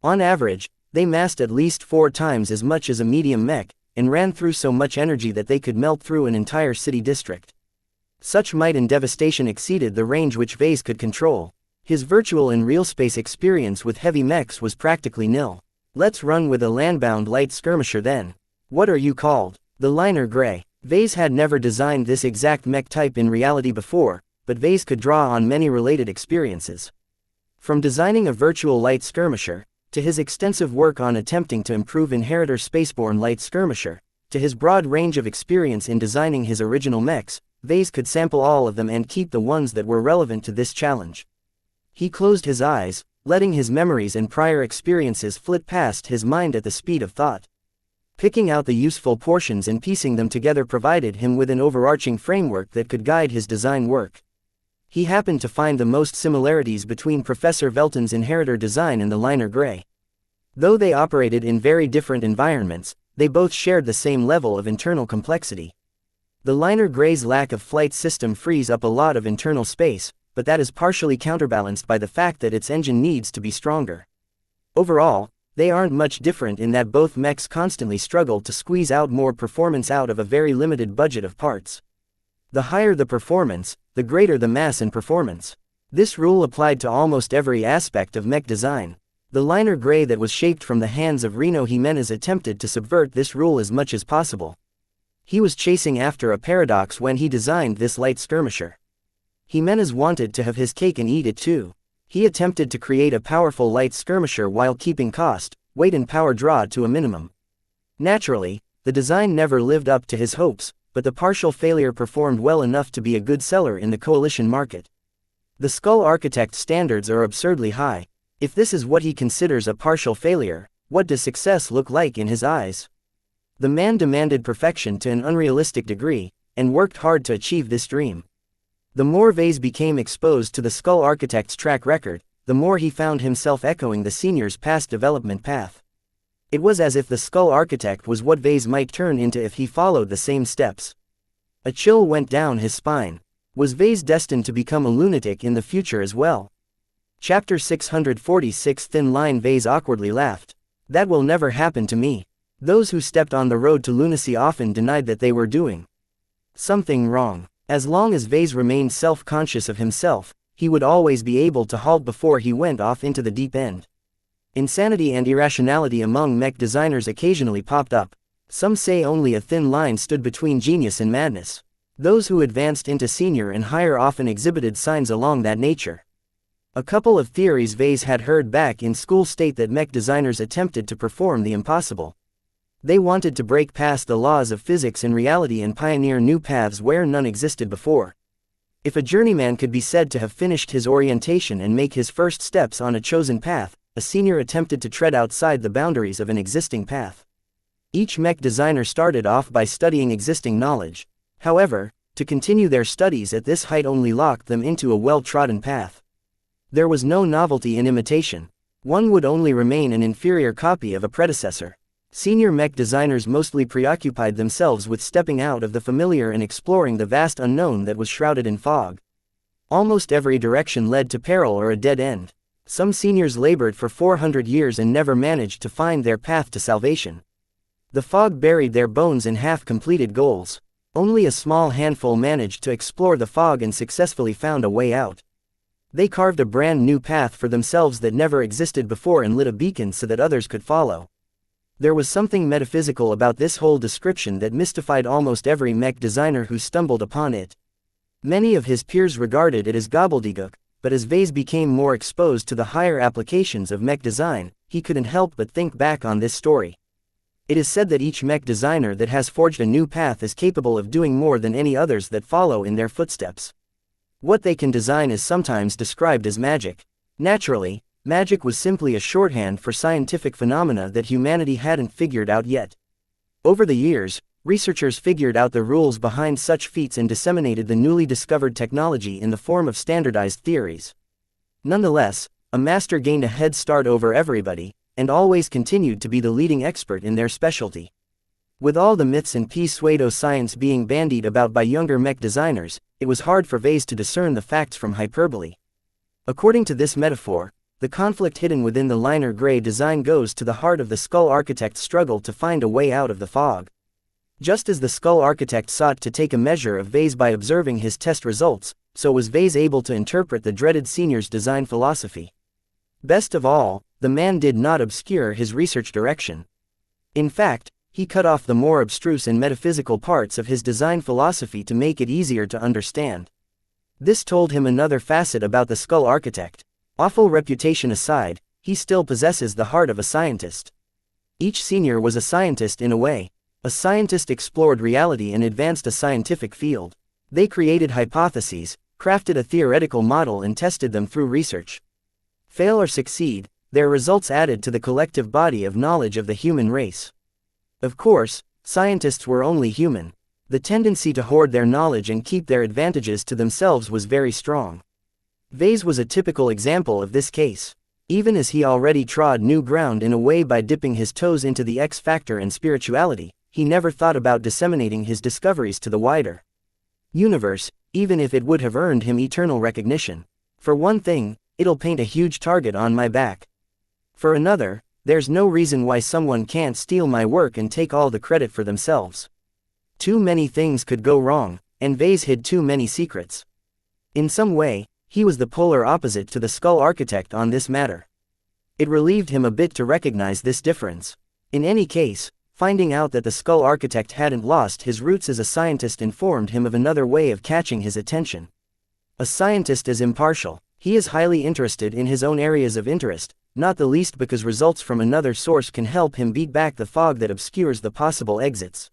On average, they massed at least 4 times as much as a medium mech, and ran through so much energy that they could melt through an entire city district. Such might and devastation exceeded the range which Vase could control. His virtual and real space experience with heavy mechs was practically nil. Let's run with a landbound light skirmisher then. What are you called? The Liner Gray. Vase had never designed this exact mech type in reality before, but Vase could draw on many related experiences. From designing a virtual light skirmisher, to his extensive work on attempting to improve Inheritor spaceborne light skirmisher, to his broad range of experience in designing his original mechs, Vase could sample all of them and keep the ones that were relevant to this challenge. He closed his eyes, letting his memories and prior experiences flit past his mind at the speed of thought. Picking out the useful portions and piecing them together provided him with an overarching framework that could guide his design work. He happened to find the most similarities between Professor Velton's Inheritor design and the Liner Gray. Though they operated in very different environments, they both shared the same level of internal complexity. The Liner Gray's lack of flight system frees up a lot of internal space, but that is partially counterbalanced by the fact that its engine needs to be stronger. Overall, they aren't much different in that both mechs constantly struggle to squeeze out more performance out of a very limited budget of parts. The higher the performance, the greater the mass and performance. This rule applied to almost every aspect of mech design. The Liner Gray that was shaped from the hands of Reno Jimenez attempted to subvert this rule as much as possible. He was chasing after a paradox when he designed this light skirmisher. Jimenez wanted to have his cake and eat it too. He attempted to create a powerful light skirmisher while keeping cost, weight and power draw to a minimum. Naturally, the design never lived up to his hopes, but the partial failure performed well enough to be a good seller in the coalition market. The Skull Architect standards are absurdly high. If this is what he considers a partial failure, what does success look like in his eyes? The man demanded perfection to an unrealistic degree, and worked hard to achieve this dream. The more Vase became exposed to the Skull Architect's track record, the more he found himself echoing the senior's past development path. It was as if the Skull Architect was what Vase might turn into if he followed the same steps. A chill went down his spine. Was Vase destined to become a lunatic in the future as well? Chapter 646 Thin Line. Vase awkwardly laughed. That will never happen to me. Those who stepped on the road to lunacy often denied that they were doing something wrong. As long as Vase remained self-conscious of himself, he would always be able to halt before he went off into the deep end. Insanity and irrationality among mech designers occasionally popped up. Some say only a thin line stood between genius and madness. Those who advanced into senior and higher often exhibited signs along that nature. A couple of theories Vase had heard back in school state that mech designers attempted to perform the impossible. They wanted to break past the laws of physics and reality and pioneer new paths where none existed before. If a journeyman could be said to have finished his orientation and make his first steps on a chosen path, a senior attempted to tread outside the boundaries of an existing path. Each mech designer started off by studying existing knowledge. However, to continue their studies at this height only locked them into a well-trodden path. There was no novelty in imitation. One would only remain an inferior copy of a predecessor. Senior mech designers mostly preoccupied themselves with stepping out of the familiar and exploring the vast unknown that was shrouded in fog. Almost every direction led to peril or a dead end. Some seniors labored for 400 years and never managed to find their path to salvation. The fog buried their bones in half-completed goals. Only a small handful managed to explore the fog and successfully found a way out. They carved a brand new path for themselves that never existed before and lit a beacon so that others could follow. There was something metaphysical about this whole description that mystified almost every mech designer who stumbled upon it. Many of his peers regarded it as gobbledygook, but as Vase became more exposed to the higher applications of mech design, he couldn't help but think back on this story. It is said that each mech designer that has forged a new path is capable of doing more than any others that follow in their footsteps. What they can design is sometimes described as magic. Naturally, magic was simply a shorthand for scientific phenomena that humanity hadn't figured out yet. Over the years, researchers figured out the rules behind such feats and disseminated the newly discovered technology in the form of standardized theories. Nonetheless, a master gained a head start over everybody, and always continued to be the leading expert in their specialty. With all the myths and pseudo-science being bandied about by younger mech designers, it was hard for Vase to discern the facts from hyperbole. According to this metaphor, the conflict hidden within the liner gray design goes to the heart of the skull architect's struggle to find a way out of the fog. Just as the skull architect sought to take a measure of Vase by observing his test results, so was Vase able to interpret the dreaded senior's design philosophy. Best of all, the man did not obscure his research direction. In fact, he cut off the more abstruse and metaphysical parts of his design philosophy to make it easier to understand. This told him another facet about the skull architect. Awful reputation aside, he still possesses the heart of a scientist. Each senior was a scientist in a way. A scientist explored reality and advanced a scientific field. They created hypotheses, crafted a theoretical model and tested them through research. Fail or succeed, their results added to the collective body of knowledge of the human race. Of course, scientists were only human. The tendency to hoard their knowledge and keep their advantages to themselves was very strong. Vase was a typical example of this case. Even as he already trod new ground in a way by dipping his toes into the X factor and spirituality, he never thought about disseminating his discoveries to the wider universe, even if it would have earned him eternal recognition. For one thing, it'll paint a huge target on my back. For another, there's no reason why someone can't steal my work and take all the credit for themselves. Too many things could go wrong, and Vase hid too many secrets. In some way, he was the polar opposite to the skull architect on this matter. It relieved him a bit to recognize this difference. In any case, finding out that the skull architect hadn't lost his roots as a scientist informed him of another way of catching his attention. A scientist is impartial. He is highly interested in his own areas of interest, not the least because results from another source can help him beat back the fog that obscures the possible exits.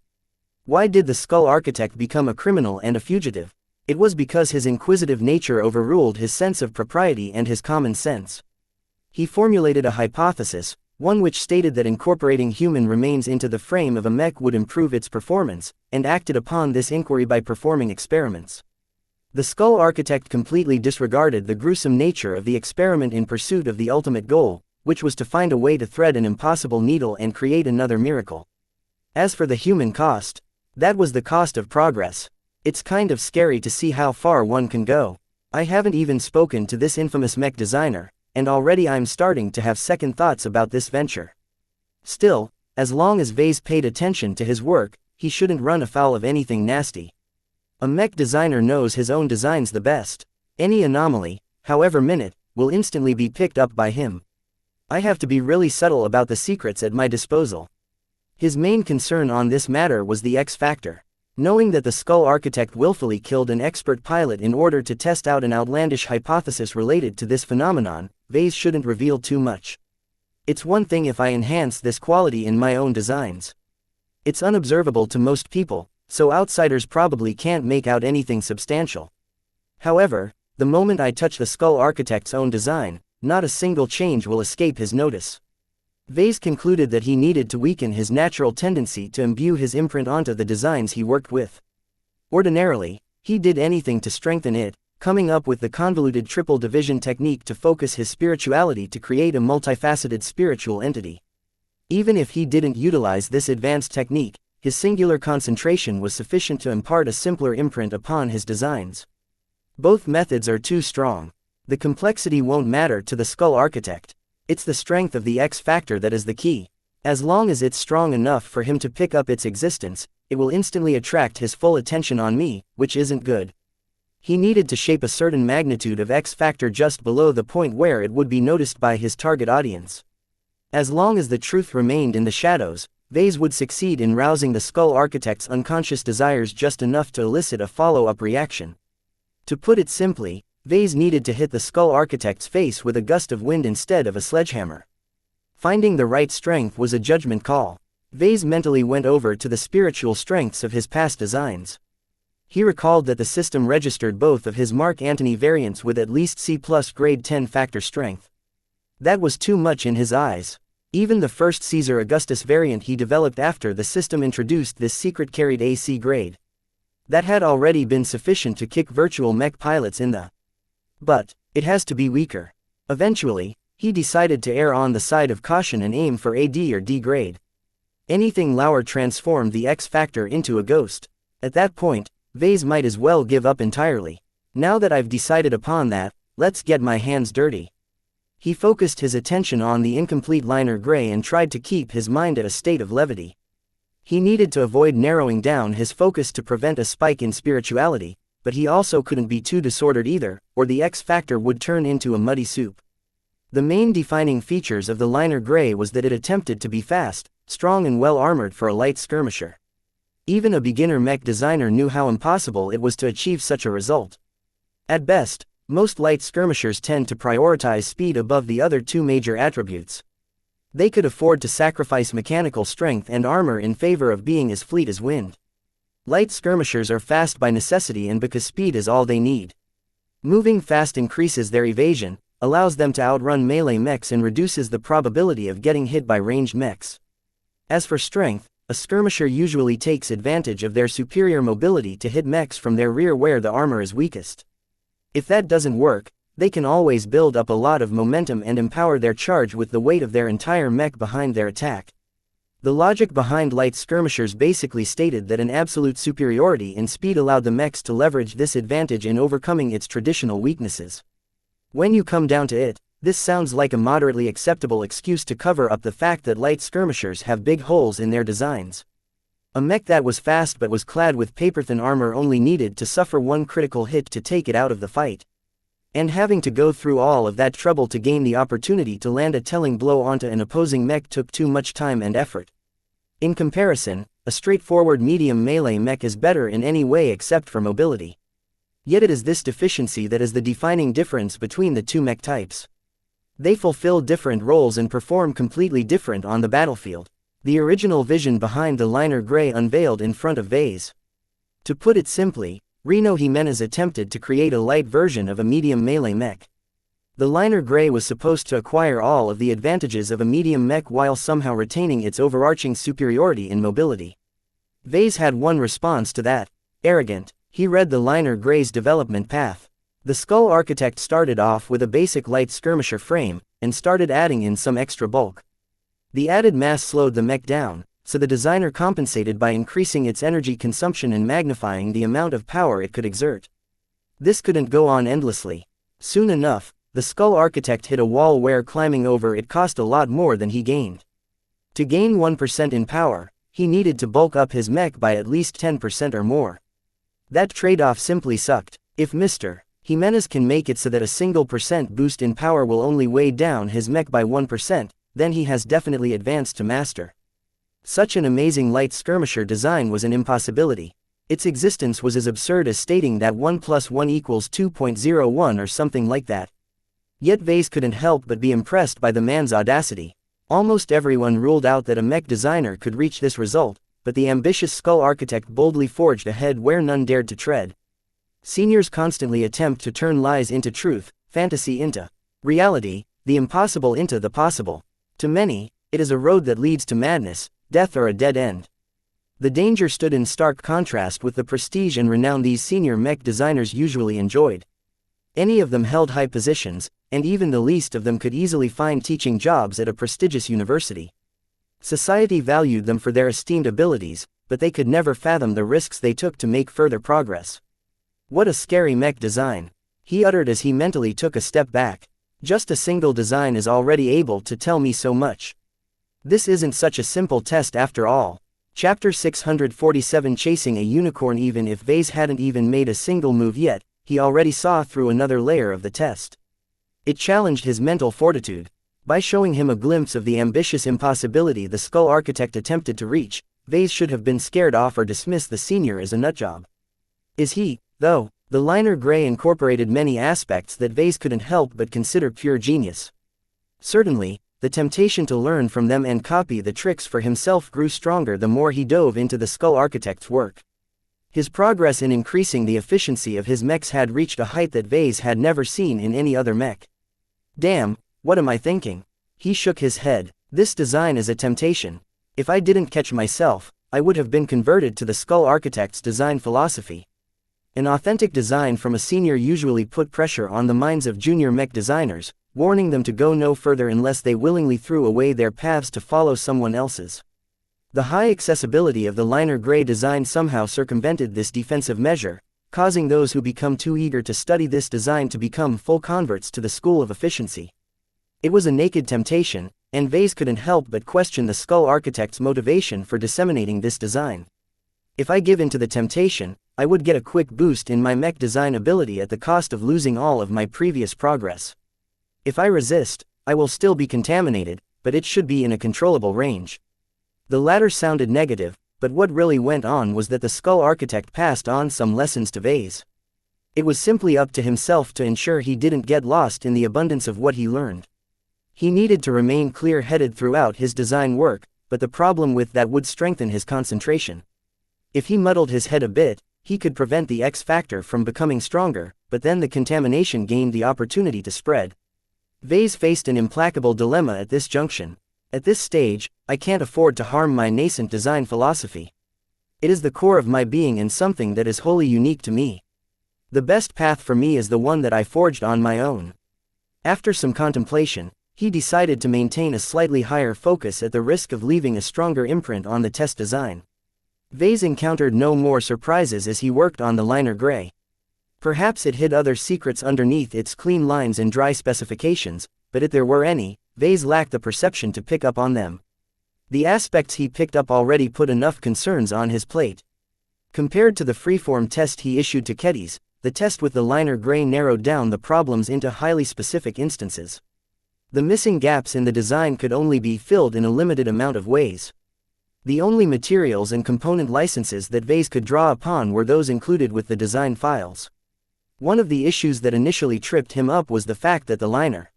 Why did the skull architect become a criminal and a fugitive? It was because his inquisitive nature overruled his sense of propriety and his common sense. He formulated a hypothesis, one which stated that incorporating human remains into the frame of a mech would improve its performance, and acted upon this inquiry by performing experiments. The skull architect completely disregarded the gruesome nature of the experiment in pursuit of the ultimate goal, which was to find a way to thread an impossible needle and create another miracle. As for the human cost, that was the cost of progress. It's kind of scary to see how far one can go. I haven't even spoken to this infamous mech designer, and already I'm starting to have second thoughts about this venture. Still, as long as Vase paid attention to his work, he shouldn't run afoul of anything nasty. A mech designer knows his own designs the best. Any anomaly, however minute, will instantly be picked up by him. I have to be really subtle about the secrets at my disposal. His main concern on this matter was the X factor. Knowing that the Skull Architect willfully killed an expert pilot in order to test out an outlandish hypothesis related to this phenomenon, Vase shouldn't reveal too much. It's one thing if I enhance this quality in my own designs. It's unobservable to most people, so outsiders probably can't make out anything substantial. However, the moment I touch the Skull Architect's own design, not a single change will escape his notice. Vase concluded that he needed to weaken his natural tendency to imbue his imprint onto the designs he worked with. Ordinarily, he did anything to strengthen it, coming up with the convoluted triple division technique to focus his spirituality to create a multifaceted spiritual entity. Even if he didn't utilize this advanced technique, his singular concentration was sufficient to impart a simpler imprint upon his designs. Both methods are too strong. The complexity won't matter to the Skull Architect. It's the strength of the X factor that is the key. As long as it's strong enough for him to pick up its existence, it will instantly attract his full attention on me, which isn't good. He needed to shape a certain magnitude of X factor just below the point where it would be noticed by his target audience. As long as the truth remained in the shadows, Vase would succeed in rousing the Skull Architect's unconscious desires just enough to elicit a follow-up reaction. To put it simply, Vase needed to hit the Skull Architect's face with a gust of wind instead of a sledgehammer. Finding the right strength was a judgment call. Vase mentally went over to the spiritual strengths of his past designs. He recalled that the system registered both of his Mark Antony variants with at least C+ grade 10 factor strength. That was too much in his eyes. Even the first Caesar Augustus variant he developed after the system introduced this secret carried a C grade. That had already been sufficient to kick virtual mech pilots in the butt. It has to be weaker. Eventually, he decided to err on the side of caution and aim for a D or D grade. Anything lower transformed the X factor into a ghost. At that point, Vase might as well give up entirely. Now that I've decided upon that, let's get my hands dirty. He focused his attention on the incomplete liner gray and tried to keep his mind at a state of levity. He needed to avoid narrowing down his focus to prevent a spike in spirituality, but he also couldn't be too disordered either, or the X factor would turn into a muddy soup. The main defining features of the liner gray was that it attempted to be fast, strong and well armored for a light skirmisher. Even a beginner mech designer knew how impossible it was to achieve such a result. At best, most light skirmishers tend to prioritize speed above the other two major attributes. They could afford to sacrifice mechanical strength and armor in favor of being as fleet as wind. Light skirmishers are fast by necessity and because speed is all they need. Moving fast increases their evasion, allows them to outrun melee mechs and reduces the probability of getting hit by ranged mechs. As for strength, a skirmisher usually takes advantage of their superior mobility to hit mechs from their rear where the armor is weakest. If that doesn't work, they can always build up a lot of momentum and empower their charge with the weight of their entire mech behind their attack. The logic behind light skirmishers basically stated that an absolute superiority in speed allowed the mechs to leverage this advantage in overcoming its traditional weaknesses. When you come down to it, this sounds like a moderately acceptable excuse to cover up the fact that light skirmishers have big holes in their designs. A mech that was fast but was clad with paper-thin armor only needed to suffer one critical hit to take it out of the fight. And having to go through all of that trouble to gain the opportunity to land a telling blow onto an opposing mech took too much time and effort. In comparison, a straightforward medium melee mech is better in any way except for mobility. Yet it is this deficiency that is the defining difference between the two mech types. They fulfill different roles and perform completely different on the battlefield. The original vision behind the liner gray unveiled in front of Vase. To put it simply, Reno Jimenez attempted to create a light version of a medium melee mech. The liner gray was supposed to acquire all of the advantages of a medium mech while somehow retaining its overarching superiority in mobility. Vase had one response to that. Arrogant, he read the liner gray's development path. The Skull Architect started off with a basic light skirmisher frame, and started adding in some extra bulk. The added mass slowed the mech down, so the designer compensated by increasing its energy consumption and magnifying the amount of power it could exert. This couldn't go on endlessly. Soon enough, the Skull Architect hit a wall where climbing over it cost a lot more than he gained. To gain 1% in power, he needed to bulk up his mech by at least 10% or more. That trade-off simply sucked. If Mr. Jimenez can make it so that a single percent boost in power will only weigh down his mech by 1%, then he has definitely advanced to master. Such an amazing light skirmisher design was an impossibility. Its existence was as absurd as stating that 1 + 1 = 2.01 or something like that. Yet Vase couldn't help but be impressed by the man's audacity. Almost everyone ruled out that a mech designer could reach this result, but the ambitious skull architect boldly forged ahead where none dared to tread. Seniors constantly attempt to turn lies into truth, fantasy into reality, the impossible into the possible. To many, it is a road that leads to madness, death, or a dead end. The danger stood in stark contrast with the prestige and renown these senior mech designers usually enjoyed. Any of them held high positions, and even the least of them could easily find teaching jobs at a prestigious university. Society valued them for their esteemed abilities, but they could never fathom the risks they took to make further progress. "What a scary mech design," he uttered as he mentally took a step back. "Just a single design is already able to tell me so much. This isn't such a simple test after all." Chapter 647 Chasing a Unicorn. Even if Vase hadn't even made a single move yet, he already saw through another layer of the test. It challenged his mental fortitude. By showing him a glimpse of the ambitious impossibility the skull architect attempted to reach, Vase should have been scared off or dismissed the senior as a nutjob. Is he, though? The liner gray incorporated many aspects that Vase couldn't help but consider pure genius. Certainly, the temptation to learn from them and copy the tricks for himself grew stronger the more he dove into the skull architect's work. His progress in increasing the efficiency of his mechs had reached a height that Vase had never seen in any other mech. "Damn, what am I thinking?" He shook his head. "This design is a temptation. If I didn't catch myself, I would have been converted to the skull architect's design philosophy." An authentic design from a senior usually put pressure on the minds of junior mech designers, warning them to go no further unless they willingly threw away their paths to follow someone else's. The high accessibility of the liner gray design somehow circumvented this defensive measure, causing those who become too eager to study this design to become full converts to the school of efficiency. It was a naked temptation, and Vase couldn't help but question the skull architect's motivation for disseminating this design. "If I give in to the temptation, I would get a quick boost in my mech design ability at the cost of losing all of my previous progress. If I resist, I will still be contaminated, but it should be in a controllable range." The latter sounded negative, but what really went on was that the skull architect passed on some lessons to Vase. It was simply up to himself to ensure he didn't get lost in the abundance of what he learned. He needed to remain clear-headed throughout his design work, but the problem with that would strengthen his concentration. If he muddled his head a bit, he could prevent the X factor from becoming stronger, but then the contamination gained the opportunity to spread. Vase faced an implacable dilemma at this junction. At this stage, I can't afford to harm my nascent design philosophy. It is the core of my being and something that is wholly unique to me. The best path for me is the one that I forged on my own. After some contemplation, he decided to maintain a slightly higher focus at the risk of leaving a stronger imprint on the test design. Vase encountered no more surprises as he worked on the liner gray. Perhaps it hid other secrets underneath its clean lines and dry specifications, but if there were any, Vase lacked the perception to pick up on them. The aspects he picked up already put enough concerns on his plate. Compared to the freeform test he issued to Keddies, the test with the liner gray narrowed down the problems into highly specific instances. The missing gaps in the design could only be filled in a limited amount of ways. The only materials and component licenses that Vase could draw upon were those included with the design files. One of the issues that initially tripped him up was the fact that the liner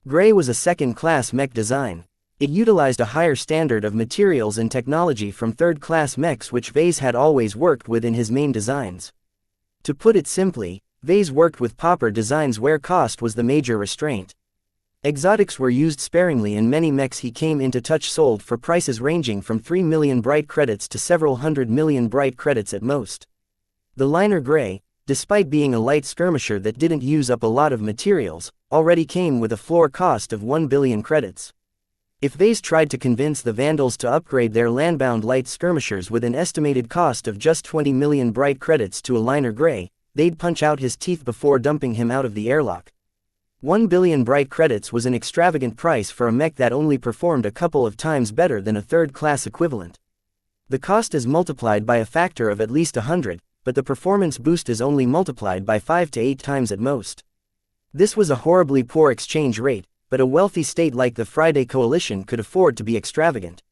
gray was a second-class mech design. It utilized a higher standard of materials and technology from third-class mechs which Vase had always worked with in his main designs. To put it simply, Vase worked with pauper designs where cost was the major restraint. Exotics were used sparingly and many mechs he came into touch sold for prices ranging from 3 million bright credits to several 100 million bright credits at most. The liner gray, despite being a light skirmisher that didn't use up a lot of materials, already came with a floor cost of 1 billion credits. If Vase tried to convince the Vandals to upgrade their landbound light skirmishers with an estimated cost of just 20 million bright credits to a liner gray, they'd punch out his teeth before dumping him out of the airlock. 1 billion bright credits was an extravagant price for a mech that only performed a couple of times better than a third-class equivalent. The cost is multiplied by a factor of at least 100, but the performance boost is only multiplied by 5 to 8 times at most. This was a horribly poor exchange rate, but a wealthy state like the Friday Coalition could afford to be extravagant.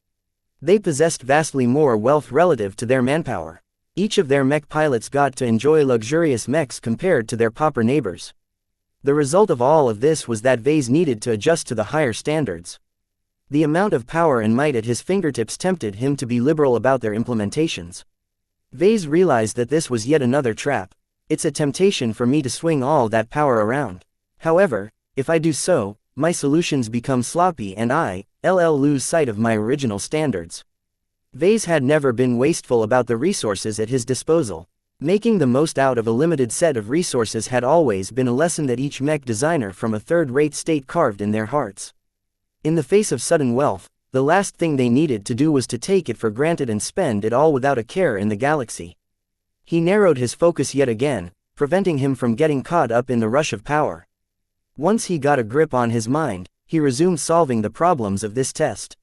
They possessed vastly more wealth relative to their manpower. Each of their mech pilots got to enjoy luxurious mechs compared to their pauper neighbors. The result of all of this was that Vase needed to adjust to the higher standards. The amount of power and might at his fingertips tempted him to be liberal about their implementations. Vase realized that this was yet another trap. It's a temptation for me to swing all that power around. However, if I do so, my solutions become sloppy and I lose sight of my original standards. Vase had never been wasteful about the resources at his disposal. Making the most out of a limited set of resources had always been a lesson that each mech designer from a third-rate state carved in their hearts. In the face of sudden wealth, the last thing they needed to do was to take it for granted and spend it all without a care in the galaxy. He narrowed his focus yet again, preventing him from getting caught up in the rush of power. Once he got a grip on his mind, he resumed solving the problems of this test.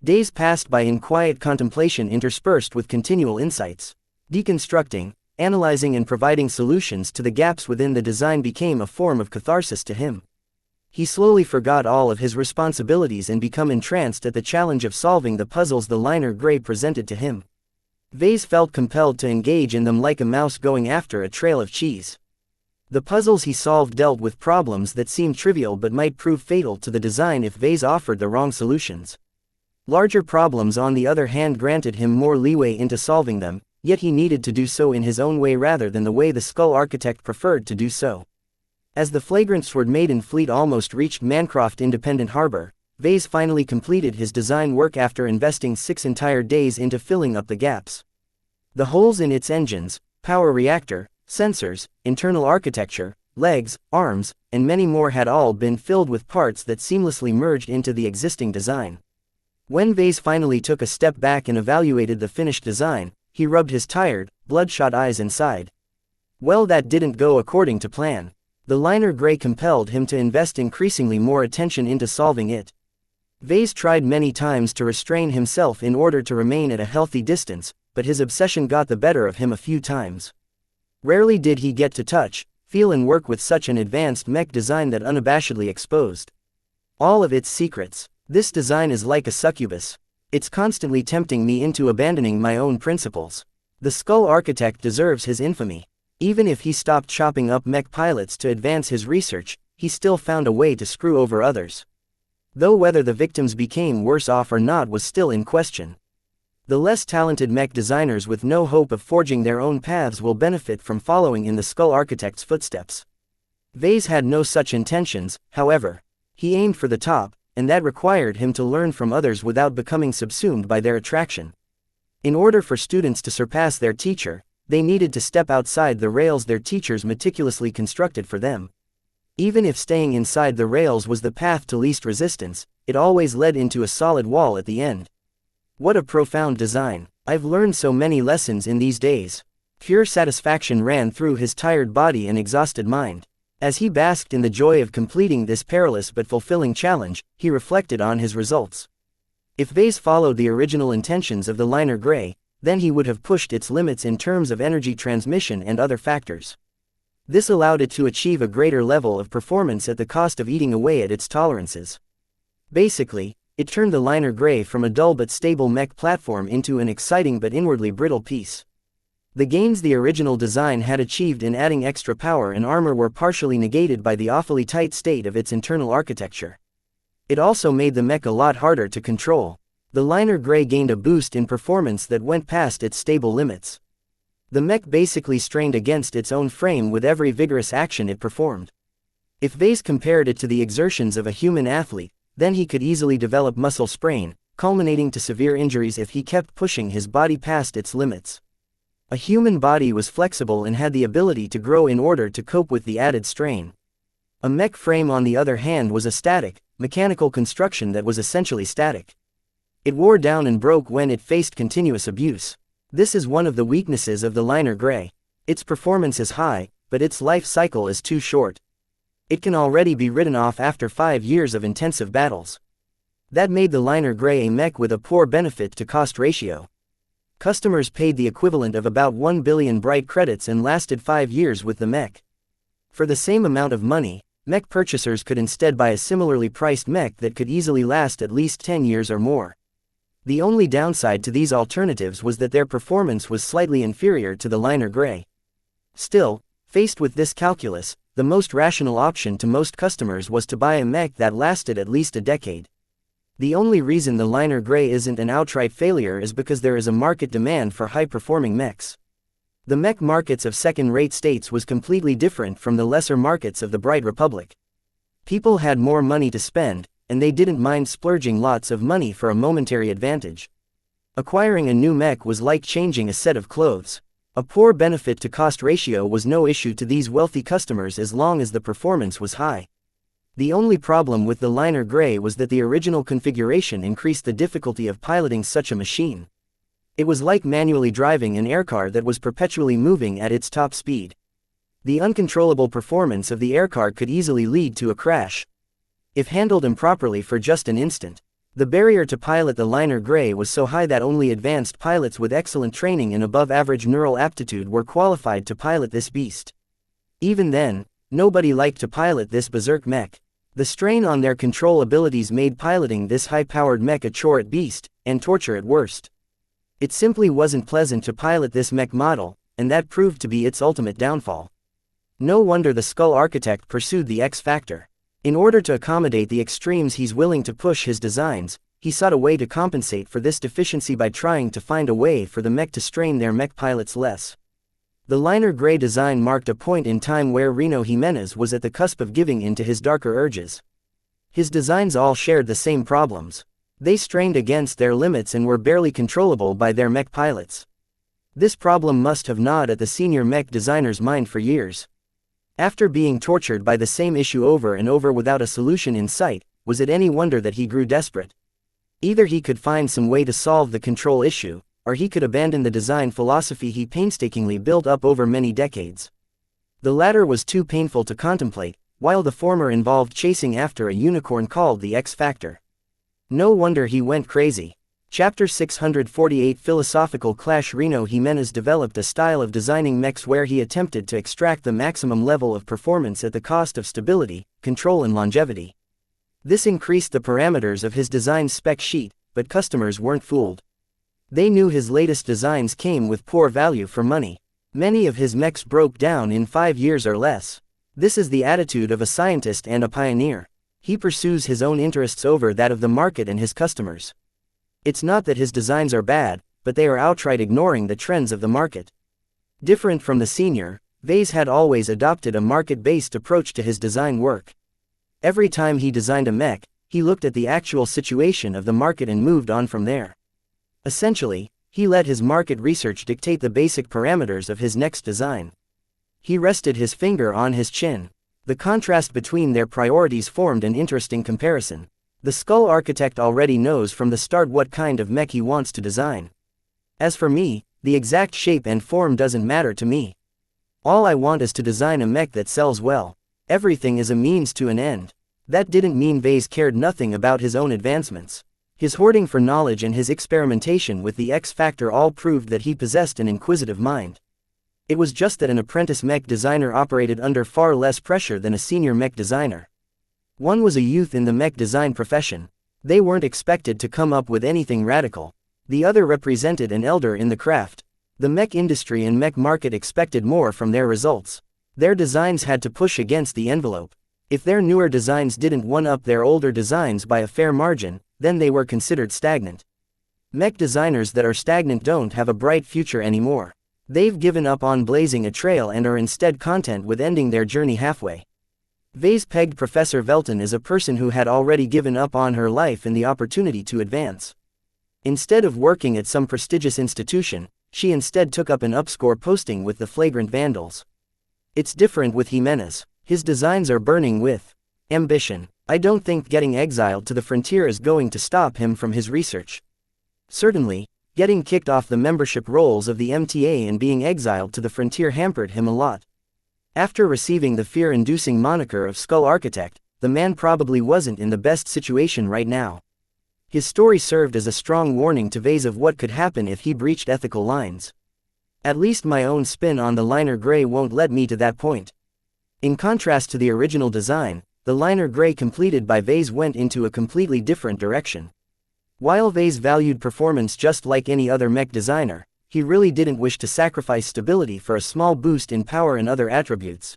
Days passed by in quiet contemplation interspersed with continual insights. Deconstructing, analyzing and providing solutions to the gaps within the design became a form of catharsis to him. He slowly forgot all of his responsibilities and became entranced at the challenge of solving the puzzles the liner gray presented to him. Vase felt compelled to engage in them like a mouse going after a trail of cheese. The puzzles he solved dealt with problems that seemed trivial but might prove fatal to the design if Vase offered the wrong solutions. Larger problems on the other hand granted him more leeway into solving them, yet he needed to do so in his own way rather than the way the Skull Architect preferred to do so. As the flagrant Sword Maiden fleet almost reached Mancroft Independent Harbor, Vase finally completed his design work after investing 6 entire days into filling up the gaps. The holes in its engines, power reactor, sensors, internal architecture, legs, arms, and many more had all been filled with parts that seamlessly merged into the existing design. When Vase finally took a step back and evaluated the finished design, he rubbed his tired, bloodshot eyes and sighed. Well, that didn't go according to plan. The liner gray compelled him to invest increasingly more attention into solving it. Vase tried many times to restrain himself in order to remain at a healthy distance, but his obsession got the better of him a few times. Rarely did he get to touch, feel and work with such an advanced mech design that unabashedly exposed all of its secrets. This design is like a succubus. It's constantly tempting me into abandoning my own principles. The Skull Architect deserves his infamy. Even if he stopped chopping up mech pilots to advance his research, he still found a way to screw over others. Though whether the victims became worse off or not was still in question. The less talented mech designers with no hope of forging their own paths will benefit from following in the Skull Architect's footsteps. Vase had no such intentions, however. He aimed for the top, and that required him to learn from others without becoming subsumed by their attraction. In order for students to surpass their teacher, they needed to step outside the rails their teachers meticulously constructed for them. Even if staying inside the rails was the path to least resistance, it always led into a solid wall at the end. What a profound design. I've learned so many lessons in these days. Pure satisfaction ran through his tired body and exhausted mind. As he basked in the joy of completing this perilous but fulfilling challenge, he reflected on his results. If Vase followed the original intentions of the liner gray, then he would have pushed its limits in terms of energy transmission and other factors. This allowed it to achieve a greater level of performance at the cost of eating away at its tolerances. Basically, it turned the liner gray from a dull but stable mech platform into an exciting but inwardly brittle piece. The gains the original design had achieved in adding extra power and armor were partially negated by the awfully tight state of its internal architecture. It also made the mech a lot harder to control. The liner gray gained a boost in performance that went past its stable limits. The mech basically strained against its own frame with every vigorous action it performed. If Vase compared it to the exertions of a human athlete, then he could easily develop muscle sprain, culminating to severe injuries if he kept pushing his body past its limits. A human body was flexible and had the ability to grow in order to cope with the added strain. A mech frame on the other hand was a static, mechanical construction that was essentially static. It wore down and broke when it faced continuous abuse. This is one of the weaknesses of the liner gray. Its performance is high, but its life cycle is too short. It can already be written off after 5 years of intensive battles. That made the liner gray a mech with a poor benefit-to-cost ratio. Customers paid the equivalent of about 1 billion bright credits and lasted 5 years with the mech. For the same amount of money, mech purchasers could instead buy a similarly priced mech that could easily last at least 10 years or more. The only downside to these alternatives was that their performance was slightly inferior to the liner gray. Still, faced with this calculus, the most rational option to most customers was to buy a mech that lasted at least a decade. The only reason the liner gray isn't an outright failure is because there is a market demand for high-performing mechs. The mech markets of second-rate states was completely different from the lesser markets of the Bright Republic. People had more money to spend, and they didn't mind splurging lots of money for a momentary advantage. Acquiring a new mech was like changing a set of clothes. A poor benefit-to-cost ratio was no issue to these wealthy customers as long as the performance was high. The only problem with the liner gray was that the original configuration increased the difficulty of piloting such a machine. It was like manually driving an aircar that was perpetually moving at its top speed. The uncontrollable performance of the aircar could easily lead to a crash, if handled improperly for just an instant. The barrier to pilot the liner gray was so high that only advanced pilots with excellent training and above-average neural aptitude were qualified to pilot this beast. Even then, nobody liked to pilot this berserk mech. The strain on their control abilities made piloting this high-powered mech a chore at best, and torture at worst. It simply wasn't pleasant to pilot this mech model, and that proved to be its ultimate downfall. No wonder the Skull Architect pursued the X Factor. In order to accommodate the extremes he's willing to push his designs, he sought a way to compensate for this deficiency by trying to find a way for the mech to strain their mech pilots less. The liner gray design marked a point in time where Reno Jimenez was at the cusp of giving in to his darker urges. His designs all shared the same problems. They strained against their limits and were barely controllable by their mech pilots. This problem must have gnawed at the senior mech designer's mind for years. After being tortured by the same issue over and over without a solution in sight, was it any wonder that he grew desperate? Either he could find some way to solve the control issue, or he could abandon the design philosophy he painstakingly built up over many decades. The latter was too painful to contemplate, while the former involved chasing after a unicorn called the X Factor. No wonder he went crazy. Chapter 648 Philosophical Clash. Reno Jimenez developed a style of designing mechs where he attempted to extract the maximum level of performance at the cost of stability, control and longevity. This increased the parameters of his design spec sheet, but customers weren't fooled. They knew his latest designs came with poor value for money. Many of his mechs broke down in 5 years or less. This is the attitude of a scientist and a pioneer. He pursues his own interests over that of the market and his customers. It's not that his designs are bad, but they are outright ignoring the trends of the market. Different from the senior, Vase had always adopted a market-based approach to his design work. Every time he designed a mech, he looked at the actual situation of the market and moved on from there. Essentially, he let his market research dictate the basic parameters of his next design. He rested his finger on his chin. The contrast between their priorities formed an interesting comparison. The Skull Architect already knows from the start what kind of mech he wants to design. As for me, the exact shape and form doesn't matter to me. All I want is to design a mech that sells well. Everything is a means to an end. That didn't mean Vase cared nothing about his own advancements. His hoarding for knowledge and his experimentation with the X Factor all proved that he possessed an inquisitive mind. It was just that an apprentice mech designer operated under far less pressure than a senior mech designer. One was a youth in the mech design profession. They weren't expected to come up with anything radical. The other represented an elder in the craft. The mech industry and mech market expected more from their results. Their designs had to push against the envelope. If their newer designs didn't one-up their older designs by a fair margin, then they were considered stagnant. Mech designers that are stagnant don't have a bright future anymore. They've given up on blazing a trail and are instead content with ending their journey halfway. Vase pegged Professor Velton as a person who had already given up on her life and the opportunity to advance. Instead of working at some prestigious institution, she instead took up an upscore posting with the flagrant vandals. It's different with Jimenez. His designs are burning with ambition. I don't think getting exiled to the frontier is going to stop him from his research. Certainly, getting kicked off the membership rolls of the MTA and being exiled to the frontier hampered him a lot. After receiving the fear-inducing moniker of Skull Architect, the man probably wasn't in the best situation right now. His story served as a strong warning to Vase of what could happen if he breached ethical lines. At least my own spin on the liner gray won't lead me to that point. In contrast to the original design, the liner gray completed by Vase went into a completely different direction. While Vase valued performance just like any other mech designer, he really didn't wish to sacrifice stability for a small boost in power and other attributes.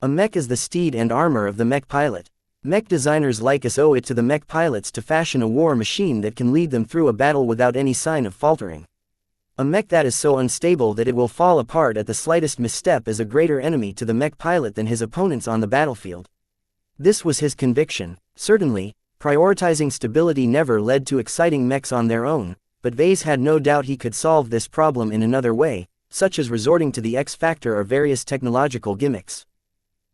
A mech is the steed and armor of the mech pilot. Mech designers like us owe it to the mech pilots to fashion a war machine that can lead them through a battle without any sign of faltering. A mech that is so unstable that it will fall apart at the slightest misstep is a greater enemy to the mech pilot than his opponents on the battlefield. This was his conviction. Certainly, prioritizing stability never led to exciting mechs on their own, but Vase had no doubt he could solve this problem in another way, such as resorting to the X factor or various technological gimmicks.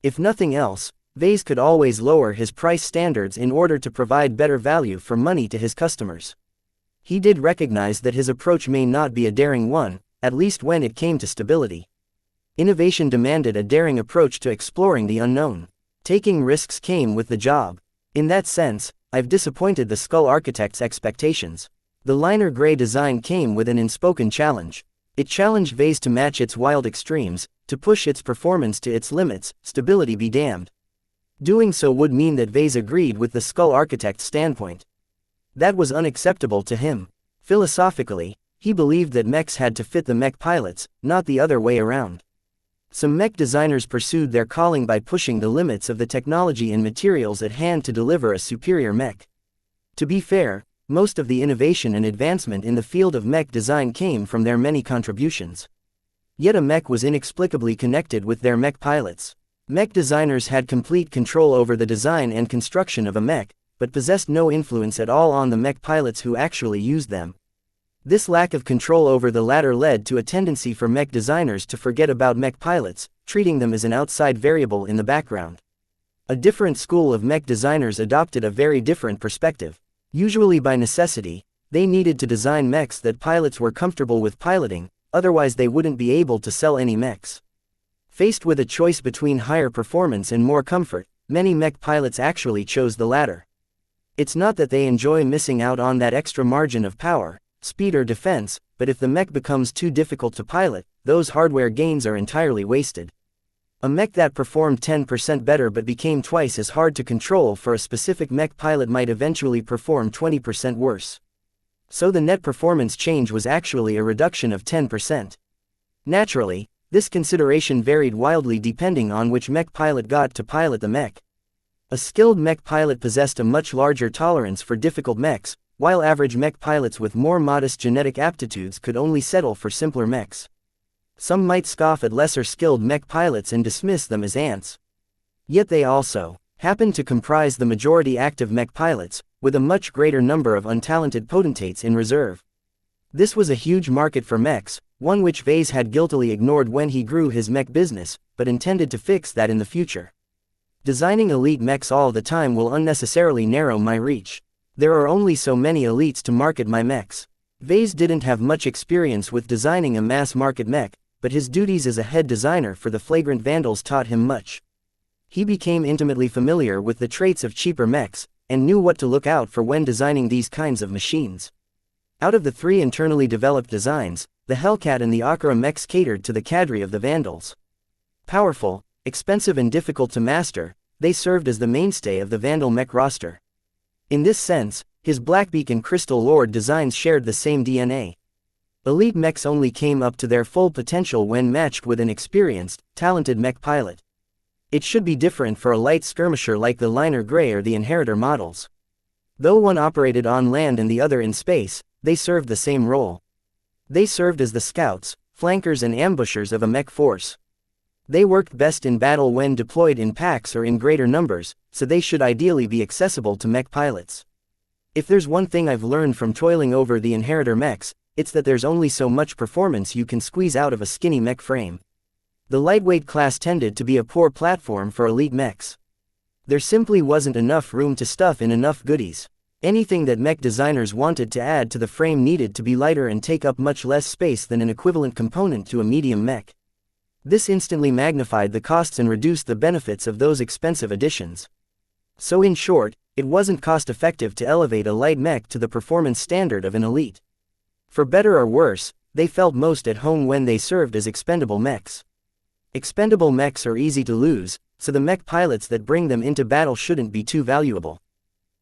If nothing else, Vase could always lower his price standards in order to provide better value for money to his customers. He did recognize that his approach may not be a daring one, at least when it came to stability. Innovation demanded a daring approach to exploring the unknown. Taking risks came with the job. In that sense, I've disappointed the Skull Architect's expectations. The liner gray design came with an unspoken challenge. It challenged Vase to match its wild extremes, to push its performance to its limits, stability be damned. Doing so would mean that Vase agreed with the Skull Architect's standpoint. That was unacceptable to him. Philosophically, he believed that mechs had to fit the mech pilots, not the other way around. Some mech designers pursued their calling by pushing the limits of the technology and materials at hand to deliver a superior mech. To be fair, most of the innovation and advancement in the field of mech design came from their many contributions. Yet a mech was inexplicably connected with their mech pilots. Mech designers had complete control over the design and construction of a mech, but possessed no influence at all on the mech pilots who actually used them. This lack of control over the latter led to a tendency for mech designers to forget about mech pilots, treating them as an outside variable in the background. A different school of mech designers adopted a very different perspective. Usually by necessity, they needed to design mechs that pilots were comfortable with piloting, otherwise they wouldn't be able to sell any mechs. Faced with a choice between higher performance and more comfort, many mech pilots actually chose the latter. It's not that they enjoy missing out on that extra margin of power, speed or defense, but if the mech becomes too difficult to pilot, those hardware gains are entirely wasted. A mech that performed 10% better but became twice as hard to control for a specific mech pilot might eventually perform 20% worse. So the net performance change was actually a reduction of 10%. Naturally, this consideration varied wildly depending on which mech pilot got to pilot the mech. A skilled mech pilot possessed a much larger tolerance for difficult mechs, while average mech pilots with more modest genetic aptitudes could only settle for simpler mechs. Some might scoff at lesser skilled mech pilots and dismiss them as ants. Yet they also happen to comprise the majority active mech pilots, with a much greater number of untalented potentates in reserve. This was a huge market for mechs, one which Vase had guiltily ignored when he grew his mech business, but intended to fix that in the future. Designing elite mechs all the time will unnecessarily narrow my reach. There are only so many elites to market my mechs. Vase didn't have much experience with designing a mass-market mech, but his duties as a head designer for the Flagrant Vandals taught him much. He became intimately familiar with the traits of cheaper mechs, and knew what to look out for when designing these kinds of machines. Out of the 3 internally developed designs, the Hellcat and the Akira mechs catered to the cadre of the Vandals. Powerful, expensive and difficult to master, they served as the mainstay of the Vandal mech roster. In this sense, his Blackbeak and Crystal Lord designs shared the same DNA. Elite mechs only came up to their full potential when matched with an experienced, talented mech pilot. It should be different for a light skirmisher like the Liner Grey or the Inheritor models. Though one operated on land and the other in space, they served the same role. They served as the scouts, flankers and ambushers of a mech force. They worked best in battle when deployed in packs or in greater numbers, so they should ideally be accessible to mech pilots. If there's one thing I've learned from toiling over the Inheritor mechs, it's that there's only so much performance you can squeeze out of a skinny mech frame. The lightweight class tended to be a poor platform for elite mechs. There simply wasn't enough room to stuff in enough goodies. Anything that mech designers wanted to add to the frame needed to be lighter and take up much less space than an equivalent component to a medium mech. This instantly magnified the costs and reduced the benefits of those expensive additions. So in short, it wasn't cost-effective to elevate a light mech to the performance standard of an elite. For better or worse, they felt most at home when they served as expendable mechs. Expendable mechs are easy to lose, so the mech pilots that bring them into battle shouldn't be too valuable.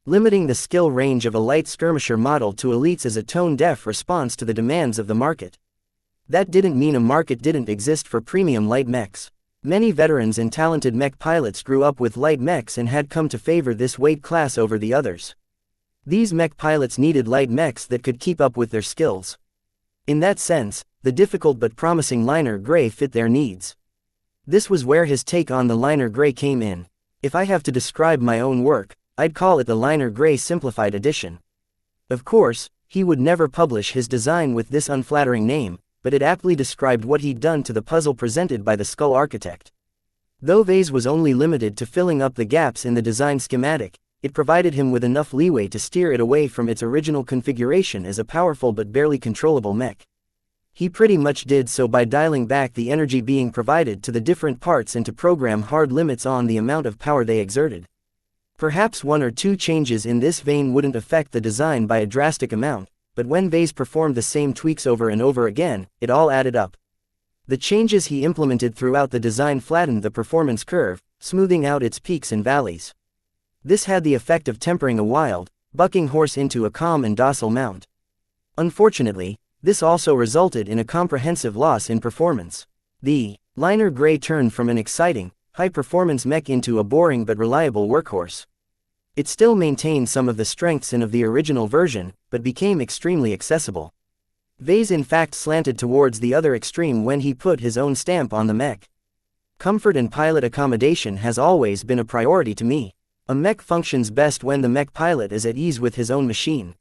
Limiting the skill range of a light skirmisher model to elites is a tone-deaf response to the demands of the market. That didn't mean a market didn't exist for premium light mechs. Many veterans and talented mech pilots grew up with light mechs and had come to favor this weight class over the others. These mech pilots needed light mechs that could keep up with their skills. In that sense, the difficult but promising Liner Gray fit their needs. This was where his take on the Liner Gray came in. If I have to describe my own work, I'd call it the Liner Gray Simplified Edition. Of course, he would never publish his design with this unflattering name, but it aptly described what he'd done to the puzzle presented by the Skull Architect. Though Vase was only limited to filling up the gaps in the design schematic, it provided him with enough leeway to steer it away from its original configuration as a powerful but barely controllable mech. He pretty much did so by dialing back the energy being provided to the different parts and to program hard limits on the amount of power they exerted. Perhaps one or two changes in this vein wouldn't affect the design by a drastic amount, but when Vase performed the same tweaks over and over again, it all added up. The changes he implemented throughout the design flattened the performance curve, smoothing out its peaks and valleys. This had the effect of tempering a wild, bucking horse into a calm and docile mount. Unfortunately, this also resulted in a comprehensive loss in performance. The Liner Gray turned from an exciting, high-performance mech into a boring but reliable workhorse. It still maintained some of the strengths of the original version, but became extremely accessible. Vase in fact slanted towards the other extreme when he put his own stamp on the mech. Comfort and pilot accommodation has always been a priority to me. A mech functions best when the mech pilot is at ease with his own machine.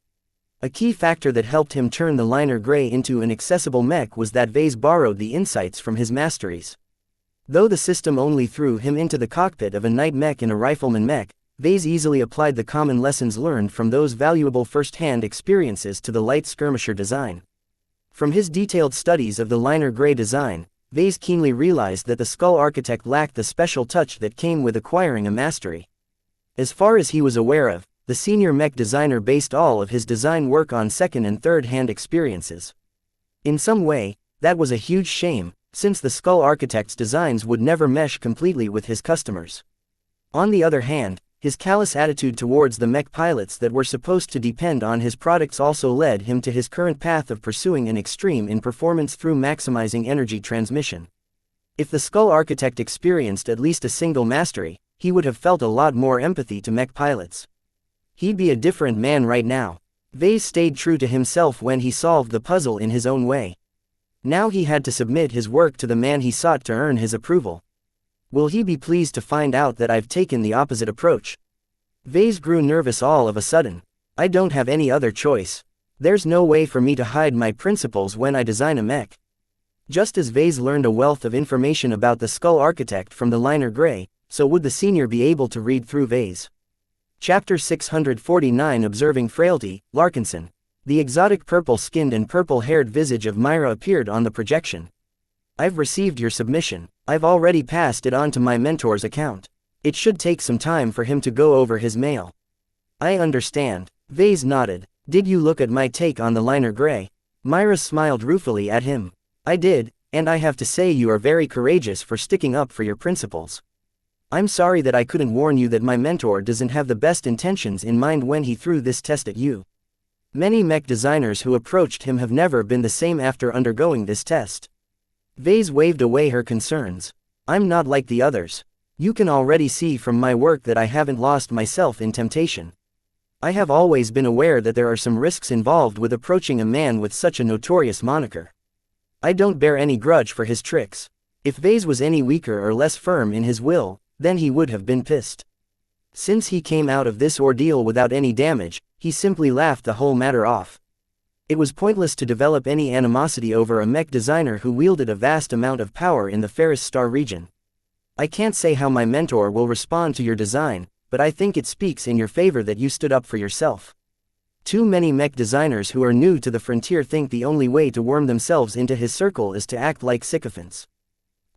A key factor that helped him turn the Liner Gray into an accessible mech was that Vase borrowed the insights from his masteries. Though the system only threw him into the cockpit of a knight mech and a rifleman mech, Vase easily applied the common lessons learned from those valuable first-hand experiences to the light skirmisher design. From his detailed studies of the Liner Gray design, Vase keenly realized that the Skull Architect lacked the special touch that came with acquiring a mastery. As far as he was aware of, the senior mech designer based all of his design work on second- and third-hand experiences. In some way, that was a huge shame, since the Skull Architect's designs would never mesh completely with his customers. On the other hand, his callous attitude towards the mech pilots that were supposed to depend on his products also led him to his current path of pursuing an extreme in performance through maximizing energy transmission. If the Skull Architect experienced at least a single mastery, he would have felt a lot more empathy to mech pilots. He'd be a different man right now. Vase stayed true to himself when he solved the puzzle in his own way. Now he had to submit his work to the man he sought to earn his approval. Will he be pleased to find out that I've taken the opposite approach? Vase grew nervous all of a sudden. I don't have any other choice. There's no way for me to hide my principles when I design a mech. Just as Vase learned a wealth of information about the Skull Architect from the Liner Gray, so would the senior be able to read through Vase. Chapter 649 Observing Frailty, Larkinson. The exotic purple-skinned and purple-haired visage of Myra appeared on the projection. I've received your submission. I've already passed it on to my mentor's account. It should take some time for him to go over his mail. I understand. Vase nodded. Did you look at my take on the Liner Gray? Myra smiled ruefully at him. I did, and I have to say you are very courageous for sticking up for your principles. I'm sorry that I couldn't warn you that my mentor doesn't have the best intentions in mind when he threw this test at you. Many mech designers who approached him have never been the same after undergoing this test. Vase waved away her concerns. I'm not like the others. You can already see from my work that I haven't lost myself in temptation. I have always been aware that there are some risks involved with approaching a man with such a notorious moniker. I don't bear any grudge for his tricks. If Vase was any weaker or less firm in his will, then he would have been pissed. Since he came out of this ordeal without any damage, he simply laughed the whole matter off. It was pointless to develop any animosity over a mech designer who wielded a vast amount of power in the Ferris Star region. I can't say how my mentor will respond to your design, but I think it speaks in your favor that you stood up for yourself. Too many mech designers who are new to the frontier think the only way to worm themselves into his circle is to act like sycophants.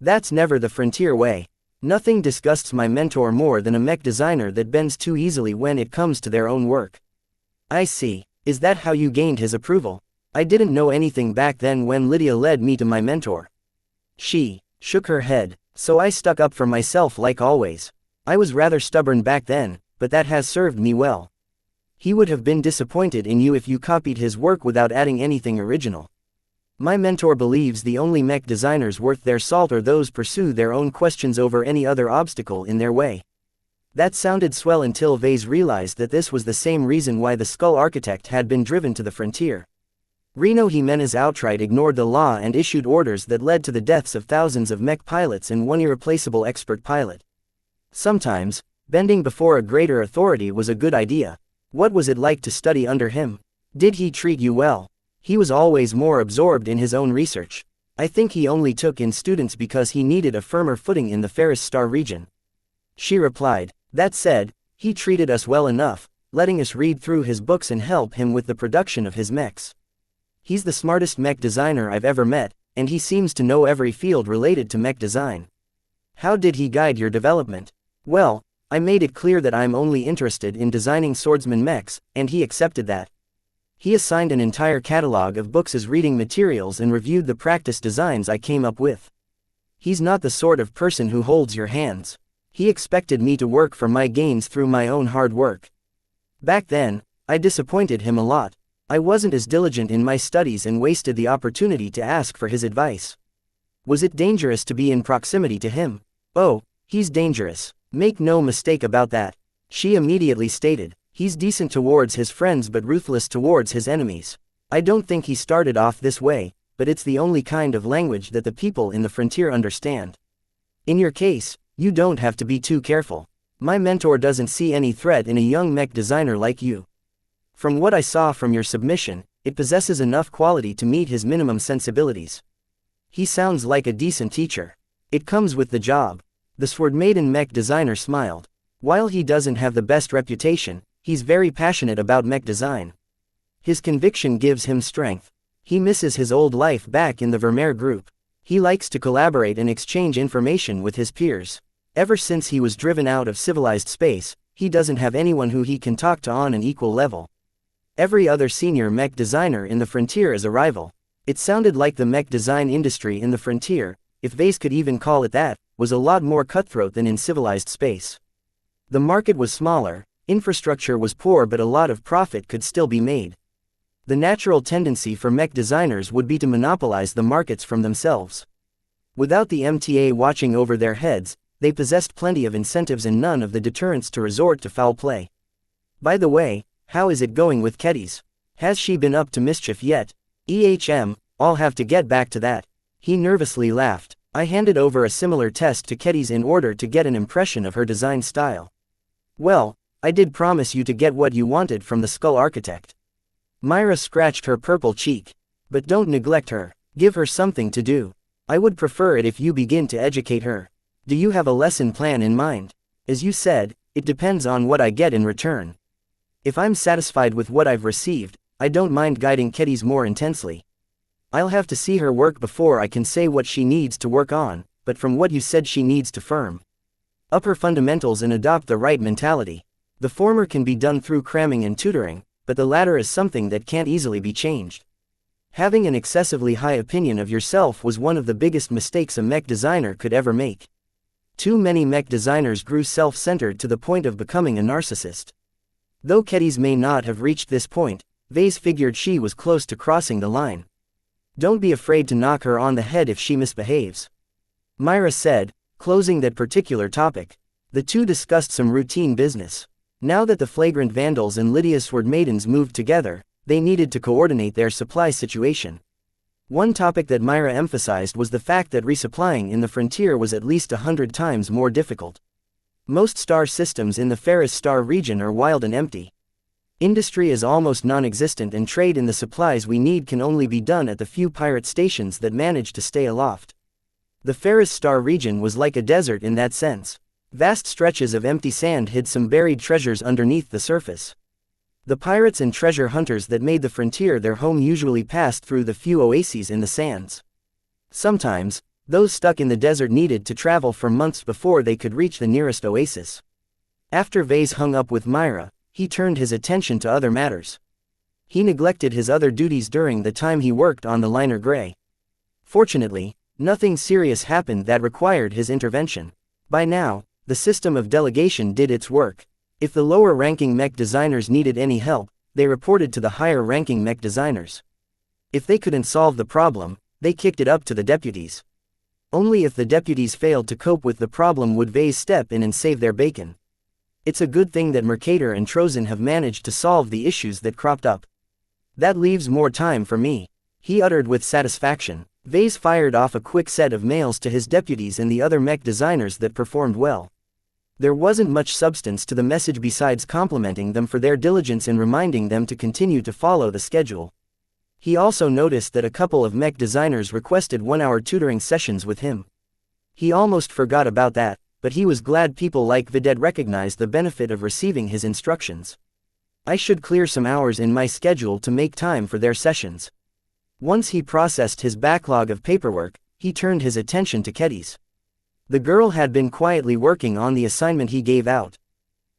That's never the frontier way. Nothing disgusts my mentor more than a mech designer that bends too easily when it comes to their own work. I see. Is that how you gained his approval? I didn't know anything back then when Lydia led me to my mentor. She shook her head. So I stuck up for myself like always. I was rather stubborn back then, but that has served me well. He would have been disappointed in you if you copied his work without adding anything original. My mentor believes the only mech designers worth their salt are those pursue their own questions over any other obstacle in their way. That sounded swell until Vase realized that this was the same reason why the Skull Architect had been driven to the frontier. Reno Jimenez outright ignored the law and issued orders that led to the deaths of thousands of mech pilots and one irreplaceable expert pilot. Sometimes, bending before a greater authority was a good idea. What was it like to study under him? Did he treat you well? He was always more absorbed in his own research. I think he only took in students because he needed a firmer footing in the Ferris Star region. She replied. That said, he treated us well enough, letting us read through his books and help him with the production of his mechs. He's the smartest mech designer I've ever met, and he seems to know every field related to mech design. How did he guide your development? Well, I made it clear that I'm only interested in designing swordsman mechs, and he accepted that. He assigned an entire catalog of books as reading materials and reviewed the practice designs I came up with. He's not the sort of person who holds your hands. He expected me to work for my gains through my own hard work. Back then, I disappointed him a lot. I wasn't as diligent in my studies and wasted the opportunity to ask for his advice. Was it dangerous to be in proximity to him? Oh, he's dangerous. Make no mistake about that. She immediately stated. He's decent towards his friends but ruthless towards his enemies. I don't think he started off this way, but it's the only kind of language that the people in the frontier understand. In your case, you don't have to be too careful. My mentor doesn't see any threat in a young mech designer like you. From what I saw from your submission, it possesses enough quality to meet his minimum sensibilities. He sounds like a decent teacher. It comes with the job. The Sword Maiden mech designer smiled. While he doesn't have the best reputation, he's very passionate about mech design. His conviction gives him strength. He misses his old life back in the Vermeer group. He likes to collaborate and exchange information with his peers. Ever since he was driven out of civilized space, he doesn't have anyone who he can talk to on an equal level. Every other senior mech designer in the frontier is a rival. It sounded like the mech design industry in the frontier, if Vase could even call it that, was a lot more cutthroat than in civilized space. The market was smaller, infrastructure was poor, but a lot of profit could still be made. The natural tendency for mech designers would be to monopolize the markets from themselves. Without the MTA watching over their heads, they possessed plenty of incentives and none of the deterrents to resort to foul play. By the way, how is it going with Kedis? Has she been up to mischief yet? I'll have to get back to that. He nervously laughed. I handed over a similar test to Kedis in order to get an impression of her design style. Well, I did promise you to get what you wanted from the Skull Architect. Myra scratched her purple cheek. But don't neglect her. Give her something to do. I would prefer it if you begin to educate her. Do you have a lesson plan in mind? As you said, it depends on what I get in return. If I'm satisfied with what I've received, I don't mind guiding Kedis more intensely. I'll have to see her work before I can say what she needs to work on, but from what you said she needs to firm up her fundamentals and adopt the right mentality. The former can be done through cramming and tutoring, but the latter is something that can't easily be changed. Having an excessively high opinion of yourself was one of the biggest mistakes a mech designer could ever make. Too many mech designers grew self-centered to the point of becoming a narcissist. Though Kedis may not have reached this point, Vase figured she was close to crossing the line. Don't be afraid to knock her on the head if she misbehaves. Myra said, closing that particular topic. The two discussed some routine business. Now that the flagrant vandals and Lydia's sword maidens moved together, they needed to coordinate their supply situation. One topic that Myra emphasized was the fact that resupplying in the frontier was at least 100 times more difficult. Most star systems in the Ferris Star region are wild and empty. Industry is almost non-existent and trade in the supplies we need can only be done at the few pirate stations that manage to stay aloft. The Ferris Star region was like a desert in that sense. Vast stretches of empty sand hid some buried treasures underneath the surface. The pirates and treasure hunters that made the frontier their home usually passed through the few oases in the sands. Sometimes, Those stuck in the desert needed to travel for months before they could reach the nearest oasis. After Vase hung up with Myra, he turned his attention to other matters. He neglected his other duties during the time he worked on the liner Gray. Fortunately, nothing serious happened that required his intervention. By now, the system of delegation did its work. If the lower-ranking mech designers needed any help, they reported to the higher-ranking mech designers. If they couldn't solve the problem, they kicked it up to the deputies. Only if the deputies failed to cope with the problem would Vase step in and save their bacon. It's a good thing that Mercator and Trozen have managed to solve the issues that cropped up. That leaves more time for me, he uttered with satisfaction. Vase fired off a quick set of mails to his deputies and the other mech designers that performed well. There wasn't much substance to the message besides complimenting them for their diligence and reminding them to continue to follow the schedule. He also noticed that a couple of mech designers requested 1-hour tutoring sessions with him. He almost forgot about that, but he was glad people like Vidette recognized the benefit of receiving his instructions. I should clear some hours in my schedule to make time for their sessions. Once he processed his backlog of paperwork, he turned his attention to Kedis. The girl had been quietly working on the assignment he gave out.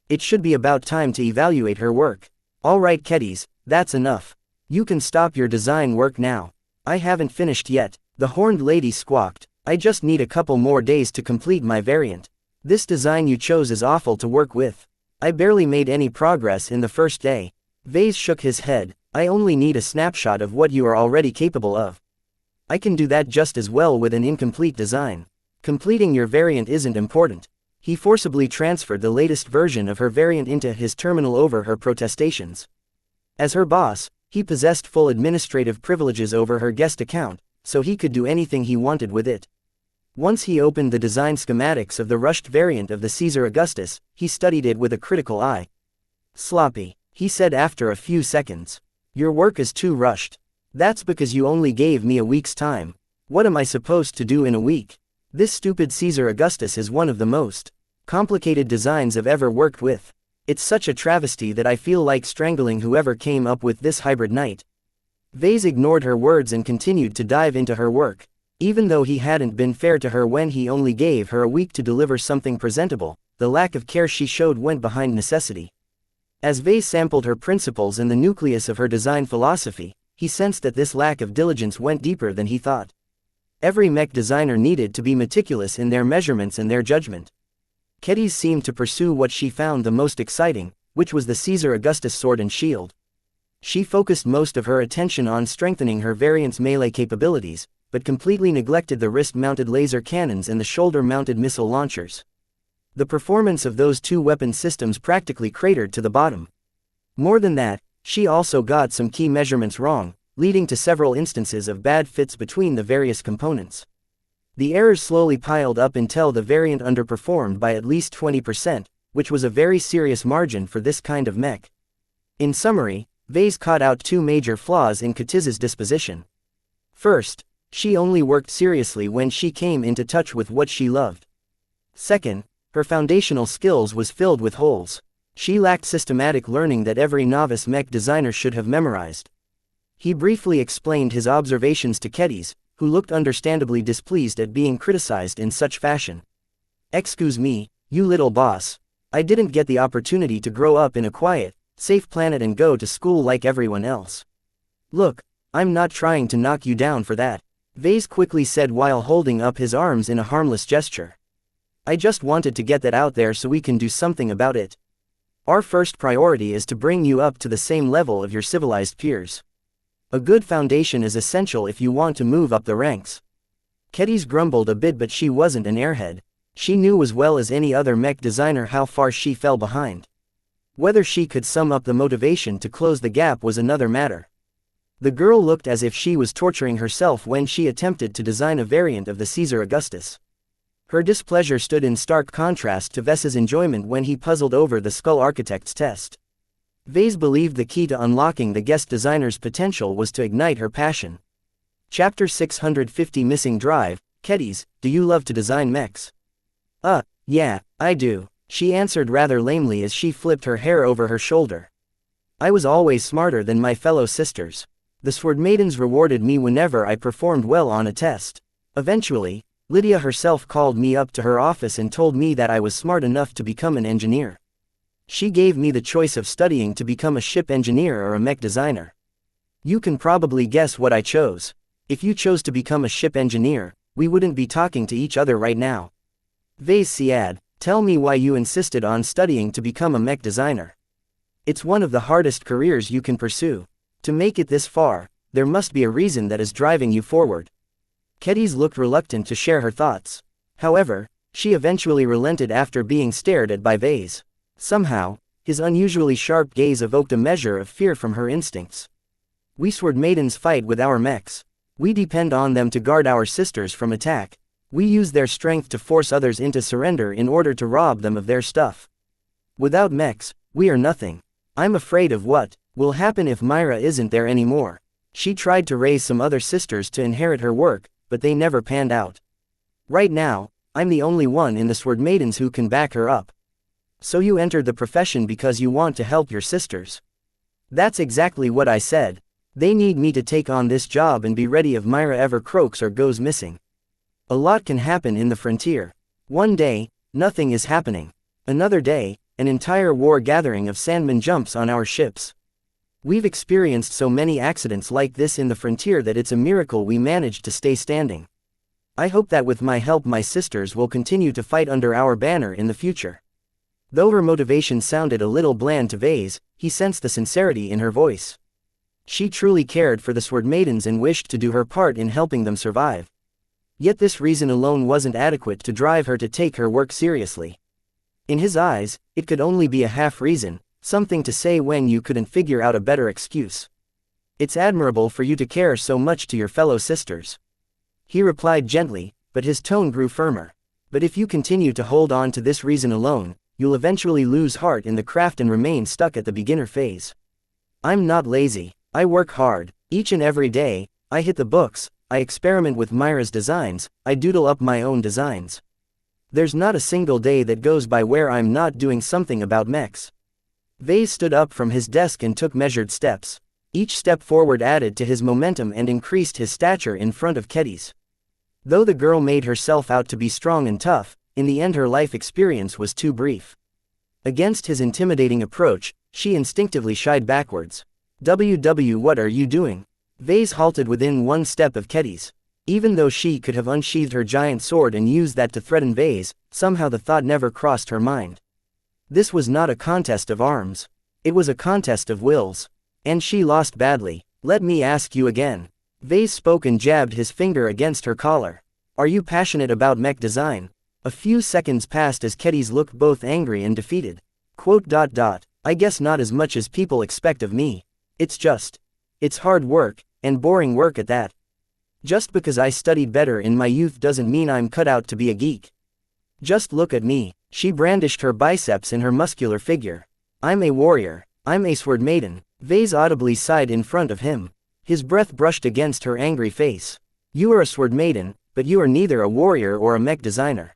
It should be about time to evaluate her work. All right, Kedis, that's enough. You can stop your design work now. I haven't finished yet, the horned lady squawked. I just need a couple more days to complete my variant. This design you chose is awful to work with. I barely made any progress in the first day. Vase shook his head. I only need a snapshot of what you are already capable of. I can do that just as well with an incomplete design. Completing your variant isn't important. He forcibly transferred the latest version of her variant into his terminal over her protestations. As her boss, he possessed full administrative privileges over her guest account, so he could do anything he wanted with it. Once he opened the design schematics of the rushed variant of the Caesar Augustus, he studied it with a critical eye. Sloppy, he said after a few seconds. Your work is too rushed. That's because you only gave me a week's time. What am I supposed to do in a week? This stupid Caesar Augustus is one of the most complicated designs I've ever worked with. It's such a travesty that I feel like strangling whoever came up with this hybrid knight. Vase ignored her words and continued to dive into her work. Even though he hadn't been fair to her when he only gave her a week to deliver something presentable, the lack of care she showed went behind necessity. As Vase sampled her principles and the nucleus of her design philosophy, he sensed that this lack of diligence went deeper than he thought. Every mech designer needed to be meticulous in their measurements and their judgment. Kedis seemed to pursue what she found the most exciting, which was the Caesar Augustus sword and shield. She focused most of her attention on strengthening her variant's melee capabilities, but completely neglected the wrist-mounted laser cannons and the shoulder-mounted missile launchers. The performance of those two weapon systems practically cratered to the bottom. More than that, she also got some key measurements wrong, leading to several instances of bad fits between the various components. The errors slowly piled up until the variant underperformed by at least 20%, which was a very serious margin for this kind of mech. In summary, Vase caught out two major flaws in Kedis's disposition. First, she only worked seriously when she came into touch with what she loved. Second, her foundational skills was filled with holes. She lacked systematic learning that every novice mech designer should have memorized. He briefly explained his observations to Kedis, who looked understandably displeased at being criticized in such fashion. Excuse me, you little boss. I didn't get the opportunity to grow up in a quiet, safe planet and go to school like everyone else. Look, I'm not trying to knock you down for that, Vase quickly said while holding up his arms in a harmless gesture. I just wanted to get that out there so we can do something about it. Our first priority is to bring you up to the same level of your civilized peers. A good foundation is essential if you want to move up the ranks. Kedis grumbled a bit, but she wasn't an airhead. She knew as well as any other mech designer how far she fell behind. Whether she could sum up the motivation to close the gap was another matter. The girl looked as if she was torturing herself when she attempted to design a variant of the Caesar Augustus. Her displeasure stood in stark contrast to Ves's enjoyment when he puzzled over the Skull Architect's test. Vase believed the key to unlocking the guest designer's potential was to ignite her passion. Chapter 650 Missing Drive. Kedis, do you love to design mechs? Yeah, I do, she answered rather lamely as she flipped her hair over her shoulder. I was always smarter than my fellow sisters. The Sword Maidens rewarded me whenever I performed well on a test. Eventually, Lydia herself called me up to her office and told me that I was smart enough to become an engineer. She gave me the choice of studying to become a ship engineer or a mech designer. You can probably guess what I chose. If you chose to become a ship engineer, we wouldn't be talking to each other right now. Vase said, tell me why you insisted on studying to become a mech designer. It's one of the hardest careers you can pursue. To make it this far, there must be a reason that is driving you forward. Kedis looked reluctant to share her thoughts. However, she eventually relented after being stared at by Vase. Somehow, his unusually sharp gaze evoked a measure of fear from her instincts. We sword maidens fight with our mechs. We depend on them to guard our sisters from attack. We use their strength to force others into surrender in order to rob them of their stuff. Without mechs, we are nothing. I'm afraid of what will happen if Myra isn't there anymore. She tried to raise some other sisters to inherit her work, but they never panned out. Right now, I'm the only one in the Sword Maidens who can back her up. So you entered the profession because you want to help your sisters. That's exactly what I said. They need me to take on this job and be ready if Myra ever croaks or goes missing. A lot can happen in the frontier. One day, nothing is happening. Another day, an entire war gathering of sandmen jumps on our ships. We've experienced so many accidents like this in the frontier that it's a miracle we managed to stay standing. I hope that with my help my sisters will continue to fight under our banner in the future. Though her motivation sounded a little bland to Vase, he sensed the sincerity in her voice. She truly cared for the Sword Maidens and wished to do her part in helping them survive. Yet this reason alone wasn't adequate to drive her to take her work seriously. In his eyes, it could only be a half reason, something to say when you couldn't figure out a better excuse. It's admirable for you to care so much to your fellow sisters. He replied gently, but his tone grew firmer. But if you continue to hold on to this reason alone, you'll eventually lose heart in the craft and remain stuck at the beginner phase. I'm not lazy. I work hard. Each and every day, I hit the books, I experiment with Myra's designs, I doodle up my own designs. There's not a single day that goes by where I'm not doing something about mechs. Vase stood up from his desk and took measured steps. Each step forward added to his momentum and increased his stature in front of Kedis. Though the girl made herself out to be strong and tough, in the end her life experience was too brief. Against his intimidating approach, she instinctively shied backwards. What are you doing? Vase halted within one step of Kedis. Even though she could have unsheathed her giant sword and used that to threaten Vase, somehow the thought never crossed her mind. This was not a contest of arms. It was a contest of wills. And she lost badly. Let me ask you again. Vase spoke and jabbed his finger against her collar. Are you passionate about mech design? A few seconds passed as Kedis looked both angry and defeated. I guess not as much as people expect of me. It's hard work, and boring work at that. Just because I studied better in my youth doesn't mean I'm cut out to be a geek. Just look at me. She brandished her biceps in her muscular figure. I'm a warrior. I'm a sword maiden. Vase audibly sighed in front of him. His breath brushed against her angry face. You are a sword maiden, but you are neither a warrior or a mech designer.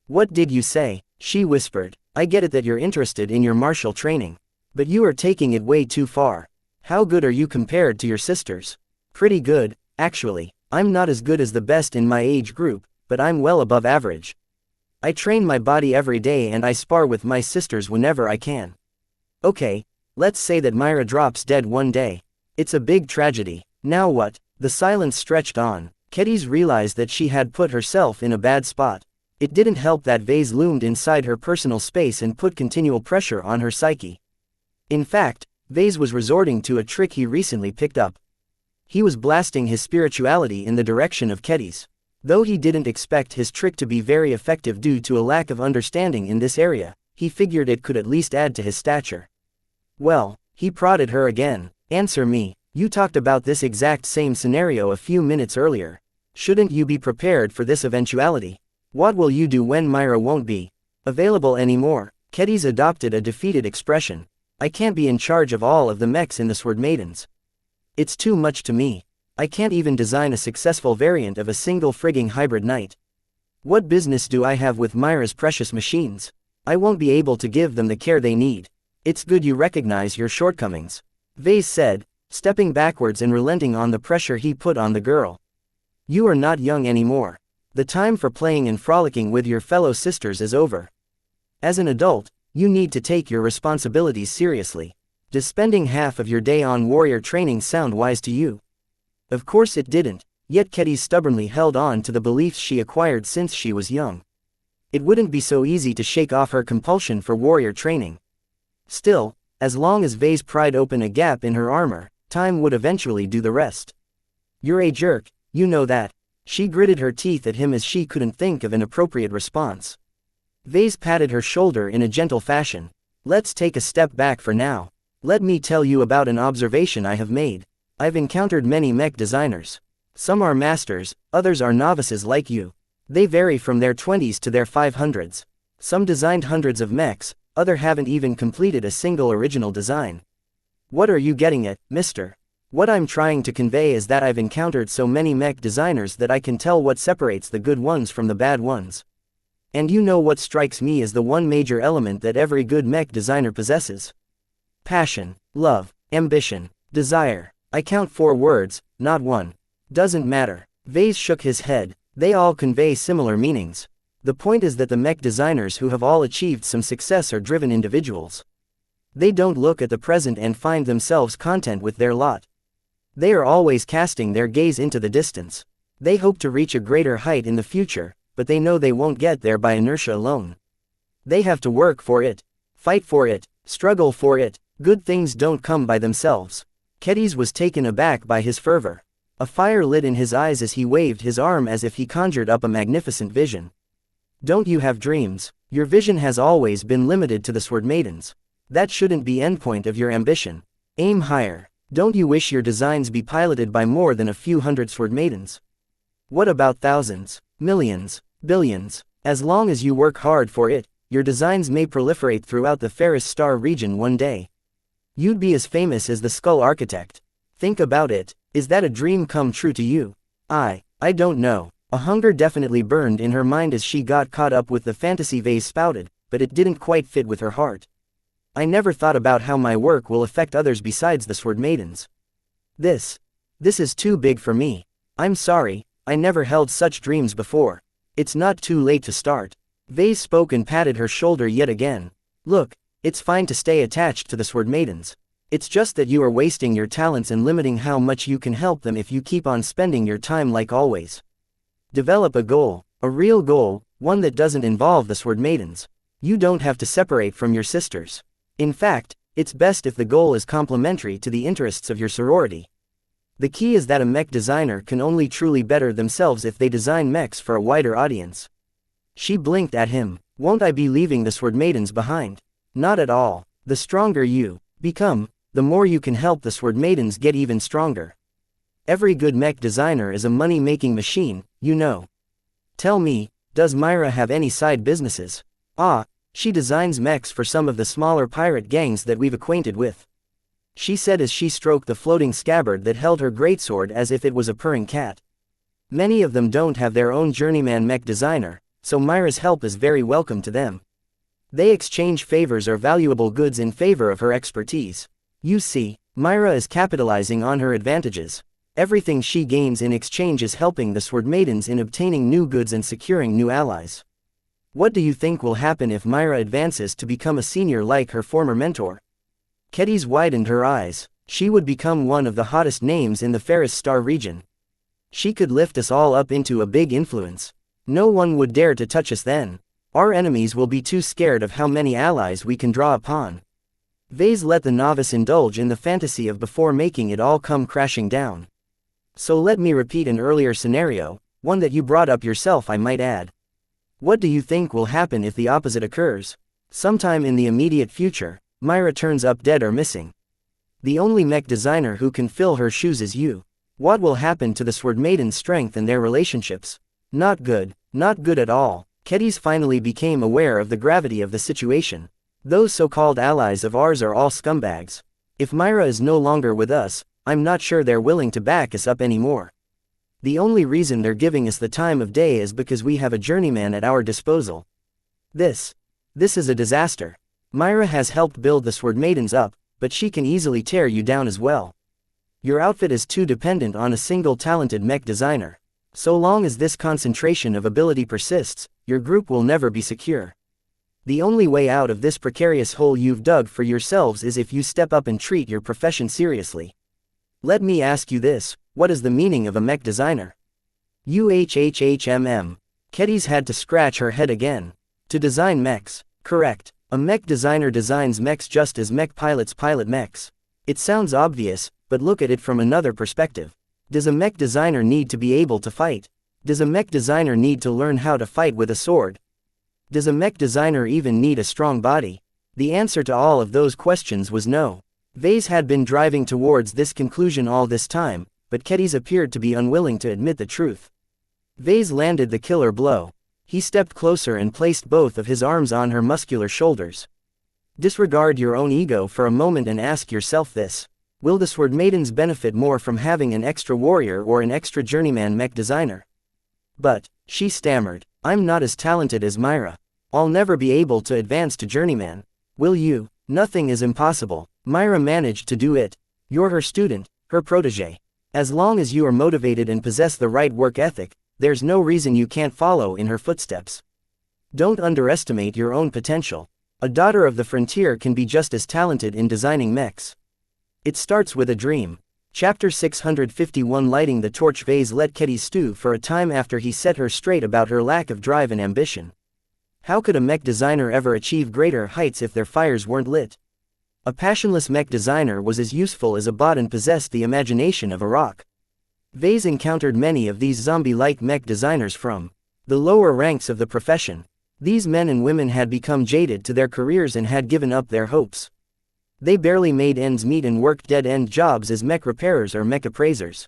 What did you say? She whispered. I get it that you're interested in your martial training. But you are taking it way too far. How good are you compared to your sisters? Pretty good, actually. I'm not as good as the best in my age group, but I'm well above average. I train my body every day and I spar with my sisters whenever I can. Okay, let's say that Myra drops dead one day. It's a big tragedy. Now what? The silence stretched on. Kedis realized that she had put herself in a bad spot. It didn't help that Vase loomed inside her personal space and put continual pressure on her psyche. In fact, Vase was resorting to a trick he recently picked up. He was blasting his spirituality in the direction of Kedis. Though he didn't expect his trick to be very effective due to a lack of understanding in this area, he figured it could at least add to his stature. Well, he prodded her again. Answer me. You talked about this exact same scenario a few minutes earlier. Shouldn't you be prepared for this eventuality? What will you do when Myra won't be available anymore? Kedis adopted a defeated expression. I can't be in charge of all of the mechs in the Sword Maidens. It's too much to me. I can't even design a successful variant of a single frigging hybrid knight. What business do I have with Myra's precious machines? I won't be able to give them the care they need. It's good you recognize your shortcomings. Vase said, stepping backwards and relenting on the pressure he put on the girl. You are not young anymore. The time for playing and frolicking with your fellow sisters is over. As an adult, you need to take your responsibilities seriously. Does spending half of your day on warrior training sound wise to you? Of course it didn't, yet Ketty stubbornly held on to the beliefs she acquired since she was young. It wouldn't be so easy to shake off her compulsion for warrior training. Still, as long as Vase pried open a gap in her armor, time would eventually do the rest. You're a jerk, you know that. She gritted her teeth at him as she couldn't think of an appropriate response. Vase patted her shoulder in a gentle fashion. Let's take a step back for now. Let me tell you about an observation I have made. I've encountered many mech designers. Some are masters, others are novices like you. They vary from their 20s to their 500s. Some designed hundreds of mechs, others haven't even completed a single original design. What are you getting at, mister? What I'm trying to convey is that I've encountered so many mech designers that I can tell what separates the good ones from the bad ones. And you know what strikes me as the one major element that every good mech designer possesses? Passion, love, ambition, desire. I count 4 words, not 1. Doesn't matter. Vase shook his head. They all convey similar meanings. The point is that the mech designers who have all achieved some success are driven individuals. They don't look at the present and find themselves content with their lot. They are always casting their gaze into the distance. They hope to reach a greater height in the future, but they know they won't get there by inertia alone. They have to work for it, fight for it, struggle for it. Good things don't come by themselves. Ketty was taken aback by his fervor. A fire lit in his eyes as he waved his arm as if he conjured up a magnificent vision. Don't you have dreams? Your vision has always been limited to the Sword Maidens. That shouldn't be endpoint of your ambition. Aim higher. Don't you wish your designs be piloted by more than a few hundred Sword Maidens? What about thousands, millions, billions? As long as you work hard for it, your designs may proliferate throughout the Ferris Star region one day. You'd be as famous as the Skull Architect. Think about it. Is that a dream come true to you? I don't know. A hunger definitely burned in her mind as she got caught up with the fantasy Vase spouted, but it didn't quite fit with her heart. I never thought about how my work will affect others besides the Sword Maidens. This is too big for me. I'm sorry, I never held such dreams before. It's not too late to start. Vase spoke and patted her shoulder yet again. Look, it's fine to stay attached to the Sword Maidens. It's just that you are wasting your talents and limiting how much you can help them if you keep on spending your time like always. Develop a goal, a real goal, one that doesn't involve the Sword Maidens. You don't have to separate from your sisters. In fact, it's best if the goal is complementary to the interests of your sorority. The key is that a mech designer can only truly better themselves if they design mechs for a wider audience. She blinked at him. Won't I be leaving the Sword Maidens behind? Not at all. The stronger you become, the more you can help the Sword Maidens get even stronger. Every good mech designer is a money-making machine, you know. Tell me, does Myra have any side businesses? She designs mechs for some of the smaller pirate gangs that we've acquainted with. She said as she stroked the floating scabbard that held her greatsword as if it was a purring cat. Many of them don't have their own journeyman mech designer, so Myra's help is very welcome to them. They exchange favors or valuable goods in favor of her expertise. You see, Myra is capitalizing on her advantages. Everything she gains in exchange is helping the Sword Maidens in obtaining new goods and securing new allies. What do you think will happen if Myra advances to become a senior like her former mentor? Ketty widened her eyes. She would become one of the hottest names in the Ferris Star region. She could lift us all up into a big influence. No one would dare to touch us then. Our enemies will be too scared of how many allies we can draw upon. Vase let the novice indulge in the fantasy of before making it all come crashing down. So let me repeat an earlier scenario, one that you brought up yourself I might add. What do you think will happen if the opposite occurs? Sometime in the immediate future, Myra turns up dead or missing. The only mech designer who can fill her shoes is you. What will happen to the Sword Maiden's strength and their relationships? Not good at all. Ketty finally became aware of the gravity of the situation. Those so-called allies of ours are all scumbags. If Myra is no longer with us, I'm not sure they're willing to back us up anymore. The only reason they're giving us the time of day is because we have a journeyman at our disposal. This is a disaster. Myra has helped build the Sword Maidens up, but she can easily tear you down as well. Your outfit is too dependent on a single talented mech designer. So long as this concentration of ability persists, your group will never be secure. The only way out of this precarious hole you've dug for yourselves is if you step up and treat your profession seriously. Let me ask you this, what is the meaning of a mech designer? Kedis had to scratch her head again. To design mechs. Correct. A mech designer designs mechs just as mech pilots pilot mechs. It sounds obvious, but look at it from another perspective. Does a mech designer need to be able to fight? Does a mech designer need to learn how to fight with a sword? Does a mech designer even need a strong body? The answer to all of those questions was no. Vase had been driving towards this conclusion all this time, but Kedis appeared to be unwilling to admit the truth. Vase landed the killer blow. He stepped closer and placed both of his arms on her muscular shoulders. Disregard your own ego for a moment and ask yourself this. Will the Sword Maidens benefit more from having an extra warrior or an extra journeyman mech designer? But, she stammered, I'm not as talented as Myra. I'll never be able to advance to journeyman. Will you? Nothing is impossible. Myra managed to do it. You're her student, her protege. As long as you are motivated and possess the right work ethic, there's no reason you can't follow in her footsteps. Don't underestimate your own potential. A daughter of the frontier can be just as talented in designing mechs. It starts with a dream. Chapter 651. Lighting the torch. Vase let Kedis stew for a time after he set her straight about her lack of drive and ambition. How could a mech designer ever achieve greater heights if their fires weren't lit? A passionless mech designer was as useful as a bot and possessed the imagination of a rock. Vase encountered many of these zombie-like mech designers from the lower ranks of the profession. These men and women had become jaded to their careers and had given up their hopes. They barely made ends meet and worked dead-end jobs as mech repairers or mech appraisers.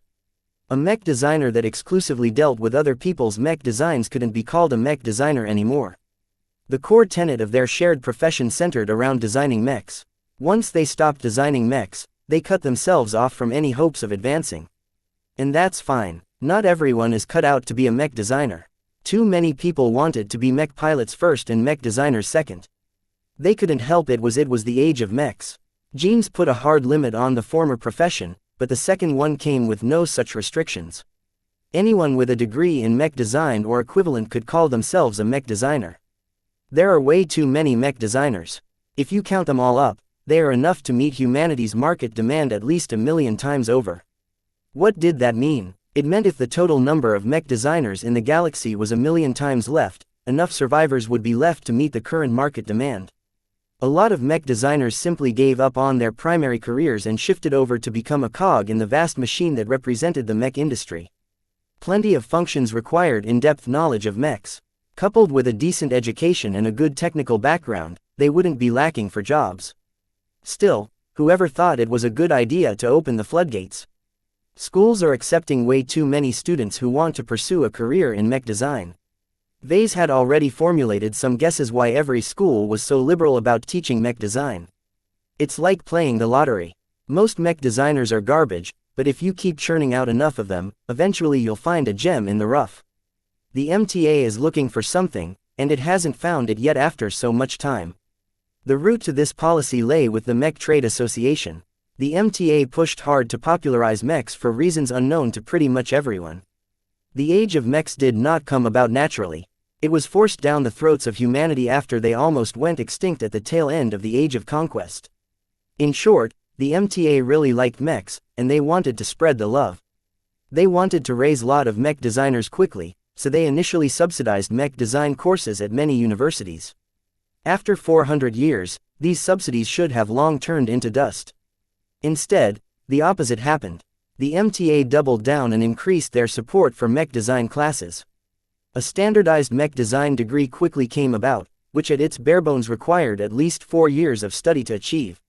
A mech designer that exclusively dealt with other people's mech designs couldn't be called a mech designer anymore. The core tenet of their shared profession centered around designing mechs. Once they stopped designing mechs, they cut themselves off from any hopes of advancing. And that's fine. Not everyone is cut out to be a mech designer. Too many people wanted to be mech pilots first and mech designers second. They couldn't help it was the age of mechs. Genes put a hard limit on the former profession, but the second one came with no such restrictions. Anyone with a degree in mech design or equivalent could call themselves a mech designer. There are way too many mech designers. If you count them all up, they are enough to meet humanity's market demand at least 1 million times over. What did that mean? It meant if the total number of mech designers in the galaxy was 1 million times left, enough survivors would be left to meet the current market demand. A lot of mech designers simply gave up on their primary careers and shifted over to become a cog in the vast machine that represented the mech industry. Plenty of functions required in-depth knowledge of mechs. Coupled with a decent education and a good technical background, they wouldn't be lacking for jobs. Still, whoever thought it was a good idea to open the floodgates? Schools are accepting way too many students who want to pursue a career in mech design. Vase had already formulated some guesses why every school was so liberal about teaching mech design. It's like playing the lottery. Most mech designers are garbage, but if you keep churning out enough of them, eventually you'll find a gem in the rough. The MTA is looking for something, and it hasn't found it yet after so much time. The root to this policy lay with the Mech Trade Association. The MTA pushed hard to popularize mechs for reasons unknown to pretty much everyone. The age of mechs did not come about naturally. It was forced down the throats of humanity after they almost went extinct at the tail end of the Age of Conquest. In short, the MTA really liked mechs, and they wanted to spread the love. They wanted to raise a lot of mech designers quickly, so they initially subsidized mech design courses at many universities. After 400 years, these subsidies should have long turned into dust. Instead, the opposite happened. The MTA doubled down and increased their support for mech design classes. A standardized mech design degree quickly came about, which at its barebones required at least 4 years of study to achieve.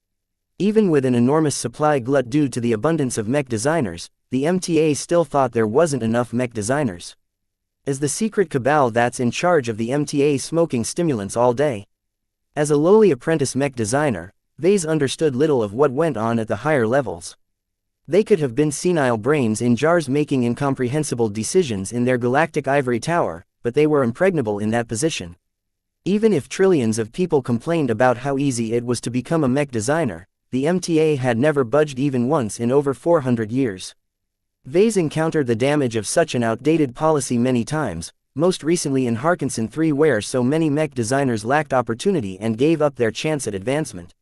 Even with an enormous supply glut due to the abundance of mech designers, the MTA still thought there wasn't enough mech designers. As the secret cabal that's in charge of the MTA smoking stimulants all day. As a lowly apprentice mech designer, Vase understood little of what went on at the higher levels. They could have been senile brains in jars making incomprehensible decisions in their galactic ivory tower, but they were impregnable in that position. Even if trillions of people complained about how easy it was to become a mech designer, the MTA had never budged even once in over 400 years. Vase encountered the damage of such an outdated policy many times, most recently in Harkinson 3 where so many mech designers lacked opportunity and gave up their chance at advancement.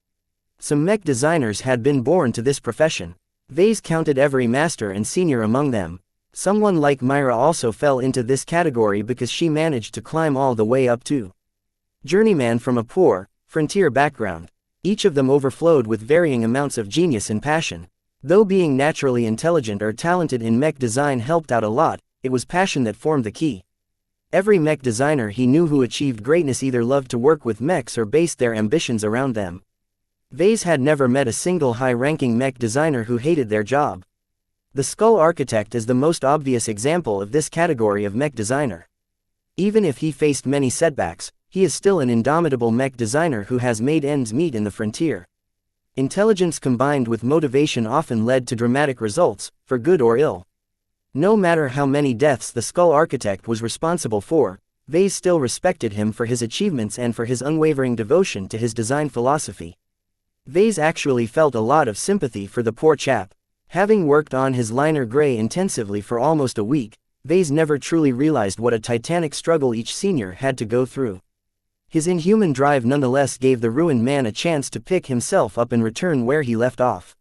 Some mech designers had been born to this profession. Vase counted every master and senior among them. Someone like Myra also fell into this category because she managed to climb all the way up to journeyman from a poor, frontier background. Each of them overflowed with varying amounts of genius and passion. Though being naturally intelligent or talented in mech design helped out a lot, it was passion that formed the key. Every mech designer he knew who achieved greatness either loved to work with mechs or based their ambitions around them. Vase had never met a single high-ranking mech designer who hated their job. The Skull Architect is the most obvious example of this category of mech designer. Even if he faced many setbacks, he is still an indomitable mech designer who has made ends meet in the frontier. Intelligence combined with motivation often led to dramatic results, for good or ill. No matter how many deaths the Skull Architect was responsible for, Vase still respected him for his achievements and for his unwavering devotion to his design philosophy. Vase actually felt a lot of sympathy for the poor chap. Having worked on his liner gray intensively for almost a week, Vase never truly realized what a titanic struggle each senior had to go through. His inhuman drive nonetheless gave the ruined man a chance to pick himself up and return where he left off.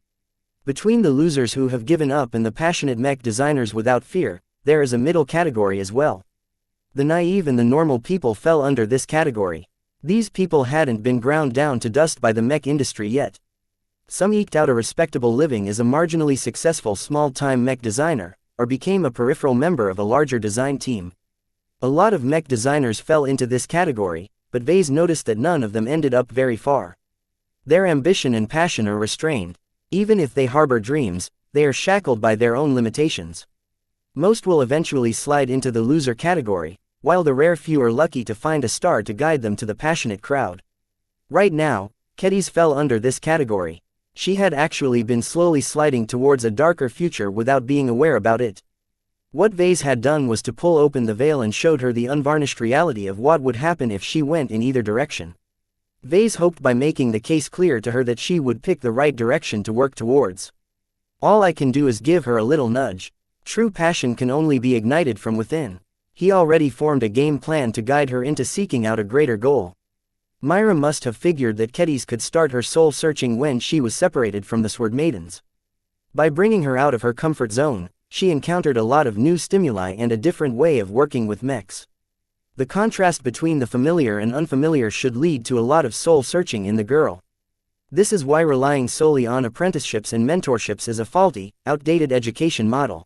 Between the losers who have given up and the passionate mech designers without fear, there is a middle category as well. The naive and the normal people fell under this category. These people hadn't been ground down to dust by the mech industry yet. Some eked out a respectable living as a marginally successful small-time mech designer, or became a peripheral member of a larger design team. A lot of mech designers fell into this category, but Vase noticed that none of them ended up very far. Their ambition and passion are restrained. Even if they harbor dreams, they are shackled by their own limitations. Most will eventually slide into the loser category, while the rare few are lucky to find a star to guide them to the passionate crowd. Right now, Kedis fell under this category. She had actually been slowly sliding towards a darker future without being aware about it. What Vase had done was to pull open the veil and showed her the unvarnished reality of what would happen if she went in either direction. Vase hoped by making the case clear to her that she would pick the right direction to work towards. All I can do is give her a little nudge. True passion can only be ignited from within. He already formed a game plan to guide her into seeking out a greater goal. Myra must have figured that Kedis could start her soul searching when she was separated from the Sword Maidens. By bringing her out of her comfort zone, she encountered a lot of new stimuli and a different way of working with mechs. The contrast between the familiar and unfamiliar should lead to a lot of soul searching in the girl. This is why relying solely on apprenticeships and mentorships is a faulty, outdated education model.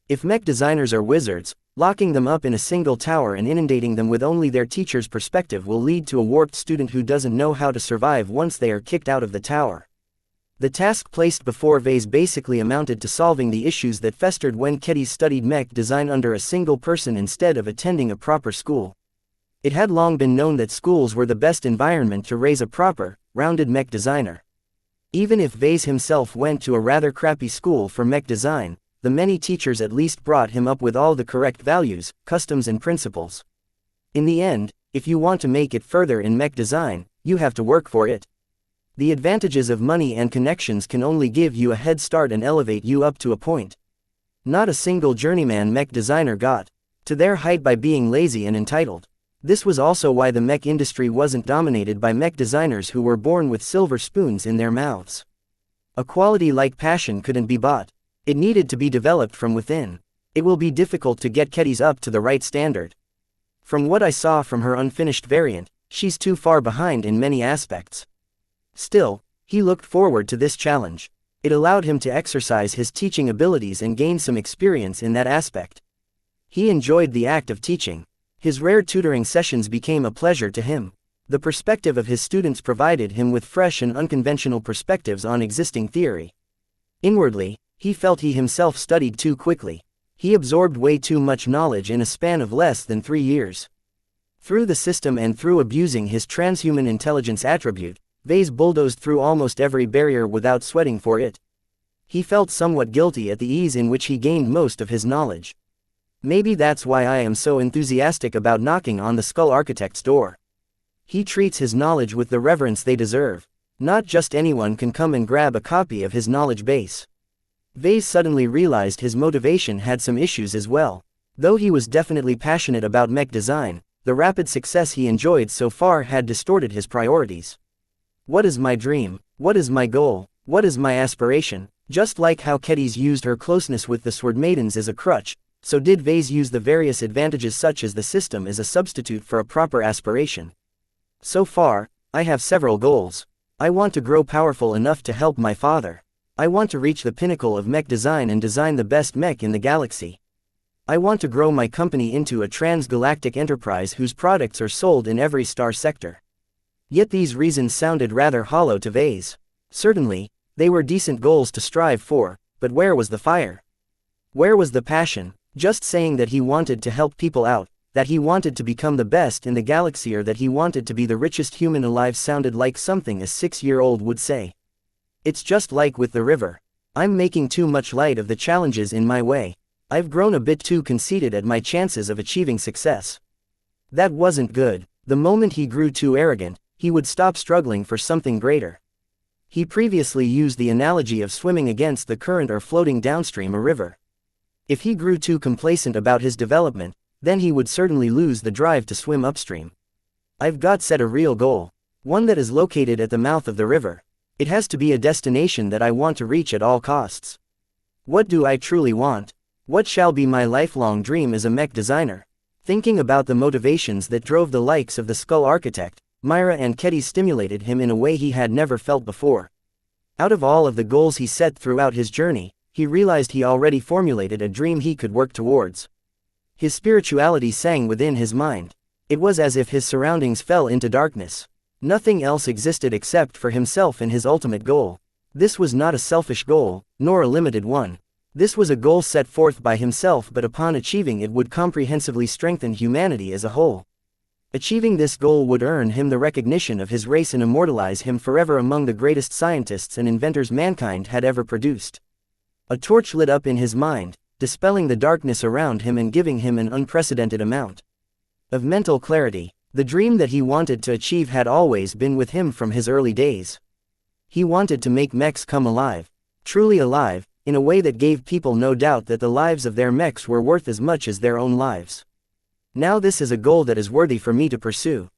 If mech designers are wizards, locking them up in a single tower and inundating them with only their teacher's perspective will lead to a warped student who doesn't know how to survive once they are kicked out of the tower. The task placed before Vase basically amounted to solving the issues that festered when Kedis studied mech design under a single person instead of attending a proper school. It had long been known that schools were the best environment to raise a proper, rounded mech designer. Even if Vase himself went to a rather crappy school for mech design, the many teachers at least brought him up with all the correct values, customs and principles. In the end, if you want to make it further in mech design, you have to work for it. The advantages of money and connections can only give you a head start and elevate you up to a point. Not a single journeyman mech designer got to their height by being lazy and entitled. This was also why the mech industry wasn't dominated by mech designers who were born with silver spoons in their mouths. A quality like passion couldn't be bought. It needed to be developed from within. It will be difficult to get Kedis up to the right standard. From what I saw from her unfinished variant, she's too far behind in many aspects. Still, he looked forward to this challenge. It allowed him to exercise his teaching abilities and gain some experience in that aspect. He enjoyed the act of teaching. His rare tutoring sessions became a pleasure to him. The perspective of his students provided him with fresh and unconventional perspectives on existing theory. Inwardly, he felt he himself studied too quickly. He absorbed way too much knowledge in a span of less than 3 years. Through the system and through abusing his transhuman intelligence attribute, Vase bulldozed through almost every barrier without sweating for it. He felt somewhat guilty at the ease in which he gained most of his knowledge. Maybe that's why I am so enthusiastic about knocking on the Skull Architect's door. He treats his knowledge with the reverence they deserve. Not just anyone can come and grab a copy of his knowledge base. Vase suddenly realized his motivation had some issues as well. Though he was definitely passionate about mech design, the rapid success he enjoyed so far had distorted his priorities. What is my dream? What is my goal? What is my aspiration? Just like how Kedis used her closeness with the Sword Maidens as a crutch, so did Vase use the various advantages such as the system as a substitute for a proper aspiration. So far, I have several goals. I want to grow powerful enough to help my father. I want to reach the pinnacle of mech design and design the best mech in the galaxy. I want to grow my company into a trans-galactic enterprise whose products are sold in every star sector. Yet these reasons sounded rather hollow to Vase. Certainly, they were decent goals to strive for, but where was the fire? Where was the passion? Just saying that he wanted to help people out, that he wanted to become the best in the galaxy, or that he wanted to be the richest human alive sounded like something a 6-year-old would say. It's just like with the river. I'm making too much light of the challenges in my way. I've grown a bit too conceited at my chances of achieving success. That wasn't good. The moment he grew too arrogant, he would stop struggling for something greater. He previously used the analogy of swimming against the current or floating downstream a river. If he grew too complacent about his development, then he would certainly lose the drive to swim upstream. I've got set a real goal. One that is located at the mouth of the river. It has to be a destination that I want to reach at all costs. What do I truly want? What shall be my lifelong dream as a mech designer? Thinking about the motivations that drove the likes of the Skull Architect, Myra and Kedis stimulated him in a way he had never felt before. Out of all of the goals he set throughout his journey, he realized he already formulated a dream he could work towards. His spirituality sang within his mind. It was as if his surroundings fell into darkness. Nothing else existed except for himself and his ultimate goal. This was not a selfish goal, nor a limited one. This was a goal set forth by himself, but upon achieving it would comprehensively strengthen humanity as a whole. Achieving this goal would earn him the recognition of his race and immortalize him forever among the greatest scientists and inventors mankind had ever produced. A torch lit up in his mind, dispelling the darkness around him and giving him an unprecedented amount of mental clarity. The dream that he wanted to achieve had always been with him from his early days. He wanted to make mechs come alive, truly alive, in a way that gave people no doubt that the lives of their mechs were worth as much as their own lives. Now this is a goal that is worthy for me to pursue.